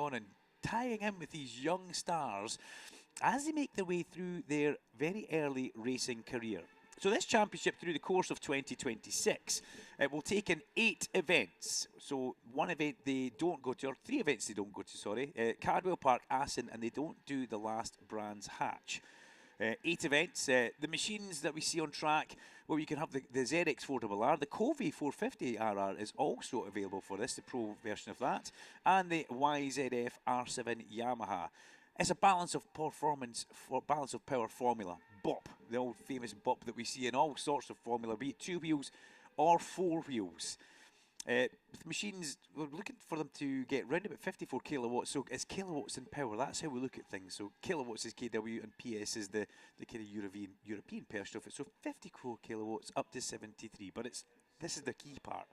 on and tying in with these young stars as they make their way through their very early racing career. So this championship, through the course of 2026, it will take in 8 events. So one event they don't go to, or 3 events they don't go to, sorry. Cardwell Park, Assen, and they don't do the last Brands Hatch. 8 events. The machines that we see on track, well, you can have the ZX 4RR, the Covey 450RR is also available for this, the pro version of that, and the YZF R7 Yamaha. It's a balance of performance, balance of power formula. BOP, the old famous BOP that we see in all sorts of formula, be it 2 wheels or 4 wheels. With machines, we're looking for them to get round about 54 kilowatts, so it's kilowatts in power. That's how we look at things. So kilowatts is kW and PS is the kind of European version of it. So 54 kilowatts up to 73. But this is the key part.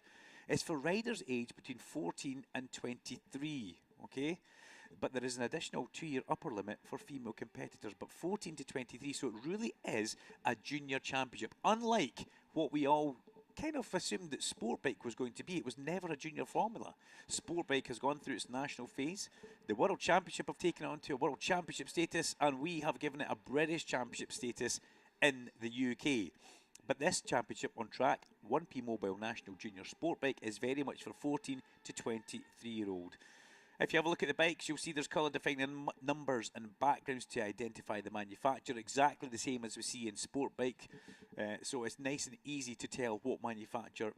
It's for riders aged between 14 and 23. Okay. But there is an additional 2-year upper limit for female competitors, but 14 to 23, so it really is a junior championship. Unlike what we all kind of assumed that Sportbike was going to be, it was never a junior formula. Sportbike has gone through its national phase. The World Championship have taken it on to a World Championship status, and we have given it a British Championship status in the UK. But this championship on track, 1P Mobile National Junior Sportbike, is very much for 14 to 23-year-old. If you have a look at the bikes, you'll see there's colour-defining numbers and backgrounds to identify the manufacturer, exactly the same as we see in Sportbike. So it's nice and easy to tell what manufacturer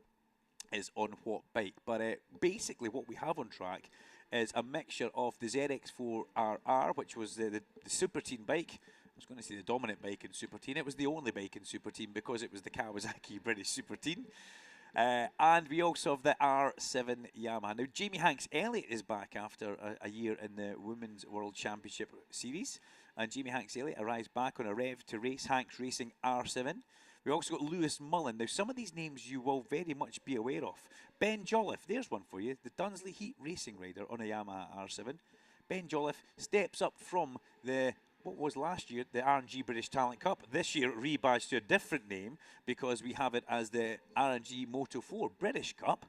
is on what bike. But basically what we have on track is a mixture of the ZX4RR, which was the Super Teen bike. I was going to say the dominant bike in Super Teen. It was the only bike in Super Teen because it was the Kawasaki British Super Teen. And we also have the R7 Yamaha. Now, Jamie Hanks Elliott is back after a year in the Women's World Championship Series. And Jamie Hanks Elliott arrives back on a Rev to Race Hanks Racing R7. We also got Lewis Mullen. Now, some of these names you will very much be aware of. Ben Jolliffe, there's one for you. The Dunsley Heat Racing rider on a Yamaha R7. Ben Jolliffe steps up from what was last year, the R&G British Talent Cup. This year, rebadged to a different name because we have it as the R&G Moto 4 British Cup.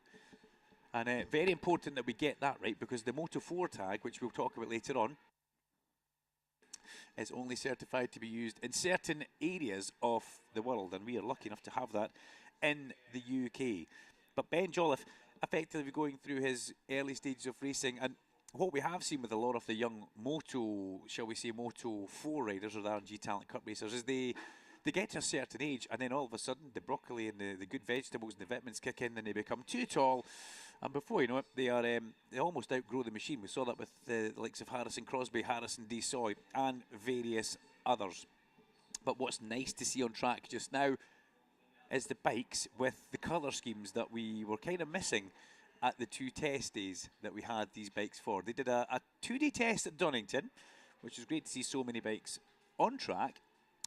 And very important that we get that right, because the Moto 4 tag, which we'll talk about later on, is only certified to be used in certain areas of the world, and we are lucky enough to have that in the UK. But Ben Jolliffe effectively going through his early stages of racing, and what we have seen with a lot of the young Moto, shall we say, Moto 4 riders or the R&G Talent Cup racers is they get to a certain age and then all of a sudden the broccoli and the good vegetables and the vitamins kick in and they become too tall, and before you know it they almost outgrow the machine. We saw that with the likes of Harrison Crosby, Harrison Desoy and various others. But what's nice to see on track just now is the bikes with the colour schemes that we were kind of missing at the 2 test days that we had these bikes for. They did a 2-day test at Donington, which was great to see so many bikes on track.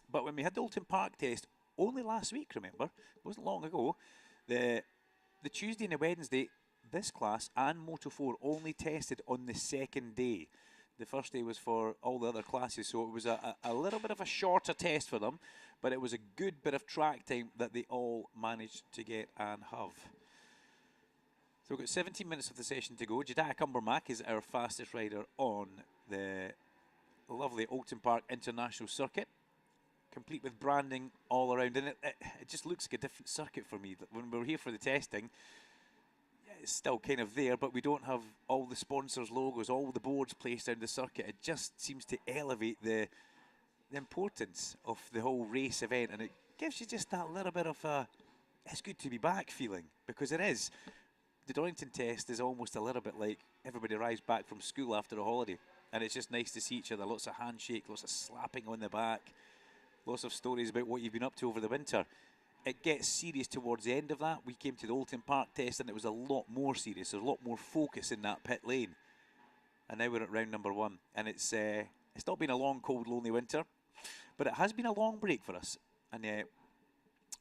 But when we had the Oulton Park test only last week, remember, it wasn't long ago, the Tuesday and the Wednesday, this class and Moto 4 only tested on the 2nd day. The first day was for all the other classes, so it was a little bit of a shorter test for them, but it was a good bit of track time that they all managed to get and have. So we've got 17 minutes of the session to go. Jedediah Cumbermack is our fastest rider on the lovely Oulton Park International Circuit, complete with branding all around. And it just looks like a different circuit for me. When we were here for the testing, it's still kind of there, but we don't have all the sponsors' logos, all the boards placed around the circuit. It just seems to elevate the importance of the whole race event, and it gives you just that little bit of a it's good to be back feeling, because it is. The Donington test is almost a little bit like everybody arrives back from school after a holiday, and it's just nice to see each other. Lots of handshake, lots of slapping on the back, lots of stories about what you've been up to over the winter. It gets serious towards the end of that. We came to the Oulton Park test and it was a lot more serious. There's a lot more focus in that pit lane. And now we're at round number 1. And it's not been a long, cold, lonely winter, but it has been a long break for us. And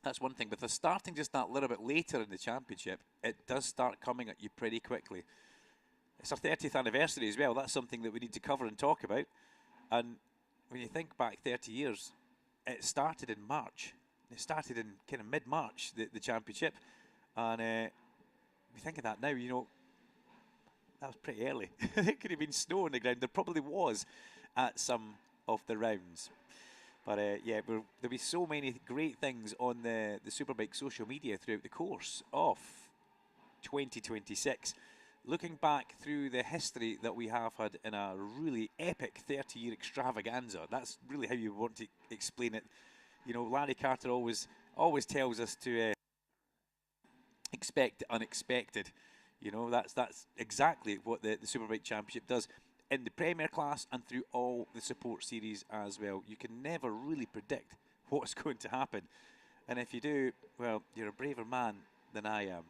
that's one thing. With us starting just that little bit later in the championship, it does start coming at you pretty quickly. It's our 30th anniversary as well. That's something that we need to cover and talk about. And when you think back 30 years, it started in March. It started in kind of mid-March, the championship. And we think of that now, you know, that was pretty early. There could have been snow on the ground. There probably was at some of the rounds. But yeah, there'll be so many great things on the Superbike social media throughout the course of 2026. Looking back through the history that we have had in a really epic 30-year extravaganza, that's really how you want to explain it. You know, Larry Carter always tells us to expect the unexpected. You know, that's exactly what the Superbike Championship does in the Premier class and through all the support series as well. You can never really predict what's going to happen. And if you do, well, you're a braver man than I am.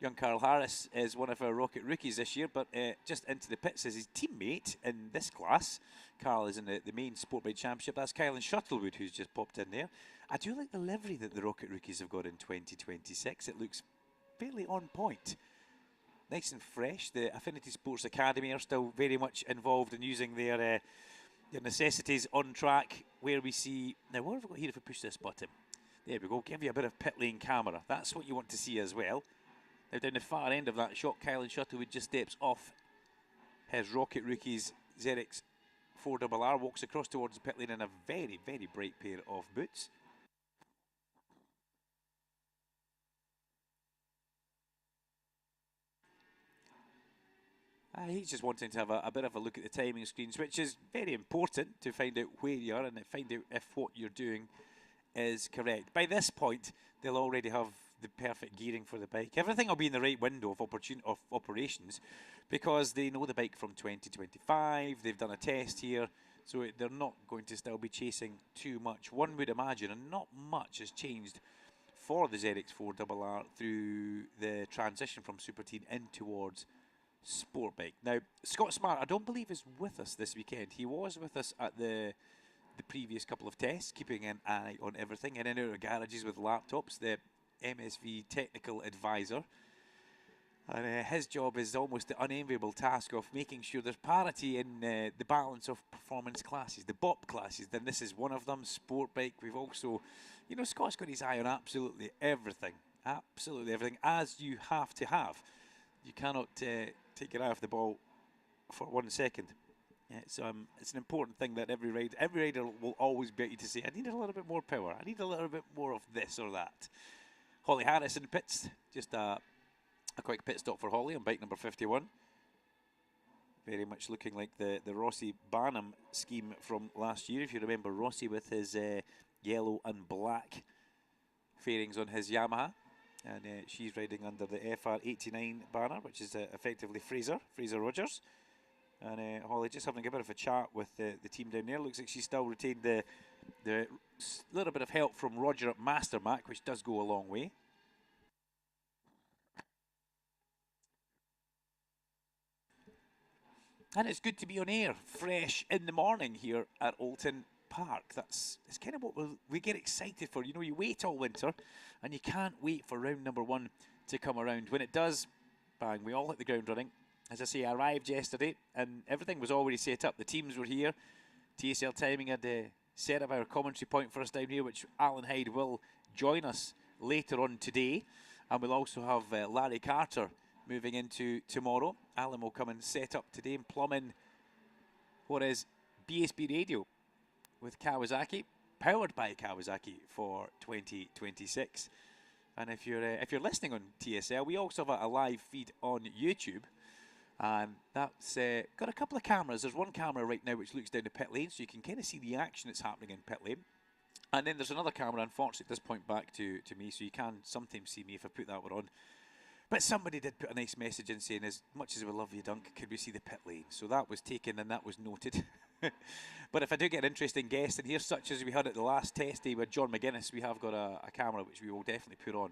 Young Carl Harris is one of our Rocket rookies this year, but just into the pits as his teammate in this class. Carl is in the main Sportbike Championship. That's Kylan Shuttlewood, who's just popped in there. I do like the livery that the Rocket rookies have got in 2026. It looks fairly on point. Nice and fresh. The Affinity Sports Academy are still very much involved in using their necessities on track, where we see... Now, what have we got here if we push this button? There we go. Give you a bit of pit lane camera. That's what you want to see as well. Now down the far end of that shot, Kylan Shuttlewood just steps off his Rocket Rookies ZX 4RR, walks across towards the pit lane in a very, very bright pair of boots. He's just wanting to have a bit of a look at the timing screens, which is very important to find out where you are and find out if what you're doing is correct. By this point, they'll already have the perfect gearing for the bike. Everything will be in the right window of operations, because they know the bike from 2025. They've done a test here, so they're not going to still be chasing too much, one would imagine, and not much has changed for the ZX4RR through the transition from Super Teen in towards Sportbike. Now, Scott Smart, I don't believe, is with us this weekend. He was with us at the previous couple of tests, keeping an eye on everything, in and out of garages with laptops, the MSV technical advisor. And his job is almost the unenviable task of making sure there's parity in the balance of performance classes, the BOP classes. Then this is one of them, Sportbike. We've also, you know, Scott's got his eye on absolutely everything, as you have to have. You cannot take your eye off the ball for 1 second. It's an important thing that every rider will always be able to say, I need a little bit more power, I need a little bit more of this or that. Holly Harris in the pits, just a quick pit stop for Holly on bike number 51. Very much looking like the Rossi Barnum scheme from last year. If you remember Rossi with his yellow and black fairings on his Yamaha. And she's riding under the FR89 banner, which is effectively Fraser Rogers. And Holly just having a bit of a chat with the team down there. Looks like she's still retained the little bit of help from Roger at Mastermac, which does go a long way. And it's good to be on air, fresh in the morning here at Oulton Park. It's kind of what we get excited for. You know, you wait all winter, and you can't wait for round number 1 to come around. When it does, bang, we all hit the ground running. As I say, I arrived yesterday, and everything was already set up. The teams were here. TSL Timing had set up our commentary point for us down here, which Alan Hyde will join us later on today. And we'll also have Larry Carter moving into tomorrow. Alan will come and set up today and plumb in what is BSB Radio with Kawasaki, powered by Kawasaki for 2026. And if you're listening on TSL, we also have a live feed on YouTube. And that's got a couple of cameras. There's one camera right now which looks down the pit lane, so you can kind of see the action that's happening in pit lane. And then there's another camera, unfortunately, at this point back to me, so you can sometimes see me if I put that one on. But somebody did put a nice message in saying, as much as we love you, Dunk, could we see the pit lane? So that was taken and that was noted. But if I do get an interesting guest in here, such as we had at the last test day with John McGuinness, we have got a camera which we will definitely put on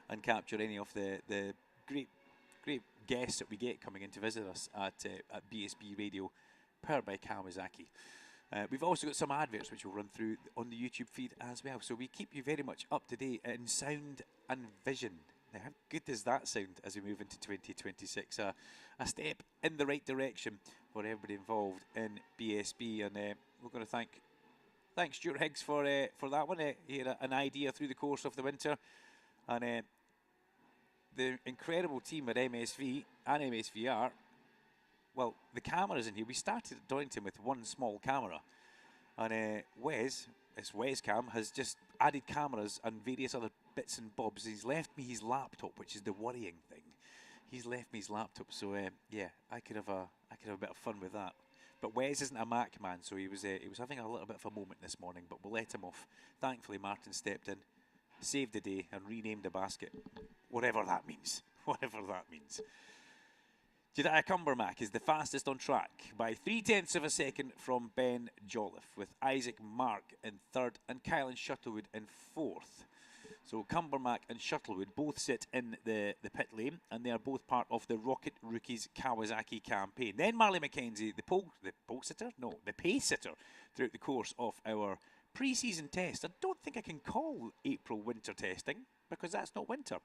and capture any of the great guests that we get coming in to visit us at BSB Radio, powered by Kawasaki. We've also got some adverts which we'll run through on the YouTube feed as well. So we keep you very much up to date in sound and vision. Now, how good does that sound as we move into 2026? A step in the right direction for everybody involved in BSB. And we're going to thank Stuart Higgs for that one. He had an idea through the course of the winter. And the incredible team at MSV and MSVR, well, the cameras in here, we started at Donington with one small camera. And Wes, this Wescam, has just added cameras and various other bits and bobs. He's left me his laptop, which is the worrying thing. He's left me his laptop, so yeah, I could have a bit of fun with that. But Wes isn't a Mac man, so he was having a little bit of a moment this morning, but we'll let him off. Thankfully, Martin stepped in, saved the day, and renamed the basket. Whatever that means. Whatever that means. Jediah Cumbermack is the fastest on track by 0.3 of a second from Ben Jolliffe, with Isaac Mark in third and Kylan Shuttlewood in fourth. So Cumbermack and Shuttlewood both sit in the pit lane, and they are both part of the Rocket Rookies Kawasaki campaign. Then Marley McKenzie, the pace sitter throughout the course of our pre-season test. I don't think I can call April winter testing, because that's not winter.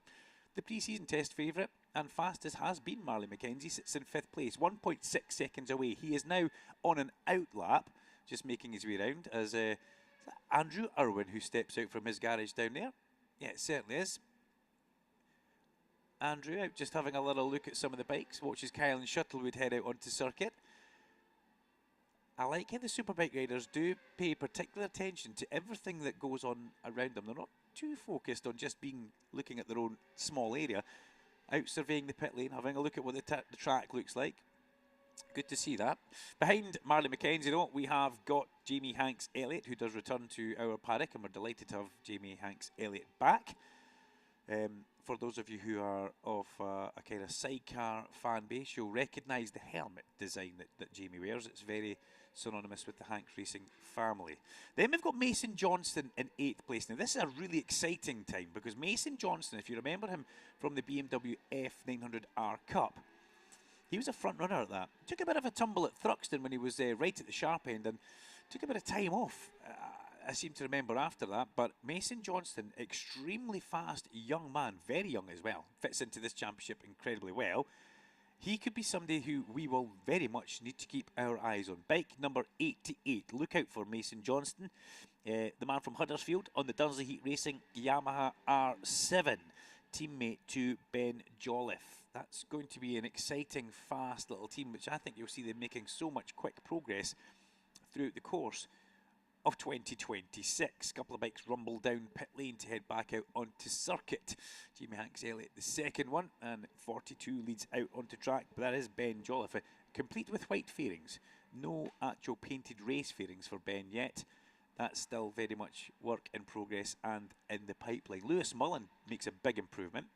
The pre-season test favourite and fastest has been Marley McKenzie, sits in 5th place, 1.6 seconds away. He is now on an out lap, just making his way around, as Andrew Irwin, who steps out from his garage down there. Yeah, it certainly is. Andrew out just having a little look at some of the bikes, watches Kylan Shuttlewood head out onto circuit. I like how the Superbike riders do pay particular attention to everything that goes on around them. They're not too focused on just looking at their own small area. Out surveying the pit lane, having a look at what the track looks like. Good to see that. Behind Marley McKenzie, though, we have got Jamie Hanks Elliott, who does return to our paddock, and we're delighted to have Jamie Hanks Elliott back. For those of you who are of a kind of sidecar fan base, you'll recognise the helmet design that Jamie wears. It's very synonymous with the Hanks Racing family. Then we've got Mason Johnston in 8th place. Now, this is a really exciting time, because Mason Johnston, if you remember him from the BMW F900R Cup, he was a front runner at that. Took a bit of a tumble at Thruxton when he was right at the sharp end, and took a bit of time off, I seem to remember, after that. But Mason Johnston, extremely fast young man, very young as well, fits into this championship incredibly well. He could be somebody who we will very much need to keep our eyes on. Bike number 88. Look out for Mason Johnston, the man from Huddersfield on the Dursley Heat Racing Yamaha R7, teammate to Ben Jolliffe. That's going to be an exciting, fast little team, which I think you'll see them making so much quick progress throughout the course of 2026. A couple of bikes rumble down pit lane to head back out onto circuit. Jamie Hanks Elliott, the second one, and 42 leads out onto track. But that is Ben Jolliffe, complete with white fairings. No actual painted race fairings for Ben yet. That's still very much work in progress and in the pipeline. Lewis Mullen makes a big improvement.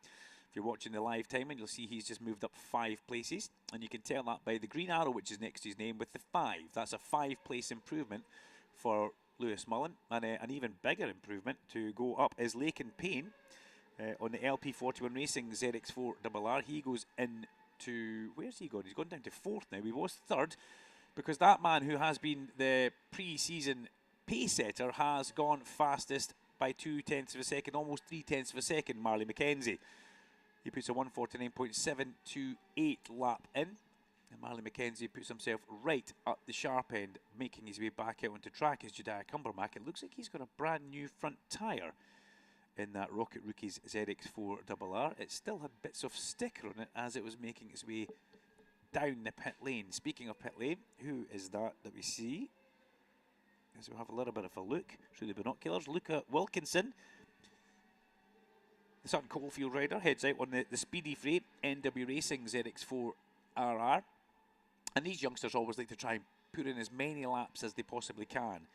If you're watching the live timing, you'll see he's just moved up 5 places. And you can tell that by the green arrow, which is next to his name, with the 5. That's a 5-place improvement for Lewis Mullen. And an even bigger improvement to go up is Laken Payne on the LP41 Racing ZX4RR. He goes into, where's he gone? He's gone down to 4th now. He was 3rd, because that man who has been the pre-season pace setter has gone fastest by 0.2 of a second, almost 0.3 of a second, Marley McKenzie. He puts a 1:49.728 lap in. And Marley McKenzie puts himself right at the sharp end, making his way back out onto track as Jediah Cumbermack. It looks like he's got a brand new front tyre in that Rocket Rookies ZX4RR. It still had bits of sticker on it as it was making its way down the pit lane. Speaking of pit lane, who is that we see? As we'll have a little bit of a look through the binoculars. Luca Wilkinson, the Sutton Coldfield rider, heads out on the Speedy Freight NW Racing ZX4RR. And these youngsters always like to try and put in as many laps as they possibly can,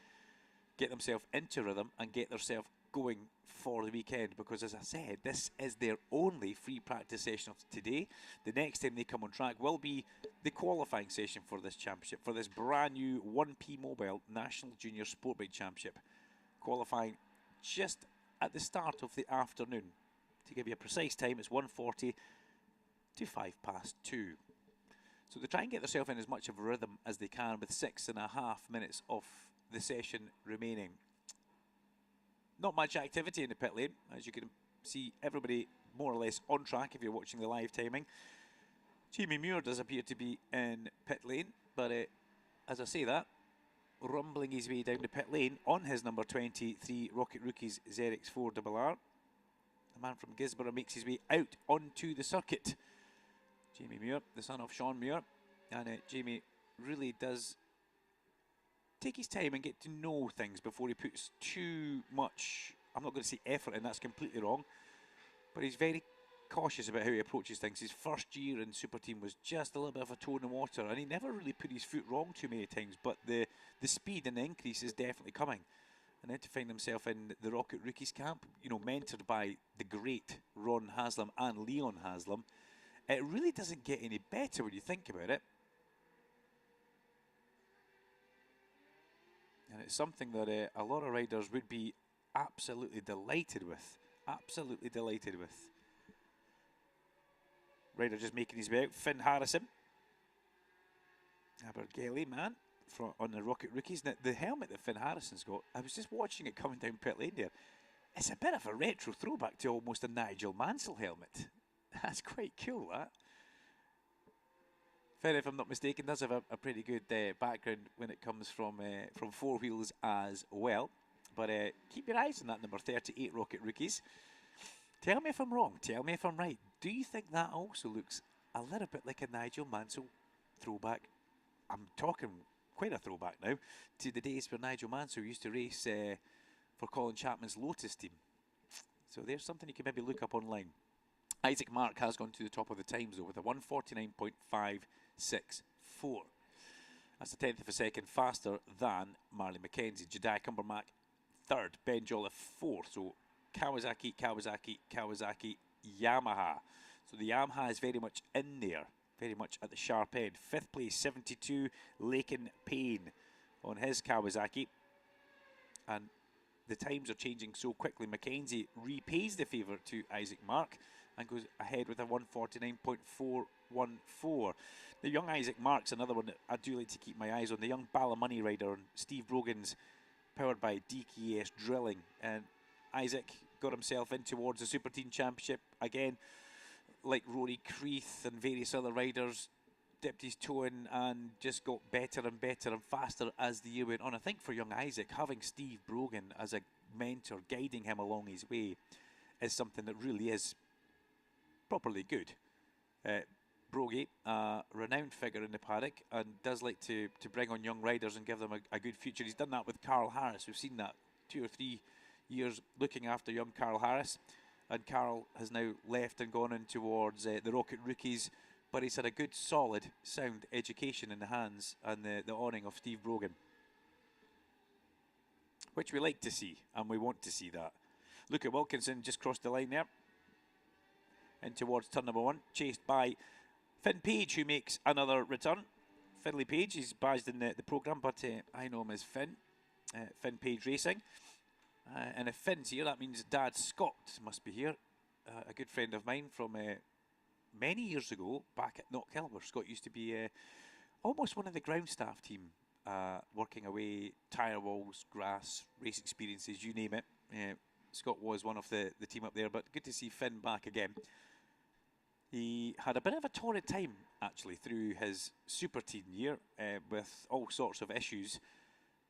get themselves into rhythm and get themselves going for the weekend, because as I said, this is their only free practice session of today. The next time they come on track will be the qualifying session for this championship, for this brand new 1P Mobile National Junior Sportbike Championship, qualifying just at the start of the afternoon. To give you a precise time, it's 1:40 to 2:05. So they try and get themselves in as much of a rhythm as they can with 6.5 minutes of the session remaining. Not much activity in the pit lane, as you can see, everybody more or less on track if you're watching the live timing. Jamie Muir does appear to be in pit lane, but as I say that, rumbling his way down the pit lane on his number 23 Rocket Rookies ZX4RR. The man from Gisborough makes his way out onto the circuit. Jamie Muir, the son of Sean Muir. And Jamie really does take his time and get to know things before he puts too much, I'm not going to say effort in, that's completely wrong, but he's very cautious about how he approaches things. His first year in Super Team was just a little bit of a toe in the water, and he never really put his foot wrong too many times, but the speed and the increase is definitely coming. And then to find himself in the Rocket Rookies camp, you know, mentored by the great Ron Haslam and Leon Haslam, it really doesn't get any better when you think about it. And it's something that a lot of riders would be absolutely delighted with. Absolutely delighted with. Rider just making his way out. Finn Harrison. Abergelly, man, on the Rocket Rookies. Now, the helmet that Finn Harrison's got, I was just watching it coming down pit lane there. It's a bit of a retro throwback to almost a Nigel Mansell helmet. That's quite cool, that. Finn, if I'm not mistaken, does have a pretty good background when it comes from four wheels as well. But keep your eyes on that number 38 Rocket Rookies. Tell me if I'm wrong. Tell me if I'm right. Do you think that also looks a little bit like a Nigel Mansell throwback? I'm talking quite a throwback now to the days where Nigel Mansell used to race for Colin Chapman's Lotus team. So there's something you can maybe look up online. Isaac Mark has gone to the top of the times though with a 1:49.564. That's a tenth of a second faster than Marley McKenzie. Jedi Cumbermack third, Ben Jolliffe fourth. So Kawasaki, Kawasaki, Kawasaki, Yamaha. So the Yamaha is very much in there, very much at the sharp end. Fifth place, 72, Laken Payne on his Kawasaki. And the times are changing so quickly. McKenzie repays the favour to Isaac Mark and goes ahead with a 1:49.414. The young Isaac Mark's another one that I do like to keep my eyes on. The young Balamoney rider on Steve Brogan's powered by DKS Drilling. And Isaac got himself in towards the Super Team Championship. Again, like Rory Creeth and various other riders, dipped his toe in and just got better and better and faster as the year went on. I think for young Isaac, having Steve Brogan as a mentor guiding him along his way is something that really is properly good. Brogy, a renowned figure in the paddock, and does like to bring on young riders and give them a good future. He's done that with Carl Harris. We've seen that 2 or 3 years looking after young Carl Harris, and Carl has now left and gone in towards the Rocket Rookies, but he's had a good, solid, sound education in the hands and the awning of Steve Brogan, which we like to see, and we want to see that. Luca Wilkinson just crossed the line there in towards turn number 1, chased by Finn Page, who makes another return. Finley Page, he's badged in the programme, but I know him as Finn. Finn Page Racing. And if Finn's here, that means Dad Scott must be here. A good friend of mine from many years ago, back at Knockhill, where Scott used to be almost one of the ground staff team, working away, tyre walls, grass, race experiences, you name it. Scott was one of the team up there, but good to see Finn back again. He had a bit of a torrid time, actually, through his Super Team year with all sorts of issues.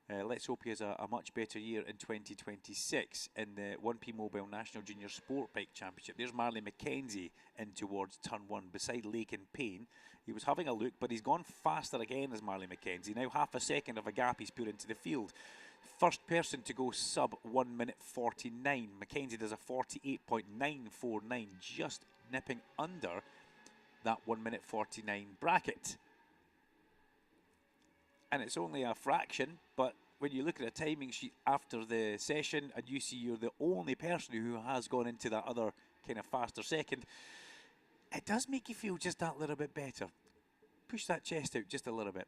Let's hope he has a much better year in 2026 in the 1P Mobile National Junior Sport Bike Championship. There's Marley McKenzie in towards turn 1 beside Laken Payne. He was having a look, but he's gone faster again as Marley McKenzie. Now half a second of a gap he's put into the field. First person to go sub 1:49. McKenzie does a 48.949, just nipping under that 1:49 bracket. And it's only a fraction, but when you look at a timing sheet after the session and you see you're the only person who has gone into that other kind of faster second, it does make you feel just that little bit better. Push that chest out just a little bit.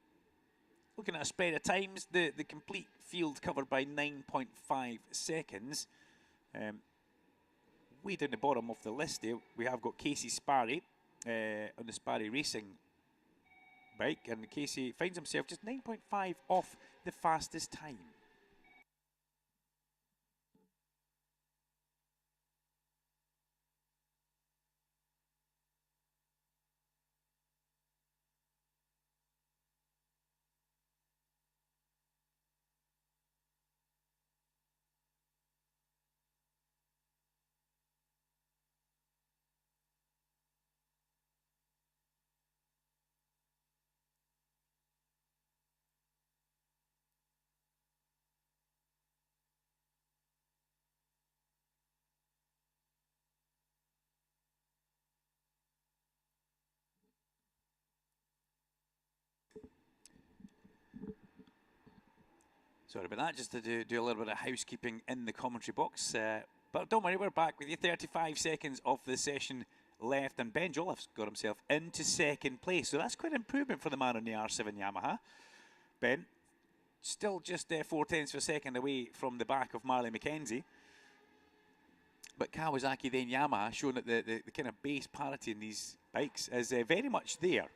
Looking at a spread of times, the complete field covered by 9.5 seconds. Way down the bottom of the list there, we have got Casey Sparry on the Sparry Racing bike, and Casey finds himself just 9.5 off the fastest time. Sorry about that, just to do a little bit of housekeeping in the commentary box. But don't worry, we're back with you. 35 seconds of the session left, and Ben Jolliffe's got himself into second place. So that's quite an improvement for the man on the R7 Yamaha. Ben, still just 4/10 of a second away from the back of Marley McKenzie. But Kawasaki, then Yamaha, showing that the kind of base parity in these bikes is very much there.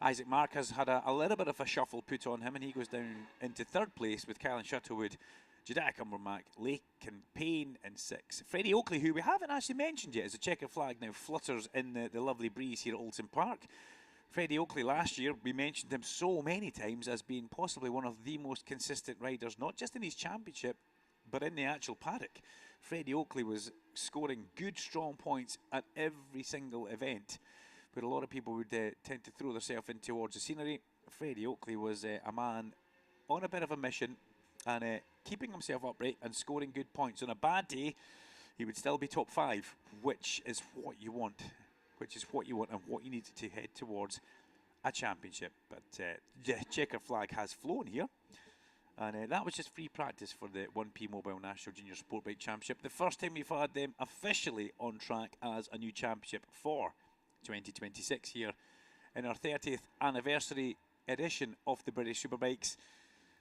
Isaac Mark has had a little bit of a shuffle put on him, and he goes down into third place with Kylan Shuttlewood, Jedediah Cumbermack, Lakin Payne in 6th. Freddie Oakley, who we haven't actually mentioned yet, as the checker flag now flutters in the lovely breeze here at Oulton Park. Freddie Oakley last year, we mentioned him so many times as being possibly one of the most consistent riders, not just in his championship, but in the actual paddock. Freddie Oakley was scoring good, strong points at every single event, where a lot of people would tend to throw themselves in towards the scenery. Freddie Oakley was a man on a bit of a mission and keeping himself upright and scoring good points. On a bad day, he would still be top 5, which is what you want. And what you need to head towards a championship. But the checker flag has flown here. And that was just free practice for the 1P Mobile National Junior Sportbike Championship. The first time we've had them officially on track as a new championship for 2026 here in our 30th anniversary edition of the British Superbikes.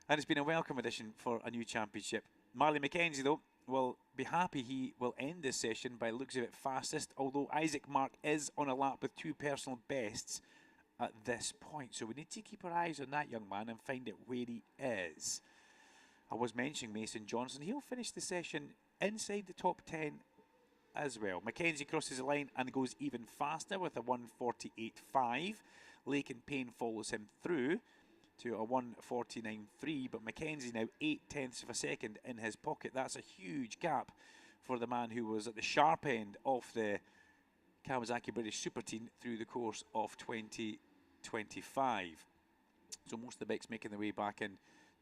And it's been a welcome edition for a new championship. Marley McKenzie, though, will be happy he will end this session by looks of it fastest, although Isaac Mark is on a lap with 2 personal bests at this point. So we need to keep our eyes on that young man and find out where he is. I was mentioning Mason Johnson. He'll finish the session inside the top 10 as well. McKenzie crosses the line and goes even faster with a 1:48.5. Lakin Payne follows him through to a 1:49.3, but McKenzie now 0.8 of a second in his pocket. That's a huge gap for the man who was at the sharp end of the Kawasaki British Super Team through the course of 2025. So most of the bikes making their way back in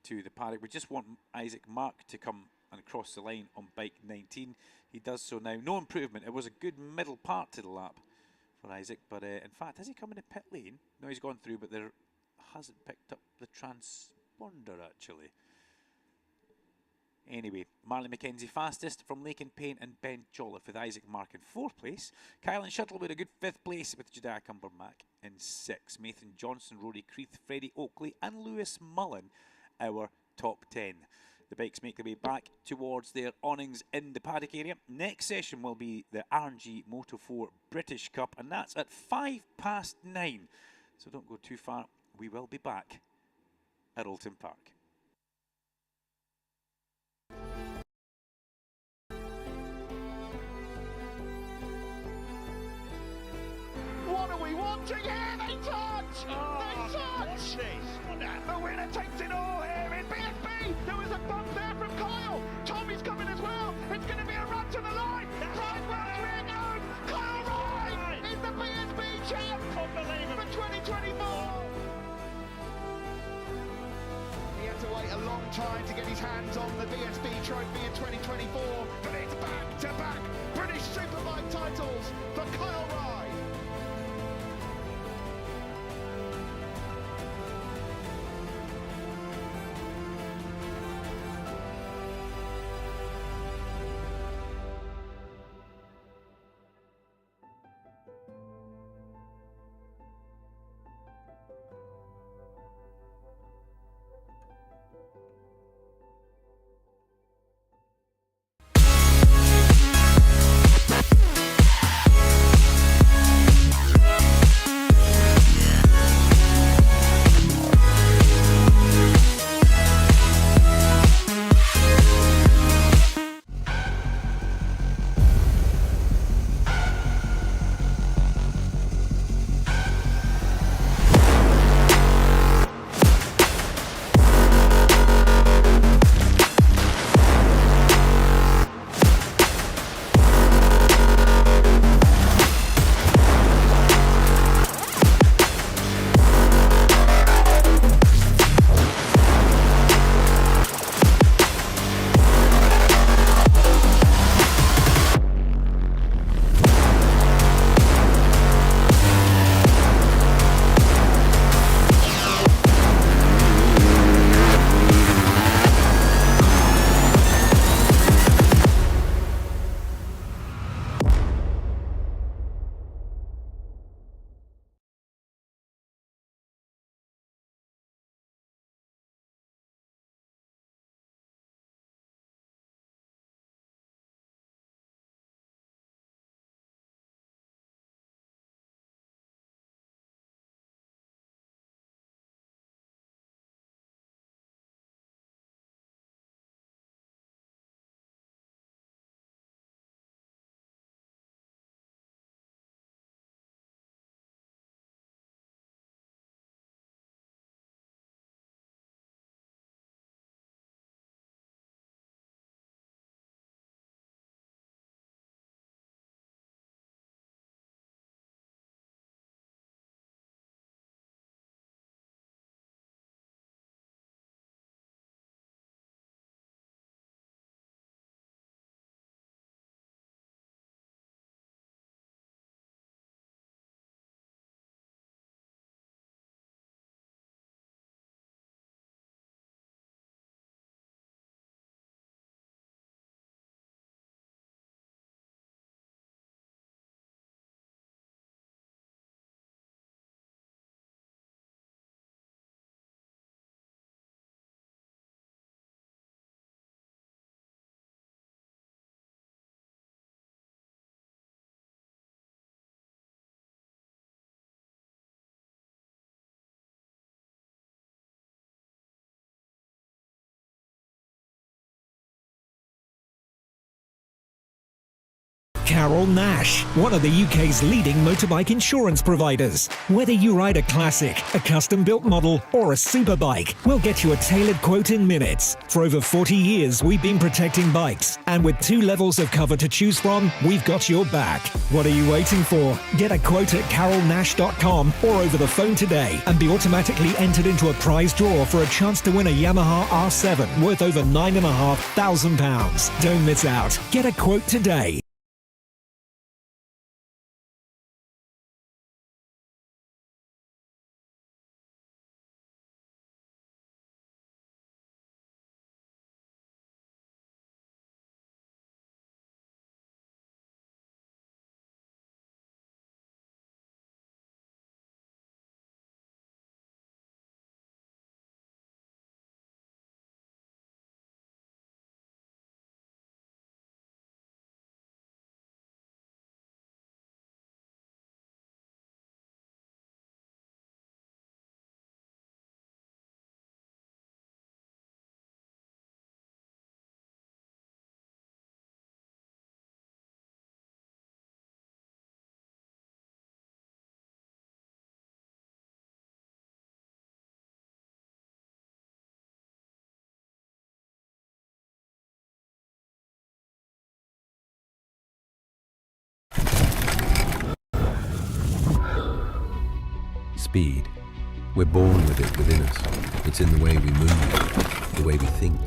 to the paddock. We just want Isaac Mark to come and cross the line on bike 19. He does so now. No improvement. It was a good middle part to the lap for Isaac, but in fact, has he come in the pit lane? No, he's gone through, but there hasn't picked up the transponder actually. Anyway, Marley McKenzie fastest from Lakin Payne and Ben Jolliffe, with Isaac Mark in 4th place. Kylan Shuttlewood a good 5th place with Jedediah Cumbermack in 6th. Nathan Johnson, Rory Creeth, Freddie Oakley and Lewis Mullen our top 10. The bikes make their way back towards their awnings in the paddock area. Next session will be the R&G Moto 4 British Cup, and that's at 9:05. So don't go too far. We will be back at Oulton Park. What are we watching here? They touch! They touch! The winner takes it all here in BSB. There was a bump there from Kyle. Tommy's coming as well. It's going to be a run to the line. Prize Wells ring home. Kyle Ryan is the BSB champ for 2024. He had to wait a long time to get his hands on the BSB trophy in 2024, but it's back-to-back British Superbike titles for Kyle Ryan. Carol Nash, one of the UK's leading motorbike insurance providers. Whether you ride a classic, a custom-built model, or a superbike, we'll get you a tailored quote in minutes. For over 40 years, we've been protecting bikes, and with 2 levels of cover to choose from, we've got your back. What are you waiting for? Get a quote at carolnash.com or over the phone today and be automatically entered into a prize draw for a chance to win a Yamaha R7 worth over £9,500. Don't miss out. Get a quote today. Speed. We're born with it within us. It's in the way we move, the way we think,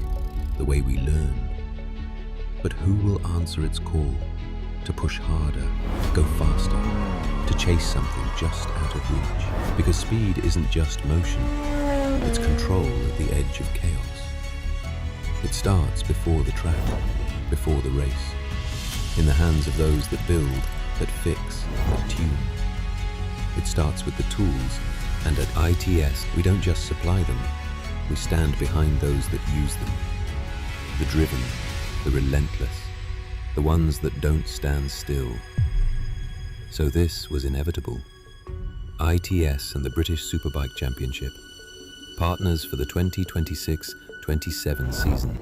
the way we learn. But who will answer its call to push harder, go faster, to chase something just out of reach? Because speed isn't just motion, it's control at the edge of chaos. It starts before the track, before the race, in the hands of those that build, that fix, that tune. It starts with the tools, and at ITS we don't just supply them, we stand behind those that use them. The driven, the relentless, the ones that don't stand still. So this was inevitable. ITS and the British Superbike Championship, partners for the 2026-27 season.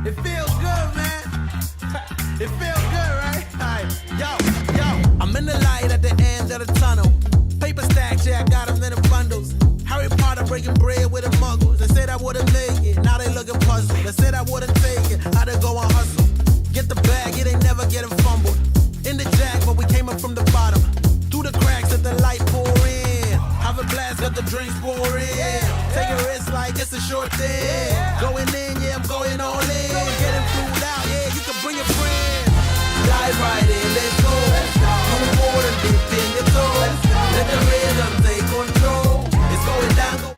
It feels good, man. It feels good, right? Yo, I'm in the light at the end of the tunnel. Paper stacks, yeah, I got them in the bundles. Harry Potter breaking bread with the muggles. They said I wouldn't make it, now they looking puzzled. They said I wouldn't take it, I had to go and hustle. Get the bag, it ain't never getting fumbled. In the jack, but we came up from the bottom. Through the cracks, let the light pour in. Have a blast, let the drinks pour in. Take a risk like it's a short thing. Going in, yeah, I'm going all in. Getting flued out, yeah, you can bring a friend. Dive right in, let's go. Move forward and dip in your toes. Let the rhythm take control. It's going down.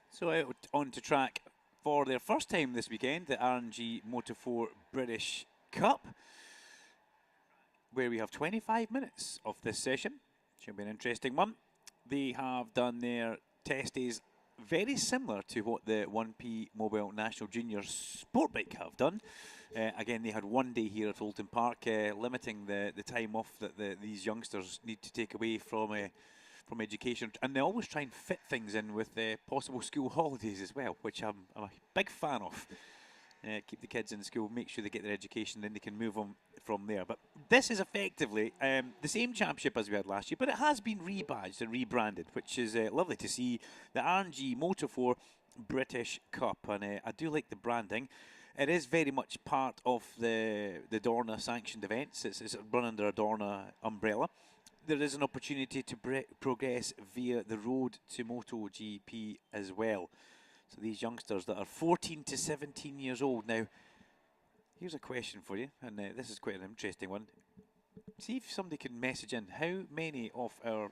So out onto track for their first time this weekend, the R&G Moto 4 British Cup, where we have 25 minutes of this session. Should be an interesting one. They have done their test days very similar to what the 1P Mobile National Junior Sportbike have done. Again, they had one day here at Oulton Park, limiting the time off that these youngsters need to take away from education, and they always try and fit things in with possible school holidays as well, which I'm a big fan of. Keep the kids in school, make sure they get their education, then they can move on from there. But this is effectively the same championship as we had last year, but it has been rebadged and rebranded, which is lovely to see. The R&G Moto 4 British Cup, and I do like the branding. It is very much part of the Dorna sanctioned events. It's run under a Dorna umbrella. there is an opportunity to progress via the road to MotoGP as well. So these youngsters that are 14 to 17 years old. Now, here's a question for you, and this is quite an interesting one. See if somebody can message in how many of our,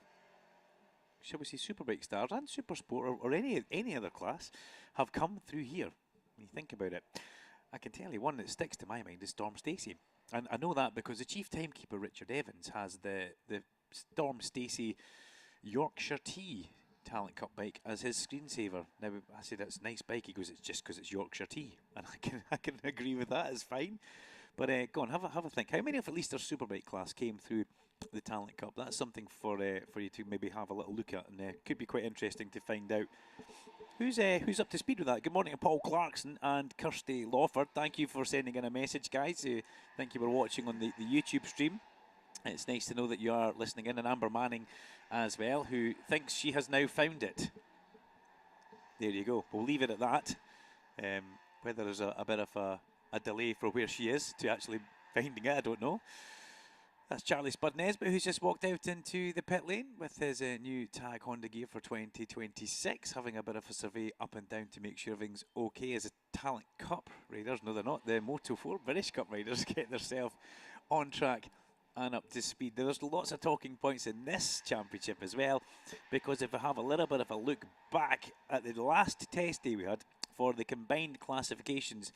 shall we say, Superbike stars and Supersport or any other class have come through here. When you think about it, I can tell you one that sticks to my mind is Storm Stacey. And I know that because the chief timekeeper, Richard Evans, has the Storm Stacey Yorkshire Tea Talent Cup bike as his screensaver. Now, I said that's a nice bike. He goes, it's just because it's Yorkshire Tea. And I can agree with that, it's fine. But go on, have a think. How many of at least our Superbike class came through the Talent Cup? That's something for you to maybe have a little look at, and could be quite interesting to find out. Who's up to speed with that? Good morning to Paul Clarkson and Kirsty Lawford. Thank you for sending in a message, guys. Thank you for watching on the YouTube stream. It's nice to know that you are listening in. And Amber Manning as well, who thinks she has now found it. There you go. We'll leave it at that. Whether there's a bit of a delay for where she is to actually finding it, I don't know. That's Charlie Spud Nesbitt, who's just walked out into the pit lane with his new Tag Honda gear for 2026, having a bit of a survey up and down to make sure everything's okay as the Talent Cup riders. No, they're not. The Moto 4 British Cup riders get themselves on track and up to speed. There's lots of talking points in this championship as well, because if we have a little bit of a look back at the last test day we had for the combined classifications,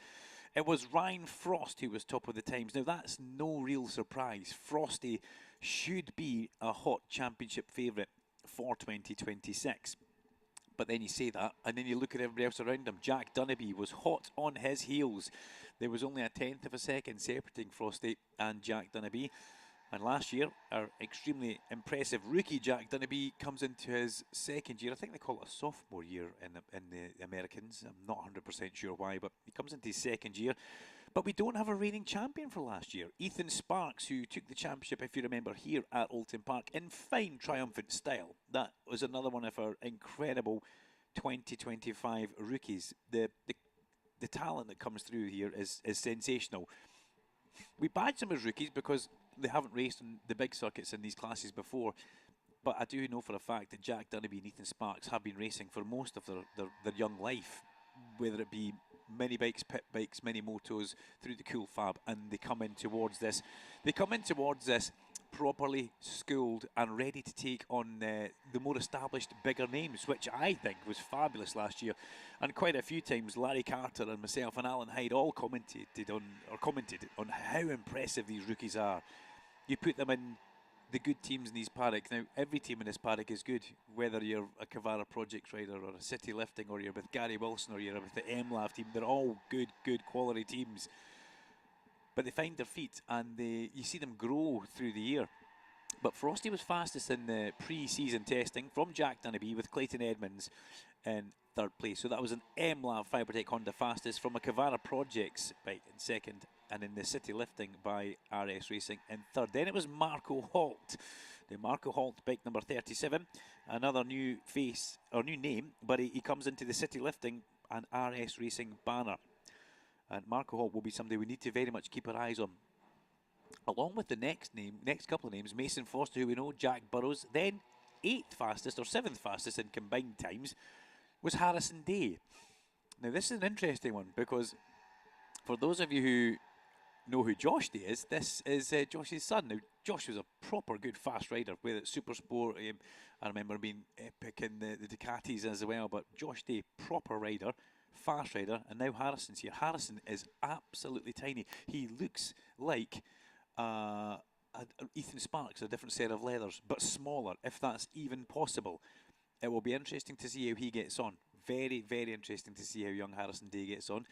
it was Ryan Frost who was top of the times. Now, that's no real surprise. Frosty should be a hot championship favourite for 2026. But then you say that, and then you look at everybody else around him. Jack Dunnaby was hot on his heels. There was only a tenth of a second separating Frosty and Jack Dunnaby. And last year, our extremely impressive rookie Jack Dunnaby comes into his second year. I think they call it a sophomore year in the Americans. I'm not 100% sure why, but he comes into his second year. But we don't have a reigning champion for last year. Ethan Sparks, who took the championship, if you remember, here at Oulton Park in fine, triumphant style. That was another one of our incredible 2025 rookies. The talent that comes through here is sensational. We badge them as rookies because they haven't raced on the big circuits in these classes before, but I do know for a fact that Jack Dunnaby and Ethan Sparks have been racing for most of their young life, whether it be mini bikes, pit bikes, mini motos, through the cool fab, and they come in towards this. They come in towards this properly schooled and ready to take on the more established, bigger names, which I think was fabulous last year. And quite a few times, Larry Carter and myself and Alan Hyde all commented on how impressive these rookies are. You put them in the good teams in these paddocks. Now, every team in this paddock is good, whether you're a Cavara Projects rider or a City Lifting, or you're with Gary Wilson, or you're with the MLAV team. They're all good quality teams. But they find their feet, and you see them grow through the year. But Frosty was fastest in the pre-season testing from Jack Dunnaby, with Clayton Edmonds in third place. So that was an MLAV Fibertech Honda fastest, from a Cavara Projects bike in second, and in the City Lifting by RS Racing in third. Then it was Marco Holt. The Marco Holt bike number 37, another new face, or new name, but he comes into the City Lifting and RS Racing banner. And Marco Holt will be somebody we need to very much keep our eyes on. Along with the next couple of names, Mason Foster, who we know, Jack Burrows. Then 8th fastest or 7th fastest in combined times was Harrison Day. Now, this is an interesting one, because for those of you who know who Josh Day is, this is Josh's son. Now, Josh was a proper good fast rider, whether it's Supersport. I remember being epic in the Ducatis as well, but Josh Day, proper rider, fast rider, and now Harrison's here. Harrison is absolutely tiny. He looks like Ethan Sparks, a different set of leathers, but smaller, if that's even possible. It will be interesting to see how he gets on. Very, very interesting to see how young Harrison Day gets on.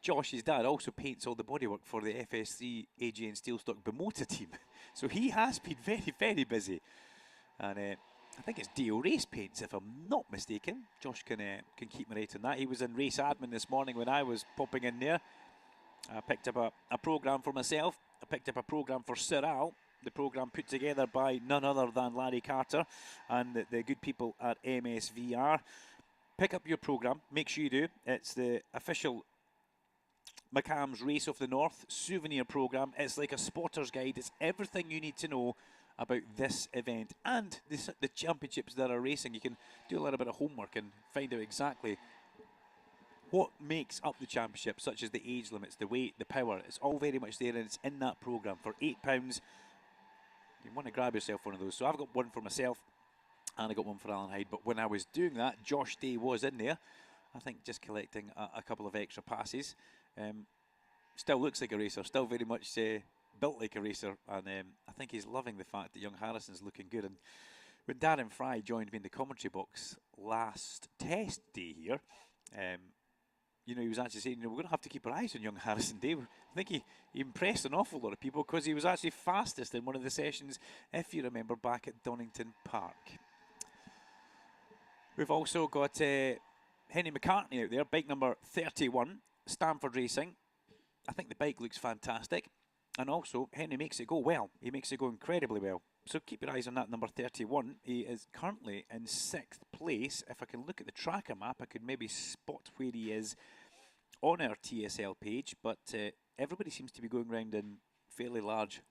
Josh's dad also paints all the bodywork for the FS3 AGN Steelstock Bemota team. So he has been very, very busy. And I think it's DO Race Paints, if I'm not mistaken. Josh can keep me right on that. He was in race admin this morning when I was popping in there. I picked up a programme for myself. I picked up a programme for Sir Al. The programme put together by none other than Larry Carter and the good people at MSVR. Pick up your programme. Make sure you do. It's the official McCam's Race of the North souvenir programme. It's like a spotter's guide. It's everything you need to know about this event and the championships that are racing. You can do a little bit of homework and find out exactly what makes up the championship, such as the age limits, the weight, the power. It's all very much there, and it's in that programme for £8. You want to grab yourself one of those. So I've got one for myself, and I got one for Alan Hyde. But when I was doing that, Josh Day was in there, I think just collecting a couple of extra passes. Still looks like a racer, still very much built like a racer, and I think he's loving the fact that young Harrison's looking good. And when Darren Fry joined me in the commentary box last test day here, you know, he was actually saying, you know, we're going to have to keep our eyes on young Harrison Day. I think he impressed an awful lot of people because he was actually fastest in one of the sessions, if you remember, back at Donington Park. We've also got Henry McCartney out there, bike number 31, Stanford Racing. I think the bike looks fantastic. And also, Henry makes it go well. He makes it go incredibly well. So keep your eyes on that number 31. He is currently in 6th place. If I can look at the tracker map, I could maybe spot where he is on our TSL page. But everybody seems to be going around in fairly large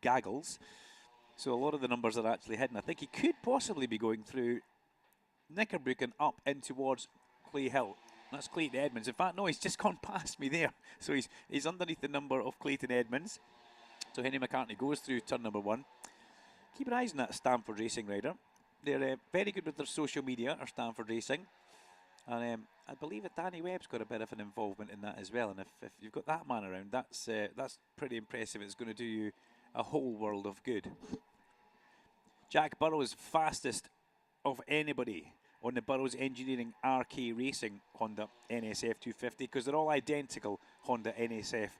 gaggles. So a lot of the numbers are actually hidden. I think he could possibly be going through Knickerbrook and up in towards Clay Hill. That's Clayton Edmonds. In fact, no, he's just gone past me there. So he's underneath the number of Clayton Edmonds. So Henry McCartney goes through turn number 1. Keep your eyes on that Stanford Racing rider. They're very good with their social media, or Stanford Racing. And I believe that Danny Webb's got a bit of an involvement in that as well. And if you've got that man around, that's pretty impressive. It's going to do you a whole world of good. Jack Burrows, fastest of anybody on the Burrows Engineering RK Racing Honda NSF 250, because they're all identical Honda NSF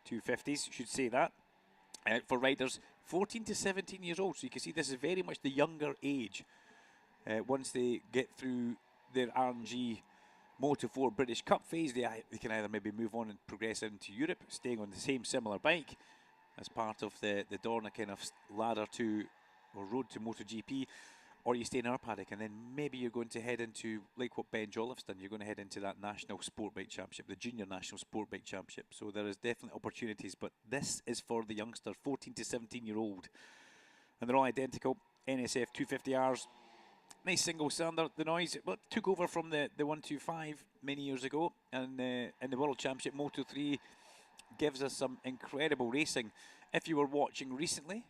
250s, should say that. For riders 14 to 17 years old, so you can see this is very much the younger age. Once they get through their RNG Moto 4 British Cup phase, they can either maybe move on and progress into Europe, staying on the same similar bike as part of the Dorna kind of ladder to, or road to MotoGP, or you stay in our paddock, and then maybe you're going to head into, like what Ben Jolliffe's done, you're going to head into that National Sportbike Championship, the Junior National Sportbike Championship. So there is definitely opportunities, but this is for the youngster, 14 to 17-year-old. And they're all identical, NSF 250Rs. Nice single cylinder. The noise took over from the 125 many years ago, and in the World Championship, Moto 3 gives us some incredible racing. If you were watching recently,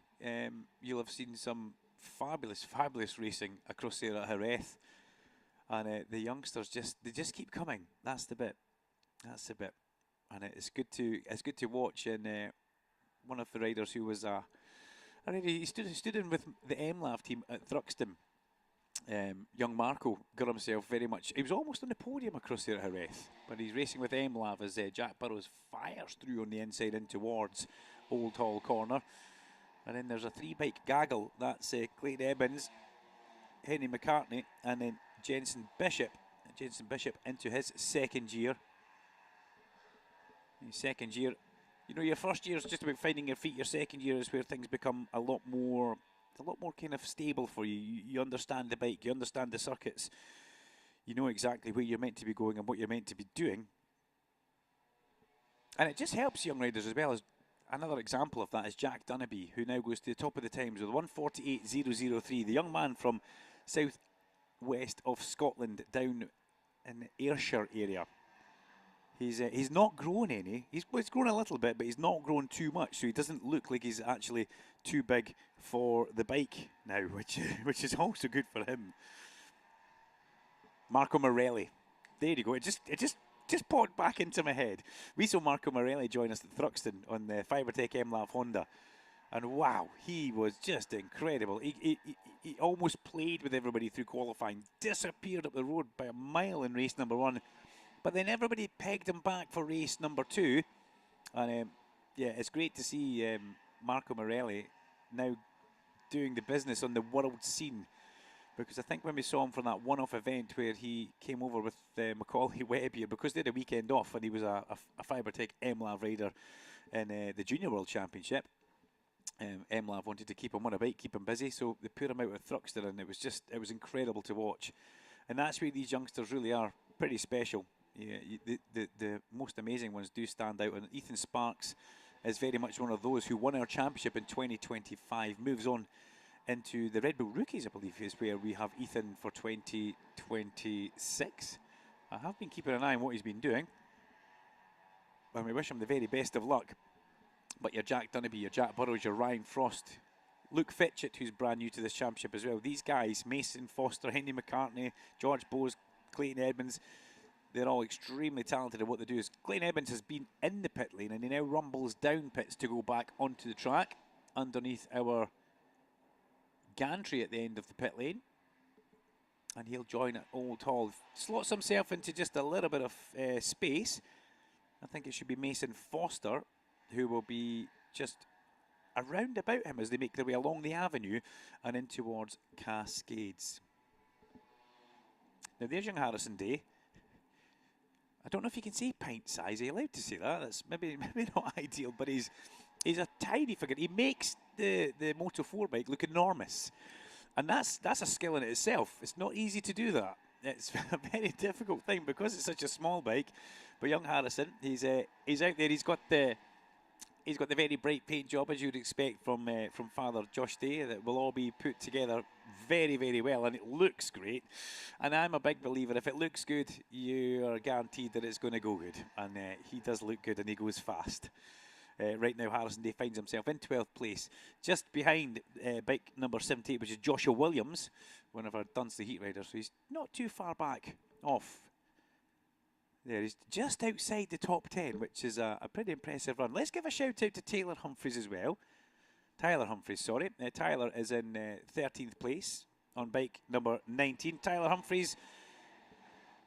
you'll have seen some fabulous racing across there at Jerez, and the youngsters just keep coming. That's the bit, and it's good to watch. And one of the riders who was he stood in with the MLAV team at Thruxton. Young Marco got himself very much. He was almost on the podium across there at Jerez, but he's racing with MLAV as Jack Burrows fires through on the inside in towards Old Hall Corner. And then there's a 3-bike gaggle. That's Clayton Evans, Henry McCartney, and then Jensen Bishop. Jensen Bishop into his second year. Second year, you know, your first year is just about finding your feet. Your second year is where things become a lot more kind of stable for you. You understand the bike, you understand the circuits. You know exactly where you're meant to be going and what you're meant to be doing. And it just helps young riders as well. As another example of that is Jack Dunnaby, who now goes to the top of the times with 1:48.003. The young man from south west of Scotland, down in the Ayrshire area. He's not grown any. He's grown a little bit, but he's not grown too much, so he doesn't look like he's actually too big for the bike now, which is also good for him. Marco Morelli, there you go. It just popped back into my head. We saw Marco Morelli join us at Thruxton on the Fibertech MLAV Honda, and wow, he was just incredible. He almost played with everybody through qualifying, disappeared up the road by a mile in race number 1, but then everybody pegged him back for race number 2, and yeah, it's great to see Marco Morelli now doing the business on the world scene. Because I think when we saw him from that one-off event where he came over with Macaulay Webb here, because they had a weekend off and he was a Fibertech MLAV rider in the Junior World Championship, MLAV wanted to keep him on a bike, keep him busy, so they put him out at Thruxton, and it was incredible to watch. And that's where these youngsters really are pretty special. Yeah, the most amazing ones do stand out, and Ethan Sparks is very much one of those who won our championship in 2025, moves on into the Red Bull Rookies, I believe, is where we have Ethan for 2026. I have been keeping an eye on what he's been doing, and we wish him the very best of luck. But your Jack Dunnaby, your Jack Burrows, your Ryan Frost, Luke Fitchett, who's brand new to this championship as well. These guys, Mason Foster, Henry McCartney, George Bowes, Clayton Edmonds, they're all extremely talented at what they do. Clayton Edmonds has been in the pit lane, and he now rumbles down pits to go back onto the track underneath our gantry at the end of the pit lane. And he'll join at Old Hall. Slots himself into just a little bit of space. I think it should be Mason Foster, who will be just around about him as they make their way along the avenue and in towards Cascades. Now there's young Harrison Day. I don't know if you can say pint size. Are you allowed to say that? That's maybe not ideal, but he's a tiny figure. He makes the Moto 4 bike look enormous. And that's a skill in itself. It's not easy to do that. It's a very difficult thing because it's such a small bike. But young Harrison, he's out there. He's got the very bright paint job, as you'd expect from Father Josh Day, that will all be put together very, very well, and it looks great. And I'm a big believer, if it looks good, you are guaranteed that it's going to go good. And he does look good, and he goes fast. Right now, Harrison Day finds himself in 12th place, just behind bike number 78, which is Joshua Williams, one of our Dunsley Heat Riders. So he's not too far back off. There, he's just outside the top 10, which is a pretty impressive run. Let's give a shout out to Taylor Humphreys as well. Tyler Humphreys, sorry. Tyler is in 13th place on bike number 19. Tyler Humphreys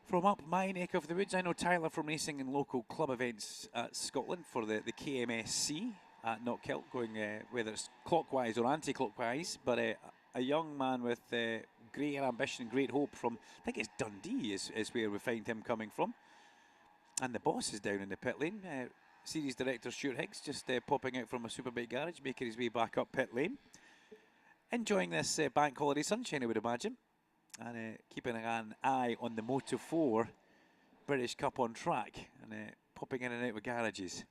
from up my neck of the woods. I know Tyler from racing in local club events at Scotland for the KMSC at Knockhill, going whether it's clockwise or anti-clockwise. But a young man with great ambition, great hope from, I think it's Dundee is where we find him coming from. And the boss is down in the pit lane. Series director Stuart Higgs just popping out from a Superbike garage, making his way back up pit lane. Enjoying this bank holiday sunshine, I would imagine. And keeping an eye on the Moto 4 British Cup on track. And popping in and out of garages.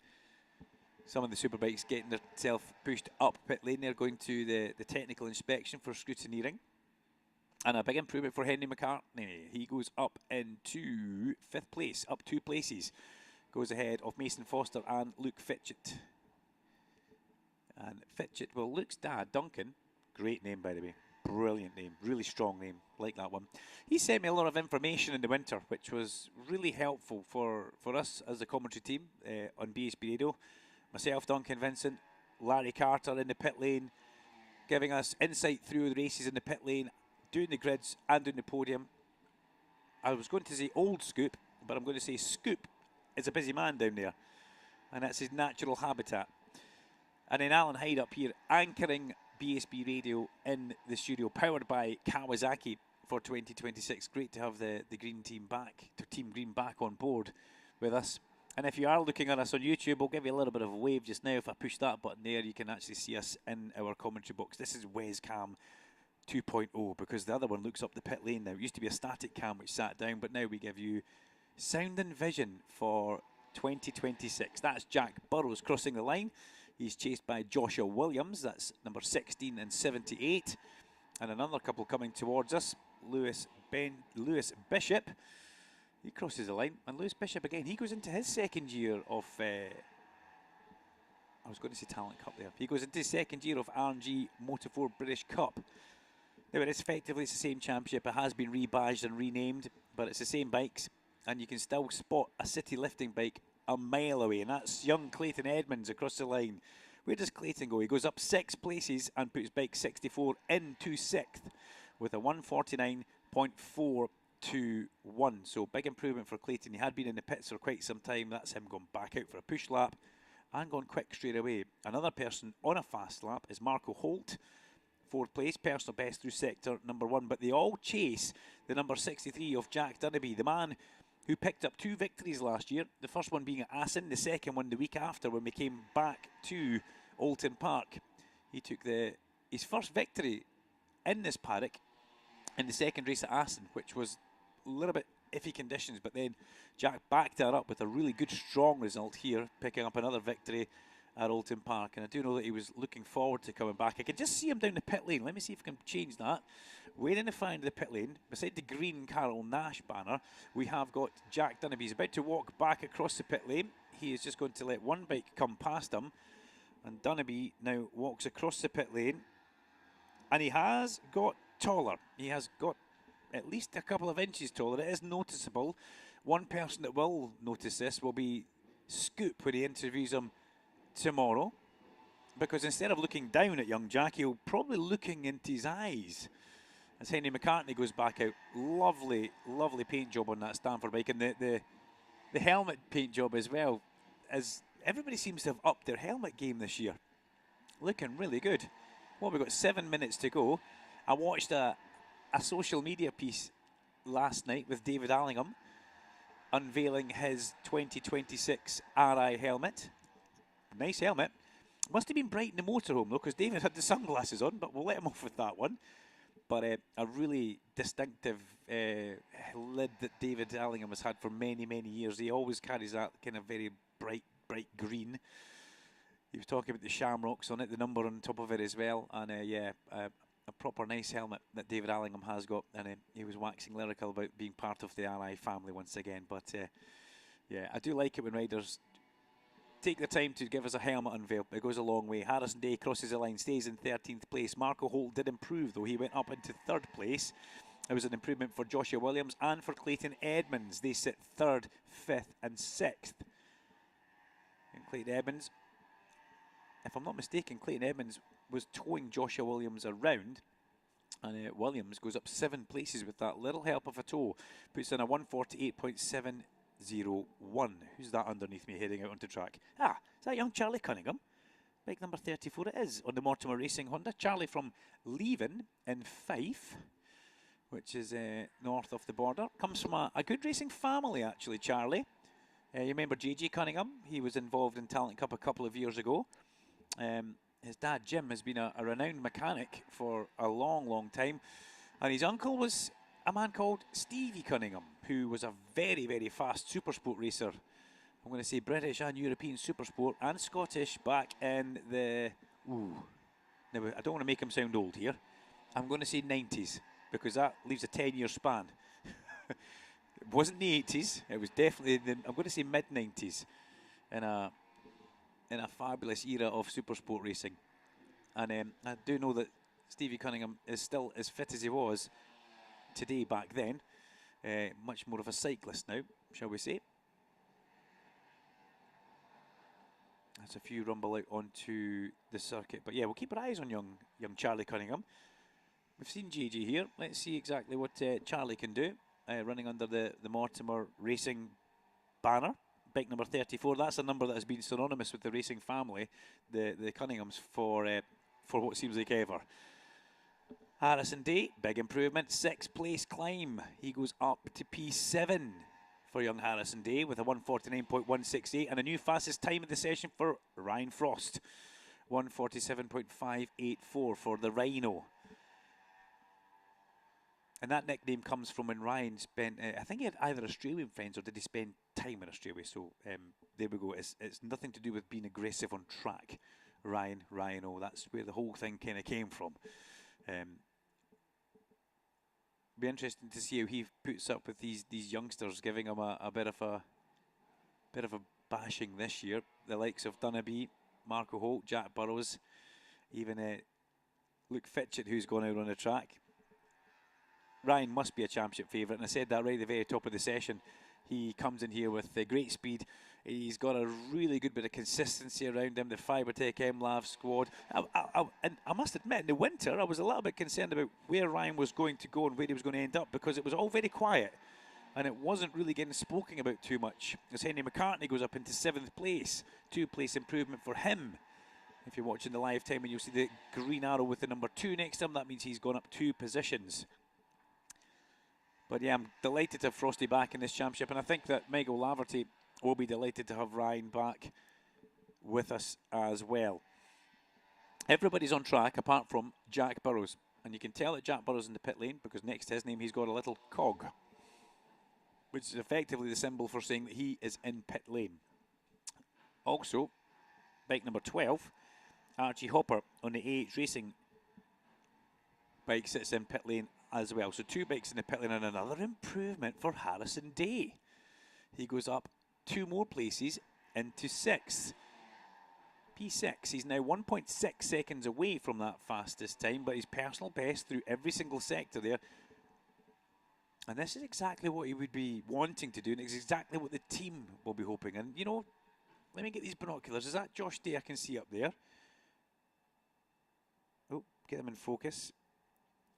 Some of the Superbikes getting themselves pushed up pit lane. They're going to the technical inspection for scrutineering. And a big improvement for Henry McCartney. He goes up into 5th place, up 2 places. Goes ahead of Mason Foster and Luke Fitchett. And Fitchett, well, Luke's dad, Duncan, great name by the way, brilliant name, really strong name, like that one. He sent me a lot of information in the winter, which was really helpful for us as a commentary team on BSB Radio. Myself, Duncan Vincent, Larry Carter in the pit lane, giving us insight through the races in the pit lane, doing the grids and doing the podium. I was going to say old Scoop, but I'm going to say Scoop is a busy man down there, and that's his natural habitat. And then Alan Hyde up here anchoring BSB Radio in the studio, powered by Kawasaki for 2026. Great to have the green team back, Team Green back on board with us. And if you are looking at us on YouTube, we'll give you a little bit of a wave just now. If I push that button there, you can actually see us in our commentary box. This is Wescam 2.0, because the other one looks up the pit lane now. It used to be a static cam which sat down, but now we give you sound and vision for 2026. That's Jack Burrows crossing the line. He's chased by Joshua Williams, that's number 16 and 78. And another couple coming towards us, Lewis Bishop. He crosses the line, and Lewis Bishop again, he goes into his second year of I was going to say Talent Cup there. He goes into his second year of RNG Moto 4 British Cup. Now it is effectively, it's the same championship. It has been rebadged and renamed, but it's the same bikes, and you can still spot a city lifting bike a mile away, and that's young Clayton Edmonds across the line. Where does Clayton go? He goes up 6 places and puts bike 64 into 6th with a 149.421. So big improvement for Clayton. He had been in the pits for quite some time. That's him going back out for a push lap and going quick straight away. Another person on a fast lap is Marco Holt. 4th place, personal best through sector number 1. But they all chase the number 63 of Jack Dunnaby, the man who picked up 2 victories last year. The first one being at Assen, the second one the week after when we came back to Oulton Park. He took his first victory in this paddock in the second race at Assen, which was a little bit iffy conditions, but then Jack backed that up with a really good, strong result here, picking up another victory at Oulton Park. And I do know that he was looking forward to coming back. I can just see him down the pit lane. Let me see if I can change that. Waiting to find the pit lane, beside the green Carol Nash banner, we have got Jack Dunnaby. He's about to walk back across the pit lane. He is just going to let one bike come past him. And Dunnaby now walks across the pit lane. And he has got taller. He has got at least a couple of inches taller. It is noticeable. One person that will notice this will be Scoop when he interviews him tomorrow, because instead of looking down at young Jack, he'll probably looking into his eyes as Henry McCartney goes back out. Lovely, lovely paint job on that Stanford bike, and the helmet paint job as well, as everybody seems to have upped their helmet game this year. Looking really good. Well, we've got 7 minutes to go. I watched a social media piece last night with David Allingham unveiling his 2026 RI helmet. Nice helmet. Must have been bright in the motorhome though, because David had the sunglasses on, but we'll let him off with that one. But a really distinctive lid that David Allingham has had for many, many years. He always carries that kind of very bright green. He was talking about the shamrocks on it, the number on top of it as well. And a proper nice helmet that David Allingham has got. And he was waxing lyrical about being part of the RI family once again. But yeah, I do like it when riders take the time to give us a helmet unveil. It goes a long way. Harrison Day crosses the line, stays in 13th place. Marco Holt did improve though. He went up into 3rd place. It was an improvement for Joshua Williams and for Clayton Edmonds. They sit 3rd, 5th and 6th. And Clayton Edmonds, if I'm not mistaken, Clayton Edmonds was towing Joshua Williams around. And Williams goes up 7 places with that little help of a tow. Puts in a 148.701. Who's that underneath me heading out onto track? Ah, is that young Charlie Cunningham? Bike number 34 it is on the Mortimer Racing Honda. Charlie from Leven in Fife, which is north of the border. Comes from a good racing family actually, Charlie. You remember JJ Cunningham? He was involved in Talent Cup a couple of years ago. His dad Jim has been a renowned mechanic for a long, long time. And his uncle was a man called Stevie Cunningham, who was a very, very fast Supersport racer. I'm going to say British and European Supersport and Scottish back in the... Ooh. Now, I don't want to make him sound old here. I'm going to say 90s, because that leaves a 10-year span. It wasn't the 80s. It was definitely, I'm going to say mid-90s. In a fabulous era of Supersport racing. And I do know that Stevie Cunningham is still as fit as he was today back then. Much more of a cyclist now, shall we say. That's a few rumble out onto the circuit. But yeah, we'll keep our eyes on young Charlie Cunningham. We've seen JJ here. Let's see exactly what Charlie can do. Running under the Mortimer Racing banner. Bike number 34. That's a number that has been synonymous with the racing family, the Cunninghams, for what seems like ever. Harrison Day, big improvement, 6th place climb. He goes up to P7 for young Harrison Day with a 149.168 and a new fastest time of the session for Ryan Frost, 147.584 for the Rhino. And that nickname comes from when Ryan spent, I think he had either Australian friends or did he spend time in Australia. So there we go. It's nothing to do with being aggressive on track. Rhino, that's where the whole thing kind of came from. Be interesting to see how he puts up with these youngsters, giving him a bit of a bashing this year. The likes of Dunnaby, Marco Holt, Jack Burrows, even Luke Fitchett, who's gone out on the track. Ryan must be a championship favourite, and I said that right at the very top of the session. He comes in here with great speed. He's got a really good bit of consistency around him, the Fibertech MLAV squad. And I must admit, in the winter, I was a little bit concerned about where Ryan was going to go and where he was going to end up, because it was all very quiet. And it wasn't really getting spoken about too much. As Henry McCartney goes up into 7th place, 2-place improvement for him. If you're watching the live time and you'll see the green arrow with the number 2 next to him, that means he's gone up 2 positions. But yeah, I'm delighted to have Frosty back in this championship, and I think that Michael Laverty will be delighted to have Ryan back with us as well. Everybody's on track apart from Jack Burrows, and you can tell that Jack Burrows in the pit lane because next to his name he's got a little cog. which is effectively the symbol for saying that he is in pit lane. Also, bike number 12, Archie Hopper on the AH Racing bike sits in pit lane as well. So 2 bikes in the pit lane, and another improvement for Harrison Day. He goes up 2 more places into 6th. P6. He's now 1.6 seconds away from that fastest time, but his personal best through every single sector there. And this is exactly what he would be wanting to do, and it's exactly what the team will be hoping. And, you know, let me get these binoculars. Is that Josh Day I can see up there? Oh, get them in focus.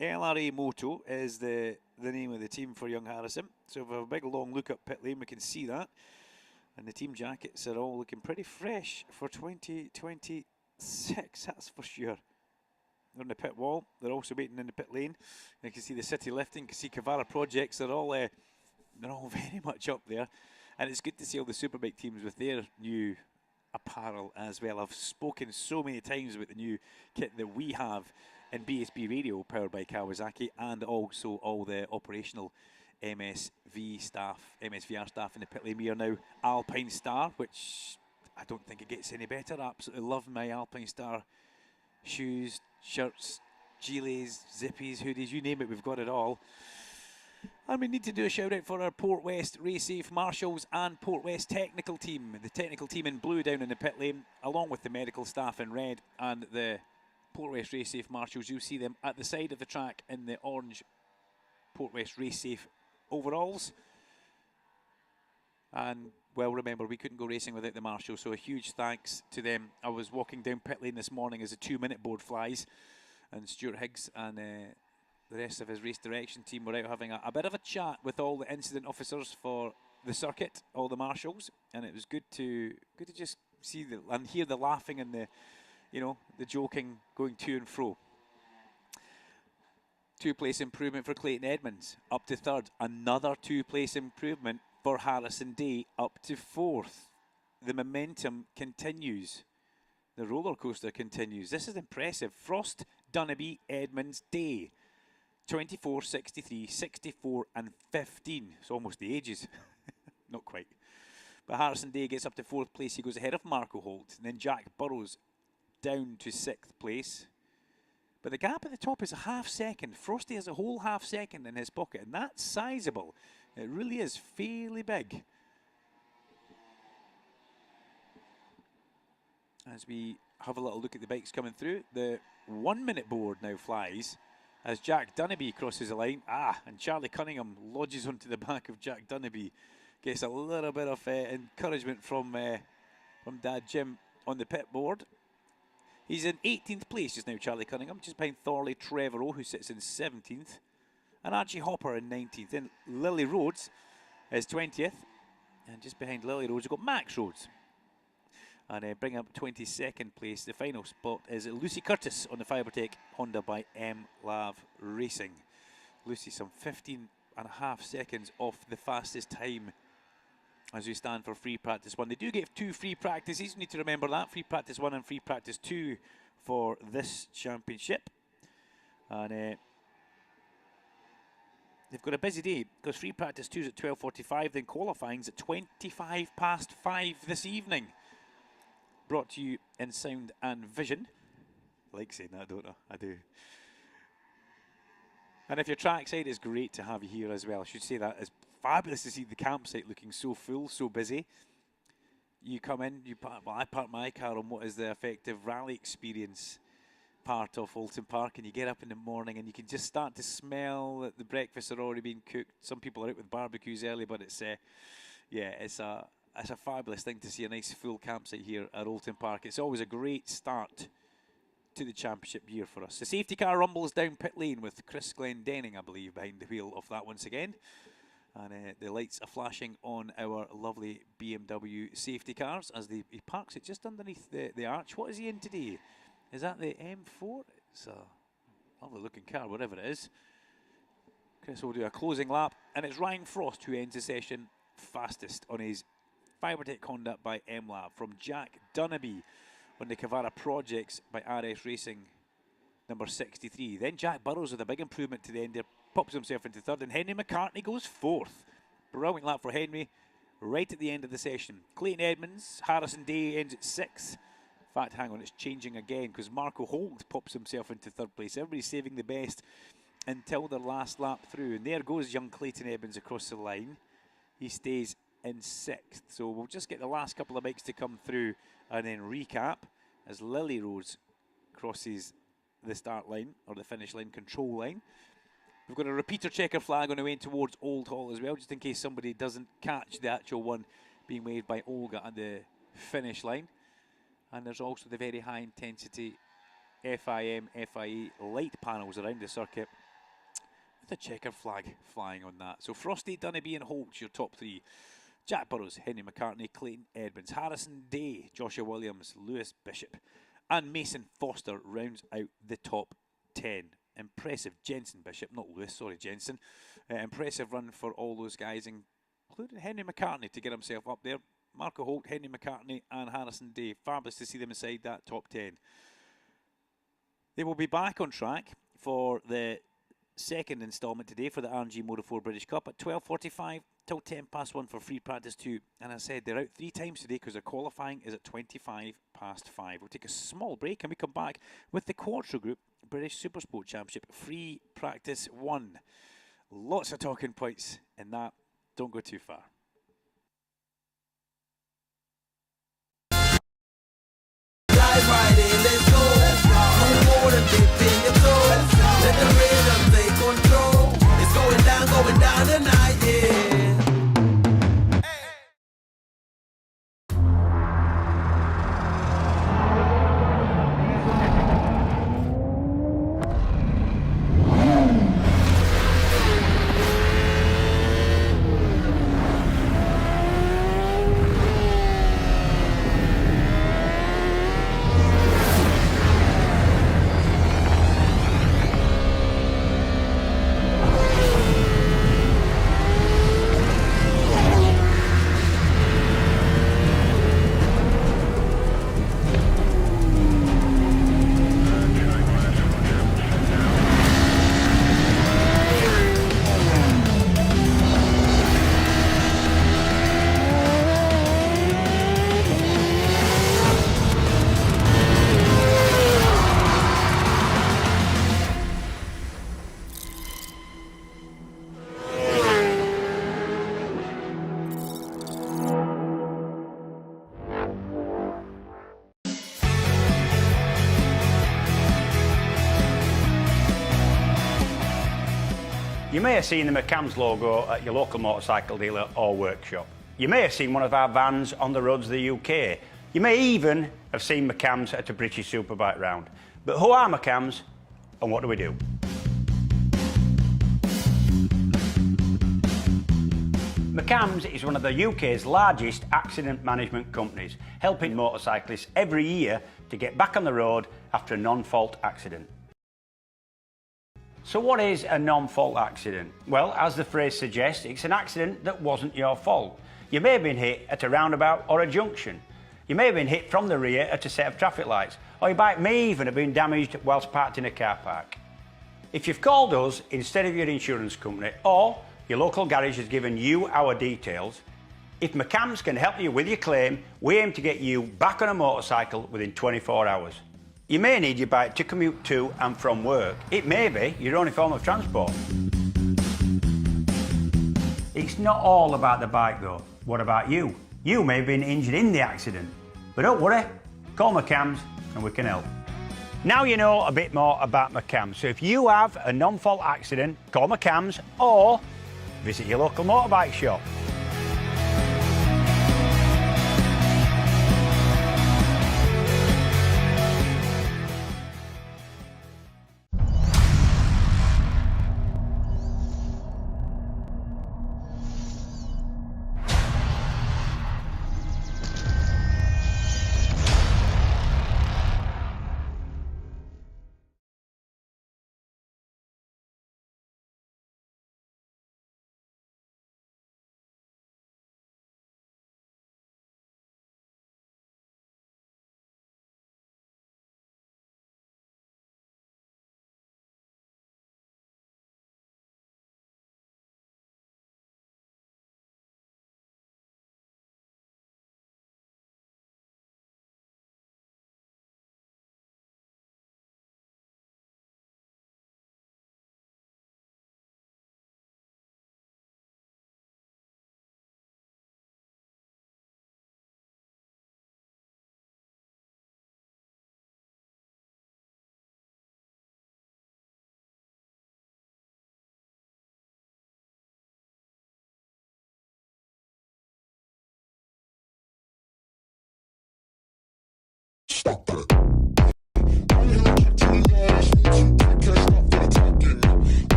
LRA Moto is the name of the team for young Harrison. So if we have a big long look up pit lane, we can see that. And the team jackets are all looking pretty fresh for 2026, that's for sure. They're on the pit wall. They're also waiting in the pit lane. You can see the city lifting. You can see Cavara Projects. They're all very much up there. And it's good to see all the Superbike teams with their new apparel as well. I've spoken so many times about the new kit that we have in BSB Radio, powered by Kawasaki, and also all the operational MSVR staff in the pit lane. We are now Alpine Star, which I don't think it gets any better. I absolutely love my Alpine Star shoes, shirts, gilets, zippies, hoodies, you name it, we've got it all. And we need to do a shout out for our Port West Race Safe Marshals and Port West technical team. The technical team in blue down in the pit lane, along with the medical staff in red, and the Port West Race Safe Marshals. You'll see them at the side of the track in the orange Port West Race Safe overalls. And well, remember, we couldn't go racing without the marshals, so a huge thanks to them. I was walking down pit lane this morning as the 2-minute board flies, and Stuart Higgs and the rest of his race direction team were out having a bit of a chat with all the incident officers for the circuit, all the marshals, and it was good to just see and hear the laughing and the joking going to and fro. 2-place improvement for Clayton Edmonds, up to 3rd. Another 2-place improvement for Harrison Day, up to 4th. The momentum continues. The roller coaster continues. This is impressive. Frost, Dunnaby, Edmonds, Day. 24, 63, 64 and 15. It's almost the ages. Not quite. But Harrison Day gets up to 4th place. He goes ahead of Marco Holt. And then Jack Burrows down to 6th place. But the gap at the top is a half second. Frosty has a whole half second in his pocket, and that's sizable. It really is fairly big. As we have a little look at the bikes coming through, the 1-minute board now flies as Jack Dunnaby crosses the line. And Charlie Cunningham lodges onto the back of Jack Dunnaby. Gets a little bit of encouragement from Dad Jim on the pit board. He's in 18th place just now, Charlie Cunningham, just behind Thorley Trevorrow, who sits in 17th. And Archie Hopper in 19th. Then Lily Rhodes is 20th. And just behind Lily Rhodes, we've got Max Rhodes. And bring up 22nd place. The final spot is Lucy Curtis on the Fibertech Honda by MLav Racing. Lucy some 15.5 seconds off the fastest time as we stand for free practice 1. They do get 2 free practices. You need to remember that. Free practice 1 and free practice 2 for this championship. And they've got a busy day because free practice 2 is at 12:45, then qualifying's at 5:25 this evening. Brought to you in sound and vision. I like saying that, don't I? I do. And if you're trackside, it's great to have you here as well. I should say that. It's fabulous to see the campsite looking so full, so busy. You come in, I park my car on what is the effective rally experience part of Oulton Park, and you get up in the morning and you can just start to smell that the breakfasts are already being cooked. Some people are out with barbecues early, but it's a fabulous thing to see a nice full campsite here at Oulton Park. It's always a great start to the championship year for us. The safety car rumbles down pit lane with Chris Glendenning, I believe, behind the wheel of that once again. And the lights are flashing on our lovely BMW safety cars as he parks it just underneath the arch. What is he in today? Is that the M4? It's a lovely looking car, whatever it is. Chris will do a closing lap, and it's Ryan Frost who ends the session fastest on his Fibertech Honda by MLav from Jack Dunnaby on the Cavara Projects by RS Racing number 63. Then Jack Burrows with a big improvement to the end there, pops himself into 3rd, and Henry McCartney goes 4th. Brilliant lap for Henry right at the end of the session. Clayton Edmonds, Harrison Day ends at 6th. In fact, hang on, it's changing again because Marco Holt pops himself into 3rd place. Everybody's saving the best until their last lap through. And there goes young Clayton Edmonds across the line. He stays in 6th. So we'll just get the last couple of bikes to come through and then recap as Lily Rose crosses the start line or the finish line, control line. We've got a repeater checker flag on the way towards Old Hall as well, just in case somebody doesn't catch the actual one being waved by Olga at the finish line. And there's also the very high intensity FIM, FIE light panels around the circuit with a checker flag flying on that. So Frosty, Dunabee and Holt's your top 3. Jack Burrows, Henry McCartney, Clayton Edmonds, Harrison Day, Joshua Williams, Lewis Bishop and Mason Foster rounds out the top 10. Impressive. Jensen Bishop, not Lewis, sorry Jensen. Impressive run for all those guys, including Henry McCartney to get himself up there. Marco Holt, Henry McCartney and Harrison Day. Fabulous to see them inside that top 10. They will be back on track for the second instalment today for the RNG Moto 4 British Cup at 12:45 till 10 past 1 for free practice 2. And I said they're out 3 times today because their qualifying is at 25 past 5. We'll take a small break and we come back with the Quattro Group British Supersport Championship free practice 1. Lots of talking points in that. Don't go too far. Let's go. No more than dip in your toes. Let the rhythm take control. It's going down tonight, yeah. You may have seen the McCams logo at your local motorcycle dealer or workshop. You may have seen one of our vans on the roads of the UK. You may even have seen McCams at a British Superbike round. But who are McCams and what do we do? McCams is one of the UK's largest accident management companies, helping motorcyclists every year to get back on the road after a non-fault accident. So what is a non-fault accident? Well, as the phrase suggests, it's an accident that wasn't your fault. You may have been hit at a roundabout or a junction. You may have been hit from the rear at a set of traffic lights, or your bike may even have been damaged whilst parked in a car park. If you've called us instead of your insurance company, or your local garage has given you our details, if McCams can help you with your claim, we aim to get you back on a motorcycle within 24 hours. You may need your bike to commute to and from work. It may be your only form of transport. It's not all about the bike though. What about you? You may have been injured in the accident. But don't worry, call McCams and we can help. Now you know a bit more about McCams. So if you have a non-fault accident, call McCams or visit your local motorbike shop. With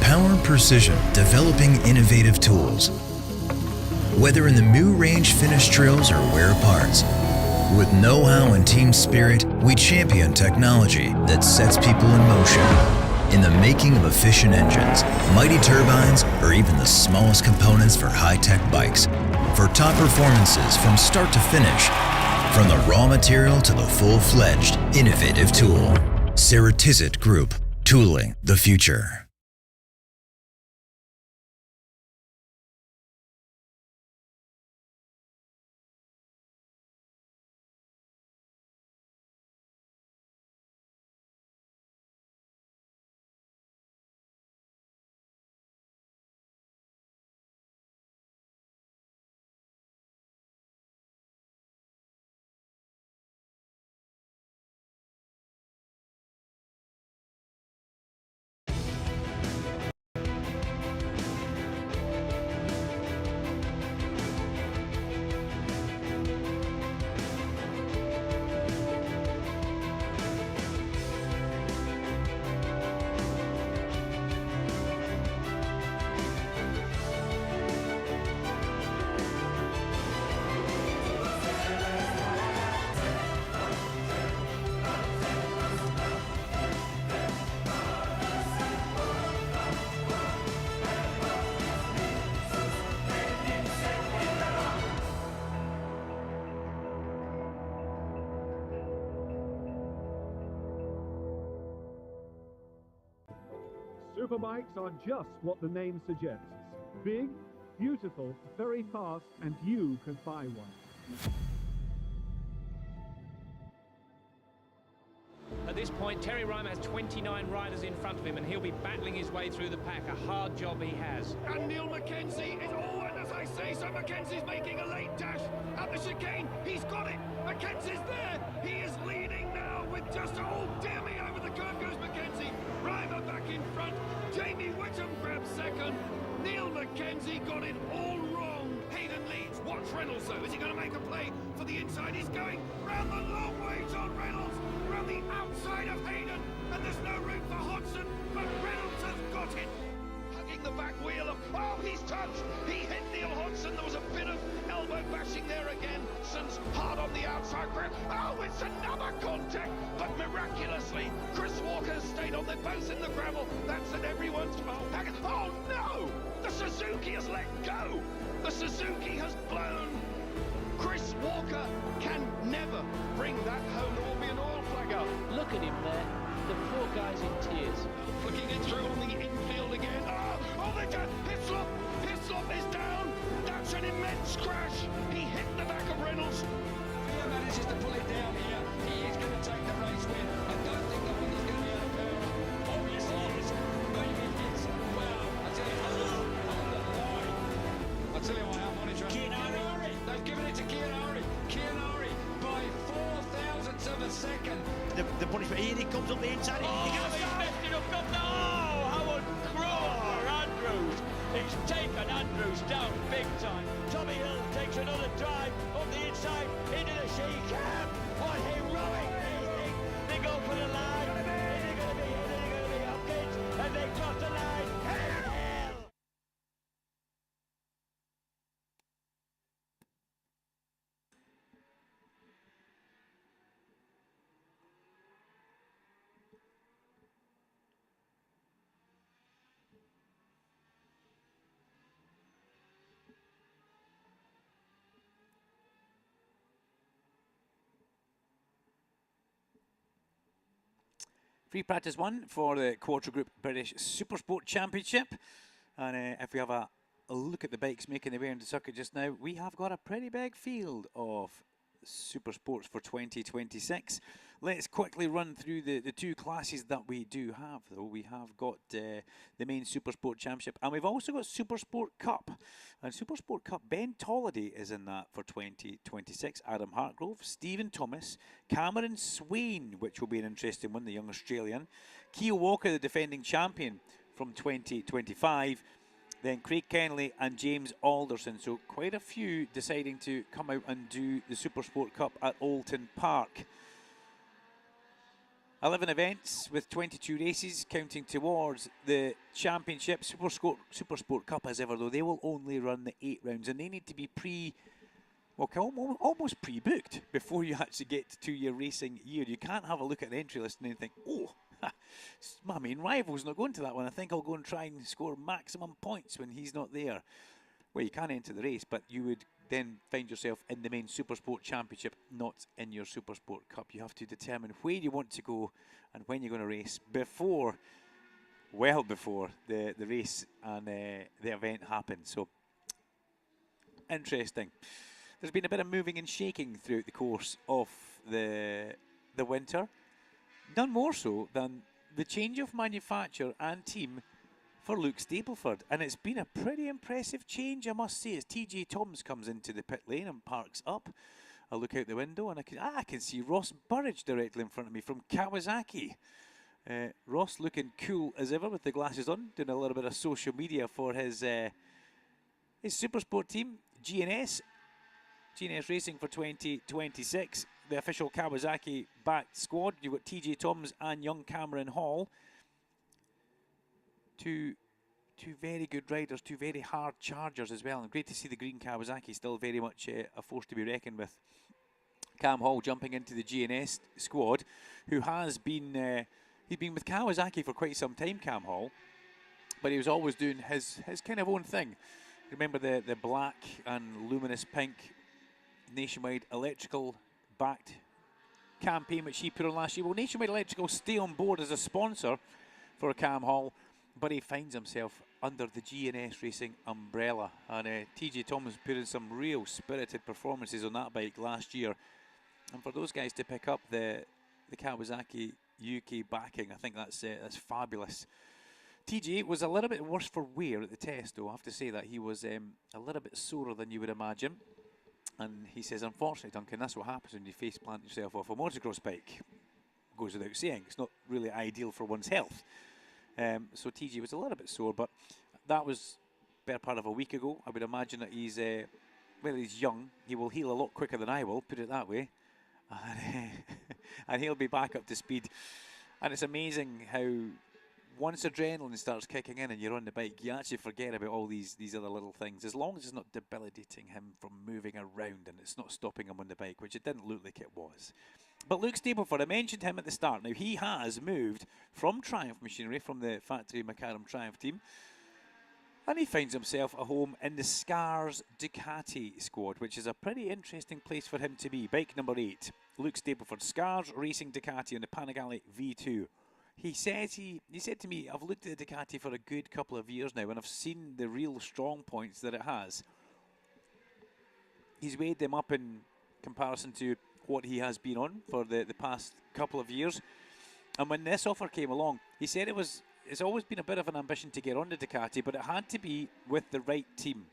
power and precision, developing innovative tools. Whether in the new-range finish drills or wear parts, with know-how and team spirit, we champion technology that sets people in motion. In the making of efficient engines, mighty turbines, or even the smallest components for high-tech bikes. For top performances from start to finish, from the raw material to the full-fledged, innovative tool. Ceratizit Group, tooling the future. Superbikes are just what the name suggests. Big, beautiful, very fast, and you can buy one. At this point, Terry Ryan has 29 riders in front of him, and he'll be battling his way through the pack. A hard job he has. And Neil Mackenzie is all in, as I say, so Mackenzie's making a late dash at the chicane. He's got it. Mackenzie's there. He is leading now with just, oh dear me, over the curve goes Mackenzie. Reimer back in front. Jamie Whittam grabs second. Neil Mackenzie got it all wrong. Hayden leads. Watch Reynolds though. Is he going to make a play for the inside? He's going round the long way, John Reynolds. Round the outside of Hayden. And there's no room for Hodgson. But Reynolds has got it. Hugging the back wheel of, oh, he's touched. He hit Neil Hodgson. There was a bit of elbow bashing there again. Sons hard on the outside. Oh, it's another contact. But miraculously, Chris Walker stayed on. They're both in the gravel. That's at everyone's fault. Oh no! The Suzuki has let go. The Suzuki has blown. Chris Walker can never bring that home. There will be an oil flag up. Look at him there. The poor guy's in tears. Flicking it through on the infield again. Oh, they're down. Hislop. Hislop is down. That's an immense crash. He hit the back of Reynolds. He manages to pull it down here. He is going to take the race win. I don't think that one is going to be out of bounds. Oh, yes, he is. Maybe it's, well, I tell you, on the line. I tell you what, I'm monitoring. Kianari. They've given it to Kianari. Kianari by 4,000ths of a second. The punishment. Here he comes up the inside. Oh, he's messed it up. No, Howard Crowe, Andrews. He's taken Andrews down big time. Tommy Hill takes another drive up the inside into the chicane. What heroic racing. They go for the line. They're going to be hit, they're going to be Hopkins, and they cross the line. Hill! Free practice one for the Quarter Group British Supersport Championship. And if we have a look at the bikes making their way into the circuit just now, we have got a pretty big field of Supersports for 2026. Let's quickly run through the two classes that we do have, though. We have got the main Supersport Championship, and we've also got Supersport Cup. And Supersport Cup, Ben Tolliday is in that for 2026. Adam Hartgrove, Stephen Thomas, Cameron Swain, which will be an interesting one, the young Australian. Keogh Walker, the defending champion from 2025. Then Craig Kenley and James Alderson. So quite a few deciding to come out and do the Supersport Cup at Oulton Park. 11 events with 22 races counting towards the championship. Supersport Cup, as ever, though, they will only run the 8 rounds, and they need to be almost pre-booked before you actually get to your racing year. You can't have a look at an entry list and then think, oh, my main rival's not going to that one. I think I'll go and try and score maximum points when he's not there. Well, you can enter the race, but you would then find yourself in the main Supersport Championship, not in your Supersport Cup. You have to determine where you want to go and when you're going to race well before the race and the event happens. So, interesting. There's been a bit of moving and shaking throughout the course of the winter. None more so than the change of manufacturer and team for Luke Stapleford, and it's been a pretty impressive change, I must say, as TJ Toms comes into the pit lane and parks up. I look out the window and I can see Ross Burridge directly in front of me from Kawasaki. Ross looking cool as ever with the glasses on, doing a little bit of social media for his Supersport team, GNS Racing for 2026. The official Kawasaki-backed squad. You've got TJ Toms and young Cameron Hall. Two very good riders, two very hard chargers as well. And great to see the green Kawasaki still very much a force to be reckoned with. Cam Hall jumping into the GNS squad, who has been he'd been with Kawasaki for quite some time, Cam Hall, but he was always doing his kind of own thing. Remember the black and luminous pink Nationwide Electrical backed campaign which he put on last year? Well, Nationwide Electrical stay on board as a sponsor for Cam Hall, but he finds himself under the GNS Racing umbrella, and TJ Thomas put in some real spirited performances on that bike last year, and for those guys to pick up the Kawasaki UK backing, I think that's fabulous. TJ was a little bit worse for wear at the test, though. I have to say that he was a little bit sorer than you would imagine. And he says, unfortunately, Duncan, that's what happens when you face plant yourself off a motocross bike. Goes without saying. It's not really ideal for one's health. So TJ was a little bit sore, but that was better part of a week ago. I would imagine that he's young. He will heal a lot quicker than I will, put it that way. And he'll be back up to speed. And it's amazing how once adrenaline starts kicking in and you're on the bike, you actually forget about all these other little things, as long as it's not debilitating him from moving around and it's not stopping him on the bike, which it didn't look like it was. But Luke Stapleford, I mentioned him at the start. Now, he has moved from Triumph Machinery, from the factory McLaren Triumph team, and he finds himself a home in the Scars Ducati squad, which is a pretty interesting place for him to be. Bike number 8, Luke Stapleford, Scars Racing Ducati on the Panigale V2. He said to me, I've looked at the Ducati for a good couple of years now, and I've seen the real strong points that it has. He's weighed them up in comparison to what he has been on for the past couple of years. And when this offer came along, he said it's always been a bit of an ambition to get on the Ducati, but it had to be with the right team.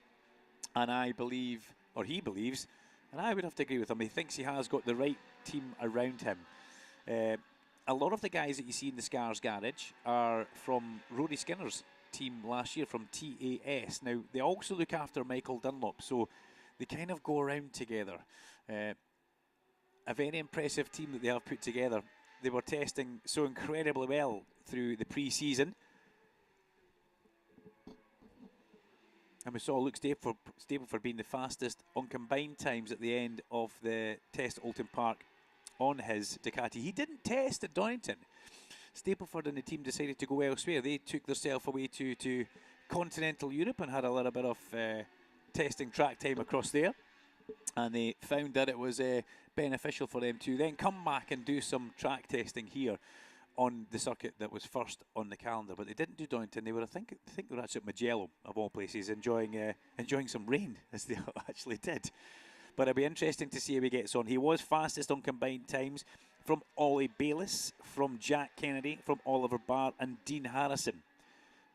And I believe, or he believes, and I would have to agree with him, he thinks he has got the right team around him. A lot of the guys that you see in the Scars garage are from Rory Skinner's team last year, from TAS. Now, they also look after Michael Dunlop, so they kind of go around together. A very impressive team that they have put together. They were testing so incredibly well through the pre-season. And we saw Luke Stapleford being the fastest on combined times at the end of the test at Oulton Park on his Ducati. He didn't test at Donington. Stapleford and the team decided to go elsewhere. They took themselves away to continental Europe and had a little bit of testing track time across there. And they found that it was beneficial for them to then come back and do some track testing here on the circuit that was first on the calendar. But they didn't do Donington. They were, I think they were actually at Mugello, of all places, enjoying some rain, as they actually did. But it'll be interesting to see how he gets on. He was fastest on combined times from Ollie Bayliss, from Jack Kennedy, from Oliver Barr and Dean Harrison.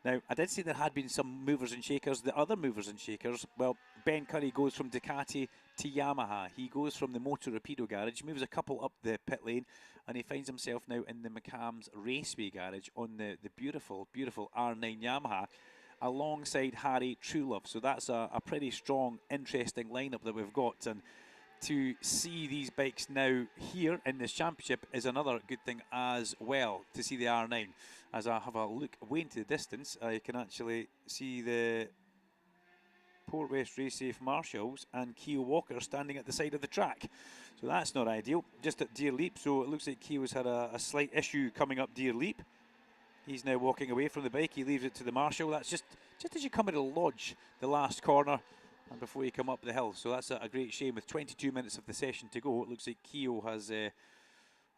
Now, I did say there had been some movers and shakers. The other movers and shakers, well, Ben Curry goes from Ducati to Yamaha. He goes from the Moto Rapido garage, moves a couple up the pit lane, and he finds himself now in the McCams Raceway garage on the beautiful, beautiful R9 Yamaha, alongside Harry Truelove. So that's a pretty strong, interesting lineup that we've got. And to see these bikes now here in this championship is another good thing as well, to see the R9. As I have a look way into the distance, I can actually see the Port West Race Safe Marshals and Keogh Walker standing at the side of the track. So that's not ideal, just at Deer Leap. So it looks like Keogh's had a slight issue coming up Deer Leap. He's now walking away from the bike. He leaves it to the Marshal. That's just as you come into the lodge, the last corner, and before you come up the hill. So that's a great shame. With 22 minutes of the session to go, it looks like Keogh has a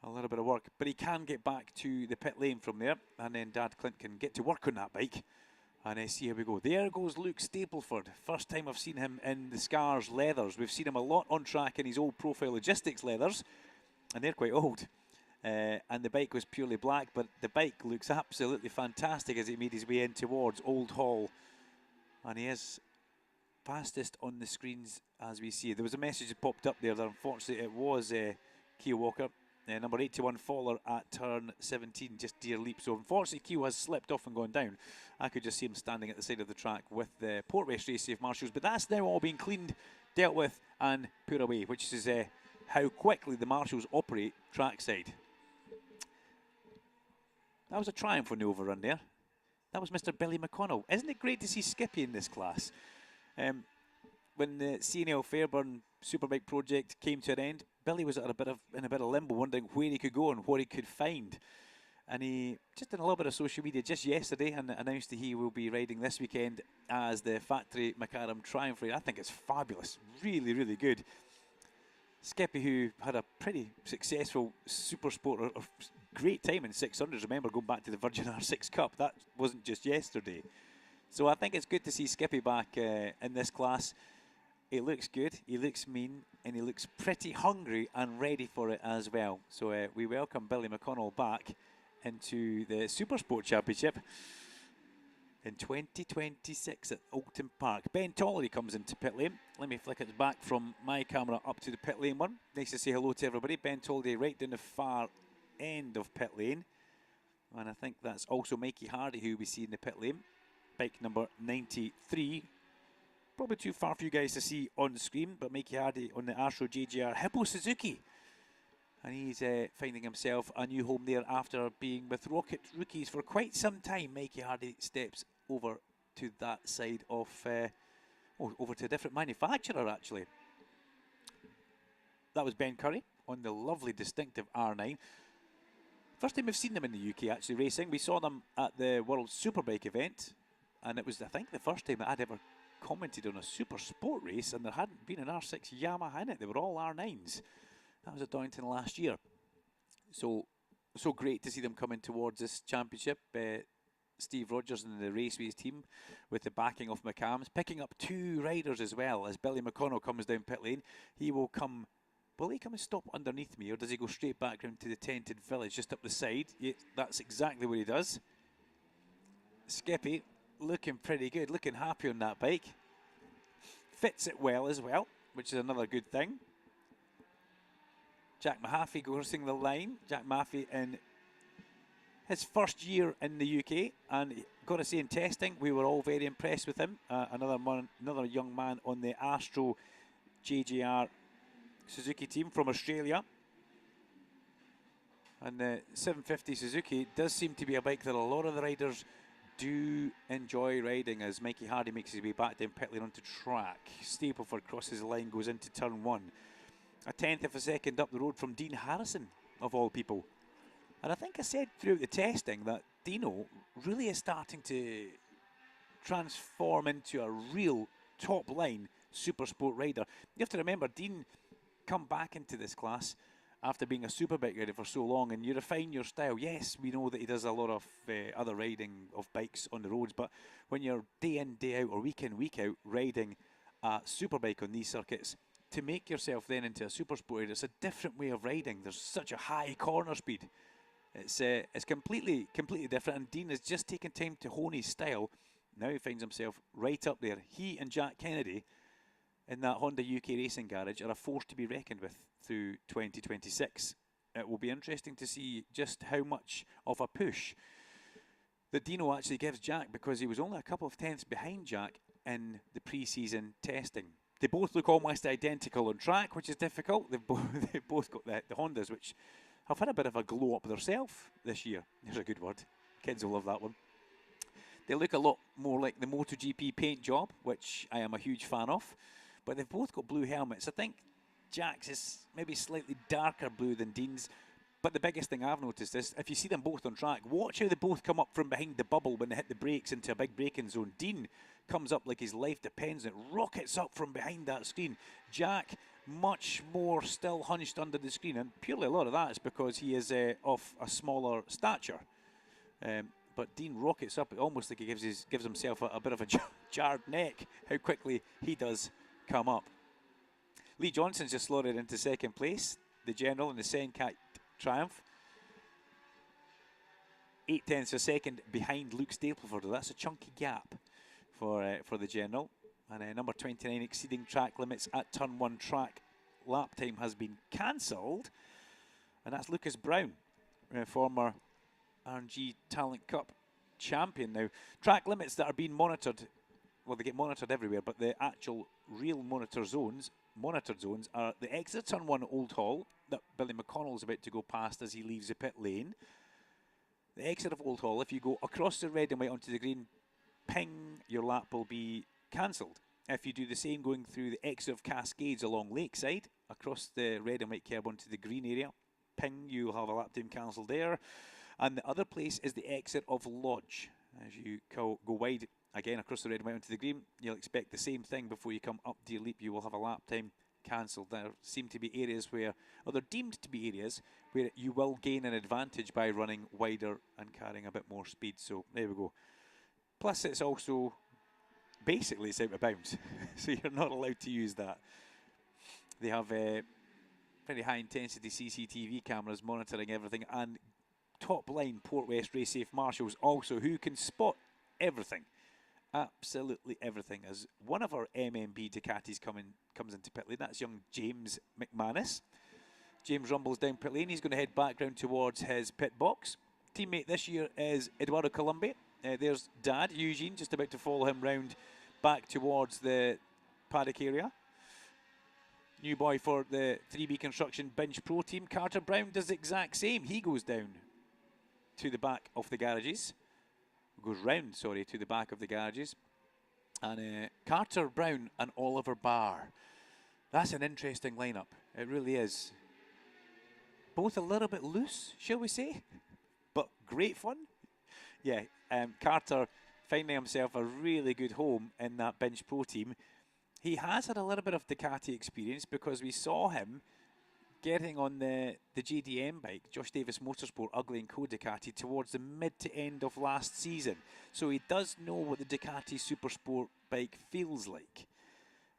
little bit of work, but he can get back to the pit lane from there, and then Dad Clint can get to work on that bike and see how we go. There goes Luke Stapleford. First time I've seen him in the Scars leathers. We've seen him a lot on track in his old Profile Logistics leathers, and they're quite old. And the bike was purely black, but the bike looks absolutely fantastic as he made his way in towards Old Hall, and he is fastest on the screens as we see. There was a message that popped up there that unfortunately it was Keogh Walker, number 81 Fowler at turn 17, just Deer Leap. So unfortunately Keogh has slipped off and gone down. I could just see him standing at the side of the track with the Port West Race Safe Marshals, but that's now all been cleaned, dealt with and put away, which is how quickly the Marshals operate trackside. That was a triumph on the overrun there. That was Mr. Billy McConnell. Isn't it great to see Skippy in this class? When the CNL Fairburn Superbike project came to an end, Billy was in a bit of limbo, wondering where he could go and what he could find. And he just did a little bit of social media just yesterday and announced that he will be riding this weekend as the Factory McLaren Triumph Rider. I think it's fabulous, really, really good. Skippy, who had a pretty successful Supersport, or great time in 600s. Remember going back to the Virgin R6 Cup, that wasn't just yesterday. So I think it's good to see Skippy back in this class. He looks good, he looks mean, and he looks pretty hungry and ready for it as well. So we welcome Billy McConnell back into the Supersport Championship in 2026 at Oulton Park. Ben Tollery comes into pit lane. Let me flick it back from my camera up to the pit lane one. Nice to say hello to everybody. Ben Tollery right down the far end of pit lane. And I think that's also Mikey Hardy who we see in the pit lane. Bike number 93. Probably too far for you guys to see on the screen, but Mikey Hardy on the Astro JGR Hippo Suzuki. And he's finding himself a new home there after being with Rocket Rookies for quite some time. Mikey Hardy steps over to that side of, over to a different manufacturer actually. That was Ben Curry on the lovely distinctive R9. First time we've seen them in the UK actually racing. We saw them at the World Superbike event, and it was, I think, the first time that I'd ever commented on a super sport race and there hadn't been an R6 Yamaha in it. They were all R9s. That was at Donington last year. So great to see them coming towards this championship. Steve Rogers and the Raceways team with the backing of McCams, picking up two riders as well as Billy McConnell comes down pit lane. He will come, will he come and stop underneath me, or does he go straight back round to the tented village just up the side? Yeah, that's exactly what he does. Skippy looking pretty good, looking happy on that bike. Fits it well as well, which is another good thing. Jack Mahaffey crossing the line. Jack Mahaffey in his first year in the UK, and got to say in testing we were all very impressed with him. Another young man on the Astro JGR Suzuki team from Australia. And the 750 Suzuki does seem to be a bike that a lot of the riders do enjoy riding, as Mikey Hardy makes his way back down pit lane onto track. Stapleford crosses the line, goes into turn one. A tenth of a second up the road from Dean Harrison, of all people. And I think I said throughout the testing that Dino really is starting to transform into a real top-line Supersport rider. You have to remember, Dean come back into this class after being a Superbike rider for so long, and you refine your style. Yes, we know that he does a lot of other riding of bikes on the roads, but when you're day in, day out, or week in, week out, riding a Superbike on these circuits, to make yourself then into a Supersport, it's a different way of riding. There's such a high corner speed. It's completely different, and Dean has just taken time to hone his style. Now he finds himself right up there. He and Jack Kennedy in that Honda UK Racing Garage are a force to be reckoned with through 2026. It will be interesting to see just how much of a push that Dino actually gives Jack, because he was only a couple of tenths behind Jack in the pre-season testing. They both look almost identical on track, which is difficult. They've both got the Hondas, which have had a bit of a glow up themselves this year. There's a good word. Kids will love that one. They look a lot more like the MotoGP paint job, which I am a huge fan of. But they've both got blue helmets. I think Jack's is maybe slightly darker blue than Dean's. But the biggest thing I've noticed is, if you see them both on track, watch how they both come up from behind the bubble when they hit the brakes into a big braking zone. Dean comes up like his life depends on it, rockets up from behind that screen. Jack, much more still hunched under the screen, and purely a lot of that is because he is of a smaller stature. But Dean rockets up, almost like he gives himself a bit of a jarred neck, how quickly he does come up. Lee Johnson's just slotted into second place, the general in the Sencat Triumph. 8 tenths of a second behind Luke Stapleford. That's a chunky gap for the general. And number 29 exceeding track limits at turn 1 track lap time has been cancelled. And that's Lucas Brown, former RNG Talent Cup champion. Now, track limits that are being monitored, well, they get monitored everywhere, but the actual real monitored zones are the exit turn 1 Old Hall that Billy McConnell's about to go past as he leaves the pit lane. The exit of Old Hall, if you go across the red and white onto the green, ping, your lap will be cancelled. If you do the same going through the exit of Cascades along Lakeside, across the red and white curb onto the green area, ping, you'll have a lap time cancelled there. And the other place is the exit of Lodge. As you go wide again across the red and white onto the green, you'll expect the same thing before you come up Deer Leap. You will have a lap time cancelled. There seem to be areas where, or they're deemed to be areas where you will gain an advantage by running wider and carrying a bit more speed. So there we go. Plus, it's also basically it's out of bounds, so you're not allowed to use that. They have very high intensity CCTV cameras monitoring everything, and top line Port West Race Safe marshals also, who can spot everything, absolutely everything. As one of our MMB Ducatis comes into pit lane, that's young James McManus. James rumbles down pit lane. He's going to head back round towards his pit box. Teammate this year is Eduardo Colombi. There's Dad, Eugene, just about to follow him round back towards the paddock area. New boy for the 3B Construction Bench Pro team, Carter Brown, does the exact same. He goes down to the back of the garages. Goes round, sorry, to the back of the garages. And Carter Brown and Oliver Barr. That's an interesting lineup. It really is. Both a little bit loose, shall we say? But great fun. Yeah, Carter finding himself a really good home in that Bench Pro team. He has had a little bit of Ducati experience because we saw him getting on the JDM bike, Josh Davis Motorsport Ugly & Co Ducati, towards the mid to end of last season. So he does know what the Ducati Supersport bike feels like.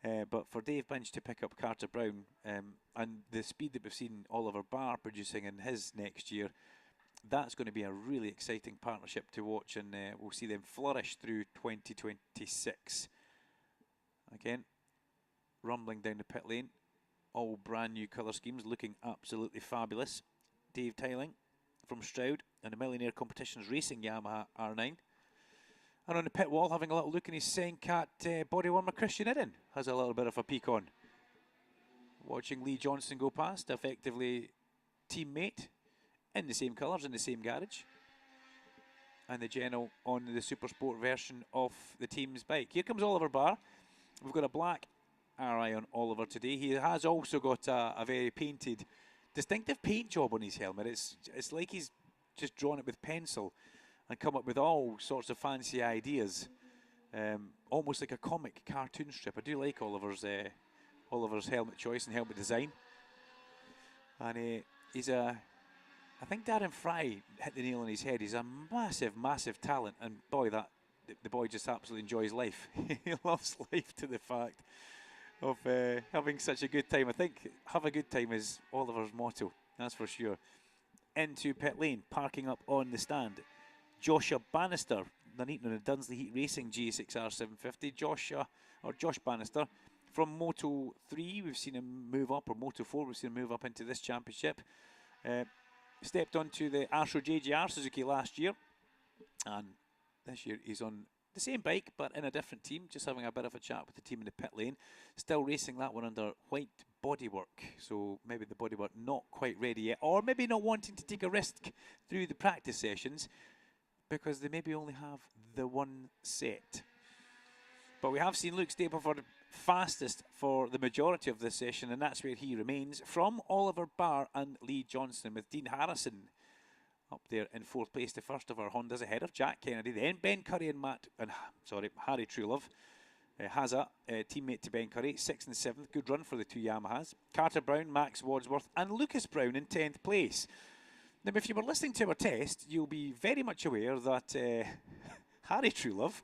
But for Dave Bench to pick up Carter Brown and the speed that we've seen Oliver Barr producing in his next year, that's going to be a really exciting partnership to watch, and we'll see them flourish through 2026. Again, rumbling down the pit lane, all brand new colour schemes, looking absolutely fabulous. Dave Tiling from Stroud and the Millionaire Competitions Racing Yamaha R9. And on the pit wall, having a little look in his Sencat body warmer, Christian Idden has a little bit of a peek on. Watching Lee Johnson go past, effectively teammate in the same colours, in the same garage. And the General on the Supersport version of the team's bike. Here comes Oliver Barr. We've got a black RI on Oliver today. He has also got a very painted, distinctive paint job on his helmet. It's like he's just drawn it with pencil and come up with all sorts of fancy ideas. Almost like a comic cartoon strip. I do like Oliver's helmet choice and helmet design. And he's I think Darren Fry hit the nail on his head. He's a massive, massive talent, and boy, the boy just absolutely enjoys life. He loves life to the fact of having such a good time. I think have a good time is Oliver's motto, that's for sure. Into pit lane, parking up on the stand. Joshua Bannister, Nuneaton and Dunsley Heat Racing GA6R 750. Josh Bannister from Moto 3, we've seen him move up, or Moto 4, we've seen him move up into this championship. Stepped onto the Astro JGR Suzuki last year, and this year he's on the same bike but in a different team, just having a bit of a chat with the team in the pit lane. Still racing that one under white bodywork, so maybe the bodywork not quite ready yet, or maybe not wanting to take a risk through the practice sessions because they maybe only have the one set. But we have seen Luke Stapleford fastest for the majority of this session, and that's where he remains, from Oliver Barr and Lee Johnson, with Dean Harrison up there in 4th place, the first of our Hondas, ahead of Jack Kennedy. Then Ben Curry and Harry Truelove. Hazza, teammate to Ben Curry, 6th and 7th. Good run for the two Yamahas. Carter Brown, Max Wadsworth and Lucas Brown in 10th place. Now, if you were listening to our test, you'll be very much aware that Harry Truelove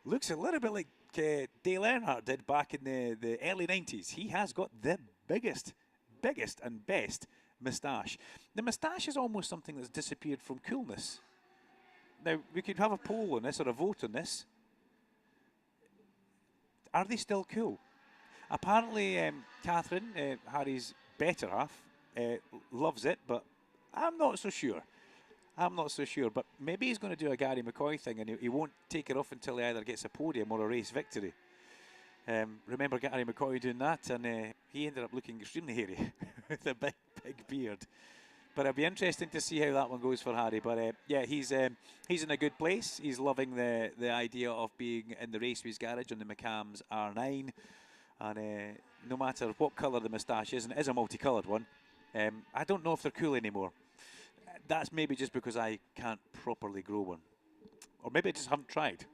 looks a little bit like Dale Earnhardt did back in the early 90s. He has got the biggest and best moustache. The moustache is almost something that's disappeared from coolness. Now, we could have a poll on this or a vote on this. Are they still cool? Apparently, Catherine, Harry's better half, loves it, but I'm not so sure. But maybe he's going to do a Gary McCoy thing, and he won't take it off until he either gets a podium or a race victory. Remember Gary McCoy doing that, and he ended up looking extremely hairy with a big beard. But it'll be interesting to see how that one goes for Harry. But yeah, he's in a good place. He's loving the idea of being in the Raceways garage on the McCams R9. And no matter what colour the moustache is, and it is a multicoloured one, I don't know if they're cool anymore. That's maybe just because I can't properly grow one. Or maybe I just haven't tried.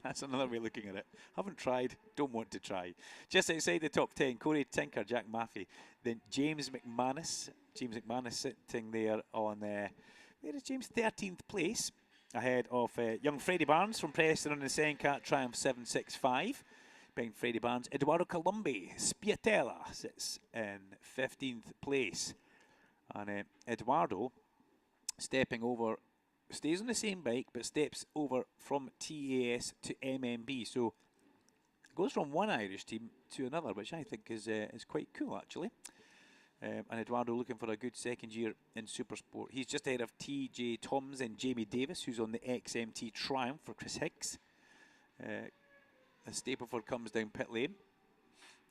That's another way of looking at it. Haven't tried, don't want to try. Just outside the top 10, Corey Tinker, Jack Maffey. Then James McManus. James McManus sitting there on, where is James? 13th place. Ahead of young Freddie Barnes from Preston on the Sencat Triumph 765. Behind Freddie Barnes, Eduardo Colombi, Spiatella sits in 15th place. And Eduardo stepping over, stays on the same bike, but steps over from TAS to MMB. So goes from one Irish team to another, which I think is quite cool, actually. And Eduardo looking for a good second year in Supersport. He's just ahead of TJ Toms and Jamie Davis, who's on the XMT Triumph for Chris Higgs. As Stapleford comes down pit lane,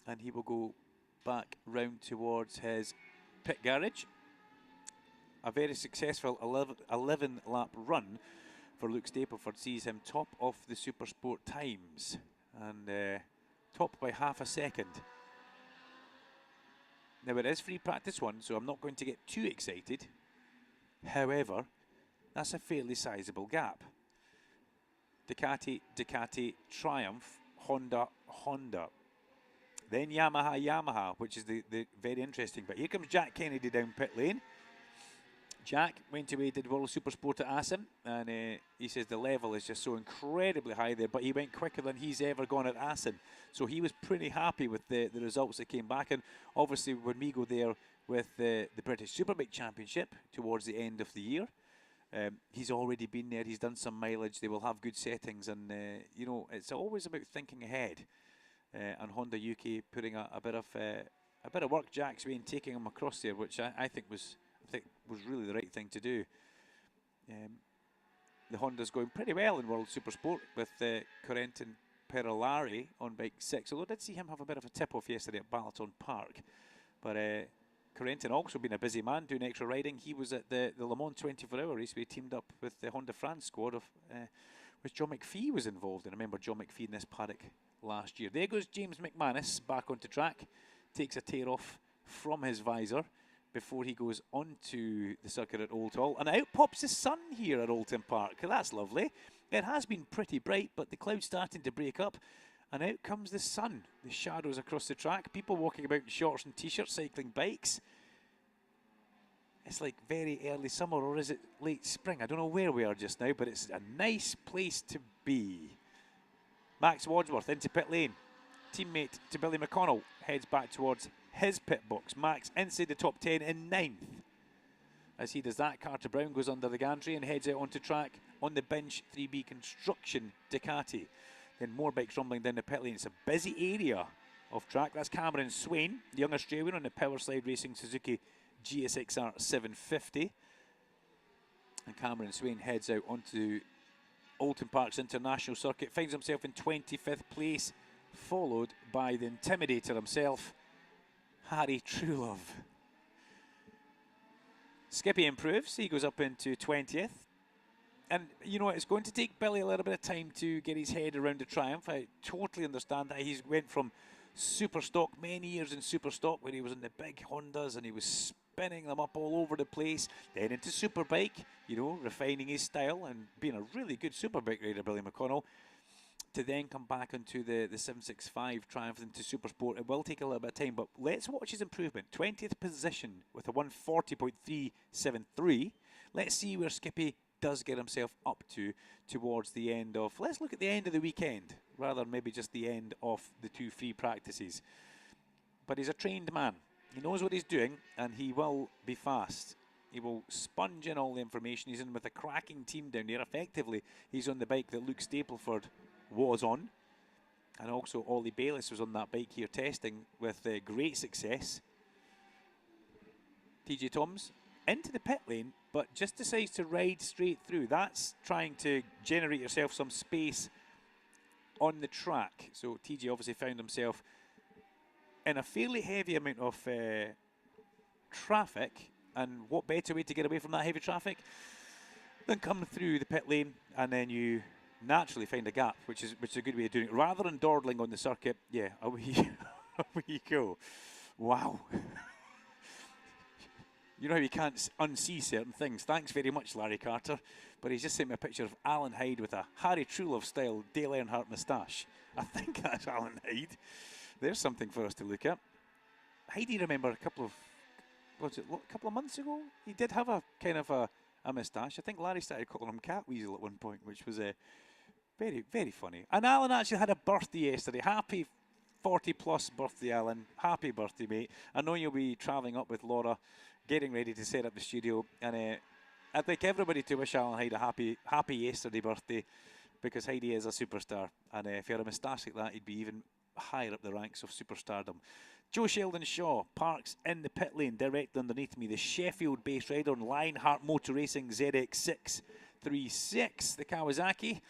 and he will go back round towards his pit garage. A very successful 11-lap run for Luke Stapleford sees him top of the Supersport times, and top by half a second. Now, it is free practice one, so I'm not going to get too excited. However, that's a fairly sizable gap. Ducati, Triumph, Honda. Then Yamaha, which is the very interesting bit. Here comes Jack Kennedy down pit lane. Jack went away, did World Supersport at Assen, and he says the level is just so incredibly high there, but he went quicker than he's ever gone at Assen. So he was pretty happy with the results that came back, and obviously when we go there with the British Superbike Championship towards the end of the year, he's already been there, he's done some mileage, they will have good settings, and you know, it's always about thinking ahead. And Honda UK putting a bit of work Jack's way and taking him across there, which I think was really the right thing to do. The Honda's going pretty well in World Supersport with Corentin Perolari on bike 6, although I did see him have a bit of a tip-off yesterday at Balaton Park. But Corentin also been a busy man doing extra riding. He was at the Le Mans 24-hour race where he teamed up with the Honda France squad, of which John McPhee was involved in. I remember John McPhee in this Paddock last year. There goes James McManus back onto track, takes a tear off from his visor before he goes onto the circuit at Old Hall. And out pops the sun here at Oulton Park. That's lovely. It has been pretty bright, but the clouds starting to break up. And out comes the sun. The shadows across the track. People walking about in shorts and t-shirts, cycling bikes. It's like very early summer, or is it late spring? I don't know where we are just now, but it's a nice place to be. Max Wadsworth into pit lane. teammate to Billy McConnell heads back towards his pit box. Max inside the top 10 in 9th. As he does that, Carter Brown goes under the gantry and heads out onto track on the Binch 3B Construction Ducati. Then more bikes rumbling down the pit lane. It's a busy area of track. That's Cameron Swain, the young Australian, on the Power Slide Racing Suzuki GSXR 750. And Cameron Swain heads out onto Alton Park's International Circuit, finds himself in 25th place, followed by the intimidator himself, Harry Truelove. Skippy improves, he goes up into 20th. And you know what, it's going to take Billy a little bit of time to get his head around the Triumph. I totally understand that. He's went from Superstock, many years in Superstock, where he was in the big Hondas and he was spinning them up all over the place. Then into Superbike, you know, refining his style and being a really good Superbike rider, Billy McConnell. To then come back into the 765 Triumph into Supersport. It will take a little bit of time, but let's watch his improvement. 20th position with a 140.373. Let's see where Skippy does get himself up to towards the end of, let's look at the end of the weekend, rather than maybe just the end of the 2 free practices. But he's a trained man. He knows what he's doing, and he will be fast. He will sponge in all the information. He's in with a cracking team down there. Effectively, he's on the bike that Luke Stapleford was on. And also Ollie Bayliss was on that bike here testing with great success. TJ Toms into the pit lane, but just decides to ride straight through. That's trying to generate yourself some space on the track. So TJ obviously found himself in a fairly heavy amount of traffic, and what better way to get away from that heavy traffic than come through the pit lane, and then you naturally find a gap, which is a good way of doing it. Rather than dawdling on the circuit, yeah, away you go. Wow. You know how you can't unsee certain things. Thanks very much, Larry Carter. But he's just sent me a picture of Alan Hyde with a Harry Truelove-style Dale Earnhardt moustache. I think that's Alan Hyde. There's something for us to look at. Heidi, remember a couple of months ago? He did have a kind of a moustache. I think Larry started calling him Catweasel at one point, which was very, very funny. And Alan actually had a birthday yesterday. Happy 40-plus birthday, Alan. Happy birthday, mate. I know you'll be travelling up with Laura, getting ready to set up the studio. And I'd like everybody to wish Alan Hyde a happy yesterday birthday, because Heidi is a superstar. And if he had a moustache like that, he'd be even higher up the ranks of superstardom. Joe Sheldon Shaw parks in the pit lane directly underneath me. The Sheffield-based rider on Lionheart Motor Racing ZX636, the Kawasaki.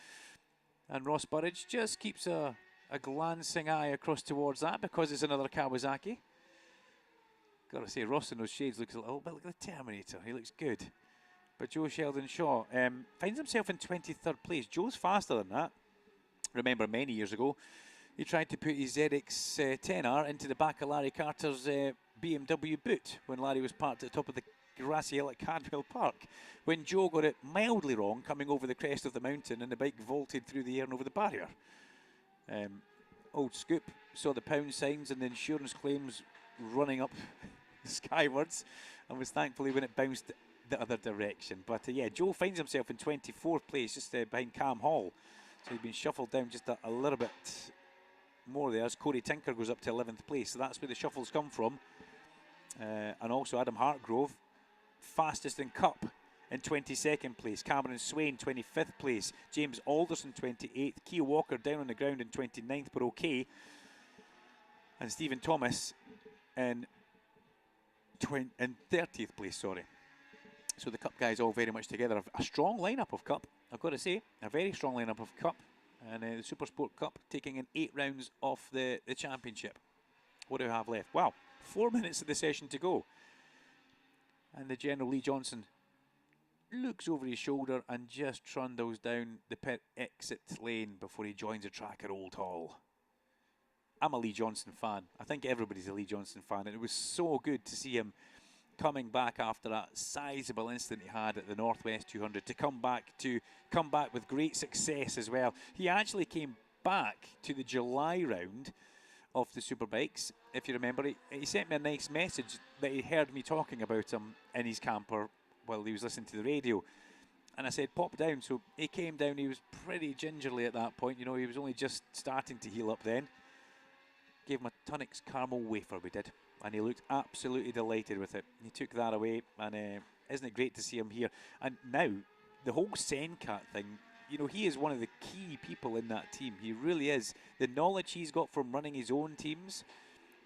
And Ross Burridge just keeps a glancing eye across towards that, because it's another Kawasaki. Got to say, Ross in those shades looks a little bit like the Terminator. He looks good. But Joe Sheldon Shaw finds himself in 23rd place. Joe's faster than that. Remember, many years ago, he tried to put his ZX10R into the back of Larry Carter's BMW boot when Larry was parked at the top of the grassy hill at Cadwell Park. When Joe got it mildly wrong, coming over the crest of the mountain, and the bike vaulted through the air and over the barrier. Old Scoop saw the pound signs and the insurance claims running up skywards, and was thankfully when it bounced the other direction. But yeah, Joe finds himself in 24th place, just behind Cam Hall. So he's been shuffled down just a little bit more there, as Corey Tinker goes up to 11th place. So that's where the shuffles come from. And also Adam Hartgrove, fastest in Cup, in 22nd place. Cameron Swain, 25th place. James Alderson, 28th. Keogh Walker down on the ground in 29th, but okay. And Stephen Thomas in 30th place, sorry. So the Cup guys all very much together. A strong lineup of Cup, I've got to say. A very strong lineup of Cup. And the Supersport Cup taking in 8 rounds of the championship. What do we have left? Wow, 4 minutes of the session to go. And the General Lee Johnson looks over his shoulder and just trundles down the pit exit lane before he joins the track at Old Hall. I'm a Lee Johnson fan. I think everybody's a Lee Johnson fan. And it was so good to see him coming back after that sizable incident he had at the Northwest 200 to come back with great success as well. He actually came back to the July round of the Superbikes. If you remember, he sent me a nice message that he heard me talking about him in his camper while he was listening to the radio. And I said, pop down. So he came down. He was pretty gingerly at that point. You know, he was only just starting to heal up then. Gave him a Tunnocks caramel wafer, we did. And he looked absolutely delighted with it. He took that away, and isn't it great to see him here? And now, the whole Senkat thing, you know, he is one of the key people in that team. He really is. The knowledge he's got from running his own teams,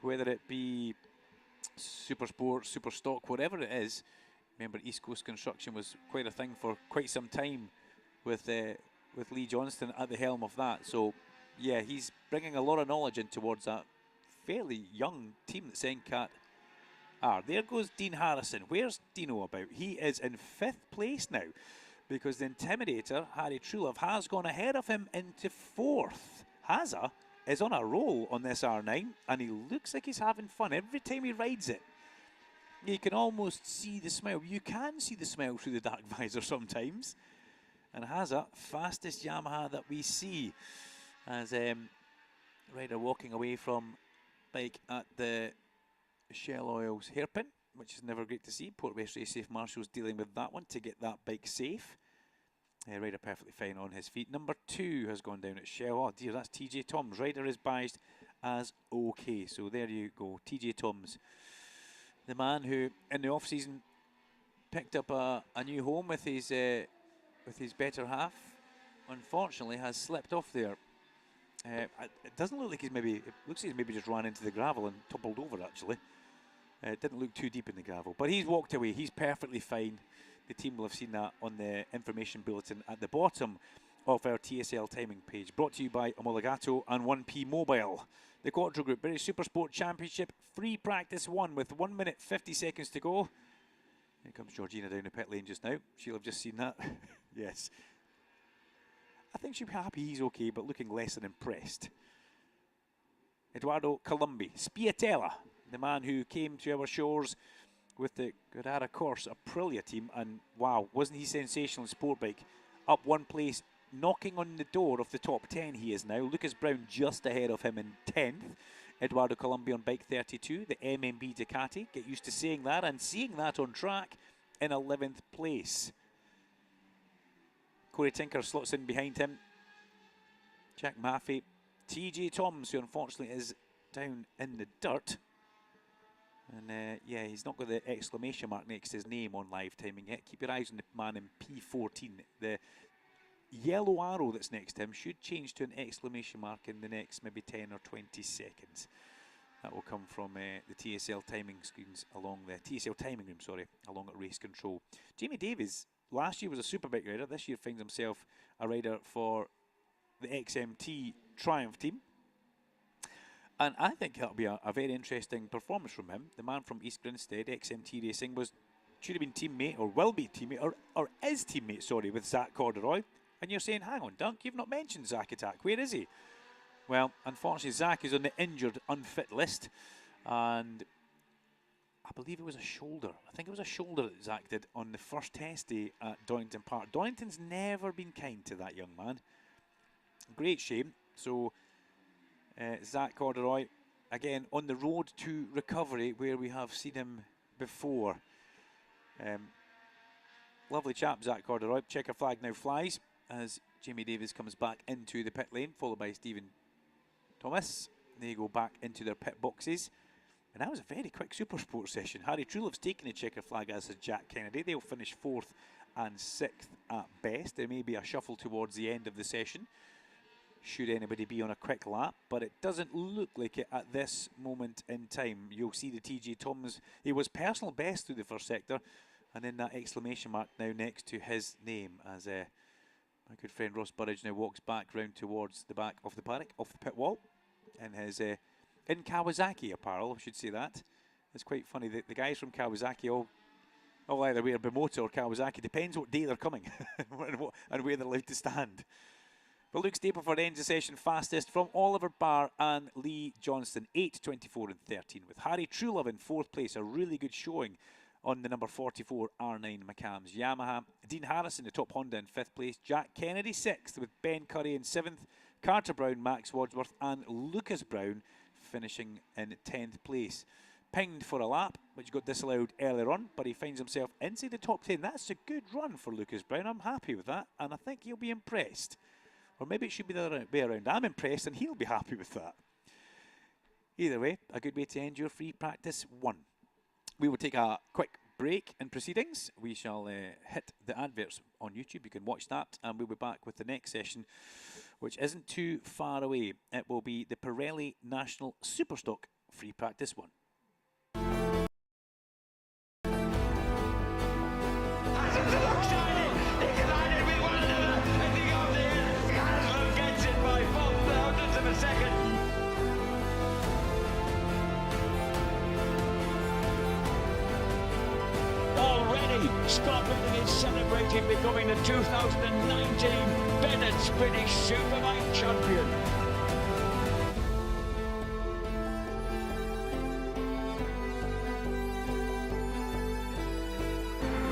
whether it be Supersport, Superstock, whatever it is. Remember, East Coast Construction was quite a thing for quite some time with Lee Johnston at the helm of that. So, yeah, he's bringing a lot of knowledge in towards that fairly young team that Senkat are. There goes Dean Harrison. Where's Dino about? He is in 5th place now, because the Intimidator, Harry Truelove, has gone ahead of him into 4th. Hazza is on a roll on this R9, and he looks like he's having fun every time he rides it. You can almost see the smile. You can see the smile through the dark visor sometimes. And Hazza, fastest Yamaha that we see, as rider walking away from bike at the Shell Oils hairpin, which is never great to see. Port West Race Safe Marshalls dealing with that one to get that bike safe. Rider perfectly fine on his feet. Number 2 has gone down at Shell. Oh dear, that's TJ Toms. Rider is biased as okay. So there you go, TJ Toms. The man who, in the off-season, picked up a new home with his better half, unfortunately has slipped off there. It doesn't look like he's maybe, it looks like he's maybe just ran into the gravel and toppled over actually. It didn't look too deep in the gravel, but he's walked away. He's perfectly fine. The team will have seen that on the information bulletin at the bottom of our TSL timing page. Brought to you by Omologato and 1P Mobile. The Quattro Group British Supersport Championship free practice 1 with 1 minute 50 seconds to go. Here comes Georgina down the pit lane just now. She'll have just seen that. Yes. I think she'll be happy he's okay, but looking less than impressed. Eduardo Colombi, Spiatella, the man who came to our shores with the Guerrara Corse Aprilia team, and wow, wasn't he sensational in Sportbike? Up 1 place, knocking on the door of the top 10 he is now. Lucas Brown just ahead of him in 10th. Eduardo Colombi on bike 32, the MMB Ducati. Get used to saying that and seeing that on track in 11th place. Corey Tinker slots in behind him. Jack Maffey. TJ Toms, who unfortunately is down in the dirt. And yeah, he's not got the exclamation mark next to his name on live timing yet. Keep your eyes on the man in P14. The yellow arrow that's next to him should change to an exclamation mark in the next maybe 10 or 20 seconds. That will come from the TSL timing screens along the TSL timing room, sorry, along at race control. Jamie Davies last year was a Superbike rider. This year finds himself a rider for the XMT Triumph team. And I think that'll be a very interesting performance from him. The man from East Grinstead, XMT Racing, should have been teammate, or will be teammate, or is teammate, sorry, with Zach Corduroy. And you're saying, hang on, Dunk, you've not mentioned Zach Attack. Where is he? Well, unfortunately, Zach is on the injured, unfit list. And I believe it was a shoulder. I think it was a shoulder that Zach did on the first test day at Donington Park. Donington's never been kind to that young man. Great shame. So, Zach Corduroy, again, on the road to recovery, where we have seen him before. Lovely chap, Zach Corduroy. Checker flag now flies as Jamie Davies comes back into the pit lane, followed by Stephen Thomas. They go back into their pit boxes. And that was a very quick Supersport session. Harry Truelove's taken the checker flag, as has Jack Kennedy. They'll finish 4th and 6th at best. There may be a shuffle towards the end of the session, should anybody be on a quick lap, but it doesn't look like it at this moment in time. You'll see the TJ Toms, he was personal best through the first sector, and then that exclamation mark now next to his name, as my good friend Ross Burridge now walks back round towards the back of the paddock, off the pit wall, in his in Kawasaki apparel, I should say that. It's quite funny that the guys from Kawasaki all either wear Moto or Kawasaki, depends what day they're coming and where they're allowed to stand. But Luke Stapleford ends the session fastest from Oliver Barr and Lee Johnston, 8, 24 and 13, with Harry Truelove in 4th place, a really good showing on the number 44 R9 McCams Yamaha. Dean Harrison, the top Honda, in 5th place. Jack Kennedy 6th, with Ben Curry in 7th. Carter Brown, Max Wadsworth and Lucas Brown finishing in 10th place. Pinged for a lap, which got disallowed earlier on, but he finds himself inside the top 10. That's a good run for Lucas Brown. I'm happy with that, and I think he'll be impressed. Or maybe it should be the other way around. I'm impressed and he'll be happy with that. Either way, a good way to end your free practice 1. We will take a quick break in proceedings. We shall hit the adverts on YouTube. You can watch that, and we'll be back with the next session, which isn't too far away. It will be the Pirelli National Superstock free practice 1. Scotland is celebrating becoming the 2019 Bennett's British Superbike champion.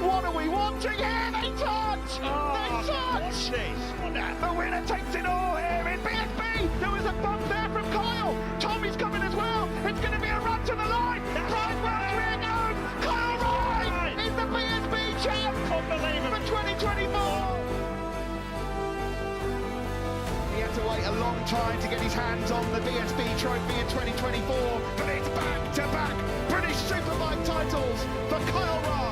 What are we watching here? They touch! They touch! Watch this. The winner takes it all here in BSB. There was a bump there from Kyle. Tommy's coming as well. It's going to be a run to the line. Pride Wells ring home. Kyle Wright is the BSB champ for 2024. He had to wait a long time to get his hands on the BSB trophy in 2024, but it's back-to-back British Superbike titles for Kyle Wright.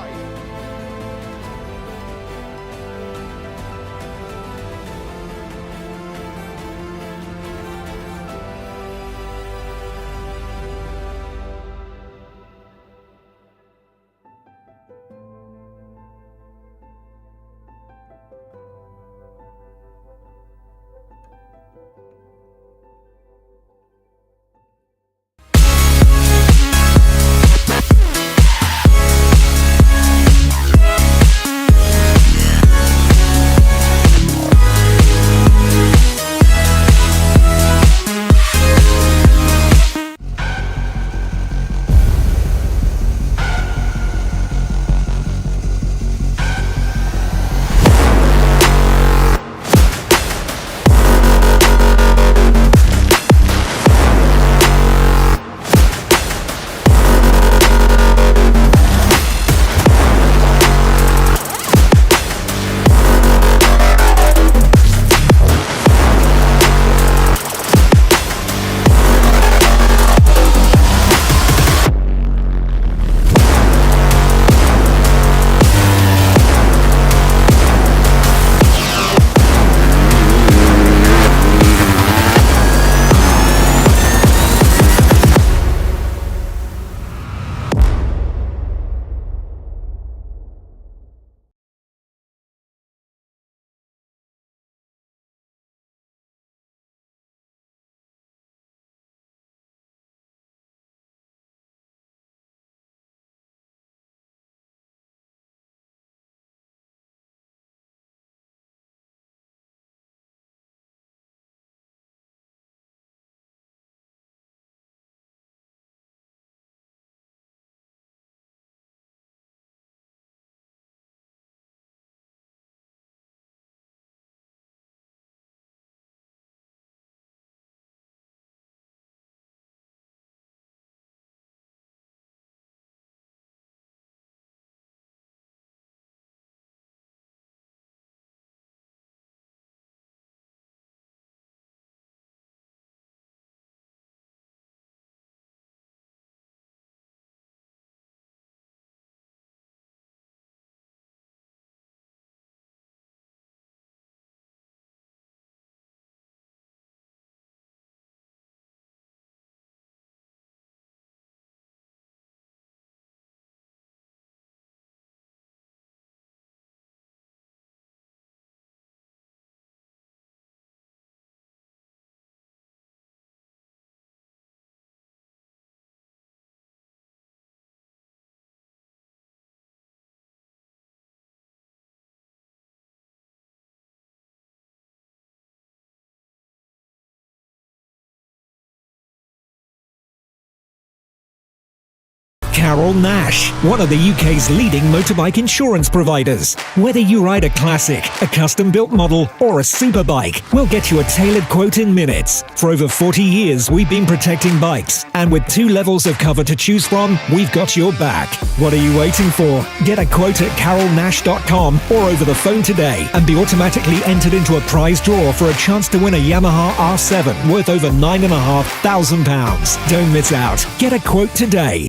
Carol Nash, one of the UK's leading motorbike insurance providers. Whether you ride a classic, a custom-built model, or a superbike, we'll get you a tailored quote in minutes. For over 40 years, we've been protecting bikes, and with 2 levels of cover to choose from, we've got your back. What are you waiting for? Get a quote at carolnash.com or over the phone today and be automatically entered into a prize draw for a chance to win a Yamaha R7 worth over £9,500. Don't miss out. Get a quote today.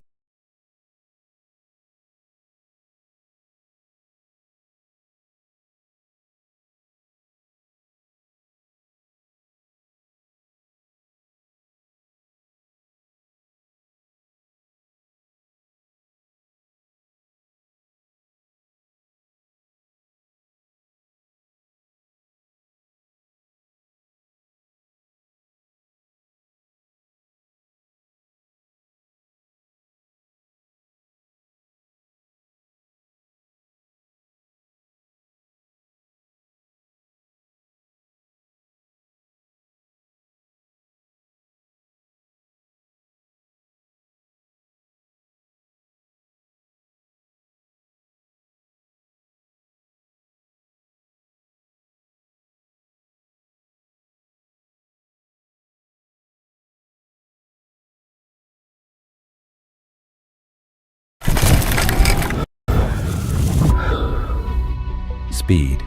Speed.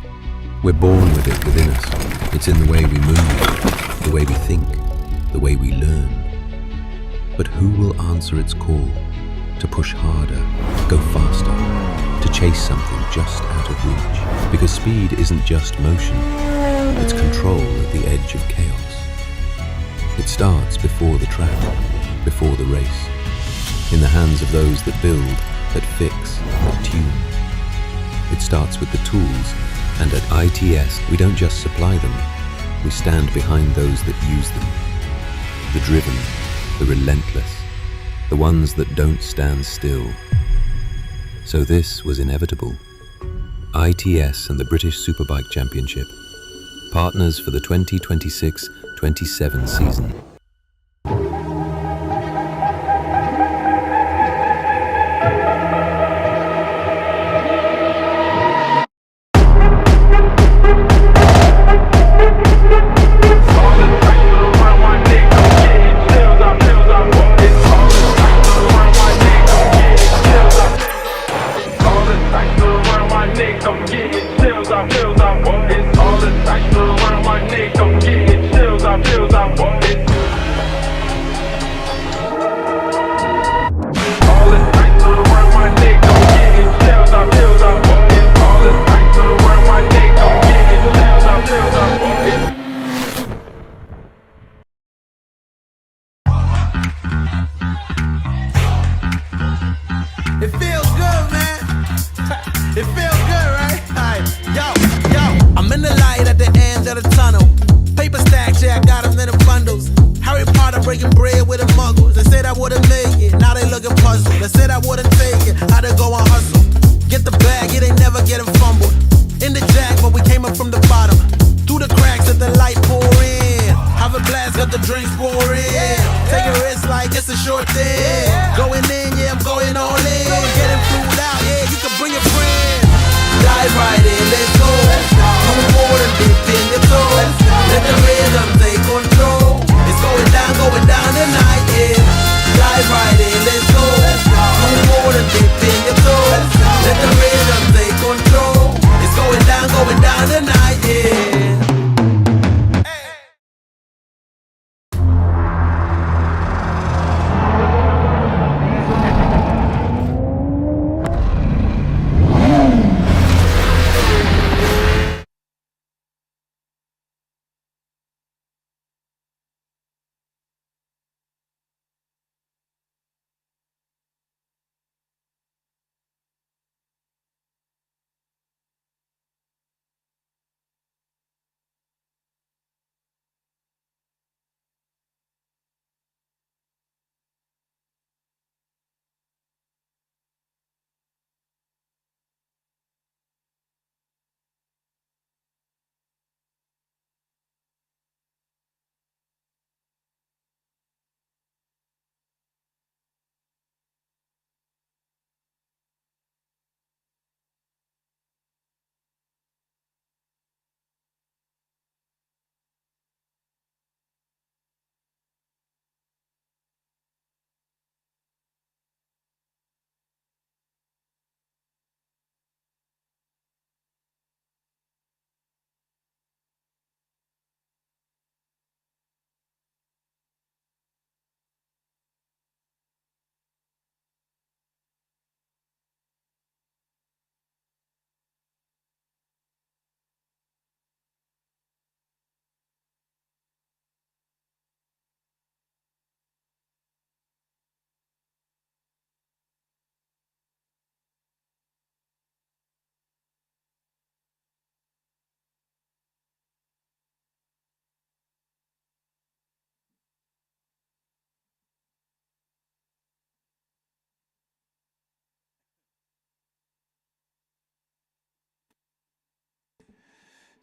We're born with it within us. It's in the way we move, the way we think, the way we learn. But who will answer its call to push harder, go faster, to chase something just out of reach? Because speed isn't just motion, it's control at the edge of chaos. It starts before the track, before the race, in the hands of those that build, that fix, that tune. It starts with the tools, and at ITS we don't just supply them, we stand behind those that use them. The driven, the relentless, the ones that don't stand still. So this was inevitable. ITS and the British Superbike Championship, partners for the 2026-27 season.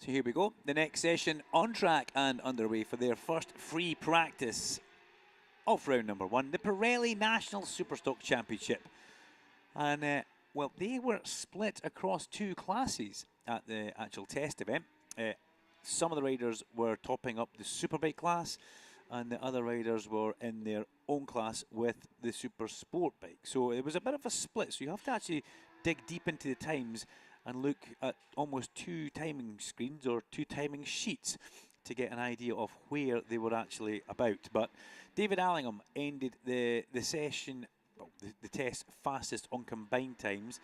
So here we go. The next session on track and underway for their first free practice of round number 1, the Pirelli National Superstock Championship. And, well, they were split across 2 classes at the actual test event. Some of the riders were topping up the Superbike class, and the other riders were in their own class with the Supersport bike. So it was a bit of a split. So you have to actually dig deep into the times and look at almost 2 timing screens or 2 timing sheets to get an idea of where they were actually about. But David Allingham ended the session, well, the test fastest on combined times.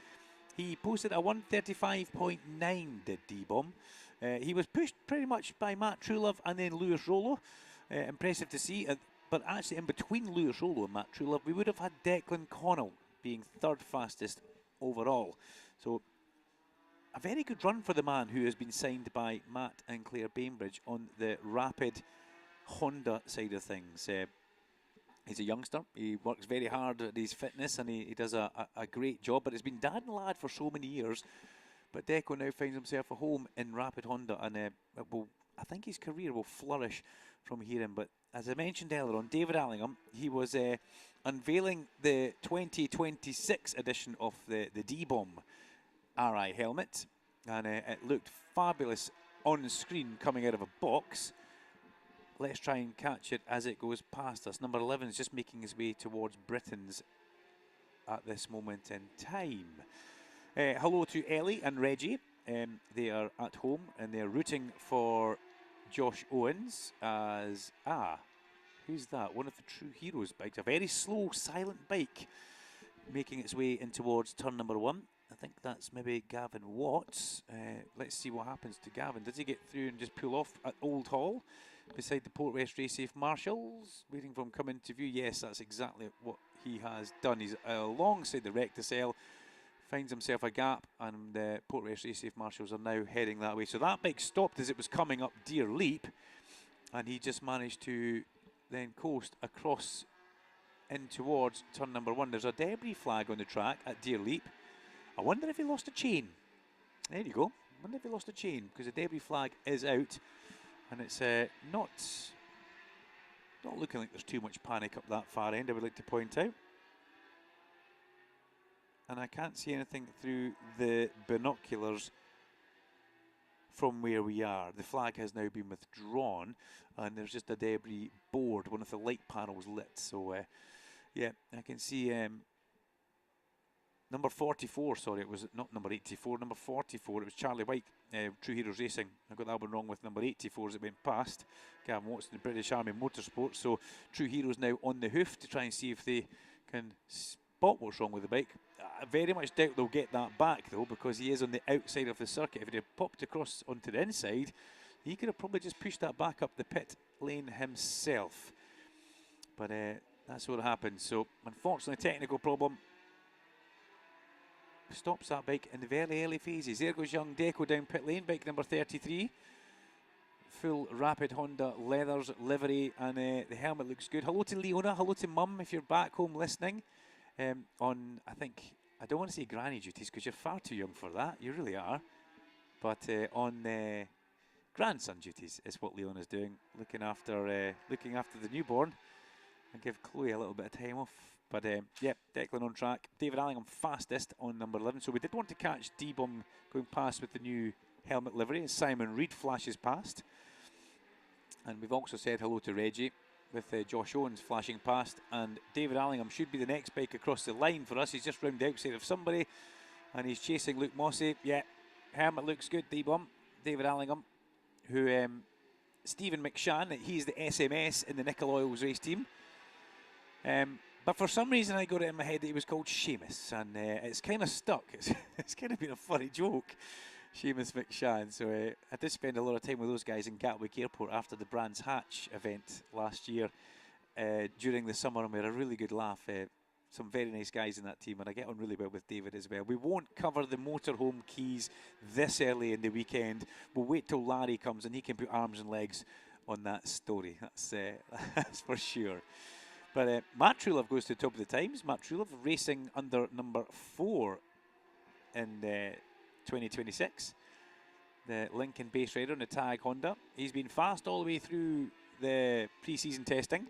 He posted a 1:35.9, did D-Bomb. He was pushed pretty much by Matt Truelove and then Lewis Rollo. Impressive to see. But actually in between Lewis Rollo and Matt Truelove, we would have had Declan Connell being 3rd fastest overall. So a very good run for the man who has been signed by Matt and Claire Bainbridge on the Rapid Honda side of things. He's a youngster. He works very hard at his fitness and he does a great job. But he's been dad and lad for so many years. But Deco now finds himself a home in Rapid Honda, and I think his career will flourish from here in. But as I mentioned earlier on, David Allingham, he was unveiling the 2026 edition of the D-Bomb RI helmet, and it looked fabulous on screen coming out of a box. Let's try and catch it as it goes past us. Number 11 is just making his way towards Britain's at this moment in time. Hello to Ellie and Reggie. They are at home and they're rooting for Josh Owens as, who's that? One of the True Heroes bikes. A very slow, silent bike making its way in towards turn number 1. I think that's maybe Gavin Watts. Let's see what happens to Gavin. Does he get through and just pull off at Old Hall beside the Port West Race Safe Marshals? Waiting for him to come into view. Yes, that's exactly what he has done. He's alongside the Recticel, finds himself a gap, and the Port West Race Safe Marshals are now heading that way. So that bike stopped as it was coming up Deer Leap, and he just managed to then coast across in towards turn number 1. There's a debris flag on the track at Deer Leap. I wonder if he lost a chain. There you go. I wonder if he lost a chain, because the debris flag is out, and it's not looking like there's too much panic up that far end, I would like to point out. And I can't see anything through the binoculars from where we are. The flag has now been withdrawn, and there's just a debris board, one of the light panels lit. So, yeah, I can see number 44, sorry, it was not number 84, number 44, it was Charlie White, True Heroes Racing. I got that one wrong with number 84 as it went past. Gavin Watson, the British Army Motorsport. So True Heroes now on the hoof to try and see if they can spot what's wrong with the bike. I very much doubt they'll get that back though, because he is on the outside of the circuit. If he had popped across onto the inside, he could have probably just pushed that back up the pit lane himself. But that's what happened. So unfortunately, technical problem stops that bike in the very early phases. There goes young Deco down pit lane, bike number 33. Full Rapid Honda leathers, livery, and the helmet looks good. Hello to Leona, hello to Mum if you're back home listening. On, I don't want to say granny duties because you're far too young for that, you really are. But on grandson duties is what Leona's doing, looking after the newborn, and give Chloe a little bit of time off. But yeah, Declan on track. David Allingham fastest on number 11. So we did want to catch D-Bomb going past with the new helmet livery as Simon Reed flashes past. And we've also said hello to Reggie with Josh Owens flashing past. And David Allingham should be the next bike across the line for us. He's just round the outside of somebody and he's chasing Luke Mossey. Yeah, helmet looks good, D-Bomb. David Allingham, who Stephen McShann, he's the SMS in the Nickel Oils race team. But for some reason I got it in my head that he was called Seamus, and it's kind of stuck. It's kind of been a funny joke, Seamus McShann. So I did spend a lot of time with those guys in Gatwick Airport after the Brands Hatch event last year during the summer, and we had a really good laugh. Some very nice guys in that team, and I get on really well with David as well. We won't cover the motorhome keys this early in the weekend. We'll wait till Larry comes and he can put arms and legs on that story. That's for sure. But Matt Truelove goes to the top of the times. Matt Truelove racing under number 4 in 2026. the Lincoln base rider on the tag Honda. He's been fast all the way through the pre-season testing,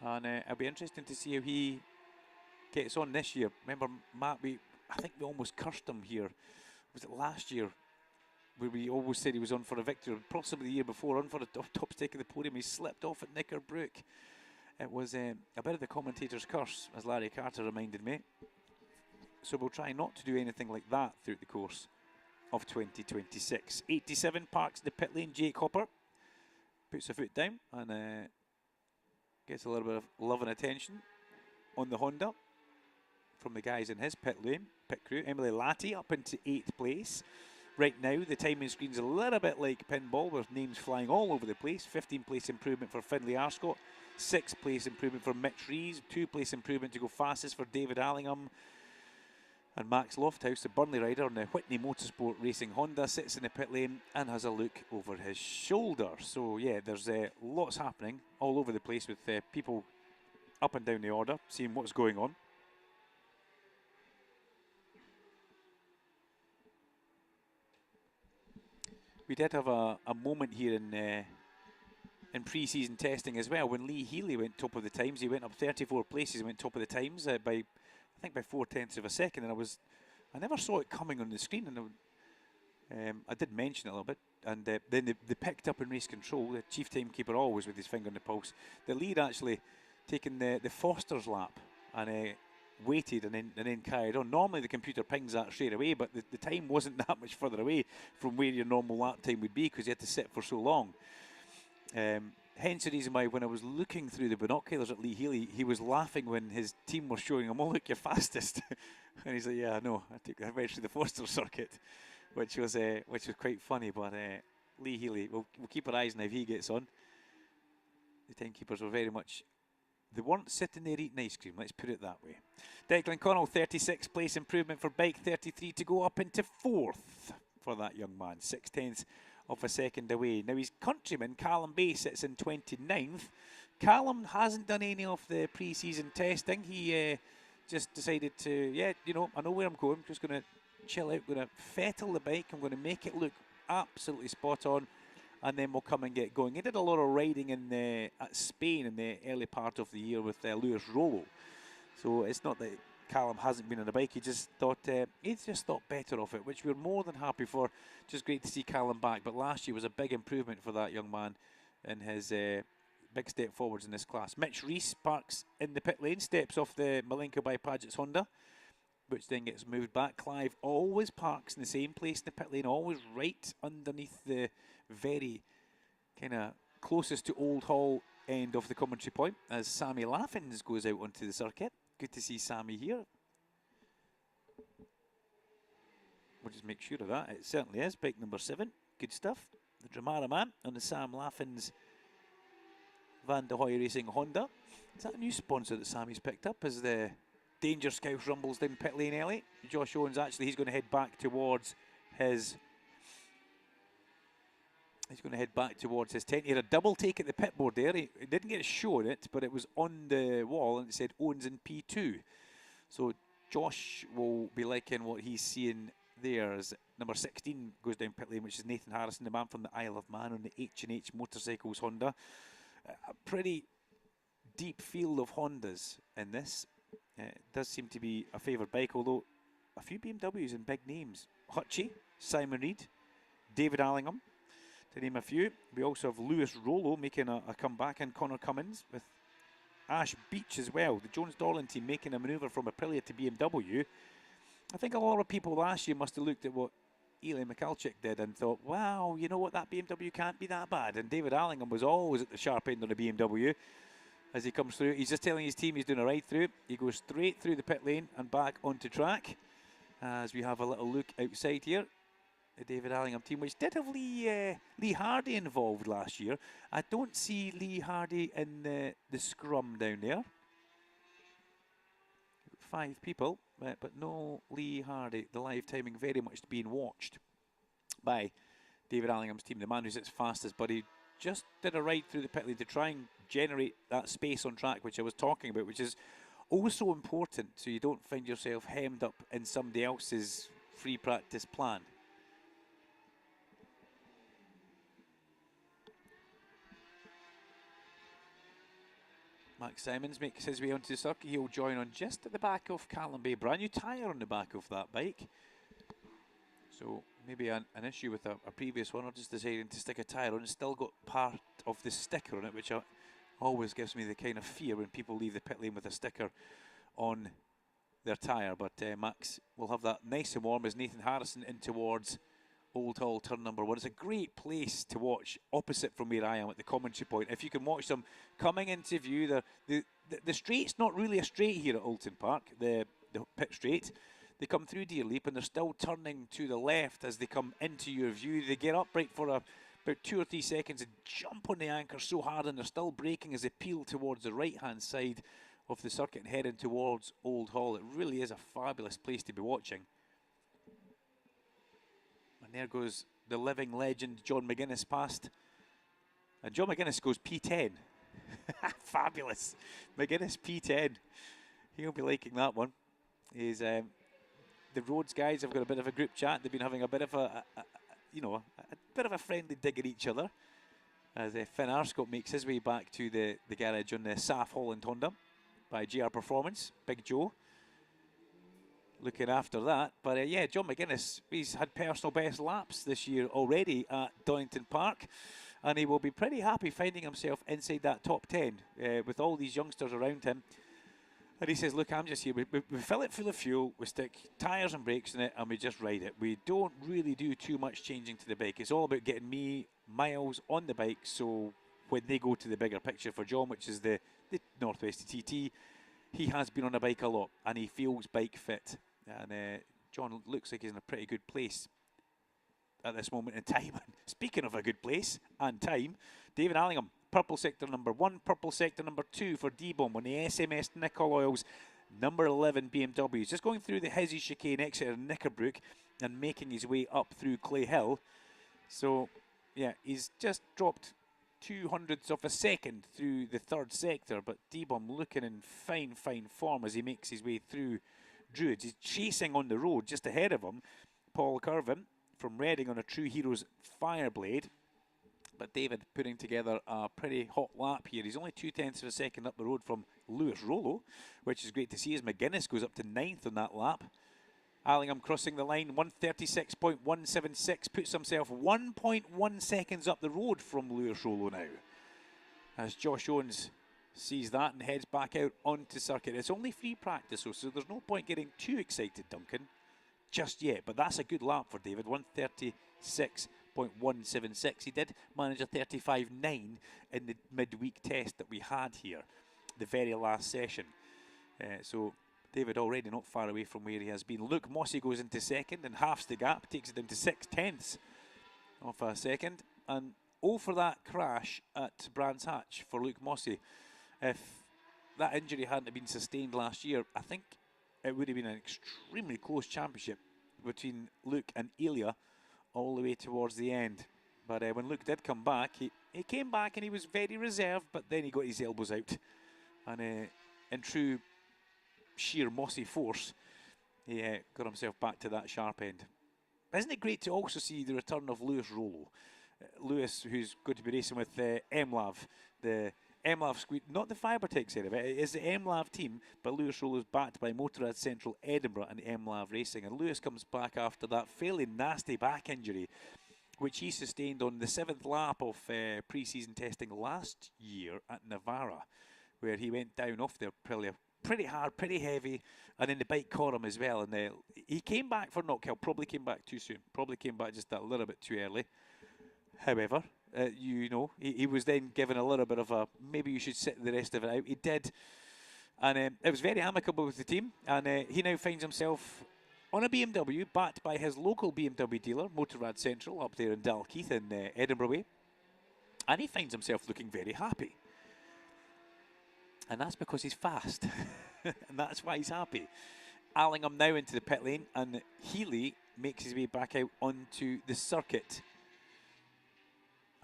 and it'll be interesting to see how he gets on this year. Remember, Matt, I think we almost cursed him here. Was it last year where we always said he was on for a victory, or possibly the year before, on for a top stick of the podium? He slipped off at Knickerbrook. It was a bit of the commentator's curse, as Larry Carter reminded me. So we'll try not to do anything like that throughout the course of 2026. 87 parks in the pit lane. Jake Hopper puts a foot down and gets a little bit of love and attention on the Honda from the guys in his pit lane, pit crew. Emily Latty up into 8th place. Right now, the timing screen's a little bit like pinball, with names flying all over the place. 15th place improvement for Finlay Arscott. 6th place improvement for Mitch Rees. 2nd place improvement to go fastest for David Allingham. And Max Lofthouse, the Burnley rider on the Whitney Motorsport Racing Honda, sits in the pit lane and has a look over his shoulder. So, yeah, there's lots happening all over the place with people up and down the order, seeing what's going on. We did have a moment here in pre-season testing as well, when Lee Healy went top of the times. He went up 34 places and went top of the times by, I think, by 0.4 of a second. And I never saw it coming on the screen, and I did mention it a little bit. And then they picked up in race control. The chief timekeeper always with his finger on the pulse. The lead actually taking the Foster's lap and waited and then carried on. Normally the computer pings that straight away, but the time wasn't that much further away from where your normal lap time would be, because you had to sit for so long. Hence the reason why, when I was looking through the binoculars at Lee Healy, he was laughing when his team was showing him, "Oh, look, you're fastest." And he's like, "Yeah, I know. I went through the Foster circuit," which was quite funny. But Lee Healy, we'll keep our eyes on how he gets on. The timekeepers were very much, they weren't sitting there eating ice cream, let's put it that way. Declan Connell, 36th place improvement for bike 33 to go up into 4th for that young man. 0.6 of a second away. Now his countryman, Callum Bay, sits in 29th. Callum hasn't done any of the pre-season testing. He just decided to, I know where I'm going. I'm just going to chill out, going to fettle the bike. I'm going to make it look absolutely spot on, and then we'll come and get going. He did a lot of riding at Spain in the early part of the year with Lewis Rollo. So it's not that Callum hasn't been on a bike. He just thought better of it, which we're more than happy for. Just great to see Callum back. But last year was a big improvement for that young man in his big step forwards in this class. Mitch Rees parks in the pit lane, steps off the Malenko by Paget's Honda, which then gets moved back. Clive always parks in the same place in the pit lane, always right underneath the very kind of closest to Old Hall end of the commentary point, as Sammy Laffins goes out onto the circuit. Good to see Sammy here. We'll just make sure of that. It certainly is. Bike number 7. Good stuff. The Dramara man on the Sam Laffins Van de Hoy Racing Honda. Is that a new sponsor that Sammy's picked up? As the Danger Scouse rumbles down pit lane early. Josh Owens, actually, he's going to head back towards his... He's going to head back towards his tent. He had a double take at the pit board there. He didn't get shown it, but it was on the wall and it said Owens in P2. So Josh will be liking what he's seeing there as number 16 goes down pit lane, which is Nathan Harrison, the man from the Isle of Man on the H&H Motorcycles Honda. A pretty deep field of Hondas in this. It does seem to be a favoured bike, although a few BMWs and big names. Hutchie, Simon Reed, David Allingham, to name a few. We also have Lewis Rollo making a comeback, and Connor Cummins with Ash Beach as well. The Jones Dorland team making a manoeuvre from Aprilia to BMW. I think a lot of people last year must have looked at what Eli Michalczyk did and thought, wow, you know what, that BMW can't be that bad. And David Allingham was always at the sharp end on the BMW as he comes through. He's just telling his team he's doing a ride through. He goes straight through the pit lane and back onto track as we have a little look outside here. The David Allingham team, which did have Lee Hardy involved last year. I don't see Lee Hardy in the scrum down there. 5 people, but no Lee Hardy. The live timing very much being watched by David Allingham's team, the man who sits fastest, but he just did a ride through the pit lane to try and generate that space on track, which I was talking about, which is also important so you don't find yourself hemmed up in somebody else's free practice plan. Max Simons makes his way onto the circuit. He'll join on just at the back of Callum Bay. Brand new tyre on the back of that bike. So maybe an issue with a previous one, or just deciding to stick a tyre on. It's still got part of the sticker on it, which always gives me the kind of fear when people leave the pit lane with a sticker on their tyre. But Max will have that nice and warm as Nathan Harrison in towards Old Hall turn number 1. It's a great place to watch, opposite from where I am at the commentary point. If you can watch them coming into view, the straight's not really a straight here at Oulton Park, the pit straight. They come through Deer Leap and they're still turning to the left as they come into your view. They get upright for about 2 or 3 seconds and jump on the anchor so hard, and they're still braking as they peel towards the right-hand side of the circuit and heading towards Old Hall. It really is a fabulous place to be watching. And there goes the living legend John McGuinness past. And John McGuinness goes P10. Fabulous. McGuinness P10. He'll be liking that one. He's the Rhodes guys have got a bit of a group chat. They've been having a bit of a bit of a friendly dig at each other as Finn Arscott makes his way back to the garage on the Saf Holland Honda by GR Performance. Big Joe looking after that. But yeah, John McGuinness, he's had personal best laps this year already at Donington Park, and he will be pretty happy finding himself inside that top 10 with all these youngsters around him. And he says, look, I'm just here, we fill it full of fuel, we stick tyres and brakes in it, and we just ride it. We don't really do too much changing to the bike. It's all about getting me miles on the bike, so when they go to the bigger picture for John, which is the Northwest TT, he has been on a bike a lot, and he feels bike fit. And John looks like he's in a pretty good place at this moment in time. Speaking of a good place and time, David Allingham, purple sector number 1, purple sector number 2 for D-Bomb on the SMS Nickel Oils number 11 BMW. He's just going through the Hizzy chicane exit of Knickerbrook and making his way up through Clay Hill. So, yeah, he's just dropped 0.02 of a second through the third sector, but D-Bomb looking in fine form as he makes his way through Druids. He's chasing on the road just ahead of him, Paul Curvin from Reading on a True Heroes Fireblade. But David putting together a pretty hot lap here. He's only 0.2 of a second up the road from Lewis Rollo, which is great to see as McGuinness goes up to 9th on that lap. Allingham crossing the line, 1:36.176, puts himself 1.1 seconds up the road from Lewis Rollo now. As Josh Owens sees that and heads back out onto circuit. It's only free practice, so there's no point getting too excited, Duncan, just yet. But that's a good lap for David, 1:36.176. He did manage a 35.9 in the midweek test that we had here, the very last session. So David already not far away from where he has been. Luke Mossey goes into second and halves the gap, takes it down to 0.6 of a second. And for that crash at Brands Hatch for Luke Mossey. If that injury hadn't been sustained last year, I think it would have been an extremely close championship between Luke and Ilya all the way towards the end. But when Luke did come back, he came back and he was very reserved, but then he got his elbows out. And in true sheer Mossy force, he got himself back to that sharp end. Isn't it great to also see the return of Lewis Rollo? Lewis, who's going to be racing with MLAV, the MLAV squeak, not the Fibertech side of it. It is the MLAV team, but Lewis Rollo is backed by Motorrad Central Edinburgh and MLAV Racing. And Lewis comes back after that fairly nasty back injury, which he sustained on the 7th lap of pre-season testing last year at Navarra, where he went down off there pretty hard, pretty heavy, and then the bike caught him as well. And he came back for Knockhill, probably came back too soon, probably came back just a little bit too early. However, he was then given a little bit of a, maybe you should sit the rest of it out. He did, and it was very amicable with the team, and he now finds himself on a BMW, backed by his local BMW dealer, Motorrad Central, up there in Dalkeith in Edinburgh Way, and he finds himself looking very happy. And that's because he's fast, and that's why he's happy. Allingham now into the pit lane, and Healy makes his way back out onto the circuit.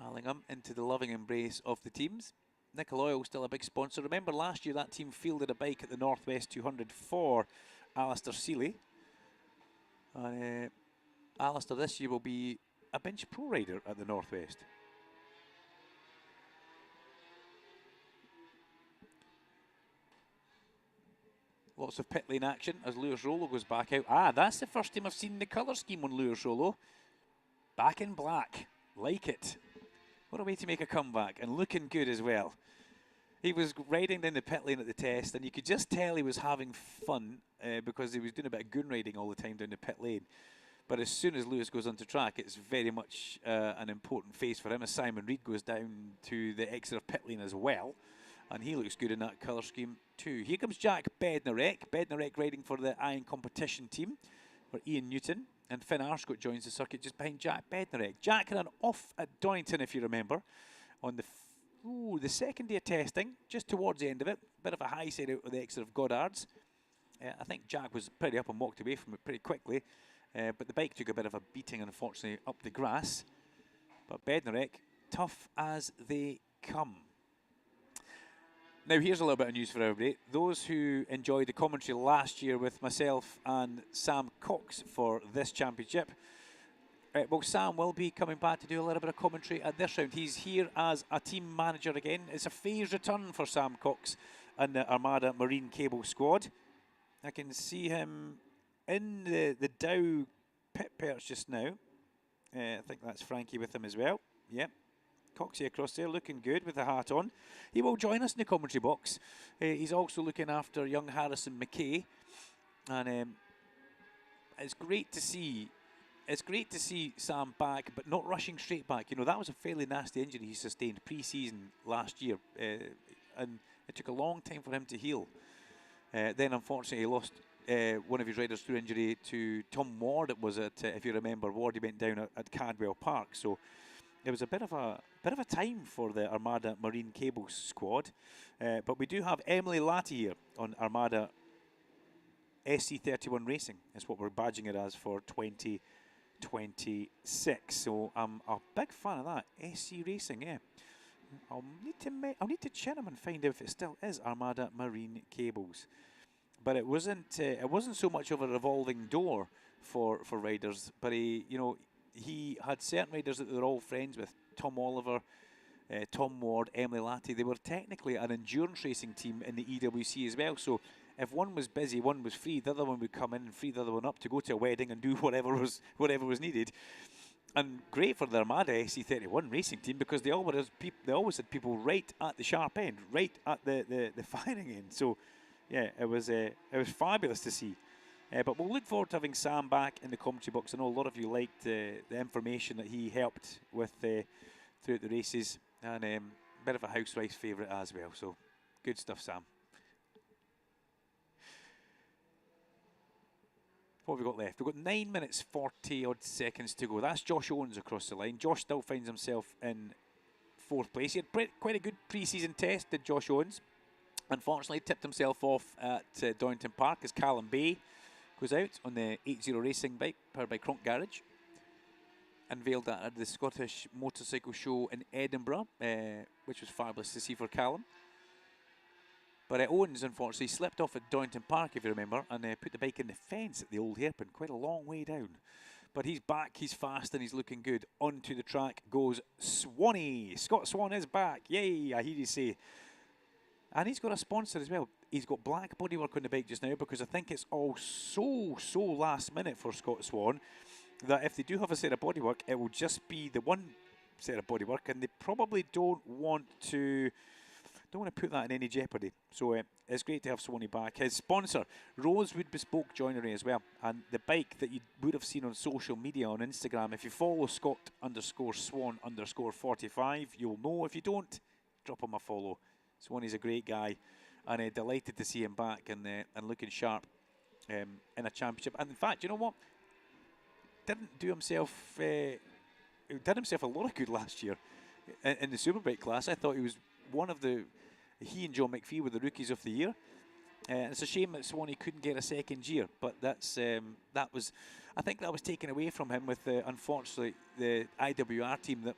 Allingham into the loving embrace of the teams. Nickel Oil still a big sponsor. Remember last year that team fielded a bike at the Northwest 200 for Alistair Seeley. And Alistair this year will be a bench pro rider at the Northwest. Lots of pit lane action as Lewis Rollo goes back out. Ah, that's the first time I've seen the colour scheme on Lewis Rollo. Back in black. Like it. What a way to make a comeback. And looking good as well. He was riding down the pit lane at the test, and you could just tell he was having fun because he was doing a bit of goon riding all the time down the pit lane. But as soon as Lewis goes onto track, it's very much an important phase for him as Simon Reed goes down to the extra pit lane as well. And he looks good in that colour scheme too. Here comes Jack Bednarek. Bednarek riding for the Iron Competition team for Ian Newton. And Finn Arscott joins the circuit just behind Jack Bednarek. Jack ran off at Donington, if you remember, on the second day of testing, just towards the end of it. Bit of a high side out with the exit of Goddard's. I think Jack was pretty up and walked away from it pretty quickly. But the bike took a bit of a beating, unfortunately, up the grass. But Bednarek, tough as they come. Now, here's a little bit of news for everybody. Those who enjoyed the commentary last year with myself and Sam Cox for this championship, well, Sam will be coming back to do a little bit of commentary at this round. He's here as a team manager again. It's a phased return for Sam Cox and the Armada Marine Cable squad. I can see him in the Dow pit perch just now. I think that's Frankie with him as well. Yep. Coxie across there, looking good with the hat on. He will join us in the commentary box. He's also looking after young Harrison McKay. And it's great to see... It's great to see Sam back, but not rushing straight back. You know, that was a fairly nasty injury he sustained pre-season last year. And it took a long time for him to heal. Then, unfortunately, he lost one of his riders through injury to Tom Ward. It was at, if you remember, Ward, he went down at Cadwell Park. So it was a bit of a time for the Armada Marine Cable squad. But we do have Emily Latty here on Armada SC31 Racing. That's what we're badging it as for 2026. So I'm a big fan of that. SC Racing, yeah. I'll need to check them and find out if it still is Armada Marine Cables. But it wasn't so much of a revolving door for riders. But he had certain riders that they were all friends with. Tom Oliver, Tom Ward, Emily Latty. They were technically an endurance racing team in the EWC as well. So if one was busy, one was free. The other one would come in and free the other one up to go to a wedding and do whatever was needed. And great for the Armada SC31 racing team because they always had people right at the sharp end, right at the firing end. So yeah, it was fabulous to see. But we'll look forward to having Sam back in the commentary box. I know a lot of you liked the information that he helped with throughout the races, and a bit of a house race favourite as well. So good stuff, Sam. What have we got left? We've got 9 minutes 40 odd seconds to go. That's Josh Owens across the line. Josh still finds himself in 4th place. He had quite a good pre-season test, did Josh Owens. Unfortunately, tipped himself off at Donington Park as Callum Bay goes out on the 80 racing bike powered by Cronk Garage. Unveiled that at the Scottish Motorcycle Show in Edinburgh, which was fabulous to see for Callum. But Owens, unfortunately, slipped off at Donington Park, if you remember, and put the bike in the fence at the Old Hairpin, quite a long way down. But he's back, he's fast, and he's looking good. Onto the track goes Swanee. Scott Swan is back. Yay, I hear you say. And he's got a sponsor as well. He's got black bodywork on the bike just now because I think it's all so last minute for Scott Swan that if they do have a set of bodywork, it will just be the one set of bodywork, and they probably don't want to put that in any jeopardy. So it's great to have Swanee back. His sponsor, Rosewood Bespoke Joinery as well. And the bike that you would have seen on social media on Instagram, if you follow Scott_Swan_45, you'll know. If you don't, drop him a follow. Swanee's a great guy, and delighted to see him back and looking sharp in a championship. And in fact, you know what? Did himself a lot of good last year in the Superbike class. I thought he was he and John McPhee were the rookies of the year. It's a shame that Swanee couldn't get a second year, but I think that was taken away from him with unfortunately the IWR team that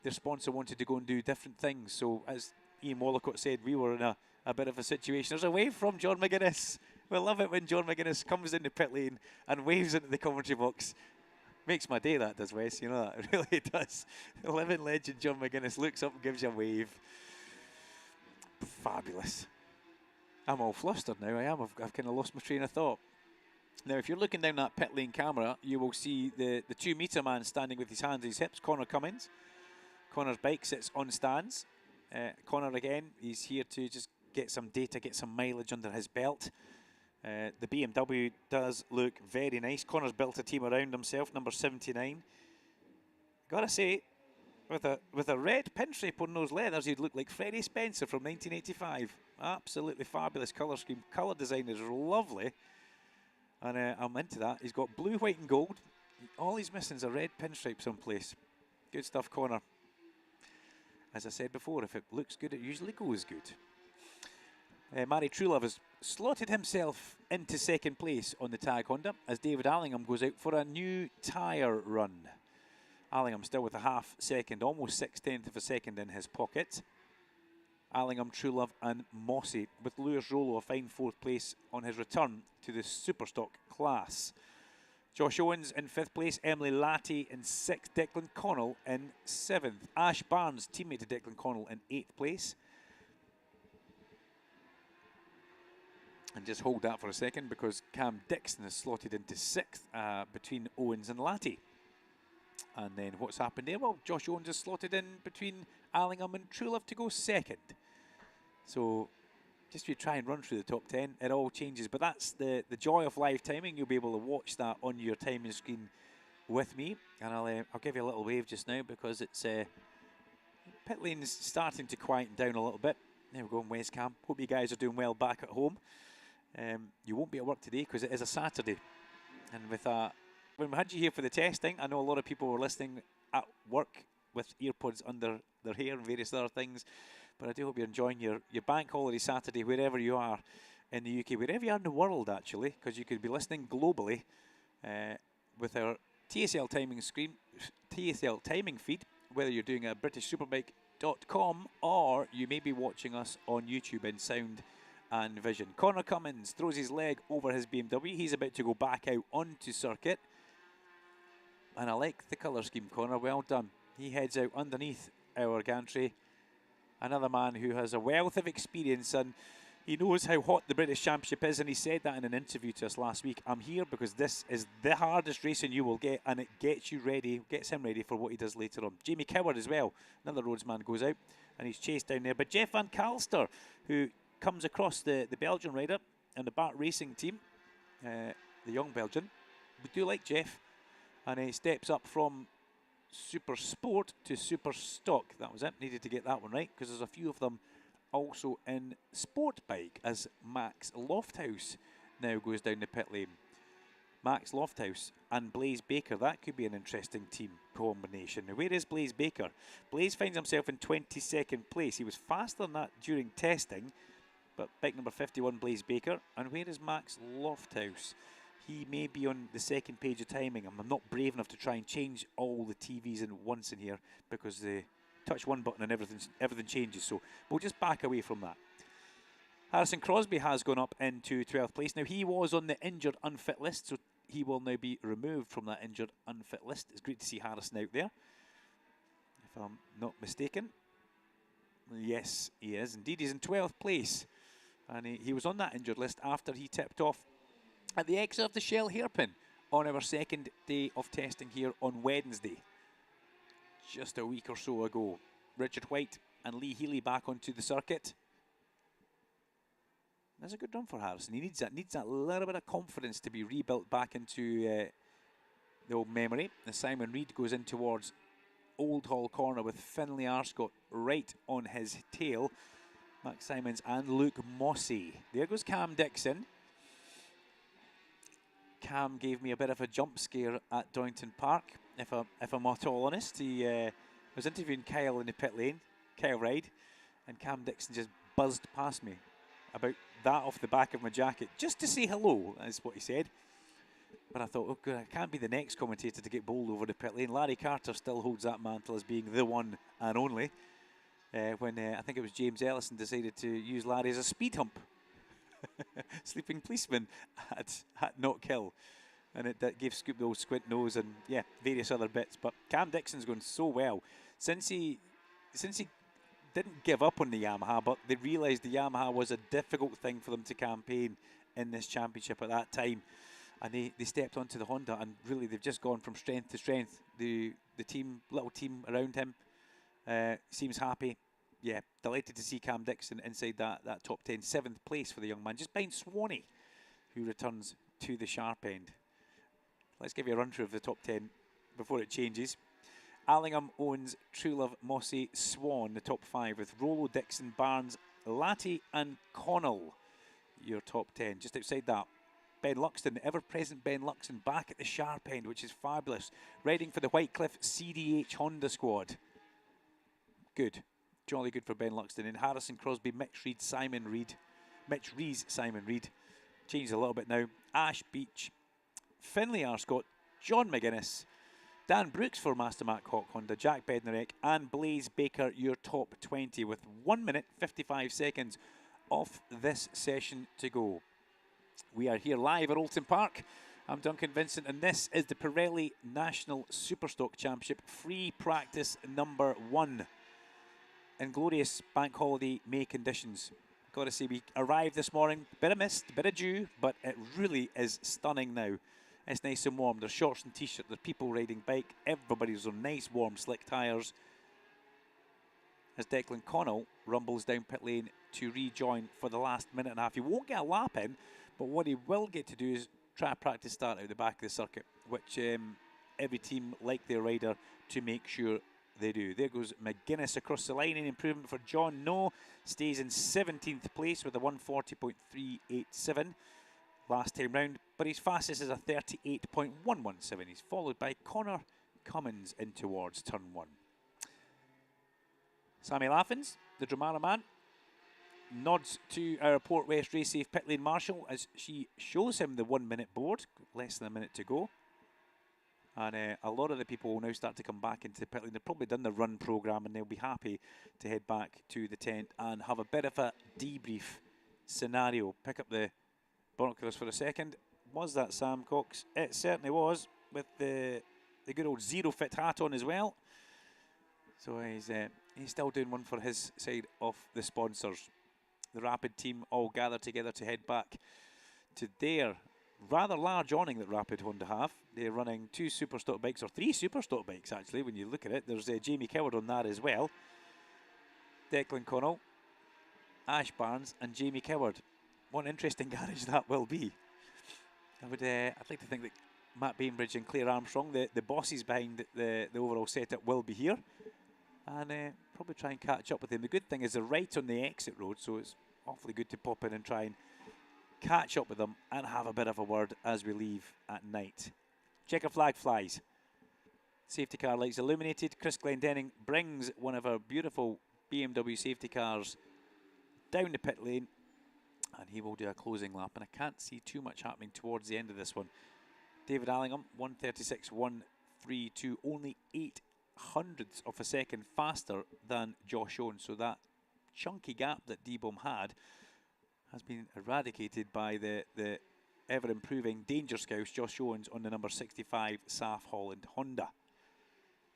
their sponsor wanted to go and do different things. So as Ian Wallacott said, we were in a bit of a situation. There's a wave from John McGuinness. We love it when John McGuinness comes in the pit lane and waves into the commentary box. Makes my day, that does, Wes. You know that. It really does. The living legend John McGuinness looks up and gives you a wave. Fabulous. I'm all flustered now. I am. I've kind of lost my train of thought. Now, if you're looking down that pit lane camera, you will see the 2 metre man standing with his hands on his hips, Connor Cummins. Connor's bike sits on stands. Connor, again, he's here to just get some data, get some mileage under his belt. The BMW does look very nice. Connor's built a team around himself, number 79. Gotta say, with a red pinstripe on those leathers, he'd look like Freddie Spencer from 1985. Absolutely fabulous colour scheme. Colour design is lovely. And I'm into that. He's got blue, white and gold. All he's missing is a red pinstripe someplace. Good stuff, Connor. As I said before, if it looks good, it usually goes good. Mari Truelove has slotted himself into second place on the Tag Honda as David Allingham goes out for a new tyre run. Allingham still with a half second, almost 1/6 of a second in his pocket. Allingham, Truelove and Mossy, with Lewis Rollo a fine 4th place on his return to the Superstock class. Josh Owens in 5th place, Emily Latty in 6th, Declan Connell in 7th. Ash Barnes, teammate to Declan Connell, in 8th place. And just hold that for a second because Cam Dixon is slotted into 6th between Owens and Latty. And then what's happened there? Well, Josh Owens is slotted in between Allingham and Truelove to go 2nd. So just if you try and run through the top 10, it all changes. But that's the joy of live timing. You'll be able to watch that on your timing screen with me. And I'll give you a little wave just now because it's pit lane's starting to quieten down a little bit. There we go in West Cam. Hope you guys are doing well back at home. You won't be at work today because it is a Saturday. And with when we had you here for the testing, I know a lot of people were listening at work with earpods under their hair and various other things. But I do hope you're enjoying your bank holiday Saturday wherever you are in the UK, wherever you are in the world actually, because you could be listening globally with our TSL timing screen, TSL timing feed, whether you're doing a BritishSuperbike.com or you may be watching us on YouTube in sound and vision. Connor Cummins throws his leg over his BMW. He's about to go back out onto circuit. And I like the colour scheme, Connor. Well done. He heads out underneath our gantry. Another man who has a wealth of experience and he knows how hot the British Championship is, and he said that in an interview to us last week. I'm here because this is the hardest racing you will get, and it gets you ready, gets him ready for what he does later on. Jamie Coward as well, another Rhodesman, goes out and he's chased down there. But Jeff Van Calster, who comes across the Belgian rider and the Bart Racing team, the young Belgian, we do like Jeff, and he steps up from Supersport to Superstock. That was it. Needed to get that one right because there's a few of them also in Sportbike as Max Lofthouse now goes down the pit lane. Max Lofthouse and Blaze Baker. That could be an interesting team combination. Now, where is Blaze Baker? Blaze finds himself in 22nd place. He was faster than that during testing, but bike number 51, Blaze Baker. And where is Max Lofthouse? He may be on the 2nd page of timing. I'm not brave enough to try and change all the TVs in once in here because they touch one button and everything changes. So we'll just back away from that. Harrison Crosby has gone up into 12th place. Now, he was on the injured unfit list, so he will now be removed from that injured unfit list. It's great to see Harrison out there, if I'm not mistaken. Yes, he is. Indeed, he's in 12th place. And he was on that injured list after he tipped off at the exit of the Shell hairpin on our 2nd day of testing here on Wednesday, just a week or so ago. Richard White and Lee Healy back onto the circuit. That's a good run for Harrison. He needs that little bit of confidence to be rebuilt back into the old memory. As Simon Reed goes in towards Old Hall Corner with Finlay Arscott right on his tail. Max Simons and Luke Mossy. There goes Cam Dixon. Cam gave me a bit of a jump scare at Doynton Park, if I'm at all honest. He was interviewing Kyle in the pit lane, Kyle Ride, and Cam Dixon just buzzed past me about that off the back of my jacket, just to say hello, is what he said. But I thought, oh good, I can't be the next commentator to get bowled over the pit lane. Larry Carter still holds that mantle as being the one and only. When I think it was James Ellison decided to use Larry as a speed hump. Sleeping policeman at Knockhill, and that gave Scoop the old squint nose and yeah, various other bits. But Cam Dixon's going so well since he didn't give up on the Yamaha, but they realised the Yamaha was a difficult thing for them to campaign in this championship at that time. And they stepped onto the Honda, and really they've just gone from strength to strength. The little team around him seems happy. Yeah, delighted to see Cam Dixon inside that top 10. 7th place for the young man, just behind Swanee, who returns to the sharp end. Let's give you a run through of the top 10 before it changes. Allingham, Owens, Truelove, Mossy, Swan, the top 5, with Rollo, Dixon, Barnes, Latty and Connell, your top 10. Just outside that, Ben Luxton, the ever-present Ben Luxton, back at the sharp end, which is fabulous. Riding for the Whitecliff CDH Honda squad. Good. Jolly good for Ben Luxton. And Harrison Crosby, Mitch Rees, Simon Reed. Changed a little bit now. Ash Beach, Finlay Arscott, John McGuinness, Dan Brooks for Master Mac Hawk Honda, Jack Bednarek and Blaze Baker, your top 20, with 1 minute 55 seconds of this session to go. We are here live at Oulton Park. I'm Duncan Vincent, and this is the Pirelli National Superstock Championship free practice number 1 in glorious bank holiday May conditions. Got to say, we arrived this morning, bit of mist, bit of dew, but it really is stunning now. It's nice and warm. There's shorts and t-shirts, there's people riding bike, everybody's on nice warm slick tyres. As Declan Connell rumbles down pit lane to rejoin for the last minute and a half. He won't get a lap in, but what he will get to do is try a practice start out the back of the circuit, which every team like their rider to make sure they do. There goes McGuinness across the line. An improvement for John No. Stays in 17th place with a 140.387 last time round, but his fastest is a 38.117. He's followed by Connor Cummins in towards turn 1. Sammy Laffins, the Dramara man, nods to our Port West Race Safe pit lane marshal as she shows him the 1 minute board, less than a minute to go. And a lot of the people will now start to come back into the pit lane. They've probably done the run programme and they'll be happy to head back to the tent and have a bit of a debrief scenario. Pick up the binoculars for a second. Was that Sam Cox? It certainly was, with the good old Zero Fit hat on as well. So he's still doing one for his side of the sponsors. The Rapid team all gathered together to head back to their rather large awning that Rapid Honda have. They're running 2 Superstock bikes, or 3 Superstock bikes actually, when you look at it. There's Jamie Coward on that as well. Declan Connell, Ash Barnes and Jamie Coward. What an interesting garage that will be. I'd like to think that Matt Bainbridge and Claire Armstrong, the bosses behind the overall setup, will be here. And probably try and catch up with them. The good thing is they're right on the exit road, so it's awfully good to pop in and try and catch up with them and have a bit of a word as we leave at night. Checker flag flies. Safety car lights illuminated. Chris Glendenning brings one of our beautiful BMW safety cars down the pit lane, and he will do a closing lap. And I can't see too much happening towards the end of this one. David Allingham, 136.132, only 0.08 of a second faster than Josh Owens. So that chunky gap that D-Bomb had has been eradicated by the ever-improving Danger Scouse Josh Owens on the number 65 Saf Holland Honda.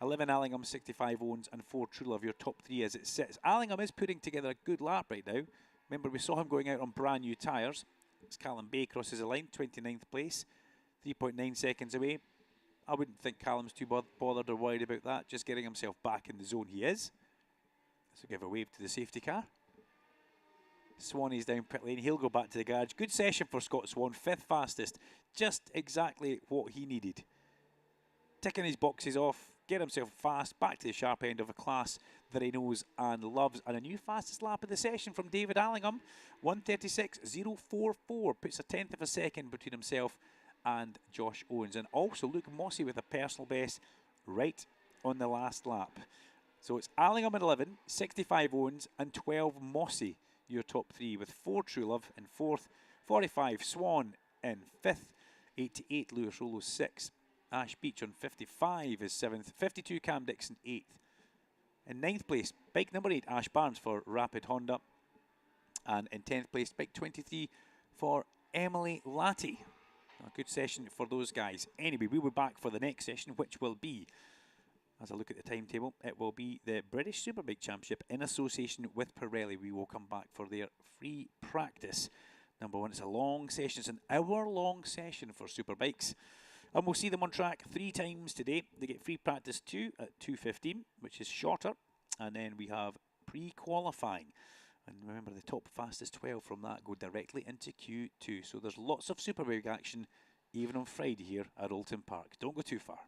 11 Allingham, 65 Owens and 4 Truelove, your top 3 as it sits. Allingham is putting together a good lap right now. Remember, we saw him going out on brand new tyres. As Callum Bay crosses the line, 29th place, 3.9 seconds away. I wouldn't think Callum's too bothered or worried about that, just getting himself back in the zone he is. So give a wave to the safety car. Swanee's down pit lane, he'll go back to the garage. Good session for Scott Swan, 5th fastest, just exactly what he needed. Ticking his boxes off, get himself fast, back to the sharp end of a class that he knows and loves. And a new fastest lap of the session from David Allingham, 136.044, puts a 10th of a second between himself and Josh Owens. And also Luke Mossy with a personal best right on the last lap. So it's Allingham at 11, 65 Owens and 12 Mossy, your top 3, with 4 Truelove in 4th, 45 Swan in 5th, 88 Lewis Rollo 6th, Ash Beach on 55 is 7th, 52 Cam Dixon 8th. In 9th place, bike number 8, Ash Barnes for Rapid Honda. And in 10th place, bike 23 for Emily Latty. A good session for those guys. Anyway, we'll be back for the next session, which will be as I look at the timetable, it will be the British Superbike Championship in association with Pirelli. We will come back for their free practice. Number one, it's a long session. It's an hour-long session for Superbikes. And we'll see them on track 3 times today. They get free practice 2 at 2:15, which is shorter. And then we have pre-qualifying. And remember, the top fastest 12 from that go directly into Q2. So there's lots of Superbike action, even on Friday here at Oulton Park. Don't go too far.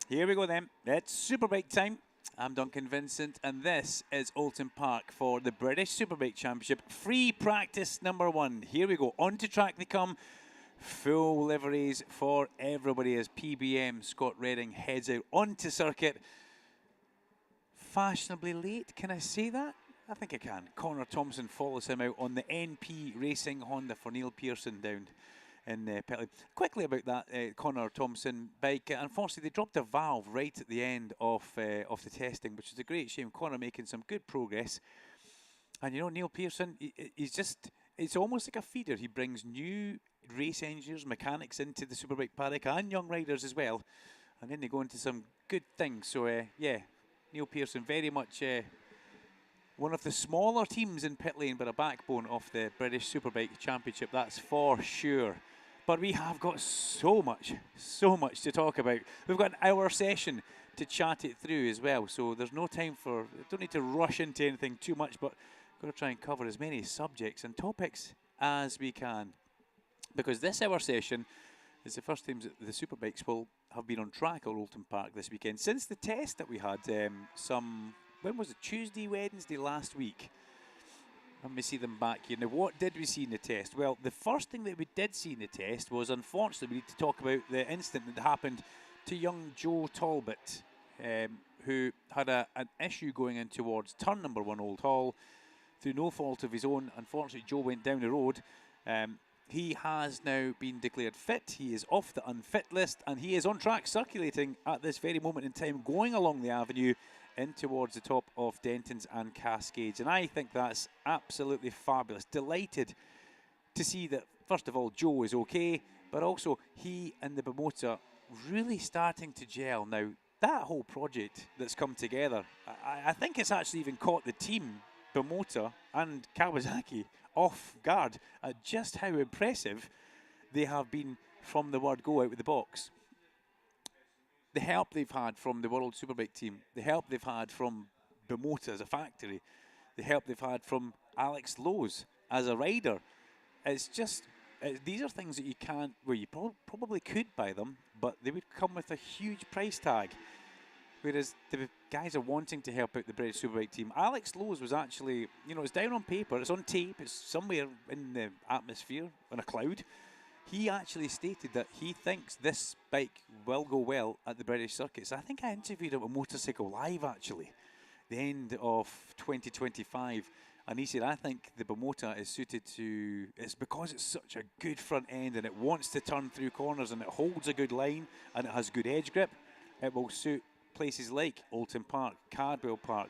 Here we go then. It's Superbike time. I'm Duncan Vincent, and this is Oulton Park for the British Superbike Championship. Free practice number 1. Here we go. Onto track they come. Full liveries for everybody as PBM Scott Redding heads out onto circuit. Fashionably late, can I say that? I think I can. Connor Thompson follows him out on the NP Racing Honda for Neil Pearson down in Petley. Quickly about that Connor Thompson bike. Unfortunately, they dropped a valve right at the end of the testing, which is a great shame. Connor making some good progress. And you know, Neil Pearson, he's just, it's almost like a feeder. He brings new race engineers, mechanics into the Superbike Paddock and young riders as well. And then they go into some good things. So, yeah, Neil Pearson very much one of the smaller teams in pit lane, but a backbone of the British Superbike Championship, that's for sure. But we have got so much to talk about. We've got an hour session to chat it through as well, so there's no time for, don't need to rush into anything too much, but got to try and cover as many subjects and topics as we can. Because this hour session is the first time that the Superbikes will have been on track at Oulton Park this weekend. Since the test that we had when was it, Tuesday, Wednesday last week? Let me see them back here. Now, what did we see in the test? Well, the first thing that we did see in the test was, unfortunately, we need to talk about the incident that happened to young Joe Talbot, who had an issue going in towards turn number 1 Old Hall. Through no fault of his own, unfortunately, Joe went down the road. He has now been declared fit. He is off the unfit list, and he is on track, circulating at this very moment in time, going along the avenue in towards the top of Denton's and Cascades. And I think that's absolutely fabulous. Delighted to see that, first of all, Joe is okay, but also he and the Bimota really starting to gel. Now, that whole project that's come together, I think it's actually even caught the team, Bimota and Kawasaki, off guard at just how impressive they have been from the word go out of the box. The help they've had from the World Superbike team, the help they've had from Bimota as a factory, the help they've had from Alex Lowe's as a rider, it's just, these are things that you can't, well, you probably could buy them, but they would come with a huge price tag. Whereas the guys are wanting to help out the British Superbike team. Alex Lowe's was actually, you know, it's down on paper, it's on tape, it's somewhere in the atmosphere, on a cloud. He actually stated that he thinks this bike will go well at the British circuits. I think I interviewed him at Motorcycle Live, actually, the end of 2025. And he said, I think the Bimota is suited to, it's because it's such a good front end and it wants to turn through corners and it holds a good line and it has good edge grip. It will suit places like Oulton Park, Cardwell Park.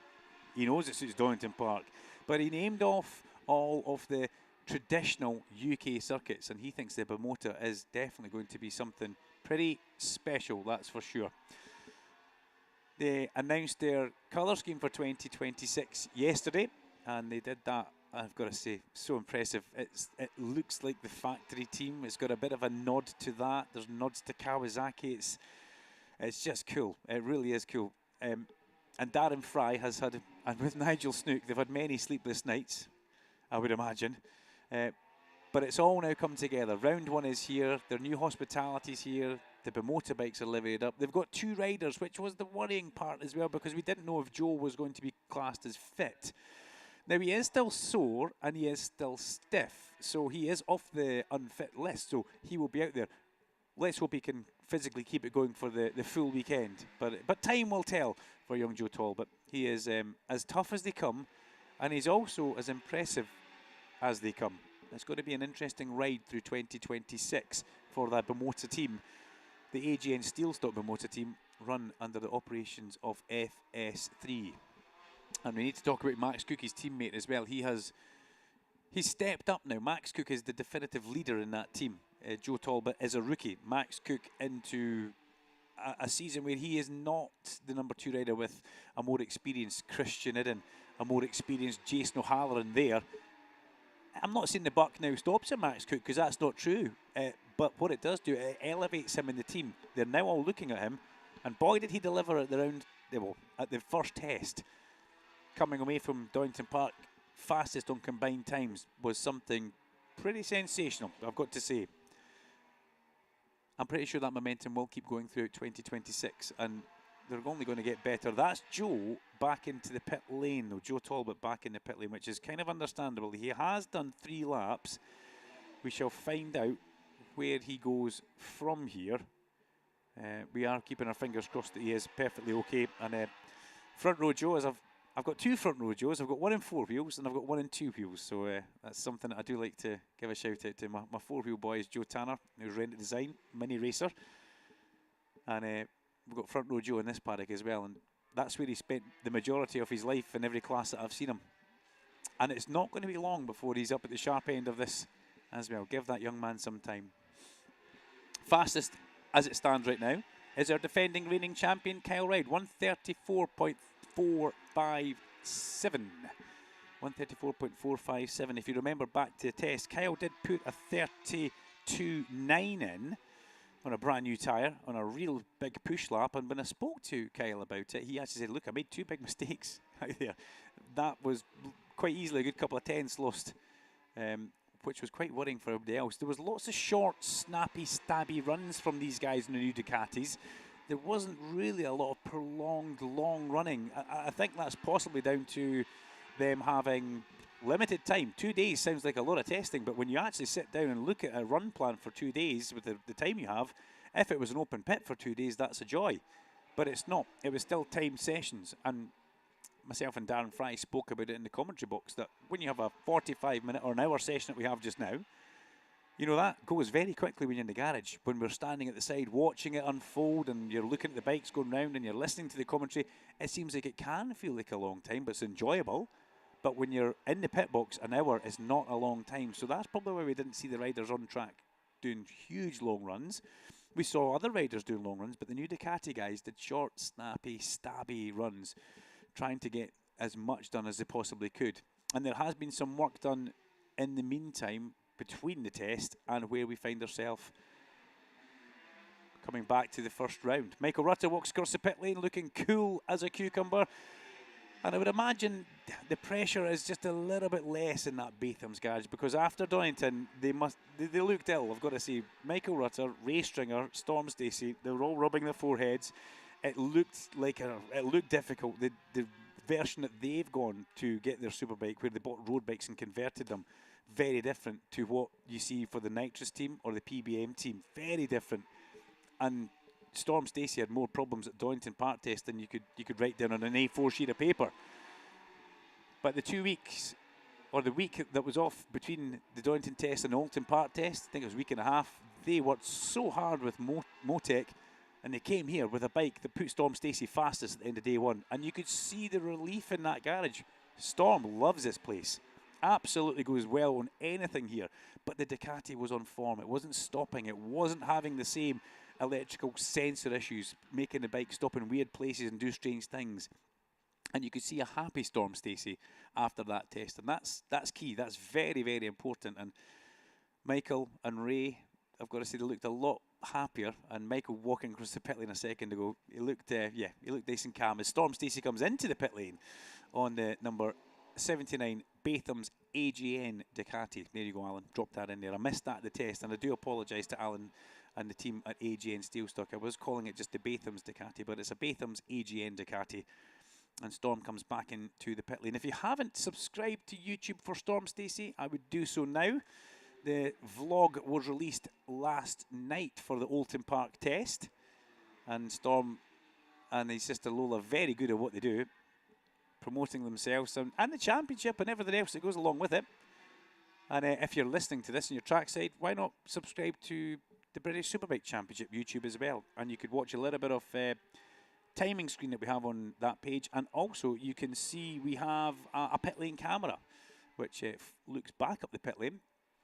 He knows it suits Donington Park. But he named off all of the traditional UK circuits, and he thinks the Bimota is definitely going to be something pretty special, that's for sure. They announced their colour scheme for 2026 yesterday, and they did that, I've got to say, so impressive. It looks like the factory team. It's got a bit of a nod to that. There's nods to Kawasaki. It's just cool. It really is cool. And Darren Fry has had, and with Nigel Snook, they've had many sleepless nights, I would imagine. But it's all now come together. Round 1 is here. Their new hospitality's here. The Bimota bikes are liveried up. They've got 2 riders, which was the worrying part as well, because we didn't know if Joe was going to be classed as fit. Now, he is still sore and he is still stiff, so he is off the unfit list, so he will be out there. Let's hope he can physically keep it going for the full weekend. But time will tell for young Joe Talbot. He is as tough as they come, and he's also as impressive as they come. It's going to be an interesting ride through 2026 for that Bimota team. The AGN Steelstock Bimota team run under the operations of FS3. And we need to talk about Max Cook, his teammate, as well. He's stepped up now. Max Cook is the definitive leader in that team. Joe Talbot is a rookie. Max Cook into a season where he is not the number 2 rider with a more experienced Christian Idden, a more experienced Jason O'Halloran there. I'm not saying the buck now stops at Max Cook, because that's not true. But what it does do, it elevates him in the team. They're now all looking at him, and boy did he deliver at at the first test. Coming away from Donington Park, fastest on combined times, was something pretty sensational, I've got to say. I'm pretty sure that momentum will keep going throughout 2026, and they're only going to get better. That's Joe back into the pit lane, though. Joe Talbot back in the pit lane, which is kind of understandable. He has done 3 laps. We shall find out where he goes from here. We are keeping our fingers crossed that he is perfectly okay. And front row Joe, as I've got 2 front row Joes. I've got one in 4 wheels and I've got one in 2 wheels. So that's something that I do like to give a shout out to. My 4-wheel boy is Joe Tanner, who's Rented Design, mini racer. And we've got front row Joe in this paddock as well. And that's where he spent the majority of his life in every class that I've seen him. And it's not going to be long before he's up at the sharp end of this as well. Give that young man some time. Fastest as it stands right now is our defending reigning champion, Kyle Ride, 134.457. 134.457. If you remember back to the test, Kyle did put a 32.9 in on a brand new tyre on a real big push lap. And when I spoke to Kyle about it, he actually said, look, I made 2 big mistakes out there. That was quite easily a good couple of tenths lost, which was quite worrying for everybody else. There was lots of short, snappy, stabby runs from these guys in the new Ducatis. There wasn't really a lot of prolonged, long running. I think that's possibly down to them having limited time. 2 days sounds like a lot of testing, but when you actually sit down and look at a run plan for 2 days with the time you have, if it was an open pit for 2 days, that's a joy. But it's not. It was still timed sessions. And myself and Darren Fry spoke about it in the commentary box, that when you have a 45-minute or an hour session that we have just now, you know, that goes very quickly when you're in the garage. When we're standing at the side watching it unfold and you're looking at the bikes going round and you're listening to the commentary, it seems like it can feel like a long time, but it's enjoyable. But when you're in the pit box, an hour is not a long time. So that's probably why we didn't see the riders on track doing huge long runs. We saw other riders doing long runs, but the new Ducati guys did short, snappy, stabby runs, trying to get as much done as they possibly could. And there has been some work done in the meantime between the test and where we find ourselves coming back to the first round. Michael Rutter walks across the pit lane looking cool as a cucumber. And I would imagine the pressure is just a little bit less in that Batham's garage, because after Donington, they looked ill. I've got to say, Michael Rutter, Ray Stringer, Storm Stacey, they were all rubbing their foreheads. It looked like it looked difficult. The version that they've gone to get their Superbike, where they bought road bikes and converted them, very different to what you see for the Nitrous team or the PBM team. Very different. And Storm Stacey had more problems at Donington Park test than you could write down on an A4 sheet of paper. But the 2 weeks, or the week that was off between the Donington test and the Alton Park test, I think it was a week and a half, they worked so hard with Motec, and they came here with a bike that put Storm Stacey fastest at the end of day one. And you could see the relief in that garage. Storm loves this place. Absolutely goes well on anything here. But the Ducati was on form. It wasn't stopping. It wasn't having the same electrical sensor issues, making the bike stop in weird places and do strange things. And you could see a happy Storm Stacey after that test. And that's key. That's very, very important. And Michael and Ray, I've got to say, they looked a lot happier. And Michael walking across the pit lane a second ago, he looked nice and calm as Storm Stacey comes into the pit lane on the number 79 Batham's AGN Ducati. There you go, Alan. Drop that in there. I missed that at the test, and I do apologise to Alan and the team at AGN Steelstock. I was calling it just the Batham's Ducati, but it's a Batham's AGN Ducati. And Storm comes back into the pit lane. If you haven't subscribed to YouTube for Storm Stacey, I would do so now. The vlog was released last night for the Alton Park test, and Storm and his sister Lola very good at what they do, promoting themselves and the championship and everything else that goes along with it. And if you're listening to this on your trackside, why not subscribe to the British Superbike Championship YouTube as well? And you could watch a little bit of timing screen that we have on that page. And also you can see we have a pit lane camera, which looks back up the pit lane.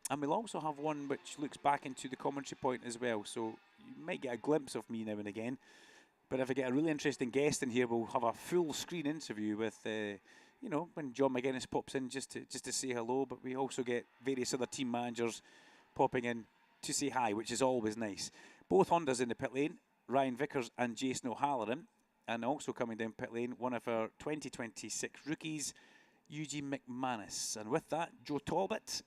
And we'll also have one which looks back into the commentary point as well. So you might get a glimpse of me now and again. But if I get a really interesting guest in here, we'll have a full screen interview with, you know, when John McGuinness pops in just to say hello. But we also get various other team managers popping in to say hi, which is always nice. Both Hondas in the pit lane, Ryan Vickers and Jason O'Halloran. And also coming down pit lane, one of our 2026 rookies, Eugene McManus. And with that, Joe Talbot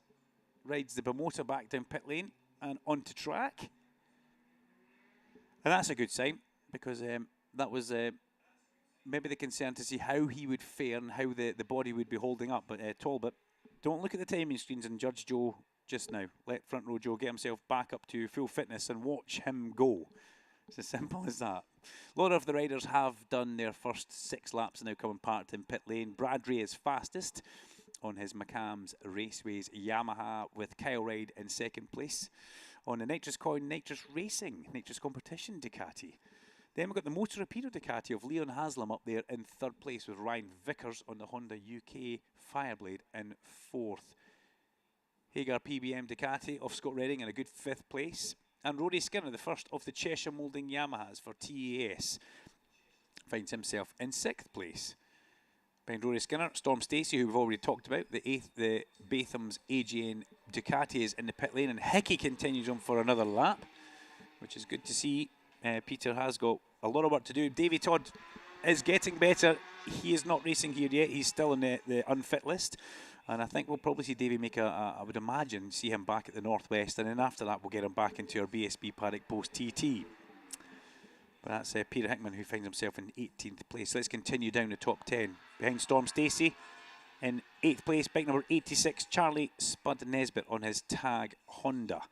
rides the Moto back down pit lane and onto track. And that's a good sign, because that was maybe the concern to see how he would fare and how the body would be holding up. But Talbot, don't look at the timing screens and judge Joe just now. Let front row Joe get himself back up to full fitness and watch him go. It's as simple as that. A lot of the riders have done their first 6 laps and now coming parked in pit lane. Brad Ray is fastest on his McCams Raceways Yamaha, with Kyle Ryde in second place on the Nitrous Coin Nitrous Racing Nitrous Competition Ducati. Then we've got the Moto Rapido Ducati of Leon Haslam up there in third place, with Ryan Vickers on the Honda UK Fireblade in fourth. Hagar PBM Ducati of Scott Redding in a good 5th place. And Rory Skinner, the first of the Cheshire Moulding Yamahas for TAS, finds himself in 6th place. Behind Rory Skinner, Storm Stacey, who we've already talked about, the Batham's AGN Ducati is in the pit lane, and Hickey continues on for another lap, which is good to see. Peter has got a lot of work to do. Davy Todd is getting better. He is not racing here yet. He's still on the unfit list. And I think we'll probably see Davy make I would imagine, see him back at the Northwest. And then after that, we'll get him back into our BSB Paddock Post TT. But that's Peter Hickman, who finds himself in 18th place. Let's continue down the top 10. Behind Storm Stacey in 8th place, bike number 86, Charlie Spud Nesbitt on his Tag Honda.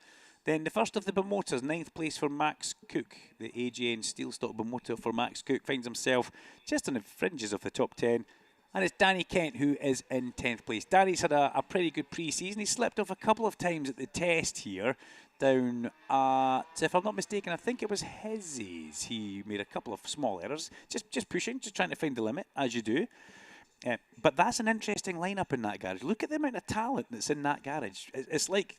Then the first of the Bimotors, 9th place for Max Cook. The AGN Steel Stock Bimotor for Max Cook finds himself just on the fringes of the top 10. And it's Danny Kent who is in 10th place. Danny's had a pretty good pre-season. He slipped off a couple of times at the test here, down at, if I'm not mistaken, I think it was Hezzy's. He made a couple of small errors, just pushing, just trying to find the limit, as you do. But that's an interesting lineup in that garage. Look at the amount of talent that's in that garage. It's like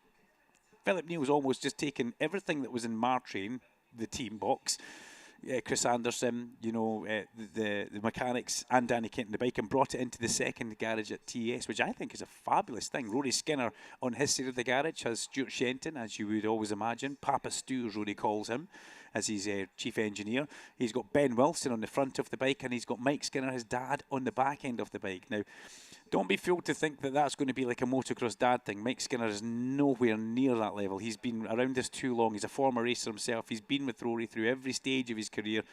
Philip Neal's almost just taken everything that was in Martrain, the team box, Chris Anderson, you know, the mechanics, and Danny Kent in the bike, and brought it into the second garage at TS, which I think is a fabulous thing. Rory Skinner on his side of the garage has Stuart Shenton, as you would always imagine. Papa Stu, as Rory calls him, as his chief engineer. He's got Ben Wilson on the front of the bike, and he's got Mike Skinner, his dad, on the back end of the bike. Now, don't be fooled to think that that's going to be like a motocross dad thing. Mike Skinner is nowhere near that level. He's been around this too long. He's a former racer himself. He's been with Rory through every stage of his career.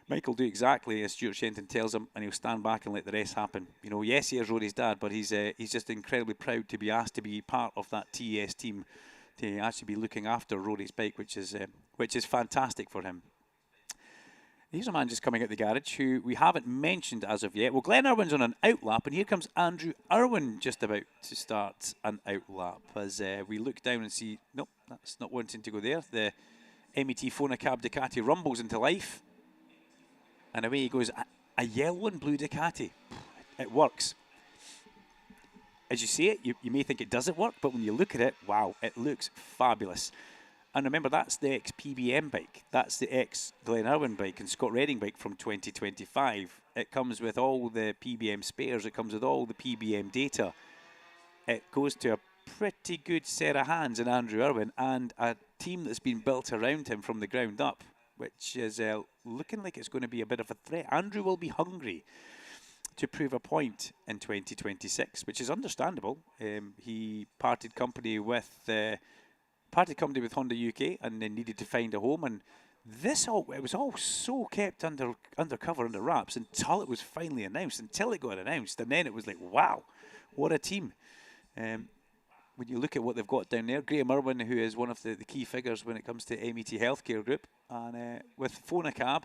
Mike will do exactly as Stuart Shenton tells him, and he'll stand back and let the rest happen. You know, yes, he is Rory's dad, but he's just incredibly proud to be asked to be part of that TS team, to actually be looking after Rory's bike, which is fantastic for him. Here's a man just coming out the garage who we haven't mentioned as of yet. Well, Glenn Irwin's on an outlap, and here comes Andrew Irwin just about to start an outlap. As we look down and see, nope, that's not wanting to go there. The MET Fonacab Ducati rumbles into life, and away he goes. A yellow and blue Ducati. It works. As you see it, you may think it doesn't work, but when you look at it, wow, it looks fabulous. And remember, that's the ex-PBM bike. That's the ex-Glen Irwin bike and Scott Redding bike from 2025. It comes with all the PBM spares. It comes with all the PBM data. It goes to a pretty good set of hands in Andrew Irwin and a team that's been built around him from the ground up, which is looking like it's going to be a bit of a threat. Andrew will be hungry to prove a point in 2026, which is understandable. He parted company with Honda UK, and then needed to find a home. And it was all so kept undercover, under wraps, until it was finally announced, until it got announced, and then it was like, wow, what a team. When you look at what they've got down there, Graham Irwin, who is one of the key figures when it comes to MET Healthcare Group, and with Fonacab,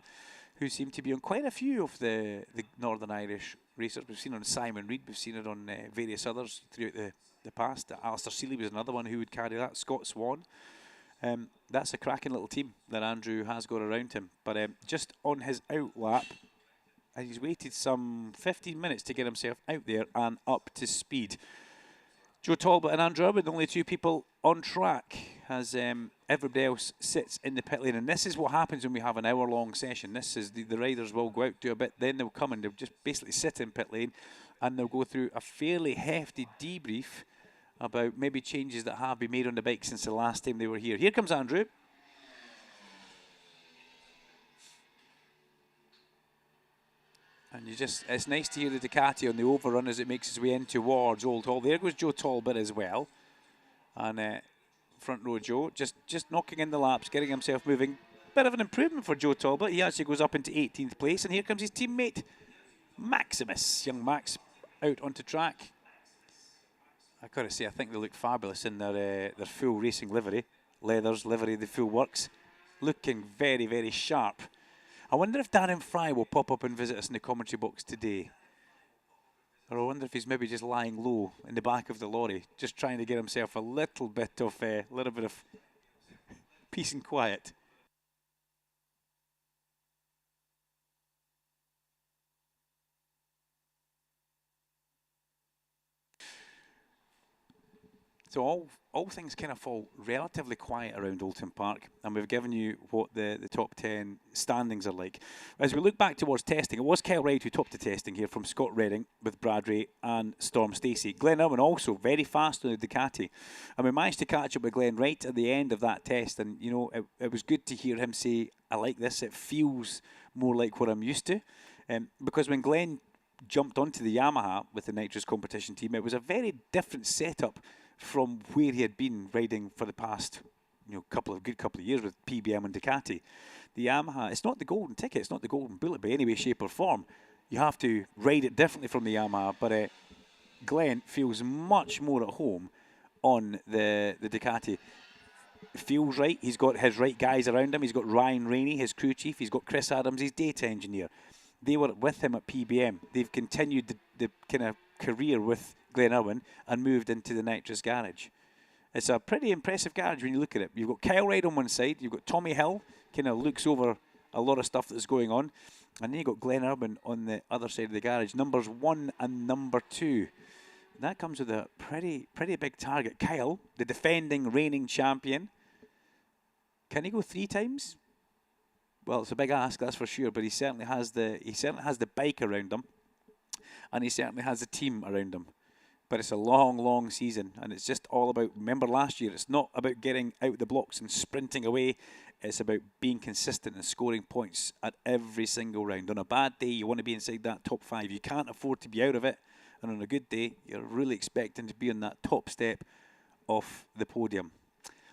who seem to be on quite a few of the Northern Irish racers. We've seen it on Simon Reed, we've seen it on various others throughout the past. Alistair Seeley was another one who would carry that. Scott Swan. That's a cracking little team that Andrew has got around him. But just on his outlap, and he's waited some 15 minutes to get himself out there and up to speed. Joe Talbot and Andrew Irwin, the only two people on track, as everybody else sits in the pit lane. And this is what happens when we have an hour-long session. This is the riders will go out, do a bit, then they'll come and they'll just basically sit in pit lane, and they'll go through a fairly hefty debrief about maybe changes that have been made on the bike since the last time they were here. Here comes Andrew. And it's nice to hear the Ducati on the overrun as it makes its way in towards Old Hall. There goes Joe Talbot as well. And front row Joe, just knocking in the laps, getting himself moving. Bit of an improvement for Joe Talbot. He actually goes up into 18th place, and here comes his teammate Maximus. Young Max out onto track. I've got to say, I think they look fabulous in their full racing livery. Leathers, livery, the full works. Looking very, very sharp. I wonder if Darren Fry will pop up and visit us in the commentary box today. Or I wonder if he's maybe just lying low in the back of the lorry, just trying to get himself a little bit of peace and quiet. So all things kind of fall relatively quiet around Oulton Park, and we've given you what the top 10 standings are like. As we look back towards testing, it was Kyle Wright who topped the testing here from Scott Redding with Brad Ray and Storm Stacey. Glenn Irwin also very fast on the Ducati, and we managed to catch up with Glenn right at the end of that test, and you know it was good to hear him say, I like this, it feels more like what I'm used to, because when Glenn jumped onto the Yamaha with the Nitrous competition team, it was a very different setup from where he had been riding for the past, couple of years with PBM and Ducati. The Yamaha, it's not the golden ticket, it's not the golden bullet by any way, shape or form. You have to ride it differently from the Yamaha, but Glenn feels much more at home on the Ducati. It feels right. He's got his right guys around him. He's got Ryan Rainey, his crew chief. He's got Chris Adams, his data engineer. They were with him at PBM. They've continued the kind of career with Glenn Irwin and moved into the Nitrous garage. It's a pretty impressive garage when you look at it. You've got Kyle Wright on one side, you've got Tommy Hill, kind of looks over a lot of stuff that's going on, and then you've got Glenn Irwin on the other side of the garage, numbers 1 and number 2. And that comes with a pretty big target. Kyle, the defending reigning champion, can he go 3 times? Well, it's a big ask, that's for sure, but he certainly has the bike around him, and he certainly has the team around him. But it's a long, long season, and it's just all about, remember last year, it's not about getting out the blocks and sprinting away. It's about being consistent and scoring points at every single round. On a bad day, you want to be inside that top 5. You can't afford to be out of it. And on a good day, you're really expecting to be on that top step of the podium.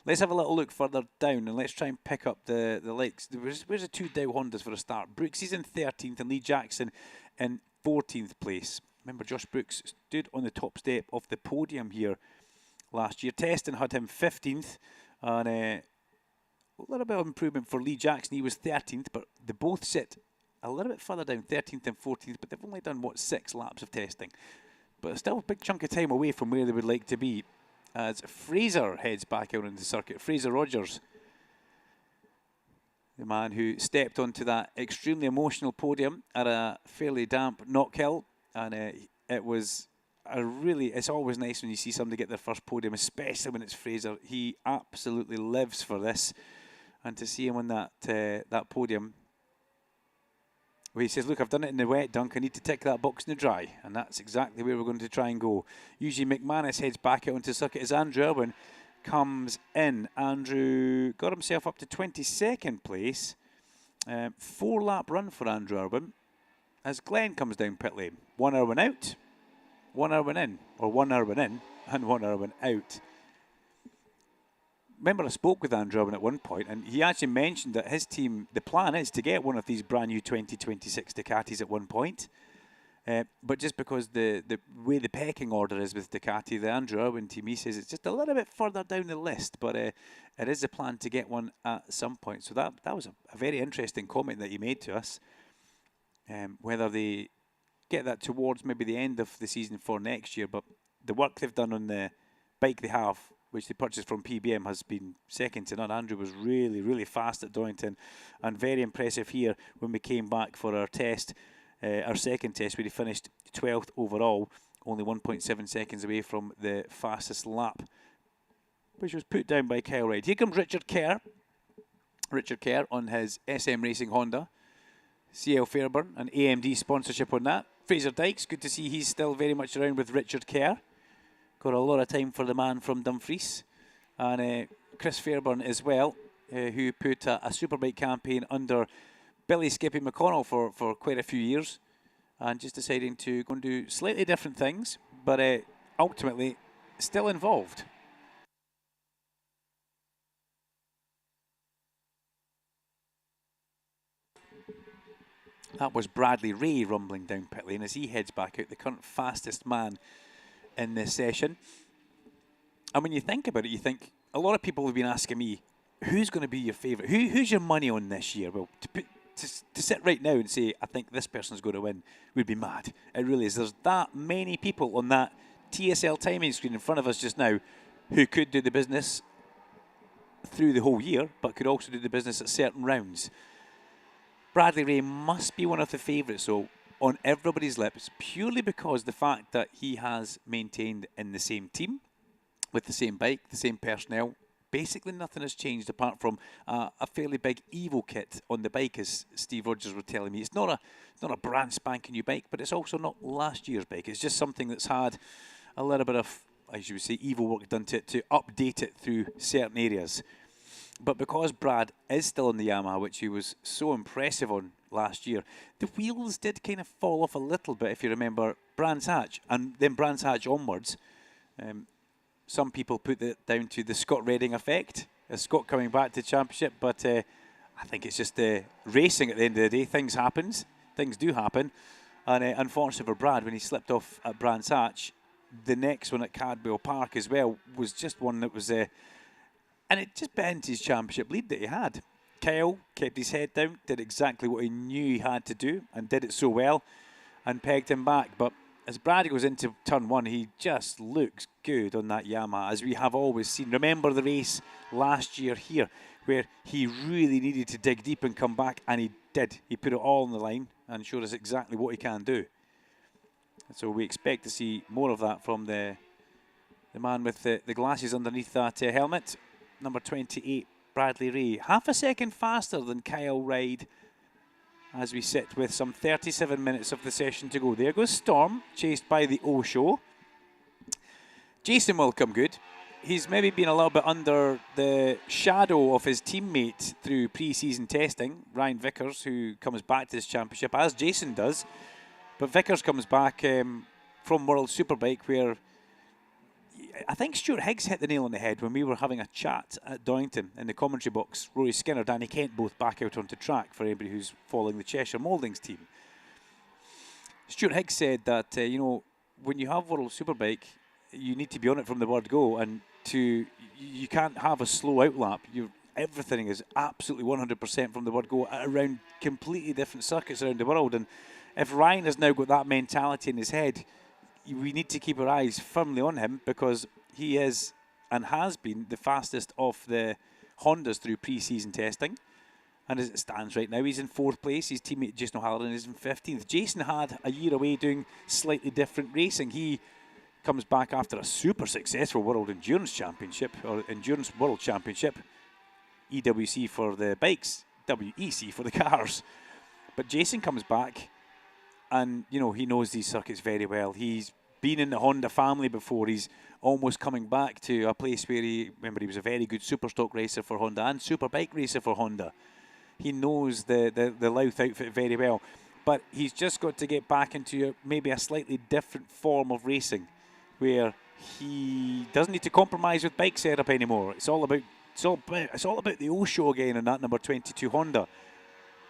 Let's have a little look further down, and let's try and pick up the likes. Where's the 2 Dow Hondas for a start? Brooks is in 13th and Lee Jackson in 14th place. Remember, Josh Brooks stood on the top step of the podium here last year. Testing had him 15th, and a little bit of improvement for Lee Jackson. He was 13th, but they both sit a little bit further down, 13th and 14th, but they've only done, 6 laps of testing. But still a big chunk of time away from where they would like to be, as Fraser heads back out into the circuit. Fraser Rogers, the man who stepped onto that extremely emotional podium at a fairly damp Knockhill. And it's always nice when you see somebody get their first podium, especially when it's Fraser. He absolutely lives for this. And to see him on that podium, where he says, look, I've done it in the wet, Dunk, I need to tick that box in the dry. And that's exactly where we're going to try and go. Usually McManus heads back out onto the circuit as Andrew Irwin comes in. Andrew got himself up to 22nd place. 4-lap run for Andrew Irwin. As Glenn comes down pit lane, 1 Irwin out, 1 Irwin in, or 1 Irwin in and 1 Irwin out. Remember, I spoke with Andrew Irwin at one point, and he actually mentioned that his team, the plan is to get one of these brand new 2026 Ducatis at one point. But just because the way the pecking order is with Ducati, the Andrew Irwin team, he says it's just a little bit further down the list, but it is a plan to get one at some point. So that was a very interesting comment that he made to us. Whether they get that towards maybe the end of the season for next year, but the work they've done on the bike they have, which they purchased from PBM, has been second to none. Andrew was really, really fast at Donington, and very impressive here when we came back for our test, our second test, where he finished 12th overall, only 1.7 seconds away from the fastest lap, which was put down by Kyle Wright. Here comes Richard Kerr. Richard Kerr on his SM Racing Honda. CL Fairburn, an AMD sponsorship on that. Fraser Dykes, good to see he's still very much around with Richard Kerr. Got a lot of time for the man from Dumfries. And Chris Fairburn as well, who put a Superbike campaign under Billy Skippy McConnell for quite a few years. And just deciding to go and do slightly different things, but ultimately still involved. That was Bradley Ray rumbling down pit lane as he heads back out, the current fastest man in this session. And when you think about it, you think, a lot of people have been asking me, who's going to be your favourite? Who's your money on this year? Well, to sit right now and say, I think this person's going to win, would be mad. It really is. There's that many people on that TSL timing screen in front of us just now who could do the business through the whole year, but could also do the business at certain rounds. Bradley Ray must be one of the favourites, so on everybody's lips, purely because the fact that he has maintained in the same team, with the same bike, the same personnel. Basically nothing has changed apart from a fairly big Evo kit on the bike, as Steve Rogers was telling me. It's not a brand spanking new bike, but it's also not last year's bike. It's just something that's had a little bit of, as you would say, Evo work done to update it through certain areas. But because Brad is still on the Yamaha, which he was so impressive on last year, the wheels did kind of fall off a little bit, if you remember Brands Hatch, and then Brands Hatch onwards. Some people put it down to the Scott Redding effect, Scott coming back to the championship, but I think it's just racing at the end of the day. Things do happen. And unfortunately for Brad, when he slipped off at Brands Hatch, the next one at Cadwell Park as well was just one that was, and it just bent his championship lead that he had. Kyle kept his head down, did exactly what he knew he had to do, and did it so well, and pegged him back. But as Brad goes into turn one, he just looks good on that Yamaha, as we have always seen. Remember the race last year here, where he really needed to dig deep and come back, and he did. He put it all on the line and showed us exactly what he can do. So we expect to see more of that from the man with the glasses underneath that helmet. Number 28, Bradley Ray. Half a second faster than Kyle Ryde, as we sit with some 37 minutes of the session to go. There goes Storm, chased by the O-Show. Jason will come good. He's maybe been a little bit under the shadow of his teammate through pre-season testing, Ryan Vickers, who comes back to this championship, as Jason does. But Vickers comes back from World Superbike, where I think Stuart Higgs hit the nail on the head when we were having a chat at Doyington in the commentary box. Rory Skinner, Danny Kent both back out onto track for anybody who's following the Cheshire Mouldings team. Stuart Higgs said that, when you have World Superbike, you need to be on it from the word go, and you can't have a slow outlap. Everything is absolutely 100% from the word go around completely different circuits around the world. And if Ryan has now got that mentality in his head, we need to keep our eyes firmly on him, because he is and has been the fastest of the Hondas through pre-season testing. And as it stands right now, he's in 4th place. His teammate Jason O'Halloran is in 15th. Jason had a year away doing slightly different racing. He comes back after a super successful World Endurance Championship, or Endurance World Championship. EWC for the bikes, WEC for the cars. But Jason comes back, and, he knows these circuits very well. He's been in the Honda family before. He's almost coming back to a place where he was a very good Superstock racer for Honda and Superbike racer for Honda. He knows the Louth outfit very well. But he's just got to get back into maybe a slightly different form of racing, where he doesn't need to compromise with bike setup anymore. It's all about the O-Show again on that number 22 Honda.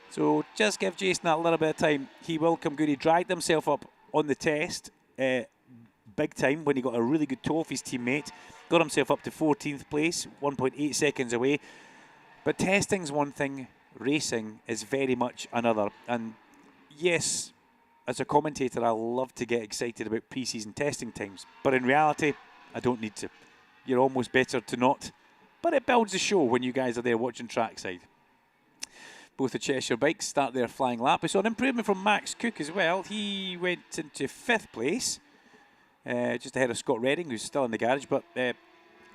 So just give Jason that little bit of time. He will come good. He dragged himself up on the test big time when he got a really good tow off his teammate. Got himself up to 14th place, 1.8 seconds away. But testing's one thing, racing is very much another. And yes, as a commentator, I love to get excited about pre-season testing times. But in reality, I don't need to. You're almost better to not. But it builds the show when you guys are there watching trackside. Both the Cheshire bikes start their flying lap. We saw an improvement from Max Cook as well. He went into 5th place, just ahead of Scott Redding, who's still in the garage. But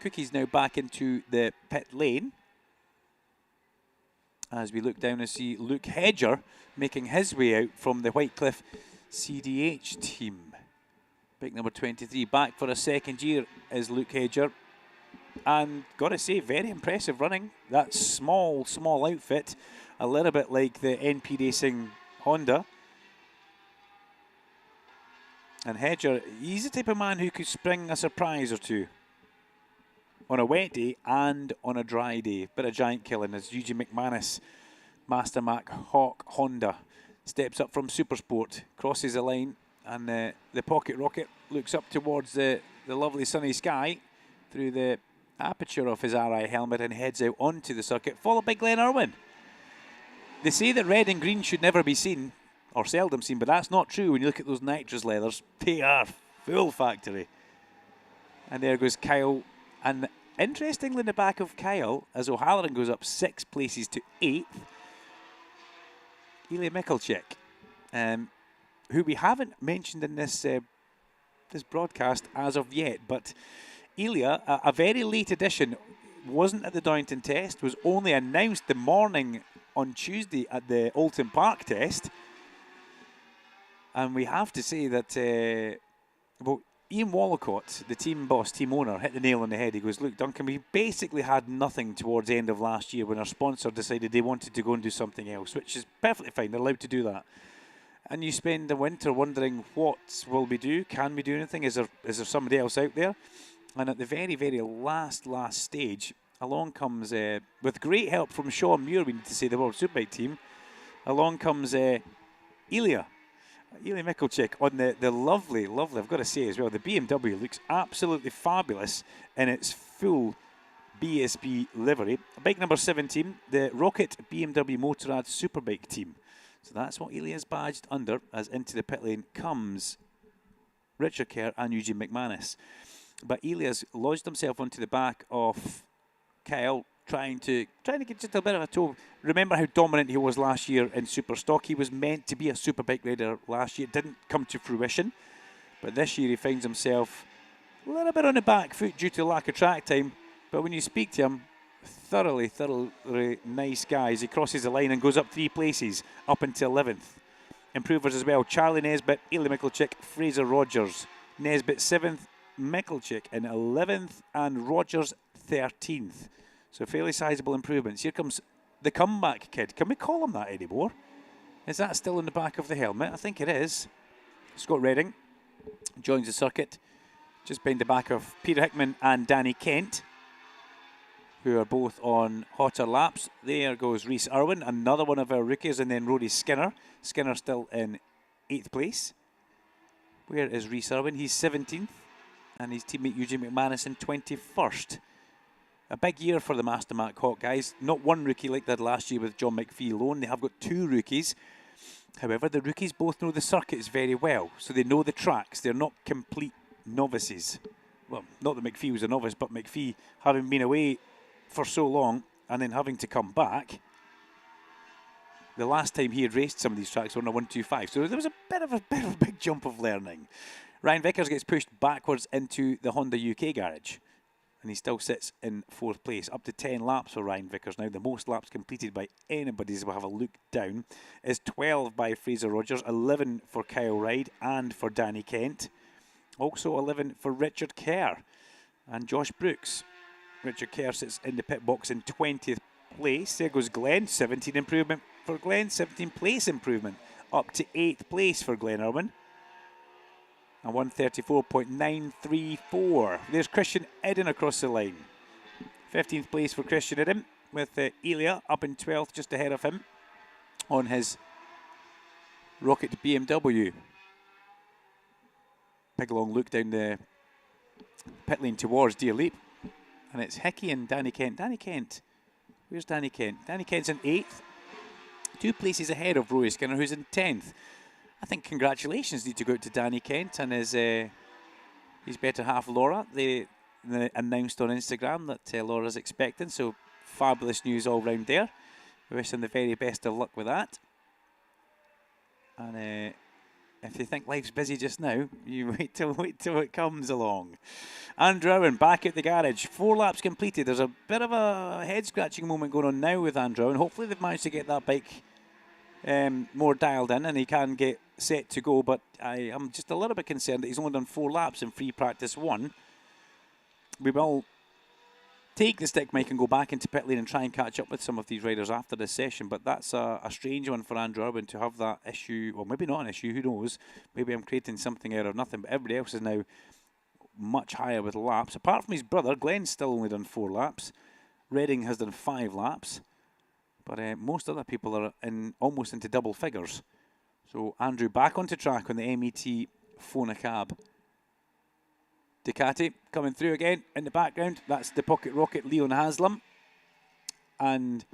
Cookie's now back into the pit lane, as we look down and see Luke Hedger making his way out from the Whitecliff CDH team. Bike number 23, back for a second year is Luke Hedger. And got to say, very impressive running. That small outfit, a little bit like the NP Racing Honda. And Hedger, he's the type of man who could spring a surprise or two on a wet day and on a dry day. Bit of giant killing as Eugene McManus, Master Mac Hawk Honda steps up from Supersport, crosses the line, and the pocket rocket looks up towards the lovely sunny sky through the aperture of his RI helmet and heads out onto the circuit, followed by Glenn Irwin. They say that red and green should never be seen, or seldom seen, but that's not true when you look at those nitrous leathers. They are full factory. And there goes Kyle. And interestingly, in the back of Kyle, as O'Halloran goes up 6 places to 8th, Ilya Mikulchik, who we haven't mentioned in this this broadcast as of yet, but Ilya, a very late addition, wasn't at the Downton test, was only announced the morning on Tuesday at the Oulton Park test. And we have to say that, Ian Wallacott, the team boss, team owner, hit the nail on the head. He goes, look, Duncan, we basically had nothing towards the end of last year when our sponsor decided they wanted to go and do something else, which is perfectly fine. They're allowed to do that. And you spend the winter wondering, what will we do? Can we do anything? Is there somebody else out there? And at the very, very last stage, along comes, with great help from Sean Muir, we need to say, the World Superbike team, along comes Ilya Mikulchik on the lovely, I've got to say as well, the BMW looks absolutely fabulous in its full BSB livery. Bike number 17, the Rocket BMW Motorrad Superbike team. So that's what Ilya's badged under, as into the pit lane comes Richard Kerr and Eugene McManus. But Ilya's lodged himself onto the back of Kyle, trying to get just a bit of a toe. Remember how dominant he was last year in Superstock. He was meant to be a Superbike rider last year. It didn't come to fruition. But this year he finds himself a little bit on the back foot due to lack of track time. But when you speak to him, thoroughly nice guy. He crosses the line and goes up 3 places, up until 11th. Improvers as well. Charlie Nesbitt, Ilya Mikulchik, Fraser Rogers. Nesbitt 7th, Mikulchik in 11th, and Rogers 13th. So fairly sizable improvements. Here comes the comeback kid. Can we call him that anymore? Is that still in the back of the helmet? I think it is. Scott Redding joins the circuit just behind the back of Peter Hickman and Danny Kent, who are both on hotter laps. There goes Rhys Irwin, another one of our rookies, and then Rory Skinner. Skinner still in 8th place. Where is Rhys Irwin? He's 17th, and his teammate Eugene McManus in 21st. A big year for the Master Mac Hawk guys. Not one rookie like that last year with John McPhee alone. They have got 2 rookies. However, the rookies both know the circuits very well, so they know the tracks. They're not complete novices. Well, not that McPhee was a novice, but McPhee, having been away for so long and then having to come back, the last time he had raced some of these tracks were on a 125, so there was a bit of a big jump of learning. Ryan Vickers gets pushed backwards into the Honda UK garage, and he still sits in 4th place. Up to 10 laps for Ryan Vickers now. The most laps completed by anybody, as we'll have a look down, is 12 by Fraser Rogers, 11 for Kyle Ryde and for Danny Kent. Also 11 for Richard Kerr and Josh Brooks. Richard Kerr sits in the pit box in 20th place. There goes Glenn, 17 improvement for Glenn, 17 place improvement. Up to 8th place for Glenn Irwin. And 134.934. There's Christian Eden across the line. 15th place for Christian Eden, with Ilya up in 12th, just ahead of him on his Rocket BMW. Big long look down the pit lane towards Deer Leap. And it's Hickey and Danny Kent. Danny Kent, where's Danny Kent? Danny Kent's in 8th. 2 places ahead of Rory Skinner, who's in 10th. I think congratulations need to go out to Danny Kent and his better half Laura. They announced on Instagram that Laura's expecting, so fabulous news all round there. We wish them the very best of luck with that. And if you think life's busy just now, you wait till it comes along. Andrew Irwin back at the garage. 4 laps completed. There's a bit of a head-scratching moment going on now with Andrew Irwin. Hopefully they've managed to get that bike more dialed in and he can get set to go, but I am just a little bit concerned that he's only done 4 laps in free practice 1. We will take the stick mic and go back into pit lane and try and catch up with some of these riders after this session, but that's a strange one for Andrew Irwin to have that issue, or maybe not an issue, who knows, maybe I'm creating something out of nothing, but everybody else is now much higher with laps, apart from his brother. Glenn's still only done 4 laps, Redding has done 5 laps, but most other people are almost into double figures. So Andrew back onto track on the MET Fona cab. Ducati coming through again in the background. That's the pocket rocket Leon Haslam. And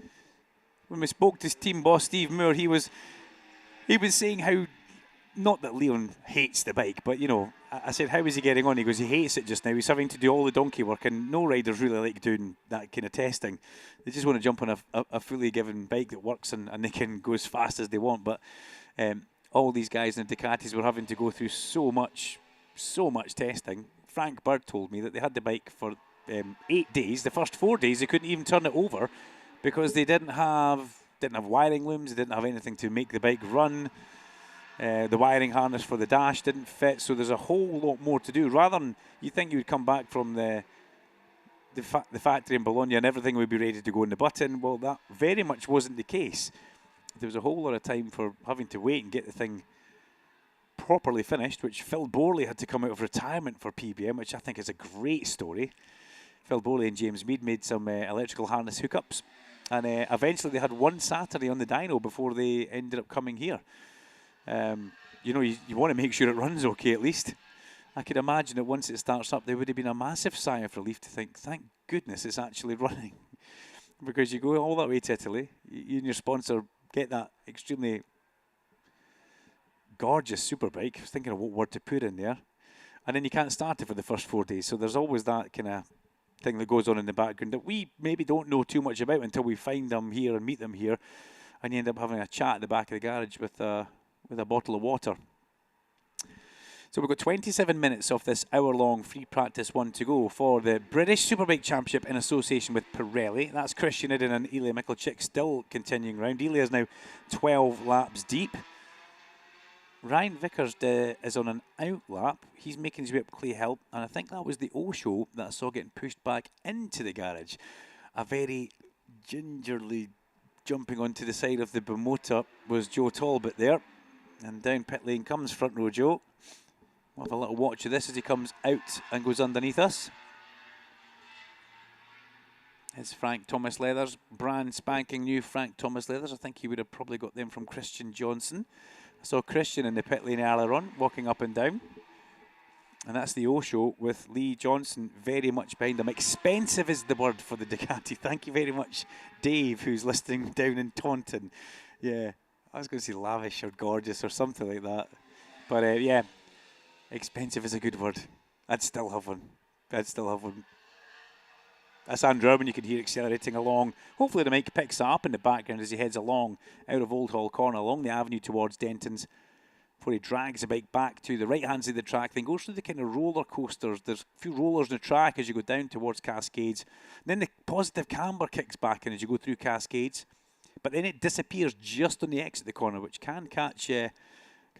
when we spoke to his team boss Steve Moore, he was saying how, not that Leon hates the bike, but you know, I said, how is he getting on? He goes, he hates it just now. He's having to do all the donkey work, and no riders really like doing that kind of testing. They just want to jump on a fully given bike that works and they can go as fast as they want. But all these guys in the Ducatis were having to go through so much testing. Frank Bird told me that they had the bike for 8 days. The first 4 days they couldn't even turn it over because they didn't have wiring looms. They didn't have anything to make the bike run. The wiring harness for the dash didn't fit, so there's a whole lot more to do. Rather than you think you would come back from the factory in Bologna and everything would be ready to go in the button, well, that very much wasn't the case. There was a whole lot of time for having to wait and get the thing properly finished, which Phil Borley had to come out of retirement for PBM, which I think is a great story. Phil Borley and James Mead made some electrical harness hookups, and eventually they had one Saturday on the dyno before they ended up coming here. You know, you want to make sure it runs okay at least. I could imagine that once it starts up, there would have been a massive sigh of relief to think, thank goodness it's actually running. Because you go all that way to Italy, you and your sponsor get that extremely gorgeous Superbike. I was thinking of what word to put in there. And then you can't start it for the first 4 days. So there's always that kind of thing that goes on in the background that we maybe don't know too much about until we find them here and meet them here. And you end up having a chat at the back of the garage with a bottle of water. So we've got 27 minutes of this hour-long free practice one to go for the British Superbike Championship in association with Pirelli. That's Christian Idden and Ilya Mikhalchik still continuing round. Ilya is now 12 laps deep. Ryan Vickers is on an out lap. He's making his way up Clay Hill, and I think that was the O-show that I saw getting pushed back into the garage. A very gingerly jumping onto the side of the Moto was Joe Talbot there. And down pit lane comes front row Joe. We'll have a little watch of this as he comes out and goes underneath us. It's Frank Thomas leathers, brand spanking new Frank Thomas leathers. I think he would have probably got them from Christian Johnson. I saw Christian in the pit lane earlier on, walking up and down. And that's the O-show with Lee Johnson very much behind him. Expensive is the word for the Ducati. Thank you very much, Dave, who's listening down in Taunton. Yeah, I was going to say lavish or gorgeous or something like that. But yeah, expensive is a good word. I'd still have one. That's Andrew Irwin, you can hear accelerating along. Hopefully the mic picks up in the background as he heads along out of Old Hall Corner, along the avenue towards Denton's, before he drags the bike back to the right-hand side of the track, then goes through the kind of roller coasters. There's a few rollers in the track as you go down towards Cascades. And then the positive camber kicks back in as you go through Cascades. But then it disappears just on the exit of the corner, which can catch you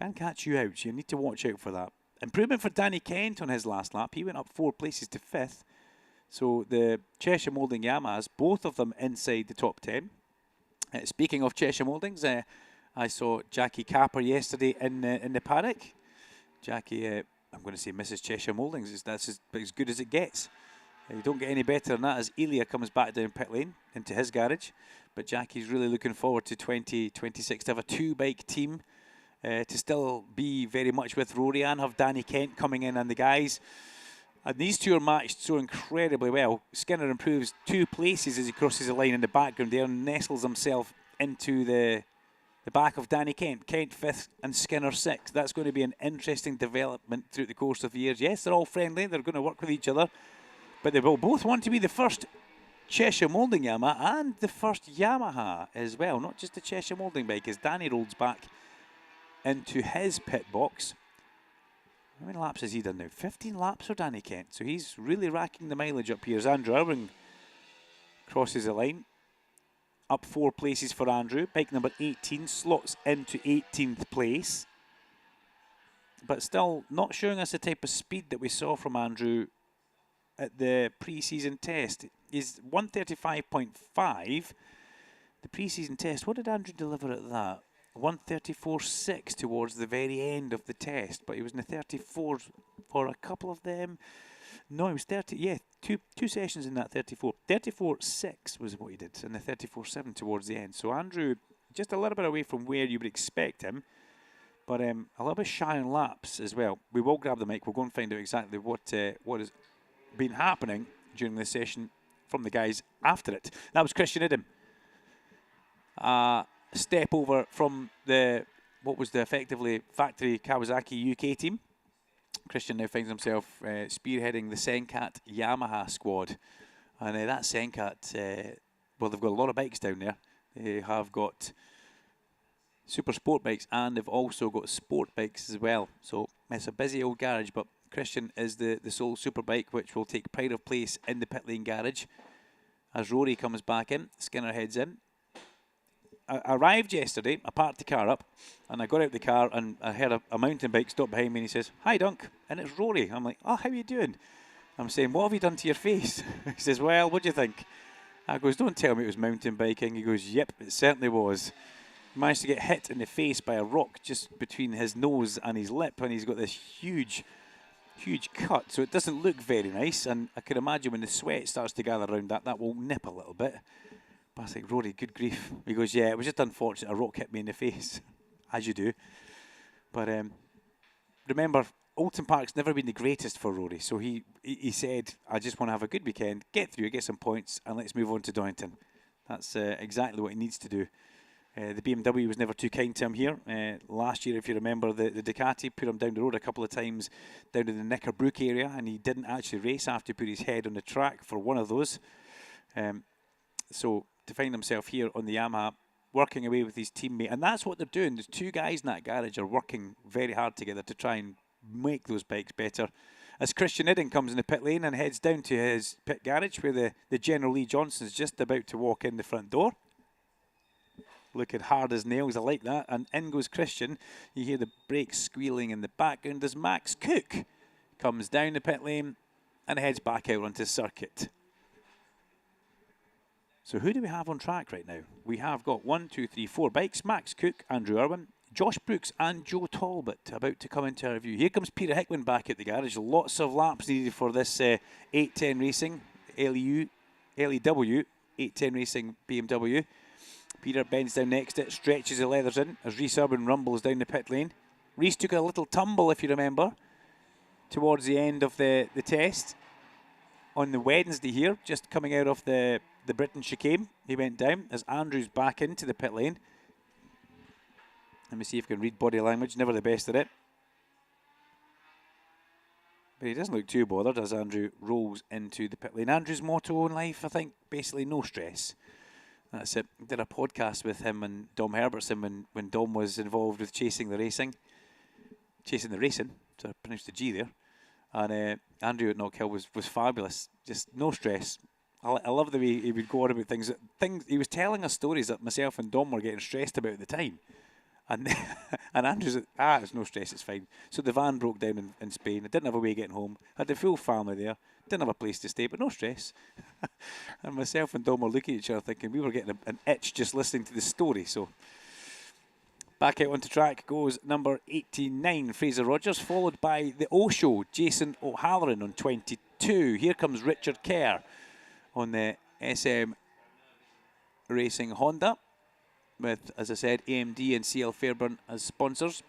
out. You need to watch out for that. Improvement for Danny Kent on his last lap. He went up 4 places to 5th. So the Cheshire Moulding Yamahas, both of them inside the top 10. Speaking of Cheshire Mouldings, I saw Jackie Capper yesterday in the Paddock. Jackie, I'm going to say Mrs. Cheshire Mouldings. That's as good as it gets. You don't get any better than that as Ilya comes back down pit lane into his garage. But Jackie's really looking forward to 2026 to have a 2-bike team. To still be very much with Rory and have Danny Kent coming in and the guys. And these two are matched so incredibly well. Skinner improves 2 places as he crosses the line in the background there and nestles himself into the back of Danny Kent. Kent 5th and Skinner 6th. That's going to be an interesting development through the course of the years. Yes, they're all friendly. They're going to work with each other. But they will both want to be the first Cheshire Moulding Yamaha and the first Yamaha as well. Not just the Cheshire Moulding bike as Danny rolls back into his pit box. How many laps has he done now? 15 laps for Danny Kent. So he's really racking the mileage up here as Andrew Irwin crosses the line. Up 4 places for Andrew. Bike number 18 slots into 18th place. But still not showing us the type of speed that we saw from Andrew at the pre-season test. He's 135.5. The pre-season test, what did Andrew deliver at that? 134.6 towards the very end of the test, but he was in the 34s for a couple of them. No, he was 30. Yeah, two sessions in that 34. 34.6 was what he did, and the 34.7 towards the end. So Andrew, just a little bit away from where you would expect him, but a little bit shy on laps as well. We will grab the mic. We'll go and find out exactly what has been happening during the session from the guys after it. That was Christian Idem. Step over from what was the effectively factory Kawasaki UK team. Christian now finds himself spearheading the Senkat Yamaha squad. And that Senkat, well, they've got a lot of bikes down there. They have got Supersport bikes and they've also got sport bikes as well. So it's a busy old garage, but Christian is the sole Superbike, which will take pride of place in the pit lane garage. As Rory comes back in, Skinner heads in. I arrived yesterday, I parked the car up, and I got out the car and I heard a mountain bike stop behind me and he says, "Hi Dunk," and it's Rory. I'm like, "Oh, how are you doing?" I'm saying, "What have you done to your face?" He says, "Well, what do you think?" I goes, "Don't tell me it was mountain biking." He goes, "Yep, it certainly was." He managed to get hit in the face by a rock just between his nose and his lip, and he's got this huge cut, so it doesn't look very nice, and I can imagine when the sweat starts to gather around that will nip a little bit. But I was like, "Rory, good grief." He goes, "Yeah, it was just unfortunate. A rock hit me in the face," as you do. But remember, Oulton Park's never been the greatest for Rory, so he said, "I just want to have a good weekend, get through, get some points, and let's move on to Donington." That's exactly what he needs to do. The BMW was never too kind to him here. Last year, if you remember, the Ducati put him down the road a couple of times down in the Knickerbrook area, and he didn't actually race after he put his head on the track for one of those. So to find himself here on the Yamaha, working away with his teammate, and that's what they're doing. The two guys in that garage are working very hard together to try and make those bikes better. As Christian Idden comes in the pit lane and heads down to his pit garage where the General Lee Johnson's just about to walk in the front door. Looking hard as nails, I like that. And in goes Christian. You hear the brakes squealing in the background as Max Cook comes down the pit lane and heads back out onto circuit. So who do we have on track right now? We have got 1, 2, 3, 4 bikes. Max Cook, Andrew Irwin, Josh Brooks and Joe Talbot about to come into our review. Here comes Peter Hickman back at the garage. Lots of laps needed for this 810 Racing, LEW 810 Racing BMW. Peter bends down next to it, stretches the leathers in as Rhys Irwin rumbles down the pit lane. Rhys took a little tumble, if you remember, towards the end of the test. On the Wednesday here, just coming out of the Britain chicane, he went down as Andrew's back into the pit lane. Let me see if I can read body language, never the best at it. But he doesn't look too bothered as Andrew rolls into the pit lane. Andrew's motto in life, I think, basically no stress. That's it. Did a podcast with him and Dom Herbertson when Dom was involved with chasing the racing, so I pronounced the G there. And Andrew at Knockhill was fabulous. Just no stress. I love the way he would go on about things. He was telling us stories that myself and Dom were getting stressed about at the time. And Andrew's like, it's no stress, it's fine. So the van broke down in Spain. I didn't have a way getting home. Had the full family there. Didn't have a place to stay, but no stress. And myself and Dom were looking at each other thinking we were getting an itch just listening to the story. So back out onto track goes number 89, Fraser Rogers, followed by the Osho, Jason O'Halloran on 22. Here comes Richard Kerr on the SM Racing Honda with, as I said, AMD and CL Fairburn as sponsors.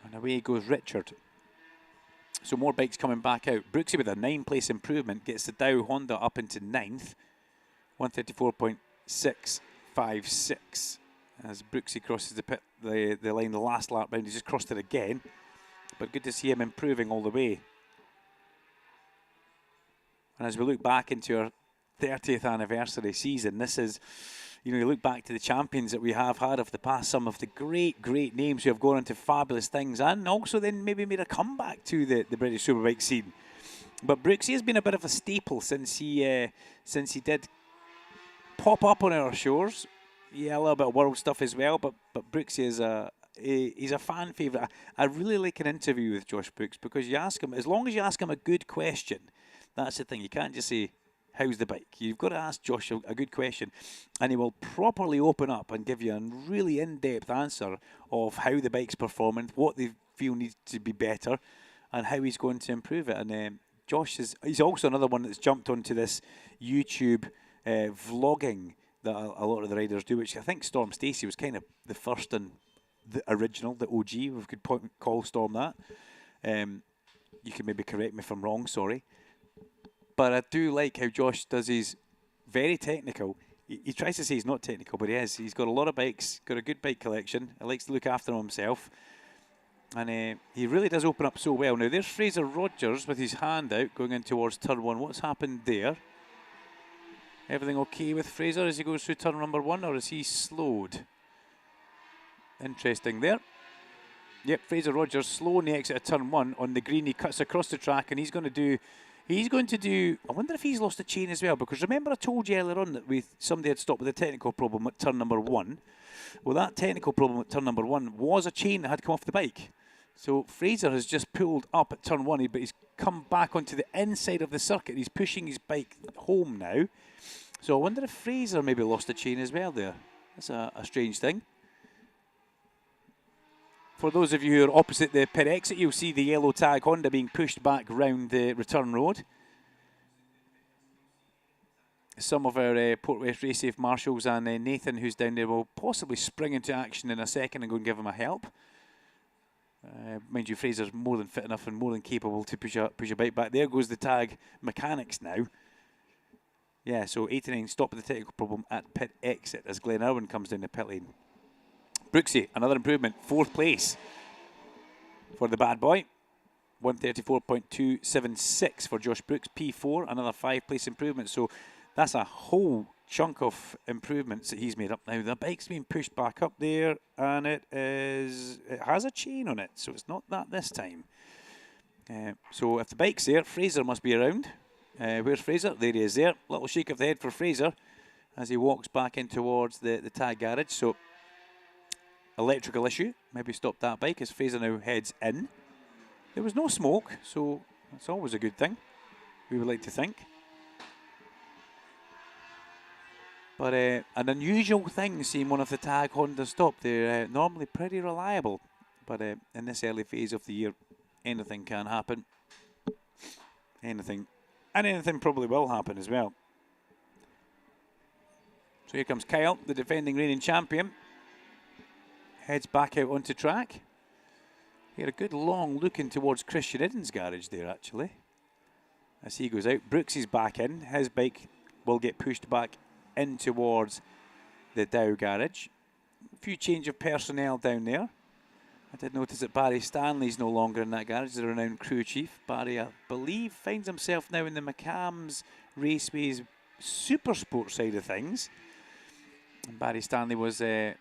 And away goes Richard. So more bikes coming back out. Brooksy with a 9-place improvement gets the Dow Honda up into 9th. 134.656 as Brooksy crosses the line the last lap round. He just crossed it again. But good to see him improving all the way. And as we look back into our 30th anniversary season, this is, you look back to the champions that we have had of the past, some of the great names who have gone into fabulous things and also then maybe made a comeback to the British Superbike scene. But Brooksy has been a bit of a staple since he did pop up on our shores. Yeah, a little bit of world stuff as well, but Brooksy is he's a fan favourite. I really like an interview with Josh Brooks because you ask him, as long as you ask him a good question, that's the thing. You can't just say, "How's the bike?" You've got to ask Josh a good question, and he will properly open up and give you a really in-depth answer of how the bike's performing, what they feel needs to be better, and how he's going to improve it. And Josh he's also another one that's jumped onto this YouTube vlogging that a lot of the riders do, which I think Storm Stacey was kind of the first and the original, the OG. We could call Storm that. You can maybe correct me if I'm wrong, sorry. But I do like how Josh does his very technical. He tries to say he's not technical, but he is. He's got a lot of bikes, got a good bike collection. He likes to look after himself. And he really does open up so well. Now, there's Fraser Rogers with his hand out going in towards turn 1. What's happened there? Everything okay with Fraser as he goes through turn number 1, or is he slowed? Interesting there. Yep, Fraser Rogers slow on the exit of turn 1 on the green. He cuts across the track and he's going to do, I wonder if he's lost a chain as well, because remember I told you earlier on that somebody had stopped with a technical problem at turn number 1. Well, that technical problem at turn number 1 was a chain that had come off the bike. So Fraser has just pulled up at turn 1, but he's come back onto the inside of the circuit. He's pushing his bike home now. So I wonder if Fraser maybe lost a chain as well there. That's a strange thing. For those of you who are opposite the pit exit, you'll see the yellow tag Honda being pushed back round the return road. Some of our Port West Race Safe marshals and Nathan, who's down there, will possibly spring into action in a second and go and give him a help. Mind you, Fraser's more than fit enough and more than capable to push a bike back. There goes the tag mechanics now. Yeah, so 89 stop with the technical problem at pit exit as Glenn Irwin comes down the pit lane. Brooksy, another improvement, 4th place for the bad boy. 134.276 for Josh Brooks, P4, another 5-place improvement. So that's a whole chunk of improvements that he's made up now. The bike's been pushed back up there, and it has a chain on it, so it's not that this time. So if the bike's there, Fraser must be around. Where's Fraser? There he is there. Little shake of the head for Fraser as he walks back in towards the tag garage. So electrical issue. Maybe stop that bike as Fraser now heads in. There was no smoke, so that's always a good thing, we would like to think. But an unusual thing seeing one of the tag Honda stop. They're normally pretty reliable, but in this early phase of the year, anything can happen. Anything. And anything probably will happen as well. So here comes Kyle, the defending reigning champion. Heads back out onto track. He had a good long look in towards Christian Idden's garage there, actually. As he goes out, Brooks is back in. His bike will get pushed back in towards the Dow garage. A few change of personnel down there. I did notice that Barry Stanley's no longer in that garage, the renowned crew chief. Barry, I believe, finds himself now in the McCams Raceway's Supersport side of things. And Barry Stanley was a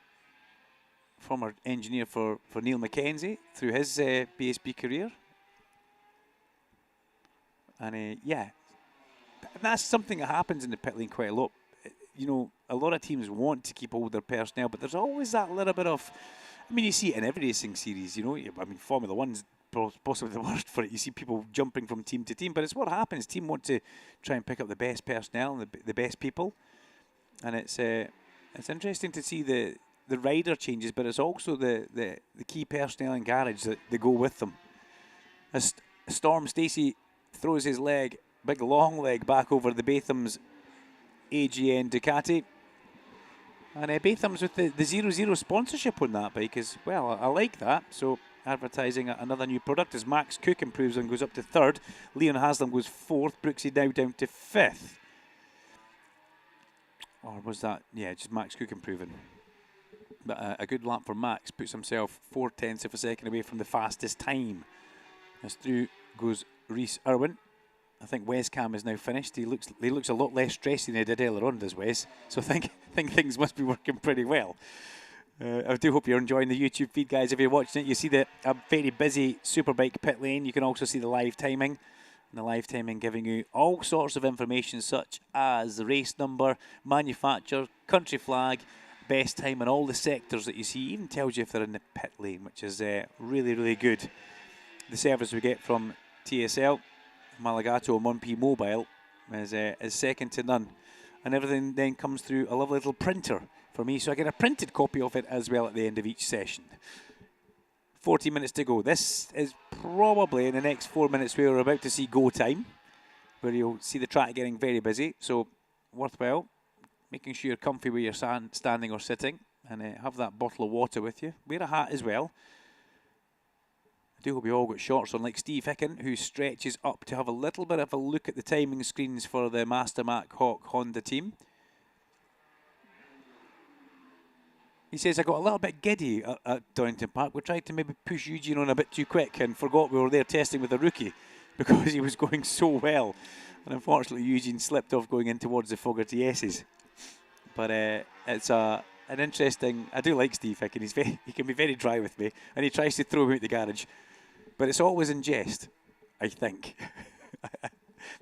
former engineer for Neil Mackenzie through his BSB career. And yeah, that's something that happens in the pit lane quite a lot. You know, a lot of teams want to keep older personnel, but there's always that little bit of, I mean, you see it in every racing series, you know. I mean, Formula One's possibly the worst for it. You see people jumping from team to team, but it's what happens. Team want to try and pick up the best personnel and the best people. And it's interesting to see the rider changes, but it's also the key personnel in garage that they go with them. As Storm Stacey throws his leg, big long leg, back over the Batham's AGN Ducati. And Batham's with the 0-0 sponsorship on that bike as well. I like that. So advertising another new product as Max Cook improves and goes up to 3rd. Leon Haslam goes 4th. Brooksy now down to 5th. Or was that? Yeah, just Max Cook improving. But a good lap for Max. Puts himself 0.4 of a second away from the fastest time. As through goes Rhys Irwin. I think Wes Cam is now finished. He looks a lot less stressed than he did earlier on, does Wes? So I think things must be working pretty well. I do hope you're enjoying the YouTube feed, guys. If you're watching it, you see a very busy Superbike pit lane. You can also see the live timing. And the live timing giving you all sorts of information such as the race number, manufacturer, country flag, best time, and all the sectors that you see. Even tells you if they're in the pit lane, which is really, really good. The service we get from TSL, Malagato and 1P Mobile is second to none. And everything then comes through a lovely little printer for me, so I get a printed copy of it as well at the end of each session. 40 minutes to go. This is probably in the next 4 minutes where we're about to see go time, where you'll see the track getting very busy. So worthwhile making sure you're comfy where you're standing or sitting. and have that bottle of water with you. Wear a hat as well. I do hope you all got shorts on, like Steve Hicken, who stretches up to have a little bit of a look at the timing screens for the Master Mac Hawk Honda team. He says, I got a little bit giddy at Donington Park. We tried to maybe push Eugene on a bit too quick and forgot we were there testing with a rookie because he was going so well. And unfortunately, Eugene slipped off going in towards the Fogarty S's. But it's an interesting... I do like Steve Hicken. He can be very dry with me, and he tries to throw me out the garage. But it's always in jest, I think.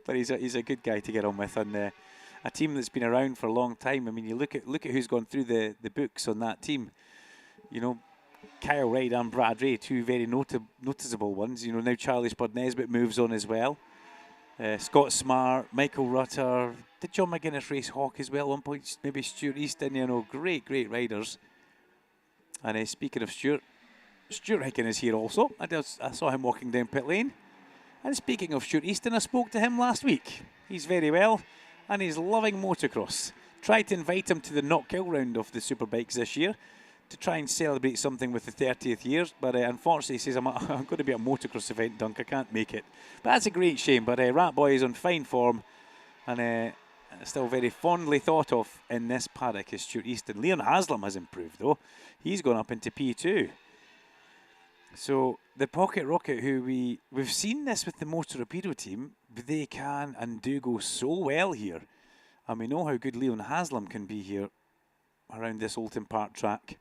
But he's a good guy to get on with, and a team that's been around for a long time. I mean, you look at who's gone through the books on that team. You know, Kyle Reid and Brad Ray, two very noticeable ones. You know, now Charlie Spud Nesbitt moves on as well. Scott Smart, Michael Rutter. Did John McGuinness race Hawk as well at one point? Maybe Stuart Easton, you know, great riders. And speaking of Stuart Hicken is here also. I saw him walking down pit lane. And speaking of Stuart Easton, I spoke to him last week. He's very well, and he's loving motocross. Tried to invite him to the knock-kill round of the Superbikes this year to try and celebrate something with the 30th year, but unfortunately he says, I'm going to be at a motocross event, Dunk, I can't make it. But that's a great shame, but Rat Boy is on fine form, and still very fondly thought of in this paddock is Stuart Easton. Leon Haslam has improved though. He's gone up into P2. So the Pocket Rocket, who we've seen this with the Moto Rapido team, they can and do go so well here. And we know how good Leon Haslam can be here around this Oulton Park track.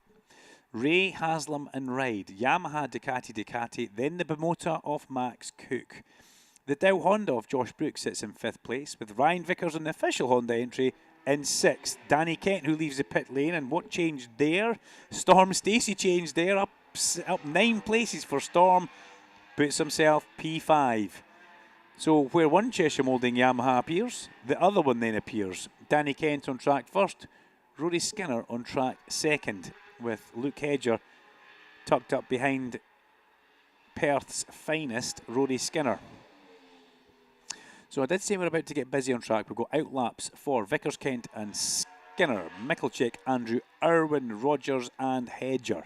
Ray, Haslam and Ride. Yamaha, Ducati, then the Bimota of Max Cook. The Dow Honda of Josh Brooks sits in 5th place, with Ryan Vickers on the official Honda entry in 6th. Danny Kent, who leaves the pit lane, and what changed there? Storm Stacey changed there, up 9 places for Storm, puts himself P5. So where one Cheshire Moulding Yamaha appears, the other one then appears. Danny Kent on track first, Rory Skinner on track second, with Luke Hedger tucked up behind Perth's finest, Rory Skinner. So I did say we're about to get busy on track. We've got outlaps for Vickers, Kent and Skinner, Michalczyk, Andrew, Irwin, Rogers and Hedger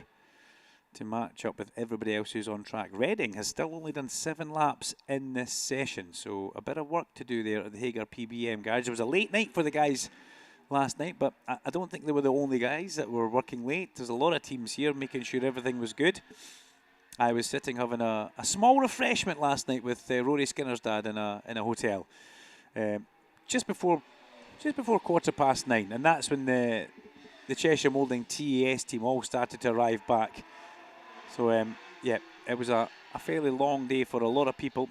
to match up with everybody else who's on track. Redding has still only done 7 laps in this session, so a bit of work to do there at the Hager PBM garage. It was a late night for the guys last night, but I don't think they were the only guys that were working late. There's a lot of teams here making sure everything was good. I was sitting having a small refreshment last night with Rory Skinner's dad in a hotel, just before 9:15, and that's when the Cheshire Moulding TAS team all started to arrive back. So yeah, it was a fairly long day for a lot of people,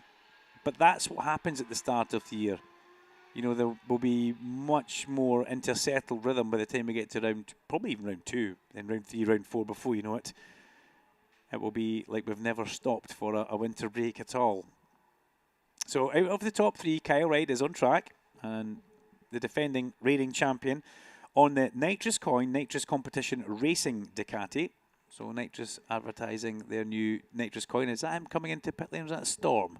but that's what happens at the start of the year. You know, there will be much more into a settled rhythm by the time we get to probably even round 2, then round 3, round 4, before you know it. It will be like we've never stopped for a winter break at all. So out of the top 3, Kyle Reid is on track, and the defending reigning champion on the Nitrous Coin Nitrous Competition Racing Ducati. So Nitrous advertising their new Nitrous Coin. Is that him coming into pit lane? Is that Storm?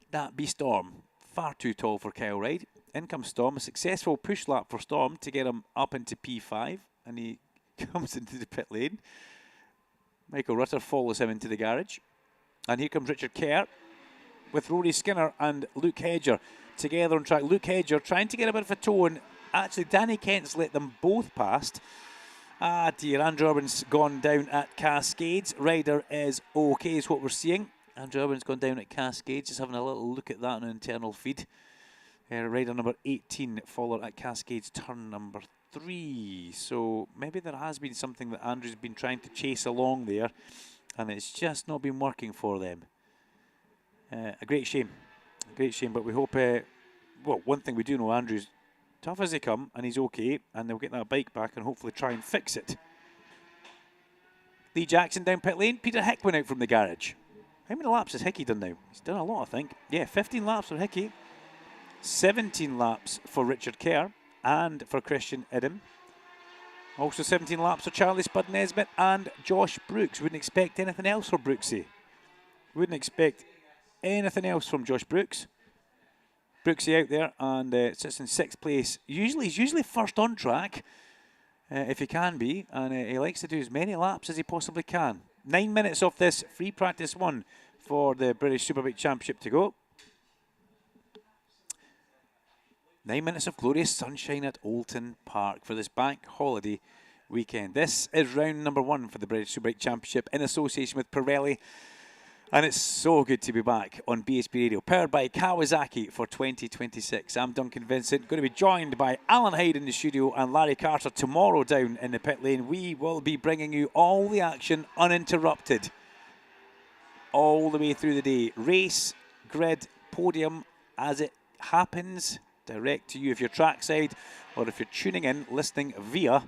That be Storm. Far too tall for Kyle Reid. In comes Storm. A successful push lap for Storm to get him up into P5. And he comes into the pit lane. Michael Rutter follows him into the garage. And here comes Richard Kerr with Rory Skinner and Luke Hedger together on track. Luke Hedger trying to get a bit of a tone. Actually, Danny Kent's let them both past. Ah dear, Andrew Irwin's gone down at Cascades. Ryder is okay, is what we're seeing. Andrew Irwin's gone down at Cascades. Just having a little look at that on an internal feed. Rider number 18, follower at Cascades, turn number 3. So maybe there has been something that Andrew's been trying to chase along there, and it's just not been working for them. A great shame, but we hope, well, one thing we do know, Andrew's tough as they come, and he's okay, and they'll get that bike back and hopefully try and fix it. Lee Jackson down pit lane. Peter Hick went out from the garage. How many laps has Hickey done now? He's done a lot, I think. Yeah, 15 laps for Hickey. 17 laps for Richard Kerr and for Christian Idem. Also 17 laps for Charlie Spud Nesbitt and Josh Brooks. Wouldn't expect anything else for Brooksy. Wouldn't expect anything else from Josh Brooks. Brooksy out there and sits in 6th place. He's usually first on track. if he can be, and he likes to do as many laps as he possibly can. 9 minutes of this free practice 1 for the British Superbike Championship to go. 9 minutes of glorious sunshine at Oulton Park for this bank holiday weekend. This is round number 1 for the British Superbike Championship in association with Pirelli. And it's so good to be back on BSB Radio, powered by Kawasaki for 2026. I'm Duncan Vincent, going to be joined by Alan Hyde in the studio and Larry Carter tomorrow down in the pit lane. We will be bringing you all the action uninterrupted all the way through the day. Race, grid, podium as it happens, direct to you if you're trackside or if you're tuning in, listening via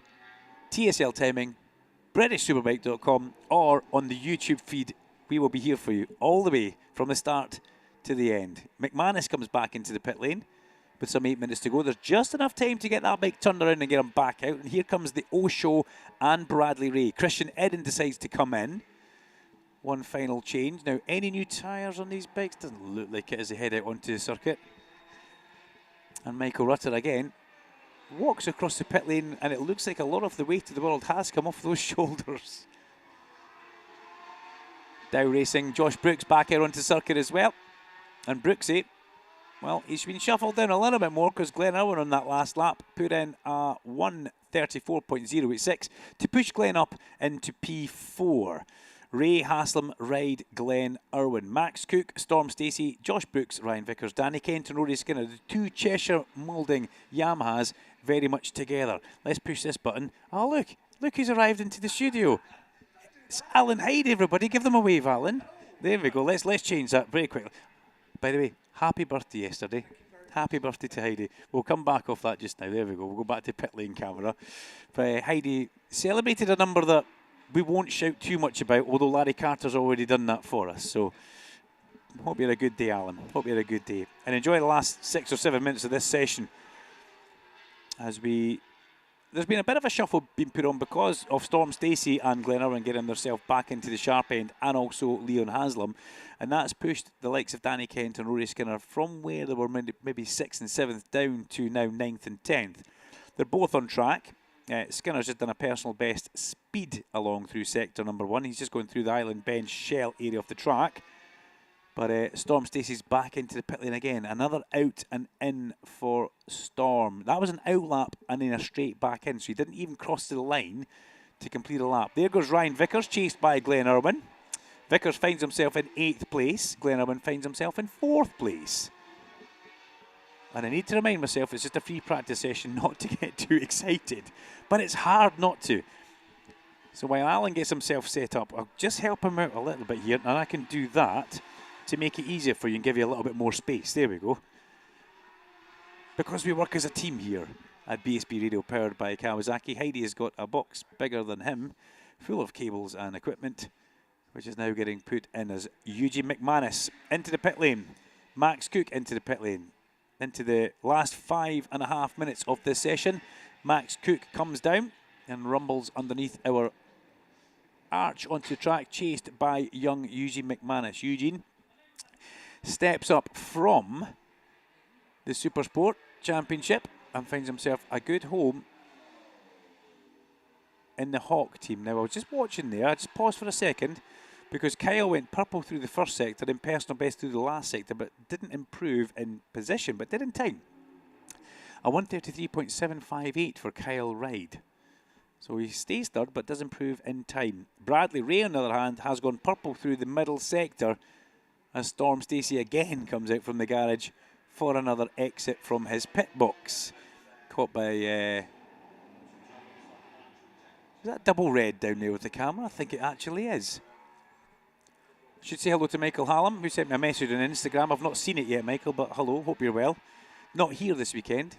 TSL Timing, BritishSuperbike.com or on the YouTube feed. We will be here for you all the way from the start to the end. McManus comes back into the pit lane with some 8 minutes to go. There's just enough time to get that bike turned around and get him back out. And here comes the Osho and Bradley Ray. Christian Eden decides to come in. One final change. Now, any new tyres on these bikes? Doesn't look like it as they head out onto the circuit. And Michael Rutter again walks across the pit lane, and it looks like a lot of the weight of the world has come off those shoulders. Dow Racing, Josh Brooks back out onto circuit as well. And Brooksy, well, he's been shuffled down a little bit more because Glenn Irwin on that last lap put in a 1:34.086 to push Glenn up into P4. Ray Haslam, Ride, Glenn Irwin. Max Cook, Storm Stacey, Josh Brooks, Ryan Vickers, Danny Kenton, Rory Skinner. The two Cheshire moulding Yamahas very much together. Let's push this button. Oh, look who's arrived into the studio. It's Alan Hyde, everybody. Give them a wave, Alan. There we go. Let's change that very quickly. By the way, happy birthday yesterday. Happy birthday to Heidi. We'll come back off that just now. There we go. We'll go back to pit lane camera. But Heidi celebrated a number that we won't shout too much about, although Larry Carter's already done that for us. So, hope you had a good day, Alan. Hope you had a good day. And enjoy the last 6 or 7 minutes of this session as there's been a bit of a shuffle being put on because of Storm Stacey and Glenn Irwin getting themselves back into the sharp end, and also Leon Haslam. And that's pushed the likes of Danny Kent and Rory Skinner from where they were maybe 6th and 7th down to now 9th and 10th. They're both on track. Skinner's just done a personal best speed along through sector number 1. He's just going through the Island Bend shell area of the track. But Storm Stacey's back into the pit lane again. Another out and in for Storm. That was an out lap and then a straight back in, so he didn't even cross to the line to complete a lap. There goes Ryan Vickers, chased by Glenn Irwin. Vickers finds himself in 8th place. Glenn Irwin finds himself in 4th place. And I need to remind myself it's just a free practice session not to get too excited. But it's hard not to. So while Alan gets himself set up, I'll just help him out a little bit here, and I can do that to make it easier for you and give you a little bit more space. There we go. Because we work as a team here at BSB Radio, powered by Kawasaki. Heidi has got a box bigger than him, full of cables and equipment, which is now getting put in as Eugene McManus into the pit lane. Max Cook into the pit lane. Into the last 5.5 minutes of this session. Max Cook comes down and rumbles underneath our arch onto the track, chased by young Eugene McManus. Eugene steps up from the Supersport Championship and finds himself a good home in the Hawk team. Now, I was just watching there. I just paused for a second because Kyle went purple through the first sector and personal best through the last sector, but didn't improve in position, but did in time. A 1:33.758 for Kyle Ride. So he stays third, but does improve in time. Bradley Ray, on the other hand, has gone purple through the middle sector as Storm Stacey again comes out from the garage for another exit from his pit box. Caught by... is that double red down there with the camera? I think it actually is. Should say hello to Michael Hallam, who sent me a message on Instagram. I've not seen it yet, Michael, but hello, hope you're well. Not here this weekend.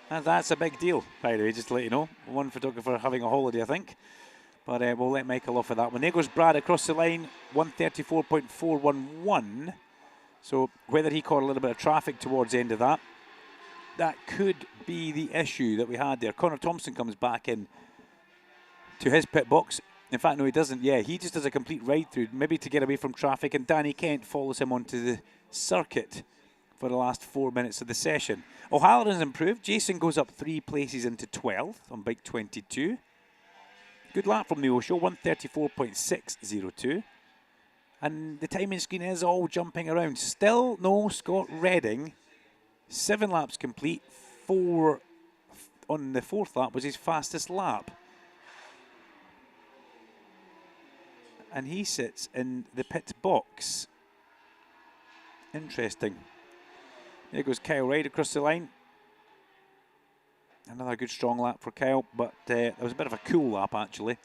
And that's a big deal, by the way, just to let you know. One photographer having a holiday, I think. But we'll let Michael off of that one. There goes Brad across the line, 1:34.411. So whether he caught a little bit of traffic towards the end of that, that could be the issue that we had there. Connor Thompson comes back in to his pit box. In fact, no, he doesn't. Yeah, he just does a complete ride through, maybe to get away from traffic. And Danny Kent follows him onto the circuit for the last 4 minutes of the session. O'Halloran's improved. Jason goes up 3 places into 12th on bike 22. Good lap from the Osho, 134.602. And the timing screen is all jumping around. Still no Scott Redding. 7 laps complete. 4 on the 4th lap was his fastest lap. And he sits in the pit box. Interesting. There goes Kyle Ryde across the line. Another good strong lap for Kyle, but it was a bit of a cool lap actually.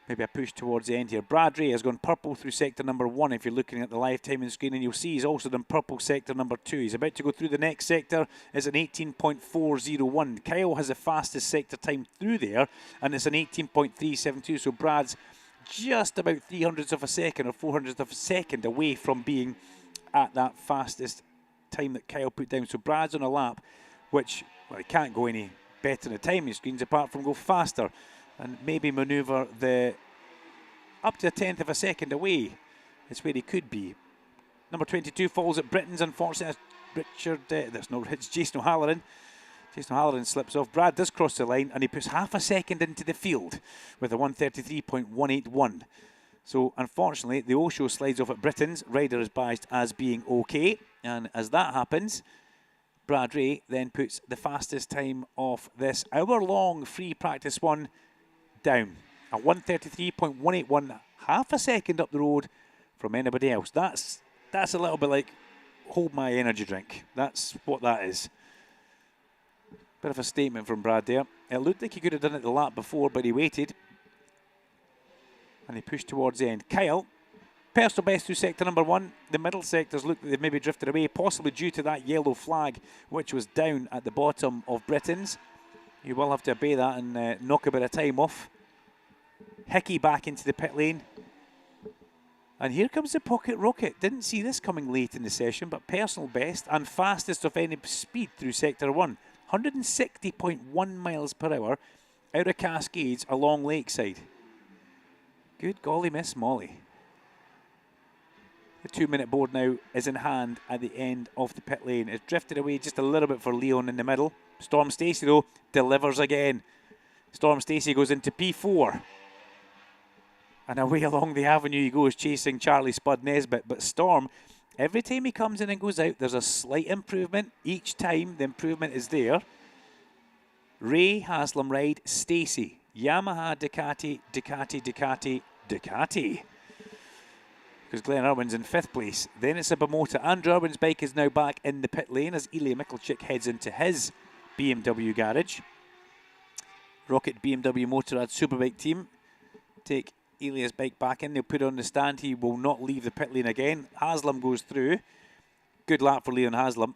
Maybe a push towards the end here. Brad Ray has gone purple through sector number 1 if you're looking at the live timing screen, and you'll see he's also done purple sector number 2. He's about to go through the next sector. It's an 18.401. Kyle has the fastest sector time through there, and it's an 18.372. So Brad's just about 300ths of a second or 400ths of a second away from being at that fastest time that Kyle put down. So Brad's on a lap which, well, he can't go any better in the timing screens apart from go faster and maybe manoeuvre the up to a 1/10 of a second away. It's where he could be. Number 22 falls at Britain's, unfortunately. It's Jason O'Halloran. Jason O'Halloran slips off. Brad does cross the line and he puts half a second into the field with a 133.181. So unfortunately the Osho slides off at Britain's. Ryder is biased as being okay, and as that happens, Brad Ray then puts the fastest time of this hour-long free practice one down. A 133.181, half a second up the road from anybody else. That's a little bit like hold my energy drink. That's what that is. Bit of a statement from Brad there. It looked like he could have done it the lap before, but he waited. And he pushed towards the end. Kyle, personal best through sector number 1. The middle sectors look like they've maybe drifted away, possibly due to that yellow flag, which was down at the bottom of Britain's. You will have to obey that and knock a bit of time off. Hickey back into the pit lane. And here comes the pocket rocket. Didn't see this coming late in the session, but personal best and fastest of any speed through sector 1. 160.1 miles per hour out of Cascades along Lakeside. Good golly, Miss Molly. The 2-minute board now is in hand at the end of the pit lane. It's drifted away just a little bit for Leon in the middle. Storm Stacey, though, delivers again. Storm Stacey goes into P4. And away along the avenue he goes, chasing Charlie Spud Nesbitt. But Storm, every time he comes in and goes out, there's a slight improvement. Each time the improvement is there. Ray, Haslam Ride, Stacey. Yamaha, Ducati, Ducati, Ducati, Ducati. Because Glenn Irwin's in 5th place. Then it's a Moto. Andrew Irwin's bike is now back in the pit lane as Ilya Mikkelchik heads into his BMW garage. Rocket BMW Motorrad Superbike team take Ilya's bike back in. They'll put it on the stand. He will not leave the pit lane again. Haslam goes through. Good lap for Leon Haslam.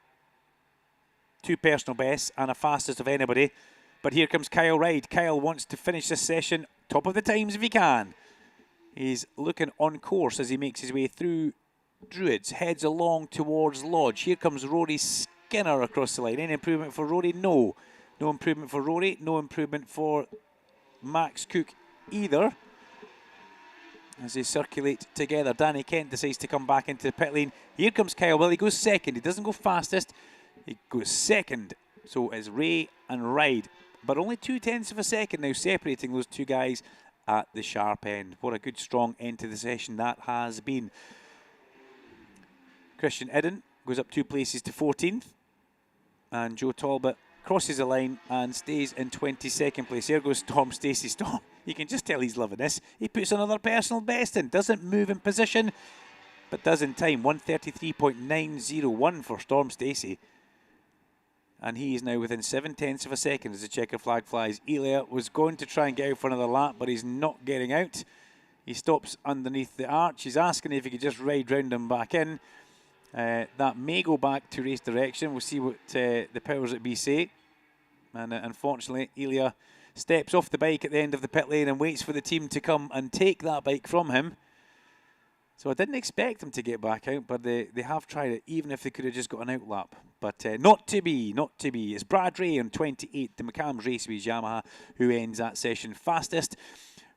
2 personal bests and a fastest of anybody. But here comes Kyle Ryde. Kyle wants to finish this session top of the times if he can. He's looking on course as he makes his way through Druids, heads along towards Lodge. Here comes Rory Skinner across the line. Any improvement for Rory? No. No improvement for Rory. No improvement for Max Cook either. As they circulate together, Danny Kent decides to come back into the pit lane. Here comes Kyle. Well, he goes second. He doesn't go fastest. He goes second. So it's Ray and Ryde. But only 0.2 of a second now separating those two guys at the sharp end. What a good, strong end to the session that has been. Christian Eden goes up 2 places to 14th. And Joe Talbot crosses the line and stays in 22nd place. There goes Storm Stacey. Storm, you can just tell he's loving this. He puts another personal best in. Doesn't move in position, but does in time. 133.901 for Storm Stacey. And he is now within 0.7 of a second as the checker flag flies. Ilya was going to try and get out for another lap, but he's not getting out. He stops underneath the arch. He's asking if he could just ride round him back in. That may go back to race direction. We'll see what the powers that be say. And unfortunately, Ilya steps off the bike at the end of the pit lane and waits for the team to come and take that bike from him. So I didn't expect him to get back out, but they have tried it, even if they could have just got an out lap. But not to be, not to be. It's Brad Ray on 28, the McCallum's Raceways Yamaha, who ends that session fastest.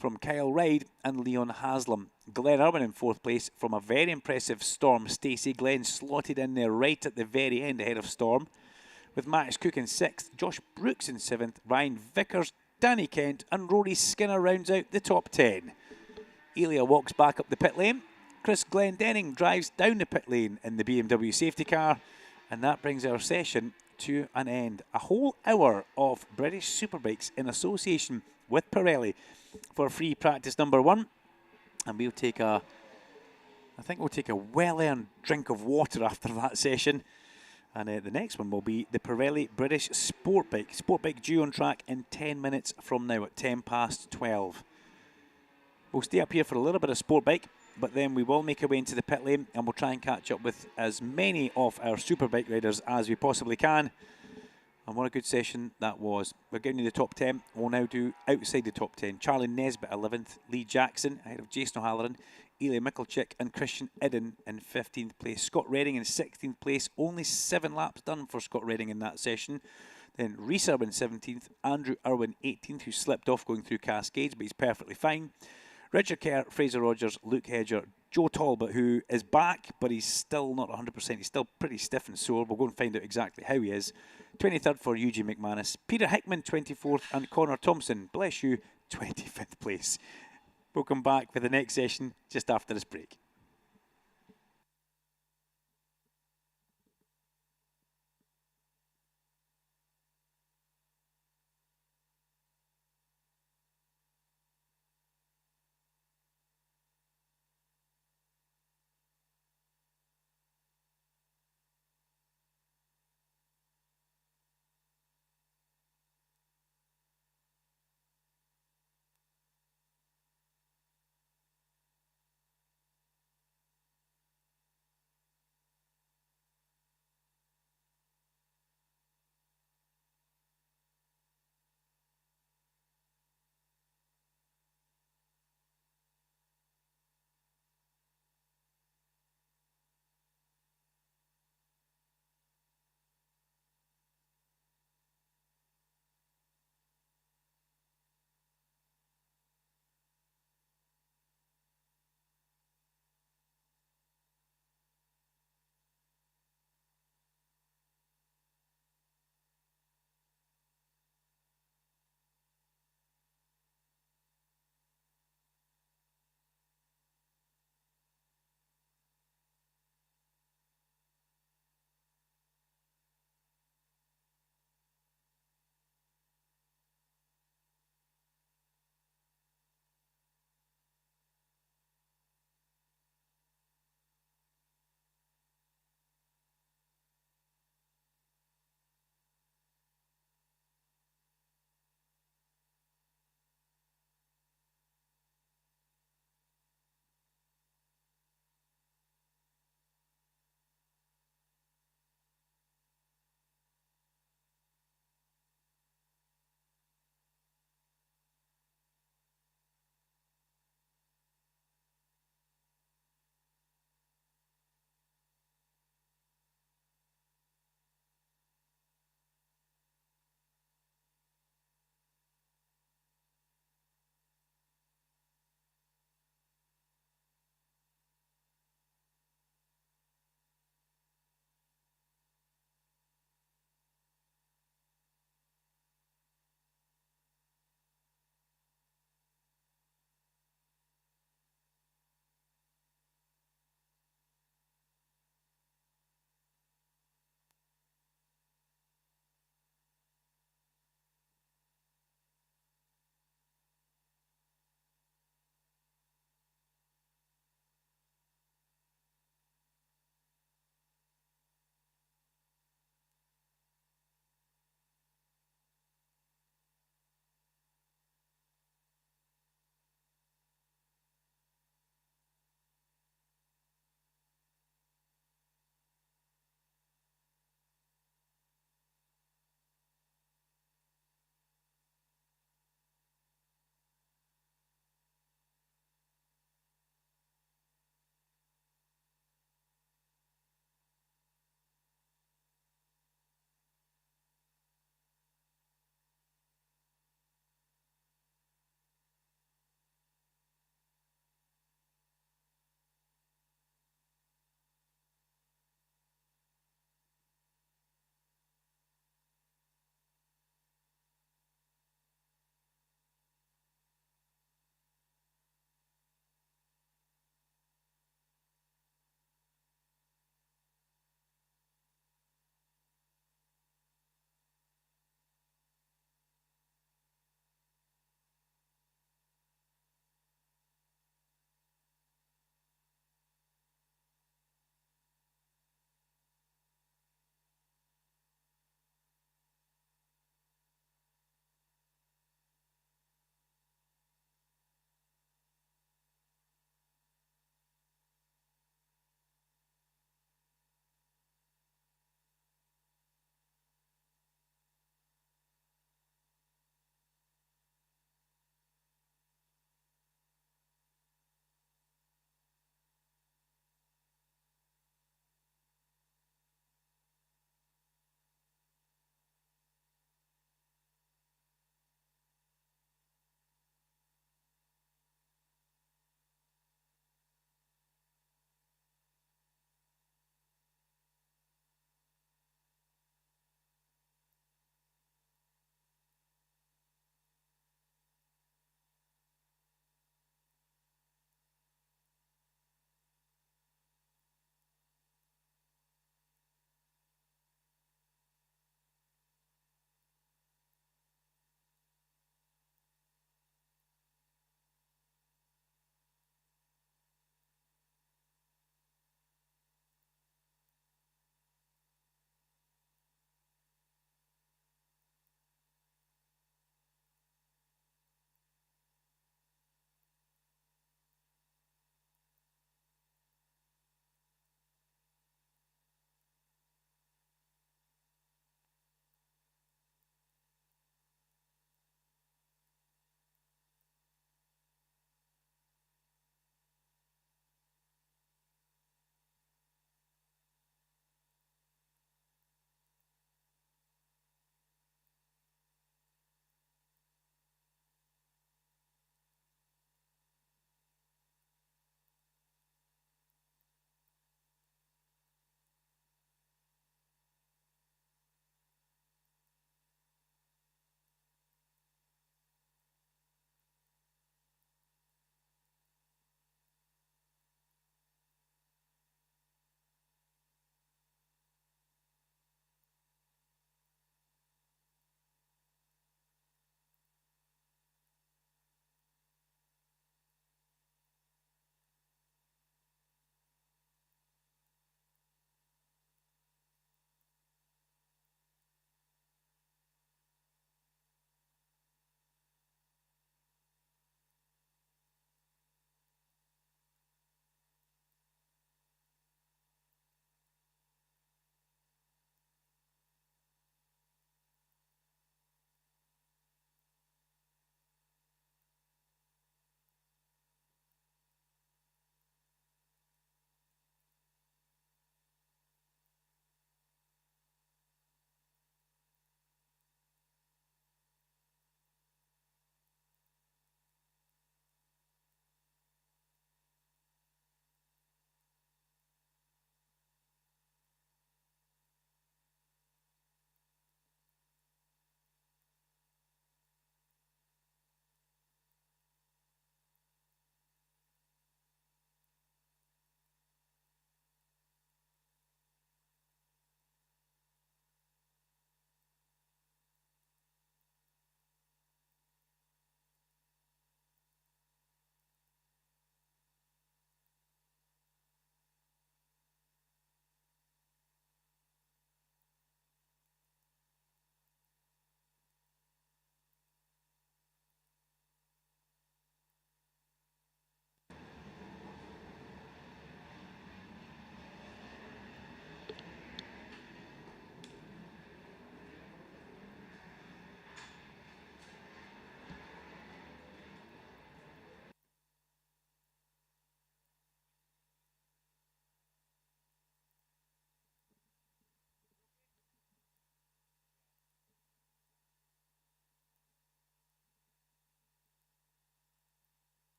from Kyle Ryde and Leon Haslam. Glenn Irwin in 4th place from a very impressive Storm. Stacey Glenn slotted in there right at the very end ahead of Storm. With Max Cook in 6th, Josh Brooks in 7th, Ryan Vickers, Danny Kent and Rory Skinner rounds out the top 10. Elia walks back up the pit lane. Chris Glendenning drives down the pit lane in the BMW safety car. And that brings our session to an end. A whole hour of British Superbikes in association with Pirelli for free practice number 1. And we'll take I think we'll take a well-earned drink of water after that session. And the next one will be the Pirelli British Sportbike. Sportbike due on track in 10 minutes from now at 12:10. We'll stay up here for a little bit of Sportbike, but then we will make our way into the pit lane and we'll try and catch up with as many of our Superbike riders as we possibly can. And what a good session that was. We're getting you the top 10. We'll now do outside the top 10. Charlie Nesbitt 11th, Lee Jackson ahead of Jason O'Halloran, Eli Michalczyk and Christian Idden in 15th place. Scott Redding in 16th place. Only 7 laps done for Scott Redding in that session. Then Rhys Irwin 17th, Andrew Irwin 18th, who slipped off going through Cascades, but he's perfectly fine. Richard Kerr, Fraser Rogers, Luke Hedger, Joe Talbot, who is back, but he's still not 100%. He's still pretty stiff and sore. We'll go and find out exactly how he is. 23rd for Eugene McManus. Peter Hickman, 24th, and Connor Thompson, bless you, 25th place. We'll come back for the next session just after this break.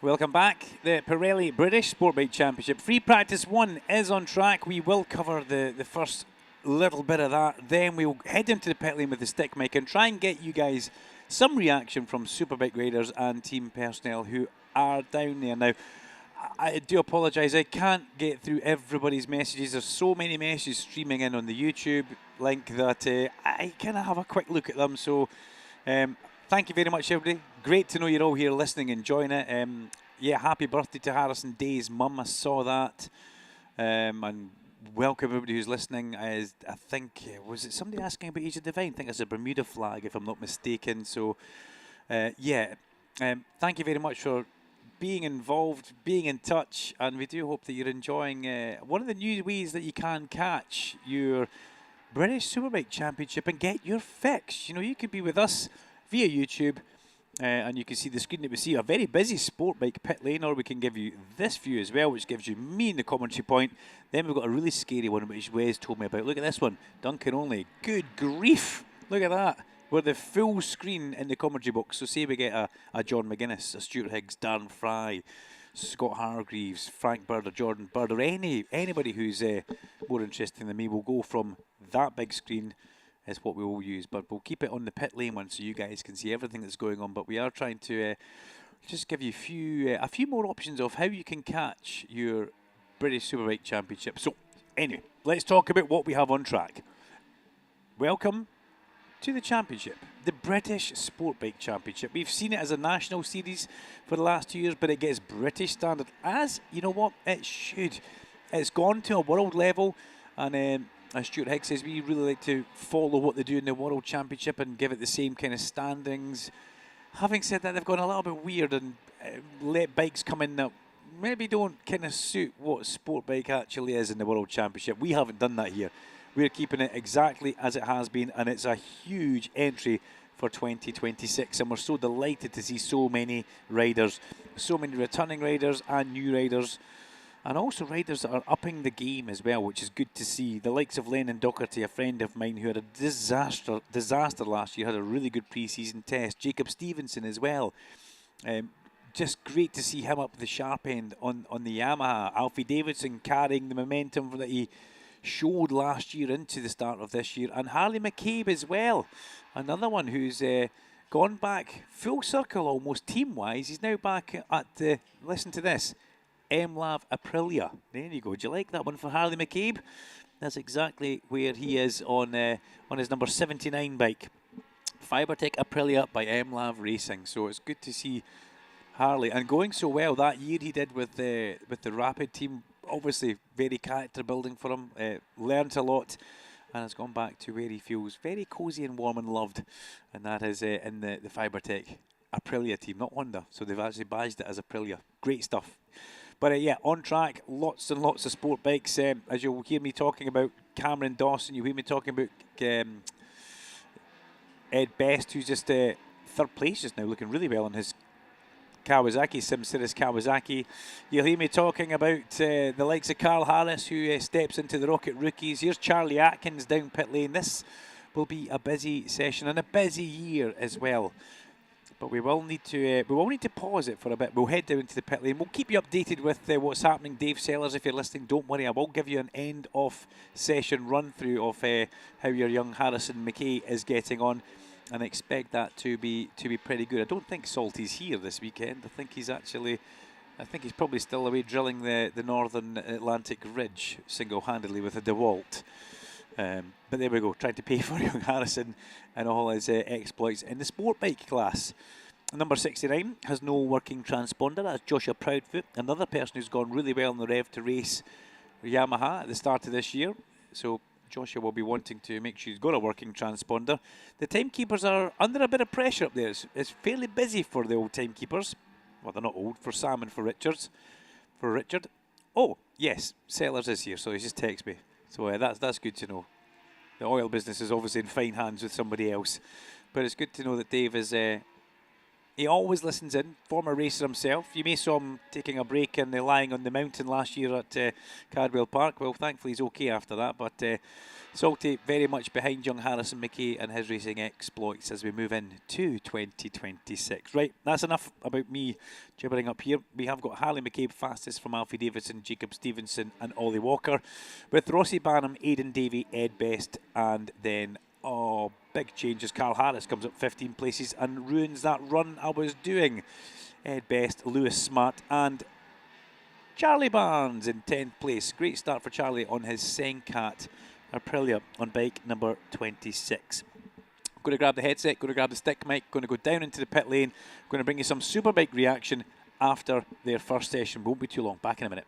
Welcome back. The Pirelli British Sportbike Championship. Free Practice 1 is on track. We will cover the first little bit of that. Then we'll head into the pit lane with the stick mic and try and get you guys some reaction from Superbike riders and team personnel who are down there. Now, I do apologise. I can't get through everybody's messages. There's so many messages streaming in on the YouTube link that I kind of have a quick look at them. So, thank you very much, everybody. Great to know you're all here listening, enjoying it. Yeah, happy birthday to Harrison Day's mum. I saw that. And welcome everybody who's listening. I think, was it somebody asking about Age of Divine? I think it's a Bermuda flag, if I'm not mistaken. So, yeah, thank you very much for being involved, being in touch, and we do hope that you're enjoying one of the new ways that you can catch your British Superbike Championship and get your fix. You know, you could be with us via YouTube, and you can see the screen that we see, a very busy sport bike pit lane, or we can give you this view as well, which gives you me in the commentary point. Then we've got a really scary one, which Wes told me about. Look at this one, Duncan only. Good grief, look at that. We're the full screen in the commentary box. So say we get a John McGuinness, a Stuart Higgs, Darren Fry, Scott Hargreaves, Frank Bird, or Jordan Bird, or anybody who's more interesting than me, will go from that big screen is what we will use, but we'll keep it on the pit lane one so you guys can see everything that's going on. But we are trying to just give you a few more options of how you can catch your British Superbike Championship. So anyway, let's talk about what we have on track. Welcome to the championship, the British Sportbike Championship. We've seen it as a national series for the last 2 years, but it gets British standard, as you know what it should. It's gone to a world level, and as Stuart Higgs says, we really like to follow what they do in the World Championship and give it the same kind of standings. Having said that, they've gone a little bit weird and let bikes come in that maybe don't kind of suit what sport bike actually is in the World Championship. We haven't done that here. We're keeping it exactly as it has been, and it's a huge entry for 2026, and we're so delighted to see so many riders, so many returning riders and new riders, and also riders that are upping the game as well, which is good to see. The likes of Lennon Docherty, a friend of mine who had a disaster last year, had a really good pre-season test. Jacob Stevenson as well. Just great to see him up the sharp end on the Yamaha. Alfie Davidson carrying the momentum that he showed last year into the start of this year. And Harley McCabe as well. Another one who's gone back full circle almost team-wise. He's now back at, listen to this, MLAV Aprilia. There you go. Do you like that one for Harley McCabe? That's exactly where he is on his number 79 bike. Fibertech Aprilia by MLAV Racing. So it's good to see Harley, and going so well that year he did with the Rapid team. Obviously very character building for him. Learned a lot, and has gone back to where he feels very cosy and warm and loved, and that is in the Fibertech Aprilia team, not Honda. So they've actually badged it as Aprilia. Great stuff. But yeah, on track, lots and lots of sport bikes. As you'll hear me talking about Cameron Dawson, you'll hear me talking about Ed Best, who's just third place just now, looking really well on his Kawasaki, SimCities Kawasaki. You'll hear me talking about the likes of Carl Harris, who steps into the Rocket Rookies. Here's Charlie Atkins down pit lane. This will be a busy session and a busy year as well. But we will need to pause it for a bit. We'll head down to the pit lane. We'll keep you updated with what's happening. Dave Sellers, if you're listening, don't worry. I will give you an end of session run through of how your young Harrison McKay is getting on, and expect that to be pretty good. I don't think Salty's here this weekend. I think he's probably still away drilling the Northern Atlantic Ridge single-handedly with a DeWalt. But there we go, trying to pay for young Harrison and all his exploits in the sport bike class. Number 69 has no working transponder. That's Joshua Proudfoot, another person who's gone really well in the Rev to Race Yamaha at the start of this year. So Joshua will be wanting to make sure he's got a working transponder. The timekeepers are under a bit of pressure up there. It's fairly busy for the old timekeepers. Well, they're not old, for Sam and for Richard. Oh, yes, Sellers is here, so he just texts me. So that's good to know. The oil business is obviously in fine hands with somebody else. But it's good to know that Dave is He always listens in, former racer himself. You may saw him taking a break and lying on the mountain last year at Cardwell Park. Well, thankfully he's okay after that, but Salty very much behind young Harrison McKay and his racing exploits as we move into 2026. Right, that's enough about me gibbering up here. We have got Harley McCabe fastest from Alfie Davidson, Jacob Stevenson and Ollie Walker, with Rossi Barnum, Aidan Davey, Ed Best, and then big changes. Carl Harris comes up 15 places and ruins that run I was doing. Ed Best, Lewis Smart and Charlie Barnes in 10th place. Great start for Charlie on his Sencat Aprilia on bike number 26. Going to grab the headset, going to grab the stick mic, going to go down into the pit lane, going to bring you some Superbike reaction after their first session. Won't be too long. Back in a minute.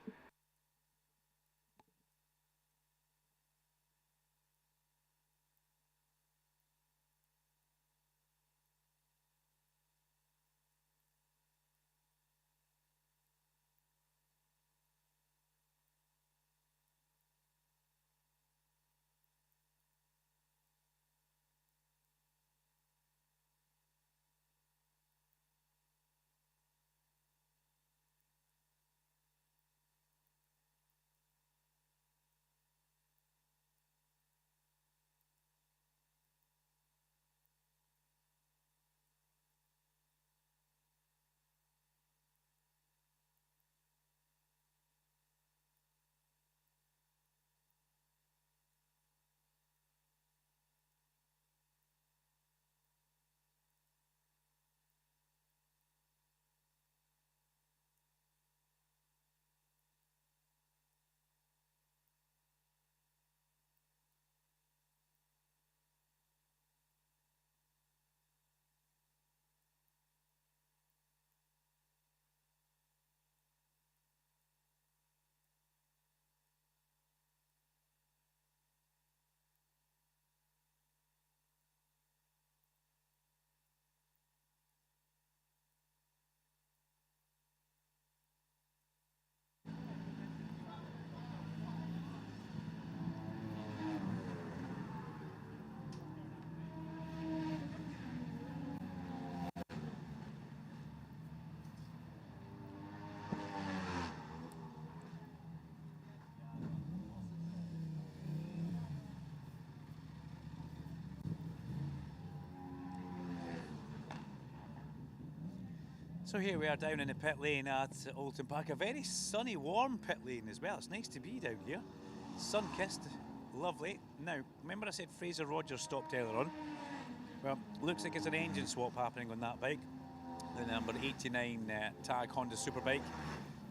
So here we are down in the pit lane at Oulton Park. A very sunny, warm pit lane as well. It's nice to be down here. Sun-kissed, lovely. Now, remember I said Fraser Rogers stopped earlier on? Well, looks like it's an engine swap happening on that bike. The number 89 tag Honda Superbike.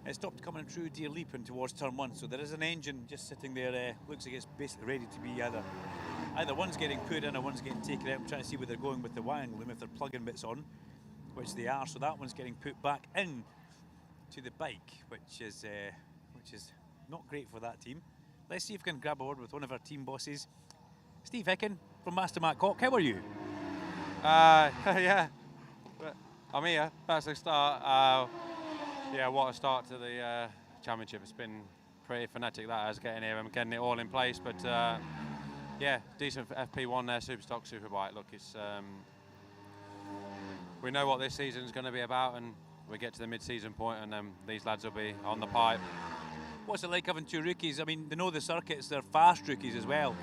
It stopped coming through Deer Leap and towards turn 1, so there is an engine just sitting there. Looks like it's basically ready to be either one's getting put in or one's getting taken out. I'm trying to see where they're going with the wiring loom, if they're plugging bits on, which they are. So that one's getting put back in to the bike, which is not great for that team. Let's see if we can grab a word with one of our team bosses, Steve Hicken from Master Matt Cock. How are you? Yeah, I'm here. That's the start. Yeah, what a start to the championship. It's been pretty fanatic, that is, getting here and getting it all in place. But yeah, decent FP1 there, Superstock, Superbike. Look, it's we know what this season's going to be about, and we get to the mid-season point, and these lads will be on the pipe. What's it like having two rookies? I mean, they know the circuits, they're fast rookies as well.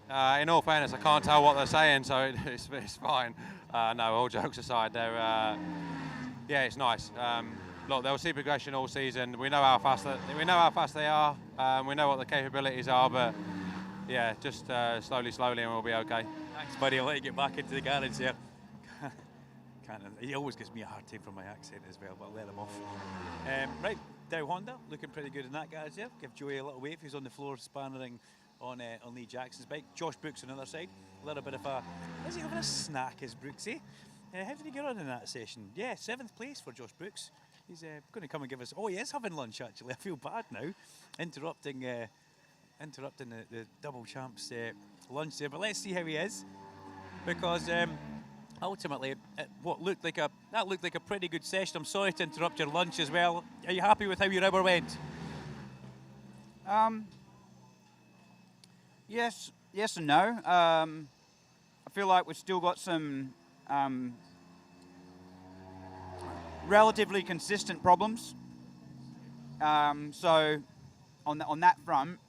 In all fairness, I can't tell what they're saying, so it's fine. No, all jokes aside, they're yeah, it's nice. Look, they'll see progression all season. We know how fast they are. We know what the capabilities are, but yeah, just slowly, and we'll be okay. Thanks, buddy. I'll let you get back into the garage there. He always gives me a hard time for my accent as well, but I'll let him off. Right, Dow Honda, looking pretty good in that garage there. Give Joey a little wave. He's on the floor spannering on Lee Jackson's bike. Josh Brooks on the other side. A little bit of a... Is he having a snack, is Brooks, eh? How did he get on in that session? Yeah, 7th place for Josh Brooks. He's going to come and give us... Oh, he is having lunch, actually. I feel bad now. Interrupting the double champs lunch there. But let's see how he is. Because... ultimately, that looked like a pretty good session. I'm sorry to interrupt your lunch as well. Are you happy with how your hour went? Yes and no. I feel like we've still got some relatively consistent problems. So on that front,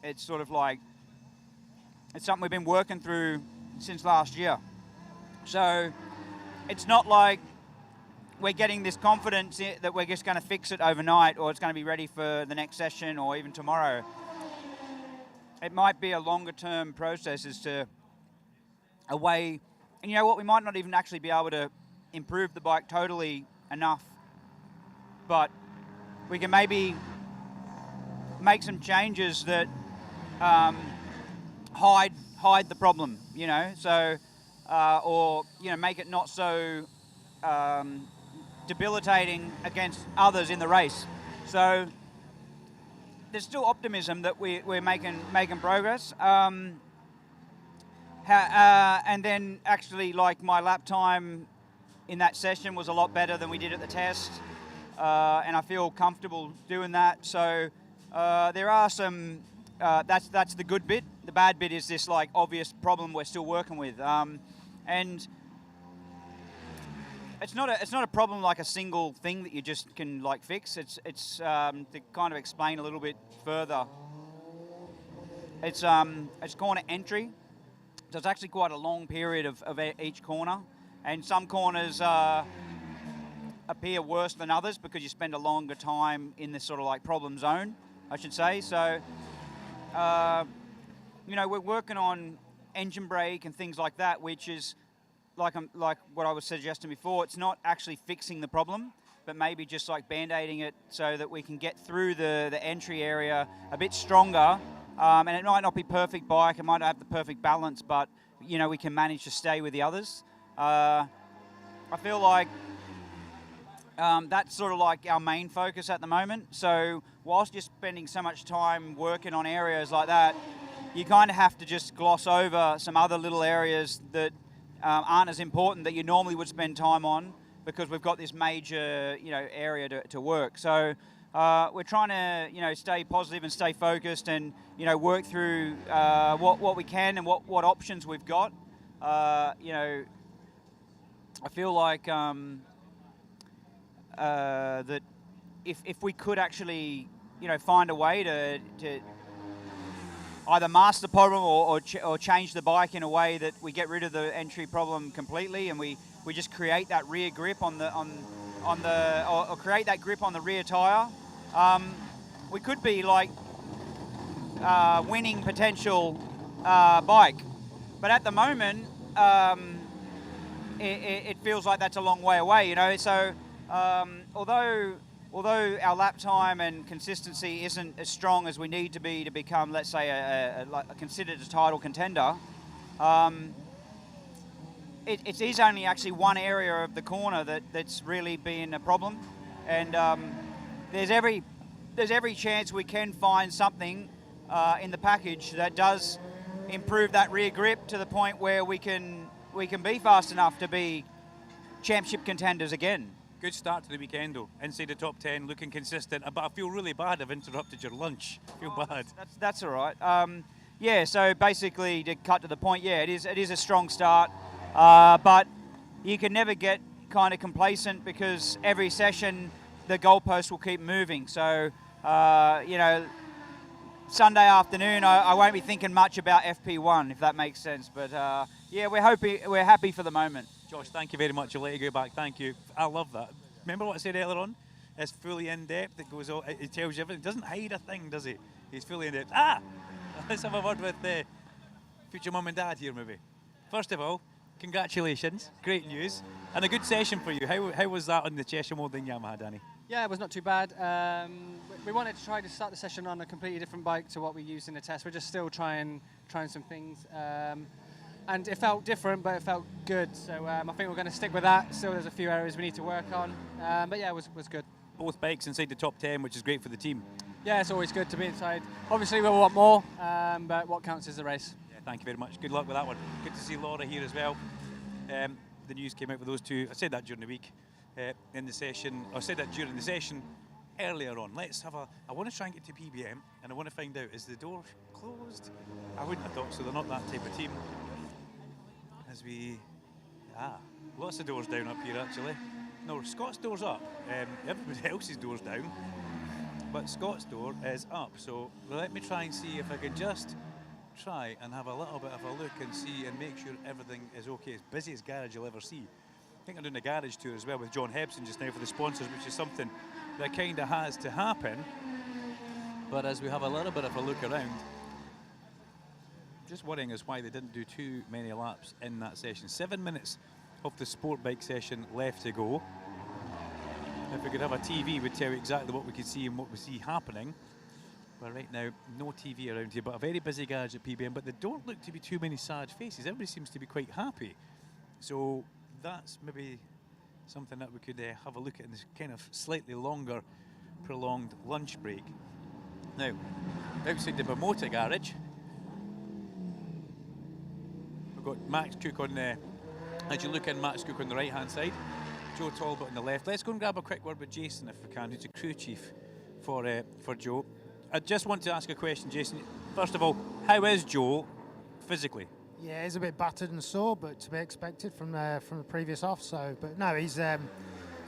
it's sort of like, it's something we've been working through since last year. So it's not like we're getting this confidence that we're just going to fix it overnight, or it's going to be ready for the next session or even tomorrow. It might be a longer term process as to a way, and you know what, we might not even actually be able to improve the bike totally enough, but we can maybe make some changes that hide the problem, you know, so or you know, make it not so debilitating against others in the race. So there's still optimism that we're making progress. And then actually, like, my lap time in that session was a lot better than we did at the test, and I feel comfortable doing that. So there are some. That's the good bit. The bad bit is this like obvious problem we're still working with, and it's not a problem like a single thing that you just can like fix. It's to kind of explain a little bit further. It's corner entry. So it's actually quite a long period of each corner, and some corners appear worse than others because you spend a longer time in this sort of like problem zone, I should say. So, you know, we're working on engine brake and things like that, which is like what I was suggesting before. It's not actually fixing the problem, but maybe just like band-aiding it so that we can get through the entry area a bit stronger. And it might not be perfect bike, it might not have the perfect balance, but you know, we can manage to stay with the others. I feel like that's sort of like our main focus at the moment. So whilst you're spending so much time working on areas like that, you kind of have to just gloss over some other little areas that aren't as important that you normally would spend time on, because we've got this major, you know, area to work. So we're trying to, you know, stay positive and stay focused, and you know, work through what we can and what options we've got. You know, I feel like that if we could actually, you know, find a way to either master the problem or change the bike in a way that we get rid of the entry problem completely, and we just create that rear grip or create that grip on the rear tire. We could be like winning potential bike, but at the moment it feels like that's a long way away, you know. So although our lap time and consistency isn't as strong as we need to be to become, let's say, considered a title contender, it is only actually one area of the corner that's really been a problem, and there's every chance we can find something in the package that does improve that rear grip to the point where we can be fast enough to be championship contenders again. Good start to the weekend though, inside the top 10, looking consistent, but I feel really bad I've interrupted your lunch. I feel bad. That's all right. Yeah, so basically, to cut to the point, yeah, it is a strong start, but you can never get kind of complacent, because every session the goalpost will keep moving. So, you know, Sunday afternoon I won't be thinking much about FP1, if that makes sense. But yeah, we're happy for the moment. Josh, thank you very much. I'll let you go back. Thank you. I love that. Remember what I said earlier on? It's fully in depth. It goes. It tells you everything. It doesn't hide a thing, does he? He's fully in depth. Let's have a word with future mum and dad here, maybe. First of all, congratulations. Great news. And a good session for you. How was that on the Cheshire Moulding Yamaha, Danny? Yeah, it was not too bad. We wanted to try to start the session on a completely different bike to what we used in the test. We're just still trying some things. And it felt different, but it felt good. So I think we're going to stick with that. Still, there's a few areas we need to work on. But yeah, it was good. Both bikes inside the top 10, which is great for the team. Yeah, it's always good to be inside. Obviously, we'll want more, but what counts is the race. Yeah, thank you very much. Good luck with that one. Good to see Laura here as well. The news came out with those two. I said that during the week in the session. I said that during the session earlier on. I want to try and get to PBM, and I want to find out, is the door closed? I wouldn't have thought so. They're not that type of team. As we, lots of doors down up here actually. No, Scott's door's up. Everybody else's door's down. But Scott's door is up. So let me try and see if I can just try and have a little bit of a look and see and make sure everything is okay. As busy as garage you'll ever see. I think I'm doing a garage tour as well with John Hebson just now for the sponsors, which is something that kind of has to happen. But as we have a little bit of a look around, just worrying is why they didn't do too many laps in that session. 7 minutes of the sport bike session left to go. If we could have a TV, we'd tell you exactly what we could see and what we see happening. But right now, no TV around here, but a very busy garage at PBM. But there don't look to be too many sad faces. Everybody seems to be quite happy. So that's maybe something that we could have a look at in this kind of slightly longer, prolonged lunch break. Now, outside the Moto garage, we've got Max Cook on the, as you look in, Max Cook on the right-hand side, Joe Talbot on the left. Let's go and grab a quick word with Jason if we can, who's the crew chief for Joe. I just want to ask a question, Jason. First of all, how is Joe physically? Yeah, he's a bit battered and sore, but to be expected from the previous off. So, but no, he's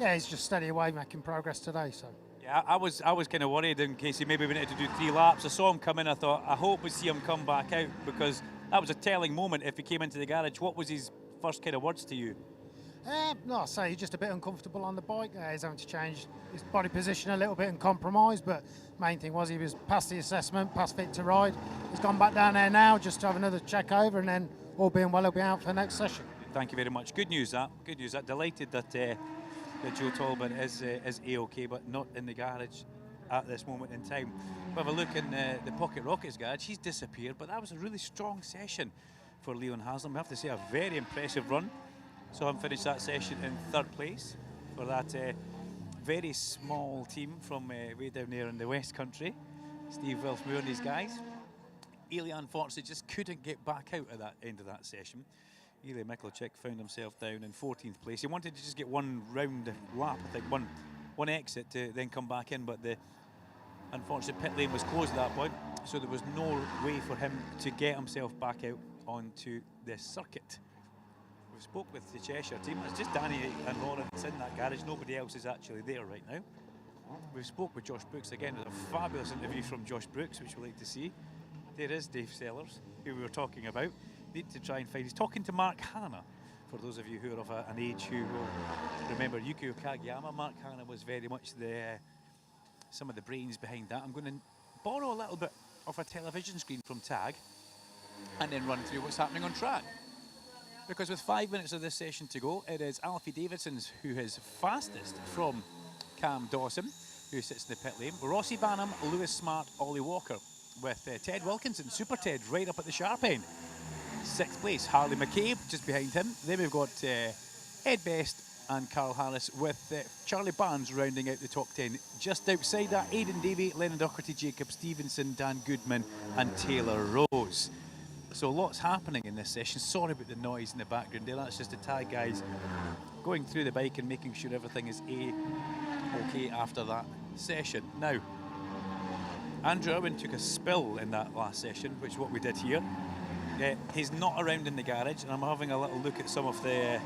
he's just steady away, making progress today. So. Yeah, I was kind of worried in case he maybe wanted to do 3 laps. I saw him come in. I thought, I hope we see him come back out, because that was a telling moment. If he came into the garage, what was his first kind of words to you? No, I say he's just a bit uncomfortable on the bike. He's having to change his body position a little bit and compromise, but main thing was he was past the assessment, past fit to ride. He's gone back down there now just to have another check over, and then all being well, he'll be out for the next session. Thank you very much. Good news that. Good news that. Delighted that Joe Talbot is A-OK, but not in the garage at this moment in time. We have a look in the Pocket Rockets garage. He's disappeared, but that was a really strong session for Leon Haslam. We have to say a very impressive run. So I'm finished that session in 3rd place for that very small team from way down there in the West Country. Steve Wilfmoor and his guys. Eli unfortunately just couldn't get back out at that end of that session. Eli Mikkelchik found himself down in 14th place. He wanted to just get one round lap, I think, one exit to then come back in, but the unfortunate pit lane was closed at that point, so there was no way for him to get himself back out onto the circuit. We spoke with the Cheshire team. It's just Danny and Lawrence in that garage. Nobody else is actually there right now. We spoke with Josh Brooks again. There's a fabulous interview from Josh Brooks, which we like to see. There is Dave Sellers, who we were talking about. Need to try and find. He's talking to Mark Hanna. For those of you who are of an age who will remember Yukio Kageyama, Mark Hanna was very much some of the brains behind that. I'm going to borrow a little bit of a television screen from Tag and then run through what's happening on track. Because with 5 minutes of this session to go, it is Alfie Davidson's who is fastest from Cam Dawson, who sits in the pit lane. Rossi Banham, Lewis Smart, Ollie Walker, with Ted Wilkinson, Super Ted, right up at the sharp end. 6th place, Harley McCabe just behind him. Then we've got Ed Best and Carl Harris, with Charlie Barnes rounding out the top 10. Just outside that, Aidan Davey, Lennon Doherty, Jacob Stevenson, Dan Goodman and Taylor Rose. So lots happening in this session. Sorry about the noise in the background there. That's just the Tag guys going through the bike and making sure everything is okay after that session. Now, Andrew Irwin took a spill in that last session, which is what we did here. He's not around in the garage, and I'm having a little look at some of the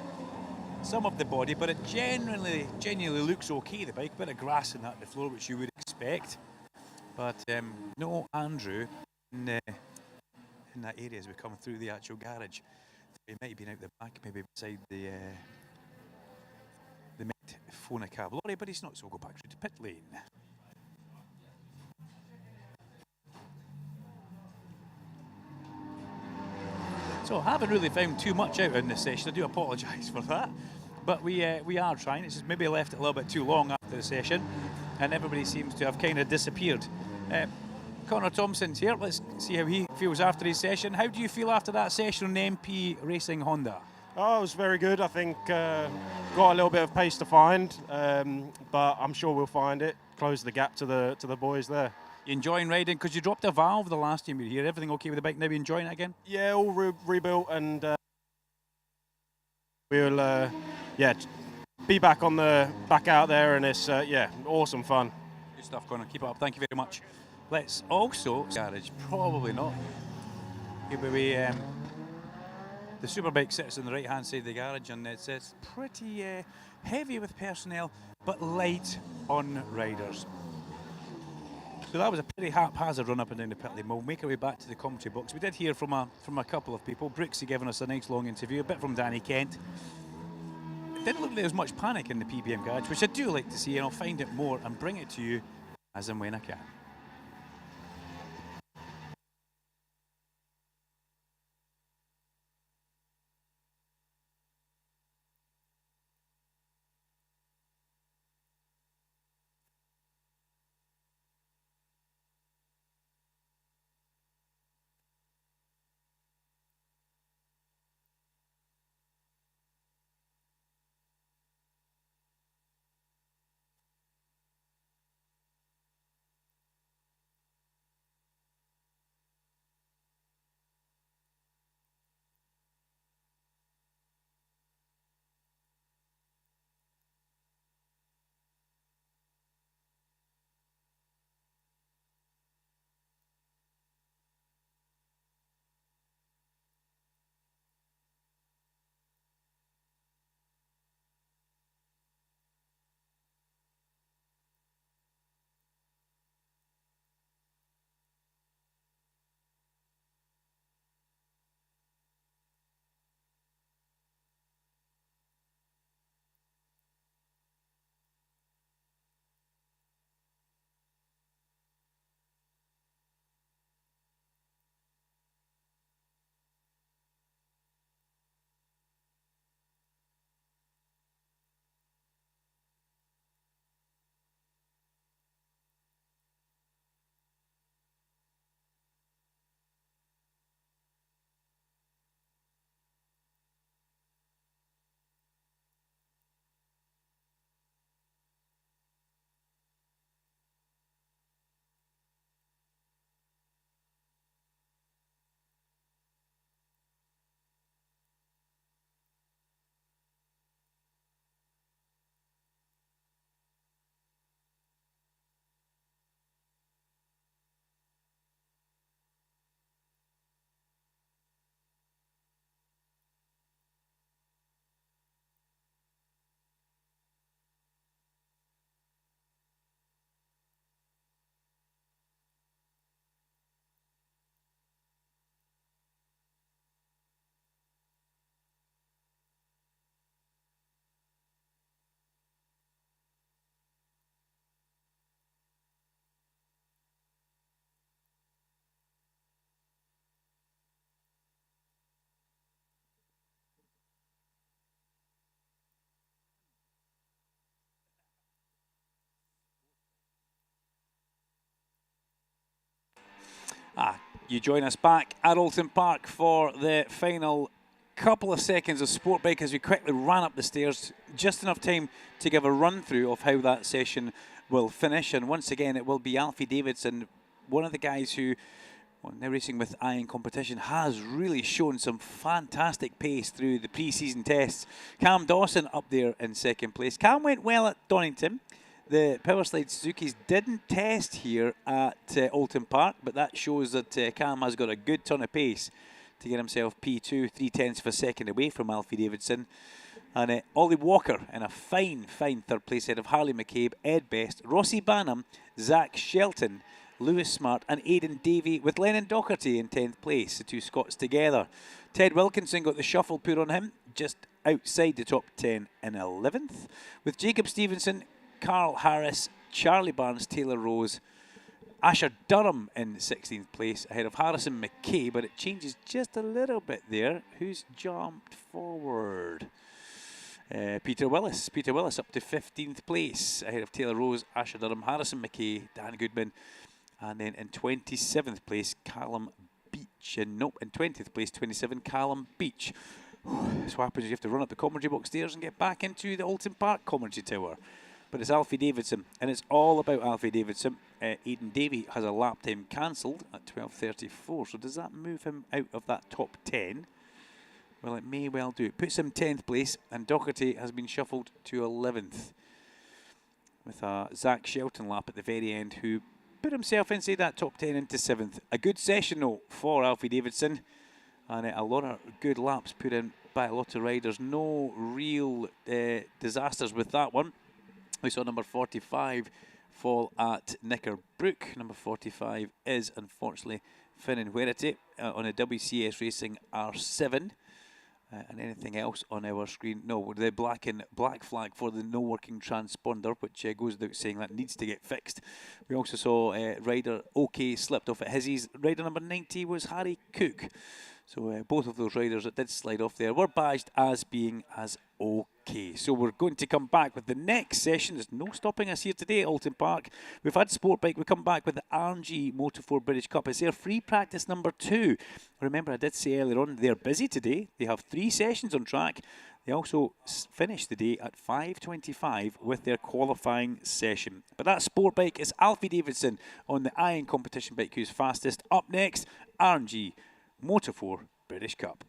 body, but it genuinely looks okay. The bike, bit of grass in that the floor, which you would expect, but no Andrew in that area as we come through the actual garage. He might have been out the back, maybe beside the Metfonica lorry, but he's not, so we'll go back through to pit lane. So I haven't really found too much out in this session. I do apologise for that, but we are trying. It's just maybe left it a little bit too long after the session, and everybody seems to have kind of disappeared. Connor Thompson's here. Let's see how he feels after his session. How do you feel after that session on the MP Racing Honda? Oh, it was very good. I think got a little bit of pace to find, but I'm sure we'll find it. Close the gap to the boys there. You enjoying riding? Because you dropped a valve the last time you were here. Everything okay with the bike now? You enjoying it again? Yeah, all rebuilt, and we'll be back out there, and it's awesome fun. Good stuff, Connor. Keep it up. Thank you very much. Let's also garage. Probably not. Maybe the Superbike sits on the right-hand side of the garage, and it's pretty heavy with personnel, but light on riders. So that was a pretty haphazard run up and down the pit lane. We'll make our way back to the commentary box. We did hear from a couple of people. Brooksy giving us a nice long interview, a bit from Danny Kent. It didn't look like there was much panic in the PBM garage, which I do like to see, and I'll find it more and bring it to you as and when I can. You join us back at Alton Park for the final couple of seconds of Sportbike as we quickly ran up the stairs. Just enough time to give a run through of how that session will finish. And once again, it will be Alfie Davidson, one of the guys who, well, now racing with Iron Competition, has really shown some fantastic pace through the pre-season tests. Cam Dawson up there in second place. Cam went well at Donington. The Powerslide Suzukis didn't test here at Alton Park, but that shows that Cam has got a good ton of pace to get himself P2, 3/10 of a second away from Alfie Davidson. And Ollie Walker in a fine third place ahead of Harley McCabe, Ed Best, Rossi Banham, Zach Shelton, Lewis Smart and Aidan Davey, with Lennon Docherty in 10th place, the two Scots together. Ted Wilkinson got the shuffle put on him just outside the top 10 in 11th, with Jacob Stevenson, Carl Harris, Charlie Barnes, Taylor Rose, Asher Durham in 16th place ahead of Harrison McKay, but it changes just a little bit there. Who's jumped forward? Peter Willis up to 15th place ahead of Taylor Rose, Asher Durham, Harrison McKay, Dan Goodman, and then in 27th place Callum Beach, and nope, in 20th place 27 Callum Beach. That's what happens, you have to run up the commentary box stairs and get back into the Alton Park commentary tower. But it's Alfie Davidson, and it's all about Alfie Davidson. Aidan Davey has a lap time cancelled at 12:34, so does that move him out of that top 10? Well, it may well do. It puts him 10th place, and Docherty has been shuffled to 11th. With a Zach Shelton lap at the very end, who put himself inside that top 10 into 7th. A good session, though, for Alfie Davidson, and a lot of good laps put in by a lot of riders. No real disasters with that one. We saw number 45 fall at Knickerbrook. Number 45 is unfortunately Finan Huerite on a WCS Racing R7. And anything else on our screen? No, the black flag for the no working transponder, which goes without saying that needs to get fixed. We also saw rider OK slipped off at Hizzies. Rider number 90 was Harry Cook. So both of those riders that did slide off there were badged as being as OK. So we're going to come back with the next session. There's no stopping us here today at Alton Park. We've had Sportbike. We come back with the RNG Moto 4 British Cup. It's their free practice number 2. Remember, I did say earlier on, they're busy today. They have 3 sessions on track. They also finish the day at 5:25 with their qualifying session. But that Sportbike is Alfie Davidson on the Iron Competition bike who's fastest. Up next, RNG Moto 4 British Cup.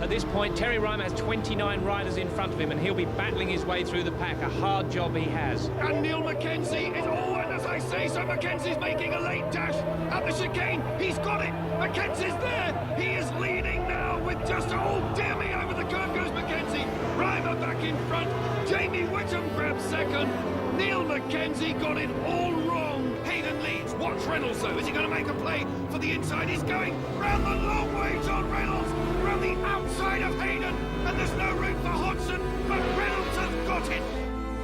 At this point, Terry Rymer has 29 riders in front of him, and he'll be battling his way through the pack. A hard job he has. And Neil Mackenzie is all in, as I say. So Mackenzie's making a late dash at the chicane. He's got it. Mackenzie's there. He is leading now with just, oh dear me, over the curve goes Mackenzie. Rymer back in front. Jamie Whittam grabs second. Neil Mackenzie got it all wrong. Hayden leads. Watch Reynolds though. Is he going to make a play for the inside? He's going round the long way, John Reynolds. Around the outside of Hayden, and there's no room for Hodgson, but Reynolds has got it.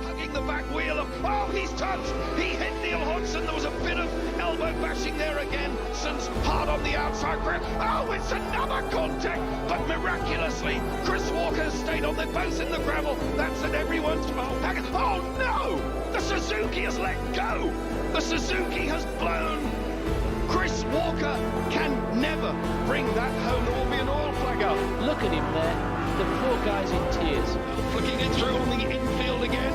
Hugging the back wheel of, oh, he's touched. He hit Neil Hodgson. There was a bit of elbow bashing there again. Sons hard on the outside grip. Oh, it's another contact, but miraculously, Chris Walker stayed on. They're both in the gravel. That's at everyone's fault. Oh no! The Suzuki has let go. The Suzuki has blown. Chris Walker can never bring that home. There will be an oil flag up. Look at him there. The poor guy's in tears. Flicking it through on the infield again.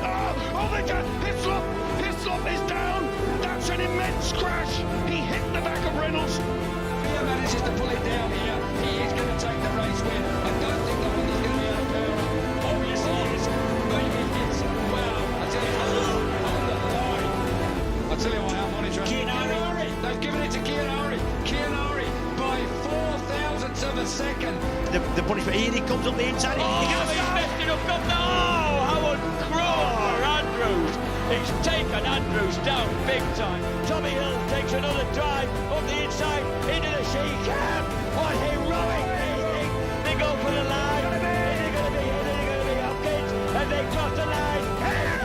Oh, they got Hislop. Hislop is down. That's an immense crash. He hit the back of Reynolds. He manages to pull it down here. He is going to take the race win. I don't think the Honda's going to be out of power. Oh, yes, he is. Maybe it's, well, I tell you, Honda line. I tell you what, I'm monitoring. Kianari. They've given it to Kianari. Kianari by 4,000ths of a second. The punishment, here he comes up the inside. Oh, he's messed it up. No, Howard Crower, Andrews. He's taken Andrews down big time. Tommy Hill takes another drive up the inside into the chicane. What heroic racing. They go for the line. Is it going to be Hill? Is it going to be Hopkins? And they cross the line. Hill!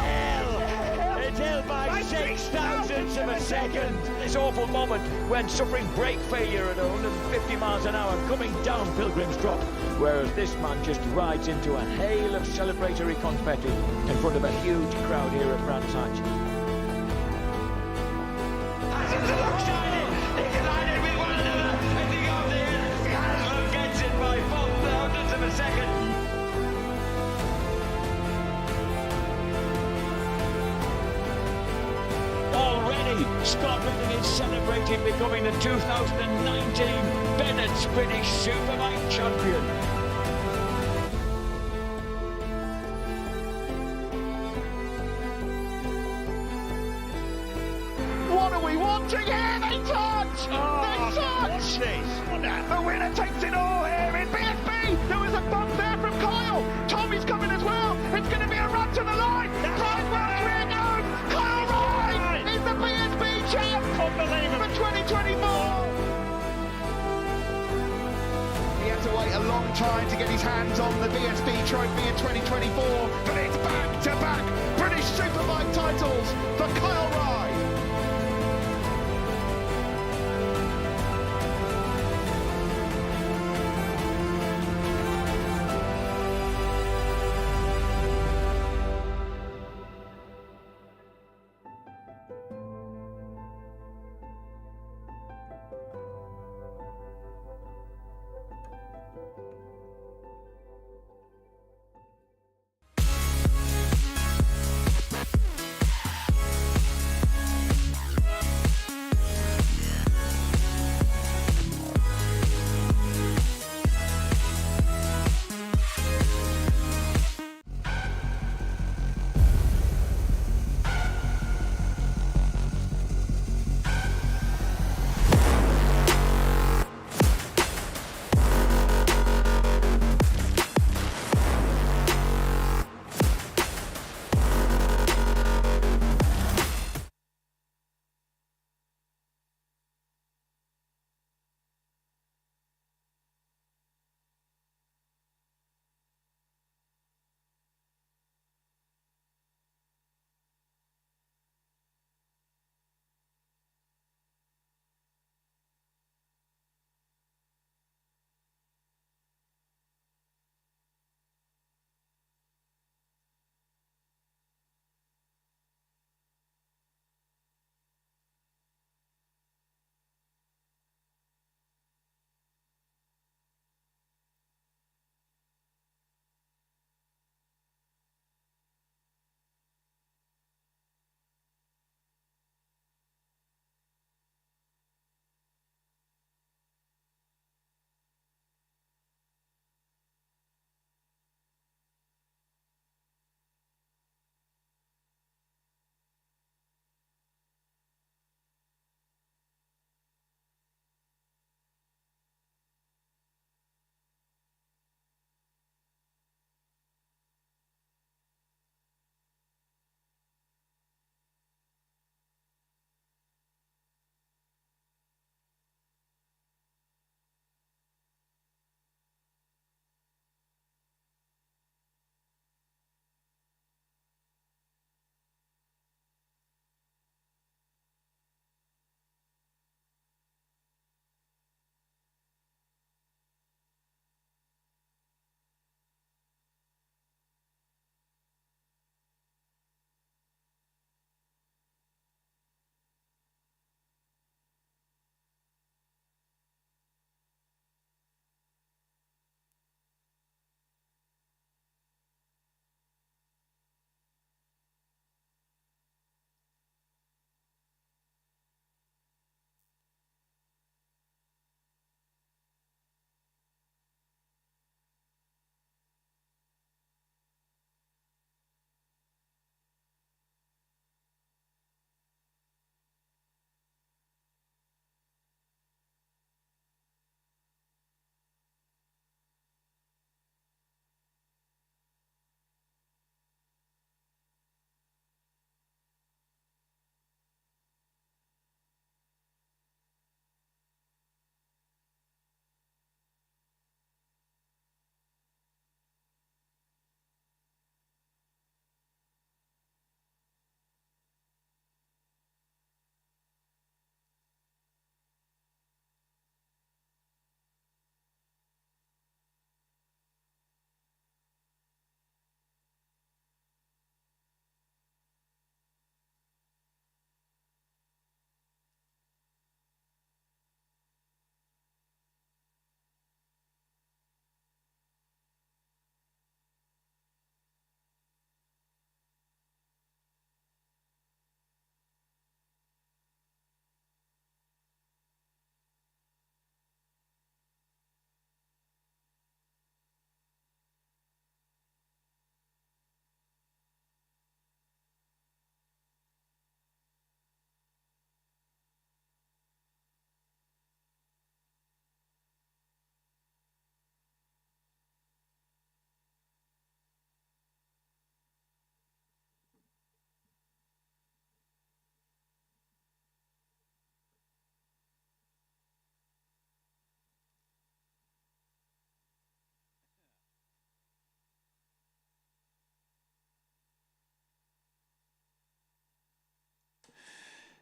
It's Hill by 6,000ths of a second. This awful moment when suffering brake failure at 150 miles an hour coming down Pilgrim's Drop, whereas this man just rides into a hail of celebratory confetti in front of a huge crowd here at Brands Hatch. They collided with one another as they go there. Haslam gets it by 4,000ths of a second. Already, Scott Redding is celebrating becoming the 2019 Bennett's British Superbike champion. What are we watching here? They touch! They touch! Watch this. The winner takes it all here in BSB. There was a bump there from Kyle. Tommy's coming as well. It's going to be a run to the line. Kyle runs where it goes. Kyle Ryan is the BSB champ for 2024. He had to wait a long time to get his hands on the BSB trophy in 2024, but it's back-to-back British Superbike titles for Kyle Ryan.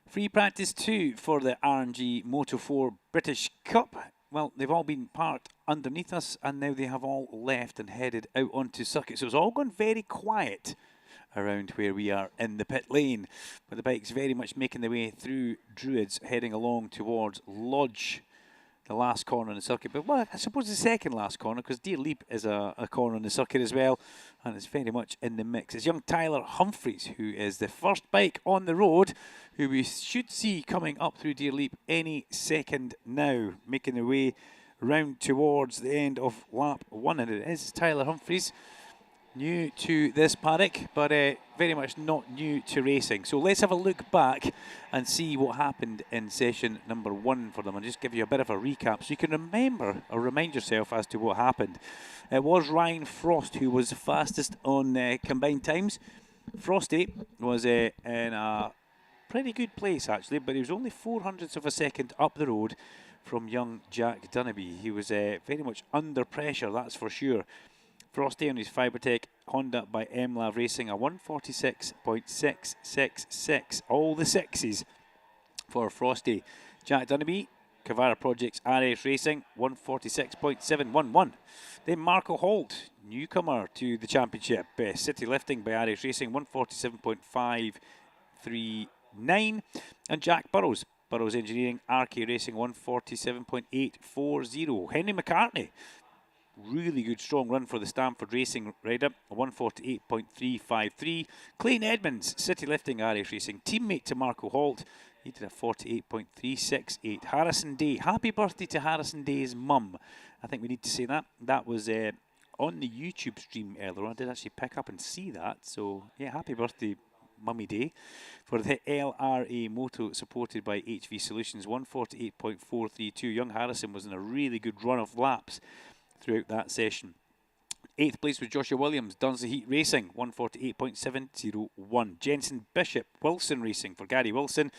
Free practice 2 for the RNG Moto 4 British Cup. Well, they've all been parked underneath us, and now they have all left and headed out onto circuit. So it's all gone very quiet around where we are in the pit lane. But the bike's very much making their way through Druids, heading along towards Lodge, the last corner on the circuit. But well, I suppose the second last corner, because Deer Leap is a corner on the circuit as well, and it's very much in the mix. It's young Tyler Humphreys, who is the first bike on the road, who we should see coming up through Deer Leap any second now, making their way round towards the end of lap 1. And it is Tyler Humphreys, new to this paddock, but very much not new to racing. So let's have a look back and see what happened in session number 1 for them, and just give you a bit of a recap so you can remember or remind yourself as to what happened. It was Ryan Frost who was fastest on combined times. Frosty was in a pretty good place actually, but he was only 0.04 of a second up the road from young Jack Dunnaby. He was very much under pressure, that's for sure. Frosty on his Fibertech Honda by MLav Racing, a 146.666. All the sixes for Frosty. Jack Dunnaby, Cavara Projects RS Racing, 146.711. Then Marco Holt, newcomer to the championship, City Lifting by RS Racing, 147.539. And Jack Burrows, Burrows Engineering, RK Racing, 147.840. Henry McCartney, really good strong run for the Stamford Racing rider, 148.353. Clayton Edmonds, City Lifting RS Racing, teammate to Marco Holt, he did a 48.368. Harrison Day, happy birthday to Harrison Day's mum. I think we need to say that. That was on the YouTube stream earlier on. I did actually pick up and see that. So yeah, happy birthday, Mummy Day. For the LRA Moto supported by HV Solutions, 148.432. Young Harrison was in a really good run of laps throughout that session. 8th place was Joshua Williams, Dunsley Heat Racing, 148.701. Jensen Bishop, Wilson Racing for Gary Wilson,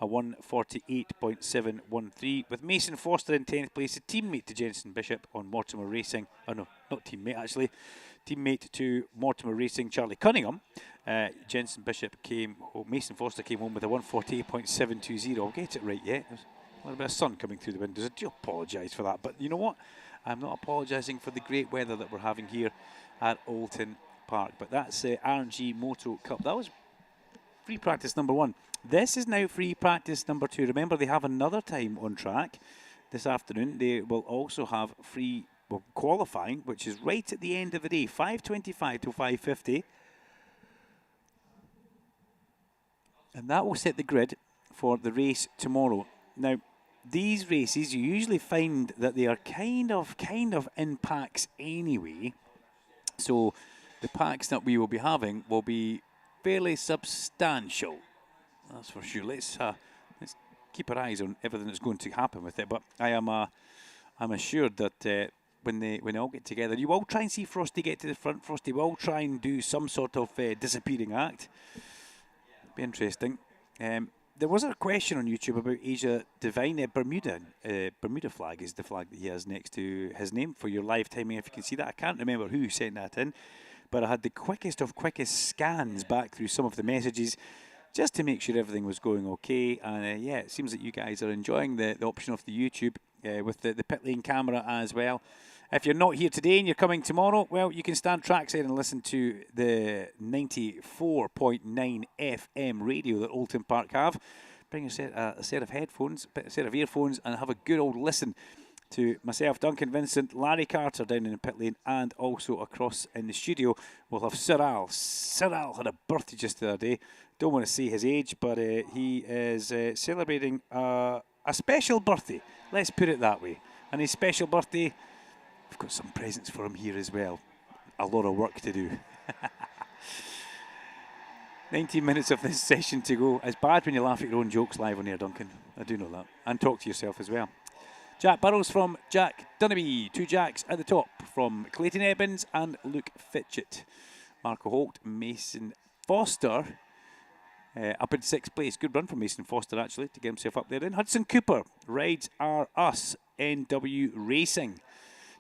a 148.713. With Mason Foster in 10th place, a teammate to Jensen Bishop on Mortimer Racing. Oh no, not teammate actually. Teammate to Mortimer Racing, Charlie Cunningham. Jensen Bishop came home, Mason Foster came home with a 148.720. I'll get it right yet. There's a little bit of sun coming through the windows. I do apologise for that, but you know what? I'm not apologising for the great weather that we're having here at Oulton Park. But that's RNG Moto Cup. That was free practice number 1. This is now free practice number 2. Remember, they have another time on track this afternoon. They will also have free qualifying, which is right at the end of the day, 5:25 to 5:50. And that will set the grid for the race tomorrow. Now, these races, you usually find that they are kind of in packs anyway. So the packs that we will be having will be fairly substantial. That's for sure. Let's keep our eyes on everything that's going to happen with it. But I'm assured that when they all get together, you will try and see Frosty get to the front. Frosty will try and do some sort of disappearing act. Be interesting. There was a question on YouTube about Asia Divine. Bermuda flag is the flag that he has next to his name for your live timing, if you can see that. I can't remember who sent that in, but I had the quickest of quickest scans back through some of the messages just to make sure everything was going okay. And yeah, it seems that you guys are enjoying the option of the YouTube with the pit lane camera as well. If you're not here today and you're coming tomorrow, well, you can stand trackside and listen to the 94.9 FM radio that Oulton Park have. Bring a set of headphones, a set of earphones, and have a good old listen to myself, Duncan Vincent, Larry Carter down in the pit lane, and also across in the studio we'll have Sir Al. Sir Al had a birthday just the other day. Don't want to say his age, but he is celebrating a special birthday. Let's put it that way. And his special birthday, we've got some presents for him here as well. A lot of work to do. 19 minutes of this session to go. It's bad when you laugh at your own jokes live on air, Duncan. I do know that. And talk to yourself as well. Jack Burrows from Jack Dunnaby. 2 Jacks at the top from Clayton Evans and Luke Fitchett. Marco Holt, Mason Foster up in 6th place. Good run from Mason Foster actually to get himself up there. Then Hudson Cooper rides Are Us NW Racing,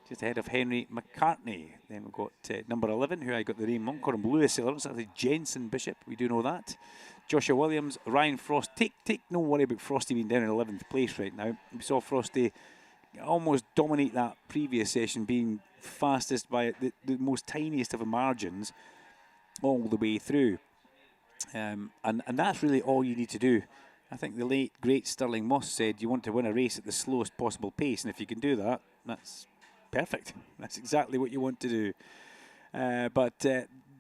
just ahead of Henry McCartney. Then we've got number 11, who I got the name on, call him Lewis Silver. It's actually Jensen Bishop, we do know that. Joshua Williams, Ryan Frost. Take no worry about Frosty being down in 11th place right now. We saw Frosty almost dominate that previous session, being fastest by the most tiniest of margins all the way through. And that's really all you need to do. I think the late, great Stirling Moss said you want to win a race at the slowest possible pace, and if you can do that, that's perfect. That's exactly what you want to do. But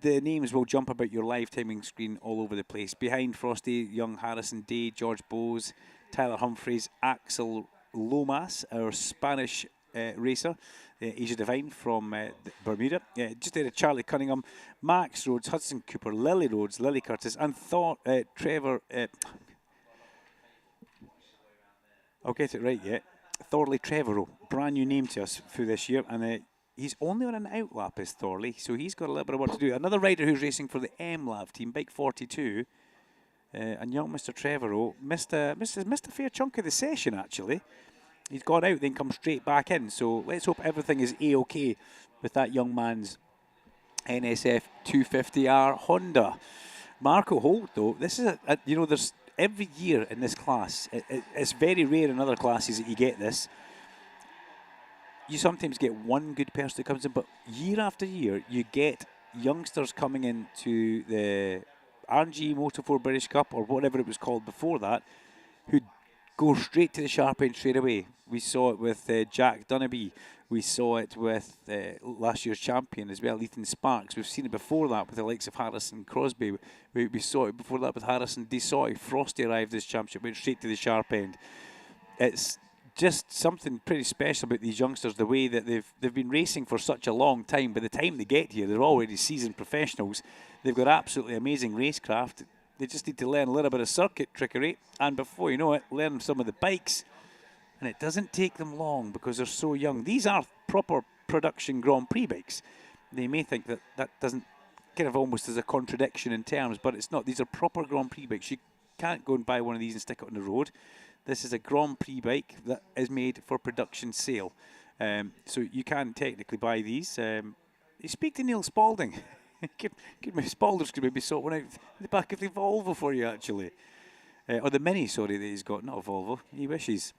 the names will jump about your live timing screen all over the place. Behind Frosty, young Harrison Day, George Bowes, Tyler Humphreys, Axel Lomas, our Spanish racer, Asia Divine from Bermuda. Just ahead of Charlie Cunningham, Max Rhodes, Hudson Cooper, Lily Rhodes, Lily Curtis, and Trevor... I'll get it right yet. Thorley Trevorrow, brand new name to us through this year, and he's only on an outlap, is Thorley, so he's got a little bit of work to do. Another rider who's racing for the MLAV team, Bike 42, and young Mr. Trevorrow missed a fair chunk of the session, actually. He's gone out, then come straight back in, so let's hope everything is A-OK with that young man's NSF 250R Honda. Marco Holt, though, this is there's every year in this class, it's very rare in other classes that you get this. You sometimes get one good person that comes in, but year after year, you get youngsters coming into the RNG Moto 4 British Cup, or whatever it was called before that, who go straight to the sharp end straight away. We saw it with Jack Dunnaby. We saw it with last year's champion as well, Ethan Sparks. We've seen it before that with the likes of Harrison Crosby. We saw it before that with Harrison Desoy. Frosty arrived this championship, went straight to the sharp end. It's just something pretty special about these youngsters, the way that they've been racing for such a long time. By the time they get here, they're already seasoned professionals. They've got absolutely amazing racecraft. They just need to learn a little bit of circuit trickery, and before you know it, learn some of the bikes. And it doesn't take them long because they're so young. These are proper production Grand Prix bikes. They may think that doesn't, kind of almost as a contradiction in terms, but it's not. These are proper Grand Prix bikes. You can't go and buy one of these and stick it on the road. This is a Grand Prix bike that is made for production sale. So you can technically buy these. You speak to Neil Spalding. Spalders could maybe sort one out in the back of the Volvo for you, actually. Or the Mini, sorry, that he's got, not a Volvo. He wishes.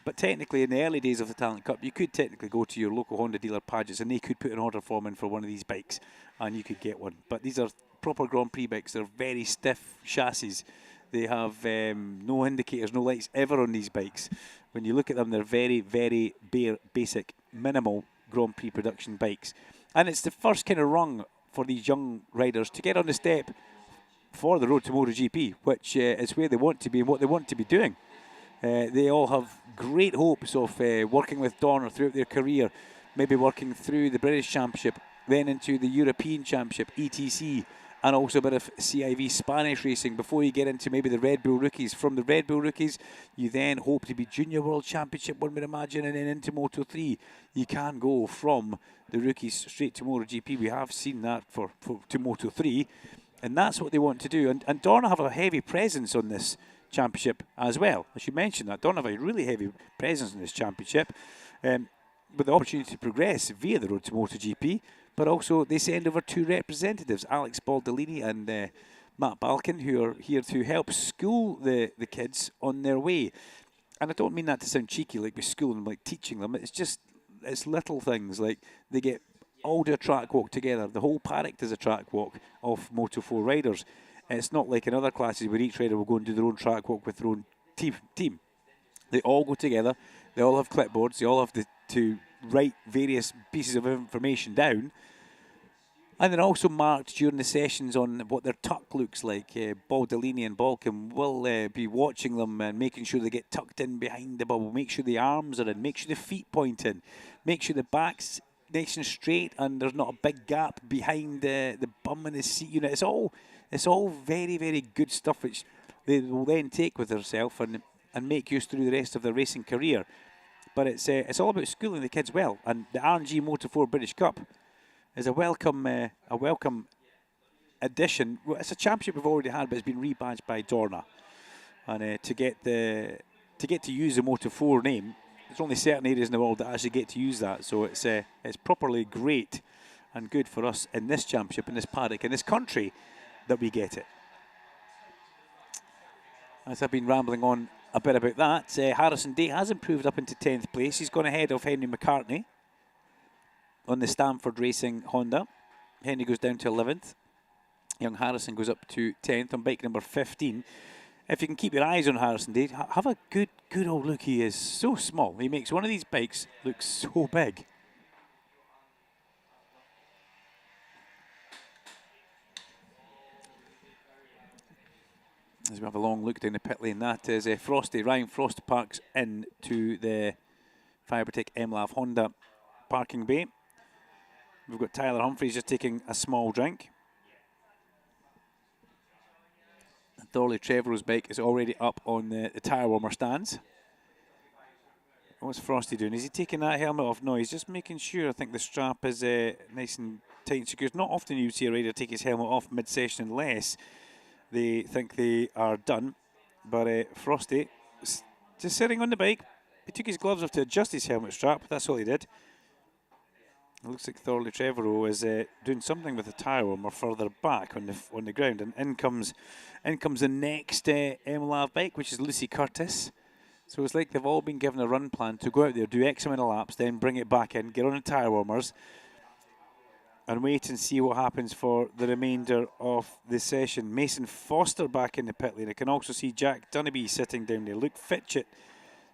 But technically, in the early days of the Talent Cup, you could technically go to your local Honda dealer, Padgett, and they could put an order form in for one of these bikes, and you could get one. But these are proper Grand Prix bikes. They're very stiff chassis. They have no indicators, no lights ever on these bikes. When you look at them, they're very, very bare, basic, minimal Grand Prix production bikes. And it's the first kind of rung for these young riders to get on the step for the road to MotoGP, which is where they want to be and what they want to be doing. They all have great hopes of working with Dorna throughout their career, maybe working through the British Championship, then into the European Championship, ETC, and also a bit of CIV Spanish racing before you get into maybe the Red Bull Rookies. From the Red Bull Rookies, you then hope to be Junior World Championship, one would imagine, and then into Moto 3. You can go from the Rookies straight to MotoGP. We have seen that to Moto 3, and that's what they want to do. And Dorna have a heavy presence on this championship as well. I should mention that Dorna have a really heavy presence in this championship, with the opportunity to progress via the road to MotoGP. But also they send over two representatives, Alex Baldellini and Matt Balkin, who are here to help school the kids on their way. And I don't mean that to sound cheeky, like we school them, like teaching them. It's little things, like they get all do a track walk together. The whole Paddock does a track walk of Moto 4 riders. It's not like in other classes where each rider will go and do their own track walk with their own team. They all go together. They all have clipboards. They all have to write various pieces of information down. And then also marked during the sessions on what their tuck looks like. Baldellini and Balkin will be watching them and making sure they get tucked in behind the bubble. Make sure the arms are in. Make sure the feet point in. Make sure the back's nice and straight and there's not a big gap behind the bum and the seat unit. It's all very, very good stuff which they will then take with themselves and make use through the rest of their racing career. But it's all about schooling the kids well. And the RNG Moto 4 British Cup is a welcome addition. Well, it's a championship we've already had, but it's been rebadged by Dorna. And to get to use the Moto 4 name, there's only certain areas in the world that actually get to use that. So it's properly great and good for us in this championship, in this paddock, in this country, that we get it. as I've been rambling on a bit about that, Harrison Day has improved up into 10th place. He's gone ahead of Henry McCartney on the Stamford Racing Honda. Henry goes down to 11th. Young Harrison goes up to 10th on bike number 15. If you can keep your eyes on Harrison Day, have a good old look. He is so small. He makes one of these bikes look so big. As we have a long look down the pit lane, that is Frosty. Ryan Frost parks into the Fibertech MLAV Honda parking bay. We've got Tyler Humphries just taking a small drink. Thorley Trevorrow's bike is already up on the tyre warmer stands. What's Frosty doing? Is he taking that helmet off? No, he's just making sure. I think the strap is nice and tight and secure. Not often you see a rider take his helmet off mid-session unless they think they are done. But Frosty just sitting on the bike. He took his gloves off to adjust his helmet strap. That's all he did. It looks like Thorley Trevorrow is doing something with the tyre warmer further back on the ground, and in comes the next MLAV bike, which is Lucy Curtis. So it's like they've all been given a run plan to go out there, do X amount of laps, then bring it back in, get on the tyre warmers, and wait and see what happens for the remainder of the session. Mason Foster back in the pit lane. I can also see Jack Dunnaby sitting down there. Luke Fitchett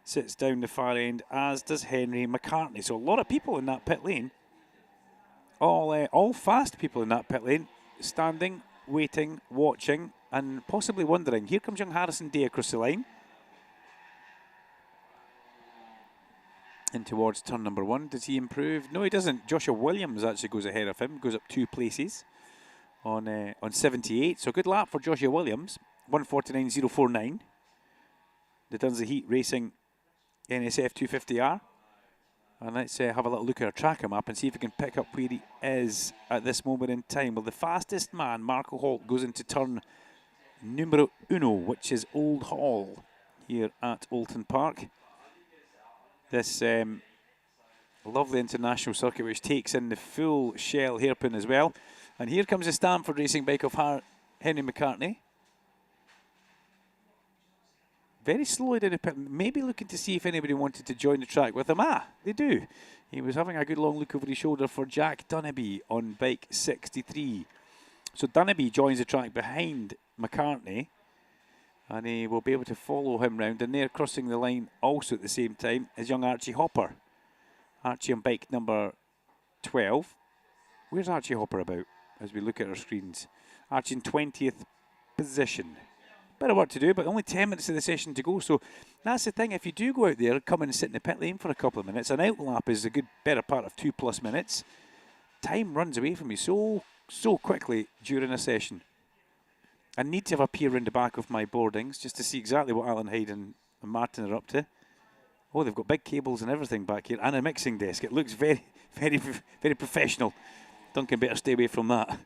sits down the far end, as does Henry McCartney. So a lot of people in that pit lane. All fast people in that pit lane, standing, waiting, watching, and possibly wondering. Here comes young Harrison Day across the line. In towards turn number 1. Does he improve? No, he doesn't. Joshua Williams actually goes ahead of him, goes up 2 places on 78. So good lap for Joshua Williams, 1:49.049. The Dunsey Heat Racing NSF 250R. And let's have a little look at our tracker map and see if we can pick up where he is at this moment in time. Well, the fastest man, Marco Holt, goes into turn numero uno, which is Old Hall here at Oulton Park. This lovely international circuit which takes in the full Shell hairpin as well. And here comes the Stamford Racing bike of Henry McCartney. Very slowly down the pit, maybe looking to see if anybody wanted to join the track with him. They do. He was having a good long look over his shoulder for Jack Dunnaby on bike 63. So Dunnaby joins the track behind McCartney, and he will be able to follow him round. And they're crossing the line also at the same time as young Archie Hopper. Archie on bike number 12. Where's Archie Hopper about as we look at our screens? Archie in 20th position. Bit of work to do, but only 10 minutes of the session to go. So that's the thing. If you do go out there, come and sit in the pit lane for a couple of minutes. An out lap is a good, better part of 2+ minutes. Time runs away from you so quickly during a session. I need to have a peer around the back of my boardings just to see exactly what Alan Hyde and Martin are up to. Oh, they've got big cables and everything back here, and a mixing desk. It looks very, very, very professional. Duncan better stay away from that.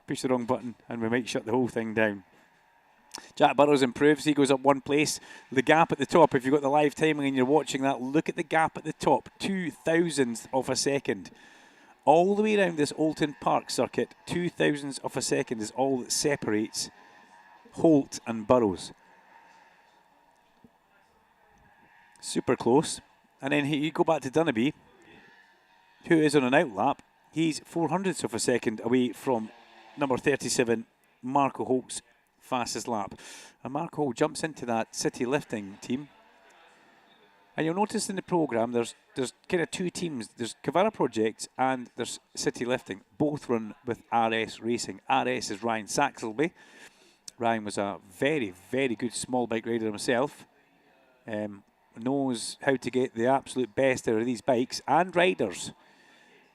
Push the wrong button, and we might shut the whole thing down. Jack Burrows improves. He goes up 1 place. The gap at the top, if you've got the live timing and you're watching that, look at the gap at the top. 0.02 of a second. All the way around this Oulton Park circuit, 0.02 of a second is all that separates Holt and Burrows. Super close. And then you go back to Dunnaby, who is on an outlap. He's 0.04 of a second away from number 37, Marco Holt's fastest lap. And Marco Holt jumps into that city lifting team. And you'll notice in the programme there's kind of 2 teams. There's Cavara Projects and there's City Lifting. Both run with RS Racing. RS is Ryan Saxelby. Ryan was a very, very good small bike rider himself. Knows how to get the absolute best out of these bikes and riders.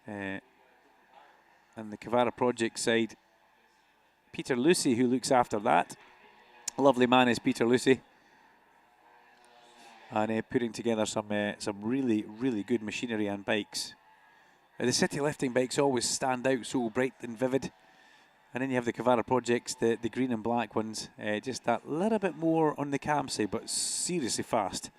And the Cavara Project side, Peter Lucy, who looks after that. Lovely man is Peter Lucy. And putting together some really, really good machinery and bikes. The city lifting bikes always stand out so bright and vivid. And then you have the Cavara Projects, the green and black ones. Just that little bit more on the cam side, but seriously fast.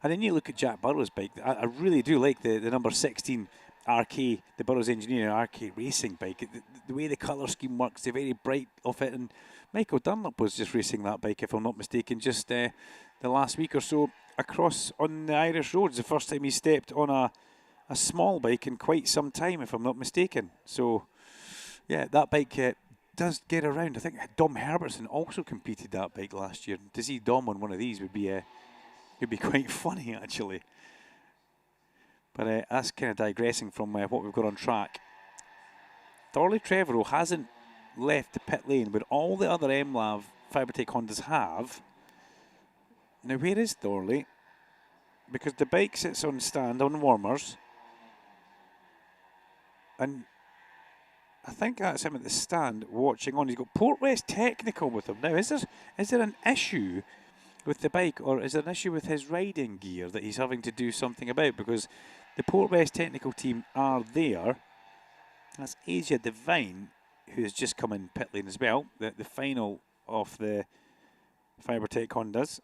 And then you look at Jack Burrows' bike. I really do like the number 16 RK, the Burrows Engineering RK Racing bike. The way the colour scheme works, the very bright of it, and Michael Dunlop was just racing that bike, if I'm not mistaken, just the last week or so across on the Irish roads. The first time he stepped on a small bike in quite some time, if I'm not mistaken. So, yeah, that bike does get around. I think Dom Herbertson also competed that bike last year. To see Dom on one of these would be quite funny, actually. But that's kind of digressing from what we've got on track. Thorley Trevorrow hasn't left the pit lane, but all the other MLAV Fibertech Hondas have. Now, where is Thorley? Because the bike sits on stand on warmers. And I think that's him at the stand watching on. He's got Port West Technical with him. Now, is there an issue with the bike, or is there an issue with his riding gear that he's having to do something about? Because the Port West Technical team are there. That's Asia Divine, who has just come in pit lane as well. The final of the Fibertech Hondas.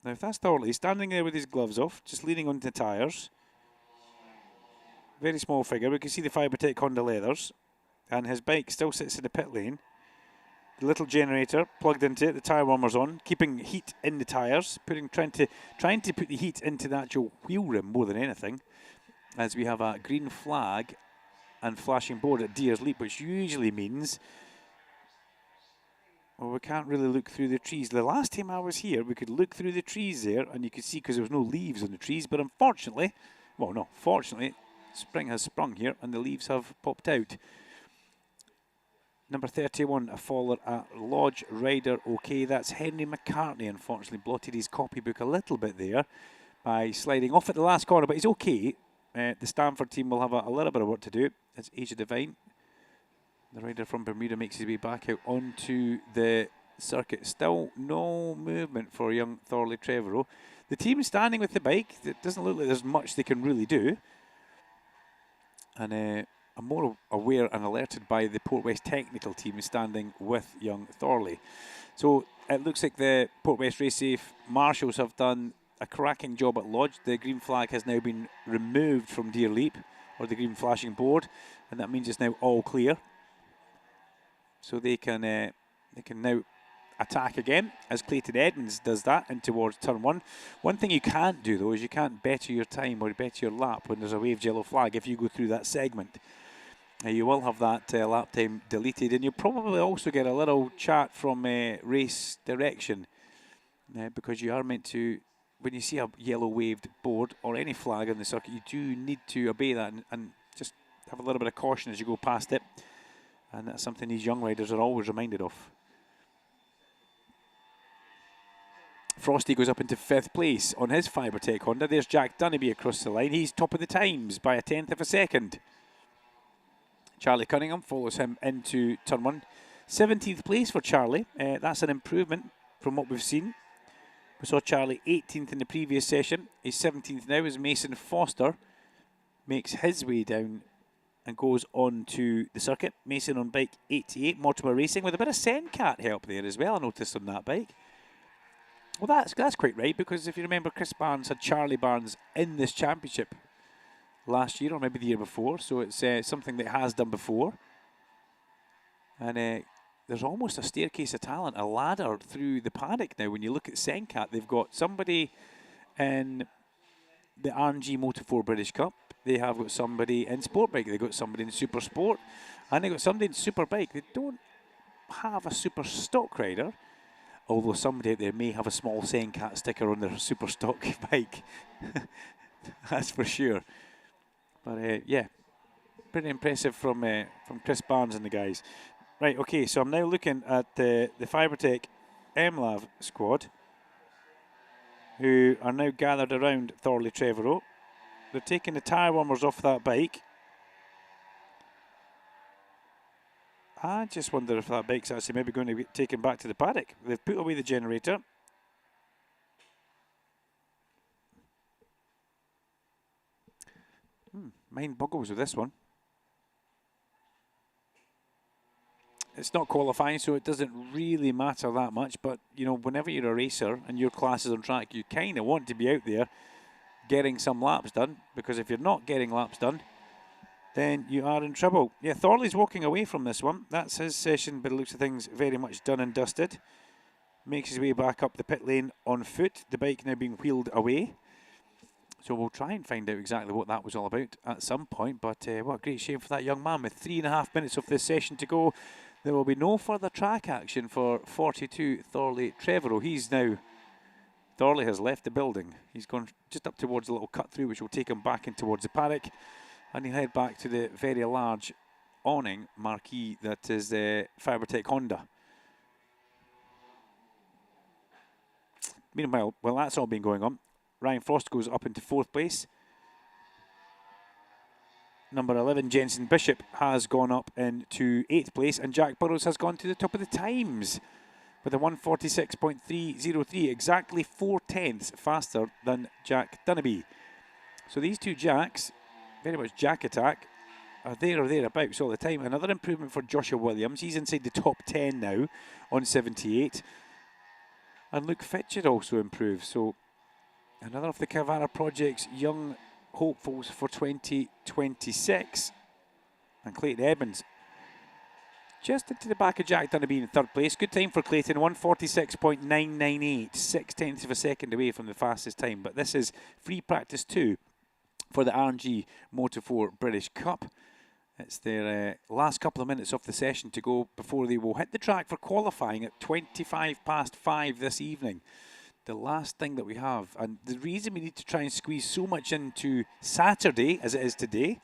Now, if that's Thorley, he's standing there with his gloves off, just leaning onto the tyres. Very small figure. We can see the Fibertech Honda leathers. And his bike still sits in the pit lane. The little generator plugged into it, the tyre warmers on, keeping heat in the tyres, trying to put the heat into the actual wheel rim more than anything. As we have a green flag and flashing board at Deers Leap, which usually means, well, we can't really look through the trees. The last time I was here, we could look through the trees there, and you could see because there was no leaves on the trees. But unfortunately, well, no, fortunately, spring has sprung here, and the leaves have popped out. Number 31, a faller at Lodge Rider. Okay, that's Henry McCartney. Unfortunately, blotted his copybook a little bit there by sliding off at the last corner, but he's okay. The Stanford team will have a little bit of work to do. It's Asia Divine. The rider from Bermuda makes his way back out onto the circuit. Still no movement for young Thorley Trevorrow. The team standing with the bike. It doesn't look like there's much they can really do. And I'm more aware and alerted by the Port West technical team standing with young Thorley. So it looks like the Port West Race Safe marshals have done a cracking job at Lodge. The green flag has now been removed from Deer Leap, or the green flashing board, and that means it's now all clear. So they can now attack again as Clayton Edmonds does that in towards turn one. One thing you can't do though is you can't better your time or better your lap when there's a waved yellow flag if you go through that segment. You will have that lap time deleted, and you'll probably also get a little chat from race direction because you are meant to, when you see a yellow waved board or any flag on the circuit, you do need to obey that and just have a little bit of caution as you go past it. And that's something these young riders are always reminded of. Frosty goes up into 5th place on his Fibertech Honda. There's Jack Dunnaby across the line. He's top of the times by 1/10 of a second. Charlie Cunningham follows him into turn 1. 17th place for Charlie. That's an improvement from what we've seen. We saw Charlie 18th in the previous session. He's 17th now as Mason Foster makes his way down and goes on to the circuit. Mason on bike 88, Mortimer Racing, with a bit of Sencat help there as well, I noticed on that bike. Well, that's quite right, because if you remember, Chris Barnes had Charlie Barnes in this championship last year, or maybe the year before, so it's something that has done before. And there's almost a staircase of talent, a ladder through the paddock now. When you look at Sencat, they've got somebody in the RNG Moto 4 British Cup. They have got somebody in Sportbike. They've got somebody in Supersport. And they've got somebody in Superbike. They don't have a Superstock rider, although somebody out there may have a small Sencat sticker on their Superstock bike. That's for sure. But yeah, pretty impressive from Chris Barnes and the guys. Right, okay, so I'm now looking at the Fibertech MLAV squad, who are now gathered around Thorley Trevorrow. They're taking the tyre warmers off that bike. I just wonder if that bike's actually maybe going to be taken back to the paddock. They've put away the generator. Mind boggles with this one. It's not qualifying, so it doesn't really matter that much. But, you know, whenever you're a racer and your class is on track, you kind of want to be out there getting some laps done. Because if you're not getting laps done, then you are in trouble. Yeah, Thorley's walking away from this one. That's his session, but it looks of things very much done and dusted. Makes his way back up the pit lane on foot. The bike now being wheeled away. So we'll try and find out exactly what that was all about at some point. But what a great shame for that young man. With 3.5 minutes of this session to go, there will be no further track action for 42 Thorley Trevorrow. Thorley has left the building. He's gone just up towards a little cut through, which will take him back in towards the paddock. And he'll head back to the very large awning marquee that is the Fibertech Honda. Meanwhile, while that's all been going on, Ryan Frost goes up into 4th place. Number 11, Jensen Bishop, has gone up into 8th place, and Jack Burrows has gone to the top of the times with a 146.303, exactly 4/10 faster than Jack Dunnaby. So these two Jacks, very much Jack attack, are there or thereabouts all the time. Another improvement for Joshua Williams. He's inside the top 10 now on 78. And Luke Fitchett also improved. So another of the Cavara Project's young hopefuls for 2026. And Clayton Edmonds just into the back of Jack Dunnaby in 3rd place. Good time for Clayton, 146.998, 0.6 of a second away from the fastest time. But this is free practice 2 for the RNG Moto 4 British Cup. It's their last couple of minutes of the session to go before they will hit the track for qualifying at 5:25 this evening. The last thing that we have, and the reason we need to try and squeeze so much into Saturday as it is today,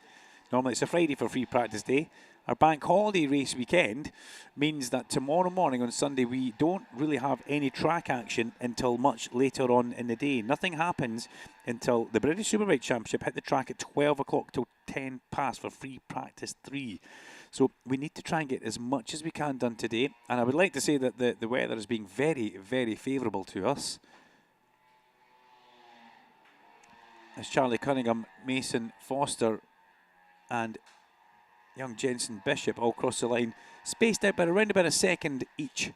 normally it's a Friday for free practice day, our bank holiday race weekend means that tomorrow morning on Sunday we don't really have any track action until much later on in the day. Nothing happens until the British Superbike Championship hit the track at 12 o'clock till 10 past for free practice 3. So we need to try and get as much as we can done today. And I would like to say that the weather is being very, very favourable to us. As Charlie Cunningham, Mason Foster and young Jensen Bishop all cross the line, spaced out by around about a second each.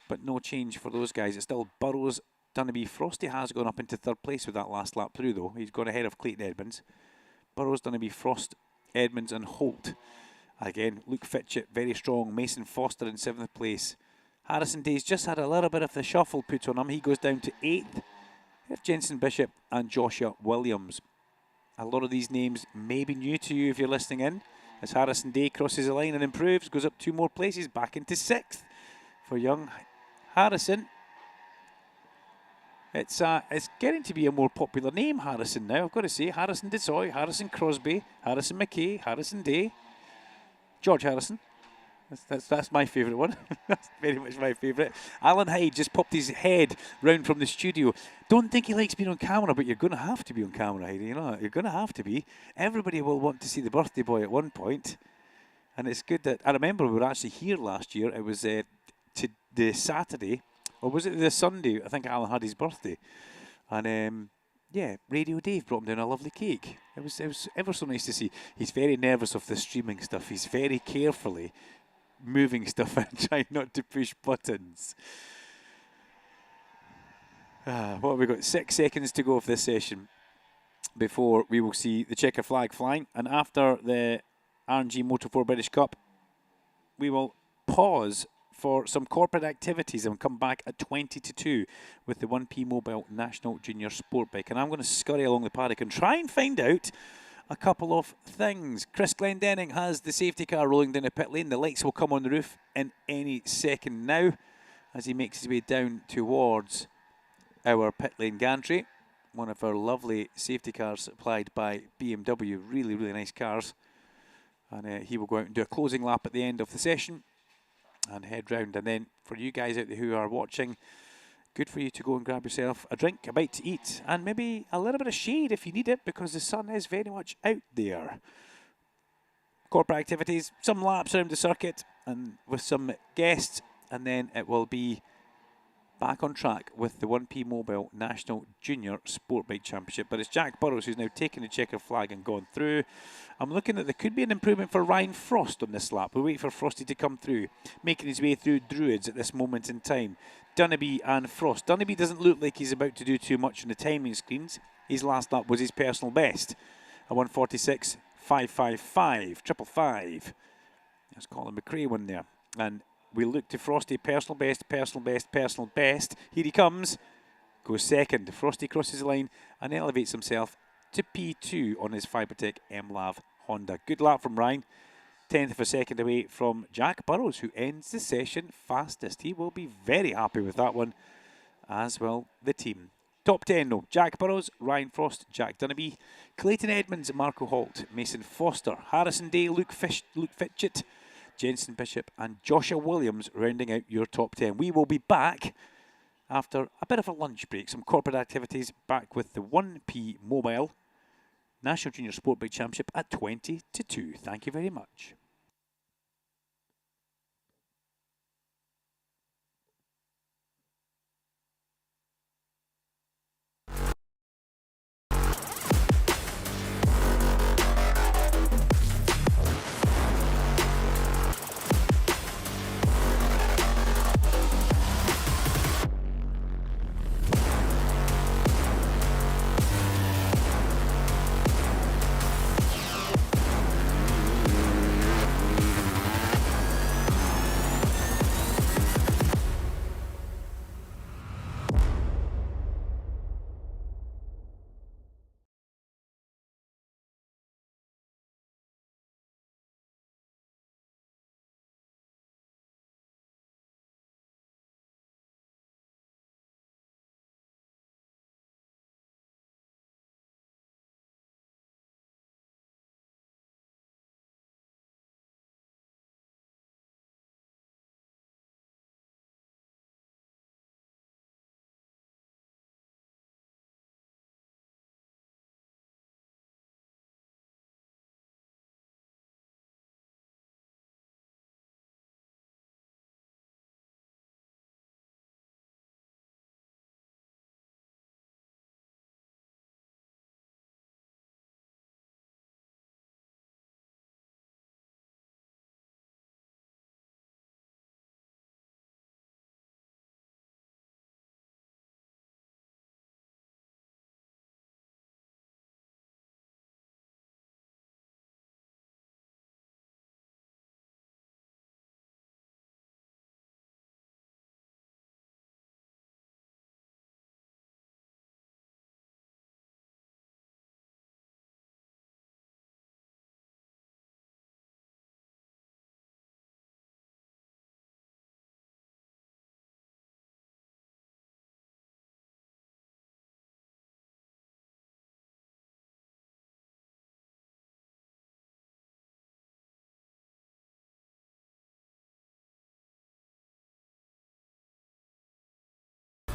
But no change for those guys. It's still Burrows, Dunnaby. Frosty has gone up into 3rd place with that last lap through though. He's gone ahead of Clayton Edmonds. Burrows, Dunnaby, Frost, Edmonds and Holt. Again, Luke Fitchett, very strong. Mason Foster in 7th place. Harrison Day's just had a little bit of the shuffle put on him. He goes down to 8th. If Jensen Bishop and Joshua Williams. A lot of these names may be new to you if you're listening in. As Harrison Day crosses the line and improves, goes up 2 more places, back into 6th for young Harrison. It's getting to be a more popular name, Harrison, now, I've got to say. Harrison Desoy, Harrison Crosby, Harrison McKay, Harrison Day, George Harrison. That's my favourite one. That's very much my favourite. Alan Hyde just popped his head round from the studio. Don't think he likes being on camera, but you're going to have to be on camera, Hyde. You know, you're going to have to be. Everybody will want to see the birthday boy at one point. And it's good that... I remember we were actually here last year. It was to the Saturday, or was it the Sunday? I think Alan had his birthday. And... yeah, Radio Dave brought him down a lovely cake. It was ever so nice to see. He's very nervous of the streaming stuff. He's very carefully moving stuff and trying not to push buttons. What have we got? 6 seconds to go of this session before we will see the checker flag flying. And after the RNG Moto 4 British Cup, we will pause for some corporate activities and come back at 20:02 with the 1P Mobile National Junior Sport Bike. And I'm going to scurry along the paddock and try and find out a couple of things. Chris Glendenning has the safety car rolling down the pit lane. The lights will come on the roof in any second now as he makes his way down towards our pit lane gantry. One of our lovely safety cars supplied by BMW. Really, really nice cars. And he will go out and do a closing lap at the end of the session and head round. And then for you guys out there who are watching, good for you to go and grab yourself a drink, a bite to eat, and maybe a little bit of shade if you need it, because the sun is very much out there. Corporate activities, some laps around the circuit and with some guests, and then it will be back on track with the 1P Mobile National Junior Sport Bike Championship. But it's Jack Burrows who's now taken the checker flag and gone through. I'm looking that there could be an improvement for Ryan Frost on this lap. We'll wait for Frosty to come through, making his way through Druids at this moment in time. Dunnaby and Frost. Dunnaby doesn't look like he's about to do too much on the timing screens. His last lap was his personal best, a 146.5. 555, 555. That's Colin McRae one there. And we look to Frosty, personal best, personal best, personal best. Here he comes. Goes second. Frosty crosses the line and elevates himself to P2 on his Fibertech MLAV Honda. Good lap from Ryan. 10th of a second away from Jack Burrows, who ends the session fastest. He will be very happy with that one, as will the team. Top 10 though: Jack Burrows, Ryan Frost, Jack Dunnaby, Clayton Edmonds, Marco Holt, Mason Foster, Harrison Day, Luke Fitchett, Jensen Bishop and Joshua Williams rounding out your top 10. We will be back after a bit of a lunch break, some corporate activities, back with the 1P Mobile National Junior Sportbike Championship at 20 to 2. Thank you very much.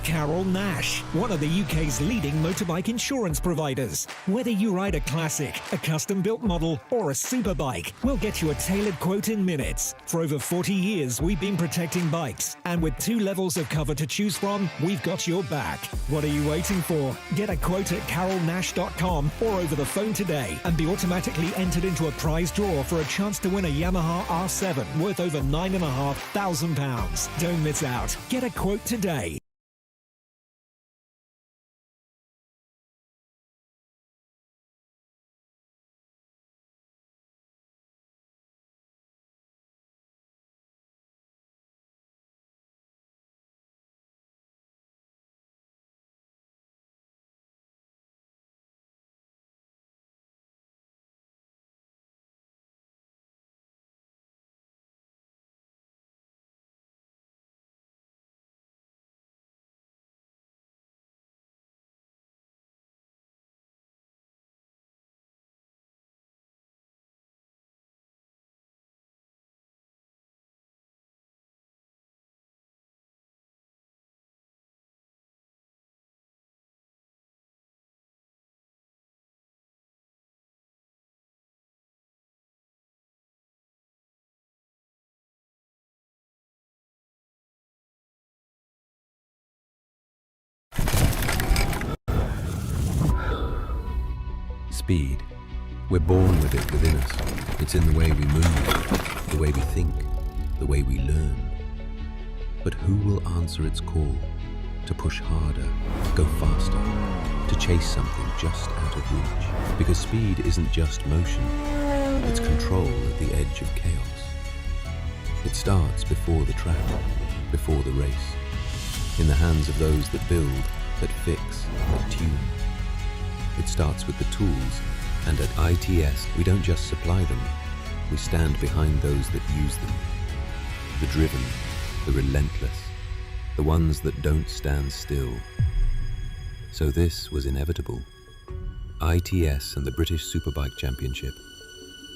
Carol Nash, one of the UK's leading motorbike insurance providers. Whether you ride a classic, a custom-built model, or a superbike, we'll get you a tailored quote in minutes. For over 40 years, we've been protecting bikes, and with 2 levels of cover to choose from, we've got your back. What are you waiting for? Get a quote at carolnash.com or over the phone today and be automatically entered into a prize draw for a chance to win a Yamaha R7 worth over £9,500. Don't miss out. Get a quote today. Speed. We're born with it within us. It's in the way we move, the way we think, the way we learn. But who will answer its call to push harder, go faster, to chase something just out of reach? Because speed isn't just motion, It's control at the edge of chaos. It starts before the track, before the race, in the hands of those that build, that fix, that tune. It starts with the tools, and at ITS we don't just supply them, we stand behind those that use them. The driven, the relentless, the ones that don't stand still. So this was inevitable. ITS and the British Superbike Championship,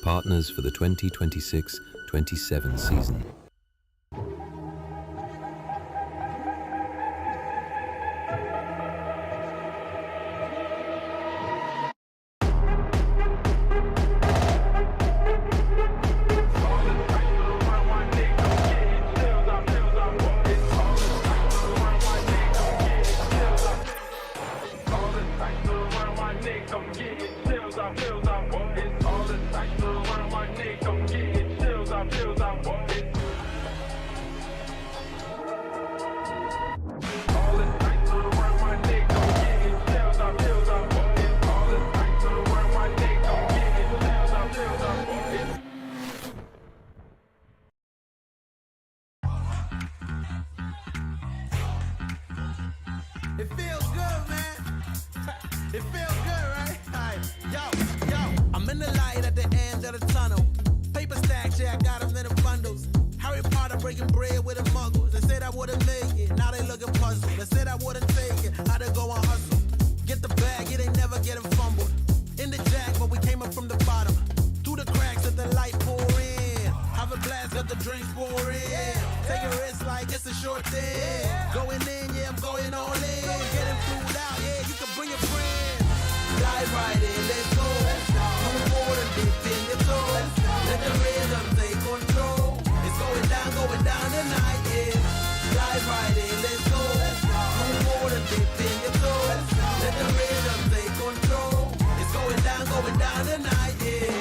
partners for the 2026-27 season. It feels good, man. It feels good, right? Yo, I'm in the light at the end of the tunnel. Paper stacks, yeah, I got them in the bundles. Harry Potter breaking bread with the muggles. They said I wouldn't make it, now they looking puzzled. They said I wouldn't take it, I to go and hustle. Get the bag, it ain't never getting fumbled. In the jack, but we came up from the bottom. Through the cracks that the light pour in. Have a blast, let the drinks pour in. Take a risk like it's a short thing. Going in, yeah, I'm going all in. Getting flued out, yeah, you can bring your friends. Dive right in, let's go. Move forward and dip in your toes. Let the rhythm take control. It's going down tonight, yeah. Dive right in, let's go. Move forward and dip in your toes. Let the rhythm take control. It's going down tonight, yeah.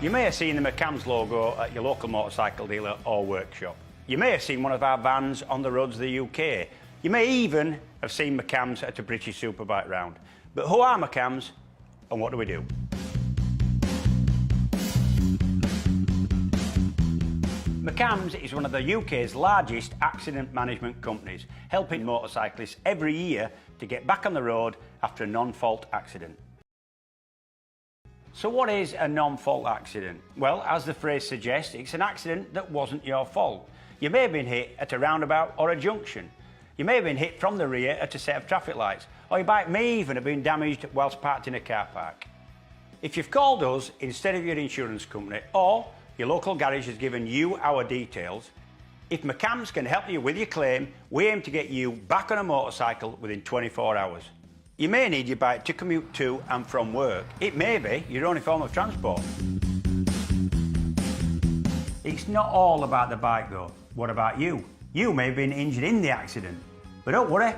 You may have seen the McCams logo at your local motorcycle dealer or workshop. You may have seen one of our vans on the roads of the UK. You may even have seen McCams at a British Superbike round. But who are McCams and what do we do? McCams is one of the UK's largest accident management companies, helping motorcyclists every year to get back on the road after a non-fault accident. So what is a non-fault accident? Well, as the phrase suggests, it's an accident that wasn't your fault. You may have been hit at a roundabout or a junction. You may have been hit from the rear at a set of traffic lights, or your bike may even have been damaged whilst parked in a car park. If you've called us instead of your insurance company, or your local garage has given you our details, if McCams can help you with your claim, we aim to get you back on a motorcycle within 24 hours. You may need your bike to commute to and from work. It may be your only form of transport. It's not all about the bike though. What about you? You may have been injured in the accident. But don't worry,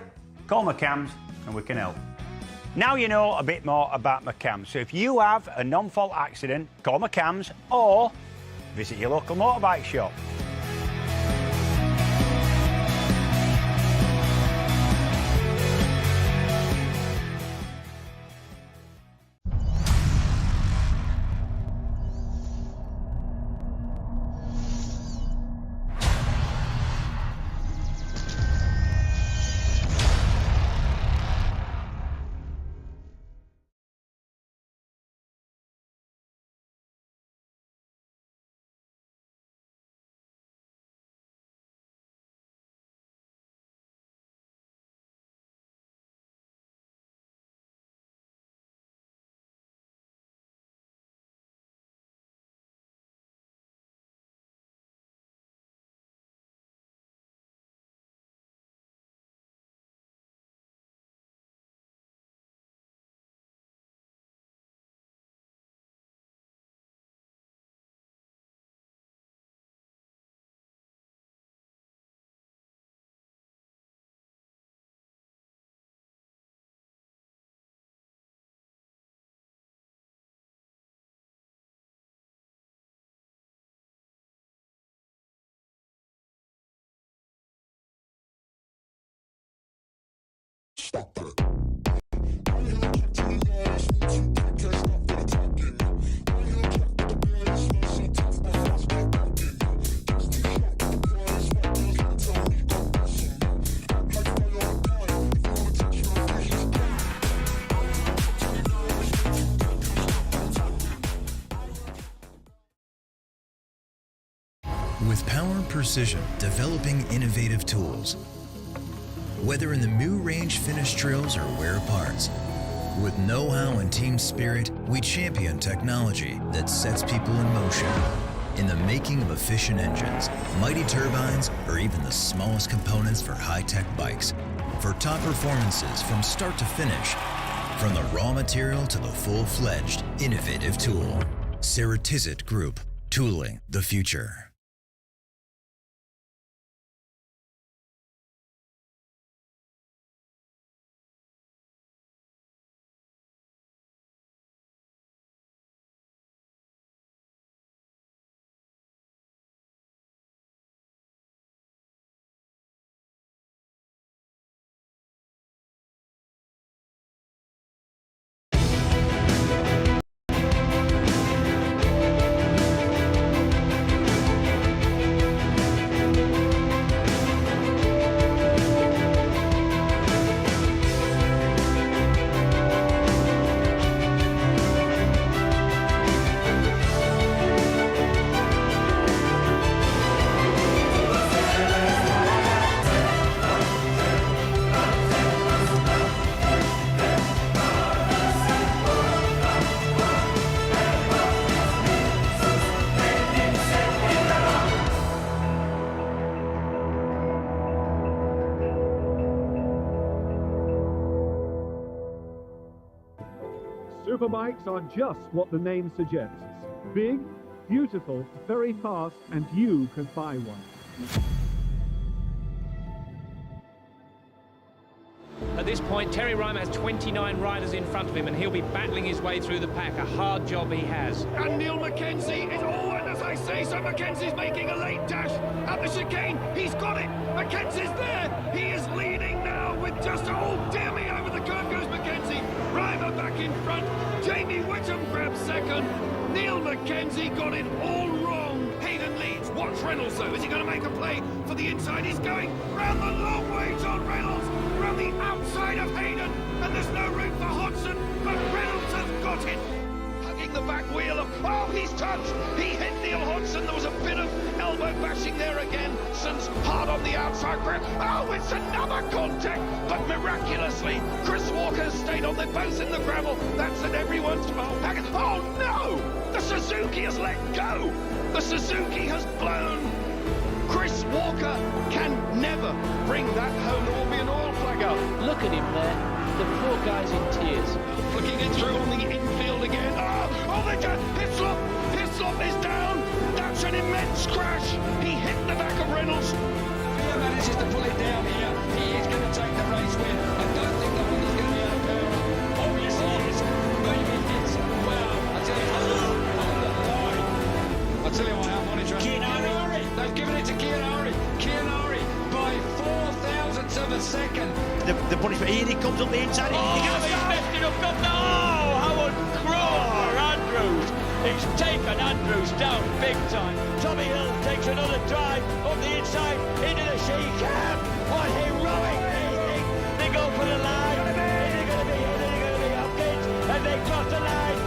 call McCams and we can help. Now you know a bit more about McCams. So if you have a non-fault accident, call McCams or visit your local motorbike shop. With power and precision, developing innovative tools. Whether in the new range finish drills or wear parts, with know-how and team spirit, we champion technology that sets people in motion. In the making of efficient engines, mighty turbines, or even the smallest components for high-tech bikes. For top performances from start to finish, from the raw material to the full-fledged, innovative tool. Sarah Tizet Group, tooling the future. Superbikes are just what the name suggests. Big, beautiful, very fast, and you can buy one. At this point, Terry Rymer has 29 riders in front of him, and he'll be battling his way through the pack. A hard job he has. And Neil Mackenzie is all in, as I say, so Mackenzie's making a late dash at the chicane. He's got it. Mackenzie's there. He is leading now with just, oh dear me, over the curve goes Mackenzie. Rymer back in front. Jamie Whittam grabs second. Neil Mackenzie got it all wrong. Hayden leads. Watch Reynolds though. Is he going to make a play for the inside? He's going round the long way, John Reynolds. Round the outside of Hayden. And there's no room for Hodgson. But Reynolds has got it. Hugging the back wheel of, oh, he's touched. He hit Neil Hodgson. There was a bit of elbow bashing there again. Sons hard on the outside. Oh, it's another contact. But miraculously, Chris Walker stayed on. They're both in the gravel. That's at everyone's back. Oh no! The Suzuki has let go. The Suzuki has blown. Chris Walker can never bring that home. There will be an oil flag up. Look at him there. The poor guy's in tears. Looking it through on the infield again. Oh, they got Hislop. Hislop is down. That's an immense crash. He hit the back of Reynolds. He manages to pull it down here. He is going to take the race win. I don't think the Honda's going to be out of power. Oh, yes, he is. Maybe it's, well, I tell you, I'll tell you what, our monitor. Kianari. They've given it to Kianari. Kianari by 0.004 of a second. The punishment. Here he comes up the inside. Oh, he's messed it up. Oh, Howard Crower, Andrews. He's taken Andrews down big time. Tommy Hill takes another drive up the inside into the chicane. What heroic racing. They go for the line. They're going to be hit. They're going to be Hopkins. And they cross the line.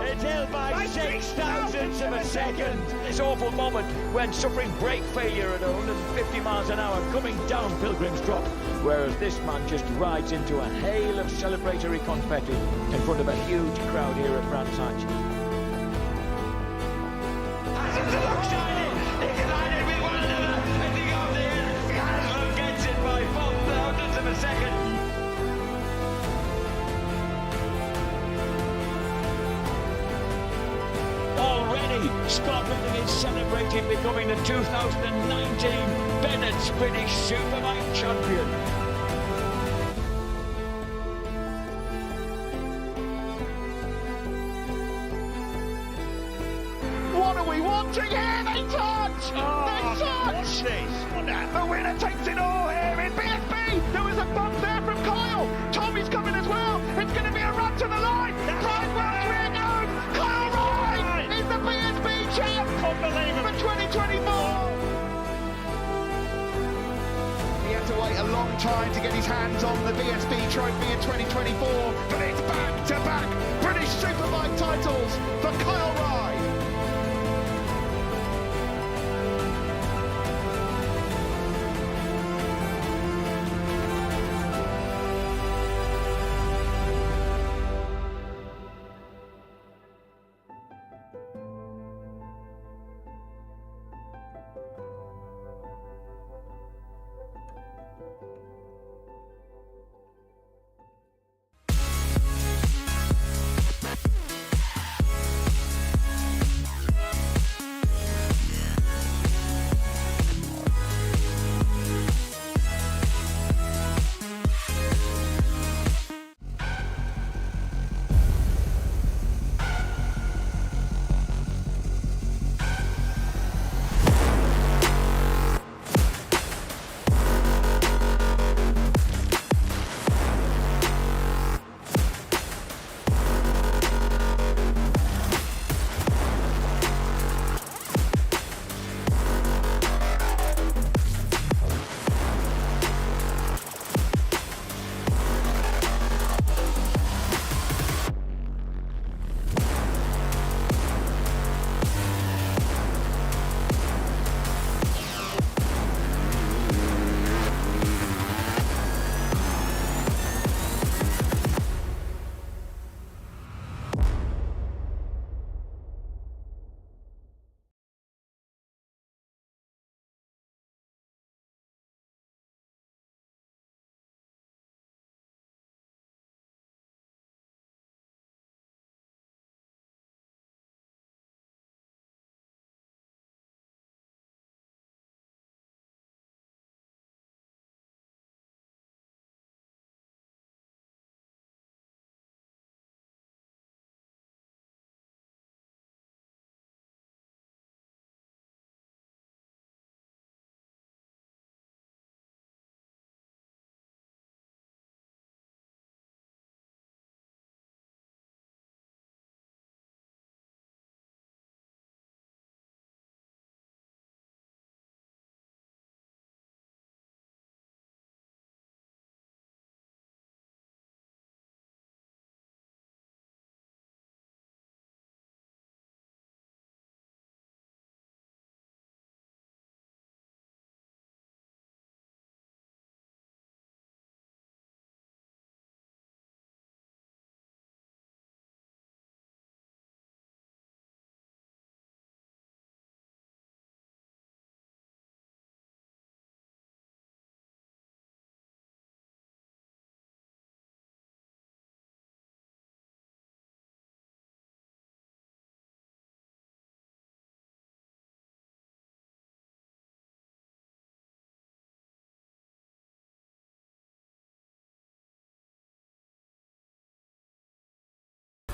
It's Hill by 6,000ths of a second. This awful moment when suffering brake failure at 150 miles an hour coming down Pilgrim's Drop, whereas this man just rides into a hail of celebratory confetti in front of a huge crowd here at Brands Hatch. With one another as they go there. Haslam gets it by 4,000ths of a second. Already, Scotland is celebrating becoming the 2019 Bennett's British Superbike champion. What are we watching here? They touch! They touch! What's this? The winner takes it all here in BSB! There was a bump there from Kyle. Tommy's coming as well. It's going to be a run to the line. Pride Wells reignites. Kyle Wright is the BSB champ for 2024. He had to wait a long time to get his hands on the BSB trophy in 2024, but it's back-to-back British Superbike titles for Kyle Wright.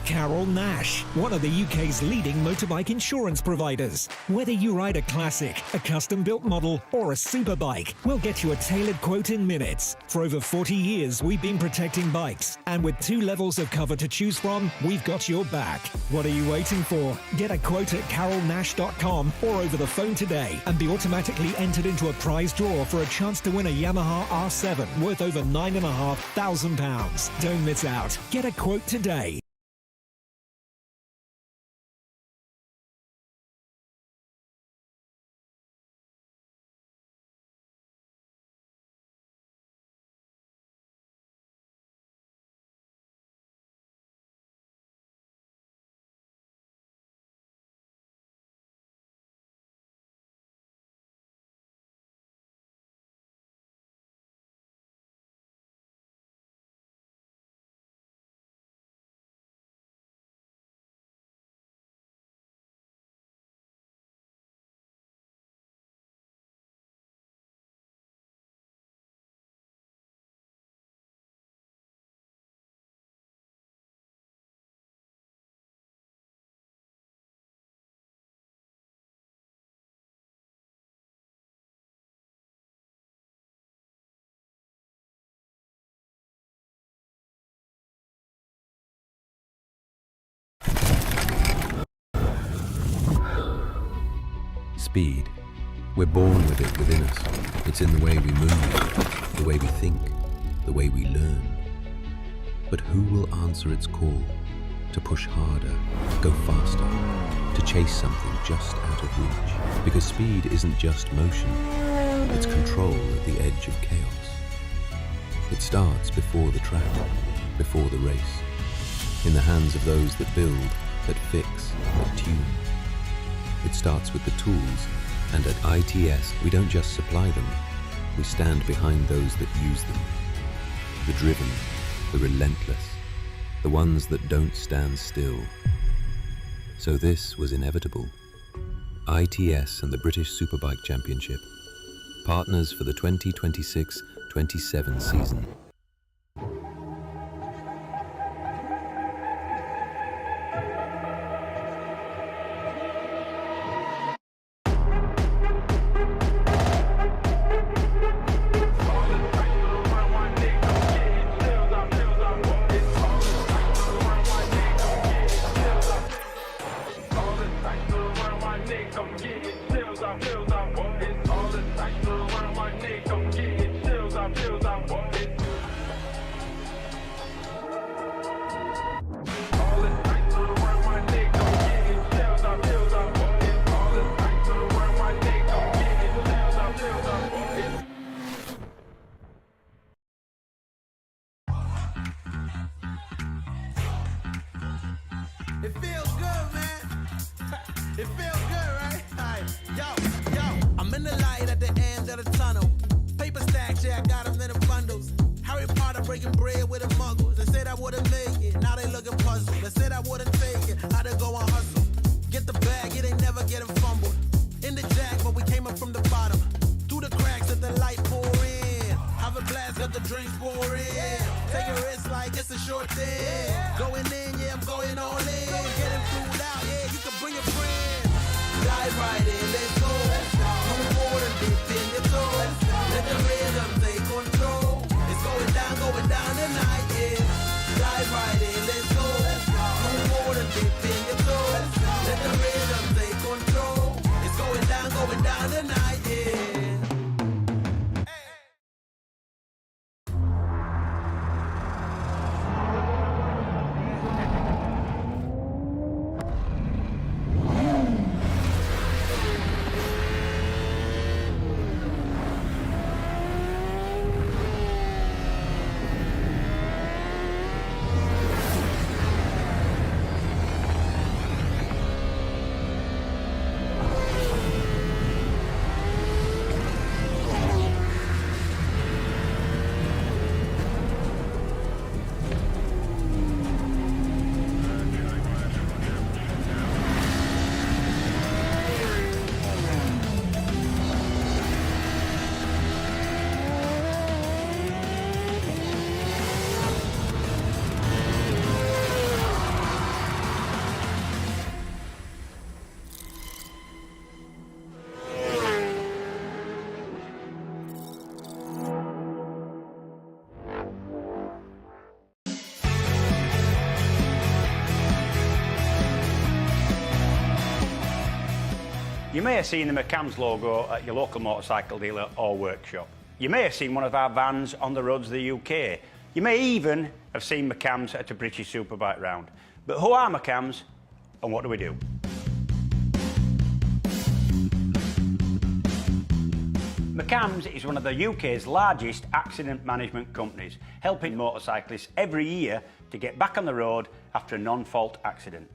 Carol Nash, one of the UK's leading motorbike insurance providers. Whether you ride a classic, a custom-built model, or a superbike, we'll get you a tailored quote in minutes. For over 40 years, we've been protecting bikes, and with 2 levels of cover to choose from, we've got your back. What are you waiting for? Get a quote at carolnash.com or over the phone today and be automatically entered into a prize draw for a chance to win a Yamaha R7 worth over £9,500. Don't miss out. Get a quote today. Speed. We're born with it within us. It's in the way we move, the way we think, the way we learn. But who will answer its call to push harder, go faster, to chase something just out of reach? Because speed isn't just motion, it's control at the edge of chaos. It starts before the track, before the race, in the hands of those that build, that fix, that tune. It starts with the tools, and at ITS we don't just supply them, we stand behind those that use them. The driven, the relentless, the ones that don't stand still. So this was inevitable. ITS and the British Superbike Championship, partners for the 2026-27 season. It feels good, man. It feels good, right? Yo, I'm in the light at the end of the tunnel. Paper stacks, yeah, I got them in the bundles. Harry Potter breaking bread with the muggles. They said I wouldn't make it, now they looking puzzled. They said I wouldn't take it, I done go and hustle. Get the bag, it ain't never getting fumbled. In the jack, but we came up from the bottom. Through the cracks, let the light pour in. Have a blast, let the drinks pour in. Take a risk like it's a short thing. Going in, yeah, I'm going all in. Getting food out, yeah, you can bring your friends. Dive right in, let's go. Move forward and dip in your toes. Let the rhythm take control. It's going down tonight, yeah. Dive right in, let's go. Move forward and dip in your toes. Let the rhythm take control. It's going down tonight, yeah. You may have seen the McCams logo at your local motorcycle dealer or workshop. You may have seen one of our vans on the roads of the UK. You may even have seen McCams at a British Superbike round. But who are McCams and what do we do? McCams is one of the UK's largest accident management companies, helping motorcyclists every year to get back on the road after a non-fault accident.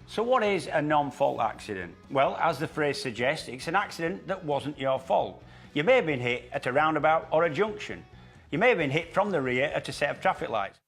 So what is a non-fault accident? Well, as the phrase suggests, it's an accident that wasn't your fault. You may have been hit at a roundabout or a junction. You may have been hit from the rear at a set of traffic lights.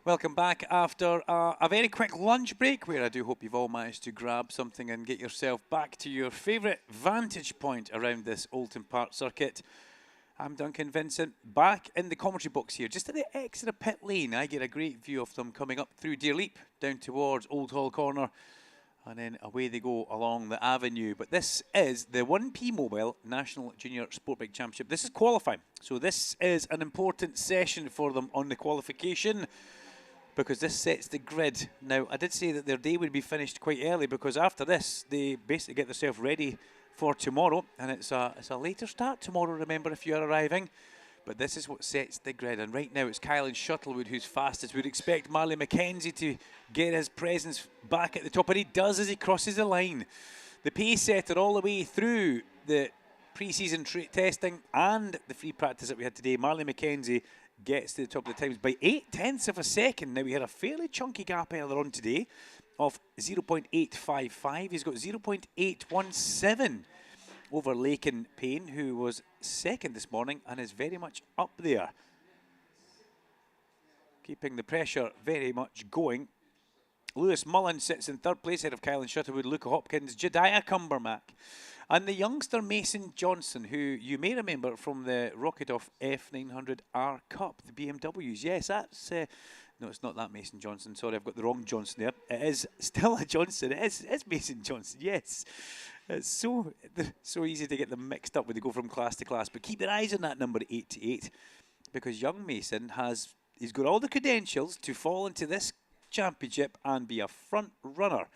Welcome back after a very quick lunch break, where I do hope you've all managed to grab something and get yourself back to your favourite vantage point around this Oulton Park circuit. I'm Duncan Vincent, back in the commentary box here, just at the exit of pit lane. I get a great view of them coming up through Deerleap, down towards Old Hall Corner, and then away they go along the avenue. But this is the 1P Mobile National Junior Sportbike Championship. This is qualifying, so this is an important session for them on the qualification, because this sets the grid. Now, I did say that their day would be finished quite early, because after this, they basically get themselves ready for tomorrow, and it's a later start tomorrow, remember, if you're arriving. But this is what sets the grid, and right now it's Kylan Shuttlewood who's fastest. We'd expect Marley McKenzie to get his presence back at the top, and he does as he crosses the line. The pace setter all the way through the pre-season testing and the free practice that we had today, Marley McKenzie gets to the top of the times by 0.8 of a second. Now, we had a fairly chunky gap earlier on today of 0.855. He's got 0.817 over Laken Payne, who was second this morning and is very much up there, keeping the pressure very much going. Lewis Mullen sits in third place ahead of Kylan Shuttlewood, Luca Hopkins, Jediah Cumbermack, and the youngster Mason Johnson, who you may remember from the Rocket Off F900R Cup, the BMWs. Yes, that's... no, it's not that Mason Johnson. Sorry, I've got the wrong Johnson there. It is still a Johnson. It is Mason Johnson, yes. It's so easy to get them mixed up when they go from class to class. But keep your eyes on that number 88, because young Mason he's got all the credentials to fall into this championship and be a front runner.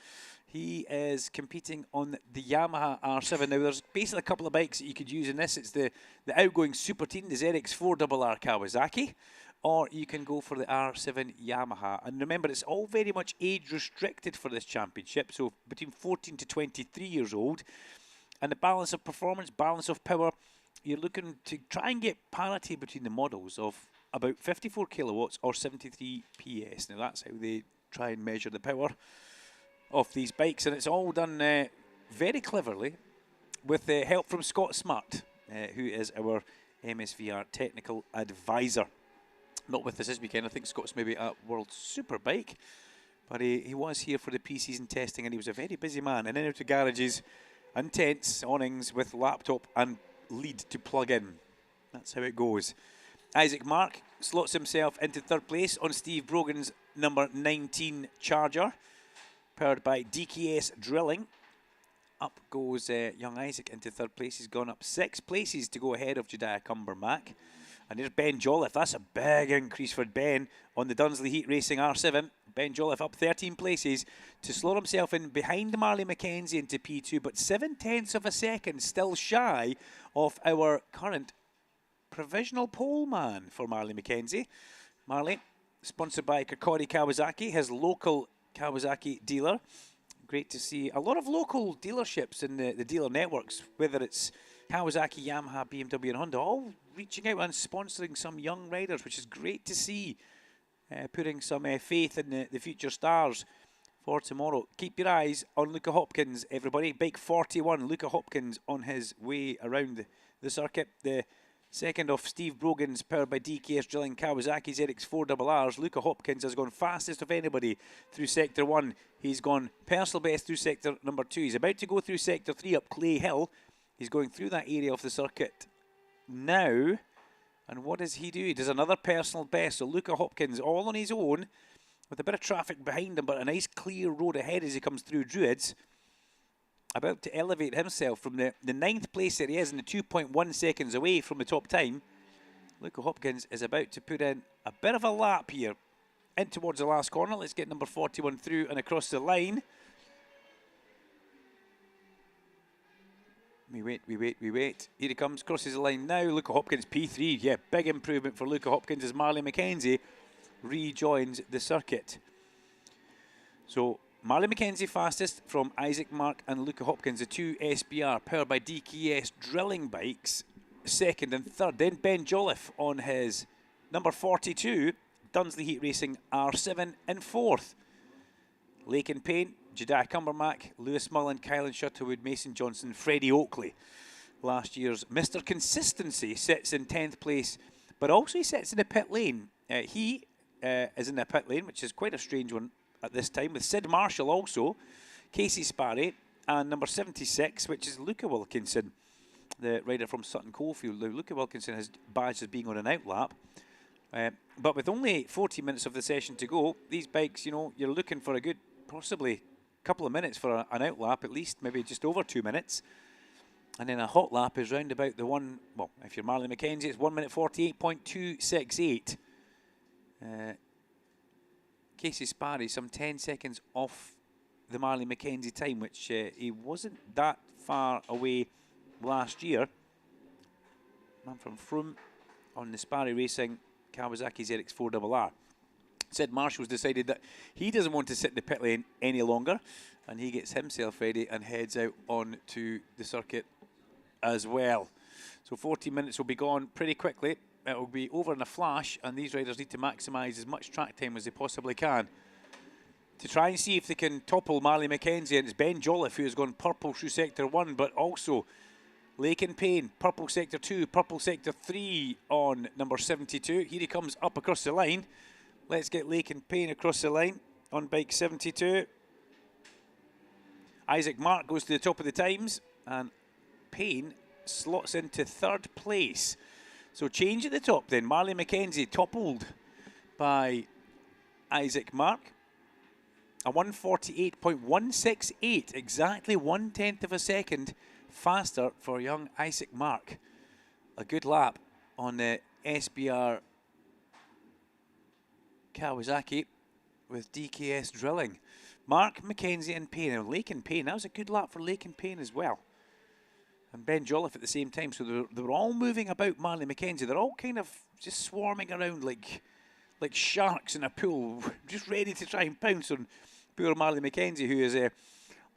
He is competing on the Yamaha R7. Now, there's basically a couple of bikes that you could use in this. It's the outgoing Super Team, the ZX4RR Kawasaki, or you can go for the R7 Yamaha. And remember, it's all very much age restricted for this championship, so between 14 to 23 years old. And the balance of performance, balance of power, you're looking to try and get parity between the models of about 54 kilowatts or 73 PS. Now, that's how they try and measure the power of these bikes, and it's all done very cleverly with the help from Scott Smart, who is our MSVR technical advisor. Not with us this weekend. I think Scott's maybe at World Superbike, but he was here for the pre-season testing, and he was a very busy man. And in out to garages and tents, awnings with laptop and lead to plug in. That's how it goes. Isaac Mark slots himself into third place on Steve Brogan's number 19 Charger, powered by DKS Drilling. Up goes young Isaac into third place. He's gone up 6 places to go ahead of Jediah Cumbermack. And there's Ben Jolliffe. That's a big increase for Ben on the Dunsley Heat Racing R7. Ben Jolliffe up 13 places to slot himself in behind Marley McKenzie into P2, but 0.7 of a second still shy of our current provisional pole man for Marley McKenzie. Marley, sponsored by Kirkcaldy Kawasaki, his local Kawasaki dealer. Great to see a lot of local dealerships in the dealer networks, whether it's Kawasaki, Yamaha, BMW and Honda, all reaching out and sponsoring some young riders, which is great to see, putting some faith in the future stars for tomorrow. Keep your eyes on Luca Hopkins, everybody. Bike 41, Luca Hopkins on his way around the circuit. The second of Steve Brogan's powered by DKS Drilling Kawasaki ZX4RRs. Luca Hopkins has gone fastest of anybody through Sector 1. He's gone personal best through Sector number 2. He's about to go through Sector 3 up Clay Hill. He's going through that area of the circuit now. And what does he do? He does another personal best. So Luca Hopkins all on his own with a bit of traffic behind him, but a nice clear road ahead as he comes through Druids. About to elevate himself from the 9th place that he is, and the 2.1 seconds away from the top time. Luca Hopkins is about to put in a bit of a lap here in towards the last corner. Let's get number 41 through and across the line. We wait. Here he comes, crosses the line now. Luca Hopkins, P3. Yeah, big improvement for Luca Hopkins as Marley McKenzie rejoins the circuit. So, Marley McKenzie fastest from Isaac Mark and Luca Hopkins, the 2 SBR powered by DKS Drilling bikes, second and third. Then Ben Jolliffe on his number 42, Dunsley Heat Racing R7 in fourth. Laken Payne, Jediah Cumbermack, Lewis Mullen, Kylan Shuttlewood, Mason Johnson, Freddie Oakley. Last year's Mr. Consistency sits in 10th place, but also he sits in the pit lane. He is in the pit lane, which is quite a strange one at this time, with Sid Marshall also, Casey Sparry, and number 76, which is Luca Wilkinson, the rider from Sutton Coldfield. Now, Luca Wilkinson has badged as being on an outlap. But with only 40 minutes of the session to go, these bikes, you know, you're looking for a good, possibly couple of minutes for an outlap, at least, maybe just over 2 minutes. And then a hot lap is round about the one, well, if you're Marley McKenzie, it's 1 minute 48.268. Casey Sparry, some 10 seconds off the Marley McKenzie time, which he wasn't that far away last year. Man from Froome on the Sparry Racing Kawasaki ZX4RR. Sid Marshall's decided that he doesn't want to sit in the pit lane any longer, and he gets himself ready and heads out on to the circuit as well. So 40 minutes will be gone pretty quickly. It will be over in a flash, and these riders need to maximise as much track time as they possibly can to try and see if they can topple Marley McKenzie. And it's Ben Jolliffe who has gone purple through Sector 1, but also Lakin Payne, purple Sector 2, purple Sector 3 on number 72. Here he comes up across the line. Let's get Lakin Payne across the line on bike 72. Isaac Mark goes to the top of the times, and Payne slots into 3rd place. So change at the top then. Marley McKenzie toppled by Isaac Mark. A 148.168, exactly 1/10 of a second faster for young Isaac Mark. A good lap on the SBR Kawasaki with DKS drilling. Mark, McKenzie and Payne. And Lakin Payne, that was a good lap for Lakin Payne as well. And Ben Jolliffe at the same time. So they were all moving about Marley McKenzie. They're all kind of just swarming around like sharks in a pool, just ready to try and pounce on poor Marley McKenzie, who has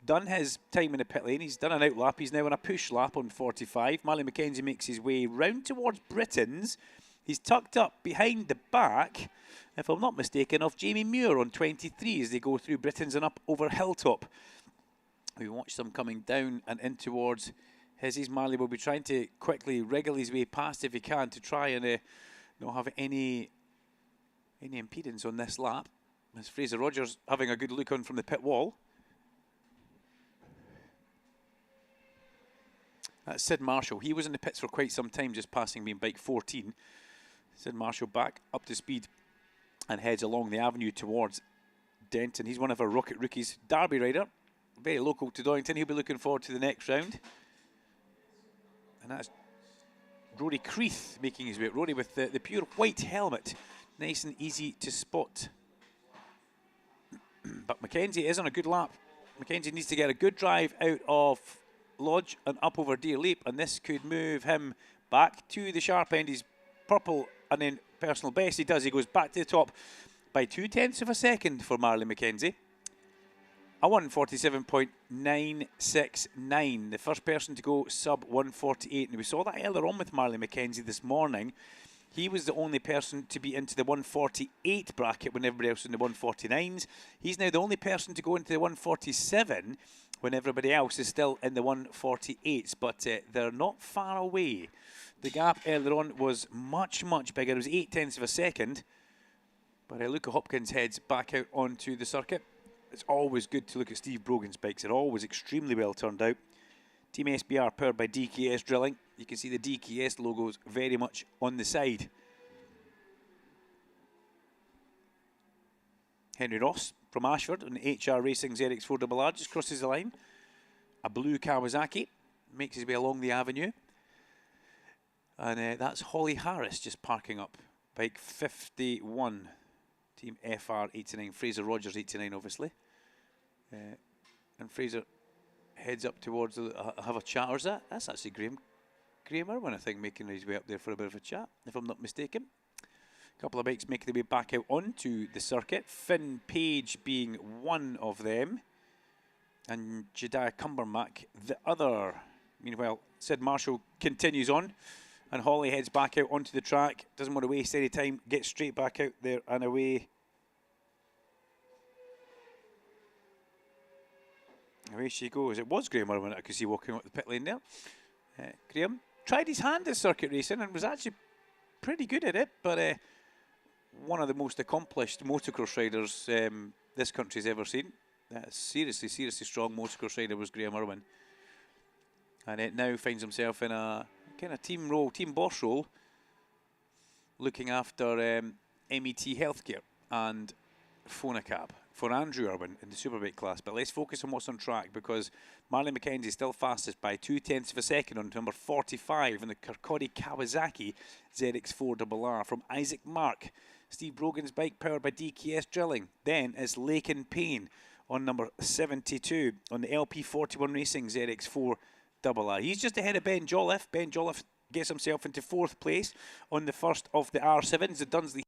done his time in the pit lane. He's done an outlap. He's now on a push lap on 45. Marley McKenzie makes his way round towards Britain's. He's tucked up behind the back, if I'm not mistaken, of Jamie Muir on 23 as they go through Britain's and up over Hilltop. We watch them coming down and in towards Hizzies. Marley will be trying to quickly wriggle his way past if he can to try and not have any impedance on this lap. As Fraser Rogers having a good look on from the pit wall. That's Sid Marshall. He was in the pits for quite some time, just passing me in bike 14. Sid Marshall back up to speed and heads along the avenue towards Denton. He's one of our Rocket rookies. Derby rider, very local to Doddington. He'll be looking forward to the next round. And that's Rory Creeth making his way. Rory with the pure white helmet. Nice and easy to spot. But McKenzie is on a good lap. McKenzie needs to get a good drive out of Lodge and up over Deer Leap, and this could move him back to the sharp end. He's purple and then personal best. He does. He goes back to the top by 2/10 of a second for Marley McKenzie. A 147.969. The first person to go sub 148. And we saw that earlier on with Marley McKenzie this morning. He was the only person to be into the 148 bracket when everybody else was in the 149s. He's now the only person to go into the 147 when everybody else is still in the 148s. But they're not far away. The gap earlier on was much, much bigger. It was 0.8 of a second. But Luca Hopkins heads back out onto the circuit. It's always good to look at Steve Brogan's bikes. They're always extremely well turned out. Team SBR powered by DKS Drilling. You can see the DKS logos very much on the side. Henry Ross from Ashford on HR Racing ZX4RR just crosses the line. A blue Kawasaki makes his way along the avenue. And that's Holly Harris just parking up. Bike 51. Team FR89. Fraser Rogers 89 obviously. And Fraser heads up towards have a chat. Or is that? That's actually Graham Irwin, I think, making his way up there for a bit of a chat, if I'm not mistaken. A couple of bikes making their way back out onto the circuit. Finn Page being one of them. And Jediah Cumbermack the other. Meanwhile, Sid Marshall continues on. And Holly heads back out onto the track. Doesn't want to waste any time. Gets straight back out there and away. Away she goes. It was Graham Irwin I could see walking up the pit lane there. Graham tried his hand at circuit racing and was actually pretty good at it, but one of the most accomplished motocross riders this country's ever seen. Seriously strong motocross rider was Graham Irwin. And it now finds himself in a kind of team boss role, looking after MET Healthcare and Phonacab for Andrew Irwin in the Superbike class. But let's focus on what's on track, because Marley McKenzie still fastest by 0.2 of a second on number 45 in the Kirkcaldy Kawasaki ZX4RR from Isaac Mark. Steve Brogan's bike powered by DKS Drilling. Then is Laken Payne on number 72 on the LP41 Racing ZX4RR. He's just ahead of Ben Jolliffe. Ben Jolliffe gets himself into 4th place on the first of the R7s, the Dunsley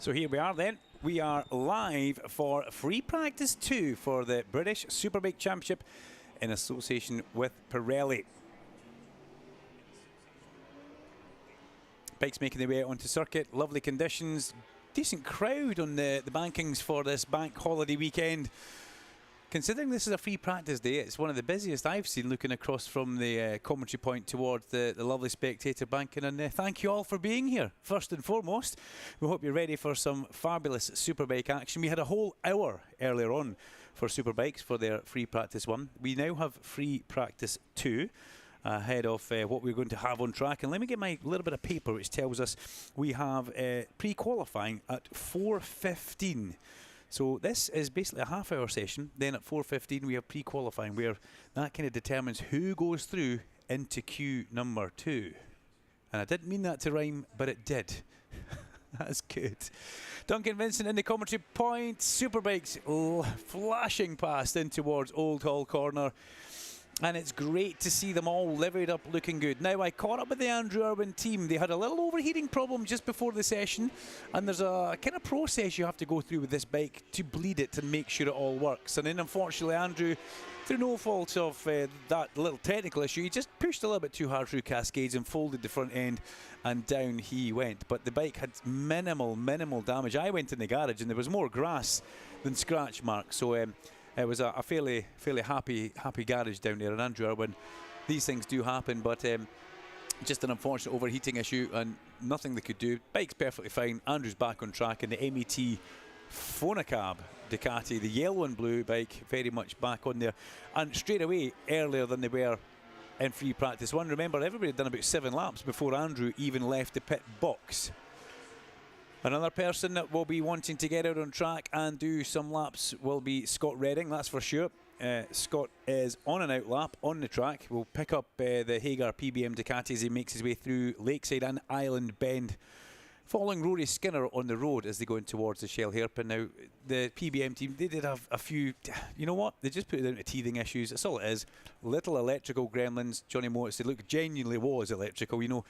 So here we are then. We are live for free practice 2 for the British Superbike Championship in association with Pirelli. Bikes making their way out onto circuit, lovely conditions, decent crowd on the bankings for this bank holiday weekend. Considering this is a free practice day, it's one of the busiest I've seen looking across from the commentary point towards the lovely spectator banking. And thank you all for being here, first and foremost. We hope you're ready for some fabulous Superbike action. We had a whole hour earlier on for Superbikes for their free practice 1. We now have free practice 2 ahead of what we're going to have on track. And let me get my little bit of paper which tells us we have pre-qualifying at 4:15. So this is basically a half-hour session. Then at 4:15 we have pre-qualifying, where that kind of determines who goes through into queue number 2. And I didn't mean that to rhyme, but it did. That's good. Duncan Vincent in the commentary point. Superbikes flashing past in towards Old Hall Corner. And it's great to see them all livered up looking good. Now, I caught up with the Andrew Irwin team. They had a little overheating problem just before the session, and there's a kind of process you have to go through with this bike to bleed it and make sure it all works. And then unfortunately Andrew, through no fault of that little technical issue, he just pushed a little bit too hard through cascades and folded the front end, and down he went. But the bike had minimal damage. I went in the garage and there was more grass than scratch marks, so it was a fairly happy garage down there. And Andrew Irwin, these things do happen, but just an unfortunate overheating issue and nothing they could do. Bike's perfectly fine. Andrew's back on track in the MET Phonacab Ducati, the yellow and blue bike, very much back on there. And straight away, earlier than they were in free practice 1. Remember, everybody had done about 7 laps before Andrew even left the pit box. Another person that will be wanting to get out on track and do some laps will be Scott Redding, that's for sure. Scott is on an out lap on the track. We'll pick up the Hagar PBM Ducati as he makes his way through Lakeside and Island Bend, following Rory Skinner on the road as they go in towards the Shell hairpin. Now, the PBM team, they did have a few, you know what, they just put it down to teething issues. That's all it is. Little electrical gremlins. Johnny Moto said, look, genuinely was electrical. You know,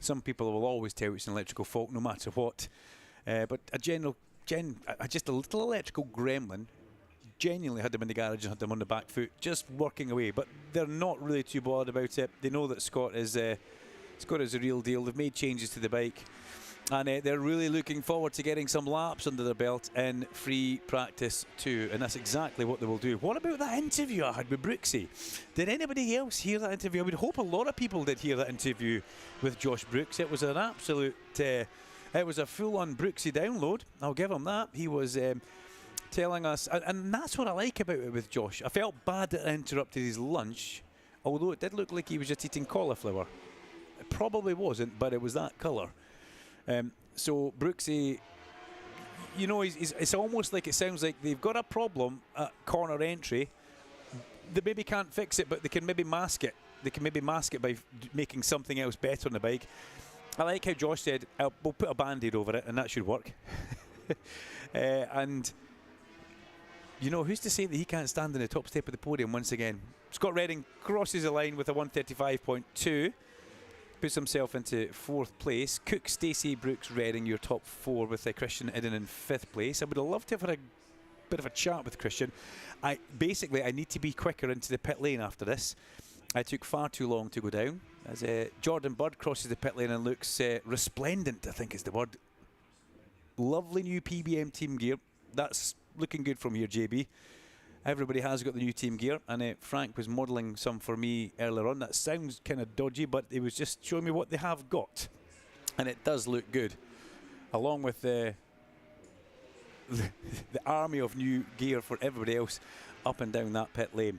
some people will always tell you it's an electrical fault no matter what. But just a little electrical gremlin genuinely had them in the garage and had them on the back foot, just working away. But they're not really too bothered about it. They know that Scott is a real deal. They've made changes to the bike, and they're really looking forward to getting some laps under their belt in free practice 2, and that's exactly what they will do. What about that interview I had with Brooksy? Did anybody else hear that interview? I would hope a lot of people did hear that interview with Josh Brooks. It was an absolute... it was a full-on Brooksy download. I'll give him that. He was telling us, and that's what I like about it with Josh. I felt bad that I interrupted his lunch, although it did look like he was just eating cauliflower. It probably wasn't, but it was that colour. So Brooksy, you know, it's almost like it sounds like they've got a problem at corner entry. They maybe can't fix it, but they can maybe mask it. They can maybe mask it by making something else better on the bike. I like how Josh said, we'll put a band-aid over it and that should work. And, you know, who's to say that he can't stand on the top step of the podium once again? Scott Redding crosses the line with a 135.2, puts himself into 4th place. Cook, Stacey, Brooks, Redding, your top 4, with Christian Idden in 5th place. I would have loved to have had a bit of a chat with Christian. I need to be quicker into the pit lane after this. I took far too long to go down. As Jordan Budd crosses the pit lane and looks resplendent, I think is the word. Lovely new PBM team gear. That's looking good from here, JB. Everybody has got the new team gear, and Frank was modelling some for me earlier on. That sounds kind of dodgy, but it was just showing me what they have got, and it does look good, along with the army of new gear for everybody else up and down that pit lane.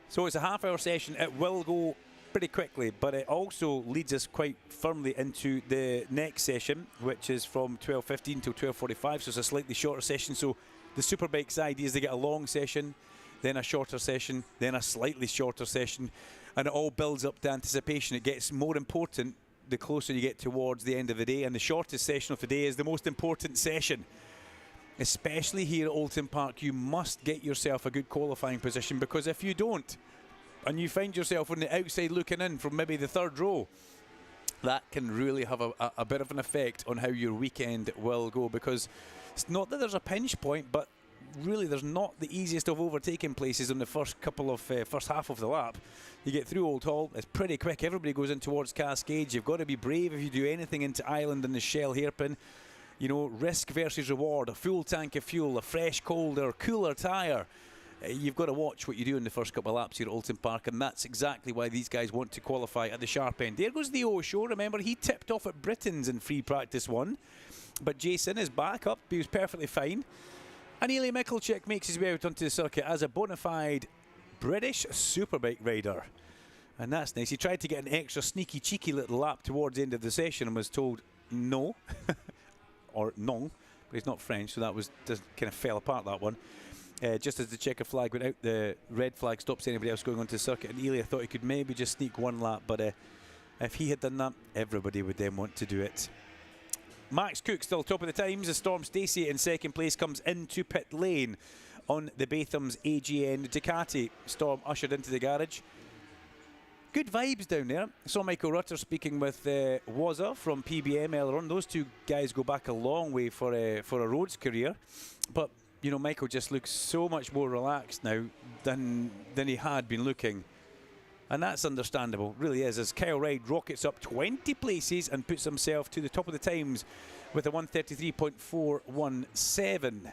So it's a half-hour session. It will go pretty quickly, but it also leads us quite firmly into the next session, which is from 12:15 till 12:45. So it's a slightly shorter session. So the Superbike's idea is they get a long session, then a shorter session, then a slightly shorter session, and it all builds up to anticipation. It gets more important the closer you get towards the end of the day, and the shortest session of the day is the most important session. Especially here at Oulton Park, you must get yourself a good qualifying position, because if you don't, and you find yourself on the outside looking in from maybe the 3rd row, that can really have a bit of an effect on how your weekend will go, because it's not that there's a pinch point, but really there's not the easiest of overtaking places on the first half of the lap. You get through Old Hall, it's pretty quick, everybody goes in towards Cascades. You've got to be brave if you do anything into Island and the Shell hairpin. You know, risk versus reward, a full tank of fuel, a fresh, colder, cooler tyre. You've got to watch what you do in the first couple of laps here at Oulton Park, and that's exactly why these guys want to qualify at the sharp end. There goes the Osho. Remember, he tipped off at Britain's in free practice 1, but Jason is back up. He was perfectly fine. And Eli Michalczyk makes his way out onto the circuit as a bona fide British Superbike rider. And that's nice. He tried to get an extra sneaky, cheeky little lap towards the end of the session and was told no, or non, but he's not French, so that was just kind of fell apart, that one. Just as the checker flag went out, the red flag stops anybody else going onto the circuit, and Eli thought he could maybe just sneak one lap, but if he had done that, everybody would then want to do it. Max Cook still top of the times as Storm Stacey in second place comes into pit lane on the Batham's AGN Ducati. Storm ushered into the garage. Good vibes down there. I saw Michael Rutter speaking with Wazza from PBM earlier on. Those two guys go back a long way for a roads career, but you know, Michael just looks so much more relaxed now than he had been looking. And that's understandable, really is, as Kyle Ryde rockets up 20 places and puts himself to the top of the times with a 1:33.417.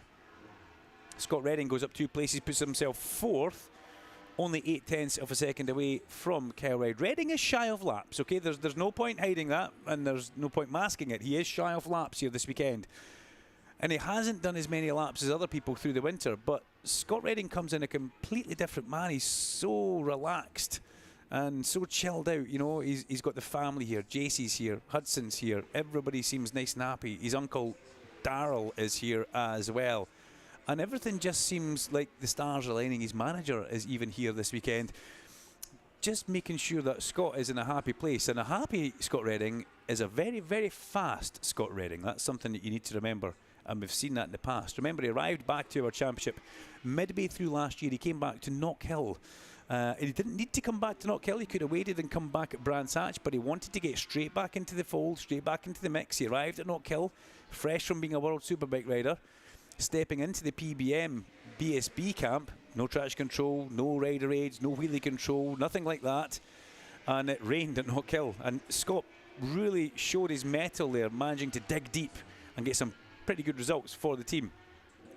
Scott Redding goes up 2 places, puts himself 4th, only 0.8 of a second away from Kyle Ryde. Redding is shy of laps, okay? There's no point hiding that, and there's no point masking it. He is shy of laps here this weekend. And he hasn't done as many laps as other people through the winter, but Scott Redding comes in a completely different man. He's so relaxed and so chilled out, you know. He's got the family here. JC's here, Hudson's here. Everybody seems nice and happy. His uncle Darryl is here as well. And everything just seems like the stars are aligning. His manager is even here this weekend, just making sure that Scott is in a happy place. And a happy Scott Redding is a very, very fast Scott Redding. That's something that you need to remember. And we've seen that in the past. Remember, he arrived back to our championship midway through last year. He came back to Knockhill. He didn't need to come back to Knockhill. He could have waited and come back at Brands Hatch, but he wanted to get straight back into the fold, straight back into the mix. He arrived at Knockhill, fresh from being a World Superbike rider, stepping into the PBM BSB camp. No traction control, no rider aids, no wheelie control, nothing like that. And it rained at Knockhill. And Scott really showed his mettle there, managing to dig deep and get some pretty good results for the team.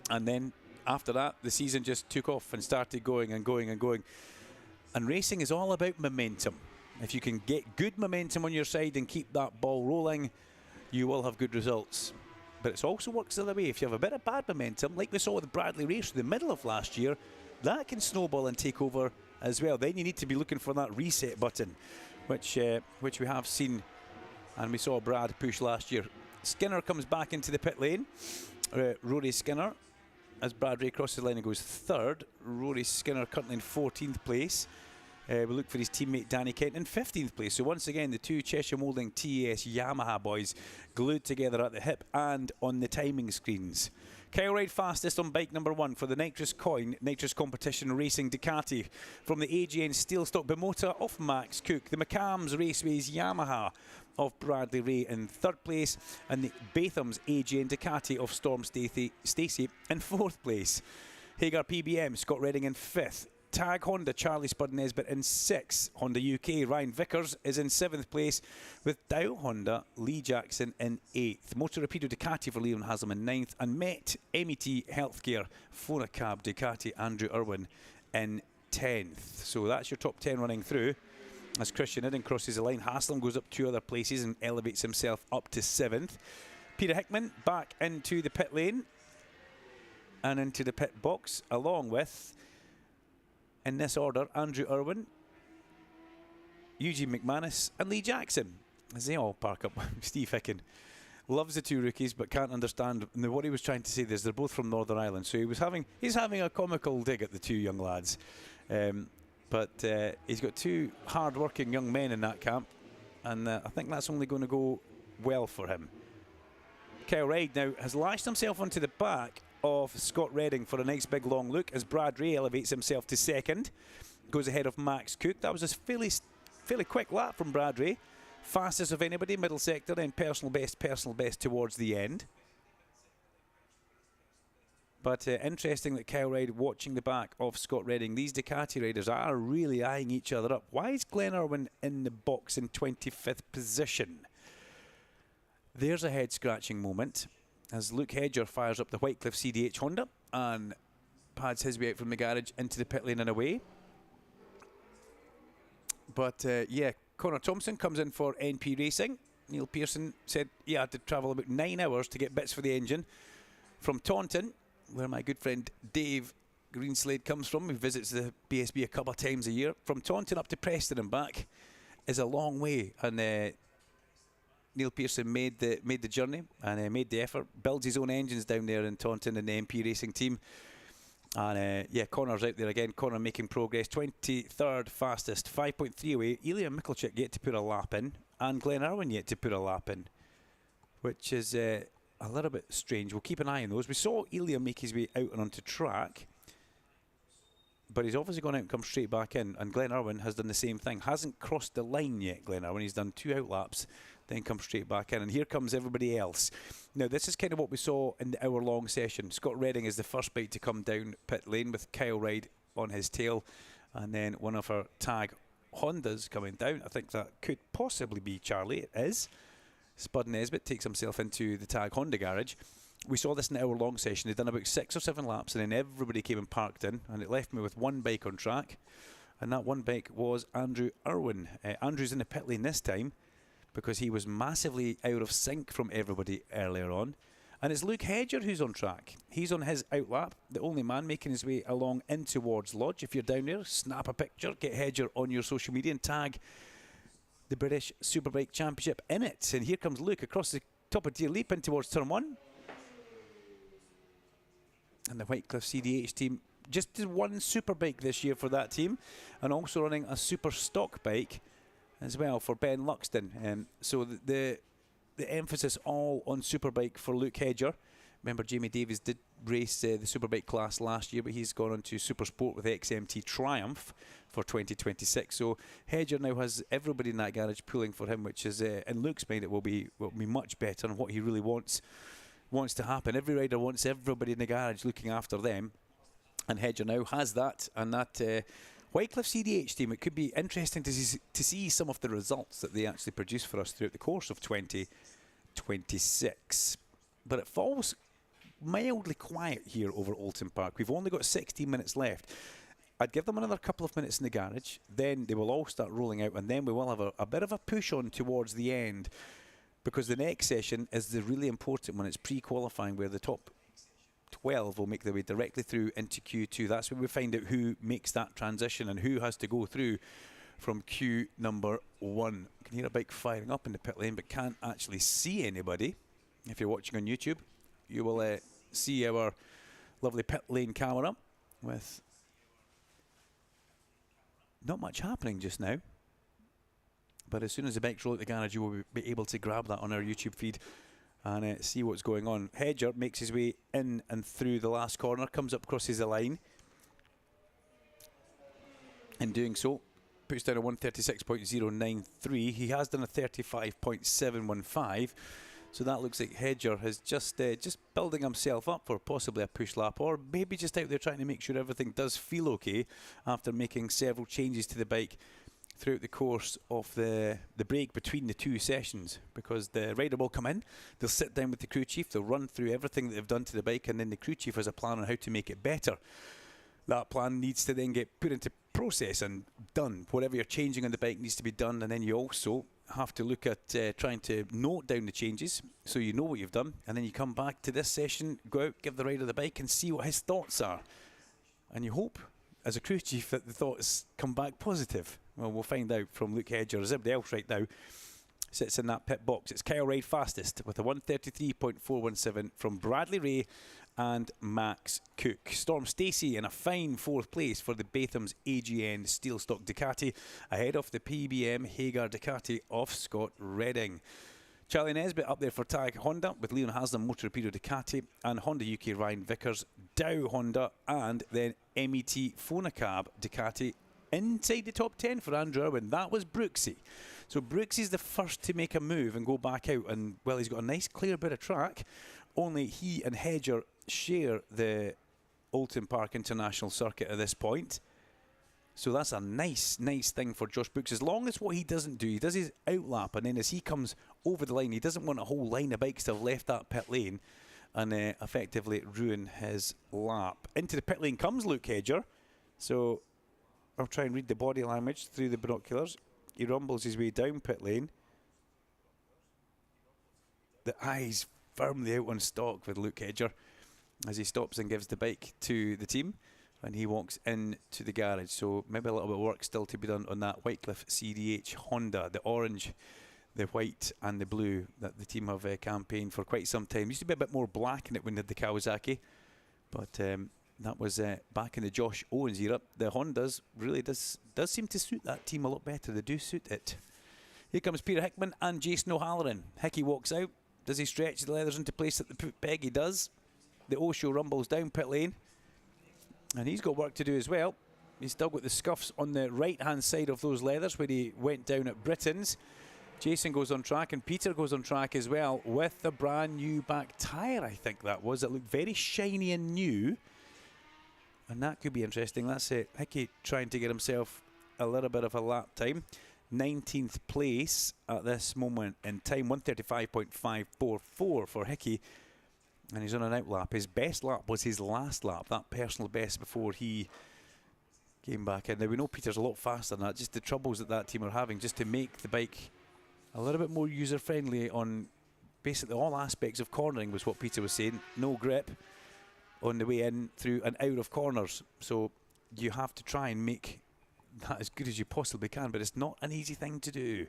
And then after that, the season just took off and started going and going and going. And racing is all about momentum. If you can get good momentum on your side and keep that ball rolling, you will have good results. But it also works the other way. If you have a bit of bad momentum, like we saw with Bradley Race in the middle of last year, that can snowball and take over as well. Then you need to be looking for that reset button, which we have seen, and we saw Brad push last year. Skinner comes back into the pit lane. Rory Skinner, as Brad Ray crosses the line and goes 3rd. Rory Skinner currently in 14th place. We look for his teammate Danny Kent in 15th place. So once again, the two Cheshire Moulding TES Yamaha boys glued together at the hip and on the timing screens. Kyle Ryde fastest on bike number 1 for the Nitrous Coin Nitrous Competition Racing Ducati from the AGN Steelstock Bimota of Max Cook. The McCams Raceways Yamaha of Bradley Ray in 3rd place, and the Batham's AGN Ducati of Storm Stacey in 4th place. Hagar PBM Scott Redding in 5th. Tag Honda Charlie Spud Nesbitt in 6th. Honda UK Ryan Vickers is in 7th place, with Dow Honda Lee Jackson in 8th. Moto Rapido Ducati for Leon Haslam in 9th, and MET Healthcare Fonacab Ducati Andrew Irwin in 10th. So that's your top 10 running through. As Christian Idden crosses the line, Haslam goes up 2 other places and elevates himself up to 7th. Peter Hickman back into the pit lane and into the pit box, along with, in this order, Andrew Irwin, Eugene McManus and Lee Jackson, as they all park up. Steve Hicken loves the 2 rookies but can't understand what he was trying to say. Is they're both from Northern Ireland, so he's having a comical dig at the 2 young lads. But he's got 2 hard-working young men in that camp, and I think that's only going to go well for him. Kyle Ryde now has lashed himself onto the back of Scott Redding for a nice big long look as Brad Ray elevates himself to 2nd, goes ahead of Max Cook. That was a fairly quick lap from Brad Ray. Fastest of anybody, middle sector, then personal best towards the end. But interesting that Kyle Ryde watching the back of Scott Redding. These Ducati riders are really eyeing each other up. Why is Glenn Irwin in the box in 25th position? There's a head-scratching moment as Luke Hedger fires up the Whitecliff CDH Honda and pads his way out from the garage into the pit lane and away. But yeah, Connor Thompson comes in for NP Racing. Neil Pearson said he had to travel about 9 hours to get bits for the engine from Taunton, where my good friend Dave Greenslade comes from. He visits the BSB a couple of times a year. From Taunton up to Preston and back is a long way, and Neil Pearson made the journey and made the effort. Builds his own engines down there in Taunton in the MP Racing team. And yeah, Connor's out there again. Connor making progress. 23rd fastest, 5.3 away. Ilya Mikkelchik yet to put a lap in, and Glenn Irwin yet to put a lap in, which is a little bit strange. We'll keep an eye on those. We saw Ilya make his way out and onto track, but he's obviously gone out and come straight back in, and Glenn Irwin has done the same thing. Hasn't crossed the line yet, Glenn Irwin. He's done 2 out laps, then come straight back in, and here comes everybody else. Now, this is kind of what we saw in the hour-long session. Scott Redding is the first bike to come down pit lane with Kyle Ryde on his tail, and then one of our tag Hondas coming down. I think that could possibly be Charlie. It is. Spud Nesbitt takes himself into the tag Honda garage. We saw this in the hour-long session. They'd done about 6 or 7 laps, and then everybody came and parked in, and it left me with one bike on track, and that one bike was Andrew Irwin. Andrew's in the pit lane this time because he was massively out of sync from everybody earlier on. And it's Luke Hedger who's on track. He's on his outlap, the only man making his way along in towards Lodge. If you're down there, snap a picture, get Hedger on your social media and tag the British Superbike Championship in it. And here comes Luke across the top of Deer Leap in towards turn 1. And the Whitecliff CDH team just did one Superbike this year for that team, and also running a Superstock bike as well for Ben Luxton. So the emphasis all on Superbike for Luke Hedger. Remember, Jamie Davies did race the Superbike class last year, but he's gone on to Supersport with XMT Triumph for 2026. So Hedger now has everybody in that garage pulling for him, which is, in Luke's mind, it will be much better and what he really wants to happen. Every rider wants everybody in the garage looking after them, and Hedger now has that. And that Whitecliff CDH team, it could be interesting to see some of the results that they actually produce for us throughout the course of 2026. But it falls mildly quiet here over Oulton Park. We've only got 16 minutes left. I'd give them another couple of minutes in the garage, then they will all start rolling out, and then we will have a bit of a push on towards the end, because the next session is the really important one. It's pre-qualifying, where the top 12 will make their way directly through into Q2. That's where we find out who makes that transition and who has to go through from Q number 1. I can hear a bike firing up in the pit lane, but can't actually see anybody. If you're watching on YouTube, you will see our lovely pit lane camera with not much happening just now. But as soon as the bikes roll out the garage, you will be able to grab that on our YouTube feed and see what's going on. Hedger makes his way in and through the last corner, comes up, crosses the line. In doing so, puts down a 136.093. He has done a 35.715. So that looks like Hedger has just building himself up for possibly a push lap, or maybe just out there trying to make sure everything does feel okay after making several changes to the bike throughout the course of the break between the 2 sessions, because the rider will come in, they'll sit down with the crew chief, they'll run through everything that they've done to the bike, and then the crew chief has a plan on how to make it better. That plan needs to then get put into process and done. Whatever you're changing on the bike needs to be done, and then you also have to look at trying to note down the changes so you know what you've done, and then you come back to this session, go out, give the rider the bike and see what his thoughts are, and you hope as a crew chief that the thoughts come back positive. Well, we'll find out from Luke Hedger, as everybody else right now sits in that pit box. It's Kyle Ryde fastest with a 133.417 from Bradley Ray and Max Cook. Storm Stacey in a fine 4th place for the Batham's AGN Steelstock Ducati, ahead of the PBM Hagar Ducati of Scott Redding. Charlie Nesbitt up there for Tag Honda with Leon Haslam Motor Torpedo Ducati, and Honda UK Ryan Vickers, Dow Honda, and then MET Phonacab Ducati inside the top 10 for Andrew Irwin. That was Brooksy. So Brooksy's the first to make a move and go back out. And, well, he's got a nice clear bit of track. Only he and Hedger share the Oulton Park International Circuit at this point. So that's a nice thing for Josh Brooks. As long as what he doesn't do, he does his outlap, and then as he comes over the line, he doesn't want a whole line of bikes to have left that pit lane and effectively ruin his lap. Into the pit lane comes Luke Hedger. So I'll try and read the body language through the binoculars. He rumbles his way down pit lane. The eyes firmly out on stock with Luke Hedger as he stops and gives the bike to the team, and he walks into the garage. So maybe a little bit of work still to be done on that Whitecliff CDH Honda, the orange, the white and the blue that the team have campaigned for quite some time. Used to be a bit more black in it when they had the Kawasaki, but that was back in the Josh Owens era. The Hondas really does seem to suit that team a lot better. They do suit it. Here comes Peter Hickman and Jason O'Halloran. Hickey walks out. Does he stretch the leathers into place at the peg? He does. The Osho rumbles down pit lane, and he's got work to do as well. He's still got the scuffs on the right-hand side of those leathers where he went down at Britain's. Jason goes on track, and Peter goes on track as well with the brand new back tyre, I think that was. It looked very shiny and new, and that could be interesting. That's it. Hickey trying to get himself a little bit of a lap time. 19th place at this moment in time, 135.544 for Hickey, and he's on an outlap. His best lap was his last lap, that personal best before he came back in. Now we know Peter's a lot faster than that, just the troubles that team are having just to make the bike a little bit more user friendly on basically all aspects of cornering was what Peter was saying. No grip on the way in, through and out of corners, so you have to try and make that as good as you possibly can, but it's not an easy thing to do.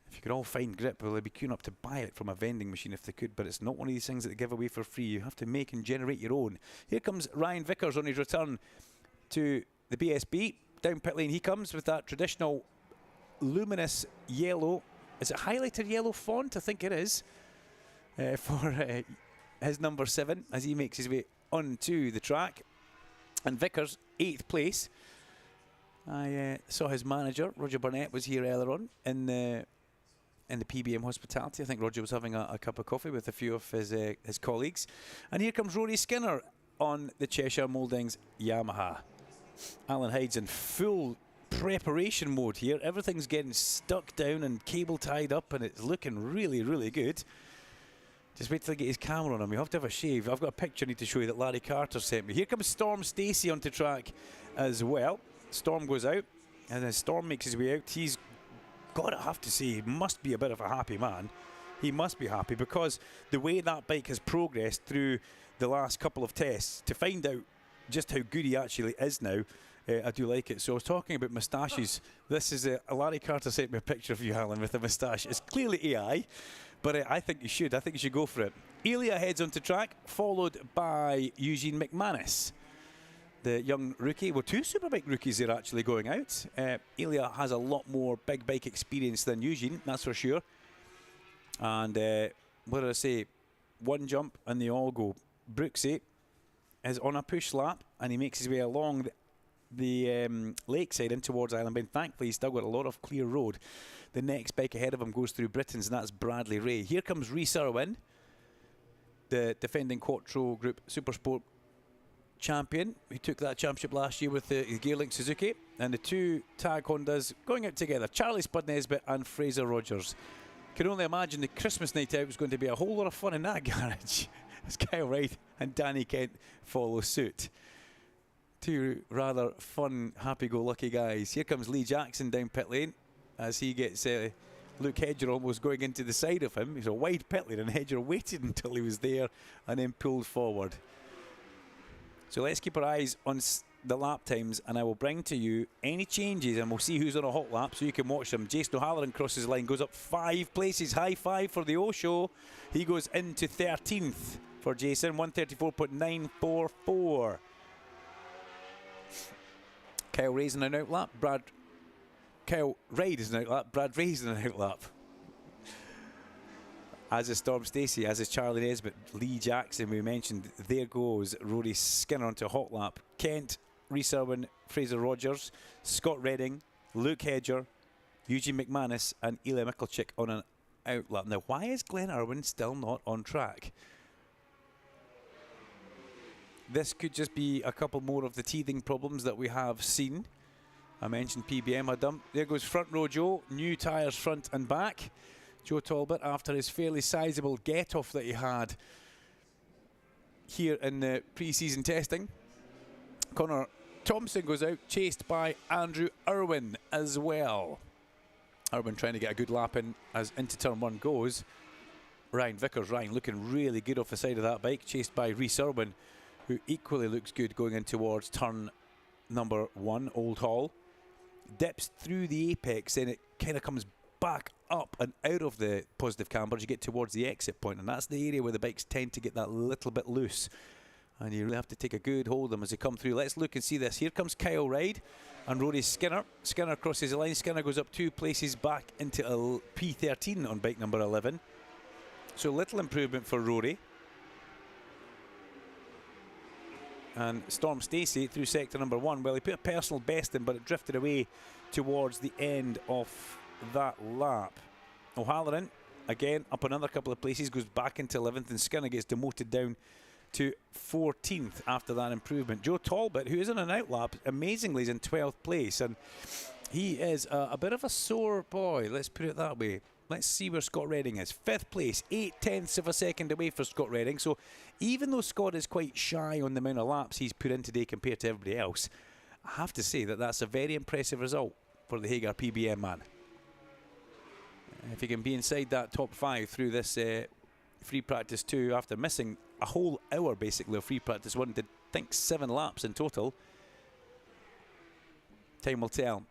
If you could all find grip, well, they'd be queuing up to buy it from a vending machine if they could, but it's not one of these things that they give away for free. You have to make and generate your own. Here comes Ryan Vickers on his return to the BSB. Down pit lane he comes with that traditional luminous yellow. Is it highlighter yellow font? I think it is. For his number 7 as he makes his way onto the track. And Vickers, 8th place. I saw his manager, Roger Burnett, was here earlier on in the PBM hospitality. I think Roger was having a cup of coffee with a few of his colleagues. And here comes Rory Skinner on the Cheshire Mouldings Yamaha. Alan Hyde's in full preparation mode here. Everything's getting stuck down and cable tied up, and it's looking really, really good. Just wait till I get his camera on him. You have to have a shave. I've got a picture I need to show you that Larry Carter sent me. Here comes Storm Stacey onto track as well. Storm goes out, and then Storm makes his way out. He's got to have to say, he must be a bit of a happy man. He must be happy because the way that bike has progressed through the last couple of tests, to find out just how good he actually is now, I do like it. So I was talking about moustaches. This is Larry Carter sent me a picture of you, Alan, with a moustache. It's clearly AI, but I think you should. I think you should go for it. Elia heads onto track, followed by Eugene McManus, the young rookie. Well, 2 Superbike rookies are actually going out. Elia has a lot more big bike experience than Eugene, that's for sure. And what did I say? One jump and they all go. Brooksy is on a push lap and he makes his way along the lakeside in towards Island Bend. Thankfully, he's still got a lot of clear road. The next bike ahead of him goes through Britain's, and that's Bradley Ray. Here comes Rhys Irwin, the defending Quattro Group Supersport champion. He took that championship last year with the Gearlink Suzuki, and the 2 tag Hondas going out together. Charlie Spud Nesbitt and Fraser Rogers. Can only imagine the Christmas night out was going to be a whole lot of fun in that garage as Kyle Wright and Danny Kent follow suit. 2 rather fun, happy-go-lucky guys. Here comes Lee Jackson down pit lane as he gets Luke Hedger almost going into the side of him. He's a wide pit lane, and Hedger waited until he was there and then pulled forward. So let's keep our eyes on the lap times, and I will bring to you any changes, and we'll see who's on a hot lap so you can watch them. Jason O'Halloran crosses the line, goes up 5 places. High 5 for the Osho. He goes into 13th for Jason, 134.944. Kyle Ray's in an outlap. Kyle Ride is an outlap. Brad Ray's in an outlap. As is Storm Stacey, as is Charlie Nesbitt, Lee Jackson, we mentioned. There goes Rory Skinner onto a hot lap. Kent Rhys Irwin, Fraser Rogers, Scott Redding, Luke Hedger, Eugene McManus and Eli Michalczyk on an outlap. Now, why is Glenn Irwin still not on track? This could just be a couple more of the teething problems that we have seen. I mentioned PBM, a dump. There goes front row Joe, new tyres front and back. Joe Talbot, after his fairly sizable get-off that he had here in the pre-season testing. Connor Thompson goes out, chased by Andrew Irwin as well. Irwin trying to get a good lap in as into turn 1 goes. Ryan Vickers, looking really good off the side of that bike, chased by Rhys Irwin, who equally looks good going in towards turn number 1, Old Hall. Dips through the apex, then it kind of comes back up and out of the positive camber as you get towards the exit point, and that's the area where the bikes tend to get that little bit loose. And you really have to take a good hold of them as they come through. Let's look and see this. Here comes Kyle Ride and Rory Skinner. Skinner crosses the line. Skinner goes up 2 places back into a P13 on bike number 11. So little improvement for Rory. And Storm Stacey through sector number 1. Well, he put a personal best in, but it drifted away towards the end of that lap. O'Halloran, again, up another couple of places, goes back into 11th, and Skinner gets demoted down to 14th after that improvement. Joe Talbot, who is on an outlap, amazingly is in 12th place, and he is a bit of a sore boy, let's put it that way. Let's see where Scott Redding is. 5th place, 0.8 of a second away for Scott Redding. So even though Scott is quite shy on the amount of laps he's put in today compared to everybody else, I have to say that that's a very impressive result for the Hagar PBM man. If he can be inside that top 5 through this free practice 2 after missing a whole hour basically of free practice 1, did think 7 laps in total, time will tell.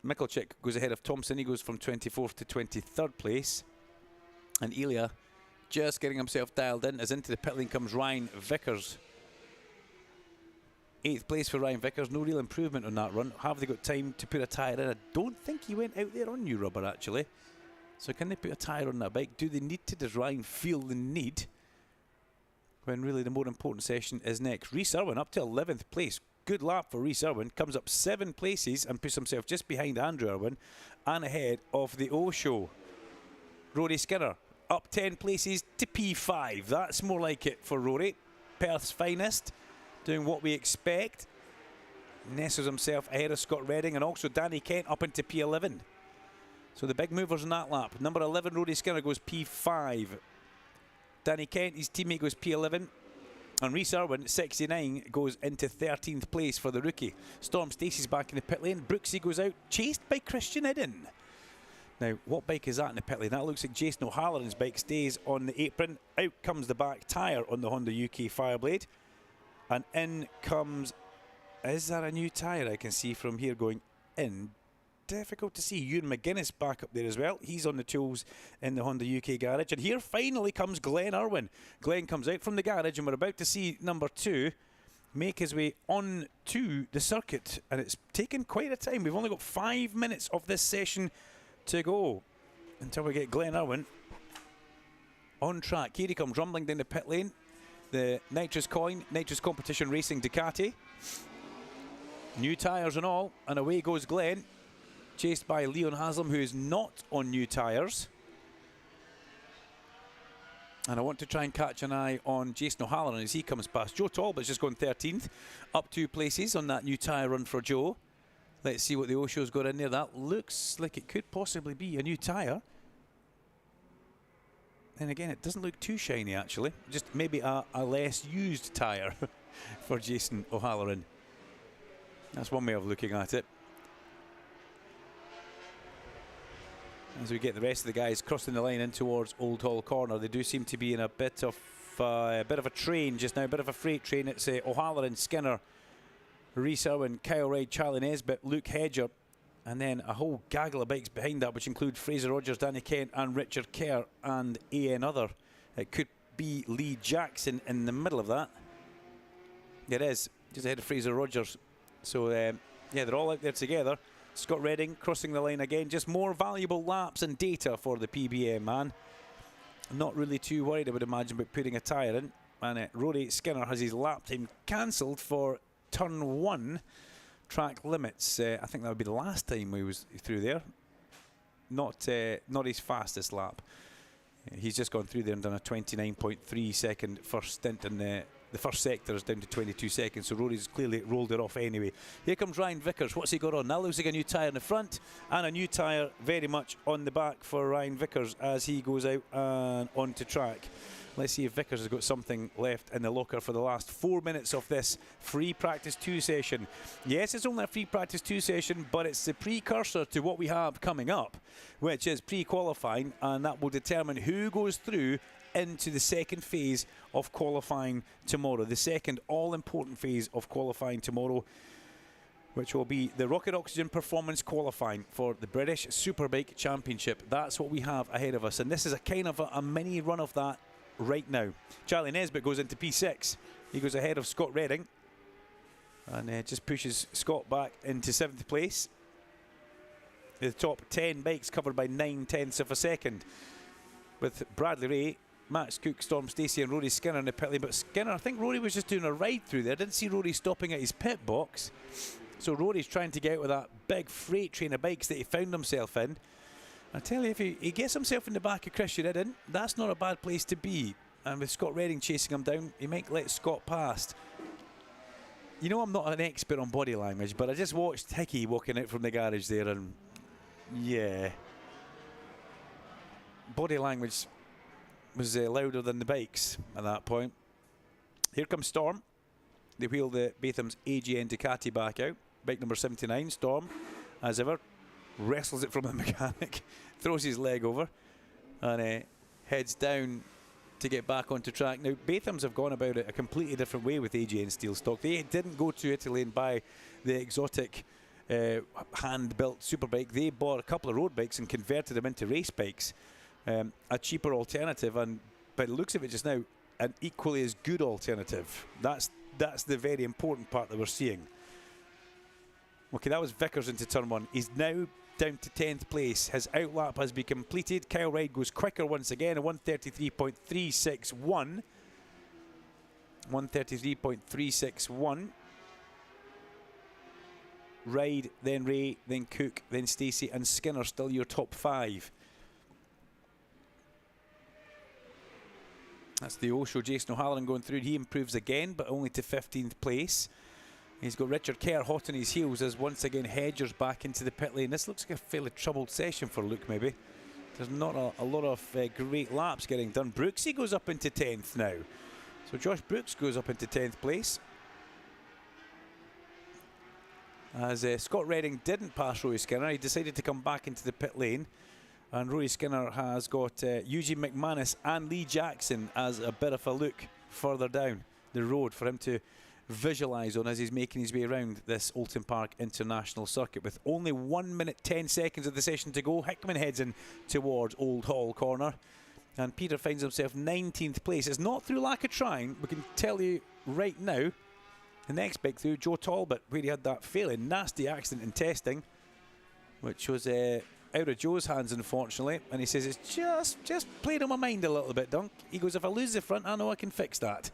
Michalczyk goes ahead of Thompson. He goes from 24th to 23rd place. And Elia just getting himself dialed in as into the pit lane comes Ryan Vickers. 8th place for Ryan Vickers. No real improvement on that run. Have they got time to put a tyre in? I don't think he went out there on new rubber actually. So can they put a tyre on that bike? Do they need to? Does Ryan feel the need? When really the more important session is next. Rhys Irwin up to 11th place. Good lap for Rhys Irwin. Comes up 7 places and puts himself just behind Andrew Irwin and ahead of the O-Show. Rory Skinner up 10 places to P5. That's more like it for Rory. Perth's finest, doing what we expect. Nestles himself ahead of Scott Redding, and also Danny Kent up into P11. So the big movers in that lap. Number 11, Rory Skinner, goes P5. Danny Kent, his teammate, goes P11. And Rhys Irwin, 69, goes into 13th place for the rookie. Storm Stacey's back in the pit lane. Brooksy goes out, chased by Christian Iden. Now, what bike is that in the pit lane? That looks like Jason O'Halloran's bike. Stays on the apron. Out comes the back tyre on the Honda UK Fireblade. And in comes... Is that a new tyre I can see from here going in? Difficult to see. Ewan McGuinness back up there as well. He's on the tools in the Honda UK garage. And here finally comes Glenn Irwin. Glenn comes out from the garage, and we're about to see number 2 make his way on to the circuit. And it's taken quite a time. We've only got 5 minutes of this session to go until we get Glenn Irwin on track. Here he comes rumbling down the pit lane. The Nitrous Coin, Nitrous Competition Racing Ducati. New tyres and all. And away goes Glenn, chased by Leon Haslam, who is not on new tyres. And I want to try and catch an eye on Jason O'Halloran as he comes past. Joe Talbot's just gone 13th, up 2 places on that new tyre run for Joe. Let's see what the O-Show's got in there. That looks like it could possibly be a new tyre. And again, it doesn't look too shiny actually. Just maybe a less used tyre for Jason O'Halloran. That's one way of looking at it. As we get the rest of the guys crossing the line in towards Old Hall Corner, they do seem to be in a bit of a train just now, a bit of a freight train. It's O'Halloran, Skinner, Rhys Irwin, Kyle Ride, Charlie Nesbitt, Luke Hedger, and then a whole gaggle of bikes behind that, which include Fraser Rogers, Danny Kent, and Richard Kerr, and AN Other. It could be Lee Jackson in the middle of that. It is, just ahead of Fraser Rogers. So, yeah, they're all out there together. Scott Redding crossing the line again. Just more valuable laps and data for the PBA man. Not really too worried, I would imagine, about putting a tyre in. And Rory Skinner has his lap time cancelled for turn 1 track limits. I think that would be the last time we was through there. Not his fastest lap. He's just gone through there and done a 29.3 second first stint, and the first sector is down to 22 seconds, so Rory's clearly rolled it off anyway. Here comes Ryan Vickers. What's he got on? That looks like a new tyre in the front and a new tyre very much on the back for Ryan Vickers as he goes out and onto track. Let's see if Vickers has got something left in the locker for the last 4 minutes of this free practice 2 session. Yes, it's only a free practice 2 session, but it's the precursor to what we have coming up, which is pre-qualifying, and that will determine who goes through into the second phase of qualifying tomorrow. The second all-important phase of qualifying tomorrow, which will be the Rocket Oxygen Performance Qualifying for the British Superbike Championship. That's what we have ahead of us, and this is a kind of a mini run of that right now. Charlie Nesbitt goes into P6. He goes ahead of Scott Redding and just pushes Scott back into 7th place. The top 10 bikes covered by 9/10 of a second, with Bradley Ray, Max Cook, Storm Stacey and Rory Skinner in the pit lane. But Skinner, I think Rory was just doing a ride through there. I didn't see Rory stopping at his pit box. So Rory's trying to get out with that big freight train of bikes that he found himself in. I tell you, if he gets himself in the back of Christian Ridden, that's not a bad place to be. And with Scott Redding chasing him down, he might let Scott past. You know, I'm not an expert on body language, but I just watched Hickey walking out from the garage there, and yeah, body language was louder than the bikes at that point. Here comes Storm. They wheel the Batham's AGN Ducati back out. Bike number 79, Storm, as ever, wrestles it from the mechanic, throws his leg over, and heads down to get back onto track. Now, Batham's have gone about it a completely different way with AGN Steel Stock. They didn't go to Italy and buy the exotic hand-built superbike. They bought a couple of road bikes and converted them into race bikes. A cheaper alternative, and by the looks of it just now, an equally as good alternative. That's the very important part that we're seeing. Okay, that was Vickers into turn 1. He's now down to 10th place. His outlap has been completed. Kyle Ryde goes quicker once again, a 133.361. 133.361. Ryde, then Ray, then Cook, then Stacey and Skinner, still your top 5. That's the Osho. Jason O'Halloran going through. He improves again, but only to 15th place. He's got Richard Kerr hot on his heels as once again Hedger's back into the pit lane. This looks like a fairly troubled session for Luke, maybe. There's not a lot of great laps getting done. Brooksy goes up into 10th now. So Josh Brooks goes up into 10th place. As Scott Redding didn't pass Rory Skinner, he decided to come back into the pit lane. And Rory Skinner has got Eugene McManus and Lee Jackson as a bit of a look further down the road for him to visualise on as he's making his way around this Oulton Park International Circuit. With only 1 minute 10 seconds of the session to go, Hickman heads in towards Old Hall Corner, and Peter finds himself 19th place. It's not through lack of trying. We can tell you right now, the next big through, Joe Talbot, where he had that fairly nasty accident in testing, which was out of Joe's hands, unfortunately. And he says, it's just played on my mind a little bit, Dunk. He goes, if I lose the front, I know I can fix that.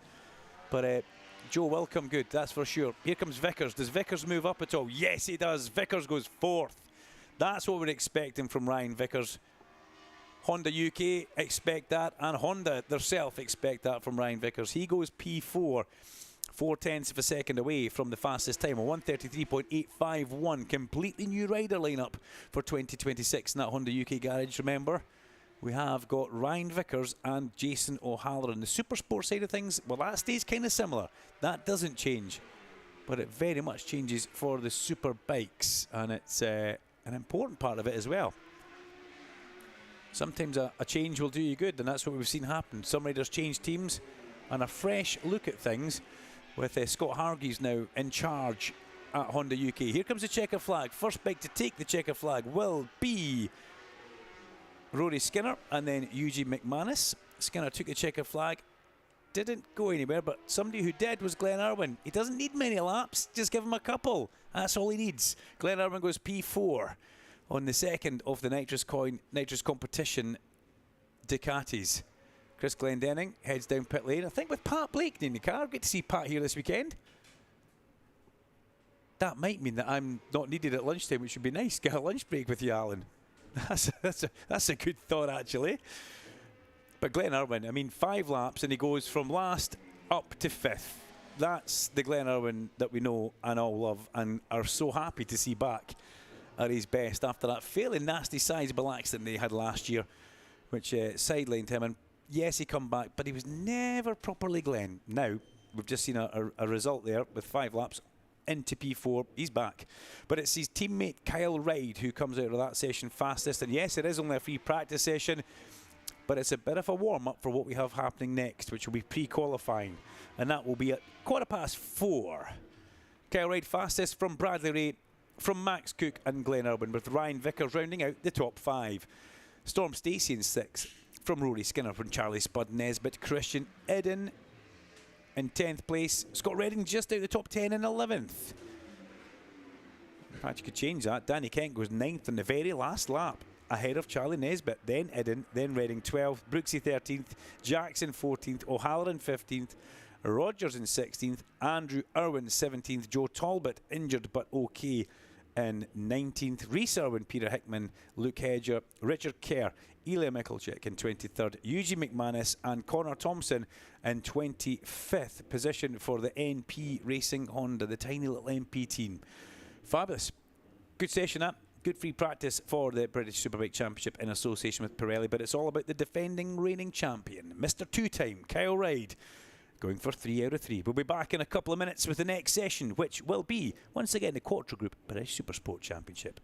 But Joe will come good, that's for sure. Here comes Vickers. Does Vickers move up at all? Yes, he does. Vickers goes 4th. That's what we're expecting from Ryan Vickers. Honda UK expect that, and Honda themselves expect that from Ryan Vickers. He goes P4, 4/10 of a second away from the fastest time, a 133.851. Completely new rider lineup for 2026 in that Honda UK garage, remember. We have got Ryan Vickers and Jason O'Halloran. The Supersport side of things, well, that stays kind of similar. That doesn't change. But it very much changes for the Superbikes. And it's an important part of it as well. Sometimes a change will do you good, and that's what we've seen happen. Some riders change teams, and a fresh look at things with Scott Hargreaves now in charge at Honda UK. Here comes the checker flag. First bike to take the checker flag will be Rory Skinner and then Eugene McManus. Skinner took the checker flag, didn't go anywhere, but somebody who did was Glenn Irwin. He doesn't need many laps, just give him a couple. That's all he needs. Glenn Irwin goes P4 on the second of the Nitrous competition Ducatis. Chris Glendenning heads down pit lane, I think with Pat Blake in the car. Great to see Pat here this weekend. that might mean that I'm not needed at lunchtime, which would be nice. Get a lunch break with you, Alan. That's a good thought, actually. But Glenn Irwin, I mean, 5 laps and he goes from last up to 5th. That's the Glenn Irwin that we know and all love and are so happy to see back at his best after that fairly nasty sizable accident they had last year, which sidelined him. And yes, he come back, but he was never properly Glenn. Now, we've just seen a result there with 5 laps into P4. He's back. But it's his teammate Kyle Ryde who comes out of that session fastest. And yes, it is only a free practice session, but it's a bit of a warm-up for what we have happening next, which will be pre-qualifying. And that will be at 4:15. Kyle Ryde fastest from Bradley Ray, from Max Cook and Glenn Irwin, with Ryan Vickers rounding out the top 5. Storm Stacey in 6th, from Rory Skinner, from Charlie Spud Nesbitt, Christian Eden in 10th place. Scott Redding just out the top 10 in 11th. In fact, you could change that. Danny Kent goes 9th in the very last lap, ahead of Charlie Nesbitt, then Eden, then Redding 12th, Brooksy 13th, Jackson 14th, O'Halloran 15th, Rogers in 16th, Andrew Irwin 17th, Joe Talbot injured but okay in 19th, Rhys Irwin, Peter Hickman, Luke Hedger, Richard Kerr, Ilya Mikulchik in 23rd, Eugene McManus and Connor Thompson in 25th position for the NP Racing Honda, the tiny little MP team. Fabulous. Good session that. Good free practice for the British Superbike Championship in association with Pirelli, but it's all about the defending reigning champion, Mr. Two-Time, Kyle Ryde, going for 3 out of 3. We'll be back in a couple of minutes with the next session, which will be, once again, the Quattro Group British Supersport Championship.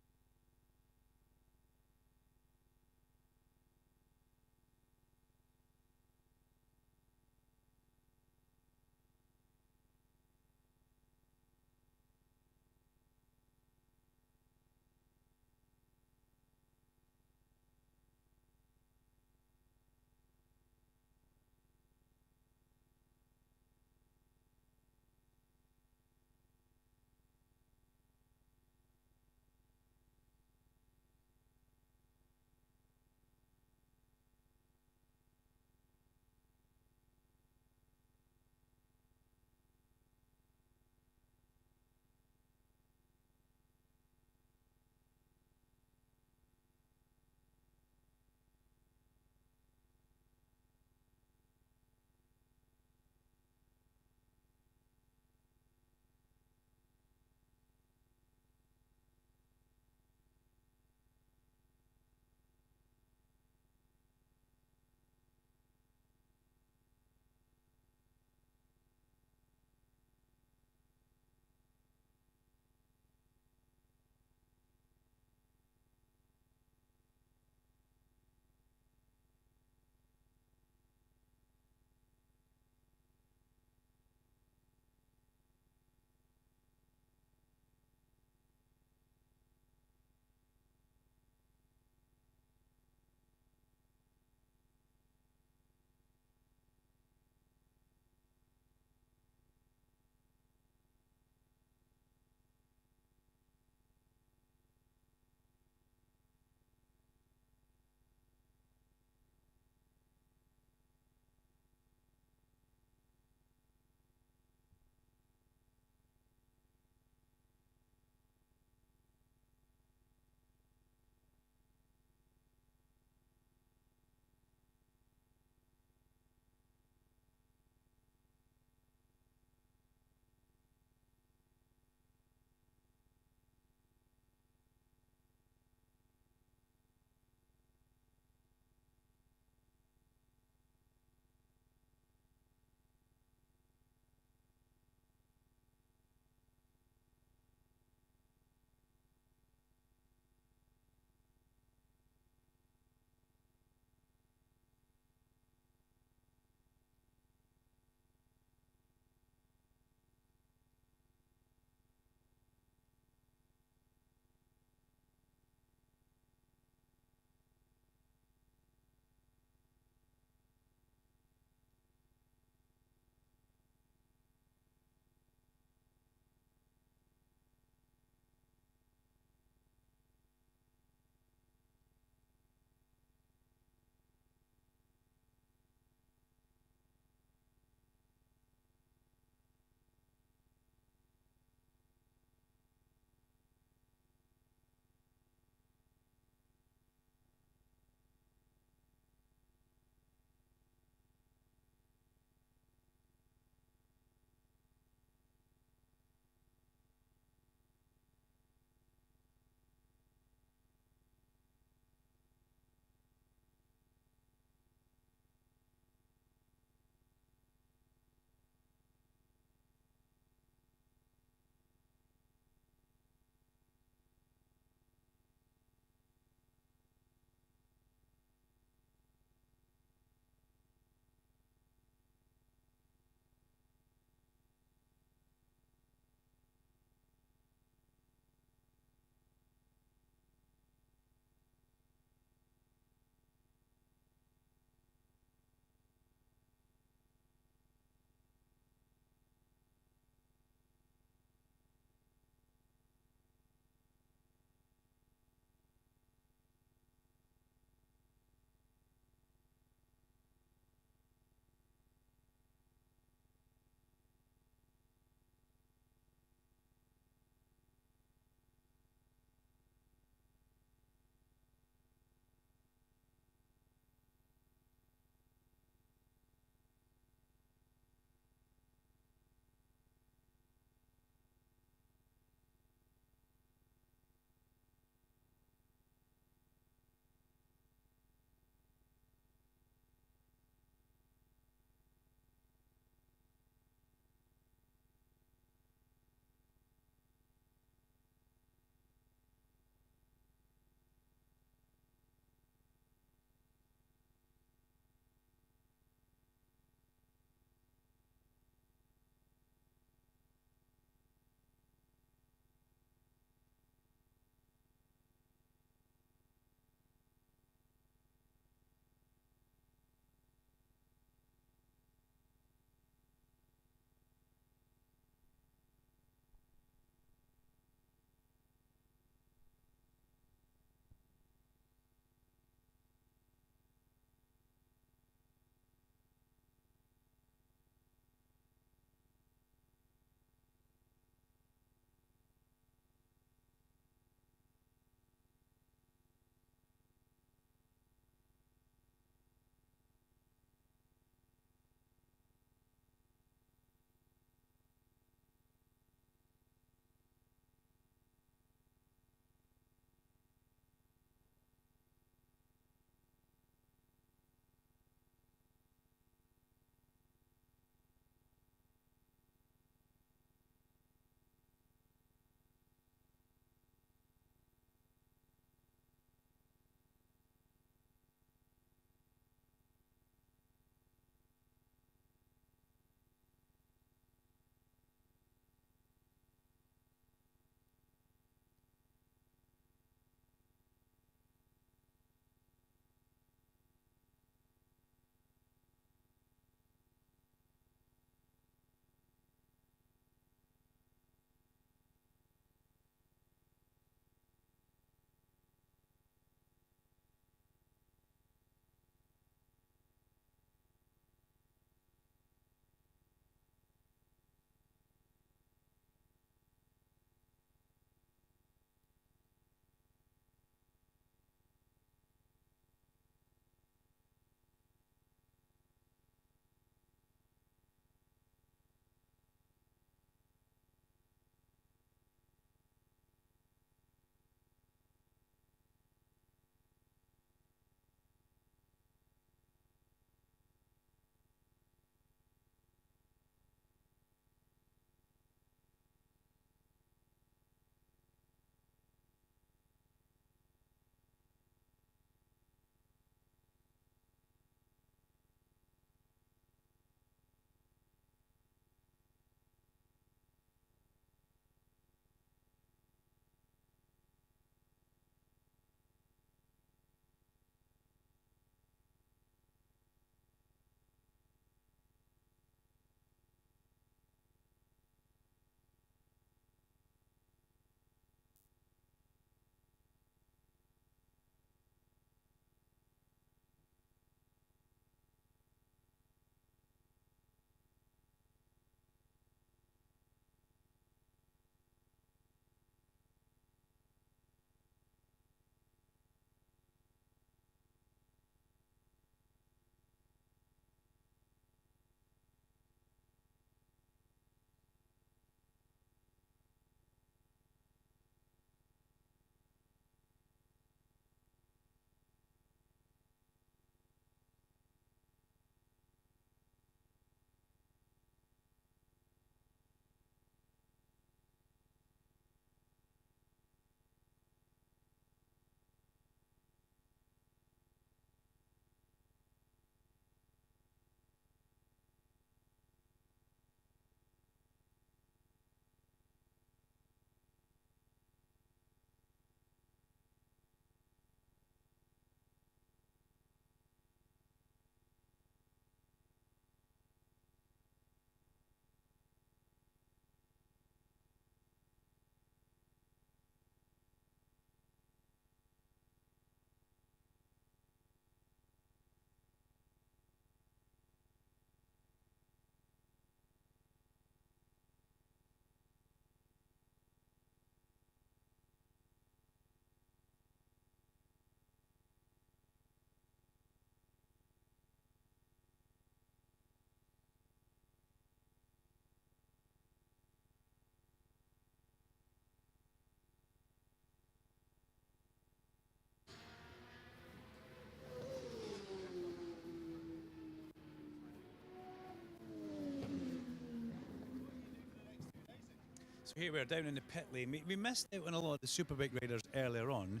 So here we are down in the pit lane. We missed out on a lot of the Superbike riders earlier on,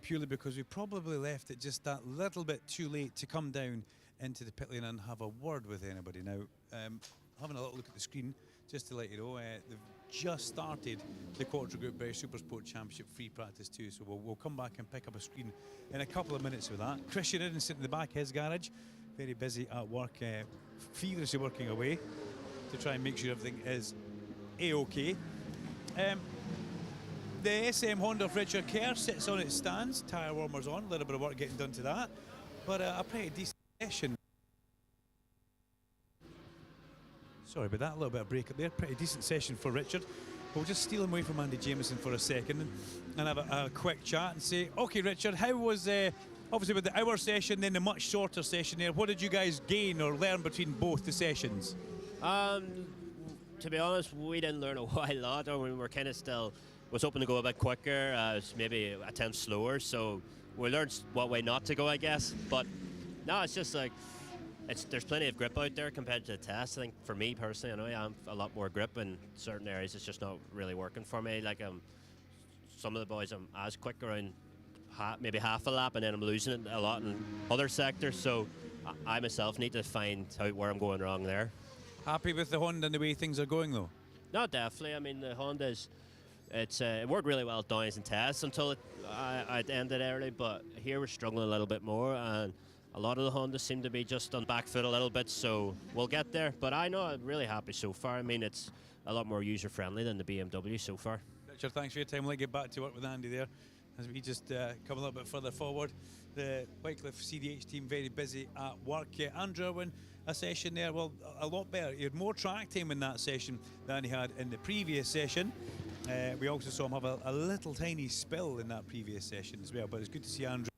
purely because we probably left it just that little bit too late to come down into the pit lane and have a word with anybody. Now, having a little look at the screen, just to let you know, they've just started the Quattro Group British Supersport Championship free practice too, so we'll come back and pick up a screen in a couple of minutes with that. Christian Ridden sitting in the back of his garage, very busy at work, feverishly working away to try and make sure everything is A-OK. The SM Honda of Richard Kerr sits on its stands, tyre warmers on, a little bit of work getting done to that, but a pretty decent session. Sorry about that, a little bit of break up there. Pretty decent session for Richard. We'll just steal him away from Andy Jameson for a second and have a quick chat and say, okay, Richard, how was, obviously with the hour session, then the much shorter session there, what did you guys gain or learn between both the sessions? To be honest, we didn't learn a whole lot. We were kind of still, was hoping to go a bit quicker, maybe a tenth slower, so we learned what way not to go, I guess. But no, it's just like, there's plenty of grip out there compared to the test. I think for me personally, I know I have a lot more grip in certain areas. It's just not really working for me. Like some of the boys, I'm as quick around maybe half a lap, and then I'm losing it a lot in other sectors. So I myself need to find out where I'm going wrong there. Happy with the Honda and the way things are going though? No, definitely. I mean, the Honda's, it worked really well at Downs and tests until it ended early, but here we're struggling a little bit more, and a lot of the Hondas seem to be just on back foot a little bit, so we'll get there. But I know I'm really happy so far. I mean, it's a lot more user-friendly than the BMW so far. Richard, thanks for your time. We'll get back to work with Andy there as we just come a little bit further forward. The Wycliffe CDH team very busy at work. Andrew Irwin, a session there, well, a lot better. He had more track time in that session than he had in the previous session. We also saw him have a little tiny spill in that previous session as well, but it's good to see Andrew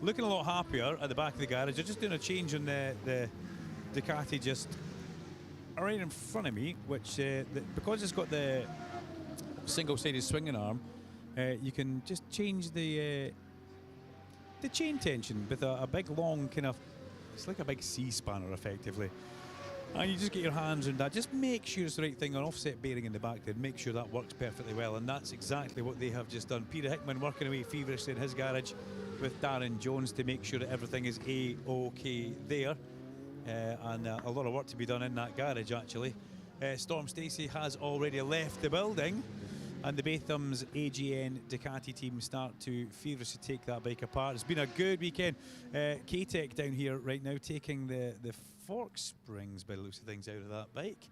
looking a lot happier at the back of the garage. They're just doing a change on the Ducati just right in front of me, which because it's got the single-sided swinging arm, you can just change the chain tension with a big long kind of, it's like a big C-spanner effectively. And you just get your hands on that. Just make sure it's the right thing. An offset bearing in the back there, make sure that works perfectly well, and that's exactly what they have just done. Peter Hickman working away feverishly in his garage with Darren Jones to make sure that everything is A-OK there. And a lot of work to be done in that garage actually. Storm Stacey has already left the building, and the Bathams AGN Ducati team start to feverishly take that bike apart. It's been a good weekend. K-Tech down here right now taking the fork springs by the looks of things out of that bike.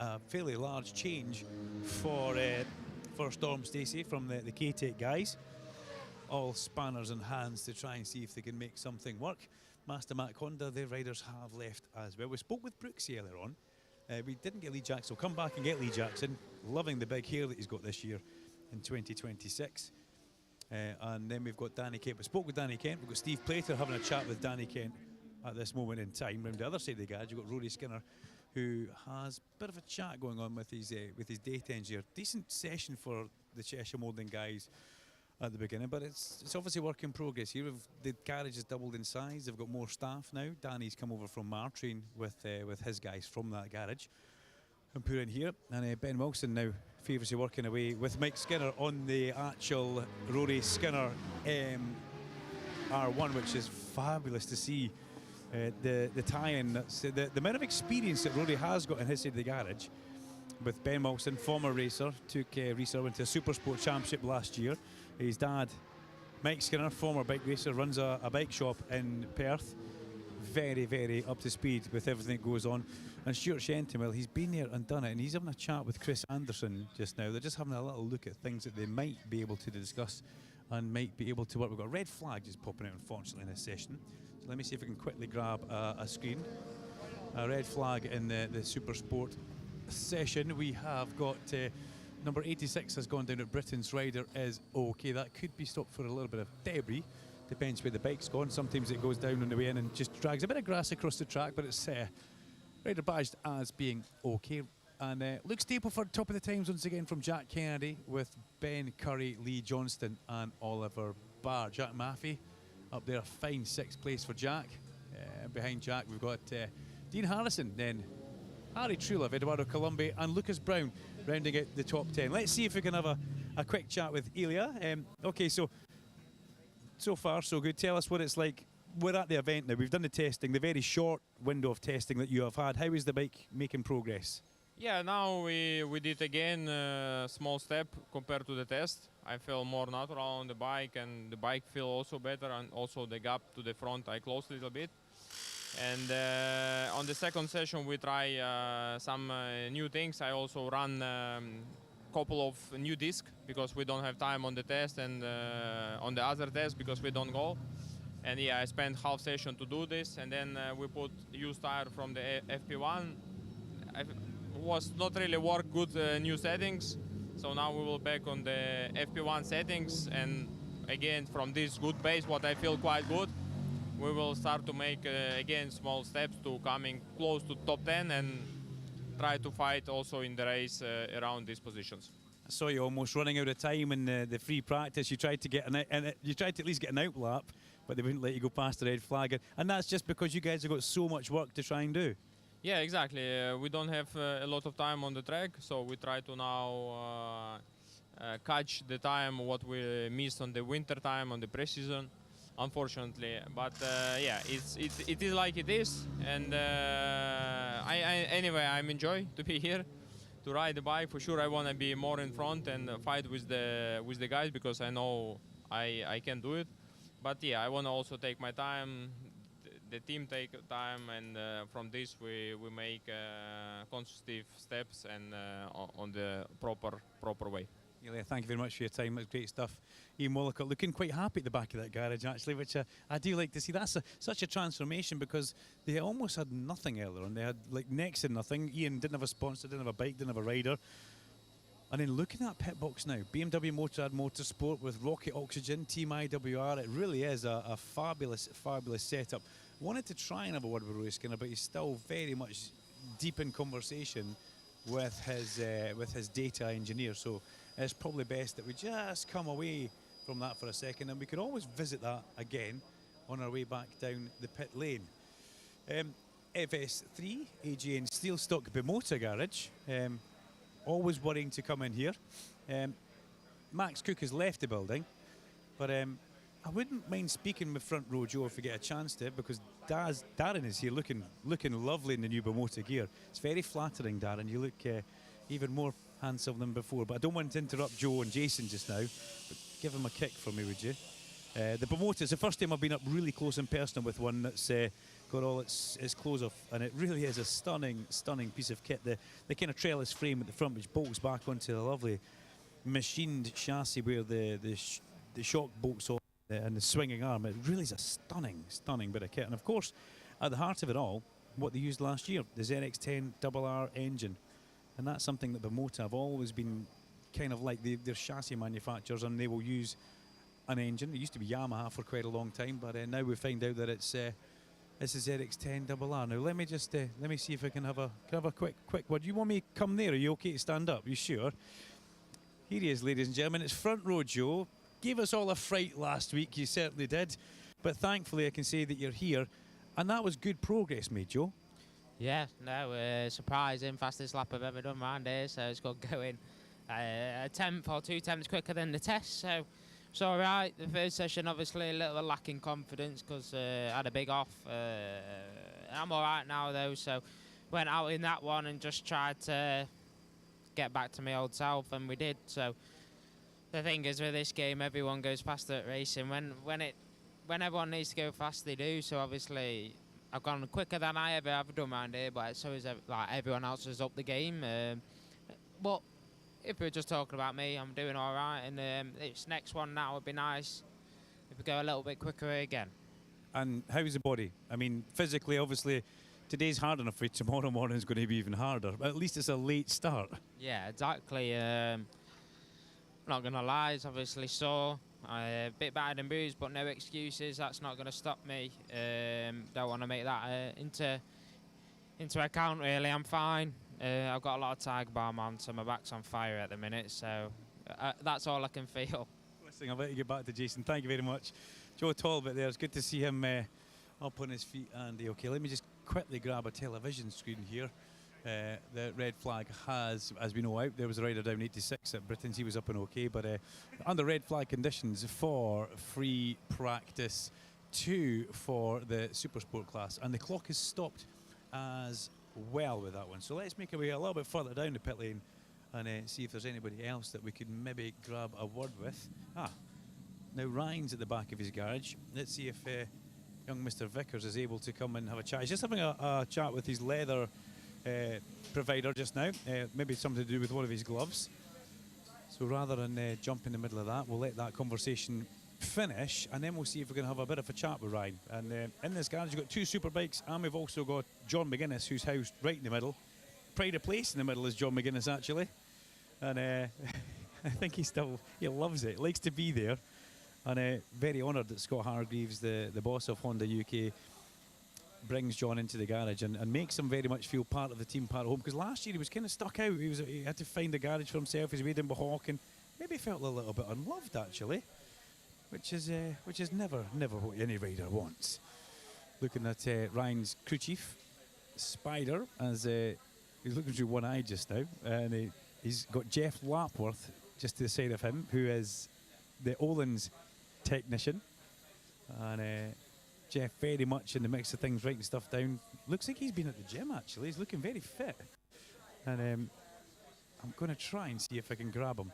A fairly large change for Storm Stacey from the K-Tech guys. All spanners and hands to try and see if they can make something work. Master Mac Honda, their riders have left as well. We spoke with Brooksy earlier on. We didn't get Lee Jackson. We'll come back and get Lee Jackson. Loving the big hair that he's got this year in 2026. And then we've got Danny Kent. We spoke with Danny Kent. We've got Steve Plater having a chat with Danny Kent at this moment in time. Round the other side of the garage, you've got Rory Skinner, who has a bit of a chat going on with his date engineer. Decent session for the Cheshire Moulding guys at the beginning, but it's obviously work in progress here. The garage has doubled in size. They've got more staff now. Danny's come over from Martrain with his guys from that garage and put in here. And Ben Wilson now feverishly working away with Mike Skinner on the actual Rory Skinner R1, which is fabulous to see. The tie-in, the amount of experience that Rory has got in his side of the garage. With Ben Wilson, former racer, took Rhys Irwin to a Supersport Championship last year. His dad, Mike Skinner, former bike racer, runs a bike shop in Perth. Very, very up to speed with everything that goes on. And Stuart Shenton, well, he's been there and done it, and he's having a chat with Chris Anderson just now. They're just having a little look at things that they might be able to discuss and might be able to work. We've got a red flag just popping out, unfortunately, in this session. So let me see if I can quickly grab a screen. A red flag in the Supersport session. We have got number 86 has gone down at Britain's rider is okay. That could be stopped for a little bit of debris. Depends where the bike's gone. Sometimes it goes down on the way in and just drags a bit of grass across the track, but it's rider badged as being okay. And Luke Stapleford, top of the times once again from Jack Kennedy with Ben Curry, Lee Johnston and Oliver Barr. Jack Maffey up there, a fine 6th place for Jack. Behind Jack we've got Dean Harrison, then Harry Truelove, Eduardo Colombi and Lucas Brown rounding out the top 10. Let's see if we can have a quick chat with Ilya. Okay, so far so good. Tell us what it's like. We're at the event now. We've done the testing, the very short window of testing that you have had. How is the bike making progress? Yeah, now we did again a small step compared to the test. I feel more natural on the bike, and the bike feel also better, and also the gap to the front I closed a little bit. And on the second session we try some new things. I also run couple of new discs because we don't have time on the test, and on the other test because we don't go. And yeah, I spent half session to do this, and then we put used tire from the FP1. Was not really work good new settings, so now we will back on the FP1 settings, and again from this good base, what I feel quite good, we will start to make again small steps to coming close to top 10 and try to fight also in the race around these positions. I saw you almost running out of time in the free practice. You tried to get you tried to at least get an out lap, but they wouldn't let you go past the red flag, and that's just because you guys have got so much work to try and do. Yeah, exactly. We don't have a lot of time on the track, so we try to now catch the time what we missed on the winter time on the pre-season, unfortunately. But yeah, it is like it is, and anyway, I'm enjoy to be here to ride the bike. For sure, I want to be more in front and fight with the guys because I know I can do it. But yeah, I want to also take my time. The team take time, and from this we make constructive steps and on the proper way. Ilya, thank you very much for your time. That's great stuff. Ian Wallicott looking quite happy at the back of that garage actually, which I do like to see. That's such a transformation because they almost had nothing earlier on. They had like next to nothing. Ian didn't have a sponsor, didn't have a bike, didn't have a rider. And then looking at that pit box now, BMW Motorrad Motorsport with Rocket Oxygen, Team IWR, it really is a fabulous, fabulous setup. Wanted to try and have a word with Roy Skinner, but he's still very much deep in conversation with his data engineer. So it's probably best that we just come away from that for a second, and we can always visit that again on our way back down the pit lane. FS3, AGN Steelstock Bimota Garage. Always worrying to come in here. Max Cook has left the building, but I wouldn't mind speaking with Front Row Joe if we get a chance to, because Darren is here looking lovely in the new Bimota gear. It's very flattering, Darren. You look even more handsome than before. But I don't want to interrupt Joe and Jason just now. But give him a kick for me, would you? The Bimota, it's the first time I've been up really close and personal with one that's got all its clothes off, and it really is a stunning piece of kit. The kind of trellis frame at the front, which bolts back onto the lovely machined chassis where the shock bolts off and the swinging arm. It really is a stunning bit of kit. And of course, at the heart of it all, what they used last year, the ZX10RR engine. And that's something that Bimota have always been kind of like. They're chassis manufacturers, and they will use an engine. It used to be Yamaha for quite a long time, but now we find out that it's a ZX10RR. Now let me see if I can have a quick word. You want me to come there? Are you okay to stand up? You sure? Here he is, ladies and gentlemen. It's Front Row Joe. Gave us all a fright last week. You certainly did, but thankfully I can say that you're here, and that was good progress made, Joe. Yeah, no, surprising, fastest lap I've ever done round here, so it's got going a tenth or 2 tenths quicker than the test, so it's all right. The first session obviously a little lacking confidence because I had a big off. I'm all right now though, so went out in that one and just tried to get back to my old self, and we did. So the thing is with this game, everyone goes faster at racing. When everyone needs to go fast, they do. So obviously I've gone quicker than I ever have done around here, but so is like everyone else has upped the game. But if we're just talking about me, I'm doing all right, and this next one now would be nice if we go a little bit quicker again. And how's the body? I mean, physically, obviously, today's hard enough for you. Tomorrow morning is going to be even harder. But at least it's a late start. Yeah, exactly. Not going to lie, it's obviously sore. A bit bad and bruised, but no excuses. That's not going to stop me. Don't want to make that into account, really. I'm fine. I've got a lot of tiger balm on, so my back's on fire at the minute, so that's all I can feel. Listen, I'll let you get back to Jason. Thank you very much. Joe Talbot there. It's good to see him up on his feet, Andy. Okay, let me just quickly grab a television screen here. the red flag has, as we know, out. There was a rider down 86 at Britain's. He was up and okay, but under red flag conditions for free practice 2 for the Supersport class, and the clock has stopped as well with that one. So let's make our way a little bit further down the pit lane and see if there's anybody else that we could maybe grab a word with. Now Ryan's at the back of his garage. Let's see if young Mr. Vickers is able to come and have a chat. He's just having a chat with his leather provider just now, maybe something to do with one of his gloves. So rather than jump in the middle of that, we'll let that conversation finish, and then we'll see if we can have a bit of a chat with Ryan. And in this garage, you've got 2 Superbikes, and we've also got John McGuinness, who's housed right in the middle. Pride of place in the middle is John McGuinness, actually. And I think he loves it, likes to be there. And very honoured that Scott Hargreaves, the boss of Honda UK, brings John into the garage and makes him very much feel part of the team, part of home. Because last year he was kind of stuck out. He had to find a garage for himself. He's waiting in Hawk and maybe felt a little bit unloved, actually, which is never what any rider wants. Looking at Ryan's crew chief, Spider, as he's looking through one eye just now, and he's got Jeff Lapworth just to the side of him, who is the Olin's technician, and Jeff very much in the mix of things, writing stuff down. Looks like he's been at the gym, actually. He's looking very fit. And I'm going to try and see if I can grab him,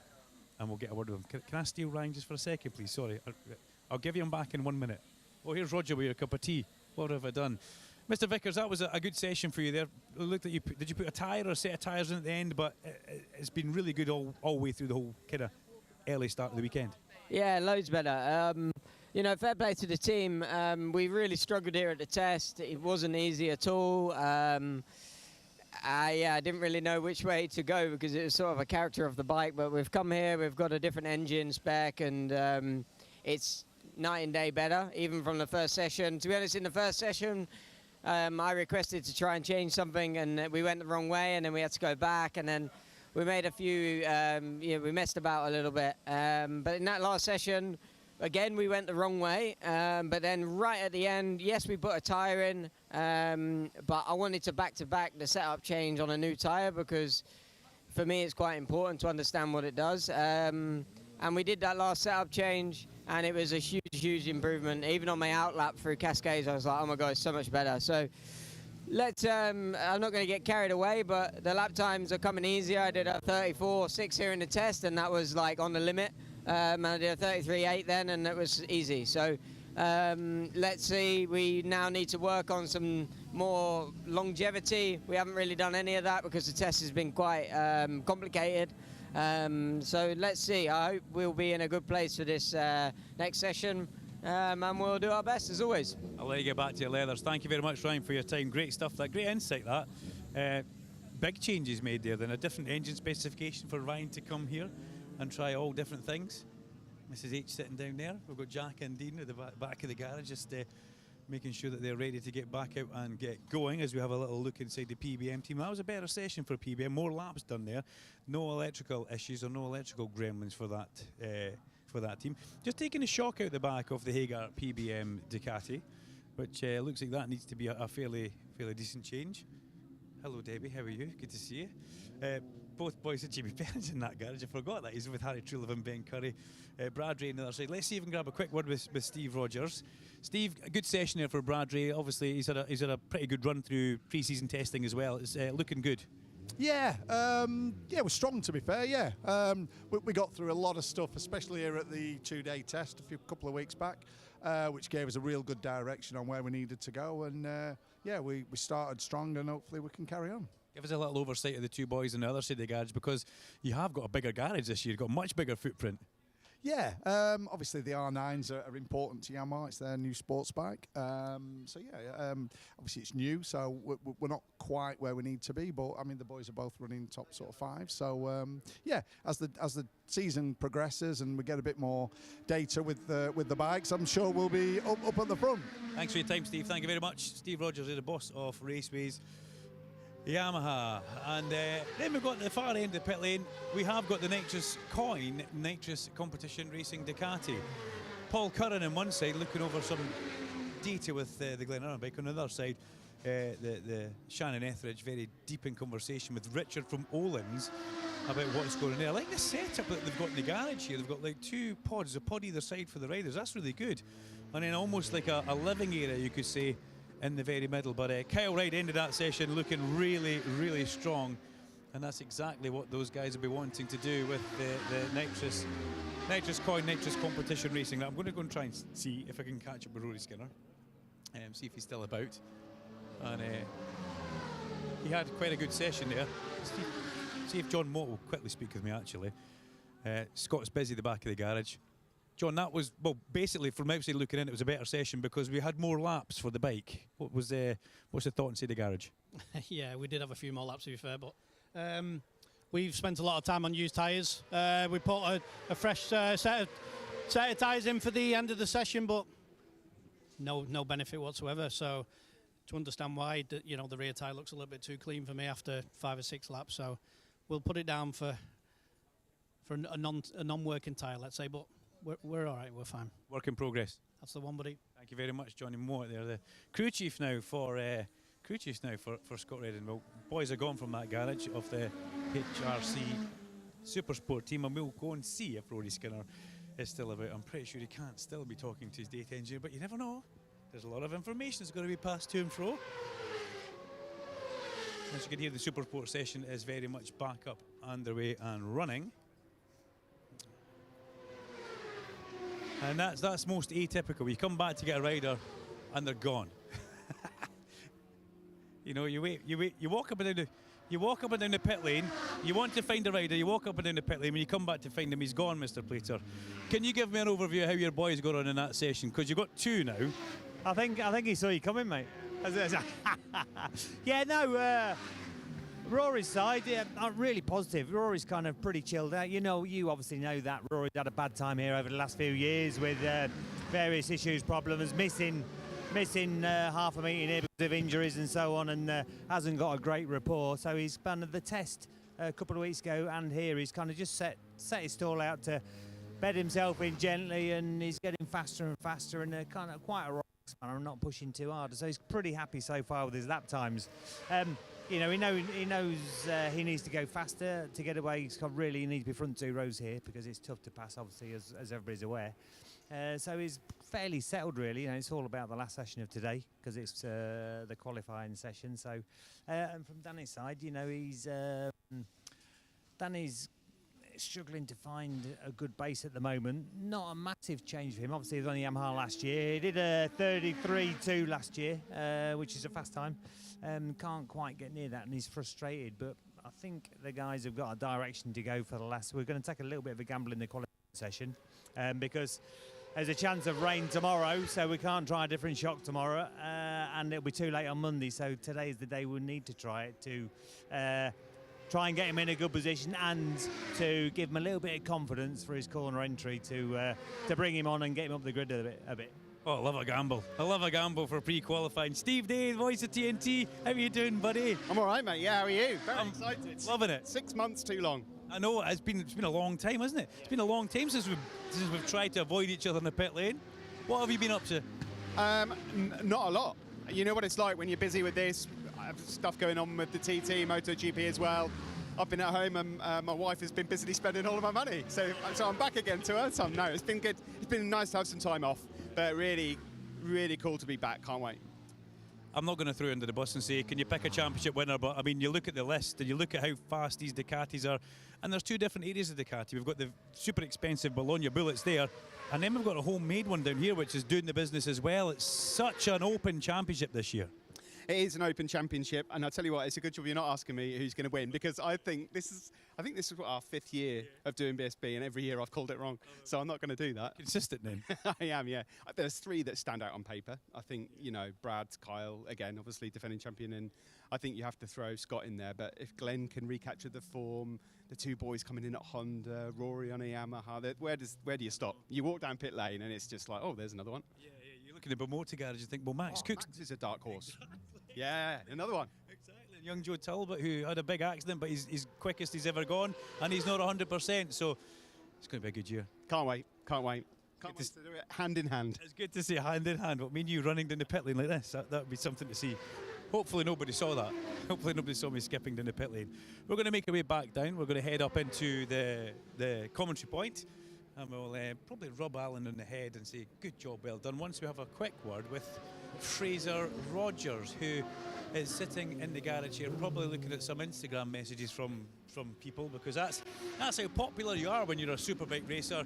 and we'll get a word with him. Can I steal Ryan just for a second, please? Sorry. I'll give you him back in 1 minute. Oh, here's Roger with your cup of tea. What have I done? Mr. Vickers, that was a good session for you there. It looked like did you put a tyre or a set of tyres in at the end? But it's been really good all the way through the whole kind of early start of the weekend. Yeah, loads better. You know, fair play to the team. We really struggled here at the test. It wasn't easy at all. I didn't really know which way to go because it was sort of a character of the bike. But we've come here, we've got a different engine spec, and it's night and day better, even from the first session. To be honest, in the first session, I requested to try and change something, and we went the wrong way, and then we had to go back, and then we made a few, we messed about a little bit. But in that last session, again, we went the wrong way. But then right at the end, yes, we put a tyre in, but I wanted to back-to-back the setup change on a new tyre because for me it's quite important to understand what it does. And we did that last setup change, and it was a huge, huge improvement. Even on my outlap through Cascades, I was like, oh my God, it's so much better. So I'm not going to get carried away, but the lap times are coming easier. I did a 34.6 here in the test, and that was like on the limit. And I did a 33.8 then, and it was easy. So let's see. We now need to work on some more longevity. We haven't really done any of that because the test has been quite complicated. So let's see. I hope we'll be in a good place for this next session. And we'll do our best as always. I'll let you get back to your leathers. Thank you very much, Ryan, for your time. Great stuff. That great insight. That big changes made there. Then a different engine specification for Ryan to come here and try all different things. Mrs. H sitting down there. We've got Jack and Dean at the back of the garage, just making sure that they're ready to get back out and get going as we have a little look inside the PBM team. That was a better session for PBM. More laps done there. No electrical issues or no electrical gremlins for that team. Just taking a shock out the back of the Hagar PBM Ducati, which looks like that needs to be a fairly decent change. Hello Debbie, how are you? Good to see you. Both boys at Jimmy Penn's in that garage. I forgot that. He's with Harry Trulev and Ben Curry. Brad Ray on the other side. Let's see if we can grab a quick word with Steve Rogers. Steve, a good session there for Brad Ray. Obviously, he's had a pretty good run through pre-season testing as well. It's looking good. Yeah, we're strong to be fair, yeah. We got through a lot of stuff, especially here at the 2-day test a couple of weeks back, which gave us a real good direction on where we needed to go. And we started strong and hopefully we can carry on. Give us a little oversight of the two boys on the other side of the garage because you have got a bigger garage this year. You've got a much bigger footprint. Yeah, obviously the R9s are important to Yamaha. It's their new sports bike. Obviously it's new, so we're not quite where we need to be. But I mean, the boys are both running top sort of 5. So as the season progresses and we get a bit more data with the bikes, I'm sure we'll be up at the front. Thanks for your time, Steve. Thank you very much. Steve Rogers is the boss of Raceways Yamaha. And then we've got the far end of the pit lane. We have got the Nitrous Competition Racing Ducati. Paul Curran on one side looking over some data with the Glenurran bike. On the other side, the Shannon Etheridge very deep in conversation with Richard from Olan's about what's going on there. I like the setup that they've got in the garage here. They've got like 2 pods, a pod either side for the riders. That's really good. And then almost like a living area, you could say, in the very middle. But Kyle Wright ended that session looking really, really strong. And that's exactly what those guys will be wanting to do with the nitrous coin, nitrous competition racing. Now, I'm going to go and try and see if I can catch up with Rory Skinner, see if he's still about. And he had quite a good session there. See if John Moto will quickly speak with me, actually. Scott's busy at the back of the garage. John, that was, well, basically from outside looking in, it was a better session because we had more laps for the bike. What's the thought inside the garage? Yeah, we did have a few more laps, to be fair, but we've spent a lot of time on used tyres. We put a fresh set of tyres in for the end of the session, but no benefit whatsoever. So to understand why, the rear tyre looks a little bit too clean for me after 5 or 6 laps. So we'll put it down for a non-working tyre, let's say, but we're all right, we're fine. Work in progress. That's the one, buddy. Thank you very much, Johnny Moore there, the crew chief now for Scott Redding. Well, boys are gone from that garage of the HRC Supersport team, and we'll go and see if Rory Skinner is still about. I'm pretty sure he can't still be talking to his data engineer, but you never know. There's a lot of information that's going to be passed to and fro. As you can hear, the Supersport session is very much back up, underway and running. And that's most atypical. You come back to get a rider and they're gone. You know, you walk up and down the pit lane, you want to find a rider, you walk up and down the pit lane, when you come back to find him, he's gone, Mr. Plater. Can you give me an overview of how your boys got on in that session? Because you've got 2 now. I think he saw you coming, mate. Yeah, no, Rory's side, really positive. Rory's kind of pretty chilled out. You obviously know that Rory's had a bad time here over the last few years with various issues, problems, missing half a meeting here because of injuries and so on, and hasn't got a great rapport. So he's done the test a couple of weeks ago, and here he's kind of just set his stall out to bed himself in gently, and he's getting faster and faster, and kind of quite a rock man. I'm not pushing too hard, so he's pretty happy so far with his lap times. He knows he needs to go faster to get away. He needs to be front 2 rows here because it's tough to pass, obviously, as everybody's aware. So he's fairly settled, really. It's all about the last session of today because it's the qualifying session. So, and from Danny's side, Danny's struggling to find a good base at the moment. Not a massive change for him. Obviously, he was on the Yamaha last year. He did a 33.2 last year, which is a fast time. Can't quite get near that, and he's frustrated. But I think the guys have got a direction to go for the last. We're going to take a little bit of a gamble in the qualifying session because there's a chance of rain tomorrow, so we can't try a different shock tomorrow, and it'll be too late on Monday. So today is the day we'll need to try it to try and get him in a good position and to give him a little bit of confidence for his corner entry to bring him on and get him up the grid a bit. Oh, I love a gamble. I love a gamble for pre-qualifying. Steve Day, voice of TNT. How are you doing, buddy? I'm all right, mate. Yeah, how are you? Very excited. Loving it. 6 months too long. I know, it's been a long time, hasn't it? It's been a long time since we've tried to avoid each other in the pit lane. What have you been up to? Not a lot. You know what it's like when you're busy with this. I have stuff going on with the TT, MotoGP as well. I've been at home and my wife has been busily spending all of my money. So I'm back again to her. So no, it's been good. It's been nice to have some time off, but really, really cool to be back. Can't wait. I'm not going to throw you under the bus and say, can you pick a championship winner? But I mean, you look at the list and you look at how fast these Ducatis are, and there's 2 different areas of Ducati. We've got the super expensive Bologna Bullets there, and then we've got a homemade one down here, which is doing the business as well. It's such an open championship this year. It is an open championship, and I'll tell you what, it's a good job you're not asking me who's going to win, because I think this is our 5th year of doing BSB, and every year I've called it wrong, so I'm not going to do that. Consistent then. I am, yeah. There's 3 that stand out on paper. I think, Brad, Kyle, again, obviously defending champion, and I think you have to throw Scott in there, but if Glenn can recapture the form, the 2 boys coming in at Honda, Rory on a Yamaha, where do you stop? You walk down pit lane and it's just like, oh, there's another one. Yeah, you look at the Moto garage, you think, well, Max Cook is a dark horse. Yeah, another one. Exactly. And young Joe Talbot, who had a big accident, but he's quickest he's ever gone, and he's not 100%, so it's going to be a good year. Can't wait. Can't wait to do it hand in hand. It's good to see hand in hand. What, me and you running down the pit lane like this, that would be something to see. Hopefully nobody saw that. Hopefully nobody saw me skipping down the pit lane. We're going to make our way back down. We're going to head up into the commentary point, and we'll probably rub Alan on the head and say, good job, well done, once we have a quick word with Fraser Rogers, who is sitting in the garage here, probably looking at some Instagram messages from people, because that's how popular you are when you're a Superbike racer.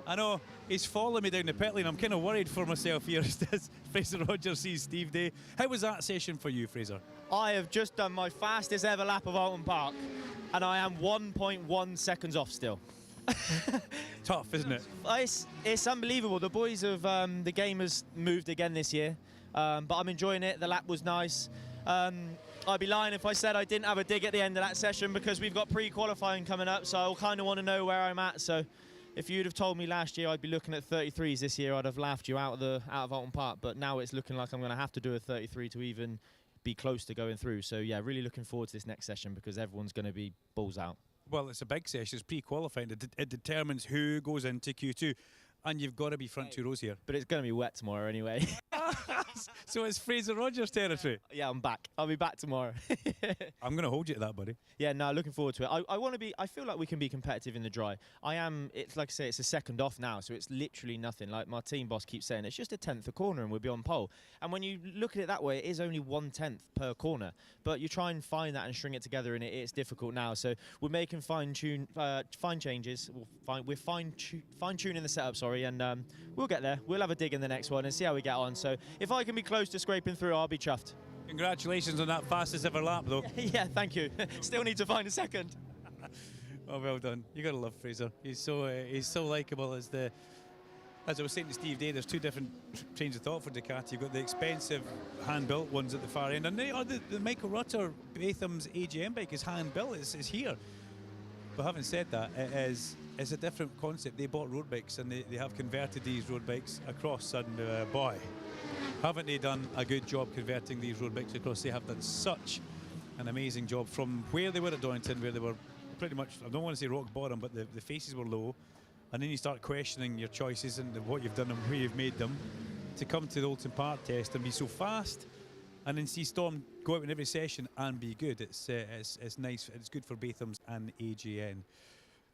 I know he's following me down the pit lane. I'm kind of worried for myself here as Fraser Rogers sees Steve Day. How was that session for you, Fraser? I have just done my fastest ever lap of Alton Park, and I am 1.1 seconds off still. Tough, isn't it? It's unbelievable. The boys of the game has moved again this year, but I'm enjoying it. The lap was nice. I'd be lying if I said I didn't have a dig at the end of that session, because we've got pre-qualifying coming up, so I'll kind of want to know where I'm at. So if you'd have told me last year I'd be looking at 33s this year, I'd have laughed you out of Alton Park. But now it's looking like I'm going to have to do a 33 to even be close to going through. So yeah, really looking forward to this next session, because everyone's going to be balls out. Well, it's a big session. It's pre-qualifying. It determines who goes into Q2. And you've got to be front two rows here. But it's going to be wet tomorrow anyway. So it's Fraser Rogers territory. Yeah, I'm back. I'll be back tomorrow. I'm going to hold you to that, buddy. Yeah, no, looking forward to it. I want to be. I feel like we can be competitive in the dry. I am. It's like I say, it's a second off now, so it's literally nothing. Like my team boss keeps saying, it's just a 10th a corner and we'll be on pole. And when you look at it that way, it is only 1/10 per corner. But you try and find that and string it together, and it's difficult now. So we're making fine changes. We're fine tuning the setup. Sorry, and we'll get there. We'll have a dig in the next one and see how we get on. So if I can be close to scraping through, I'll be chuffed. Congratulations on that fastest ever lap, though. Yeah, thank you. Still need to find a second. Oh, well done. You gotta love Fraser. He's so likeable. As I was saying to Steve Day, there's two different trains of thought for Ducati. You've got the expensive hand-built ones at the far end, and the Michael Rutter Batham's AGM bike is hand-built. It's here. But having said that, it's a different concept. They bought road bikes, and they have converted these road bikes across, and boy, haven't they done a good job converting these road bikes across. They have done such an amazing job from where they were at Donington, where they were pretty much, I don't want to say rock bottom, but the faces were low, and then you start questioning your choices and what you've done and where you've made them, to come to the Alton Park test and be so fast, and then see Storm go out in every session and be good. It's nice. It's good for Batham's and AGN.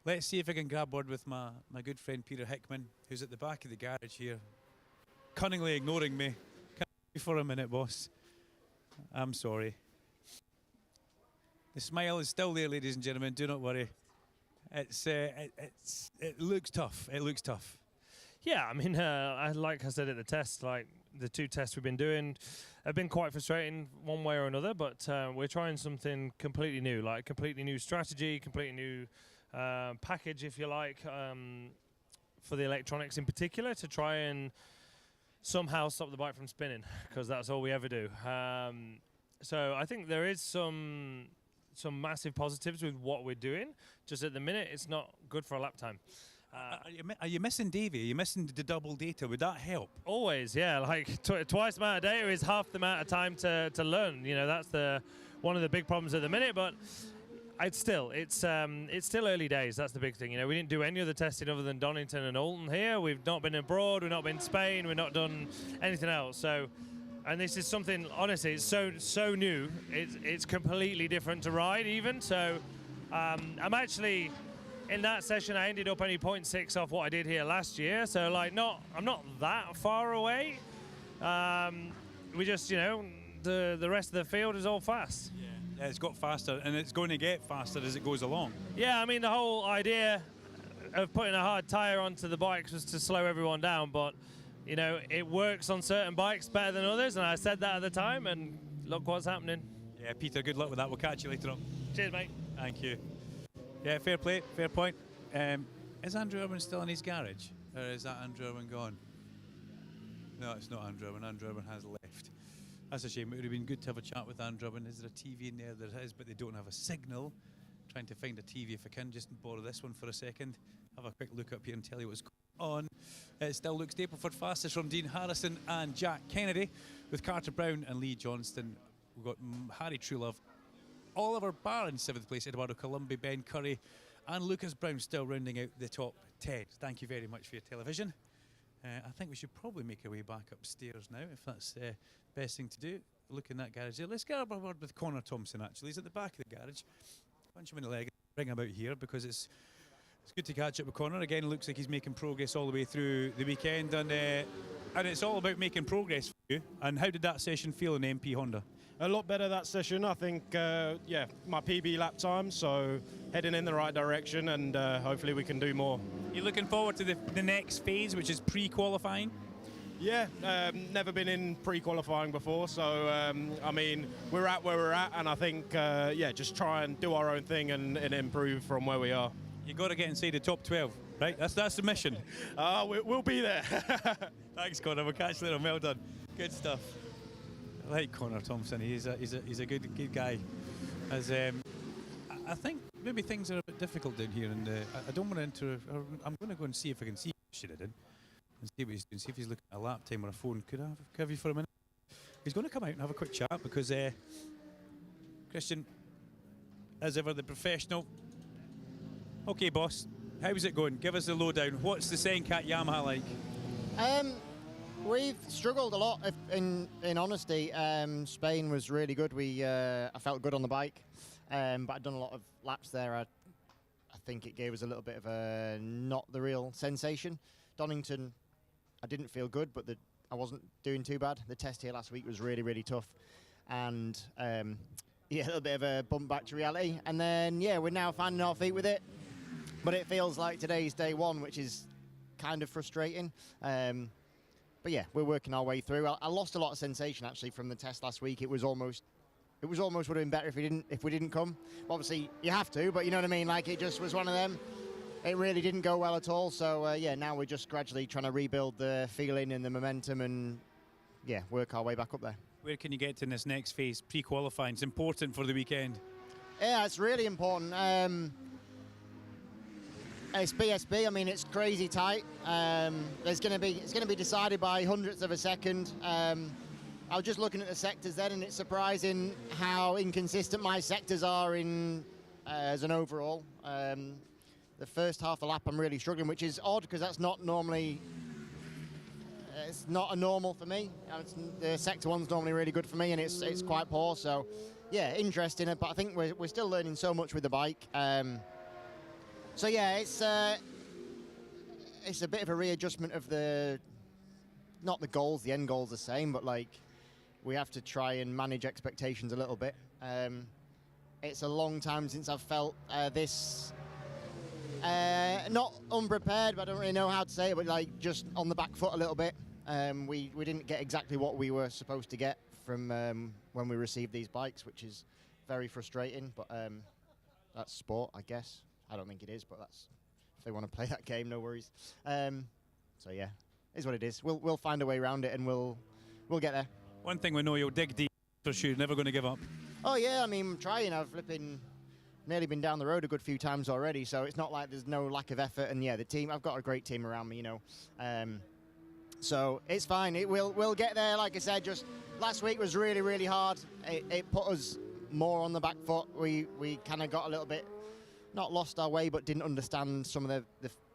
Let's see if I can grab word with my good friend Peter Hickman, who's at the back of the garage here, cunningly ignoring me. Can I for a minute, boss? I'm sorry. The smile is still there, ladies and gentlemen. Do not worry. It looks tough. It looks tough. Yeah, I mean, like I said at the test, like the two tests we've been doing have been quite frustrating one way or another, but we're trying something completely new, like a completely new strategy, completely new package, if you like, for the electronics in particular, to try and somehow stop the bike from spinning, because that's all we ever do. So I think there is some massive positives with what we're doing. Just at the minute, it's not good for a lap time. Are you missing Davey? Are you missing the double data? Would that help? Always, yeah. Like twice the amount of data is half the amount of time to learn. You know, that's one of the big problems at the minute. But it's still early days. That's the big thing. You know, we didn't do any other testing other than Donington and Alton here. We've not been abroad. We've not been to Spain. We've not done anything else. So, and this is something, honestly, it's so new. It's completely different to ride even. So, I'm actually, in that session, I ended up only 0.6 off what I did here last year. So, like, I'm not that far away. We just, you know, the rest of the field is all fast. Yeah, it's got faster, and it's going to get faster as it goes along. Yeah, I mean, the whole idea of putting a hard tyre onto the bikes was to slow everyone down, but, you know, it works on certain bikes better than others, and I said that at the time, and look what's happening. Yeah, Peter, good luck with that. We'll catch you later on. Cheers, mate. Thank you. Yeah, fair play, fair point. Is Andrew Irwin still in his garage, or is that Andrew Irwin gone? No, it's not Andrew Irwin. Andrew Irwin has left. That's a shame. It would have been good to have a chat with Andrew Irwin. Is there a TV in there? There is, but they don't have a signal. Trying to find a TV if I can. Just borrow this one for a second. Have a quick look up here and tell you what's going on. It still looks Stapleford fastest from Dean Harrison and Jack Kennedy, with Carter Brown and Lee Johnston. We've got Harry Truelove, Oliver Barr in 7th place, Eduardo Colombi, Ben Curry, and Lucas Brown still rounding out the top 10. Thank you very much for your television. I think we should probably make our way back upstairs now, if that's the best thing to do. look in that garage there. Let's get a word with Connor Thompson, actually. He's at the back of the garage. Punch him in the leg, bring him out here, because it's good to catch up with Connor. Again, looks like he's making progress all the way through the weekend, and it's all about making progress for you. And how did that session feel in MP Honda? A lot better that session, I think. Yeah, my PB lap time, so heading in the right direction, and hopefully we can do more. You looking forward to the next phase, which is pre-qualifying? Yeah, never been in pre-qualifying before, so I mean, we're at where we're at, and I think, yeah, just try and do our own thing and improve from where we are. You got to get inside the top 12, right? That's the mission. We'll be there. Thanks, Connor. We'll catch you later. Well done. Good stuff. I like Connor Thompson. He's a good guy. As I think maybe things are a bit difficult down here, and I don't want to enter. I'm going to go and see if I can see Sheridan and see what he's doing. See if he's looking at a lap time or a phone. Could I have you for a minute? He's going to come out and have a quick chat, because Christian, as ever, the professional. Okay, boss. How's it going? Give us the lowdown. What's the Senkat Yamaha like? We've struggled a lot, in honesty. Spain was really good. I felt good on the bike, but I'd done a lot of laps there. I think it gave us a little bit of a not the real sensation. Donington, I didn't feel good, but I wasn't doing too bad. The test here last week was really, really tough, and yeah, a little bit of a bump back to reality. And then, yeah, we're now finding our feet with it, but it feels like today's day one, which is kind of frustrating. But yeah, we're working our way through. I lost a lot of sensation actually from the test last week. It was almost would have been better if we didn't come. Obviously you have to, but you know what I mean. Like, it just was one of them. It really didn't go well at all. So yeah, now we're just gradually trying to rebuild the feeling and the momentum, and yeah, work our way back up there. Where can you get to in this next phase? Pre-qualifying. It's important for the weekend. Yeah, it's really important. It's BSB. I mean, it's crazy tight. It's going to be decided by hundredths of a second. I was just looking at the sectors then, and it's surprising how inconsistent my sectors are in as an overall. The first half a lap, I'm really struggling, which is odd because that's not normally. It's not a normal for me. The sector one's normally really good for me, and it's quite poor. So, yeah, interesting. But I think we're still learning so much with the bike. So yeah, it's a bit of a readjustment of not the goals. The end goal's the same, but like, we have to try and manage expectations a little bit. It's a long time since I've felt this. Not unprepared, but I don't really know how to say it, but like just on the back foot a little bit. We didn't get exactly what we were supposed to get from when we received these bikes, which is very frustrating, but that's sport, I guess. I don't think it is, but that's, if they want to play that game, no worries. So yeah, it is what it is. We'll find a way around it, and we'll get there. One thing we know, you'll dig deep for sure. Never going to give up. Oh yeah, I mean, I'm trying. I've nearly been down the road a good few times already, so it's not like there's no lack of effort. And yeah, the team, I've got a great team around me, you know. So it's fine. We'll get there. Like I said, just last week was really, really hard. It put us more on the back foot. We kind of got a little bit, not lost our way, but didn't understand some of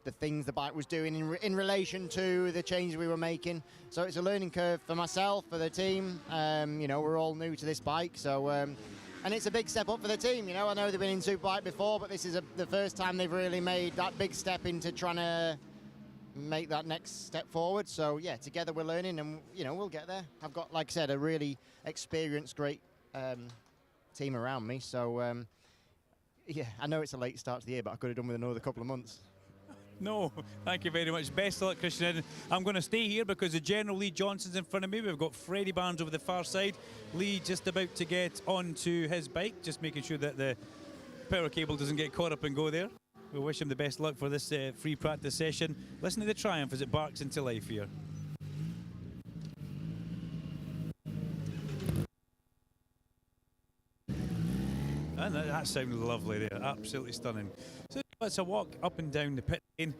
the things the bike was doing in relation to the changes we were making. So it's a learning curve for myself, for the team. You know, we're all new to this bike, so and it's a big step up for the team. You know, I know they've been in Superbike before, but this is the first time they've really made that big step into trying to make that next step forward. So yeah, together we're learning, and you know, we'll get there. I've got, like I said, a really experienced, great team around me. So yeah, I know it's a late start to the year, but I could have done with another couple of months. No, thank you very much. Best of luck, Christian. I'm going to stay here because the General Lee Johnson's in front of me. We've got Freddie Barnes over the far side. Lee just about to get onto his bike, just making sure that the power cable doesn't get caught up and go there. We wish him the best luck for this free practice session. Listen to the Triumph as it barks into life here. And that sounded lovely there, absolutely stunning. So it's a walk up and down the pit lane.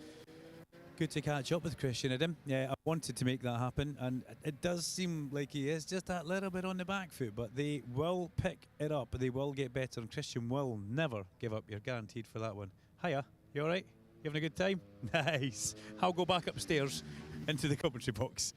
Good to catch up with Christian Adam. Yeah, I wanted to make that happen, and it does seem like he is just that little bit on the back foot, but they will pick it up, they will get better, and Christian will never give up. You're guaranteed for that one. Hiya, you all right? You having a good time? Nice. I'll go back upstairs into the commentary box.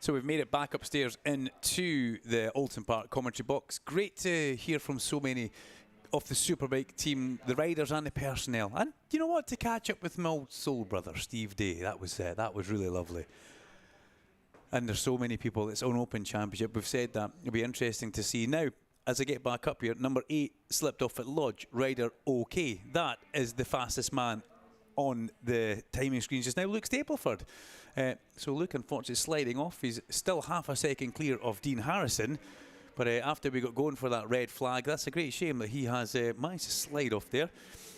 So we've made it back upstairs into the Alton Park commentary box. Great to hear from so many of the Superbike team, the riders and the personnel. And you know what? To catch up with my old soul brother, Steve Day, that was really lovely. And there's so many people. It's an open championship. We've said that. It'll be interesting to see. Now, as I get back up here, number 8 slipped off at Lodge. Rider OK. That is the fastest man on the timing screens just now, Luke Stapleford. So Luke, unfortunately, sliding off. He's still half a second clear of Dean Harrison. But after we got going for that red flag, that's a great shame that he has managed to slide off there.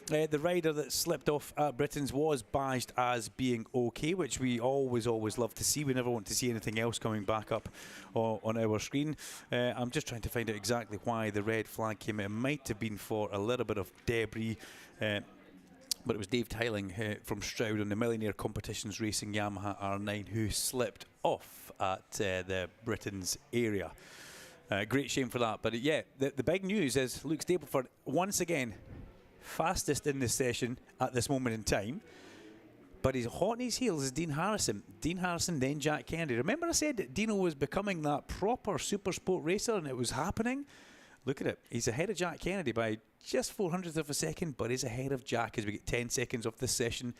The rider that slipped off at Britain's was badged as being OK, which we always love to see. We never want to see anything else coming back up on our screen. I'm just trying to find out exactly why the red flag came out. It might have been for a little bit of debris. But it was Dave Tiling from Stroud on the Millionaire Competitions Racing Yamaha R9 who slipped off at the Britain's area. Great shame for that. But yeah, the big news is Luke Stapleford, once again, fastest in this session at this moment in time. But he's hot on his heels is Dean Harrison. Dean Harrison, then Jack Kennedy. Remember I said that Dino was becoming that proper Supersport racer and it was happening? Look at it. He's ahead of Jack Kennedy by just 400th of a second, but he's ahead of Jack as we get 10 seconds of this session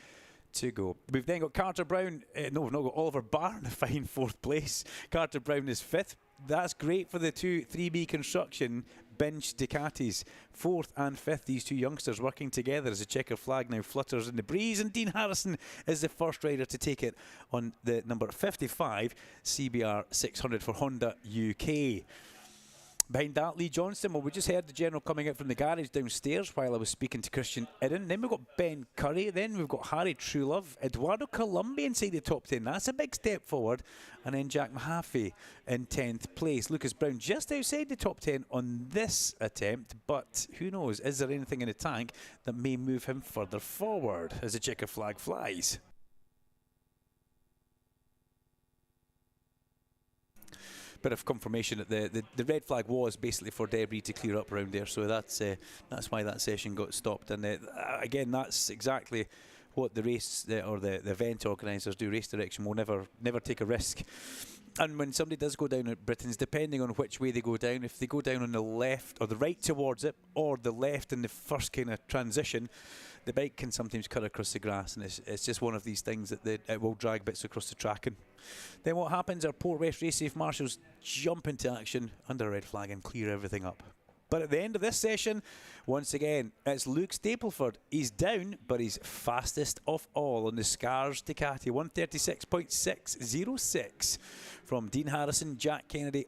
to go. We've then got Carter Brown. No, we've not got Oliver Barr in a fine 4th place. Carter Brown is 5th. That's great for the 3B construction bench Ducatis. 4th and 5th, these two youngsters working together as the checker flag now flutters in the breeze. And Dean Harrison is the first rider to take it on the number 55 CBR 600 for Honda UK. Behind that, Lee Johnston. Well, we just heard the general coming out from the garage downstairs while I was speaking to Christian Idden. Then we've got Ben Curry. Then we've got Harry Truelove. Eduardo Colombi inside the top 10. That's a big step forward. And then Jack Mahaffey in 10th place. Lucas Brown just outside the top 10 on this attempt. But who knows, is there anything in the tank that may move him further forward as the checker flag flies? Bit of confirmation that the red flag was basically for debris to clear up around there, so that's why that session got stopped. And again, that's exactly what the race or the event organisers do. Race Direction will never take a risk. And when somebody does go down at Britain's, depending on which way they go down, if they go down on the left or the right towards it, or the left in the first kind of transition, the bike can sometimes cut across the grass, and it's just one of these things that it will drag bits across the track. And then what happens? Our Port West Race Safe Marshals jump into action under a red flag and clear everything up. But at the end of this session, once again, it's Luke Stapleford. He's down, but he's fastest of all on the Scars Ducati. 136.606 from Dean Harrison, Jack Kennedy,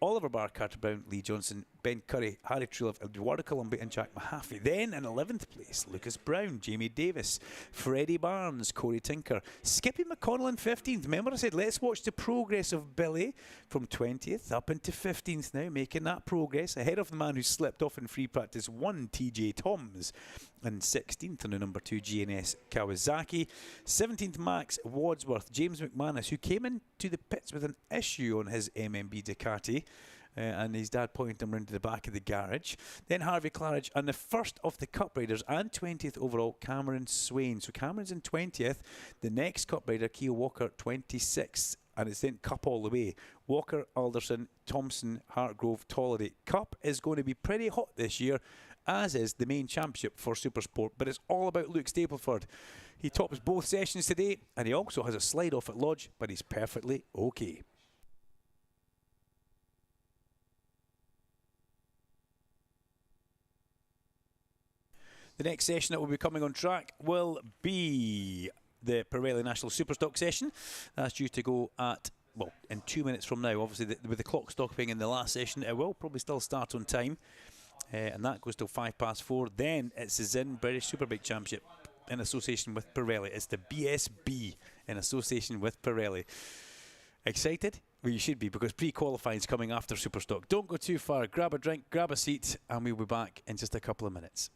Oliver Barr, Carter Brown, Lee Johnson, Ben Curry, Harry Truelove, Eduardo Colombi and Jack Mahaffey. Then in 11th place, Lucas Brown, Jamie Davis, Freddie Barnes, Corey Tinker, Skippy McConnell in 15th. Remember I said let's watch the progress of Billy from 20th up into 15th now, making that progress ahead of the man who slipped off in free practice 1, TJ Toms. And 16th on the number 2 GNS Kawasaki. 17th Max Wadsworth, James McManus, who came into the pits with an issue on his MMB Ducati. And his dad pointed him round to the back of the garage. Then Harvey Claridge, and the first of the Cup Riders, and 20th overall, Cameron Swain. So Cameron's in 20th. The next Cup Rider, Keogh Walker, 26th. And it's then Cup all the way. Walker, Alderson, Thompson, Hartgrove, Tolliday. Cup is going to be pretty hot this year, as is the main championship for Supersport. But it's all about Luke Stapleford. He tops both sessions today, and he also has a slide off at Lodge, but he's perfectly okay. The next session that will be coming on track will be the Pirelli National Superstock session. That's due to go at, well, in 2 minutes from now. Obviously, with the clock stopping in the last session, it will probably still start on time. And that goes till 4:05. Then it's the Zinn British Superbike Championship in association with Pirelli. It's the BSB in association with Pirelli. Excited? Well, you should be, because pre-qualifying is coming after Superstock. Don't go too far. Grab a drink, grab a seat, and we'll be back in just a couple of minutes.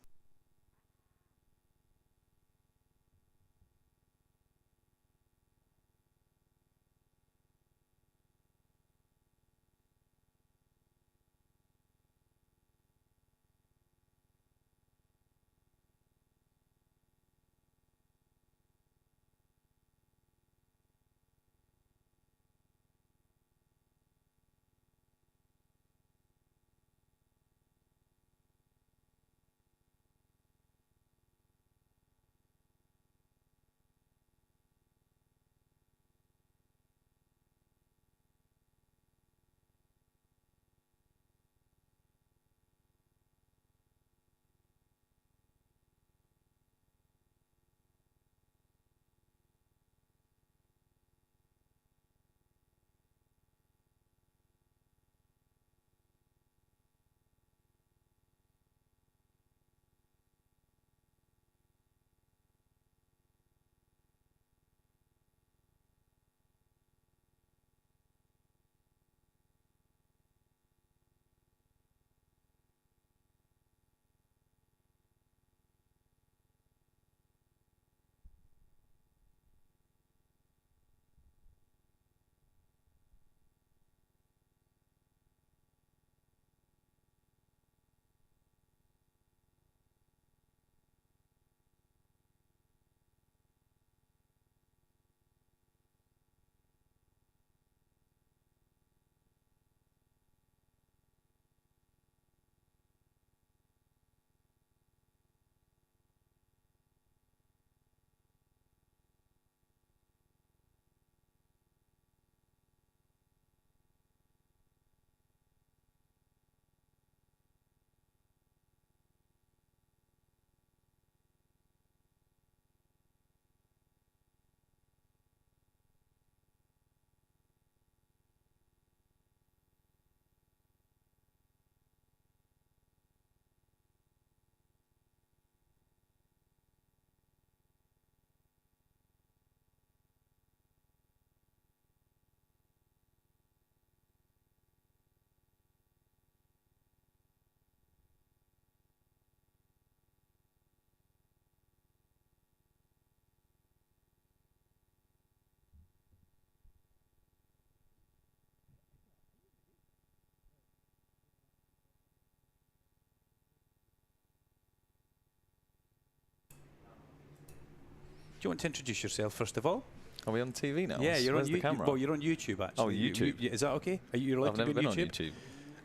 you want to introduce yourself first of all? Are we on TV now? Yeah, you're Where's on the camera? Well, you're on YouTube actually. Oh, YouTube. Is that okay? Are you allowed I've to never be been on YouTube? on YouTube.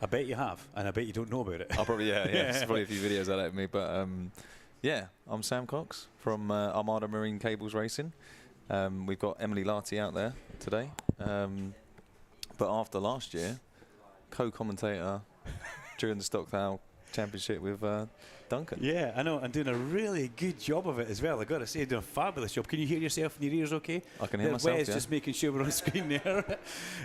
I bet you have, and I bet you don't know about it. I'll probably, yeah. There's probably a few videos out of me, but yeah, I'm Sam Cox from Armada Marine Cables Racing. We've got Emily Larty out there today, but after last year, co-commentator during the Stockdale Championship with Duncan. Yeah, I know, and doing a really good job of it as well. I got to say, doing a fabulous job. Can you hear yourself in your ears okay? I can hear myself, Wes yeah. just making sure we're on screen there.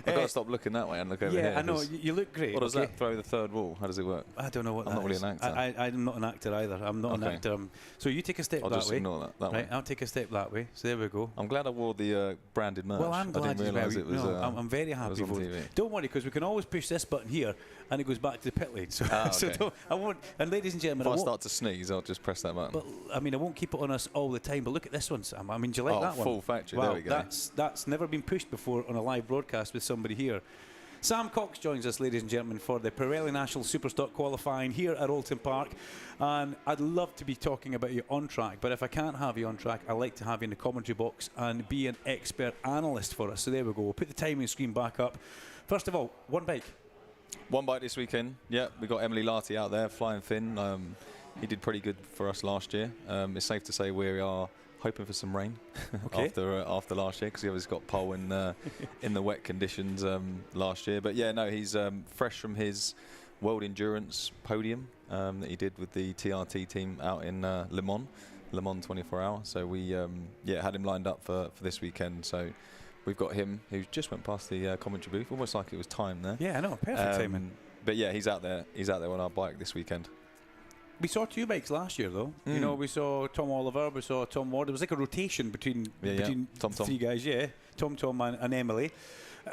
I've got to stop looking that way and look over here. Yeah, I know, you look great. What does that throw the third wall? How does it work? I don't know what I'm not really an actor. I'm not an actor either. I'm not an actor. So you take a step I'll that just way. ignore that way. Right, I'll take a step that way. So there we go. I'm glad I wore the branded merch. Well, I'm glad I didn't realise as it was. No, I'm very happy on for TV. it. Don't worry, because we can always push this button here, and it goes back to the pit lane. So, okay. so I won't. And ladies and gentlemen, If I start to sneeze, I'll just press that button. But I mean, I won't keep it on us all the time. But look at this one, Sam. I mean, do you like that one? Full factory. Wow, there we go. That's never been pushed before on a live broadcast with somebody here. Sam Cox joins us, ladies and gentlemen, for the Pirelli National Superstock qualifying here at Oulton Park. And I'd love to be talking about you on track, but if I can't have you on track, I like to have you in the commentary box and be an expert analyst for us. So there we go. We'll put the timing screen back up. First of all, one bike. One bike this weekend. Yeah, we got Emily Larty out there flying thin. He did pretty good for us last year. It's safe to say we are hoping for some rain after last year, because he obviously got pole in the wet conditions last year. But yeah, no, he's fresh from his World Endurance podium that he did with the TRT team out in Le Mans 24 Hour. So we had him lined up for this weekend. So we've got him, who just went past the commentary booth, almost like it was time there. Yeah, I know, perfect timing. But yeah, he's out there on our bike this weekend. We saw two bikes last year, though. You know, we saw Tom Oliver, we saw Tom Ward. It was like a rotation between Tom. three guys. Yeah, Tom, and Emily.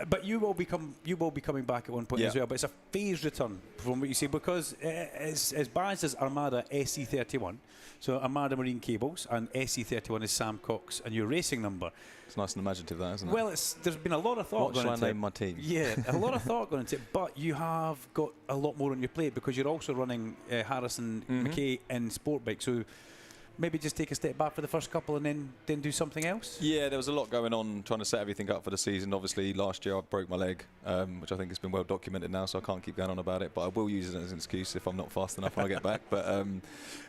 But you will be coming back at one point as well. But it's a phased return from what you say, because it's biased as Armada SC31, so Armada Marine Cables, and SC31 is Sam Cox and your racing number. It's nice and imaginative, that, isn't it? Well, there's been a lot of thought going into it. What shall I name my team? Yeah, a lot of thought going into it, but you have got a lot more on your plate because you're also running Harrison McKay in Sportbike. So maybe just take a step back for the first couple and then do something else? Yeah, there was a lot going on trying to set everything up for the season. Obviously, last year I broke my leg, which I think has been well documented now, so I can't keep going on about it. But I will use it as an excuse if I'm not fast enough when I get back. But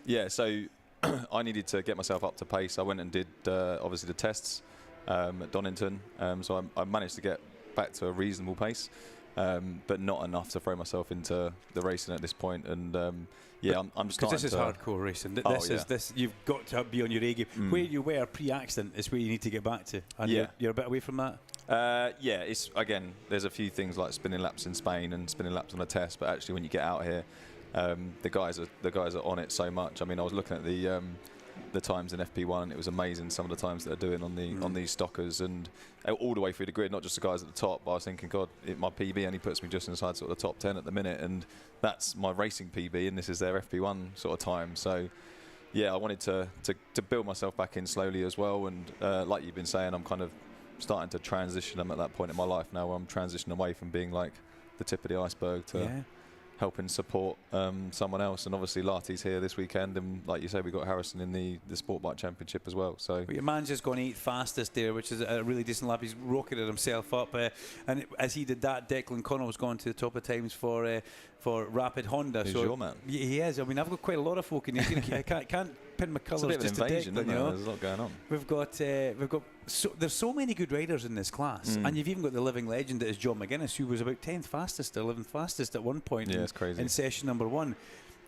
yeah, so I needed to get myself up to pace. I went and did, obviously, the tests at Donington. So I managed to get back to a reasonable pace, but not enough to throw myself into the racing at this point. And yeah, I'm starting because this is hardcore racing. This you've got to be on your A game. Where you were pre-accident is where you need to get back to, and you're a bit away from that. Yeah, it's again. There's a few things like spinning laps in Spain and spinning laps on a test, but actually when you get out here, the guys are on it so much. I mean, I was looking at the times in FP1. It was amazing, some of the times that they're doing on these stockers, and all the way through the grid, not just the guys at the top. But I was thinking, God, my PB only puts me just inside sort of the top 10 at the minute, and that's my racing PB, and this is their FP1 sort of time. So yeah, I wanted to build myself back in slowly as well, and like you've been saying, I'm kind of starting to transition. I'm at that point in my life now where I'm transitioning away from being like the tip of the iceberg to helping support someone else. And obviously Larty's here this weekend, and like you say, we got Harrison in the Sportbike Championship as well. So your man's just gone 8th fastest there, which is a really decent lap. He's rocketed himself up, and as he did that, Declan Connell's gone to the top of times for Rapid Honda. Who's so your man? He is. I mean, I've got quite a lot of folk in here. I can't pin my colours just to invasion, Declan, you know. There's a lot going on. We've got there's so many good riders in this class, and you've even got the living legend that is John McGuinness, who was about 10th fastest or 11th fastest at one point. Yeah, it's crazy. In session number 1.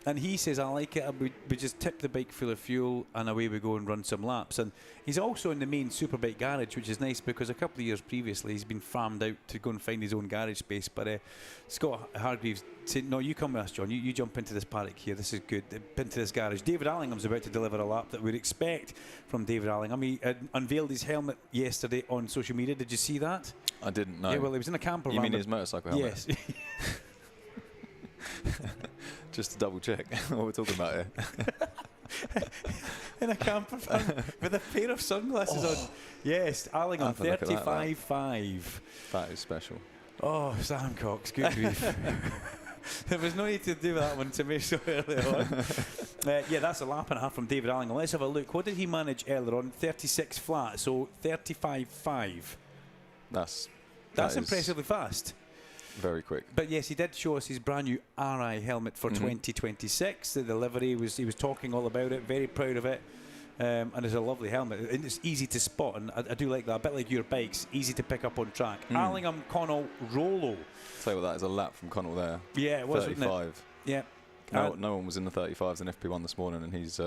And he says, I like it, we just tip the bike full of fuel and away we go and run some laps. And he's also in the main Superbike garage, which is nice because a couple of years previously he's been farmed out to go and find his own garage space. But Scott Hargreaves said, no, you come with us, John, you jump into this paddock here, this is good, into this garage. David Allingham's about to deliver a lap that we'd expect from David Allingham. He unveiled his helmet yesterday on social media. Did you see that? I didn't know. Yeah, well, he was in a camper van. You mean his motorcycle helmet? Yes. Just to double check what we're talking about here. In a camper van with a pair of sunglasses on. Yes, Allingham, 35.5. That is special. Oh, Sam Cox, good grief. There was no need to do that one to me so early on. Yeah, that's a lap and a half from David Allingham. Let's have a look. What did he manage earlier on? 36 flat, so 35.5. That's impressively fast. Very quick. But yes, he did show us his brand new RI helmet for 2026. The livery, he was talking all about it, very proud of it. And it's a lovely helmet. And it's easy to spot, and I do like that. A bit like your bikes, easy to pick up on track. Allingham, Connell, Rollo. Tell you what, that is a lap from Connell there. Yeah, it was, 35. wasn't it? Yeah. No one was in the 35s in FP1 this morning, and he's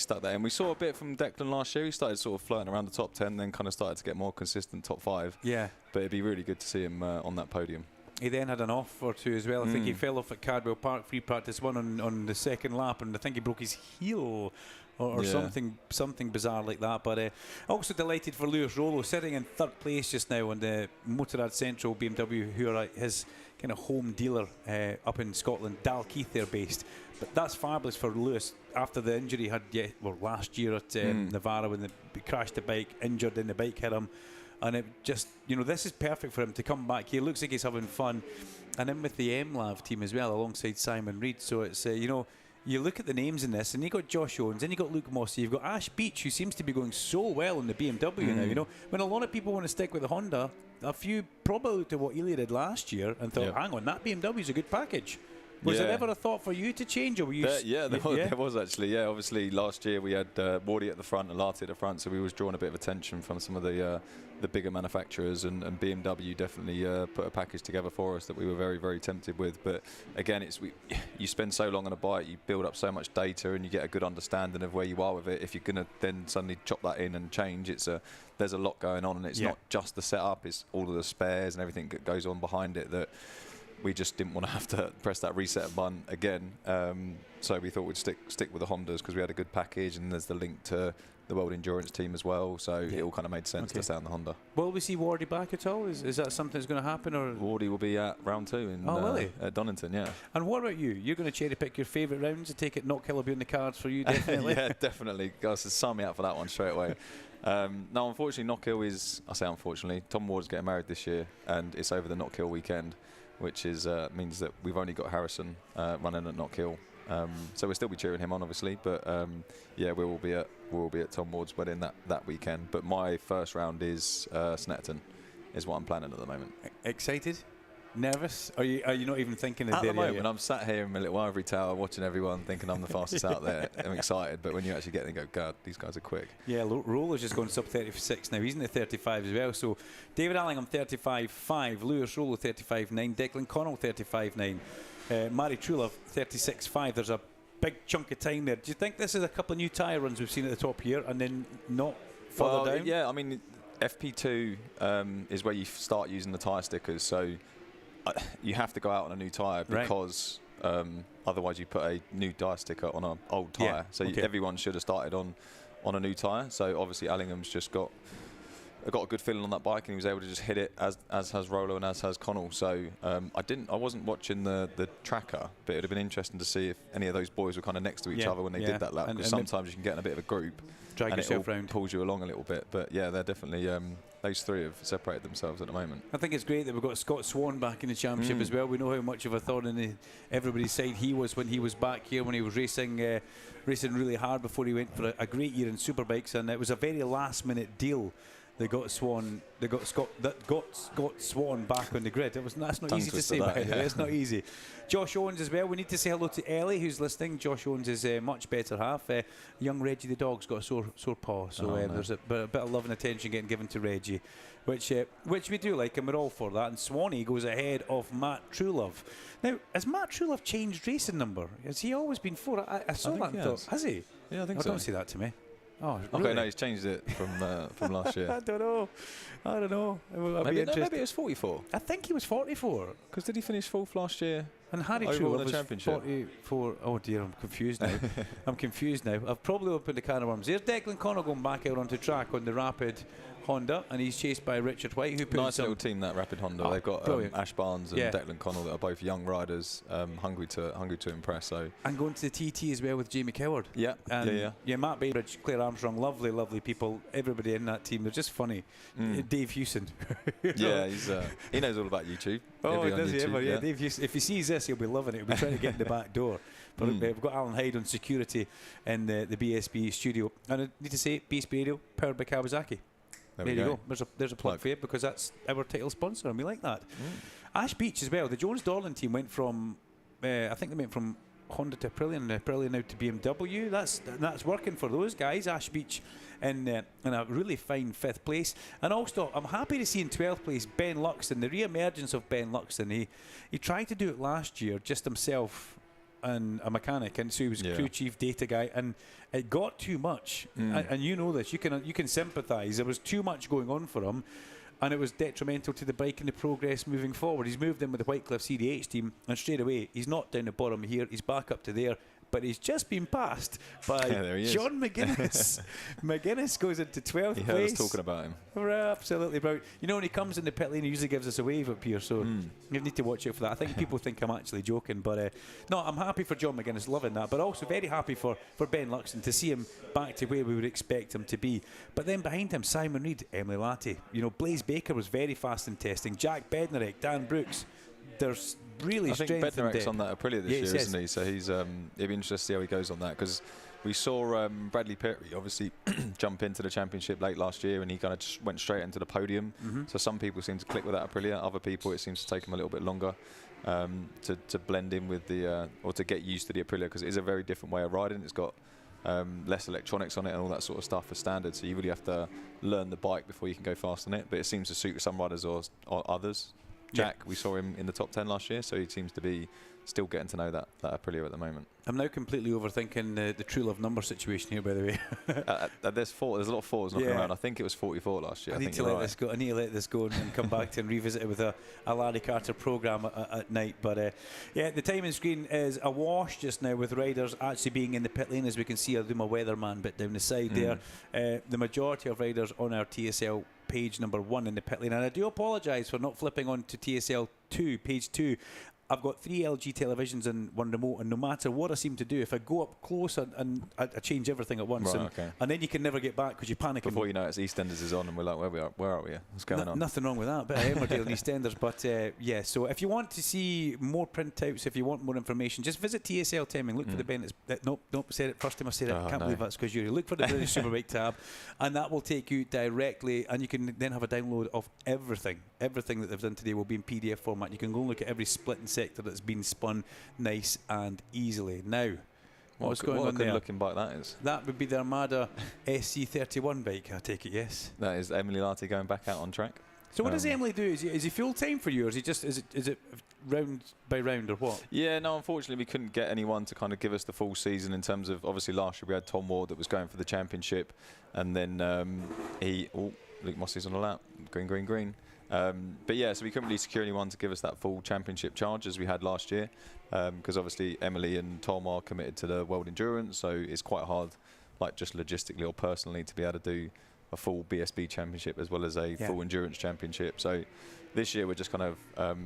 stuck there. And we saw a bit from Declan last year. He started sort of flirting around the top 10, then kind of started to get more consistent top 5. Yeah. But it'd be really good to see him on that podium. He then had an off or two as well. I think he fell off at Cardwell Park free practice 1 on the second lap, and I think he broke his heel or something bizarre like that. But also delighted for Lewis Rollo, sitting in 3rd place just now on the Motorrad Central BMW, who are his kind of home dealer up in Scotland. Dalkeith they're based. But that's fabulous for Lewis after the injury he had last year at Navarra when he crashed the bike, injured, and the bike hit him. And it just, this is perfect for him to come back. He looks like he's having fun. And in with the MLAV team as well, alongside Simon Reed. So it's, you look at the names in this, and you got Josh Owens, and you got Luke Mossy, you've got Ash Beach, who seems to be going so well in the BMW now. When a lot of people want to stick with the Honda, a few probably looked at what Elia did last year and thought, hang on, that BMW is a good package. Was there ever a thought for you to change, or were you? There was actually. Yeah, obviously last year we had Wardy at the front and Lati at the front, so we was drawing a bit of attention from some of the bigger manufacturers, and BMW definitely put a package together for us that we were very, very tempted with. But again, you spend so long on a bike, you build up so much data, and you get a good understanding of where you are with it. If you're gonna then suddenly chop that in and change, there's a lot going on, and it's not just the setup; it's all of the spares and everything that goes on behind it that we just didn't want to have to press that reset button again. So we thought we'd stick with the Hondas because we had a good package, and there's the link to the World Endurance team as well. So it all kind of made sense to stay on the Honda. Will we see Wardy back at all? Is that something that's going to happen? Or Wardy will be at round 2 at Donington, yeah. And what about you? You're going to cherry pick your favourite rounds. I take it Knock Hill will be on the cards for you, definitely. Yeah, definitely. Guys, sign me up for that one straight away. No, unfortunately, Knock Hill unfortunately, Tom Ward's getting married this year, and it's over the Knock Hill weekend, which is means that we've only got Harrison running at Knock Hill. So we'll still be cheering him on, obviously, but we will be at Tom Ward's wedding that weekend. But my first round is Snetterton, is what I'm planning at the moment. Excited? Nervous? Are you not even thinking of at the moment? I'm sat here in my little ivory tower watching everyone, thinking I'm the fastest out there. I'm excited, but when you actually get there and go, God, these guys are quick. Yeah, Roller's just gone sub 36 now. He's in the 35 as well. So David Allingham 35.5, Lewis Rollo 35.9, Declan Connell 35.9, Mari Trulov 36.5. There's a big chunk of time there. Do you think this is a couple of new tyre runs we've seen at the top here, and then not further down? Yeah, I mean, FP2 is where you start using the tyre stickers. So you have to go out on a new tyre because otherwise you put a new tyre sticker on an old tyre. Everyone should have started on a new tyre. So obviously Allingham's just got a good feeling on that bike, and he was able to just hit it as has Rollo and as has Connell. So I wasn't watching the tracker, but it would have been interesting to see if any of those boys were kind of next to each other when they did that lap, because sometimes you can get in a bit of a group drag and yourself it round, pulls you along a little bit. But yeah, they're definitely those three have separated themselves at the moment. I think it's great that we've got Scott Swan back in the championship as well. We know how much of a thorn in everybody's side he was when he was back here, when he was racing really hard before he went for a great year in Superbikes, and it was a very last minute deal. They got Swan. They got Scott Swan back on the grid. That's not easy to say, by the way. It's not easy. Josh Owens as well. We need to say hello to Ellie, who's listening. Josh Owens is a much better half. Young Reggie the dog's got a sore paw, so there's a bit of love and attention getting given to Reggie, which we do like, and we're all for that. And Swanee goes ahead of Matt Trulove. Now, has Matt Trulove changed racing number? Has he always been 4? I saw that and thought, has he? Yeah, I think so. Don't say that to me. Oh, okay, really? No, he's changed it from last year. I don't know. Maybe it was 44. I think he was 44. Because did he finish 4th last year? And Harry Trulove was 44. Oh dear, I'm confused now. I've probably opened the can of worms. There's Declan Connell going back out onto track on the rapid Honda, and he's chased by Richard White, who put nice little team, that Rapid Honda. Oh, they've got Ash Barnes and Yeah. Declan Connell that are both young riders, hungry to impress. So and going to the TT as well with Jamie Coward. Yeah, yeah. Matt Bainbridge, Claire Armstrong, lovely people. Everybody in that team, they're just funny. Dave Hewson. Yeah, he knows all about YouTube. Oh, He'll be on does he YouTube, ever? Yeah, Dave Hewson. If he sees this, he'll be loving it. He'll be trying to get in the back door. But we've got Alan Hyde on security in the BSB studio. And I need to say, BSB Radio, powered by Kawasaki. There you go. There's a plug for you, because that's our title sponsor, and we like that. Ash Beach as well. The Jones Dorland team went from, I think they went from Honda to Aprilia, and Aprilia now to BMW. That's working for those guys. Ash Beach in a really fine 5th place. And also, I'm happy to see in 12th place Ben Luxton, the re-emergence of Ben Luxton. He tried to do it last year, just himself and a mechanic, and so he was crew chief, data guy, and it got too much. And you know this, you can sympathise. There was too much going on for him, and it was detrimental to the bike and the progress moving forward. He's moved in with the Whitecliff CDH team, and straight away he's not down the bottom here, he's back up to there. But he's just been passed by John McGuinness. McGuinness goes into 12th place. He heard us talking about him. We're absolutely proud. You know, when he comes in the pit lane, he usually gives us a wave up here, so you need to watch out for that. I think people think I'm actually joking, but no, I'm happy for John McGuinness, loving that, but also very happy for Ben Luxton to see him back to where we would expect him to be. But then behind him, Simon Reed, Emily Latty. You know, Blaze Baker was very fast in testing. Jack Bednarek, Dan Brooks. There's really I think Bednarek's on that Aprilia this year, isn't he? So he's it'll be interesting to see how he goes on that, because we saw Bradley Perry obviously jump into the championship late last year, and he kind of just went straight into the podium. So some people seem to click with that Aprilia, other people it seems to take them a little bit longer to blend in with the or to get used to the Aprilia, because it is a very different way of riding. It's got less electronics on it and all that sort of stuff for standard, so you really have to learn the bike before you can go fast on it, but it seems to suit some riders or others. Jack, we saw him in the top 10 last year, so he seems to be still getting to know that Aprilia at the moment. I'm now completely overthinking the True Love number situation here, by the way. There's a lot of fours knocking around. I think it was 44 last year. I need to let this go. I need to let this go and come back to and revisit it with a Larry Carter programme at night. But yeah, the timing screen is awash just now with riders actually being in the pit lane, as we can see. I'll do my weatherman bit down the side there. The majority of riders on our TSL page number 1 in the pit lane, and I do apologise for not flipping on to TSL 2, page 2. I've got 3 LG televisions and 1 remote, and no matter what I seem to do, if I go up close and I change everything at once, and then you can never get back because you panic. Before you know it, it's EastEnders is on, and we're like, where are we? What's going on? Nothing wrong with that, but Emmerdale and EastEnders. But yeah, so if you want to see more printouts, if you want more information, just visit TSL timing. Look for the Bennett's. Nope, said it first time I said it. I can't believe that's because you look for the British Superbike tab, and that will take you directly, and you can then have a download of everything. Everything that they've done today will be in PDF format. You can go and look at every split and sector that's been spun nice and easily. Now, what's going on there? What a looking bike that is. That would be the Armada SC31 bike, I take it, yes? That is Emily Larty going back out on track. So what does Emily do? Is he full time for you, or is he just is it round by round, or what? Yeah, no, unfortunately we couldn't get anyone to kind of give us the full season, in terms of, obviously last year we had Tom Ward that was going for the championship, and then Luke Mossey's on the lap, green. But yeah, so we couldn't really secure anyone to give us that full championship charge as we had last year, because obviously Emily and Tom are committed to the World Endurance, so it's quite hard, like just logistically or personally, to be able to do a full BSB championship as well as a full endurance championship. So this year we're just kind of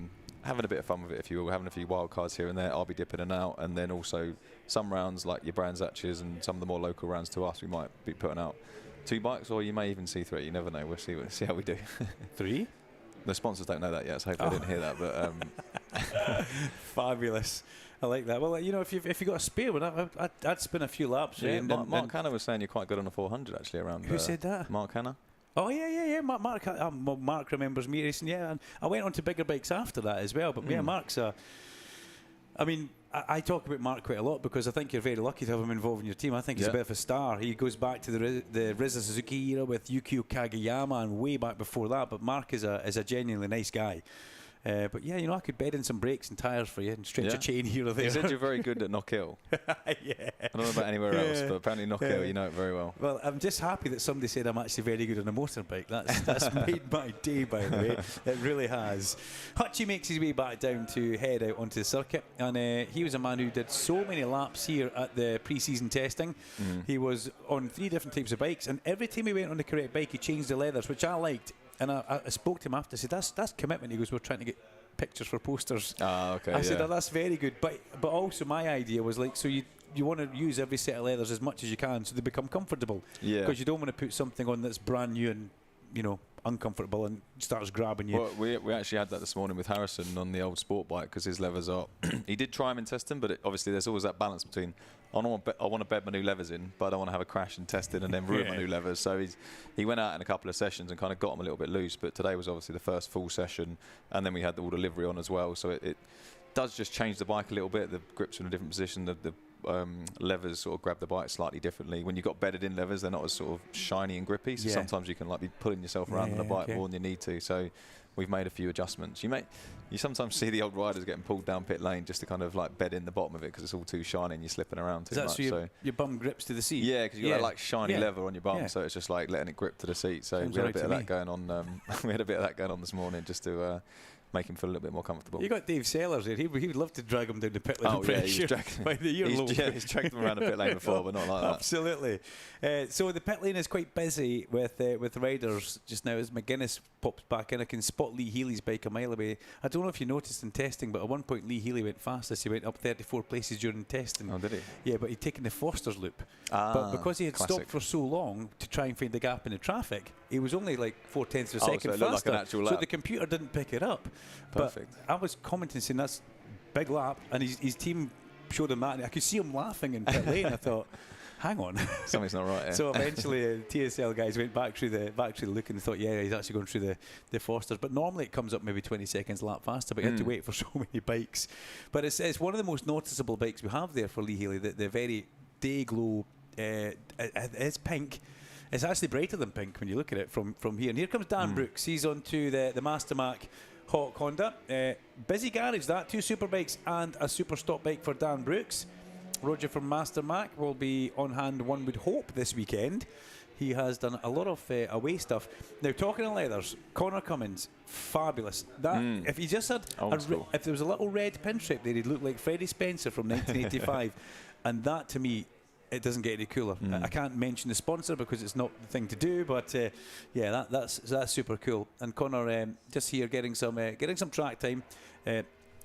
having a bit of fun with it, if you will, having a few wild cards here and there. I'll be dipping in and out, and then also some rounds like your Brands Hatches and some of the more local rounds to us, we might be putting out 2 bikes, or you may even see 3. You never know. We'll see how we do. 3? The sponsors don't know that yet, so hopefully I didn't hear that. But fabulous. I like that. Well, you know, if you got a spare one, I'd spin a few laps. Yeah, Mark Hanna was saying you're quite good on a 400 actually around. Who said that? Mark Hanna. Oh yeah. Mark remembers me racing. Yeah, and I went on to bigger bikes after that as well. But yeah, Mark's I mean, I talk about Mark quite a lot because I think you're very lucky to have him involved in your team. I think he's a bit of a star. He goes back to the Riza Suzuki era with Yukio Kageyama and way back before that. But Mark is a genuinely nice guy. But yeah, you know, I could bed in some brakes and tyres for you and stretch a chain here or there. You said you're very good at Knockhill. Yeah. I don't know about anywhere else, but apparently Knockhill, you know it very well. Well, I'm just happy that somebody said I'm actually very good on a motorbike. That's made my day, by the way. It really has. Hutchie makes his way back down to head out onto the circuit, and he was a man who did so many laps here at the pre-season testing. He was on 3 different types of bikes, and every time he went on the correct bike, he changed the leathers, which I liked. And I spoke to him after. I said, that's commitment. He goes, we're trying to get pictures for posters. Okay. I said, oh, that's very good. But also my idea was like, so you want to use every set of leathers as much as you can so they become comfortable. Yeah. Because you don't want to put something on that's brand new and, you know, uncomfortable and starts grabbing you. Well, we actually had that this morning with Harrison on the old sport bike because his leathers are. He did try them in testing, but obviously there's always that balance between I want to bed my new leathers in, but I don't want to have a crash in testing and then ruin my new leathers. So he went out in a couple of sessions and kind of got them a little bit loose. But today was obviously the first full session, and then we had all the livery on as well. So it does just change the bike a little bit. The grips are in a different position. The levers sort of grab the bike slightly differently. When you've got bedded in levers, they're not as sort of shiny and grippy. So sometimes you can like be pulling yourself around on the bike more than you need to. So we've made a few adjustments. You sometimes see the old riders getting pulled down pit lane just to kind of like bed in the bottom of it because it's all too shiny and you're slipping around too much. So your bum grips to the seat? Yeah, because you've got that like shiny leather on your bum, so it's just like letting it grip to the seat. So we had a bit of that going on. We had a bit of that going on this morning just to make him feel a little bit more comfortable. You got Dave Sellers here. He would love to drag him down the pit lane. Oh yeah, he's dragged him around the pit lane before, but not like that. Absolutely. So the pit lane is quite busy with riders just now as McGuinness pops back in. I can spot Lee Healy's bike a mile away. I don't know if you noticed in testing, but at one point Lee Healy went fastest. He went up 34 places during testing. Oh, did he? Yeah, but he'd taken the Foster's loop. But because he had stopped for so long to try and find the gap in the traffic, he was only like 4/10 of a second so it faster. looked like an actual lap. So the computer didn't pick it up. Perfect. But I was commenting saying that's big lap, and his team showed him that, and I could see him laughing in pit lane. I thought, hang on, something's not right. So eventually, TSL guys went back through the look and thought, yeah, he's actually going through the Fosters. But normally it comes up maybe 20 seconds a lap faster. But you had to wait for so many bikes. But it's one of the most noticeable bikes we have there for Lee Healy. The very day glow. It's pink. It's actually brighter than pink when you look at it from here. And here comes Dan Brooks. He's onto the Master Mac Hawk Honda. Busy garage, that. 2 Superbikes and a Superstock bike for Dan Brooks. Roger from Master Mac will be on hand, one would hope, this weekend. He has done a lot of away stuff. Now, talking of leathers, Connor Cummins, fabulous. That if he just had, if there was a little red pinstripe there, he'd look like Freddie Spencer from 1985. And that, to me, it doesn't get any cooler. I can't mention the sponsor because it's not the thing to do, but yeah, that's super cool. And Connor just here getting some track time.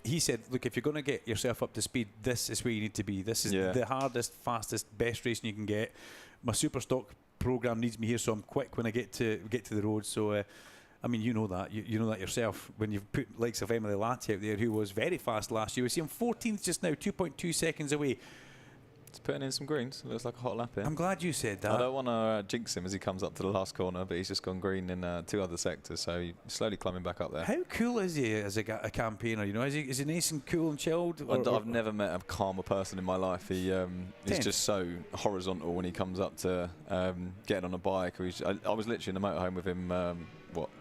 He said, look, if you're going to get yourself up to speed, this is where you need to be. This is the hardest, fastest, best racing you can get. My Superstock program needs me here, so I'm quick when I get to the road. So I mean, you know that. You know that yourself when you've put likes of Emily Latty out there, who was very fast last year. We see him 14th just now, 2.2 seconds away. He's putting in some greens. Looks like a hot lap here. I'm glad you said that. I don't want to jinx him as he comes up to the last corner, but he's just gone green in 2 other sectors, so he's slowly climbing back up there. How cool is he as a campaigner? You know, is he nice and cool and chilled? I've never met a calmer person in my life. He's just so horizontal when he comes up to getting on a bike. I was literally in the motorhome with him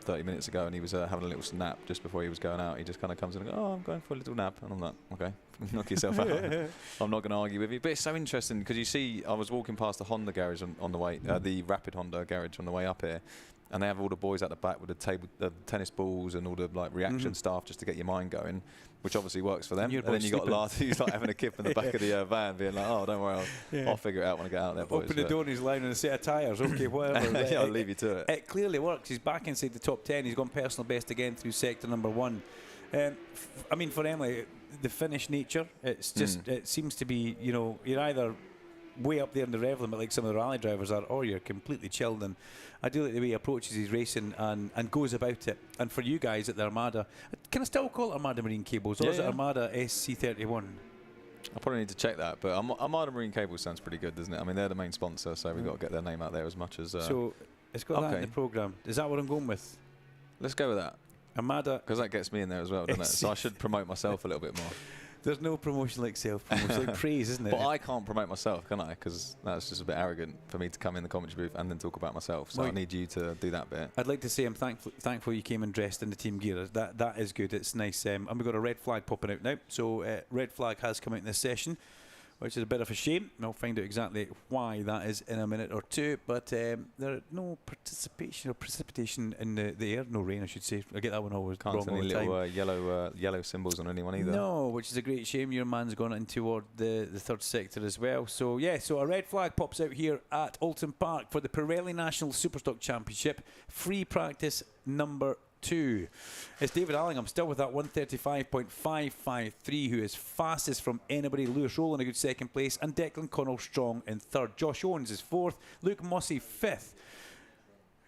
30 minutes ago, and he was having a little nap just before he was going out. He just kind of comes in and goes, I'm going for a little nap. And I'm like, okay, knock yourself out. I'm not going to argue with you. But it's so interesting because you see, I was walking past the Honda garage on the way, the Rapid Honda garage on the way up here, and they have all the boys at the back with the tennis balls and all the like reaction stuff just to get your mind going, which obviously works for them. And then you got Lars who's like having a kip in the back of the van, being like, "Oh, don't worry, I'll figure it out when I get out there, boys." Open the door and he's lying on a set of tyres. Okay, whatever. Yeah, I'll leave you to it. It clearly works. He's back inside the top 10. He's gone personal best again through sector number 1. I mean, for Emily, the Finnish nature. It's just it seems to be, you know, you're either way up there in the rev limit like some of the rally drivers are, or you're completely chilled. And I do like the way he approaches his racing and goes about it. And for you guys at the Armada, can I still call it Armada Marine Cables, or is it Armada SC31? I probably need to check that, but Armada Marine Cables sounds pretty good, doesn't it? I mean, they're the main sponsor, so we've got to get their name out there as much as... So it's got that in the programme. Is that what I'm going with? Let's go with that. Armada... Because that gets me in there as well, doesn't it? So I should promote myself a little bit more. There's no promotion like self-promotion, like praise, isn't it? But I can't promote myself, can I? Because that's just a bit arrogant for me to come in the commentary booth and then talk about myself. So Well, I need you to do that bit. I'd like to say I'm thankful you came and dressed in the team gear. That is good. It's nice. And we've got a red flag popping out now. So red flag has come out in this session, which is a bit of a shame. I'll find out exactly why that is in a minute or two. But there are no participation or precipitation in the air. No rain, I should say. I get that one always Can't wrong see all any the time. little yellow symbols on anyone either. No, which is a great shame. Your man's gone in toward the third sector as well. So, yeah, so a red flag pops out here at Alton Park for the Pirelli National Superstock Championship. Free practice number 2. It's David Allingham still with that 135.553, who is fastest from anybody. Lewis Roll in a good second place, and Declan Connell strong in third. Josh Owens is fourth. Luke Mossey fifth.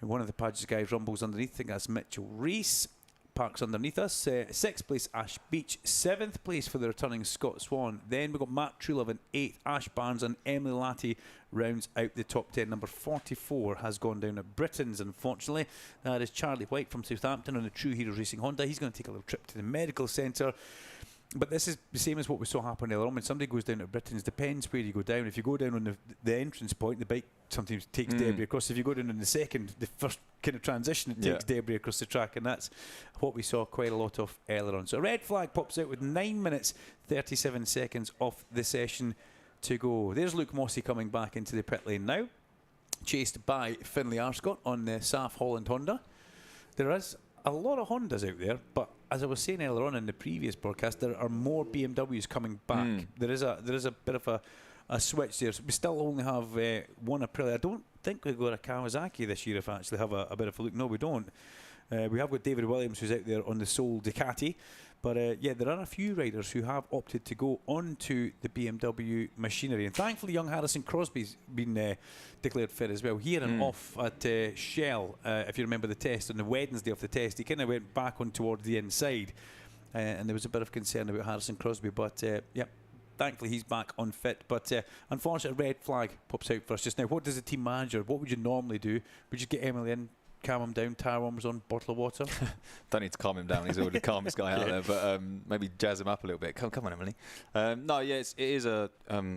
One of the Paddock guys rumbles underneath. I think that's Mitchell Reese. Parks underneath us. 6th place, Ash Beach. 7th place for the returning Scott Swan. Then we've got Matt Truelove in 8th. Ash Barnes and Emily Latty rounds out the top 10. Number 44 has gone down at Britain's, unfortunately. That is Charlie White from Southampton on the True Heroes Racing Honda. He's going to take a little trip to the medical centre. But this is the same as what we saw happen earlier on. When somebody goes down at Britain's, depends where you go down. If you go down on the entrance point, the bike sometimes takes debris across. If you go down on the first kind of transition, it takes debris across the track, and that's what we saw quite a lot of earlier on. So a red flag pops out with 9 minutes 37 seconds of the session to go. There's Luke Mossey coming back into the pit lane now, chased by Finlay Arscott on the SAF Holland Honda. There is a lot of Hondas out there, but as I was saying earlier on in the previous broadcast, there are more BMWs coming back. There is a bit of a switch there. So we still only have one Aprilia. I don't think we've got a Kawasaki this year, if I actually have a bit of a look. No, we don't. We have got David Williams, who's out there on the sole Ducati. But yeah, there are a few riders who have opted to go onto the BMW machinery. And thankfully, young Harrison Crosby's been declared fit as well. He had an off at Shell, if you remember the test, on the Wednesday of the test. He kind of went back on towards the inside. And there was a bit of concern about Harrison Crosby. But yeah, thankfully he's back on fit. But unfortunately, a red flag pops out for us just now. What does the team manager, what would you normally do? Would you get Emily in, calm him down, tire warmers on, bottle of water? Don't need to calm him down. He's already the calmest guy out there. But maybe jazz him up a little bit. Come on, Emily. No, yeah, it is a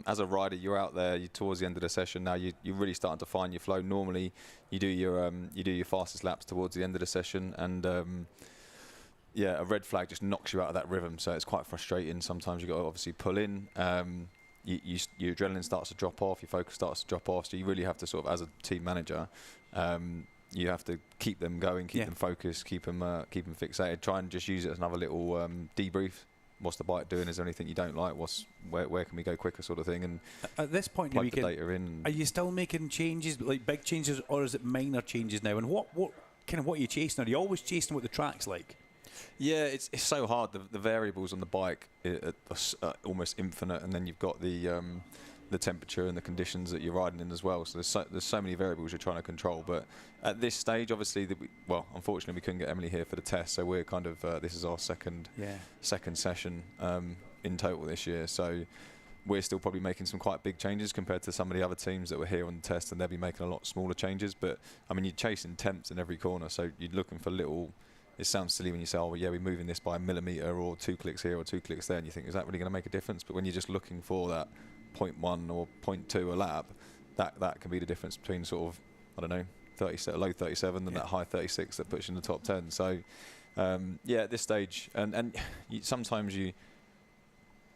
as a rider, you're out there. You're towards the end of the session now. You're really starting to find your flow. Normally, you do your fastest laps towards the end of the session, and yeah, a red flag just knocks you out of that rhythm. So it's quite frustrating. Sometimes you got to obviously pull in. Your adrenaline starts to drop off. Your focus starts to drop off. So you really have to sort of, as a team manager, you have to keep them going, keep them focused, keep them fixated. Try and just use it as another little debrief. What's the bike doing? Is there anything you don't like? Where can we go quicker, sort of thing? And at this point in the weekend, data in. Are you still making changes, like big changes, or is it minor changes now? And what are you chasing? Are you always chasing what the track's like? Yeah, it's so hard. The variables on the bike are almost infinite, and then you've got the temperature and the conditions that you're riding in as well. So there's so many variables you're trying to control. But at this stage, obviously, unfortunately, we couldn't get Emily here for the test. So we're kind of this is our second session in total this year. So we're still probably making some quite big changes compared to some of the other teams that were here on the test, and they'll be making a lot smaller changes. But I mean, you're chasing temps in every corner, so you're looking for little. It sounds silly when you say, oh, well, yeah, we're moving this by a millimetre or 2 clicks here or 2 clicks there, and you think, is that really going to make a difference? But when you're just looking for that 0.1 or 0.2 a lap, that can be the difference between sort of, I don't know, low 37 and that high 36 that puts you in the top 10. So, yeah, at this stage, and sometimes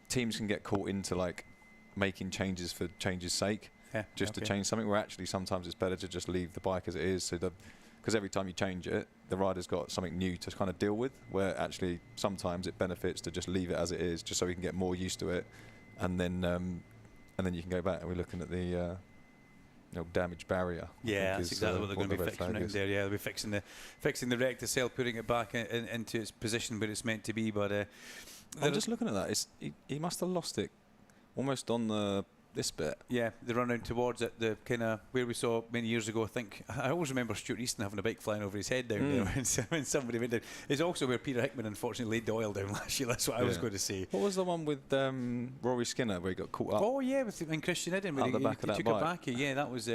teams can get caught into like making changes for change's sake, to change something, where actually sometimes it's better to just leave the bike as it is. So because every time you change it, the rider's got something new to kind of deal with, where actually sometimes it benefits to just leave it as it is, just so we can get more used to it, and then you can go back. And we're looking at the damaged barrier. Yeah, that's exactly what they're going to be fixing around there. Yeah, they'll be fixing the recticel, putting it back into its position where it's meant to be. But I'm just looking at that. He must have lost it almost on this bit. Yeah, they run around towards it, the kind of where we saw many years ago. I think I always remember Stuart Easton having a bike flying over his head down there when somebody went down. It's also where Peter Hickman unfortunately laid the oil down last year. That's what I was going to say. What was the one with Rory Skinner where he got caught up? Oh yeah, and Christian Eden, where he took it back. Yeah, that was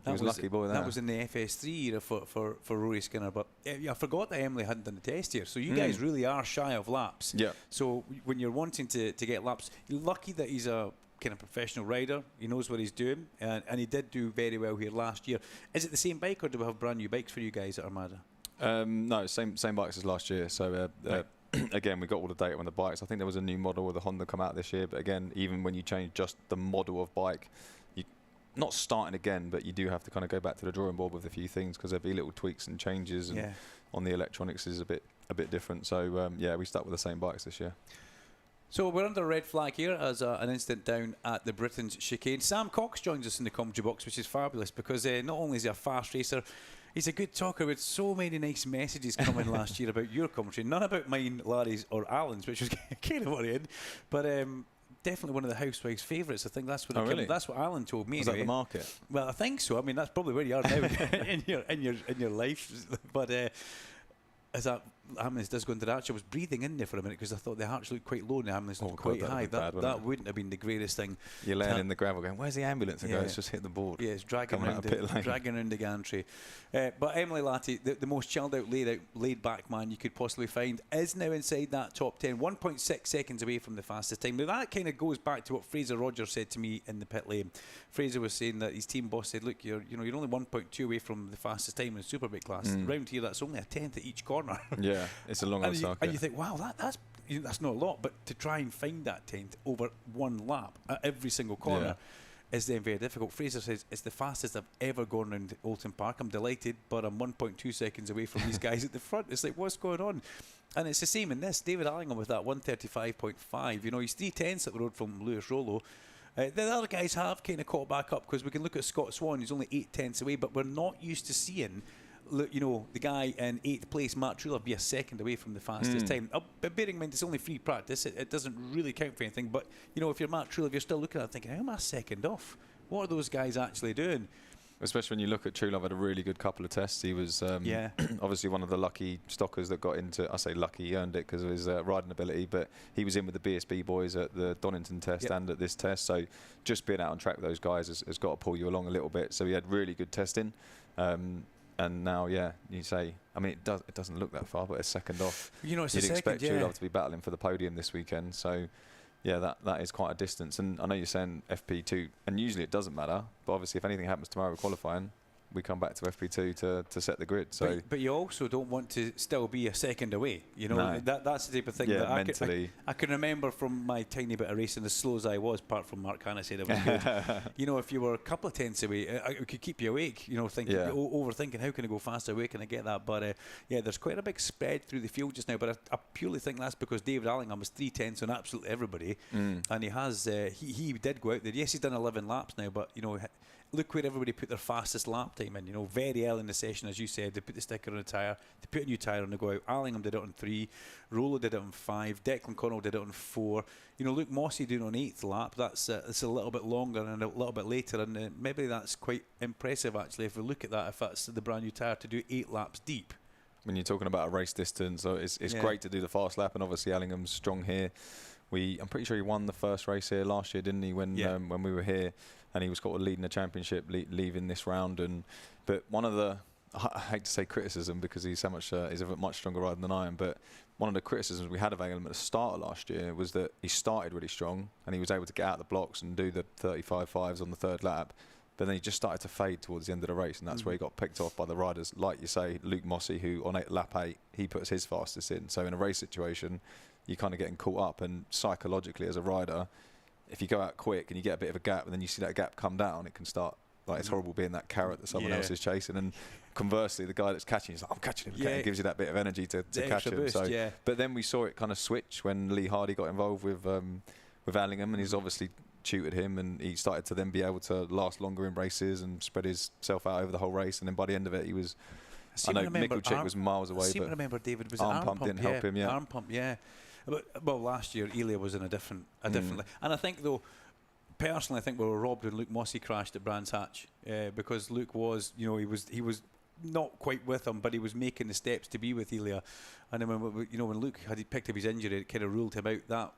He was a lucky boy there. That was in the FS3 era for Rory Skinner. But I forgot that Emily hadn't done the test here. So you guys really are shy of laps. Yeah. So when you're wanting to get laps, you're lucky that he's a kind of professional rider. He knows what he's doing, and he did do very well here last year. Is it the same bike, or do we have brand new bikes for you guys at Armada? No, same bikes as last year. So right. Again, we got all the data on the bikes. I think there was a new model with the Honda come out this year. But again, even when you change just the model of bike, you not starting again, but you do have to kind of go back to the drawing board with a few things, because there'll be little tweaks and changes, and on the electronics is a bit different. So yeah, we stuck with the same bikes this year. So we're under a red flag here as an incident down at the Britain's chicane. Sam Cox joins us in the commentary box, which is fabulous, because not only is he a fast racer, he's a good talker. With so many nice messages coming last year about your commentary, none about mine, Larry's or Alan's, which was kind of worrying, but definitely one of the housewife's favourites. I think that's what really? that's what Alan told me. Was that the market? Well, I think so. I mean, that's probably where you are now in your life, but. As that ambulance does go into the arch, I was breathing in there for a minute because I thought the arch looked quite low and the ambulance looked quite high. That wouldn't have been the greatest thing. You're laying in the gravel going, where's the ambulance? And it's just hit the board. Yeah, it's dragging around the gantry. But Emily Latty, the most chilled out, laid back man you could possibly find, is now inside that top 10, 1.6 seconds away from the fastest time. Now that kind of goes back to what Fraser Rogers said to me in the pit lane. Fraser was saying that his team boss said, look, you're only 1.2 away from the fastest time in the Superbike class. Round here, that's only a 10th at each corner. Yeah, it's a long old circuit. And you think, wow, that's not a lot, but to try and find that 10th over one lap at every single corner is then very difficult. Fraser says it's the fastest I've ever gone around Oulton Park. I'm delighted, but I'm 1.2 seconds away from these guys at the front. It's like, what's going on? And it's the same in this. David Allingham with that 135.5. He's 3/10 at the road from Lewis Rollo. The other guys have kind of caught back up, because we can look at Scott Swan, who's only 8/10 away, but we're not used to seeing the guy in 8th place, Matt Truller, be a second away from the fastest time. But bearing in mind, it's only free practice. It doesn't really count for anything. But, if you're Matt Truller, if you're still looking at it thinking, how am I second off? What are those guys actually doing? Especially when you look at Truelove, had a really good couple of tests. He was obviously one of the lucky stockers that got into, I say lucky, he earned it because of his riding ability, but he was in with the BSB boys at the Donington test and at this test. So just being out on track with those guys has got to pull you along a little bit. So he had really good testing. And now, you say, I mean, it doesn't look that far, but it's second off. It's You'd expect Truelove to be battling for the podium this weekend. So, yeah, that is quite a distance. And I know you're saying FP2, and usually it doesn't matter, but obviously if anything happens tomorrow with qualifying, we come back to FP2 to set the grid. So, but you also don't want to still be a second away. No. That's the type of thing that mentally. I can remember from my tiny bit of racing, as slow as I was, apart from Mark Hanna said it was good. If you were a couple of tenths away, it could keep you awake. Thinking, overthinking, how can I go faster? Where can I get that? But there's quite a big spread through the field just now. But I purely think that's because David Allingham was 3/10 on absolutely everybody, and he has he did go out there. Yes, he's done 11 laps now, but look where everybody put their fastest lap time in. Very early in the session, as you said, they put the sticker on the tyre, they put a new tyre on, they go out. Allingham did it on 3, Rollo did it on 5, Declan Connell did it on 4. Luke Mossey doing on 8th lap. That's a little bit longer and a little bit later, and maybe that's quite impressive actually if we look at that. If that's the brand new tyre to do 8 laps deep. When you're talking about a race distance, so it's great to do the fast lap, and obviously Allingham's strong here. I'm pretty sure he won the first race here last year, didn't he? When we were here, and he was sort of leading the championship, leaving this round. But one of the, I hate to say criticism because he's so much he's a much stronger rider than I am. But one of the criticisms we had of Allingham at the start of last year was that he started really strong and he was able to get out the blocks and do the 35.5s on the third lap. But then he just started to fade towards the end of the race, and that's where he got picked off by the riders, like you say, Luke Mossey, who on lap 8 he puts his fastest in. So in a race situation, you're kind of getting caught up, and psychologically as a rider, if you go out quick and you get a bit of a gap and then you see that gap come down, it can start, it's horrible being that carrot that someone else is chasing. And conversely, the guy that's catching, he's like, I'm catching him. It gives you that bit of energy to catch him. Boost, But then we saw it kind of switch when Lee Hardy got involved with Allingham, and he's obviously tutored him, and he started to then be able to last longer in races and spread himself out over the whole race. And then by the end of it, he was, I know Mikkelczyk was miles away, but I remember David was arm pump didn't help him. Arm pump, Well, last year Elia was in a different and I think though, personally, I think we were robbed when Luke Mossey crashed at Brands Hatch because Luke was, he was not quite with him, but he was making the steps to be with Elia. And then when Luke had picked up his injury, it kind of ruled him out.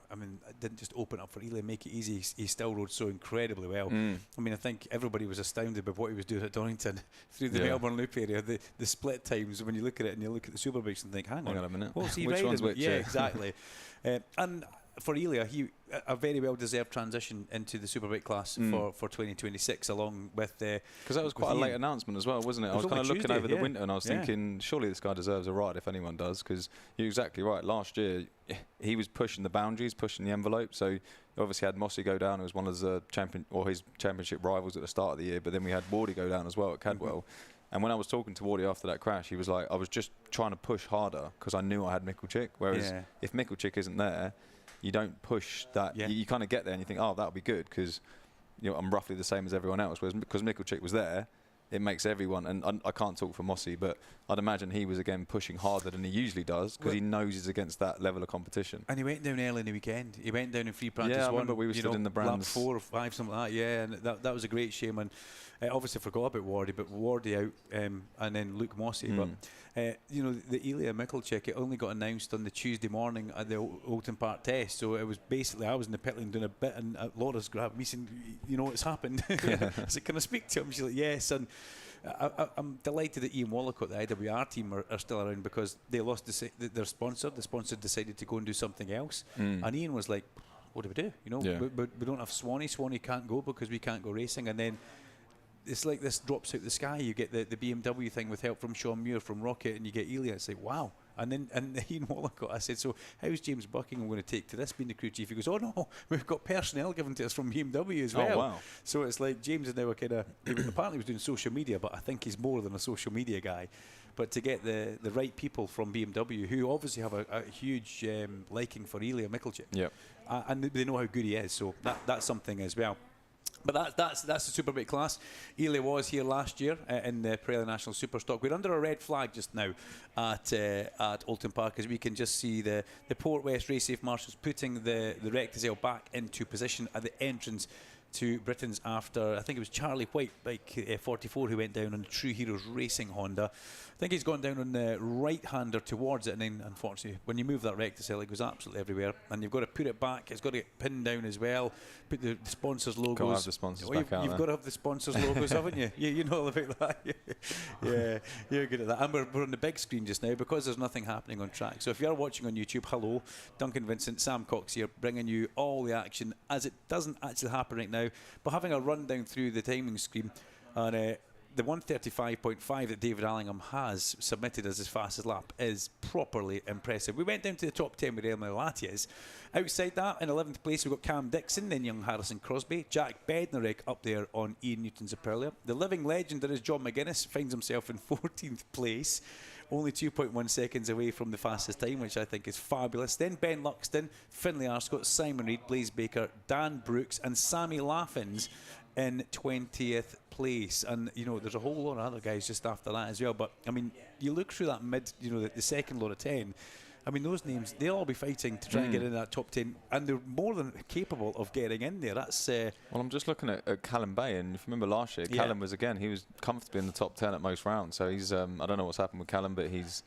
I mean, it didn't just open up for Ely and make it easy. He still rode so incredibly well. I mean, I think everybody was astounded by what he was doing at Donington through the Melbourne Loop area. The split times, when you look at it and you look at the Superbikes and think, hang on a minute, what's he which riding? one's which? Yeah, exactly. And for Elia, a very well-deserved transition into the Superbike class for 2026, along with because that was quite a late announcement as well, wasn't it? I was kind of looking over the winter and I was thinking, surely this guy deserves a ride if anyone does, because you're exactly right. Last year, he was pushing the boundaries, pushing the envelope. So you obviously had Mossy go down, who was one of the his championship rivals at the start of the year, but then we had Wardy go down as well at Cadwell. And when I was talking to Wardy after that crash, he was like, I was just trying to push harder because I knew I had Mickelchick. Whereas if Mickelchick isn't there, you don't push that. You kind of get there and you think, oh, that'll be good because I'm roughly the same as everyone else. Whereas because Mickelchick was there, it makes everyone, and I can't talk for Mossy, but I'd imagine he was again pushing harder than he usually does because he knows he's against that level of competition. And he went down early in the weekend. He went down in free practice. I remember we were stood in the brands. Lap 4 or 5, something like that. Yeah, and that was a great shame. And obviously forgot about Wardy, but Wardy out, and then Luke Mossy. But the Elia Mickelchick, it only got announced on the Tuesday morning at the Oulton Park test. So it was basically, I was in the pit lane doing a bit, and Laura's grabbed me saying, what's happened? I said, can I speak to him? She's like, yes. And I'm delighted that Ian Wallacott, the IWR team, are still around because they lost their sponsor. The sponsor decided to go and do something else. And Ian was like, what do we do? We don't have Swanee. Swanee can't go because we can't go racing. And then it's like this drops out the sky. You get the BMW thing with help from Sean Muir from Rocket, and you get Elia. It's like, wow. And Ian Wallacott, I said, so how's James Buckingham going to take to this being the crew chief? He goes, oh no, we've got personnel given to us from BMW as well. Oh, wow. So it's like James is now a kind of, apparently he was doing social media, but I think he's more than a social media guy. But to get the right people from BMW, who obviously have a huge liking for Elia Mickelchick, and they know how good he is, so that's something as well. But that's the Superbike class. Elia was here last year in the Pirelli National Superstock. We're under a red flag just now at Oulton Park, as we can just see the Port West Race Safe Marshals putting the Rectizel back into position at the entrance to Britain's after, I think it was Charlie White, bike 44, who went down on the True Heroes Racing Honda. I think he's gone down on the right-hander towards it, and then unfortunately when you move that Rectizel it goes absolutely everywhere, and you've got to put it back. It's got to get pinned down as well, put the sponsors' logos. Can't have the sponsors back out. You've got to have the sponsors' logos, haven't you? You know all about that. Yeah, you're good at that. And we're on the big screen just now because there's nothing happening on track. So if you are watching on YouTube, hello, Duncan Vincent, Sam Cox here, bringing you all the action as it doesn't actually happen right now, but having a rundown through the timing screen. And the 135.5 that David Allingham has submitted as his fastest lap is properly impressive. We went down to the top 10 with Elmer Latias. Outside that, in 11th place, we've got Cam Dixon, then young Harrison Crosby. Jack Bednarek up there on Ian Newton's Aprilia. The living legend that is John McGuinness finds himself in 14th place, only 2.1 seconds away from the fastest time, which I think is fabulous. Then Ben Luxton, Finlay Arscott, Simon Reed, Blaze Baker, Dan Brooks and Sammy Laffins in 20th place. And there's a whole lot of other guys just after that as well. But I mean, you look through that mid, the second lot of 10, I mean, those names, they'll all be fighting to try and get in that top 10, and they're more than capable of getting in there. That's well, I'm just looking at Callum Bay, and if you remember last year, Callum was he was comfortably in the top 10 at most rounds. So he's I don't know what's happened with Callum, but he's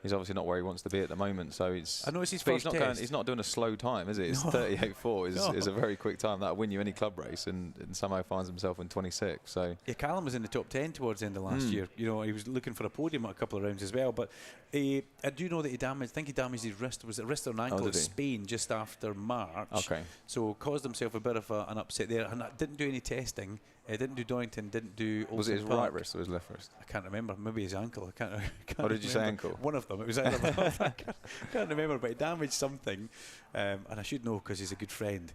obviously not where he wants to be at the moment. So I know it's his first test. He's not doing a slow time, is it? It's 38.4 is a very quick time. That'll win you any club race, and somehow finds himself in 26. So Callum was in the top 10 towards the end of last year. He was looking for a podium at a couple of rounds as well. But I do know that he damaged his wrist. Was it wrist or an ankle in Spain just after March? Okay. So caused himself a bit of an upset there, and didn't do any testing. Didn't do Donington, didn't do Oulton Was it his Park. right wrist or his left wrist? I can't remember. Maybe his ankle. I can't Or did you say ankle? One of them. It was either of them. I can't remember, but he damaged something. And I should know because he's a good friend.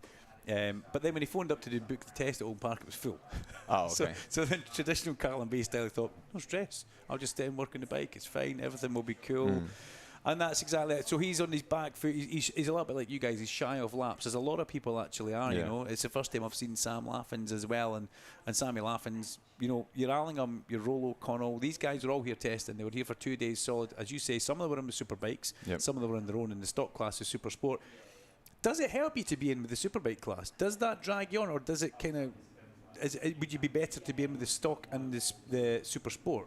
But then when he phoned up to book the test at Oulton Park, it was full. Oh, okay. so then traditional Callum Bay style, he thought, no stress. I'll just stay and work on the bike. It's fine. Everything will be cool. And that's exactly it. So he's on his back foot. He's a little bit like you guys. He's shy of laps, as a lot of people actually are. It's the first time I've seen Sam Laffins as well, and Sammy Laffins. Your Allingham, your Rollo, Connell. These guys are all here testing. They were here for 2 days solid, as you say. Some of them were on the Superbikes. Some of them were on their own in the stock class of Supersport. Does it help you to be in with the Superbike class? Does that drag you on, or does it kind of? Would you be better to be in with the stock and the Supersport?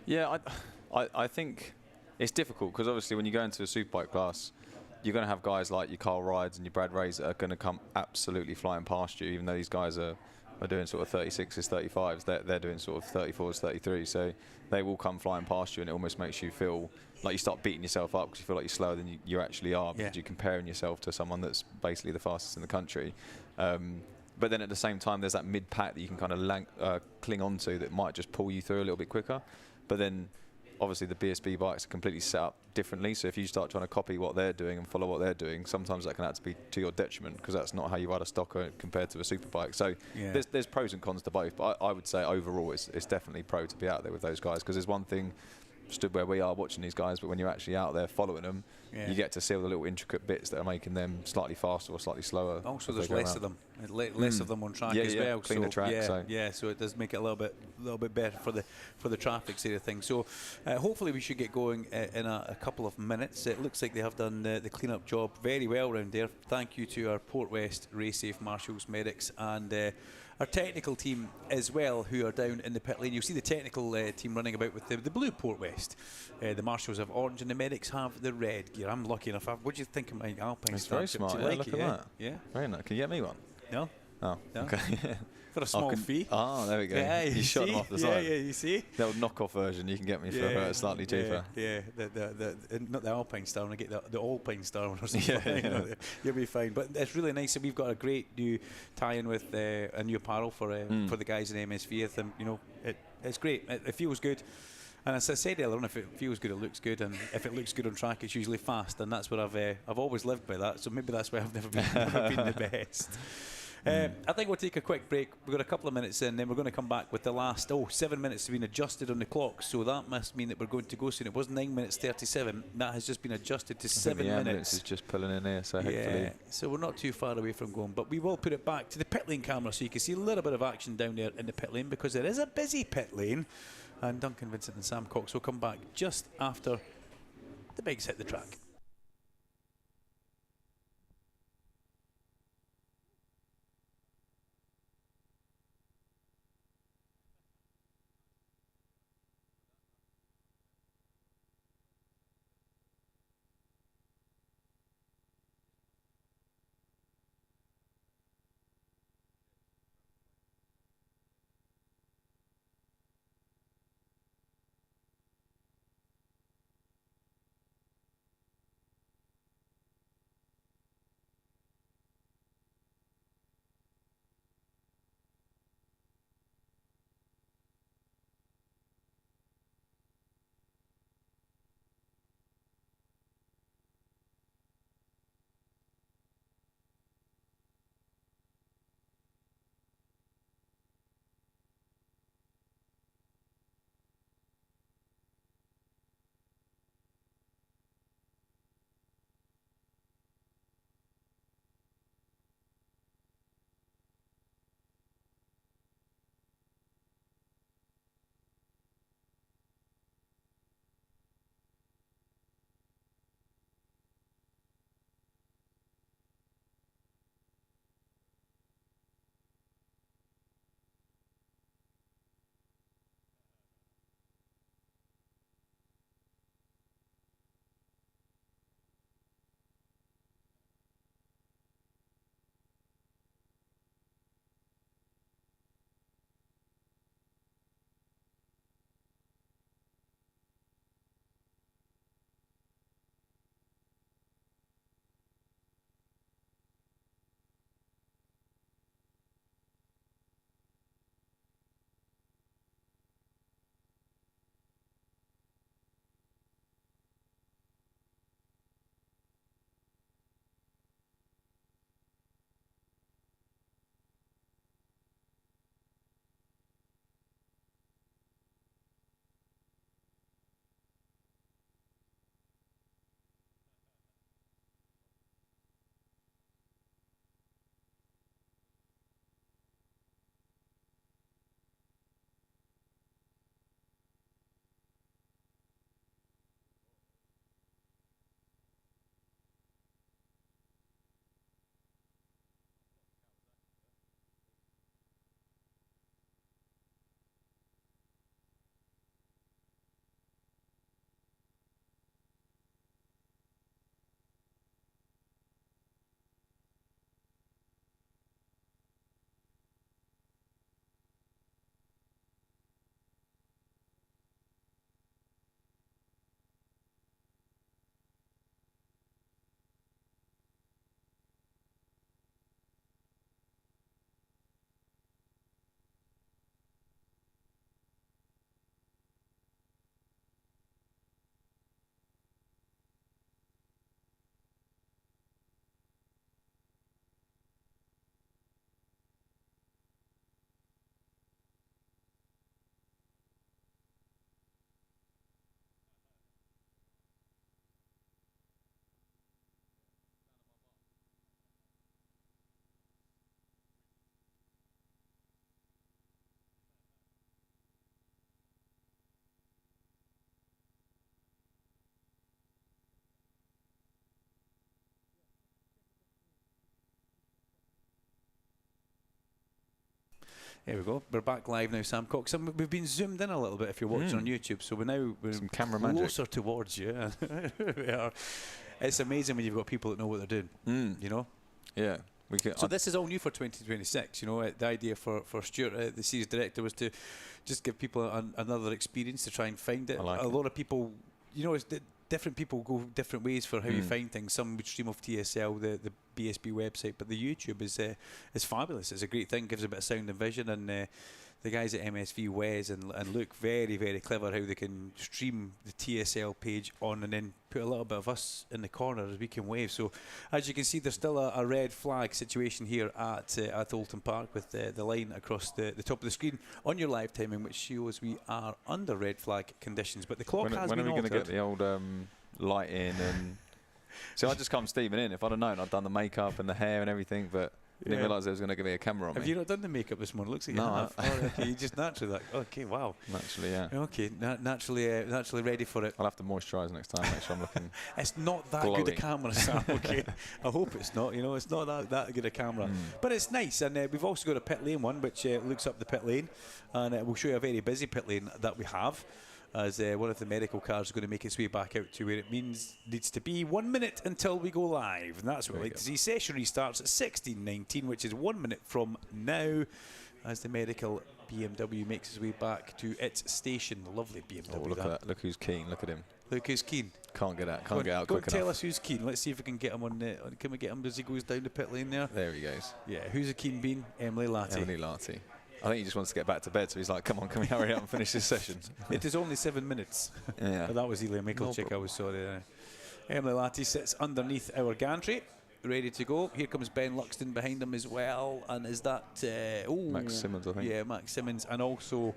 Yeah, I think. It's difficult because obviously when you go into a Superbike class, you're going to have guys like your Carl Rides and your Brad Rays that are going to come absolutely flying past you, even though these guys are doing sort of 36s, 35s. They're doing sort of 34s, 33s. So they will come flying past you, and it almost makes you feel like you start beating yourself up because you feel like you're slower than you actually are, because you're comparing yourself to someone that's basically the fastest in the country. But then at the same time, there's that mid-pack that you can kind of cling on to that might just pull you through a little bit quicker. But then obviously the BSB bikes are completely set up differently, so if you start trying to copy what they're doing and follow what they're doing, sometimes that can actually be to your detriment, because that's not how you ride a stocker compared to a superbike. So there's pros and cons to both, but I would say overall it's definitely pro to be out there with those guys, because there's one thing stood where we are watching these guys, but when you're actually out there following them, you get to see all the little intricate bits that are making them slightly faster or slightly slower. Also, there's less of them, less of them on track as well. Cleaner track. So it does make it a little bit better for the traffic side of things. So hopefully we should get going in a couple of minutes. It looks like they have done the clean-up job very well around there. Thank you to our Port West Race Safe marshals, medics, and our technical team as well, who are down in the pit lane. You'll see the technical team running about with the blue Port West. The marshals have orange and the medics have the red gear. I'm lucky enough. What do you think of my Alpine It's very start? smart. Do you like Look it? at that. Yeah. Very nice. Can you get me one? No. Oh, no. Okay. For a small fee. Oh, there we go. Yeah, you shot them off the side. Yeah, you see. The old knockoff version you can get me for slightly cheaper. Yeah, not the Alpine Star, I get the Alpine Star or something. You'll be fine. But it's really nice that we've got a great new tie-in with a new apparel for the guys in MSV. I think, it's great. It feels good. And as I said earlier on, if it feels good, it looks good, and if it looks good on track, it's usually fast, and that's what I've always lived by that. So maybe that's why I've never been the best. I think we'll take a quick break. We've got a couple of minutes in, then we're going to come back with the last 7 minutes have been adjusted on the clock, so that must mean that we're going to go soon. It was 9 minutes 37. That has just been adjusted to 7 minutes. Ambulance is just pulling in here, so hopefully. So we're not too far away from going, but we will put it back to the pit lane camera so you can see a little bit of action down there in the pit lane, because there is a busy pit lane. And Duncan Vincent and Sam Cox will come back just after the bikes hit the track. There we go. We're back live now, Sam Cox. We've been zoomed in a little bit if you're watching on YouTube, so we're some camera closer magic towards you. We are. It's amazing when you've got people that know what they're doing. You know. Yeah. So this is all new for 2026. You know, the idea for Stuart, the series director, was to just give people another experience to try and find it. A lot of people, you know, different people go different ways for how you find things. Some would stream off TSL, the BSB website, but the YouTube is fabulous. It's a great thing, gives a bit of sound and vision, and the guys at MSV, Wes and Luke, very, very clever how they can stream the TSL page on and then put a little bit of us in the corner as we can wave. So as you can see, there's still a red flag situation here at Oulton Park with the line across the top of the screen on your live timing, which shows we are under red flag conditions. But the clock has been altered. When are we going to get the old light in? And so I just come steaming in. If I'd have known, I'd done the makeup and the hair and everything, but I didn't realise there was going to give me a camera on me. Have you not done the makeup this morning? Looks like you have. Oh, okay, you just naturally okay, wow. Naturally, yeah. Okay, naturally ready for it. I'll have to moisturise next time, make sure I'm looking It's not that glowing. good a camera, Sam, okay? I hope it's not, you know, it's not that good a camera. But it's nice, and we've also got a pit lane one, which looks up the pit lane, and we'll show you a very busy pit lane that we have, as one of the medical cars is going to make its way back out to where it needs to be. 1 minute until we go live, and that's what we like to see. Session restarts at 16:19, which is 1 minute from now, as the medical BMW makes its way back to its station. The lovely BMW. Oh, look at that. Look who's keen. Look at him. Look who's keen. Can't get out. Can't get out go quick and tell enough. us who's keen. Let's see if we can get him on. Can we get him as he goes down the pit lane there? There he goes. Yeah. Who's a keen bean? Emily Latty. Emily Latty. I think he just wants to get back to bed, so he's like, come on, can we hurry up and finish this session? It is only 7 minutes. Yeah. That was Elia Michalczyk, I was sorry. Emily Latty sits underneath our gantry, ready to go. Here comes Ben Luxton behind him as well. And is that... Max Simmons, I think. Yeah, Max Simmons. And also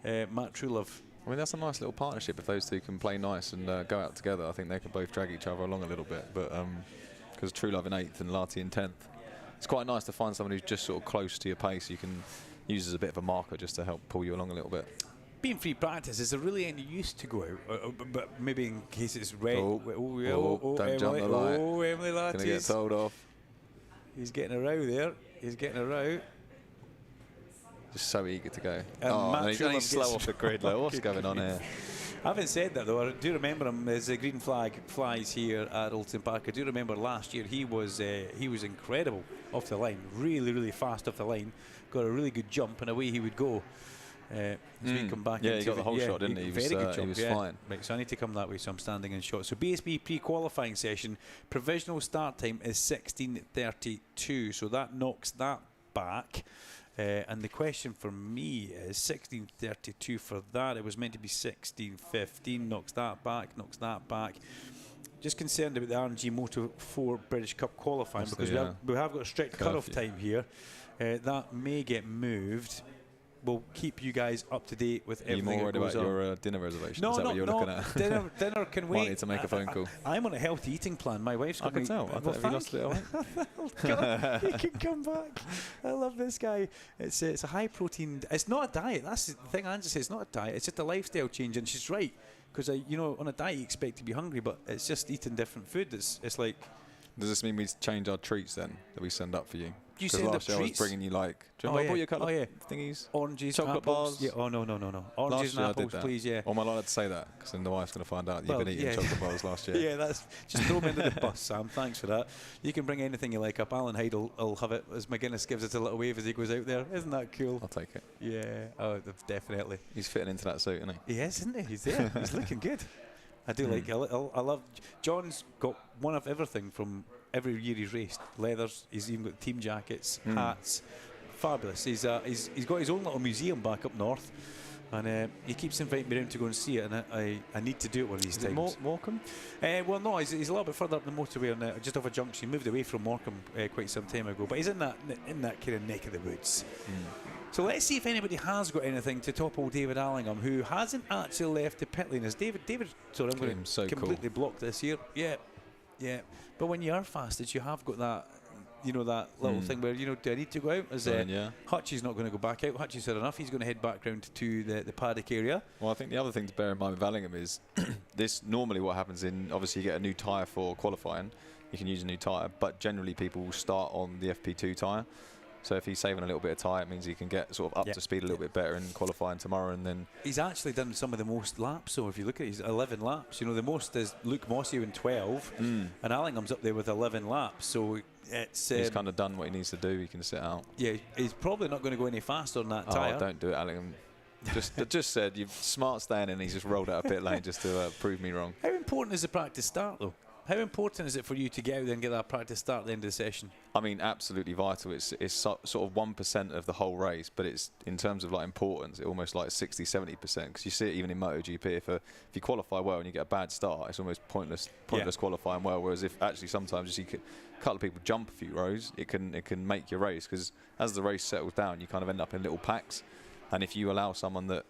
Matt Trulove. I mean, that's a nice little partnership if those two can play nice and go out together. I think they could both drag each other along a little bit. But because Trulove in 8th and Latty in 10th, it's quite nice to find someone who's just sort of close to your pace. You can use as a bit of a marker just to help pull you along a little bit. Being free practice, is there really any use to go out? But maybe in case it's red. Don't Emily, jump the light. Oh, Emily Latty. Gonna get told off. He's getting a row there. He's getting a row. Just so eager to go. And he's slow off the grid. Like, what's going on here? Having said that, though, I do remember him as the green flag flies here at Oulton Park. I do remember last year he was incredible off the line, really fast off the line. Got a really good jump, and away he would go. As we come back, he got the whole shot, didn't he? Very good jump. He was flying. Right, so I need to come that way, so I'm standing in shot. So BSB pre-qualifying session, provisional start time is 16:32, so that knocks that back. And the question for me is 16:32 for that. It was meant to be 16:15. Knocks that back. Just concerned about the RNG Moto 4 British Cup qualifying because we have got a strict cut-off time here. That may get moved. We'll keep you guys up to date with everything. Are you more worried about on. your dinner reservation? No, Is that what you're looking at? Dinner can wait. Might need to make a phone call. I'm on a healthy eating plan. My wife's got I can tell. Have you lost it? He can come back. I love this guy. It's a high protein. It's not a diet. That's the thing. Angie says it's not a diet. It's just a lifestyle change, and she's right. Because on a diet you expect to be hungry, but it's just eating different food. It's like. Does this mean we change our treats then that we send up for you? You send up last year treats? I was bringing you like. Do you remember I brought you a couple of thingies? Oranges, chocolate apples. bars. Yeah. Oh no. Oranges and apples, please. Yeah. Or am I allowed to say that? Because then the wife's going to find out you've been eating chocolate bars last year. Yeah, that's just throw me under the bus, Sam. Thanks for that. You can bring anything you like up. Alan Hyde will have it as McGuinness gives it a little wave as he goes out there. Isn't that cool? I'll take it. Yeah. Oh, definitely. He's fitting into that suit, isn't he? He is, isn't he? He's there. He's looking good. I do like. I love. John's got one of everything from every year he's raced. Leathers. He's even got team jackets, hats. Fabulous. He's got his own little museum back up north, and he keeps inviting me around to go and see it. And I need to do it one of these times. Is it Morecambe? Well, no. He's a little bit further up the motorway, just off a junction. He moved away from Morecambe quite some time ago, but he's in that kind of neck of the woods. So let's see if anybody has got anything to top old David Allingham, who hasn't actually left the pit lane. As David, sorry, I'm going to completely block this here. Yeah. But when you are fastest, you have got that, that little thing where, do I need to go out? As Hutchie's not going to go back out. Hutchie's had enough. He's going to head back round to the Paddock area. Well, I think the other thing to bear in mind with Allingham is this normally what happens obviously you get a new tyre for qualifying. You can use a new tyre, but generally people will start on the FP2 tyre. So if he's saving a little bit of tyre, it means he can get sort of up to speed a little bit better in qualifying tomorrow. And then he's actually done some of the most laps. So if you look at his 11 laps, you know, the most is Luke Mossio in 12, and Allingham's up there with 11 laps. So it's he's kind of done what he needs to do. He can sit out. Yeah, he's probably not going to go any faster on that tyre. Oh, don't do it, Allingham. just said you're smart staying in. He's just rolled out a pit lane just to prove me wrong. How important is the practice start though? How important is it for you to get out there and get that practice start at the end of the session? I mean, absolutely vital. It's sort of 1% of the whole race, but it's in terms of like importance, it's almost like 60-70%. Because you see it even in MotoGP. If you qualify well and you get a bad start, it's almost pointless qualifying well. Whereas if actually sometimes you see a couple of people jump a few rows, it can make your race. Because as the race settles down, you kind of end up in little packs. And if you allow someone that,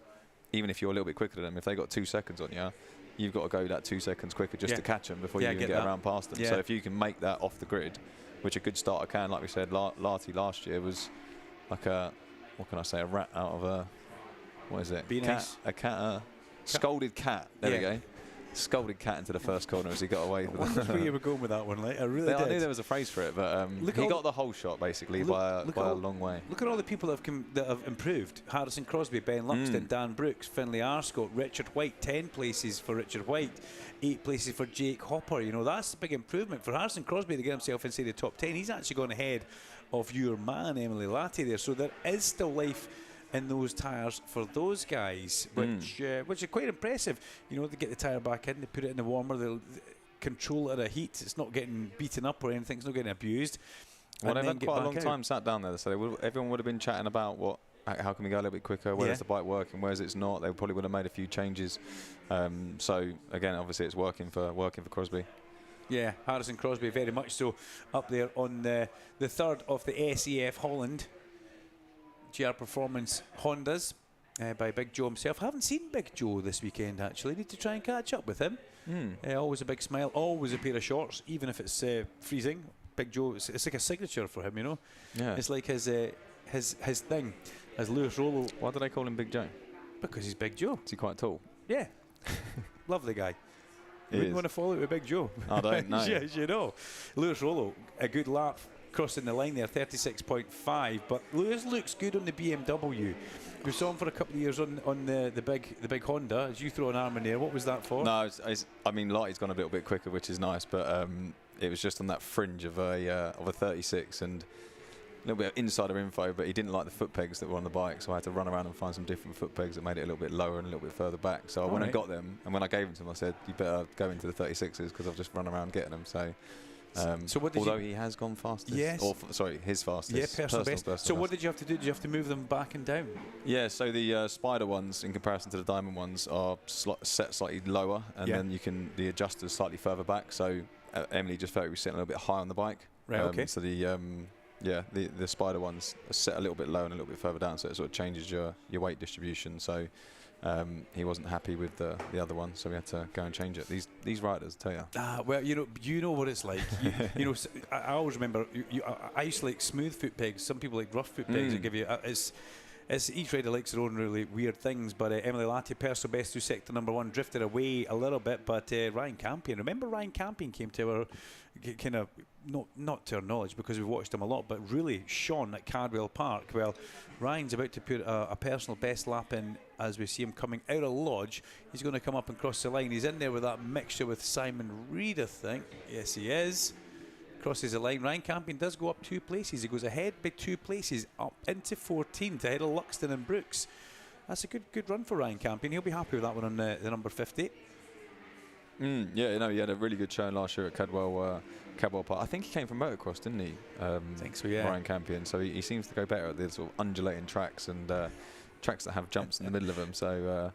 even if you're a little bit quicker than them, if they got 2 seconds on you, you've got to go that 2 seconds quicker just to catch them before you even get around past them. So if you can make that off the grid, which a good starter can, like we said, Larty last year was like a, what can I say, a rat out of a, what is it? A scolded cat. There we go. Scolded cat into the first corner as he got away with it. I wonder where you were going with that one, like, I really did. I knew there was a phrase for it, but he got the whole shot basically by a long way. Look at all the people that have improved. Harrison Crosby, Ben Luxton, Dan Brooks, Finlay Arscott, Richard White. 10 places for Richard White, 8 places for Jake Hopper. You know, that's a big improvement for Harrison Crosby to get himself inside the top 10. He's actually gone ahead of your man Emily Latty there, so there is still life in those tyres for those guys, which is quite impressive. You know, they get the tyre back in, they put it in the warmer, they'll control it at a heat. It's not getting beaten up or anything, it's not getting abused. Well, they've had quite a long time sat down there, so everyone would have been chatting about how can we go a little bit quicker, where's the bike working, where's it's not. They probably would have made a few changes. So again, obviously it's working for Crosby. Yeah, Harrison Crosby very much so up there on the third of the SAF Holland GR Performance Hondas by Big Joe himself. I haven't seen Big Joe this weekend actually. Need to try and catch up with him. Always a big smile, always a pair of shorts, even if it's freezing. Big Joe, it's like a signature for him, you know. Yeah. It's like his thing. As Lewis Rollo. Why do they call him Big Joe? Because he's Big Joe. Is he quite tall? Yeah. Lovely guy. You wouldn't want to follow it with Big Joe. I don't know. Yes, you know. Lewis Rollo, a good lap crossing the line there, 36.5. But Lewis looks good on the BMW. We saw him for a couple of years on the big Honda. As you throw an arm in there, what was that for? No, I mean, Lighty's gone a little bit quicker, which is nice. But it was just on that fringe of a 36 and a little bit of insider info. But he didn't like the foot pegs that were on the bike, so I had to run around and find some different foot pegs that made it a little bit lower and a little bit further back. So I went and got them, and when I gave them to him, I said, "You better go into the 36s because I've just run around getting them." So. So what did although he has gone fastest. Yes. Or sorry, his fastest. Yeah, personal best. So what did you have to do? Did you have to move them back and down? Yeah, so the Spider ones, in comparison to the Diamond ones, are set slightly lower, and then the adjusters slightly further back. So Emily just felt he was sitting a little bit high on the bike. Right, okay. So the Spider ones are set a little bit low and a little bit further down, so it sort of changes your weight distribution. So he wasn't happy with the other one, so we had to go and change it. These riders, tell you. Well, you know what it's like. you know, I always remember. I used to like smooth foot pegs. Some people like rough foot pegs that give you. It's each rider likes their own really weird things. But Emily Latty, personal best through sector number 1, drifted away a little bit. But Ryan Campion, remember Ryan Campion came to our kind of not to our knowledge because we've watched him a lot, but really shone at Cardwell Park. Well, Ryan's about to put a personal best lap in as we see him coming out of Lodge. He's going to come up and cross the line. He's in there with that mixture with Simon Reed, I think. Yes, he is. Crosses the line. Ryan Campion does go up 2 places. He goes ahead by 2 places up into 14th ahead of Luxton and Brooks. That's a good run for Ryan Campion. He'll be happy with that one on the number 50. Yeah, no, he had a really good show last year at Cadwell Park. I think he came from motocross, didn't he? I think so, yeah. Ryan Campion. So he seems to go better at the sort of undulating tracks and tracks that have jumps in the middle of them. So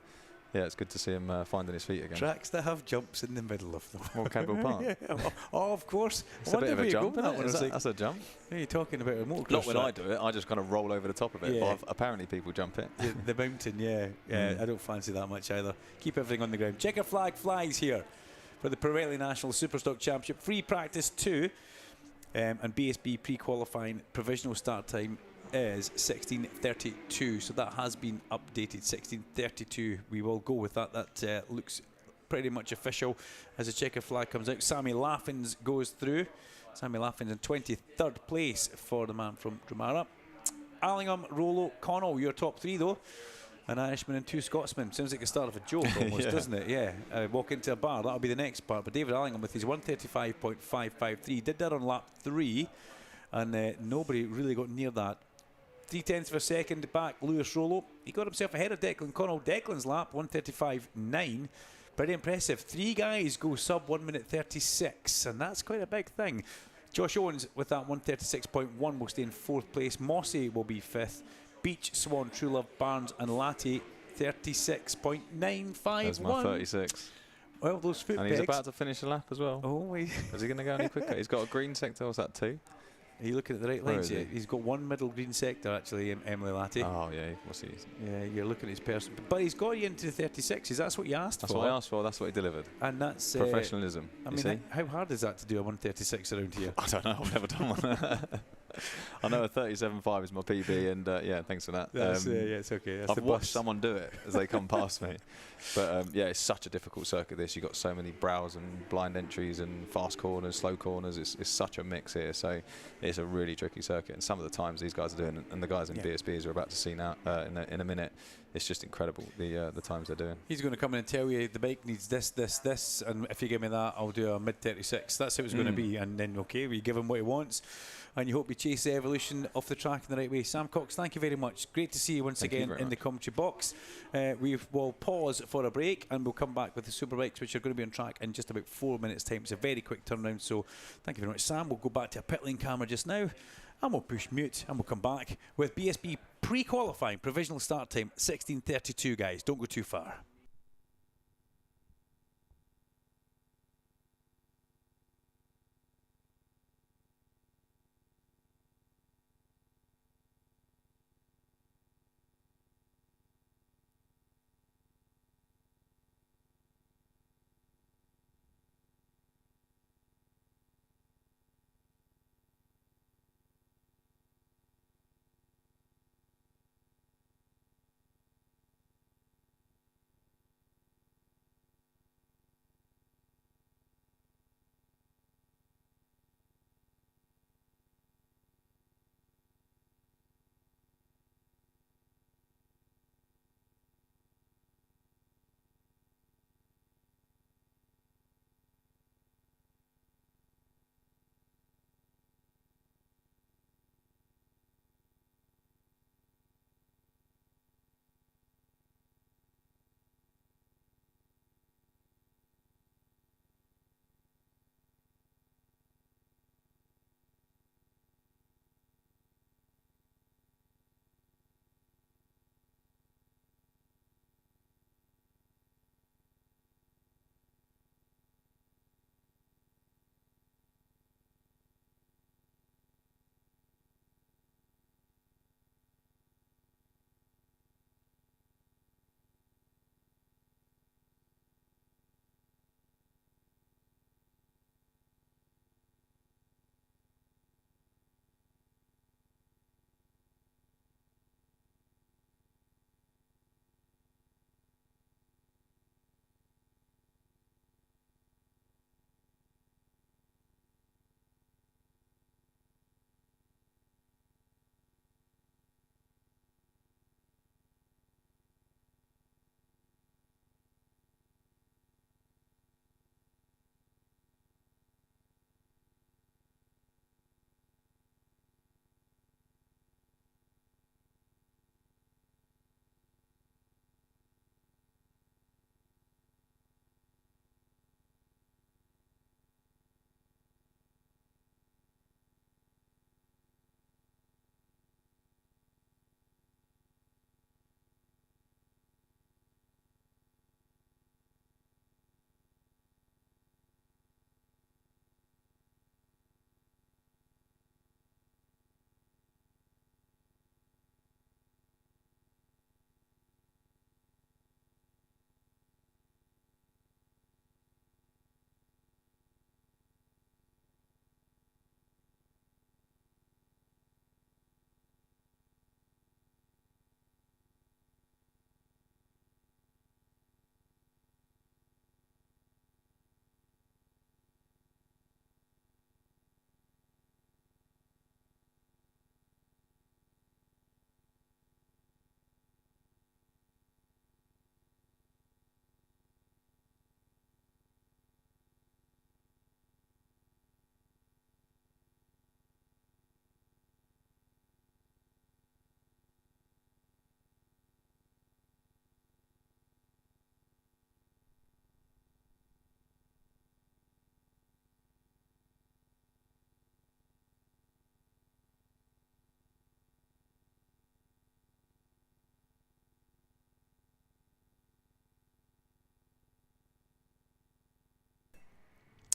yeah, it's good to see him finding his feet again. Tracks that have jumps in the middle of them. Well, Cadwell Park. Yeah. Oh, of course. It's a bit of a jump, isn't it? That's a jump. Are you talking about a motocross? Not when I do it. I just kind of roll over the top of it. Yeah. But apparently people jump it. The mountain, yeah. I don't fancy that much either. Keep everything on the ground. Checker flag flies here for the Pirelli National Superstock Championship. Free practice 2 and BSB pre-qualifying provisional start time is 16:32, so that has been updated. 16:32. We will go with that. That looks pretty much official as the checker flag comes out. Sammy Laffins goes through. Sammy Laffins in 23rd place for the man from Drumara. Allingham, Rollo, Connell, your top 3 though. An Irishman and 2 Scotsmen. Sounds like the start of a joke almost, Yeah. doesn't it? Yeah. Walk into a bar, that'll be the next part. But David Allingham with his 135.553 did that on lap 3, and nobody really got near that. 0.3 of a second back, Lewis Rollo. He got himself ahead of Declan Connell. Declan's lap, 135.9. Pretty impressive. 3 guys go sub 1 minute 36, and that's quite a big thing. Josh Owens with that 136.1 will stay in 4th place. Mossy will be 5th. Beach, Swan, True Love, Barnes and Latty 36.951. There's my 36. Well, those foot And pegs. he's about to finish the lap as well. Oh, is he going to go any quicker? He's got a green sector. What's that, 2? Are you looking at the right Where lines is here? he? He's got 1 middle green sector actually, Emily Latty. Oh yeah, what's he? Yeah, you're looking at his person, but he's got you into the 36s. That's what you asked That's for. what I asked for. That's what he delivered. And that's professionalism. I you mean, see? how hard is that to do a 136 around here? I don't know. I've never done one. I know a 37.5 is my PB, and yeah, thanks for that. That's, yeah, it's okay. That's I've the watched bus. someone do it as they come past me. But yeah, it's such a difficult circuit. This you've got so many brows and blind entries and fast corners, slow corners. It's such a mix here. So it's a really tricky circuit. And some of the times these guys are doing, and the guys in BSB as we're about to see now in a minute, it's just incredible the times they're doing. He's going to come in and tell you the bike needs this, and if you give me that, I'll do a mid 36. That's how it's going to be. And then okay, we give him what he wants. And you hope you chase the evolution off the track in the right way. Sam Cox, thank you very much. Great to see you once again in the commentary box. We will pause for a break and we'll come back with the Superbikes, which are going to be on track in just about 4 minutes' time. It's a very quick turnaround, so thank you very much, Sam. We'll go back to a pit lane camera just now and we'll push mute and we'll come back with BSB pre-qualifying provisional start time 16:32, guys. Don't go too far.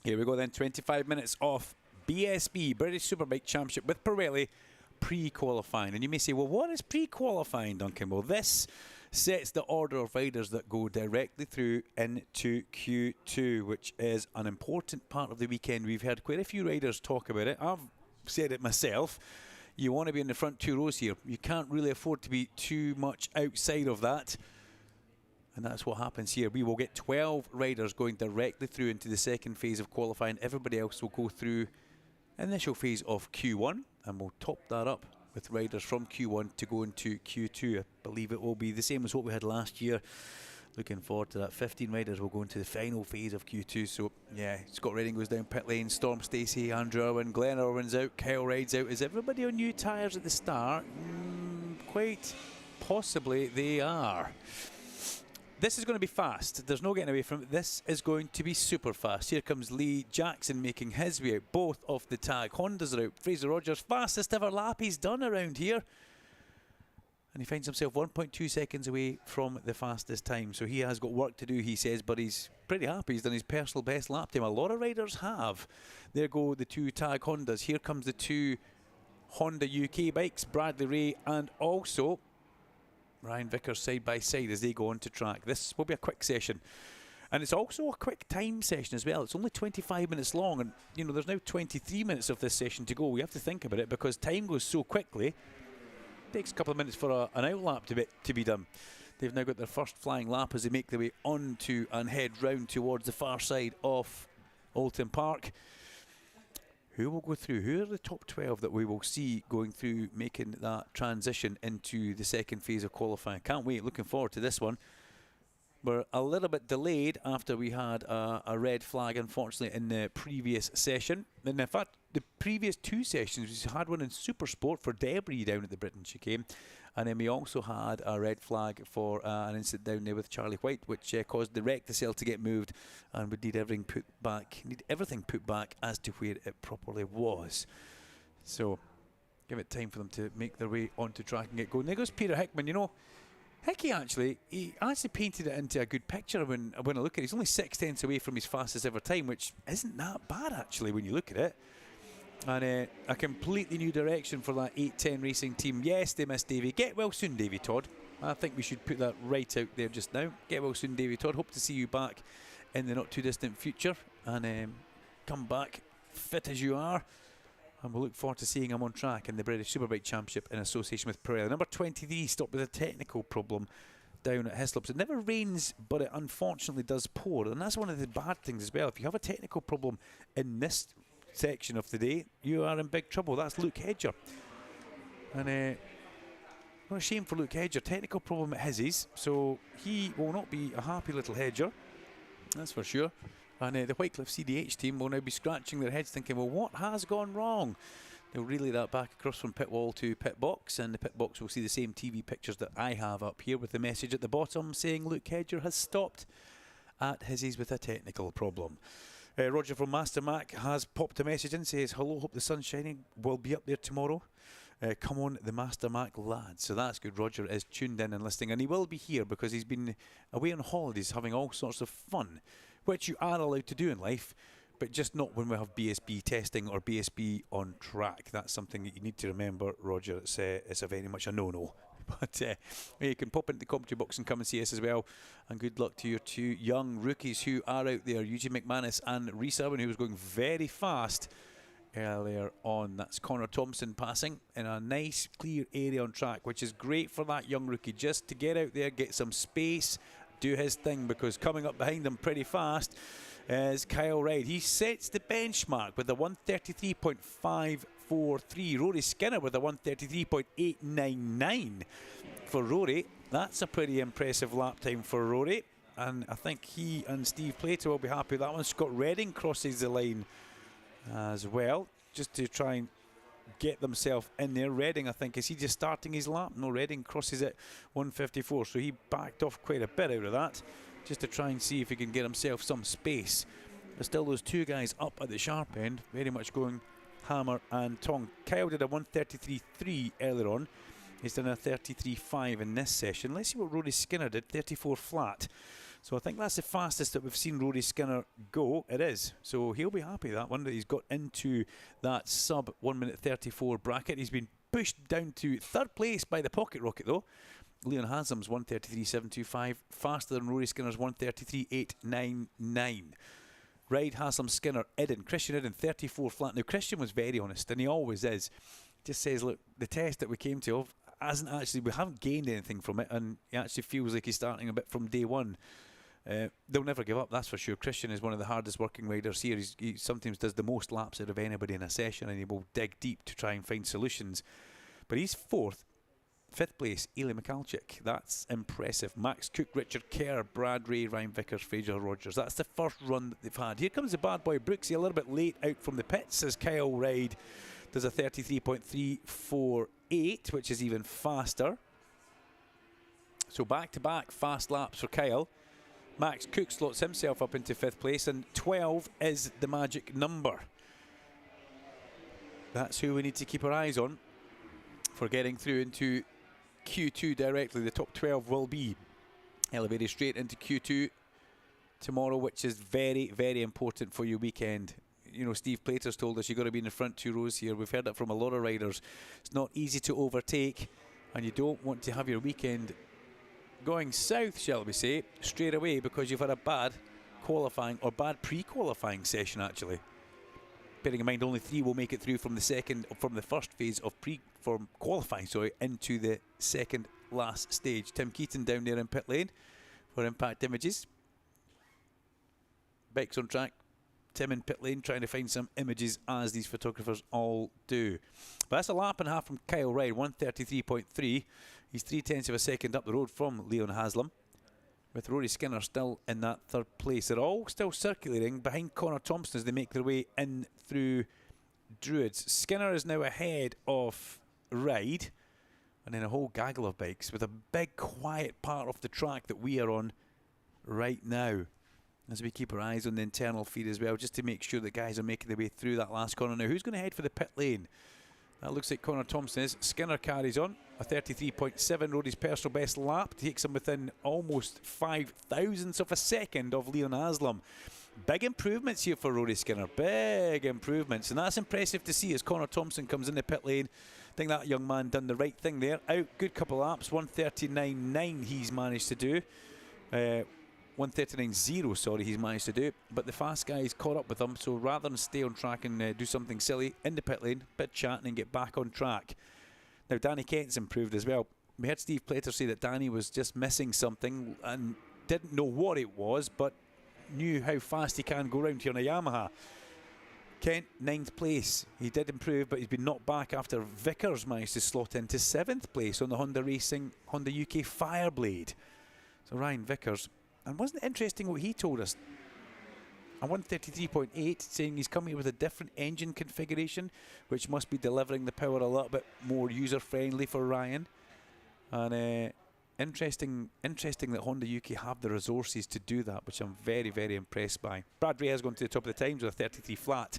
Here we go then, 25 minutes off BSB, British Superbike Championship with Pirelli pre-qualifying. And you may say, well, what is pre-qualifying, Duncan? Well, this sets the order of riders that go directly through into Q2, which is an important part of the weekend. We've heard quite a few riders talk about it. I've said it myself. You want to be in the front 2 rows here. You can't really afford to be too much outside of that. And that's what happens here. We will get 12 riders going directly through into the second phase of qualifying. Everybody else will go through initial phase of Q1, and we'll top that up with riders from Q1 to go into Q2. I believe it will be the same as what we had last year. Looking forward to that. 15 riders will go into the final phase of Q2. So, yeah, Scott Redding goes down pit lane, Storm Stacey, Andrew Irwin, Glenn Irwin's out, Kyle Ride's out. Is everybody on new tyres at the start? Quite possibly they are. This is going to be fast. There's no getting away from it. This is going to be super fast. Here comes Lee Jackson making his way out. Both of the tag Hondas are out. Fraser Rogers, fastest ever lap he's done around here. And he finds himself 1.2 seconds away from the fastest time. So he has got work to do, he says, but he's pretty happy. He's done his personal best lap time. A lot of riders have. There go the 2 tag Hondas. Here comes the 2 Honda UK bikes, Bradley Ray and also Ryan Vickers side by side as they go on to track. This will be a quick session. And it's also a quick time session as well. It's only 25 minutes long, and you know there's now 23 minutes of this session to go. We have to think about it because time goes so quickly. It takes a couple of minutes for an outlap to be done. They've now got their first flying lap as they make their way onto and head round towards the far side of Oulton Park. Who will go through? Who are the top 12 that we will see going through, making that transition into the second phase of qualifying? Can't wait, looking forward to this one. We're a little bit delayed after we had a red flag, unfortunately, in the previous session. And in fact, the previous 2 sessions, we had one in Supersport for debris down at the Britain chicane. And then we also had a red flag for an incident down there with Charlie White, which caused the wreck cell to get moved, and would need everything put back as to where it properly was. So, give it time for them to make their way onto track and get going. There goes Peter Hickman. You know, Hickey actually painted it into a good picture when I look at it. He's only 6/10 away from his fastest ever time, which isn't that bad actually when you look at it. And a completely new direction for that 810 racing team. Yes, they missed Davey. Get well soon, Davey Todd. I think we should put that right out there just now. Get well soon, Davey Todd. Hope to see you back in the not too distant future. And come back fit as you are. And we'll look forward to seeing him on track in the British Superbike Championship in association with Pirelli. Number 23 stopped with a technical problem down at Hislop's. It never rains, but it unfortunately does pour. And that's one of the bad things as well. If you have a technical problem in this section of the day, you are in big trouble. That's Luke Hedger. And what a shame for Luke Hedger. Technical problem at his, so he will not be a happy little Hedger, that's for sure. And the Whitecliffe CDH team will now be scratching their heads thinking, well, what has gone wrong? They'll relay that back across from pit wall to pit box, and the pit box will see the same TV pictures that I have up here with the message at the bottom saying Luke Hedger has stopped at his with a technical problem. Roger from Master Mac has popped a message in, says, hello, hope the sun's shining, we'll be up there tomorrow. Come on, the Master Mac lads. So that's good. Roger is tuned in and listening, and he will be here because he's been away on holidays having all sorts of fun, which you are allowed to do in life, but just not when we have BSB testing or BSB on track. That's something that you need to remember, Roger. It's a very much a no-no. But you can pop into the commentary box and come and see us as well. And good luck to your 2 young rookies who are out there, Eugene McManus and Rhys Irwin, who was going very fast earlier on. That's Connor Thompson passing in a nice clear area on track, which is great for that young rookie just to get out there, get some space, do his thing, because coming up behind him pretty fast is Kyle Ride. He sets the benchmark with a 133.543. Rory Skinner with a 133.899 for Rory. That's a pretty impressive lap time for Rory, and I think he and Steve Plato will be happy with that one. Scott Redding crosses the line as well, just to try and get themselves in there. Redding, I think, is he just starting his lap? No, Redding crosses at 154, so he backed off quite a bit out of that, just to try and see if he can get himself some space. But still, those 2 guys up at the sharp end, very much going hammer and tong. Kyle did a 133.3 earlier on. He's done a 33.5 in this session. Let's see what Rory Skinner did, 34 flat. So I think that's the fastest that we've seen Rory Skinner go. It is. So he'll be happy, that one, that he's got into that sub 1 minute 34 bracket. He's been pushed down to third place by the Pocket Rocket, though. Leon Haslam's 1:33.725, faster than Rory Skinner's 1:33.899. Ride, Haslam, Skinner, Eden. Christian Eden, 34 flat. Now, Christian was very honest, and he always is. Just says, look, the test that we came to hasn't actually, we haven't gained anything from it, and he actually feels like he's starting a bit from day one. They'll never give up, that's for sure. Christian is one of the hardest working riders here. He sometimes does the most laps out of anybody in a session, and he will dig deep to try and find solutions. But he's fourth. Fifth place, Ely Michalczyk. That's impressive. Max Cook, Richard Kerr, Brad Ray, Ryan Vickers, Fraser Rogers. That's the first run that they've had. Here comes the bad boy Brooksy, a little bit late out from the pits as Kyle Ride does a 33.348, which is even faster. So back-to-back fast laps for Kyle. Max Cook slots himself up into fifth place, and 12 is the magic number. That's who we need to keep our eyes on for getting through into Q2 directly. The top 12 will be elevated straight into Q2 tomorrow, which is very, very important for your weekend. You know, Steve Plater's told us you've got to be in the front 2 rows here. We've heard that from a lot of riders. It's not easy to overtake, and you don't want to have your weekend going south, shall we say, straight away because you've had a bad qualifying or bad pre-qualifying session, actually. Bearing in mind only 3 will make it through from the first phase of qualifying, into the second last stage. Tim Keaton down there in pit lane for Impact Images. Bikes on track. Tim in pit lane trying to find some images, as these photographers all do. But that's a lap and a half from Kyle Ride, 1:33.3. He's 0.3 of a second up the road from Leon Haslam, with Rory Skinner still in that third place. They're all still circulating behind Connor Thompson as they make their way in through Druids. Skinner is now ahead of Ride, and then a whole gaggle of bikes with a big quiet part of the track that we are on right now, as we keep our eyes on the internal feed as well, just to make sure that guys are making their way through that last corner. Now, who's going to head for the pit lane? That looks like Connor Thompson is. Skinner carries on. A 33.7, rode his personal best lap. Takes him within almost 5 thousandths of a second of Leon Haslam. Big improvements here for Rory Skinner. Big improvements. And that's impressive to see as Connor Thompson comes in the pit lane. I think that young man done the right thing there. Out, good couple of laps. 1:39.9 he's managed to do. 1:39.0, sorry, he's managed to do. But the fast guys caught up with him, so rather than stay on track and do something silly in the pit lane, bit chatting and get back on track. Now, Danny Kent's improved as well. We heard Steve Plater say that Danny was just missing something and didn't know what it was, but knew how fast he can go round here on a Yamaha. Kent, 9th place. He did improve, but he's been knocked back after Vickers managed to slot into 7th place on the Honda UK Fireblade. So Ryan Vickers. And wasn't it interesting what he told us? A 1:33.8, saying he's coming with a different engine configuration, which must be delivering the power a little bit more user-friendly for Ryan. And interesting that Honda UK have the resources to do that, which I'm very, very impressed by. Brad Ray has gone to the top of the times with a 33 flat.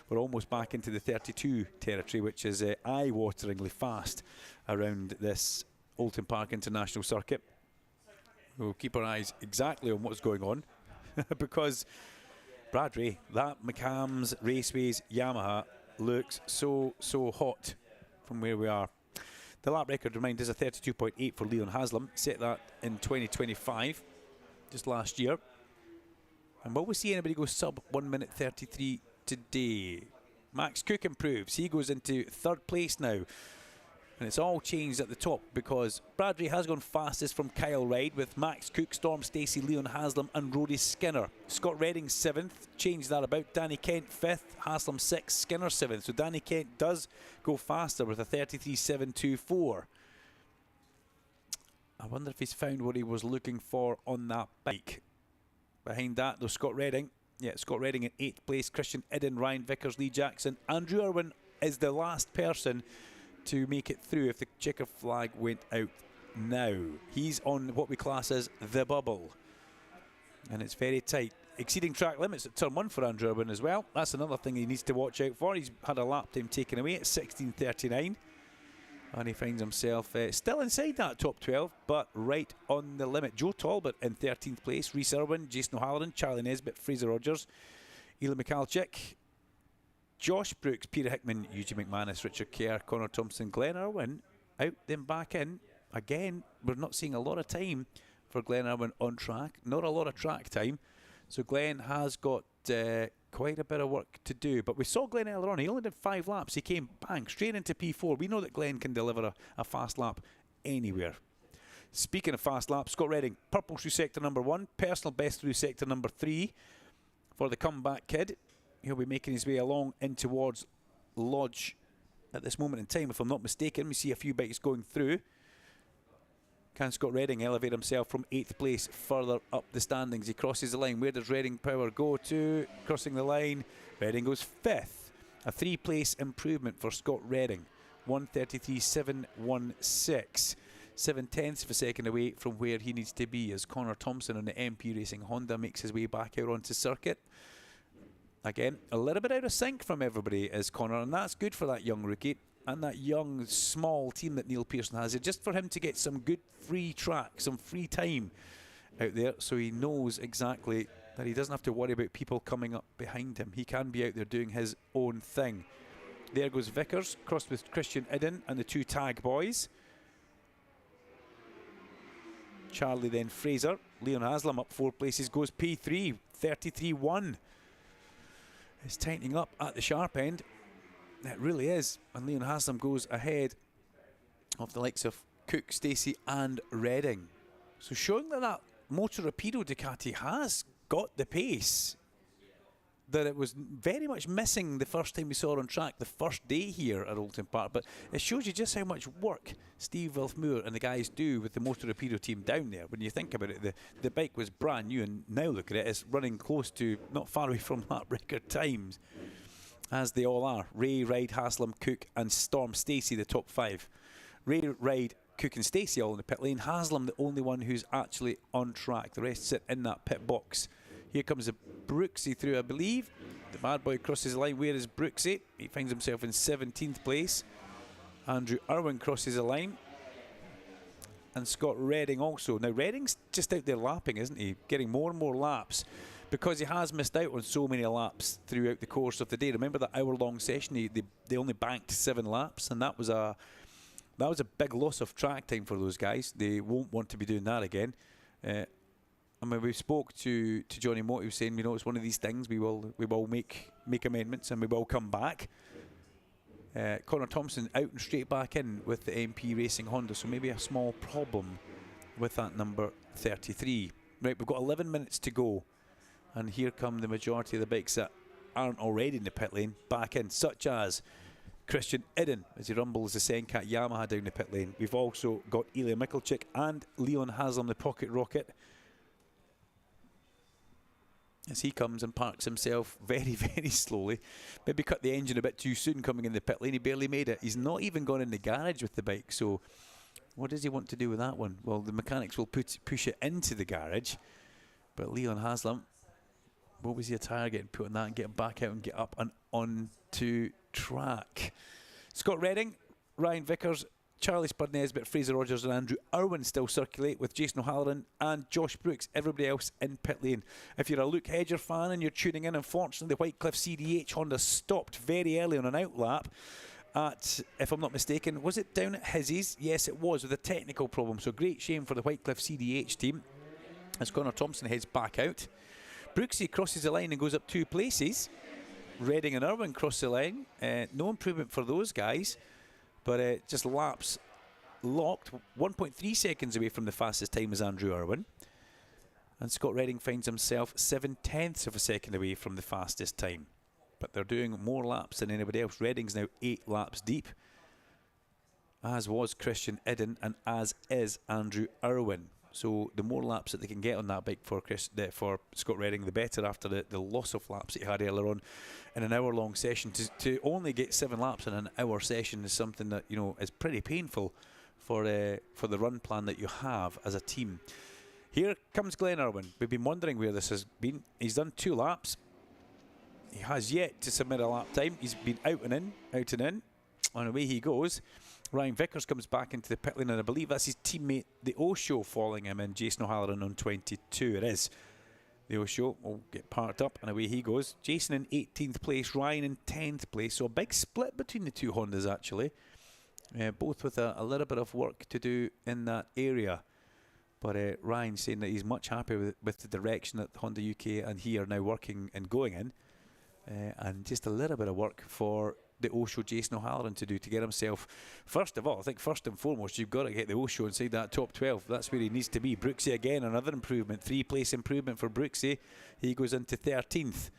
We're almost back into the 32 territory, which is eye-wateringly fast around this Oulton Park International Circuit. We'll keep our eyes exactly on what's going on because Brad Ray, that McCams Raceways Yamaha looks so hot from where we are. The lap record, remind, is a 32.8 for Leon Haslam. Set that in 2025, just last year. And will we see anybody go sub 1:33 today? Max Cook improves. He goes into third place now. And it's all changed at the top because Brad Ray has gone fastest from Kyle Ride with Max Cook, Storm Stacey, Leon Haslam and Rory Skinner. Scott Redding 7th, changed that about. Danny Kent 5th, Haslam 6th, Skinner 7th. So Danny Kent does go faster with a 33.724. I wonder if he's found what he was looking for on that bike. Behind that, though, Scott Redding. Yeah, Scott Redding in 8th place. Christian Eden, Ryan Vickers, Lee Jackson. Andrew Irwin is the last person to make it through if the checker flag went out now. He's on what we class as the bubble, and it's very tight. Exceeding track limits at turn 1 for Andrew Irwin as well. That's another thing he needs to watch out for. He's had a lap time taken away at 16:39, And he finds himself still inside that top 12, but right on the limit. Joe Talbot in 13th place, Rhys Irwin, Jason O'Halloran, Charlie Nesbitt, Fraser Rogers, Eli Michalczyk, Josh Brooks, Peter Hickman, Eugene McManus, Richard Kerr, Connor Thompson, Glenn Irwin out then back in. Again, we're not seeing a lot of time for Glenn Irwin on track, not a lot of track time. So Glenn has got quite a bit of work to do. But we saw Glenn earlier on. He only did 5 laps. He came bang straight into P4. We know that Glenn can deliver a fast lap anywhere. Speaking of fast laps, Scott Redding, purple through sector number 1, personal best through sector number 3 for the comeback kid. He'll be making his way along in towards Lodge at this moment in time, if I'm not mistaken. We see a few bikes going through. Can Scott Redding elevate himself from 8th place further up the standings? He crosses the line. Where does Redding Power go to? Crossing the line, Redding goes 5th. A 3-place improvement for Scott Redding. 1:33.716. 7/10 of a second away from where he needs to be as Connor Thompson on the MP Racing Honda makes his way back out onto circuit. Again, a little bit out of sync from everybody is Connor, and that's good for that young rookie and that young, small team that Neil Pearson has. Just for him to get some good free track, some free time out there, so he knows exactly that he doesn't have to worry about people coming up behind him. He can be out there doing his own thing. There goes Vickers, crossed with Christian Idden and the 2 tag boys. Charlie then Fraser. Leon Haslam up 4 places, goes P3, 33.1. It's tightening up at the sharp end. It really is. And Leon Haslam goes ahead of the likes of Cook, Stacey and Redding. So showing that Moto Rapido Ducati has got the pace that it was very much missing the first time we saw it on track, the first day here at Oulton Park. But it shows you just how much work Steve Wilfmoor and the guys do with the Moto Rapido team down there. When you think about it, the bike was brand new, and now look at it, it's running close to, not far away from lap record times, as they all are. Ray, Ride, Haslam, Cook and Storm Stacey, the top 5. Ray, Ride, Cook and Stacey all in the pit lane. Haslam the only one who's actually on track. The rest sit in that pit box. Here comes a Brooksy through, I believe. The bad boy crosses the line. Where is Brooksy? He finds himself in 17th place. Andrew Irwin crosses the line. And Scott Redding also. Now, Redding's just out there lapping, isn't he? Getting more and more laps because he has missed out on so many laps throughout the course of the day. Remember that hour-long session? They only banked 7 laps, and that was a big loss of track time for those guys. They won't want to be doing that again. I mean, we spoke to Johnny Moto, he was saying, you know, it's one of these things, we will make amendments and we will come back. Connor Thompson out and straight back in with the MP Racing Honda, so maybe a small problem with that number 33. Right, we've got 11 minutes to go, and here come the majority of the bikes that aren't already in the pit lane back in, such as Christian Idden as he rumbles the Senkat Yamaha down the pit lane. We've also got Eli Michalczyk and Leon Haslam, the Pocket Rocket, as he comes and parks himself very, very slowly. Maybe cut the engine a bit too soon coming in the pit lane. He barely made it. He's not even gone in the garage with the bike. So what does he want to do with that one? Well, the mechanics will push it into the garage. But Leon Haslam, what was your tyre getting put on that and getting back out and get up and onto track? Scott Redding, Ryan Vickers, Charlie Spud Nesbitt, Fraser Rogers and Andrew Irwin still circulate with Jason O'Halloran and Josh Brooks. Everybody else in pit lane. If you're a Luke Hedger fan and you're tuning in, unfortunately the Whitecliff CDH Honda stopped very early on an outlap at, if I'm not mistaken, was it down at Hizzy's? Yes, it was, with a technical problem. So great shame for the Whitecliff CDH team as Connor Thompson heads back out. Brooksy crosses the line and goes up 2 places. Redding and Irwin cross the line. No improvement for those guys. But just laps locked, 1.3 seconds away from the fastest time as Andrew Irwin. And Scott Redding finds himself 7/10 of a second away from the fastest time. But they're doing more laps than anybody else. Redding's now 8 laps deep, as was Christian Idden and as is Andrew Irwin. So the more laps that they can get on that bike for Scott Redding, the better after the loss of laps that he had earlier on in an hour-long session. To only get 7 laps in an hour session is something that, you know, is pretty painful for the run plan that you have as a team. Here comes Glenn Irwin. We've been wondering where this has been. He's done 2 laps. He has yet to submit a lap time. He's been out and in, and away he goes. Ryan Vickers comes back into the pit lane, and I believe that's his teammate, the Osho, following him in. Jason O'Halloran on 22. It is. The Osho will get parked up, and away he goes. Jason in 18th place, Ryan in 10th place. So a big split between the two Hondas, actually. Both with a little bit of work to do in that area. But Ryan saying that he's much happier with the direction that Honda UK and he are now working and going in. And just a little bit of work for the Osho Jason O'Halloran to do to get himself, first of all, I think first and foremost, you've got to get the Osho inside that top 12. That's where he needs to be. Brooksy again, another improvement, 3-place improvement for Brooksy. He goes into 13th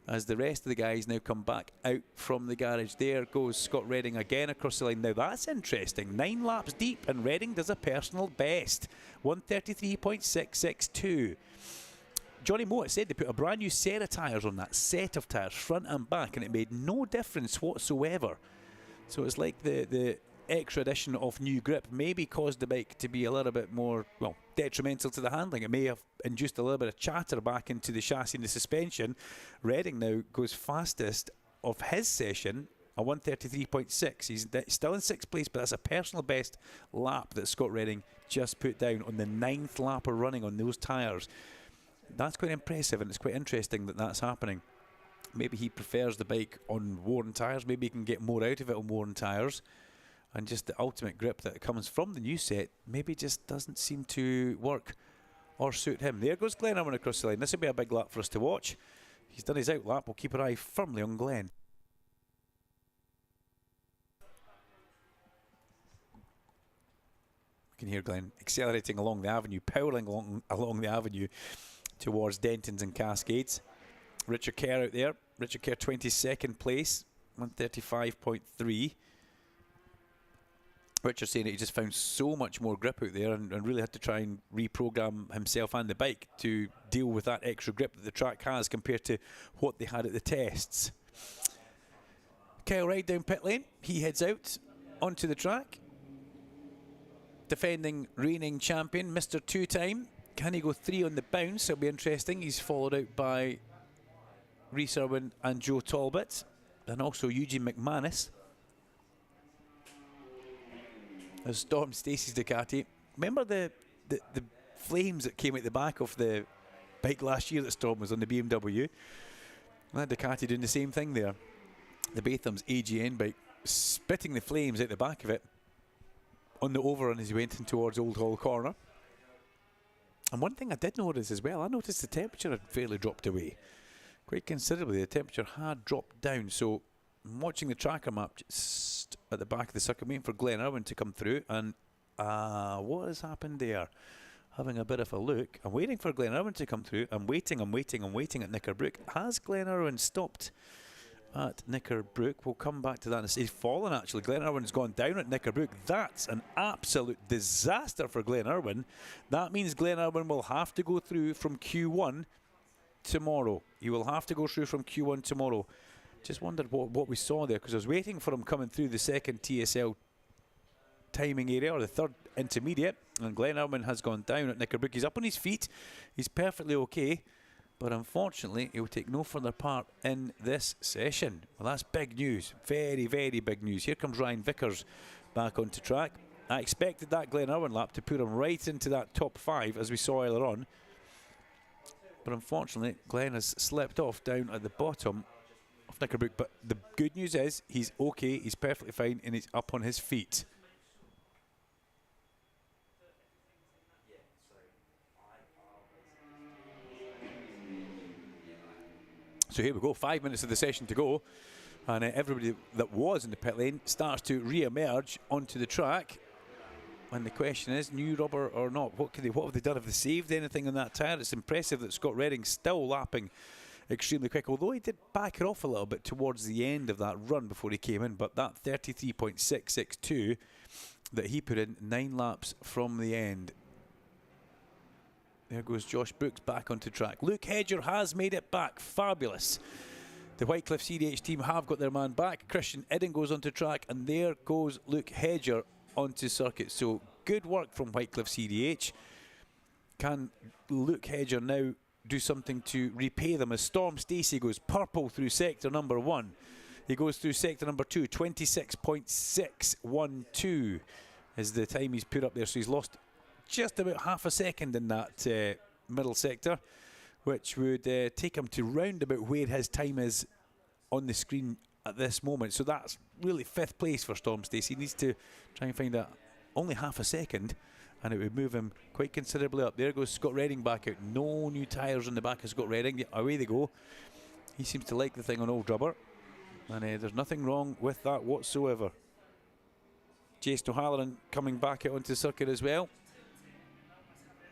as the rest of the guys now come back out from the garage. There goes Scott Redding again across the line. Now that's interesting, 9 laps deep, and Redding does a personal best, 133.662. Johnny Mott said they put a brand new set of tyres on that, set of tyres, front and back, and it made no difference whatsoever. So it's like the extra addition of new grip maybe caused the bike to be a little bit more, well, detrimental to the handling. It may have induced a little bit of chatter back into the chassis and the suspension. Redding now goes fastest of his session, a 133.6. He's still in 6th place, but that's a personal best lap that Scott Redding just put down on the 9th lap of running on those tyres. That's quite impressive, and it's quite interesting that that's happening. Maybe he prefers the bike on worn tyres. Maybe he can get more out of it on worn tyres. And just the ultimate grip that comes from the new set maybe just doesn't seem to work or suit him. There goes Glenn Irwin across the line. This will be a big lap for us to watch. He's done his out lap. We'll keep our eye firmly on Glenn. We can hear Glenn accelerating along the avenue, powering along the avenue towards Denton's and Cascades. Richard Kerr out there. Richard Kerr 22nd place, 135.3. Richard saying that he just found so much more grip out there and really had to try and reprogram himself and the bike to deal with that extra grip that the track has compared to what they had at the tests. Kyle Wright down pit lane. He heads out onto the track. Defending reigning champion, Mr. Two-Time. Can he go 3 on the bounce? It'll be interesting. He's followed out by Rhys Irwin and Joe Talbot, and also Eugene McManus. As Storm Stacey's Ducati. Remember the flames that came out the back of the bike last year that Storm was on, the BMW? That Ducati doing the same thing there. The Batham's AGN bike spitting the flames out the back of it on the overrun as he went in towards Old Hall Corner. And one thing I did notice as well, I noticed the temperature had fairly dropped away. Quite considerably, the temperature had dropped down. So I'm watching the tracker map just at the back of the circuit, waiting for Glenn Irwin to come through. And what has happened there? Having a bit of a look. I'm waiting for Glenn Irwin to come through. I'm waiting at Knickerbrook. Has Glenn Irwin stopped at Knickerbrook? We'll come back to that. He's fallen, actually. Glenn Irwin's gone down at Knickerbrook. That's an absolute disaster for Glenn Irwin. That means Glenn Irwin will have to go through from Q1 tomorrow. He will have to go through from Q1 tomorrow. Just wondered what we saw there, because I was waiting for him coming through the second TSL timing area, or the third intermediate, and Glenn Irwin has gone down at Knickerbrook. He's up on his feet. He's perfectly okay. But unfortunately, he will take no further part in this session. Well, that's big news. Very, very big news. Here comes Ryan Vickers back onto track. I expected that Glenn Irwin lap to put him right into that top 5, as we saw earlier on. But unfortunately, Glenn has slipped off down at the bottom of Knickerbrook. But the good news is he's okay, he's perfectly fine, and he's up on his feet. So here we go, 5 minutes of the session to go, and everybody that was in the pit lane starts to re-emerge onto the track. And the question is, new rubber or not? What have they done? Have they saved anything on that tyre? It's impressive that Scott Redding's still lapping extremely quick, although he did back it off a little bit towards the end of that run before he came in. But that 33.662 that he put in 9 laps from the end. There goes Josh Brooks back onto track. Luke Hedger has made it back. Fabulous. The Whitecliffe CDH team have got their man back. Christian Idden goes onto track, and there goes Luke Hedger onto circuit. So good work from Whitecliffe CDH. Can Luke Hedger now do something to repay them as Storm Stacey goes purple through sector number 1? He goes through sector number 2, 26.612 is the time he's put up there. So he's lost just about half a second in that middle sector, which would take him to round about where his time is on the screen at this moment. So that's really 5th place for Storm Stacey. He needs to try and find that only half a second, and it would move him quite considerably up. There goes Scott Redding back out. No new tyres on the back of Scott Redding. Away they go. He seems to like the thing on old rubber, and there's nothing wrong with that whatsoever. Jason O'Halloran coming back out onto the circuit as well.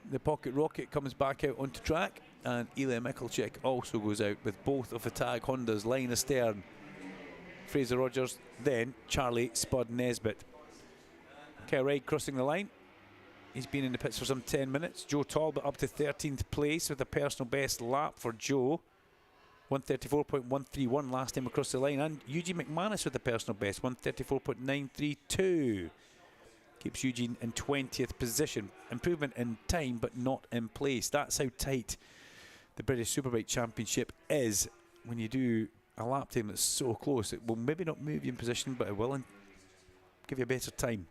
The Pocket Rocket comes back out onto track, and Eli Michalczyk also goes out with both of the tag Hondas line astern. Fraser Rogers, then Charlie Spud Nesbitt. Kyle Reid crossing the line. He's been in the pits for some 10 minutes. Joe Talbot up to 13th place with a personal best lap for Joe. 134.131 last time across the line. And Eugene McManus with the personal best, 134.932. Keeps Eugene in 20th position. Improvement in time, but not in place. That's how tight the British Superbike Championship is. When you do a lap time that's so close, it will maybe not move you in position, but it will give you a better time.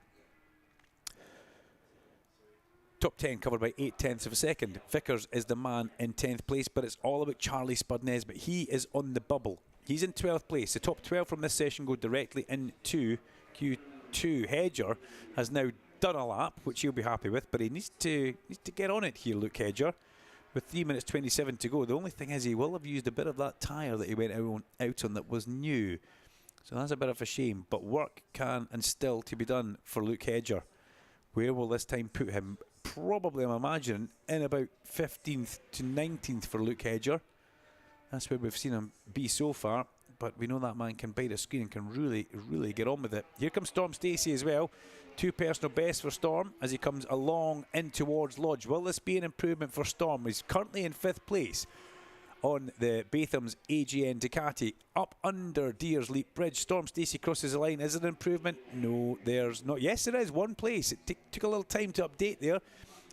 Top 10 covered by 0.8 of a second. Vickers is the man in 10th place, but it's all about Charlie Spud Nesbitt. He is on the bubble. He's in 12th place. The top 12 from this session go directly into Q2. Hedger has now done a lap, which he'll be happy with, but he needs to get on it here, Luke Hedger. With 3 minutes 27 to go. The only thing is he will have used a bit of that tyre that he went out on that was new. So that's a bit of a shame, but work can and still to be done for Luke Hedger. Where will this time put him? Probably, I'm imagining, in about 15th to 19th for Luke Hedger. That's where we've seen him be so far, but we know that man can bite a screen and can really, really get on with it. Here comes Storm Stacey as well. 2 personal bests for Storm as he comes along in towards Lodge. Will this be an improvement for Storm? He's currently in 5th place on the Batham's AGN Ducati, up under Deers Leap Bridge. Storm Stacey crosses the line. Is it an improvement? No, there's not. Yes, there is. 1 place. It took a little time to update there.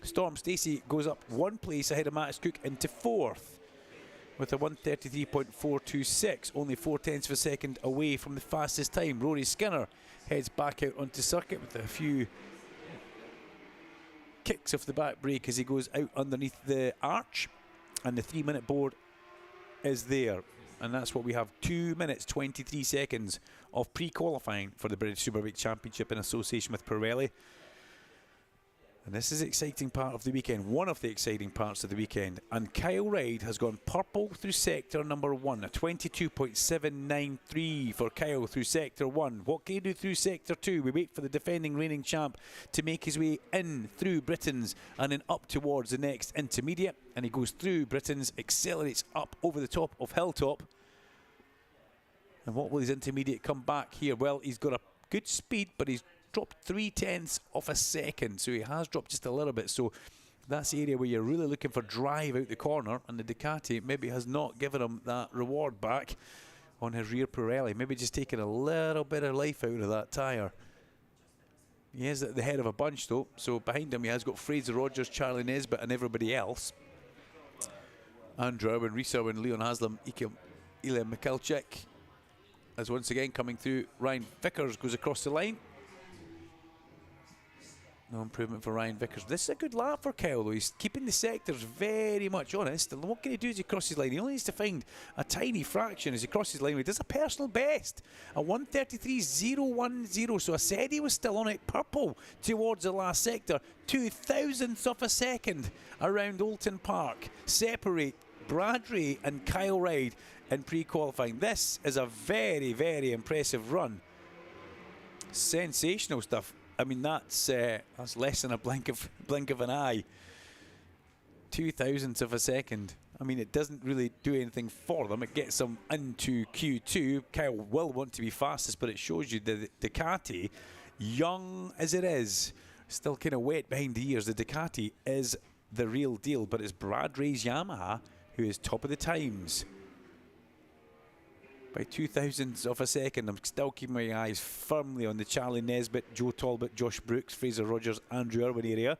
Storm Stacey goes up 1 place ahead of Mattis Cook into 4th with a 133.426, only 0.4 of a second away from the fastest time. Rory Skinner heads back out onto circuit with a few kicks off the back brake as he goes out underneath the arch, and the 3-minute board is there, and that's what we have. 2 minutes 23 seconds of pre-qualifying for the British Superbike Championship in association with Pirelli. And this is the exciting part of the weekend, one of the exciting parts of the weekend. And Kyle Reid has gone purple through sector number 1, a 22.793 for Kyle through sector 1. What can he do through sector 2? We wait for the defending reigning champ to make his way in through Britain's and then up towards the next intermediate. And he goes through Britain's, accelerates up over the top of Hilltop. And what will his intermediate come back here? Well, he's got a good speed, but he's dropped 0.3 of a second, so he has dropped just a little bit. So that's the area where you're really looking for drive out the corner, and the Ducati maybe has not given him that reward back on his rear Pirelli. Maybe just taking a little bit of life out of that tyre. He is at the head of a bunch though, so behind him he has got Fraser Rogers, Charlie Nesbitt and everybody else. Andrew Irwin, Rhys Irwin, Leon Haslam, Eli Michalczyk. As once again coming through, Ryan Vickers goes across the line. No improvement for Ryan Vickers. This is a good lap for Kyle though. He's keeping the sectors very much honest. And what can he do as he crosses the line? He only needs to find a tiny fraction as he crosses the line. He does a personal best, a 133.010. So I said he was still on it, purple towards the last sector. 0.002 of a second around Oulton Park. Separate Bradley and Kyle Reid in pre-qualifying. This is a very, very impressive run. Sensational stuff. I mean, that's less than a blink of an eye. 0.002 of a second. I mean, it doesn't really do anything for them. It gets them into Q2. Kyle will want to be fastest, but it shows you the Ducati, young as it is, still kind of wet behind the ears. The Ducati is the real deal, but it's Brad Ray's Yamaha who is top of the times. By 0.002 of a second. I'm still keeping my eyes firmly on the Charlie Nesbitt, Joe Talbot, Josh Brooks, Fraser Rogers, Andrew Irwin area,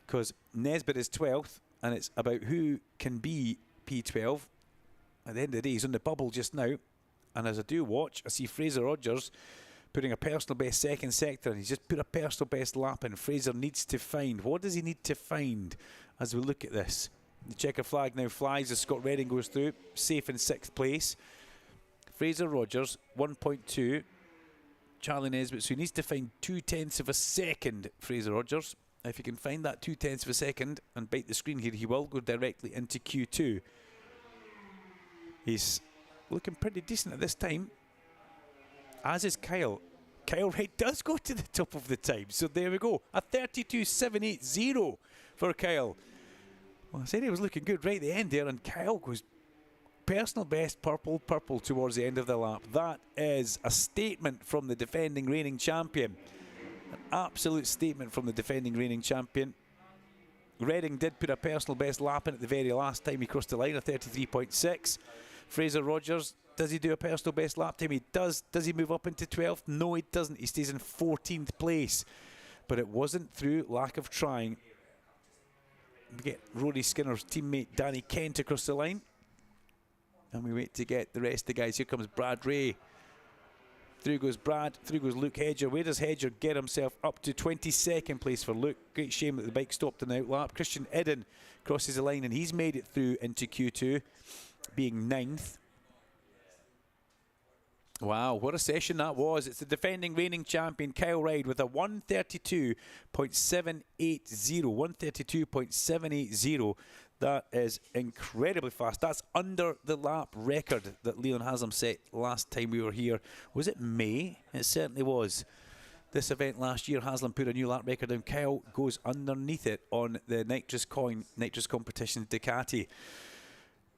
because Nesbitt is 12th and it's about who can be P12. At the end of the day, he's on the bubble just now, And as I do watch, I see Fraser Rogers putting a personal best second sector, and he's just put a personal best lap in. Fraser needs to find. What does he need to find as we look at this? The checker flag now flies as Scott Redding goes through, safe in 6th place. Fraser Rogers, 1.2. Charlie Nesbitt, so he needs to find 0.2 of a second, Fraser Rogers. If he can find that 0.2 of a second and bite the screen here, he will go directly into Q2. He's looking pretty decent at this time, as is Kyle. Kyle Wright does go to the top of the time, so there we go. A 32.780 for Kyle. Well, I said he was looking good right at the end there, and Kyle goes personal best purple towards the end of the lap. That is a statement from the defending reigning champion. An absolute statement from the defending reigning champion. Redding did put a personal best lap in at the very last time he crossed the line, a 33.6. Fraser Rogers, does he do a personal best lap time? He does. Does he move up into 12th? No, he doesn't. He stays in 14th place. But it wasn't through lack of trying. We get Rory Skinner's teammate Danny Kent across the line. And we wait to get the rest of the guys. Here comes Brad Ray. Through goes Brad. Through goes Luke Hedger. Where does Hedger get himself? Up to 22nd place for Luke. Great shame that the bike stopped in the outlap. Christian Eden crosses the line, and he's made it through into Q2, being 9th. Wow, what a session that was. It's the defending reigning champion, Kyle Wright, with a 132.780. 132.780. That is incredibly fast. That's under the lap record that Leon Haslam set last time we were here. Was it May? It certainly was. This event last year, Haslam put a new lap record down. Kyle goes underneath it on the nitrous competition Ducati.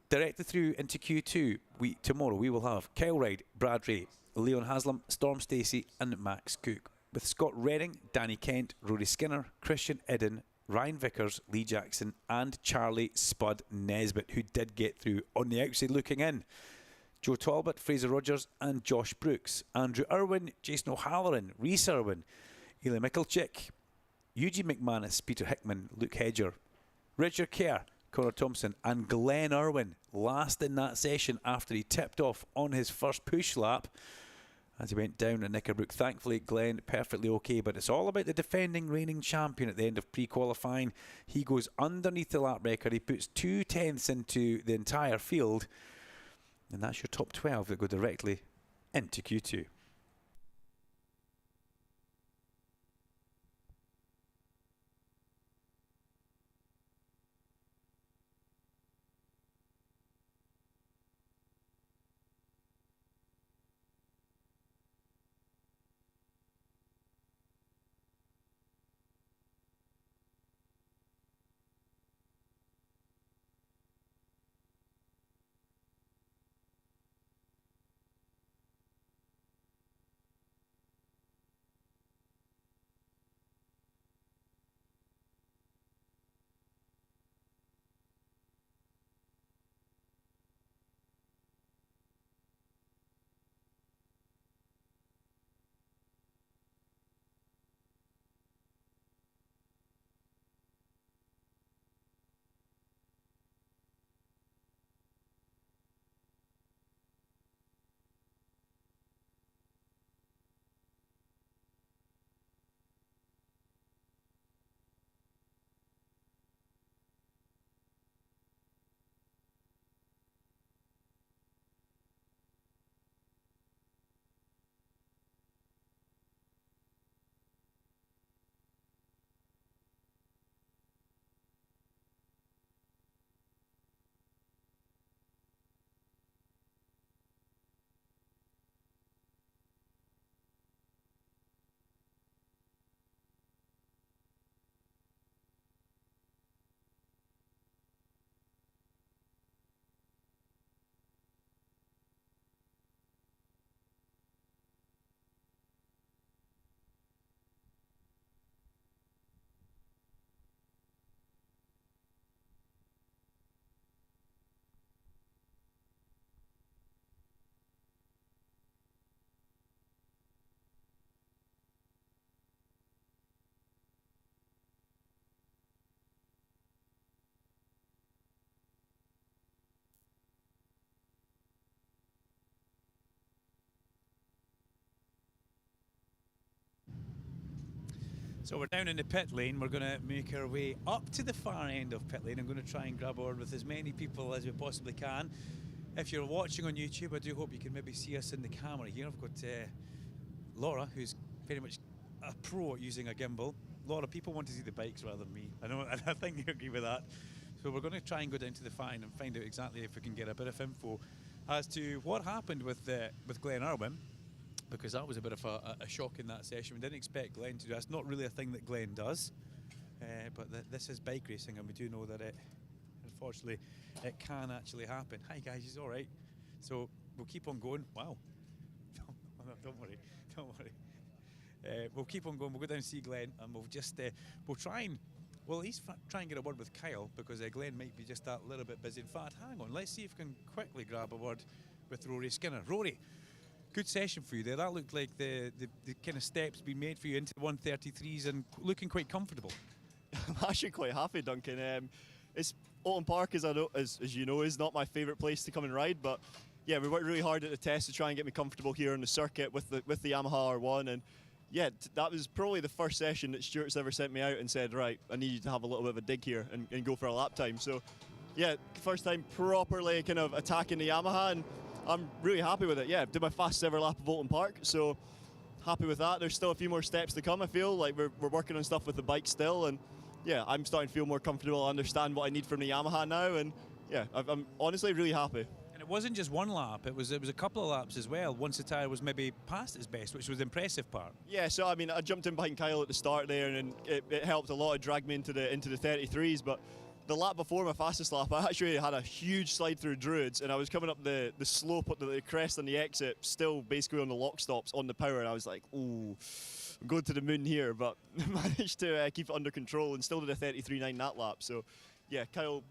Directly through into Q2, tomorrow we will have Kyle Wright, Brad Ray, Leon Haslam, Storm Stacey and Max Cook. With Scott Redding, Danny Kent, Rory Skinner, Christian Eden, Ryan Vickers, Lee Jackson and Charlie Spud Nesbitt, who did get through on the outside looking in. Joe Talbot, Fraser Rogers and Josh Brooks. Andrew Irwin, Jason O'Halloran, Rhys Irwin, Eli Michalczyk, Eugene McManus, Peter Hickman, Luke Hedger, Richard Kerr, Connor Thompson and Glenn Irwin last in that session after he tipped off on his first push lap as he went down at Knickerbrook. Thankfully, Glenn perfectly okay, but it's all about the defending reigning champion at the end of pre-qualifying. He goes underneath the lap record. He puts 0.2 into the entire field, and that's your top 12 that go directly into Q2. So we're down in the pit lane. We're going to make our way up to the far end of pit lane. I'm going to try and grab on with as many people as we possibly can. If you're watching on YouTube, I do hope you can maybe see us in the camera here. I've got Laura, who's very much a pro at using a gimbal. A lot of people want to see the bikes rather than me. I know, and I think you agree with that. So we're going to try and go down to the fine and find out exactly if we can get a bit of info as to what happened with Glenn Irwin, because that was a bit of a shock in that session. We didn't expect Glenn to do that. It's not really a thing that Glenn does, but this is bike racing, and we do know that unfortunately, it can actually happen. Hi guys, he's all right. So we'll keep on going. Wow. Don't worry. We'll keep on going. We'll go down and see Glenn, and we'll just we'll try and at least try and get a word with Kyle, because Glenn might be just that little bit busy. In fact, hang on. Let's see if we can quickly grab a word with Rory Skinner. Rory, good session for you there. That looked like the kind of steps being made for you into 133s and looking quite comfortable. I'm actually quite happy, Duncan. Alton Park, as you know, is not my favourite place to come and ride, but yeah, we worked really hard at the test to try and get me comfortable here on the circuit with the Yamaha R1, and yeah, that was probably the first session that Stuart's ever sent me out and said, right, I need you to have a little bit of a dig here and go for a lap time. So yeah, first time properly kind of attacking the Yamaha, and I'm really happy with it. Yeah, did my fastest ever lap of Alton Park, so happy with that. There's still a few more steps to come. I feel like we're working on stuff with the bike still, and yeah, I'm starting to feel more comfortable. I understand what I need from the Yamaha now, and yeah, I'm honestly really happy. And it wasn't just one lap, it was a couple of laps as well, once the tyre was maybe past its best, which was the impressive part. Yeah, so I mean, I jumped in behind Kyle at the start there, and it helped a lot. It dragged me into the 33s, but the lap before my fastest lap, I actually had a huge slide through Druids, and I was coming up the slope up the crest and the exit, still basically on the lock stops on the power, and I was like, ooh, I'm going to the moon here, but managed to keep it under control and still did a 33.9 that lap. So yeah, Kyle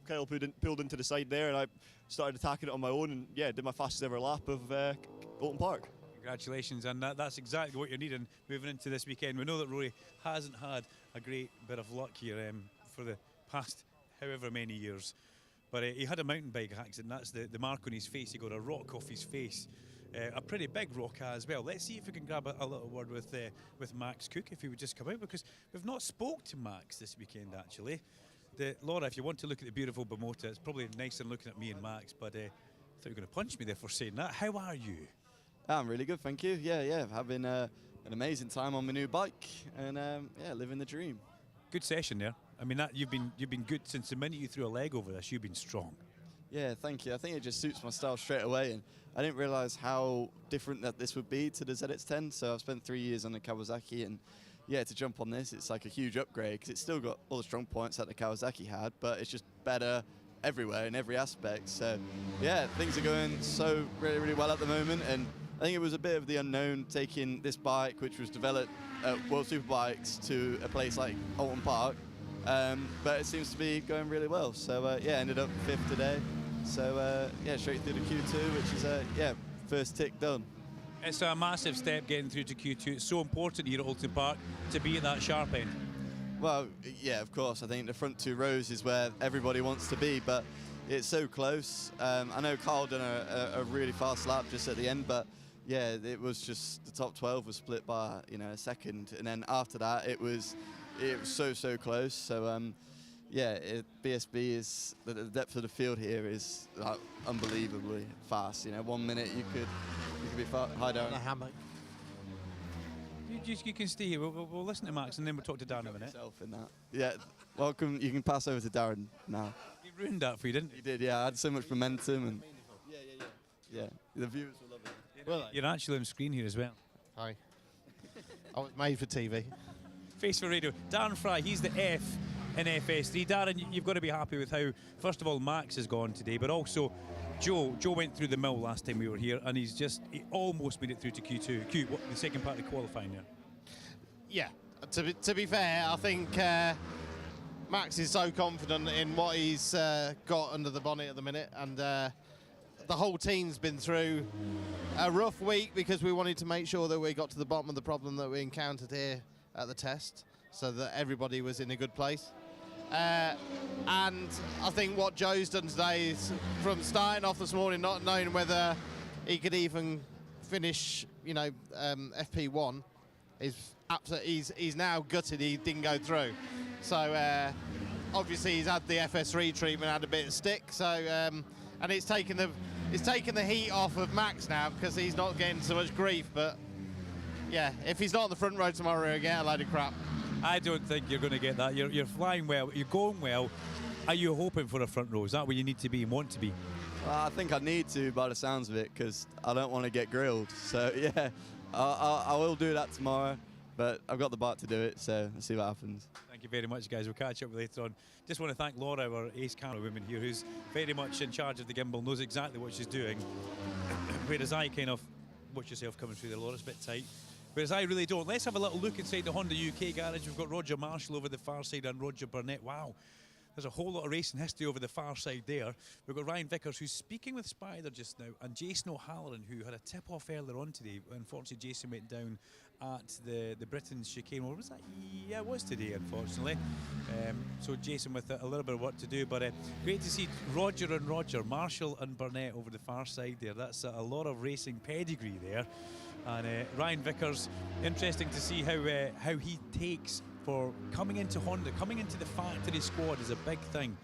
pulled into the side there, and I started attacking it on my own, and yeah, did my fastest ever lap of Alton Park. Congratulations, and that's exactly what you're needing moving into this weekend. We know that Rory hasn't had a great bit of luck here for the past however many years, but he had a mountain bike accident. That's the mark on his face. He got a rock off his face, a pretty big rock as well. Let's see if we can grab a little word with Max Cook, if he would just come out, because we've not spoke to Max this weekend actually. Laura, if you want to look at the beautiful Moto, it's probably nicer than looking at me and Max, but I thought you were going to punch me there for saying that. How are you? I'm really good, thank you. Yeah, having an amazing time on my new bike, and yeah, living the dream. Good session there. I mean, you've been good since the minute you threw a leg over this. You've been strong. Yeah, thank you. I think it just suits my style straight away, and I didn't realise how different that this would be to the ZX10. So I've spent 3 years on the Kawasaki, and yeah, to jump on this, it's like a huge upgrade, because it's still got all the strong points that the Kawasaki had, but it's just better everywhere in every aspect. So yeah, things are going so really, really well at the moment, and I think it was a bit of the unknown taking this bike, which was developed at World Superbikes, to a place like Alton Park. But it seems to be going really well. So yeah, ended up 5th today. So yeah, straight through the Q2, which is yeah, first tick done. It's a massive step getting through to Q2. It's so important here at Alton Park to be at that sharp end. Well, yeah, of course. I think the front 2 rows is where everybody wants to be, but it's so close. I know Carl done a really fast lap just at the end, but yeah, it was just the top 12 was split by a second, and then after that it was so close. So yeah, BSB is the depth of the field here is like unbelievably fast. 1 minute you could be high down. On a hammock. You can stay here. We'll listen to Max and then we'll talk to Darren in a minute. In that. Yeah, welcome. You can pass over to Darren now. He ruined that for you, didn't he? He did. Yeah, I had so much momentum, and yeah, the viewers will love it. Well, you're actually on screen here as well. Hi. I was made for TV. Face for radio. Darren Fry, he's the F in FS3. Darren, you've got to be happy with how, first of all, Max has gone today, but also Joe went through the mill last time we were here, and he almost made it through to Q2. The second part of the qualifying there. Yeah, to be fair, I think Max is so confident in what he's got under the bonnet at the minute, and the whole team's been through a rough week because we wanted to make sure that we got to the bottom of the problem that we encountered here at the test, so that everybody was in a good place. And I think what Joe's done today is, from starting off this morning not knowing whether he could even finish, FP1, is absolutely. He's now gutted he didn't go through. So obviously he's had the FS3 treatment, had a bit of stick. So and it's taken the heat off of Max now because he's not getting so much grief. But yeah, if he's not on the front row tomorrow, he'll get a load of crap. I don't think you're going to get that. You're flying well. You're going well. Are you hoping for a front row? Is that where you need to be and want to be? Well, I think I need to by the sounds of it because I don't want to get grilled. So yeah, I will do that tomorrow. But I've got the bike to do it, so let's see what happens. Thank you very much, guys. We'll catch up later on. Just want to thank Laura, our ace camera woman here, who's very much in charge of the gimbal, knows exactly what she's doing. Whereas I kind of watch yourself coming through there, Laura. It's a bit tight. Whereas I really don't. Let's have a little look inside the Honda UK garage. We've got Roger Marshall over the far side and Roger Burnett. Wow. There's a whole lot of racing history over the far side there. We've got Ryan Vickers, who's speaking with Spider just now, and Jason O'Halloran, who had a tip-off earlier on today. Unfortunately, Jason went down at the Britain's chicane. What was that? Yeah, it was today, unfortunately. So Jason with a little bit of work to do, but great to see Roger and Roger, Marshall and Burnett over the far side there. That's a lot of racing pedigree there. And Ryan Vickers, interesting to see how he takes for coming into Honda, coming into the factory squad is a big thing.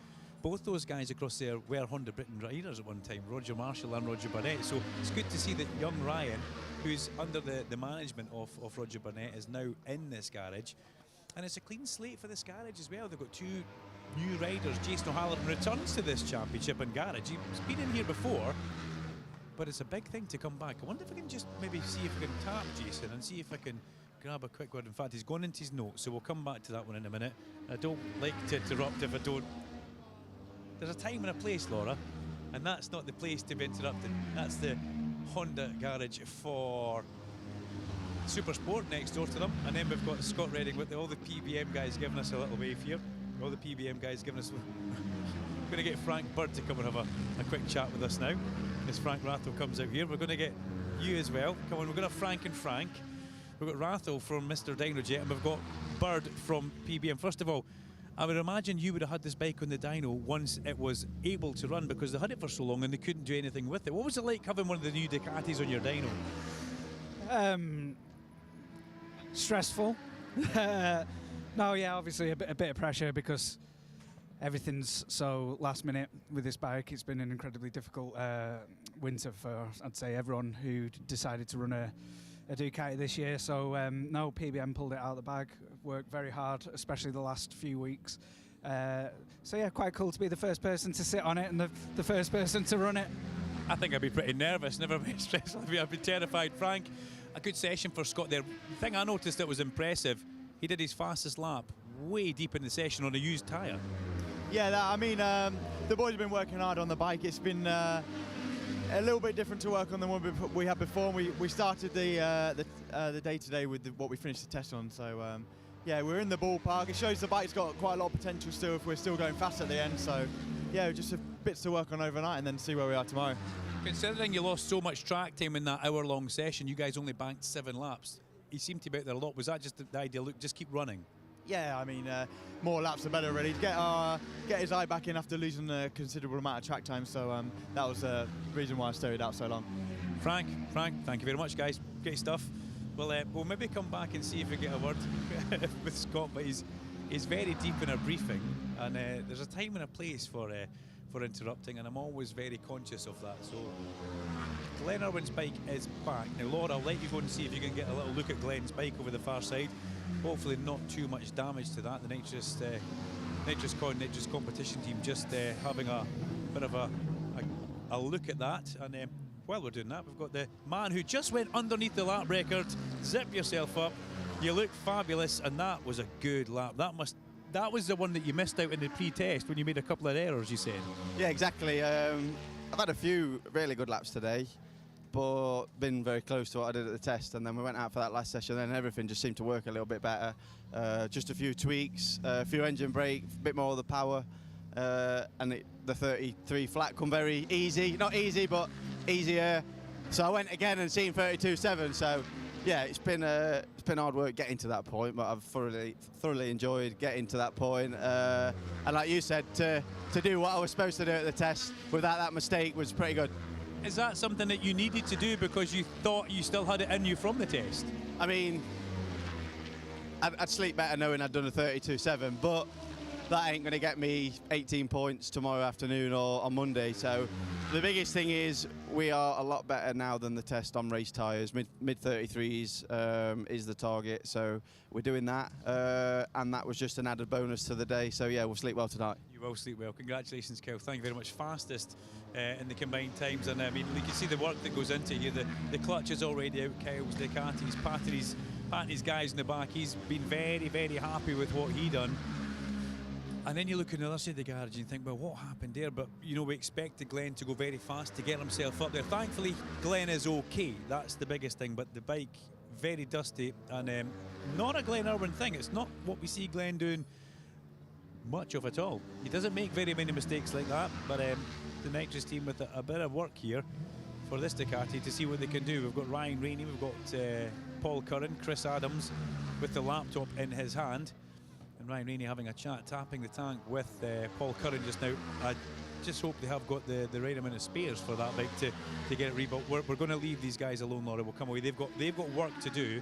Both those guys across there were Honda Britain riders at one time, Roger Marshall and Roger Burnett. So it's good to see that young Ryan, who's under the management of Roger Burnett, is now in this garage. And it's a clean slate for this garage as well. They've got two new riders. Jason O'Halloran returns to this championship and garage. He's been in here before, but it's a big thing to come back. I wonder if I can just maybe see if I can tap Jason and see if I can grab a quick word. In fact, he's gone into his notes, so we'll come back to that one in a minute. I don't like to interrupt if I don't. There's a time and a place, Laura, and that's not the place to be interrupted. That's the Honda garage for Supersport next door to them. And then we've got Scott Redding with all the PBM guys giving us a little wave here. All the PBM guys giving us... We're going to get Frank Bird to come and have a quick chat with us now. As Frank Rathel comes out here, we're going to get you as well. Come on, we're going to have Frank and Frank. We've got Rathel from Mr. Dynojet, and we've got Bird from PBM. First of all, I would imagine you would have had this bike on the dyno once it was able to run, because they had it for so long and they couldn't do anything with it. What was it like having one of the new Ducatis on your dyno? Stressful. No, yeah, obviously a bit of pressure because everything's so last minute with this bike. It's been an incredibly difficult winter for, I'd say, everyone who decided to run a Ducati this year. So no, PBM pulled it out of the bag, worked very hard, especially the last few weeks. So yeah, quite cool to be the first person to sit on it and the first person to run it. I think I'd be pretty nervous, never been stressful. I'd be terrified. Frank, a good session for Scott there. The thing I noticed that was impressive, he did his fastest lap way deep in the session on a used tyre. Yeah, the boys have been working hard on the bike. It's been a little bit different to work on than what we had before. We started the day today with what we finished the test on. So yeah, we're in the ballpark. It shows the bike's got quite a lot of potential still if we're still going fast at the end. So yeah, just a bits to work on overnight and then see where we are tomorrow. Considering you lost so much track time in that hour-long session, you guys only banked 7 laps. He seemed to be out there a lot. Was that just the idea? Look, just keep running. Yeah, I mean, more laps the better, really. To get his eye back in after losing a considerable amount of track time. So that was the reason why I stayed out so long. Frank, thank you very much, guys. Great stuff. We'll maybe come back and see if we get a word with Scott, but he's very deep in our briefing, and there's a time and a place for interrupting, and I'm always very conscious of that. So Glenn Irwin's bike is back. Now, Laura, I'll let you go and see if you can get a little look at Glenn's bike over the far side. Hopefully not too much damage to that. The Nitrous competition team just having a bit of a look at that. And while we're doing that, we've got the man who just went underneath the lap record. Zip yourself up. You look fabulous, and that was a good lap. That was the one that you missed out in the pre-test when you made a couple of errors, you said. Yeah, exactly. I've had a few really good laps today, but been very close to what I did at the test. And then we went out for that last session, and everything just seemed to work a little bit better. Just a few tweaks, a few engine brake, a bit more of the power, and the 33 flat come very easy. Not easy, but easier. So I went again and seen 32.7. So yeah, it's been hard work getting to that point, but I've thoroughly enjoyed getting to that point. And like you said, to do what I was supposed to do at the test without that mistake was pretty good. Is that something that you needed to do because you thought you still had it in you from the test? I mean, I'd sleep better knowing I'd done a 32.7, but that ain't going to get me 18 points tomorrow afternoon or on Monday. So the biggest thing is we are a lot better now than the test on race tyres. Mid 33s is the target, so we're doing that, and that was just an added bonus to the day. So yeah, we'll sleep well tonight. You will sleep well. Congratulations, Kyle. Thank you very much. Fastest in the combined times, and I mean, you can see the work that goes into here. The clutch is already out. Kyle's Ducati's patting his guys in the back. He's been very, very happy with what he done. And then you look on the other side of the garage and you think, well, what happened there? But, you know, we expected Glenn to go very fast to get himself up there. Thankfully, Glenn is okay. That's the biggest thing. But the bike, very dusty. And not a Glenn Irwin thing. It's not what we see Glenn doing much of at all. He doesn't make very many mistakes like that. But the Nitrous team with a bit of work here for this Ducati to see what they can do. We've got Ryan Rainey, we've got Paul Curran, Chris Adams with the laptop in his hand. And Ryan Rainey having a chat, tapping the tank with Paul Curran just now. I just hope they have got the right amount of spares for that bike to get it rebuilt. We're going to leave these guys alone, Laura. We'll come away. They've got work to do,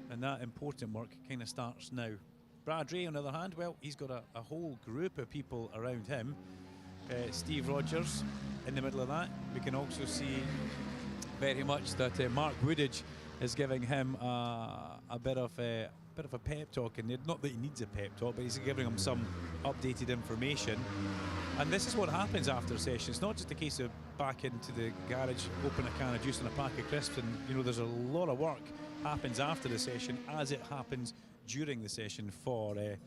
and that important work kind of starts now. Brad Ray, on the other hand, well, he's got a whole group of people around him. Steve Rogers in the middle of that. We can also see very much that Mark Woodage is giving him a bit of a pep talk in there. Not that he needs a pep talk, but he's giving him some updated information. And this is what happens after a session. It's not just a case of back into the garage, open a can of juice and a pack of crisps, and you know, there's a lot of work happens after the session as it happens during the session for the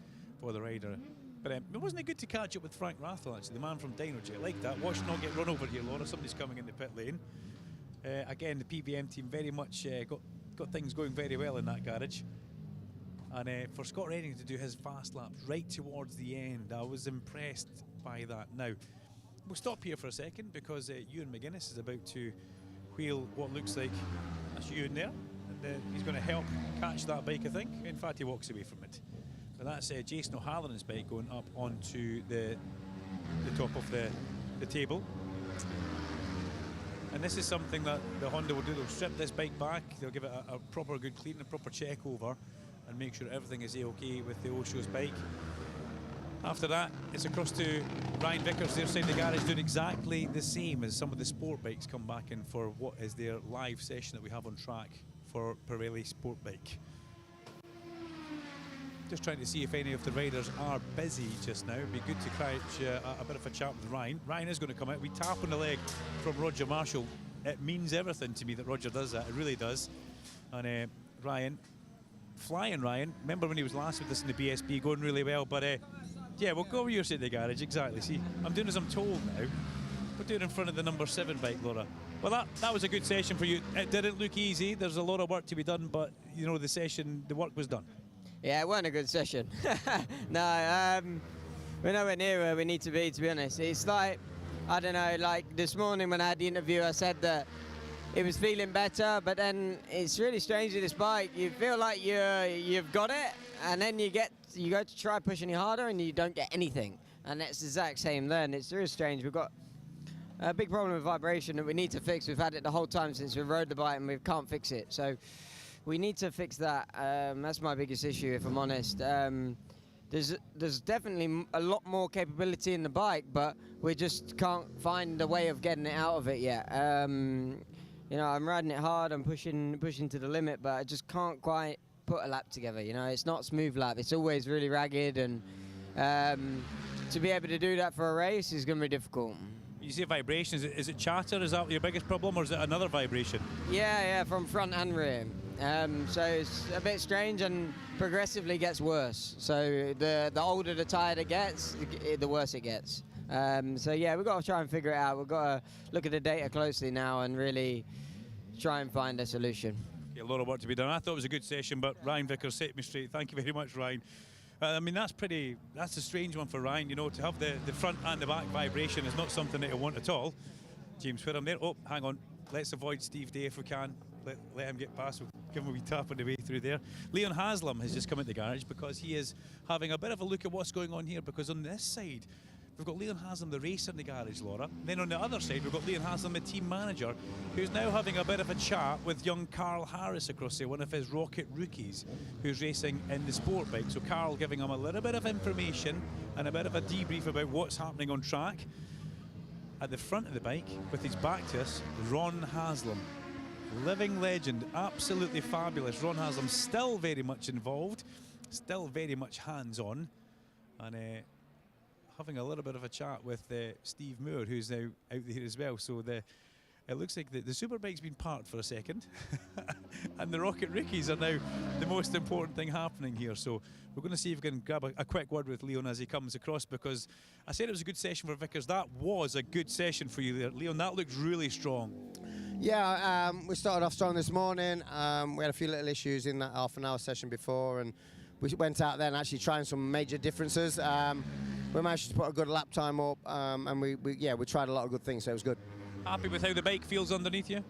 rider. But it wasn't it good to catch up with Frank Rathel, actually, the man from Dynojet. I like that. Watch not get run over here, Laura. Somebody's coming in the pit lane. Again, the PVM team very much got things going very well in that garage. And for Scott Redding to do his fast laps right towards the end, I was impressed by that. Now, we'll stop here for a second because Ewan McGuinness is about to wheel what looks like, that's Ewan there, and he's going to help catch that bike, I think. In fact, he walks away from it. But that's Jason O'Halloran's bike going up onto the top of the table. And this is something that the Honda will do. They'll strip this bike back, they'll give it a proper good clean, a proper check over, and make sure everything is okay with the Osho's bike. After that, it's across to Ryan Vickers, their side of the garage, doing exactly the same as some of the sport bikes come back in for what is their live session that we have on track for Pirelli Sport Bike. Just trying to see if any of the riders are busy just now. It'd be good to catch a bit of a chat with Ryan. Ryan is going to come out. We tap on the leg from Roger Marshall. It means everything to me that Roger does that. It really does. And Ryan, flying Ryan. Remember when he was last with us in the BSB, going really well. But yeah, we'll go over your side of the garage. Exactly. See, I'm doing as I'm told now. We're doing it in front of the number 7 bike, Laura. Well, that was a good session for you. It didn't look easy. There's a lot of work to be done, but you know, the work was done. Yeah, it wasn't a good session. No, we're nowhere near where we need to be honest. It's like, I don't know, like this morning when I had the interview, I said that it was feeling better, but then it's really strange with this bike. You feel like you've got it, and then you go to try pushing it harder, and you don't get anything. And that's the exact same then. It's really strange. We've got a big problem with vibration that we need to fix. We've had it the whole time since we rode the bike, and we can't fix it. So we need to fix that. That's my biggest issue, if I'm honest. There's definitely a lot more capability in the bike, but we just can't find a way of getting it out of it yet. You know, I'm riding it hard, I'm pushing to the limit, but I just can't quite put a lap together. You know, it's not a smooth lap. It's always really ragged, and to be able to do that for a race is going to be difficult. You see vibration, is it chatter? Is that your biggest problem, or is it another vibration? Yeah, from front and rear. So it's a bit strange and progressively gets worse. So the older the tyre it gets, the worse it gets. So yeah, we've got to try and figure it out. We've got to look at the data closely now and really try and find a solution. Okay, a lot of work to be done. I thought it was a good session, but Ryan Vickers set me straight. Thank you very much, Ryan. I mean, that's a strange one for Ryan, you know, to have the front and the back vibration is not something that he'll want at all. James Whittam there. Oh, hang on. Let's avoid Steve Day if we can. Let him get past. We'll give him a wee tap on the way through there. Leon Haslam has just come into the garage because he is having a bit of a look at what's going on here, because on this side, we've got Leon Haslam, the racer in the garage, Laura. Then on the other side, we've got Leon Haslam, the team manager, who's now having a bit of a chat with young Carl Harris across there, one of his Rocket rookies, who's racing in the sport bike. So Carl giving him a little bit of information and a bit of a debrief about what's happening on track. At the front of the bike, with his back to us, Ron Haslam. Living legend, absolutely fabulous. Ron Haslam still very much involved, still very much hands-on, and having a little bit of a chat with Steve Moore, who's now out there as well. So it looks like the Superbike's been parked for a second, and the Rocket rookies are now the most important thing happening here. So we're going to see if we can grab a quick word with Leon as he comes across, because I said it was a good session for Vickers. That was a good session for you there, Leon. That looked really strong. Yeah, we started off strong this morning. We had a few little issues in that half an hour session before, and we went out there and actually trying some major differences. We managed to put a good lap time up, and we tried a lot of good things, so it was good. Happy with how the bike feels underneath you?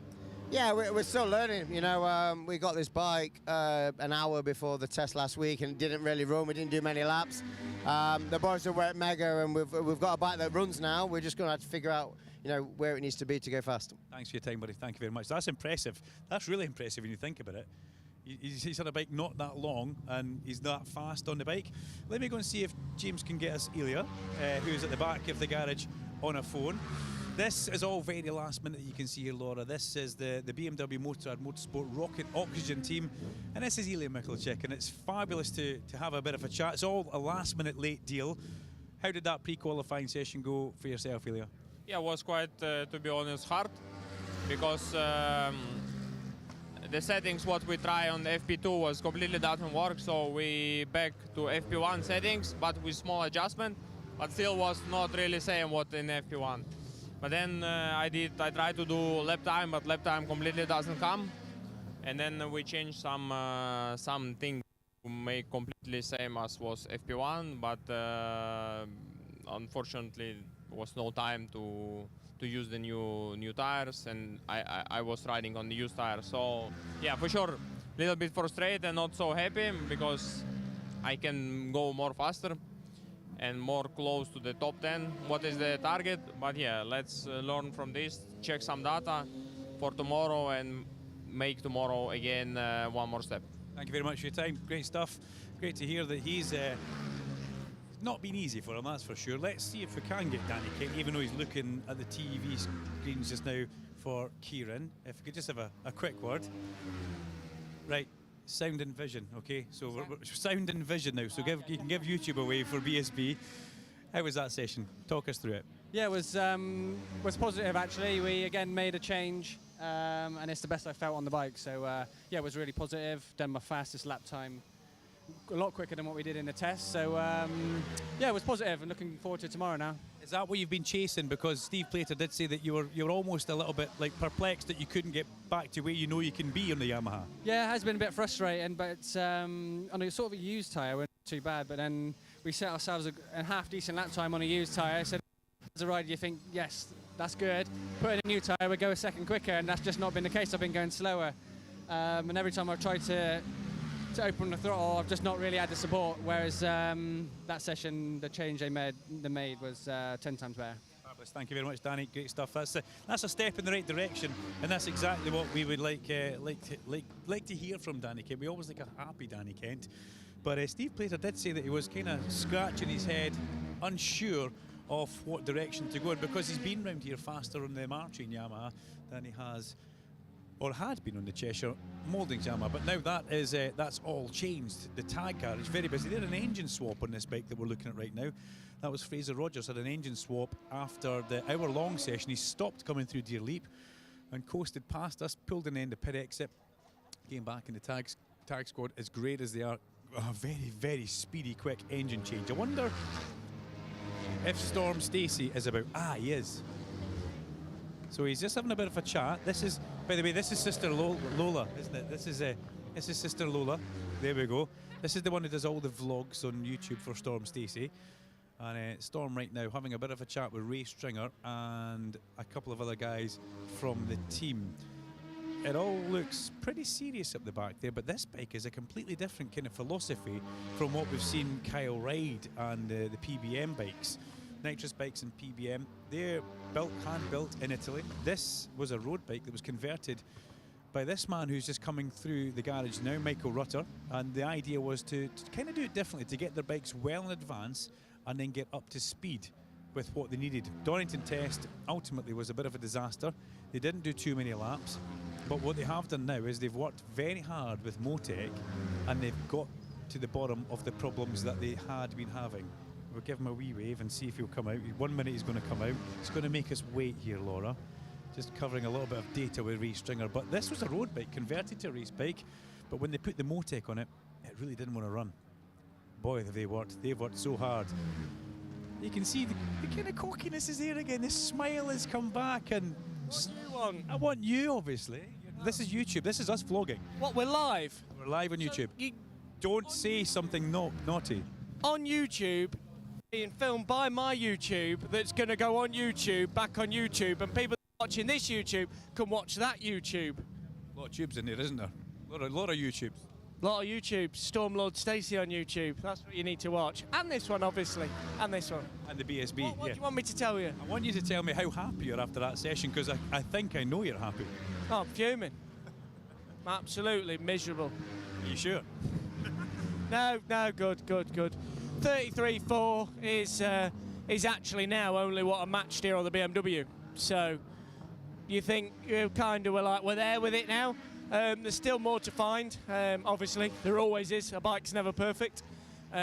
Yeah, we're still learning. You know, we got this bike an hour before the test last week, and it didn't really run. We didn't do many laps. The boys have worked mega, and we've got a bike that runs now. We're just going to have to figure out, you know, where it needs to be to go fast. Thanks for your time, buddy. Thank you very much. That's impressive. That's really impressive when you think about it. He's had a bike not that long, and he's that fast on the bike. Let me go and see if James can get us Ilya, who's at the back of the garage on a phone. This is all very last minute. You can see here, Laura. This is the BMW Motorsport Rocket Oxygen team, and this is Ilya Michalczyk, and it's fabulous to have a bit of a chat. It's all a last minute late deal. How did that pre-qualifying session go for yourself, Ilya? Yeah, it was quite, to be honest, hard, because the settings what we try on the FP2 was completely doesn't work, so we back to FP1 settings, but with small adjustment, but still was not really same what in FP1. But then I tried to do lap time, but lap time completely doesn't come. And then we changed some things to make completely same as was FP1, but unfortunately was no time to use the new tires, and I was riding on the used tires. So yeah, for sure, a little bit frustrated and not so happy, because I can go more faster and more close to the top 10, what is the target. But yeah, let's learn from this, check some data for tomorrow, and make tomorrow again one more step. Thank you very much for your time. Great stuff. Great to hear that he's not been easy for him, that's for sure. Let's see if we can get Danny King, even though he's looking at the TV screens just now for Kieran. If we could just have a quick word. Right. Sound and vision, okay? So we're sound and vision now. So you can give YouTube away for BSB. How was that session? Talk us through it. Yeah, it was positive actually. We again made a change, and it's the best I felt on the bike. So yeah, it was really positive. Done my fastest lap time, a lot quicker than what we did in the test. So yeah, it was positive, and looking forward to tomorrow now. Is that what you've been chasing? Because Steve Plater did say that you were almost a little bit like perplexed that you couldn't get back to where you know you can be on the Yamaha. Yeah, it has been a bit frustrating, but on a sort of a used tyre, we're not too bad. But then we set ourselves a half decent lap time on a used tyre. So as a rider, you think, yes, that's good. Put in a new tyre, we go a second quicker, and that's just not been the case. I've been going slower, and every time I've tried to open the throttle, I've just not really had the support, whereas that session, the change they made was 10 times better. Fabulous. Thank you very much, Danny. Great stuff. That's a step in the right direction, and that's exactly what we would like to hear from Danny Kent. We always like a happy Danny Kent, but Steve Plater did say that he was kind of scratching his head, unsure of what direction to go in, because he's been round here faster on the Martin Yamaha than he has or had been on the Cheshire Mouldings Yamaha, but now that's all changed. The tag garage, very busy. They had an engine swap on this bike that we're looking at right now. That was Fraser Rogers, had an engine swap after the hour-long session. He stopped coming through Deer Leap and coasted past us, pulled in the end of pit exit, came back in the tag squad. As great as they are, a very, very speedy, quick engine change. I wonder if Storm Stacey is about. He is. So he's just having a bit of a chat. This is, by the way, this is Sister Lola, isn't it? This is Sister Lola. There we go. This is the one who does all the vlogs on YouTube for Storm Stacey. And Storm right now having a bit of a chat with Ray Stringer and a couple of other guys from the team. It all looks pretty serious up the back there, but this bike is a completely different kind of philosophy from what we've seen Kyle ride and the PBM bikes. nitrous bikes and PBM. They're hand-built in Italy. This was a road bike that was converted by this man who's just coming through the garage now, Michael Rutter, and the idea was to kind of do it differently, to get their bikes well in advance and then get up to speed with what they needed. Donington test ultimately was a bit of a disaster. They didn't do too many laps, but what they have done now is they've worked very hard with Motec and they've got to the bottom of the problems that they had been having. We'll give him a wee wave and see if he'll come out. 1 minute he's going to come out. It's going to make us wait here, Laura. Just covering a little bit of data with Ray Stringer. But this was a road bike converted to a race bike. But when they put the Motec on it, it really didn't want to run. Boy, have they worked. They've worked so hard. You can see the kind of cockiness is there again. The smile has come back. And what you want? I want you, obviously. This is YouTube. This is us vlogging. What, we're live? We're live on YouTube. Don't say something naughty. On YouTube, being filmed by my YouTube, that's going to go on YouTube, back on YouTube, and people watching this YouTube can watch that YouTube. A lot of tubes in there, isn't there? A lot of YouTubes. A lot of YouTube. Stormlord Stacey on YouTube. That's what you need to watch. And this one, obviously. And this one. And the BSB. What do you want me to tell you? I want you to tell me how happy you're after that session, because I think I know you're happy. Oh, I'm fuming. Absolutely miserable. Are you sure? No, good. 33.4 is actually now only what I matched here on the BMW. So you think you kind of we're there with it now. There's still more to find. Obviously, there always is. A bike's never perfect. But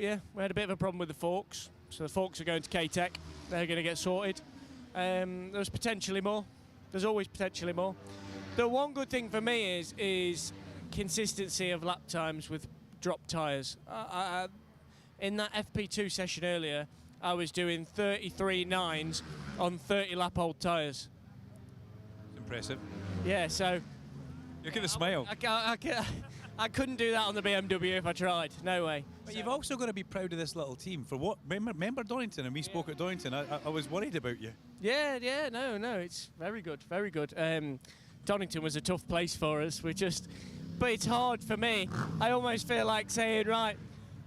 yeah, we had a bit of a problem with the forks. So the forks are going to K-Tech. They're going to get sorted. There's potentially more. There's always potentially more. The one good thing for me is consistency of lap times with drop tyres. In that FP2 session earlier, I was doing 33.9s on 30 lap old tyres. Impressive. Yeah, so you're going to smile. I couldn't do that on the BMW if I tried. No way. But you've also got to be proud of this little team. For what? Remember Donington, and we spoke at Donington. I was worried about you. Yeah, no, it's very good. Donington was a tough place for us. But it's hard for me. I almost feel like saying, right,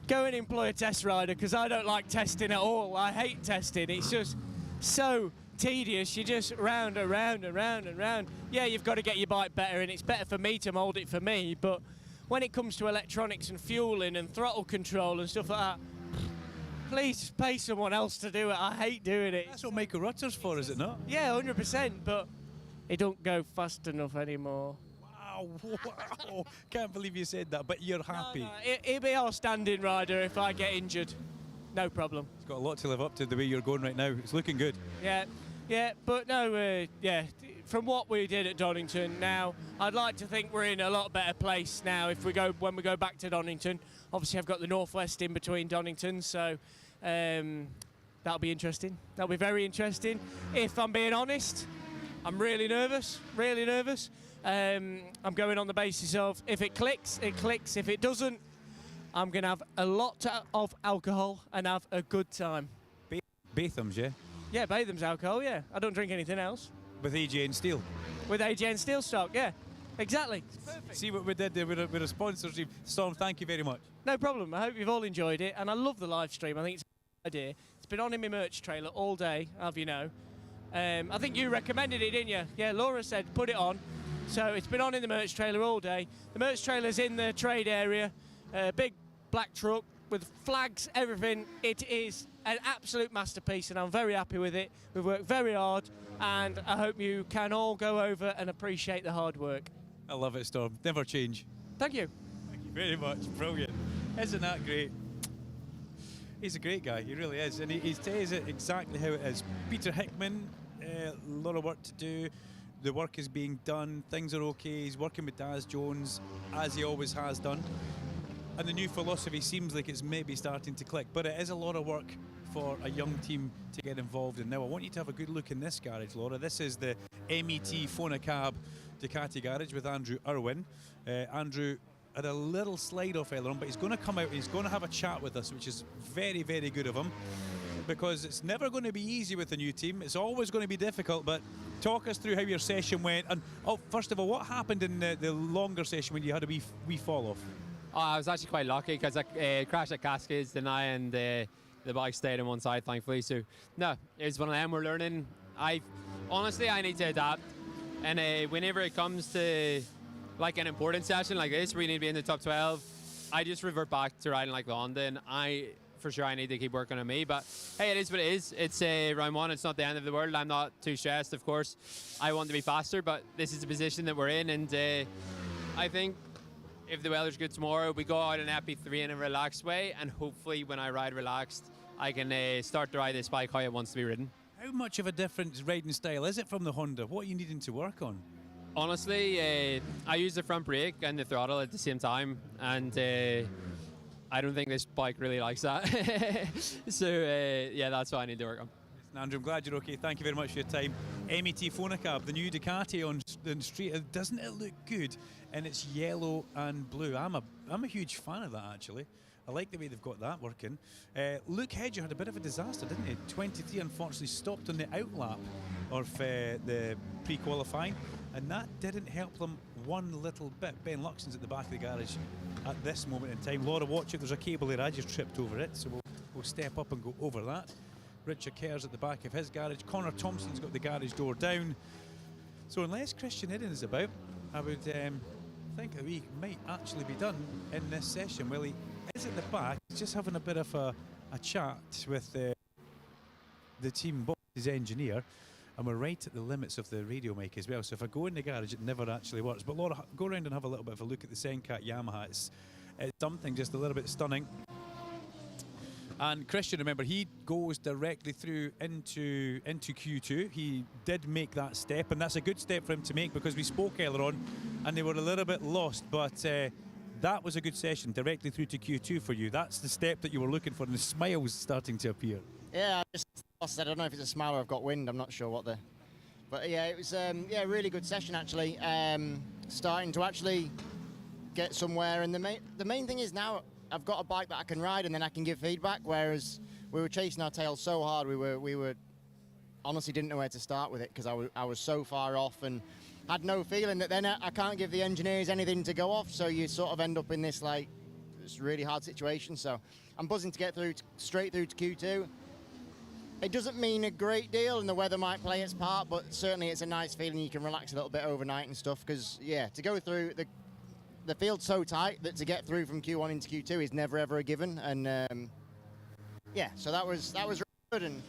go and employ a test rider, because I don't like testing at all. I hate testing. It's just so tedious. You just round and round and round and round. Yeah, you've got to get your bike better, and it's better for me to mould it for me. But when it comes to electronics and fueling and throttle control and stuff like that, please just pay someone else to do it. I hate doing it. That's what Michael Rutter's for, is it not? Yeah, 100%. But it don't go fast enough anymore. Wow, can't believe you said that, but you're happy. No, he'll be our standing rider if I get injured. No problem. It's got a lot to live up to the way you're going right now. It's looking good. Yeah, but no, from what we did at Donington now, I'd like to think we're in a lot better place now when we go back to Donington. Obviously, I've got the Northwest in between Donington, so that'll be interesting. That'll be very interesting. If I'm being honest, I'm really nervous. I'm going on the basis of if it clicks, it clicks. If it doesn't, I'm going to have a lot of alcohol and have a good time. Batham's, yeah? Yeah, Batham's alcohol, yeah. I don't drink anything else. With AJ and Steel? With AJ and Steel stock, yeah. Exactly. See what we did there with a sponsorship. Storm, thank you very much. No problem. I hope you've all enjoyed it. And I love the live stream. I think it's a good idea. It's been on in my merch trailer all day, have you know. I think you recommended it, didn't you? Yeah, Laura said put it on. So it's been on in the merch trailer all day. The merch trailer's in the trade area. Big black truck with flags, everything. It is an absolute masterpiece and I'm very happy with it. We've worked very hard and I hope you can all go over and appreciate the hard work. I love it, Storm. Never change. Thank you. Thank you very much. Brilliant. Isn't that great? He's a great guy. He really is. And he tells it exactly how it is. Peter Hickman, a lot of work to do. The work is being done. Things are okay. He's working with Daz Jones, as he always has done. And the new philosophy seems like it's maybe starting to click. But it is a lot of work for a young team to get involved in. Now, I want you to have a good look in this garage, Laura. This is the MET Fonacab Ducati garage with Andrew Irwin. Andrew had a little slide-off earlier on, but he's going to come out and he's going to have a chat with us, which is very, very good of him, because it's never going to be easy with the new team. It's always going to be difficult, but talk us through how your session went. And first of all, what happened in the longer session when you had a wee fall-off? Oh, I was actually quite lucky because I crashed at Cascades tonight and the bike stayed on one side, thankfully. So, no, it's one of them. We're learning. Honestly, I need to adapt. And whenever it comes to like an important session like this, where you need to be in the top 12, I just revert back to riding like London. For sure, I need to keep working on me. But hey, it is what it is. It's round one. It's not the end of the world. I'm not too stressed, of course. I want to be faster, but this is the position that we're in. And I think if the weather's good tomorrow, we go out in FP3 in a relaxed way. And hopefully when I ride relaxed, I can start to ride this bike how it wants to be ridden. How much of a different riding style is it from the Honda? What are you needing to work on? Honestly, I use the front brake and the throttle at the same time, and I don't think this bike really likes that. So yeah, that's what I need to work on. Andrew, I'm glad you're okay. Thank you very much for your time. MET Phonacab, the new Ducati on the street. Doesn't it look good? And it's yellow and blue. I'm a huge fan of that, actually. I like the way they've got that working. Luke Hedger had a bit of a disaster, didn't he? 23 unfortunately stopped on the outlap of the pre-qualifying, and that didn't help them one little bit. Ben Luxon's at the back of the garage at this moment in time. Laura, watch it. There's a cable there. I just tripped over it, so we'll step up and go over that. Richard Kerr's at the back of his garage. Connor Thompson's got the garage door down. So unless Christian Hidden is about, I would think that we might actually be done in this session. Well, he is at the back. He's just having a bit of a chat with the team boss, his engineer, and we're right at the limits of the radio mic as well. So if I go in the garage, it never actually works. But Laura, go around and have a little bit of a look at the Senkat Yamaha. It's something just a little bit stunning. And Christian, remember, he goes directly through into Q2. He did make that step, and that's a good step for him to make, because we spoke earlier on and they were a little bit lost, but that was a good session, directly through to Q2 for you. That's the step that you were looking for, and the smile's starting to appear. Yeah, I just lost. I don't know if it's a smile or I've got wind. I'm not sure what but yeah, it was a really good session actually. Starting to actually get somewhere, and the main thing is now I've got a bike that I can ride and then I can give feedback, whereas we were chasing our tails so hard, we were honestly didn't know where to start with it, because I was so far off and had no feeling that then I can't give the engineers anything to go off, so you sort of end up in this really hard situation. So I'm buzzing to get straight through to Q2. It doesn't mean a great deal, and the weather might play its part, but certainly it's a nice feeling. You can relax a little bit overnight and stuff, because yeah, to go through the field's so tight that to get through from Q1 into Q2 is never ever a given, and yeah, so that was really good, and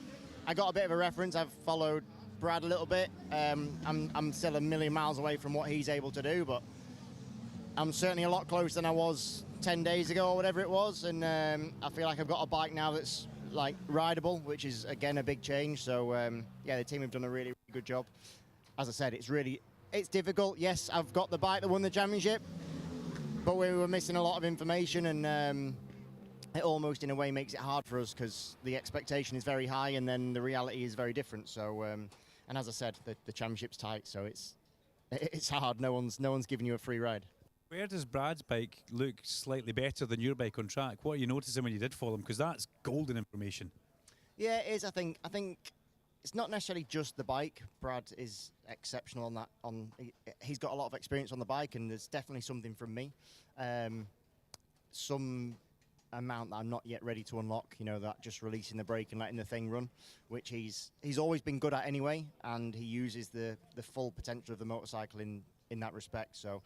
I got a bit of a reference. I've followed Brad a little bit. I'm still a million miles away from what he's able to do, but I'm certainly a lot closer than I was 10 days ago or whatever it was, and I feel like I've got a bike now that's like rideable, which is again a big change. So yeah, the team have done a really, really good job. As I said, it's difficult. Yes, I've got the bike that won the championship, but we were missing a lot of information, and it almost in a way makes it hard for us, because the expectation is very high and then the reality is very different. So and as I said, the championship's tight, so it's hard. No one's giving you a free ride. Where does Brad's bike look slightly better than your bike on track? What are you noticing when you did follow him? Because that's golden information. Yeah, it is. I think it's not necessarily just the bike. Brad is exceptional on that. He's got a lot of experience on the bike, and there's definitely something from me. Some amount that I'm not yet ready to unlock. You know, that just releasing the brake and letting the thing run, which he's always been good at anyway, and he uses the full potential of the motorcycle in that respect. So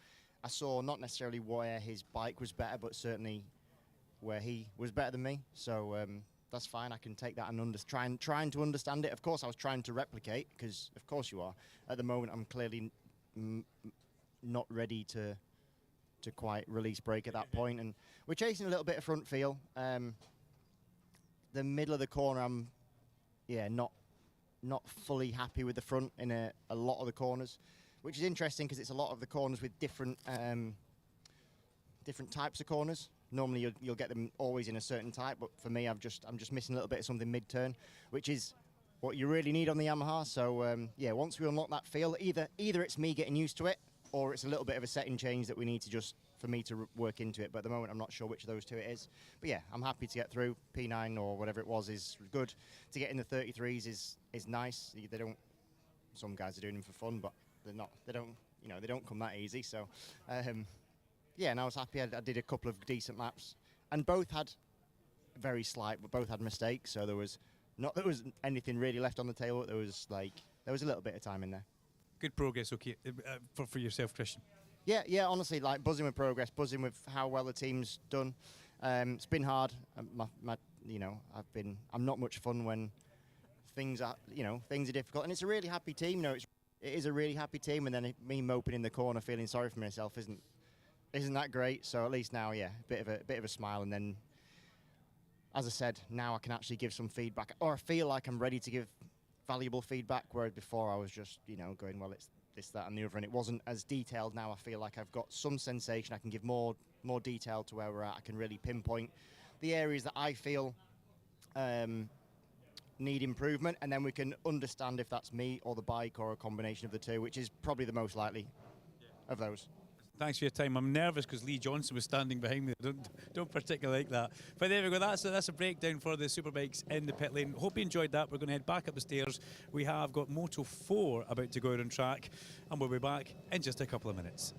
I saw not necessarily where his bike was better, but certainly where he was better than me. So that's fine. I can take that and trying to understand it. Of course, I was trying to replicate, because of course you are. At the moment, I'm clearly not ready to quite release brake at that point, and we're chasing a little bit of front feel. The middle of the corner, I'm not fully happy with the front in a lot of the corners, which is interesting, because it's a lot of the corners with different types of corners. Normally you'll get them always in a certain type, but for me I'm just missing a little bit of something mid-turn, which is what you really need on the Yamaha. So yeah, once we unlock that feel, either it's me getting used to it, or it's a little bit of a setting change that we need to for me to work into it. But at the moment I'm not sure which of those two it is. But yeah, I'm happy to get through. P9 or whatever it was is good. To get in the 33s is nice. Some guys are doing them for fun, but they don't come that easy. So yeah, and I was happy. I did a couple of decent laps, and both had very slight, but both had mistakes. So there was anything really left on the table. There was a little bit of time in there. Good progress, okay, for yourself, Christian. Yeah, honestly, like buzzing with progress, buzzing with how well the team's done. It's been hard. I'm not much fun when things are difficult, and it's a really happy team. It is a really happy team, and then me moping in the corner, feeling sorry for myself, isn't that great. So at least now, yeah, a bit of a smile, and then, as I said, now I can actually give some feedback, or I feel like I'm ready to give valuable feedback, whereas before I was just, going, well, it's this, that, and the other, and it wasn't as detailed. Now I feel like I've got some sensation. I can give more detail to where we're at. I can really pinpoint the areas that I feel need improvement, and then we can understand if that's me or the bike or a combination of the two, which is probably the most likely of those. Thanks for your time. I'm nervous because Lee Johnson was standing behind me. Don't particularly like that. But there we go. That's a breakdown for the Superbikes in the pit lane. Hope you enjoyed that. We're going to head back up the stairs. We have got Moto 4 about to go out on track, and we'll be back in just a couple of minutes.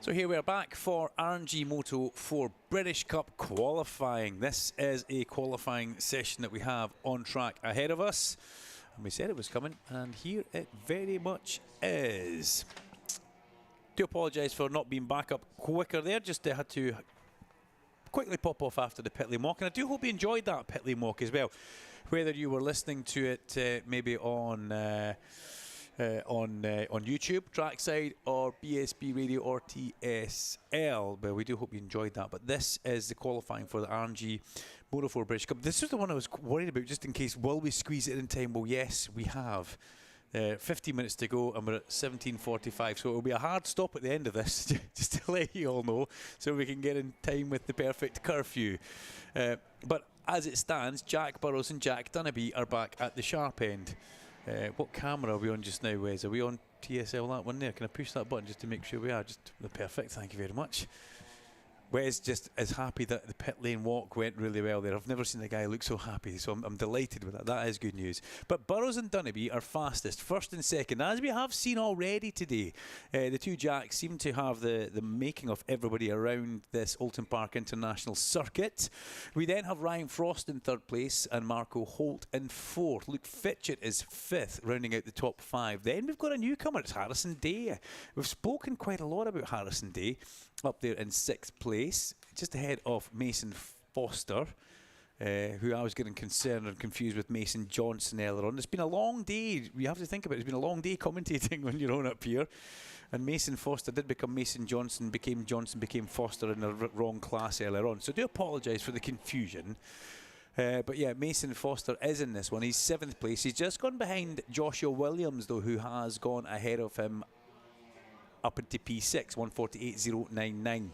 So here we are back for RNG Moto 4 British Cup qualifying. This is a qualifying session that we have on track ahead of us. And we said it was coming, and here it very much is. Do apologise for not being back up quicker there, just had to quickly pop off after the pit lane walk. And I do hope you enjoyed that pit lane walk as well. Whether you were listening to it maybe on YouTube, Trackside, or BSB Radio, or TSL. But we do hope you enjoyed that. But this is the qualifying for the RNG Moto 4 British Cup. This is the one I was worried about, just in case, will we squeeze it in time? Well, yes, we have. 50 minutes to go, and we're at 17:45, so it will be a hard stop at the end of this, just to let you all know, so we can get in time with the perfect curfew. But as it stands, Jack Burrows and Jack Dunnaby are back at the sharp end. What camera are we on just now, Wes? Are we on TSL, that one there? Can I push that button just to make sure we are? Just perfect, thank you very much. Wes just is happy that the pit lane walk went really well there. I've never seen a guy look so happy, so I'm delighted with that. That is good news. But Burrows and Dunnaby are fastest, first and second, as we have seen already today. The two Jacks seem to have the making of everybody around this Oulton Park International Circuit. We then have Ryan Frost in third place and Marco Holt in fourth. Luke Fitchett is fifth, rounding out the top five. Then we've got a newcomer, it's Harrison Day. We've spoken quite a lot about Harrison Day, up there in sixth place, just ahead of Mason Foster, who I was getting concerned and confused with Mason Johnson earlier on. It's been a long day. You have to think about it. It's been a long day commentating when you're on up here. And Mason Foster did become Mason Johnson, became Foster in the wrong class earlier on. So I do apologise for the confusion. But yeah, Mason Foster is in this one. He's seventh place. He's just gone behind Joshua Williams, though, who has gone ahead of him up into P6, 148.099.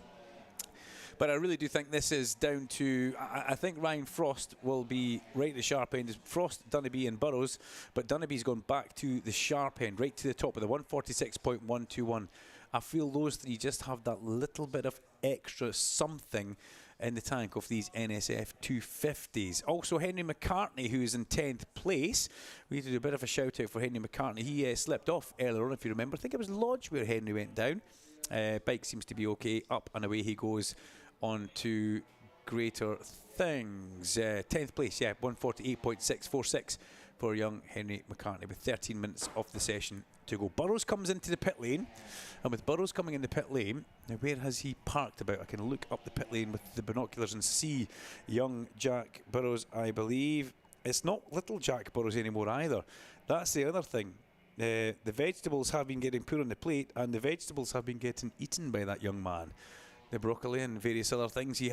But I really do think this is down to, I think Ryan Frost will be right at the sharp end. Frost, Dunnaby and Burrows, but Dunnaby's gone back to the sharp end, right to the top of the 146.121. I feel those three just have that little bit of extra something in the tank of these NSF 250s. Also Henry McCartney, who is in 10th place. We need to do a bit of a shout out for Henry McCartney. He slipped off earlier on, if you remember. I think it was Lodge where Henry went down. Bike seems to be okay. Up and away he goes on to greater things. 10th place, yeah, 148.646 for young Henry McCartney with 13 minutes of the session to go. Burrows comes into the pit lane, and with Burrows coming in the pit lane, now where has he parked about? I can look up the pit lane with the binoculars and see young Jack Burrows, I believe. It's not little Jack Burrows anymore either. That's the other thing. The vegetables have been getting put on the plate, and the vegetables have been getting eaten by that young man. The broccoli and various other things. He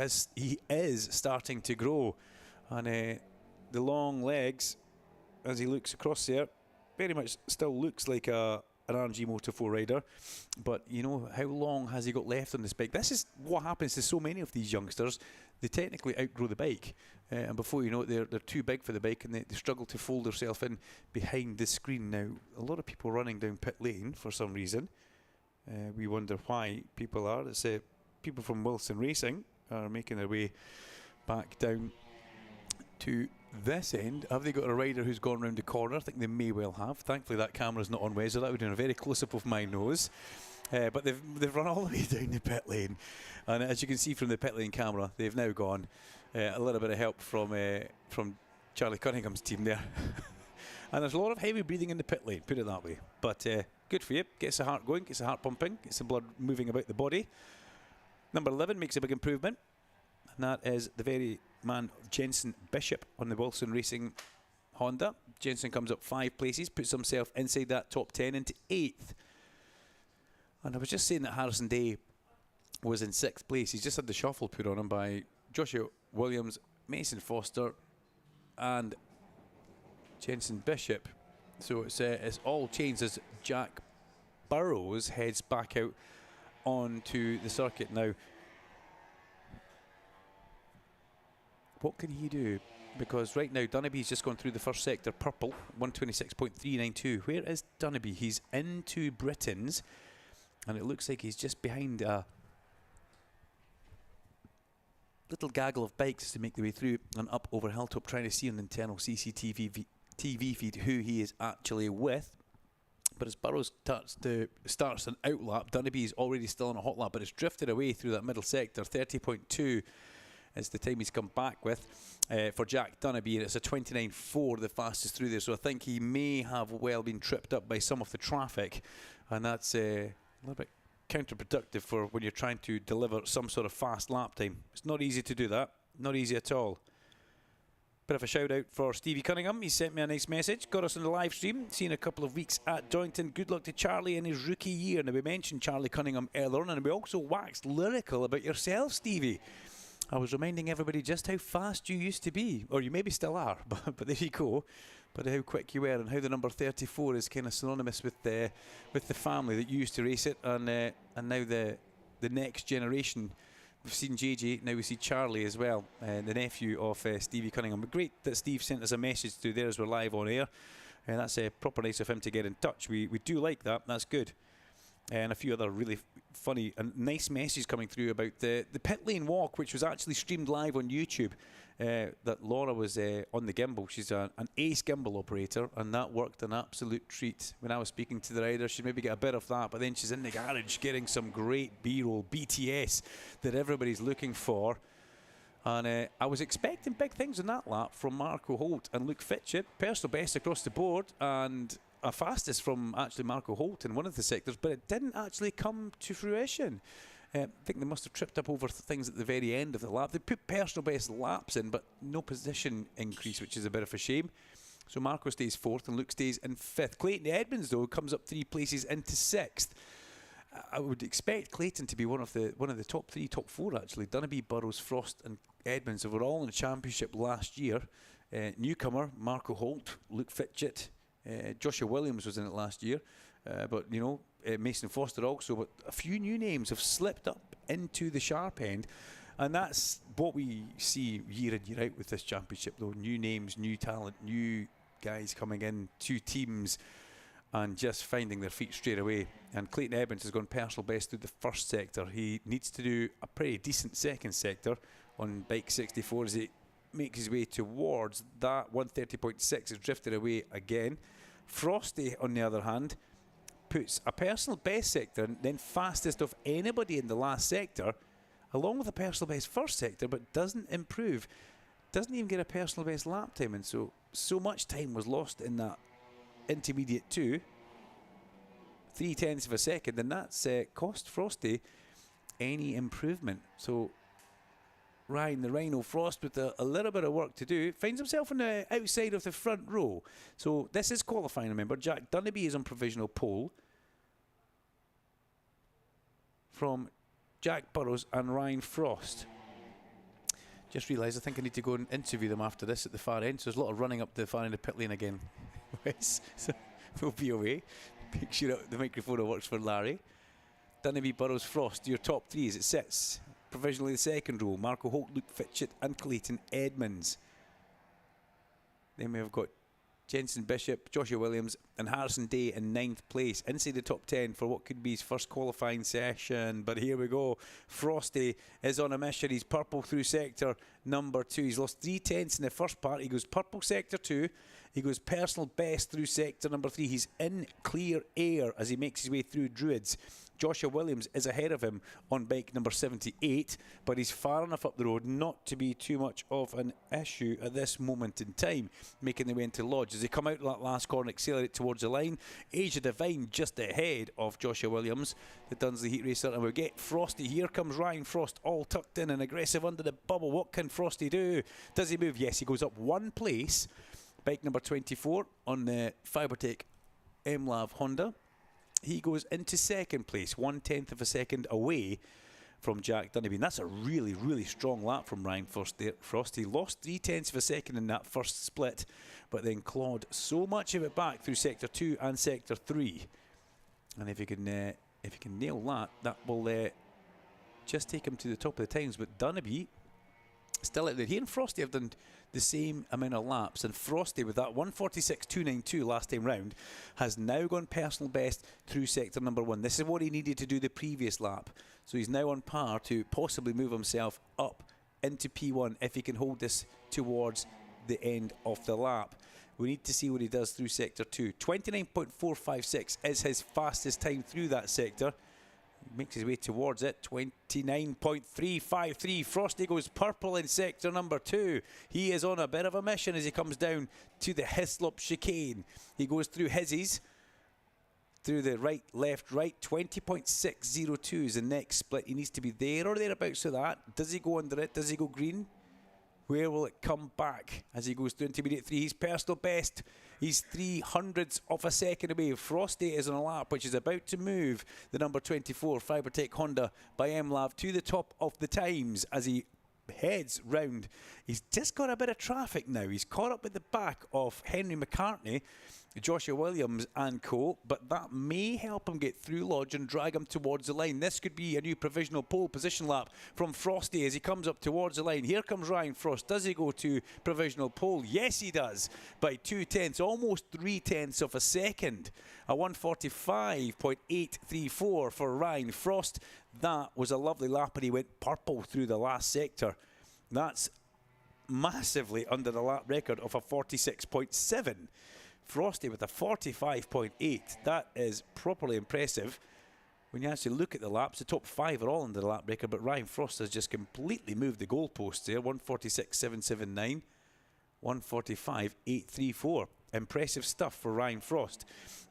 is starting to grow, and the long legs, as he looks across there, very much still looks like an RNG Moto 4 rider. But you know, how long has he got left on this bike? This is what happens to so many of these youngsters. They technically outgrow the bike, and before you know it, they're too big for the bike, and they struggle to fold themselves in behind the screen. Now, a lot of people running down pit lane for some reason. We wonder why people are. It's people from Wilson Racing are making their way back down to this end. Have they got a rider who's gone round the corner? I think they may well have. Thankfully that camera's not on Wes, so that would have been a very close-up of my nose. But they've run all the way down the pit lane, and as you can see from the pit lane camera, they've now gone. A little bit of help from Charlie Cunningham's team there. And there's a lot of heavy breathing in the pit lane, put it that way. But good for you. Gets the heart going, gets the heart pumping, gets the blood moving about the body. Number 11 makes a big improvement, and that is the very man Jensen Bishop on the Wilson Racing Honda. Jensen comes up 5 places, puts himself inside that top 10 into 8th. And I was just saying that Harrison Day was in 6th place. He's just had the shuffle put on him by Joshua Williams, Mason Foster and Jensen Bishop. So it's all changed as Jack Burrows heads back out onto the circuit now. What can he do? Because right now Dunnaby's just gone through the first sector, purple, 126.392. Where is Dunnaby? He's into Britain's, and it looks like he's just behind a little gaggle of bikes to make their way through and up over Hilltop, trying to see on the internal CCTV feed who he is actually with. But as Burrows starts an out lap, Dunneby's already still on a hot lap, but it's drifted away through that middle sector. 30.2 is the time he's come back with for Jack Dunnerby, and it's a 29.4, the fastest through there. So I think he may have well been tripped up by some of the traffic, and that's a little bit counterproductive for when you're trying to deliver some sort of fast lap time. It's not easy to do that, not easy at all. Bit of a shout out for Stevie Cunningham. He sent me a nice message. Got us on the live stream. Seen a couple of weeks at Doynton. Good luck to Charlie in his rookie year. Now, we mentioned Charlie Cunningham earlier on, and we also waxed lyrical about yourself, Stevie. I was reminding everybody just how fast you used to be, or you maybe still are, but there you go. But how quick you were, and how the number 34 is kind of synonymous with the family that used to race it, and now the next generation. We've seen JJ, now we see Charlie as well, the nephew of Stevie Cunningham. But great that Steve sent us a message through there as we're live on air. And that's proper nice of him to get in touch. We do like that, that's good. And a few other really funny and nice messages coming through about the pit lane walk, which was actually streamed live on YouTube. That Laura was on the gimbal. She's an ace gimbal operator, and that worked an absolute treat. When I was speaking to the rider, she'd maybe get a bit of that, but then she's in the garage getting some great B-roll, BTS, that everybody's looking for. And I was expecting big things in that lap from Marco Holt and Luke Fitchett. Personal best across the board, and a fastest from actually Marco Holt in one of the sectors, but it didn't actually come to fruition. I think they must have tripped up over things at the very end of the lap. They put personal best laps in, but no position increase, which is a bit of a shame. So Marco stays 4th and Luke stays in 5th. Clayton Edmonds, though, comes up 3 places into 6th. I would expect Clayton to be one of the top 3, top 4 actually. Dunnerby, Burrows, Frost and Edmonds were all in the championship last year. Newcomer Marco Holt, Luke Fitchett, Joshua Williams was in it last year. But, you know, Mason Foster also. But a few new names have slipped up into the sharp end. And that's what we see year in, year out with this championship, though. New names, new talent, new guys coming in, 2 teams, and just finding their feet straight away. And Clayton Edmonds has gone personal best through the first sector. He needs to do a pretty decent second sector on bike 64 as he makes his way towards that. 130.6 has drifted away again. Frosty, on the other hand, puts a personal best sector and then fastest of anybody in the last sector, along with a personal best first sector, but doesn't improve. Doesn't even get a personal best lap time, and so much time was lost in that intermediate 2, 0.3 of a second, and that's cost Frosty any improvement. So Ryan, the Rhino Frost, with a little bit of work to do, finds himself on the outside of the front row. So this is qualifying, remember. Jack Dunnerby is on provisional pole from Jack Burrows and Ryan Frost. Just realised I think I need to go and interview them after this at the far end. So there's a lot of running up the far end of pit lane again. So we'll be away. Make sure the microphone works for Larry. Dunnerby, Burrows, Frost, your top 3 as it sits. Provisionally the second row, Marco Holt, Luke Fitchett and Clayton Edmonds. Then we have got Jensen Bishop, Joshua Williams and Harrison Day in 9th place. Inside the top 10 for what could be his first qualifying session. But here we go. Frosty is on a mission. He's purple through sector number 2. He's lost 0.3 in the first part. He goes purple sector 2. He goes personal best through sector number 3. He's in clear air as he makes his way through Druids. Joshua Williams is ahead of him on bike number 78, but he's far enough up the road not to be too much of an issue at this moment in time, making their way into Lodge. As they come out of that last corner, accelerate towards the line, Asia Divine just ahead of Joshua Williams, the Dunsley Heat Racer, and we'll get Frosty. Here comes Ryan Frost, all tucked in and aggressive under the bubble. What can Frosty do? Does he move? Yes, he goes up 1 place. Bike number 24 on the Fibertech MLAV Honda. He goes into second place, 1/10 of a second away from Jack Dunnerby. And that's a really, really strong lap from Ryan Frost. He lost 0.3 of a second in that first split, but then clawed so much of it back through sector 2 and sector 3. And if he can nail that, that will just take him to the top of the times. But Dunnerby still out there. He and Frosty have done the same amount of laps, and Frosty with that 1:46.292 last time round has now gone personal best through sector number 1. This is what he needed to do the previous lap, so he's now on par to possibly move himself up into P1 if he can hold this towards the end of the lap. We need to see what he does through sector 2. 29.456 is his fastest time through that sector. Makes his way towards it. 29.353. Frosty goes purple in sector number 2. He is on a bit of a mission as he comes down to the Hislop chicane. He goes through Hizzies, through the right, left, right. 20.602 is the next split. He needs to be there or thereabouts for that. Does he go under it? Does he go green? Where will it come back as he goes through intermediate 3? He's personal best. He's 300ths of a second away. Frosty is on a lap which is about to move the number 24 Fibertech Honda by MLav to the top of the times as he heads round. He's just got a bit of traffic now. He's caught up with the back of Henry McCartney, Joshua Williams and co, but that may help him get through Lodge and drag him towards the line. This could be a new provisional pole position lap from Frosty as he comes up towards the line. Here comes Ryan Frost. Does he go to provisional pole? Yes, he does, by 2/10, almost 3/10 of a second. A 1:45.834 for Ryan Frost. That was a lovely lap, and he went purple through the last sector. That's massively under the lap record of a 46.7. Frosty with a 45.8. That is properly impressive. When you actually look at the laps, the top 5 are all under the lap record, but Ryan Frost has just completely moved the goalposts there. 146.779, 145.834. Impressive stuff for Ryan Frost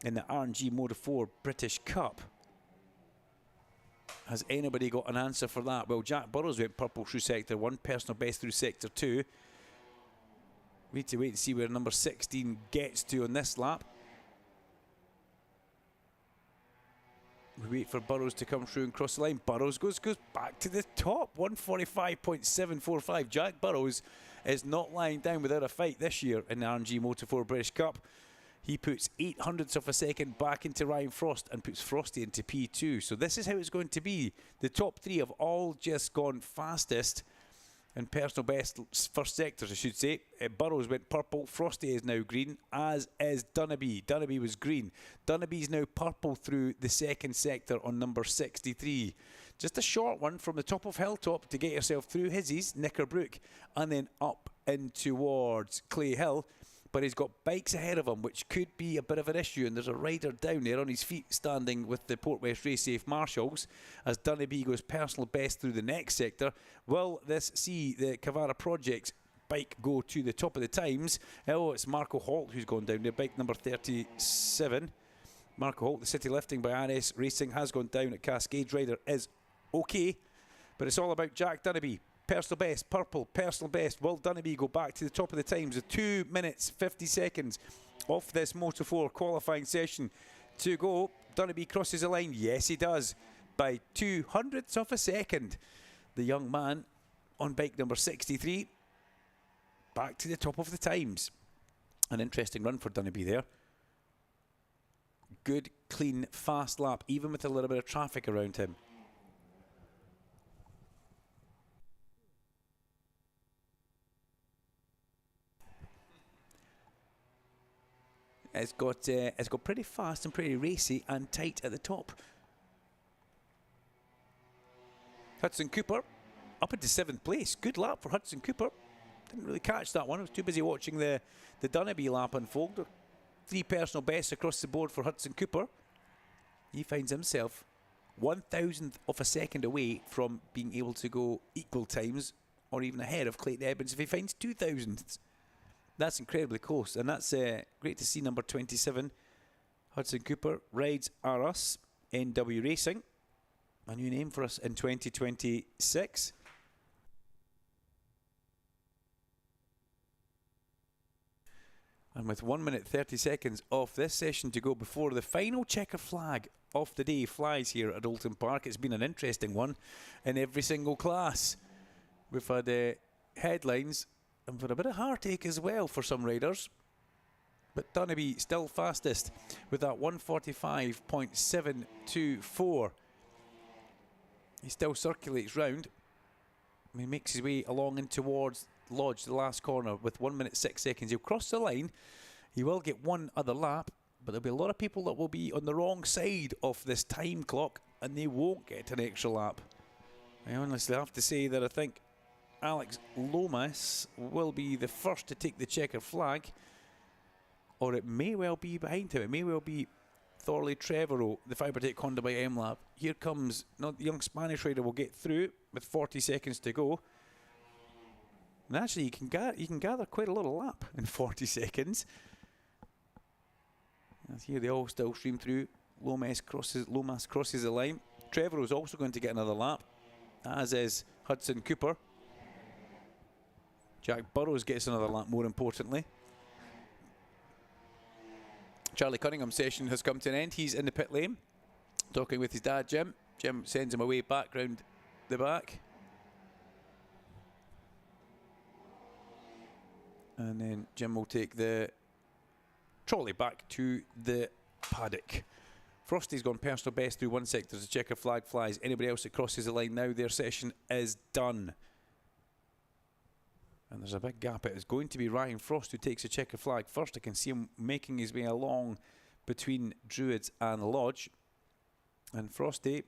in the R&G Moto 4 British Cup. Has anybody got an answer for that? Well, Jack Burrows went purple through sector 1, personal best through sector 2. We need to wait and see where number 16 gets to on this lap. We wait for Burrows to come through and cross the line. Burrows goes back to the top. 145.745. Jack Burrows is not lying down without a fight this year in the R&G Moto 4 British Cup. He puts 800ths of a second back into Ryan Frost and puts Frosty into P2. So this is how it's going to be. The top 3 have all just gone fastest in personal best first sectors, I should say. Burrows went purple. Frosty is now green, as is Dunnaby. Dunnaby was green. Dunnaby's now purple through the second sector on number 63. Just a short one from the top of Hilltop to get yourself through Hizzies, Knickerbrook, and then up in towards Clay Hill. But he's got bikes ahead of him, which could be a bit of an issue. And there's a rider down there on his feet standing with the Port West Race Safe Marshals as Dunnaby goes personal best through the next sector. Will this see the Cavara Projects bike go to the top of the times? Oh, it's Marco Holt who's gone down there, bike number 37. Marco Holt, the City Lifting by RS Racing, has gone down at Cascades. Rider is okay, but it's all about Jack Dunnaby. Personal best, purple, personal best. Will Dunnaby go back to the top of the times with 2 minutes 50 seconds off this Moto 4 qualifying session to go? Dunnaby crosses the line. Yes, he does, by 200ths of a second. The young man on bike number 63 back to the top of the times. An interesting run for Dunnaby there. Good, clean, fast lap, even with a little bit of traffic around him. It's got pretty fast and pretty racy and tight at the top. Hudson Cooper up into 7th place. Good lap for Hudson Cooper. Didn't really catch that one. I was too busy watching the Dunnaby lap unfold. 3 personal bests across the board for Hudson Cooper. He finds himself 1,000th of a second away from being able to go equal times or even ahead of Clayton Evans if he finds 2,000ths. That's incredibly close, and that's great to see. Number 27, Hudson Cooper, rides RS NW Racing, a new name for us in 2026. And with 1 minute 30 seconds of this session to go before the final checker flag of the day flies here at Oulton Park, it's been an interesting one in every single class. We've had headlines and for a bit of heartache as well for some riders. But Dunnaby still fastest with that 145.724. He still circulates round. He makes his way along in towards Lodge, the last corner, with 1 minute 6 seconds. He'll cross the line. He will get one other lap, but there'll be a lot of people that will be on the wrong side of this time clock, and they won't get an extra lap. I honestly have to say that I think Alex Lomas will be the first to take the checker flag. or it may well be behind him. It may well be Thorley Trevorrow, the Fibertech Honda by MLab. Here comes, the young Spanish rider will get through with 40 seconds to go. And actually, you can gather quite a little lap in 40 seconds. And here they all still stream through. Lomas crosses the line. Trevorrow's also going to get another lap, as is Hudson Cooper. Jack Burrows gets another lap, more importantly. Charlie Cunningham's session has come to an end. He's in the pit lane, talking with his dad, Jim. Jim sends him away back round the back. And then Jim will take the trolley back to the paddock. Frosty's gone personal best through one sector as the checker flag flies. Anybody else that crosses the line now, their session is done. And there's a big gap. It is going to be Ryan Frost who takes the checker flag first. I can see him making his way along between Druids and Lodge. And Frosty,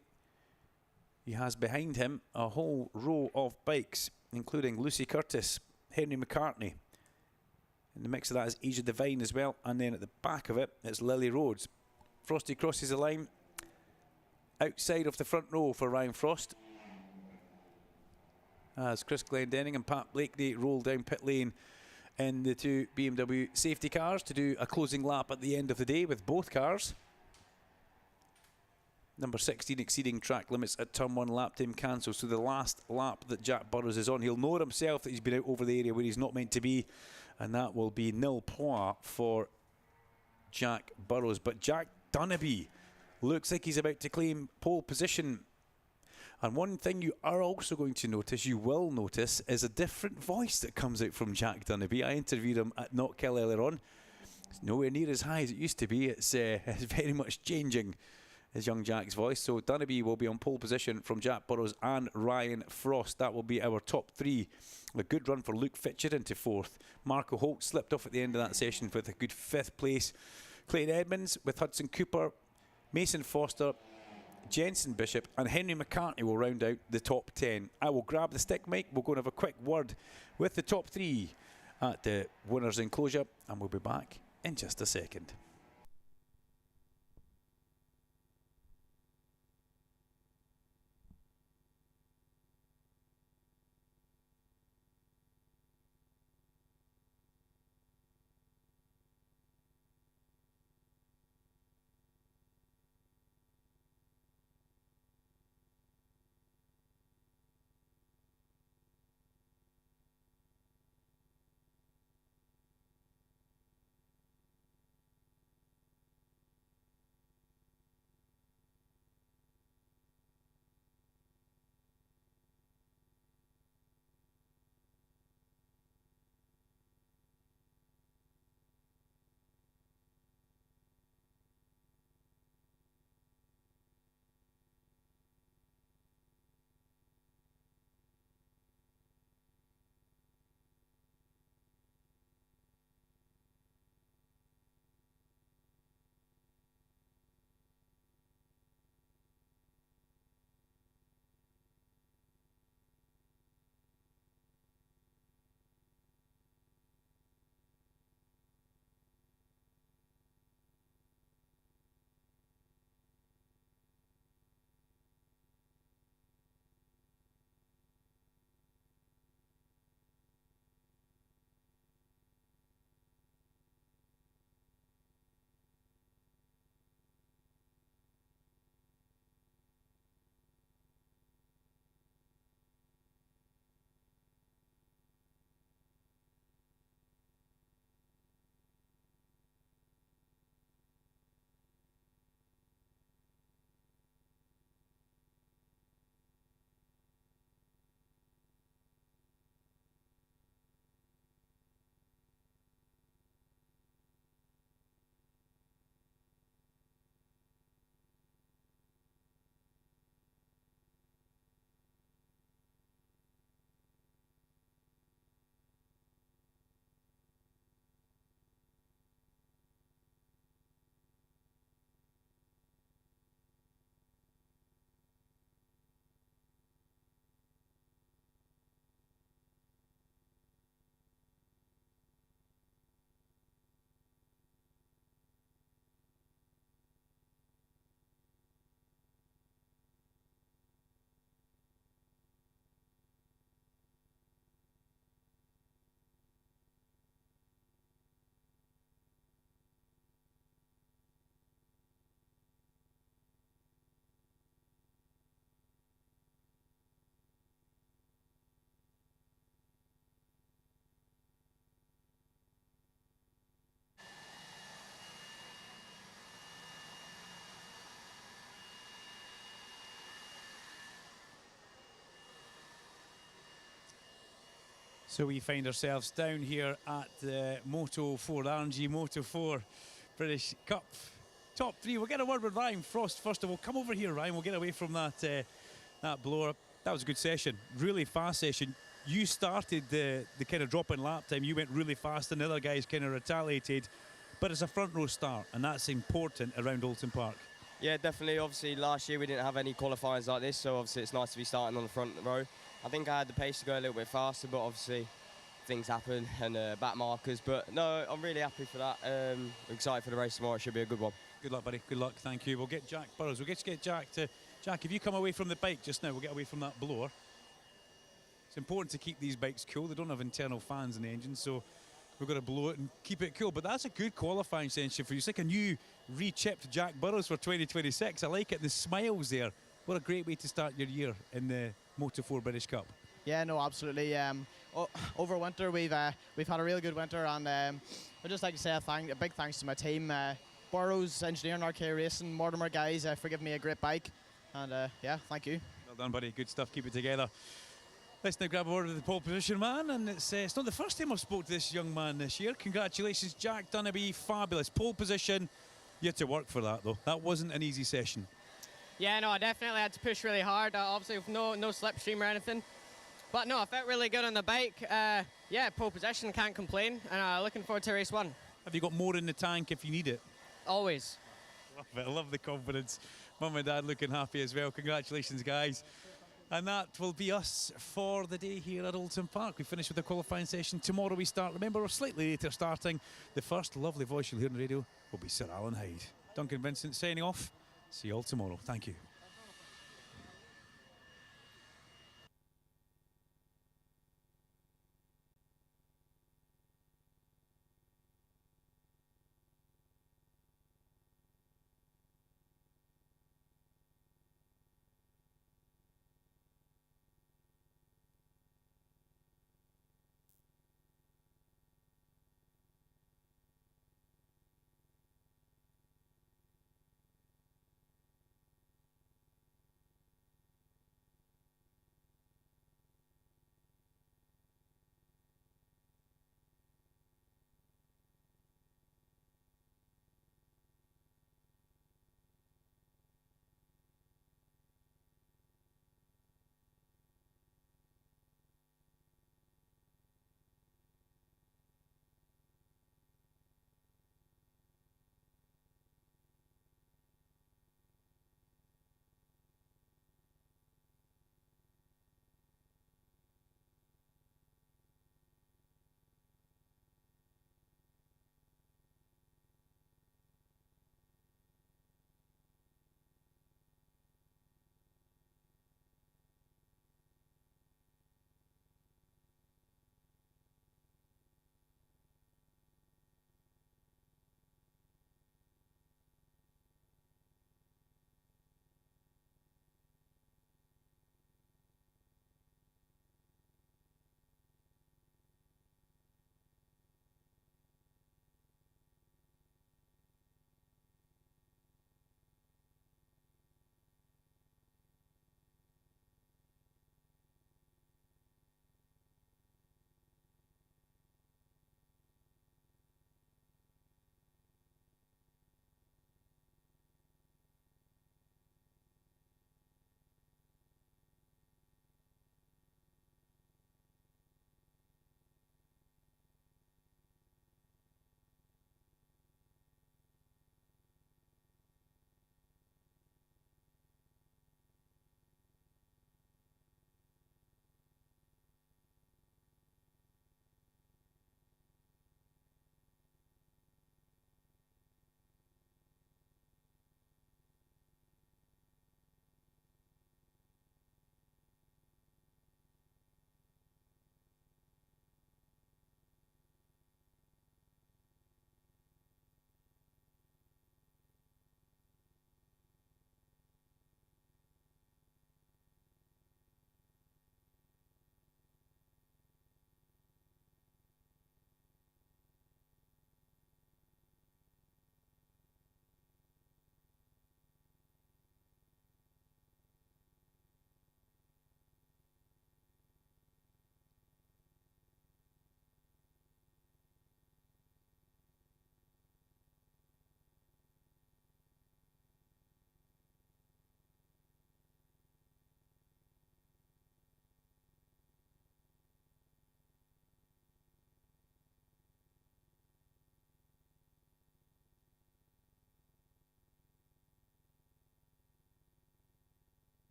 he has behind him a whole row of bikes, including Lucy Curtis, Henry McCartney. In the mix of that is Asia Divine as well. And then at the back of it, it's Lily Rhodes. Frosty crosses the line outside of the front row for Ryan Frost, as Chris Glendenning and Pat Blakely roll down pit lane in the two BMW safety cars to do a closing lap at the end of the day with both cars. Number 16 exceeding track limits at turn 1, lap time cancelled. So the last lap that Jack Burrows is on, he'll know himself that he's been out over the area where he's not meant to be, and that will be nil point for Jack Burrows. But Jack Dunnaby looks like he's about to claim pole position. And one thing you are also going to notice, you will notice, is a different voice that comes out from Jack Dunnaby. I interviewed him at Knockhill earlier on. It's nowhere near as high as it used to be. It's very much changing, his young Jack's voice. So Dunnaby will be on pole position from Jack Burrows and Ryan Frost. That will be our top three. A good run for Luke Fitcher into fourth. Marco Holt slipped off at the end of that session with a good 5th place. Clayton Edmonds with Hudson Cooper, Mason Foster, Jensen Bishop and Henry McCartney will round out the top 10. I will grab the stick mic. We'll go and have a quick word with the top 3 at the winners' enclosure, and we'll be back in just a second. So we find ourselves down here at the Moto 4, RNG Moto 4 British Cup. Top 3, we'll get a word with Ryan Frost first of all. Come over here, Ryan, we'll get away from that that blower. That was a good session, really fast session. You started the kind of drop in lap time, you went really fast and the other guys kind of retaliated. But it's a front row start and that's important around Oulton Park. Yeah, definitely. Obviously, last year we didn't have any qualifiers like this, so obviously it's nice to be starting on the front row. I think I had the pace to go a little bit faster, but obviously things happen and back markers. But no, I'm really happy for that. Excited for the race tomorrow. It should be a good one. Good luck, buddy. Good luck. Thank you. We'll get Jack Burrows. We'll get Jack to... Jack, if you come away from the bike just now, we'll get away from that blower. It's important to keep these bikes cool. They don't have internal fans in the engine, so we've got to blow it and keep it cool. But that's a good qualifying session for you. It's like a new re-chipped Jack Burrows for 2026. I like it. The smiles there. What a great way to start your year in the Moto 4 British Cup. Yeah, no, absolutely. Over winter, we've had a really good winter, and I'd just like to say a big thanks to my team, Burrows, Engineering, RK Racing, Mortimer guys, for giving me a great bike. And yeah, thank you. Well done, buddy. Good stuff. Keep it together. Let's now grab a word with the pole position man, and it's not the first time I've spoke to this young man this year. Congratulations, Jack Dunnaby. Fabulous pole position. You had to work for that though. That wasn't an easy session. Yeah, no, I definitely had to push really hard. Obviously, with no slipstream or anything. But no, I felt really good on the bike. Yeah, pole position, can't complain. And looking forward to race 1. Have you got more in the tank if you need it? Always. Love it. I love the confidence. Mum and Dad looking happy as well. Congratulations, guys. And that will be us for the day here at Oulton Park. We finish with the qualifying session. Tomorrow we start. Remember, we're slightly later starting. The first lovely voice you'll hear on the radio will be Sir Alan Hyde. Duncan Vincent signing off. See you all tomorrow. Thank you.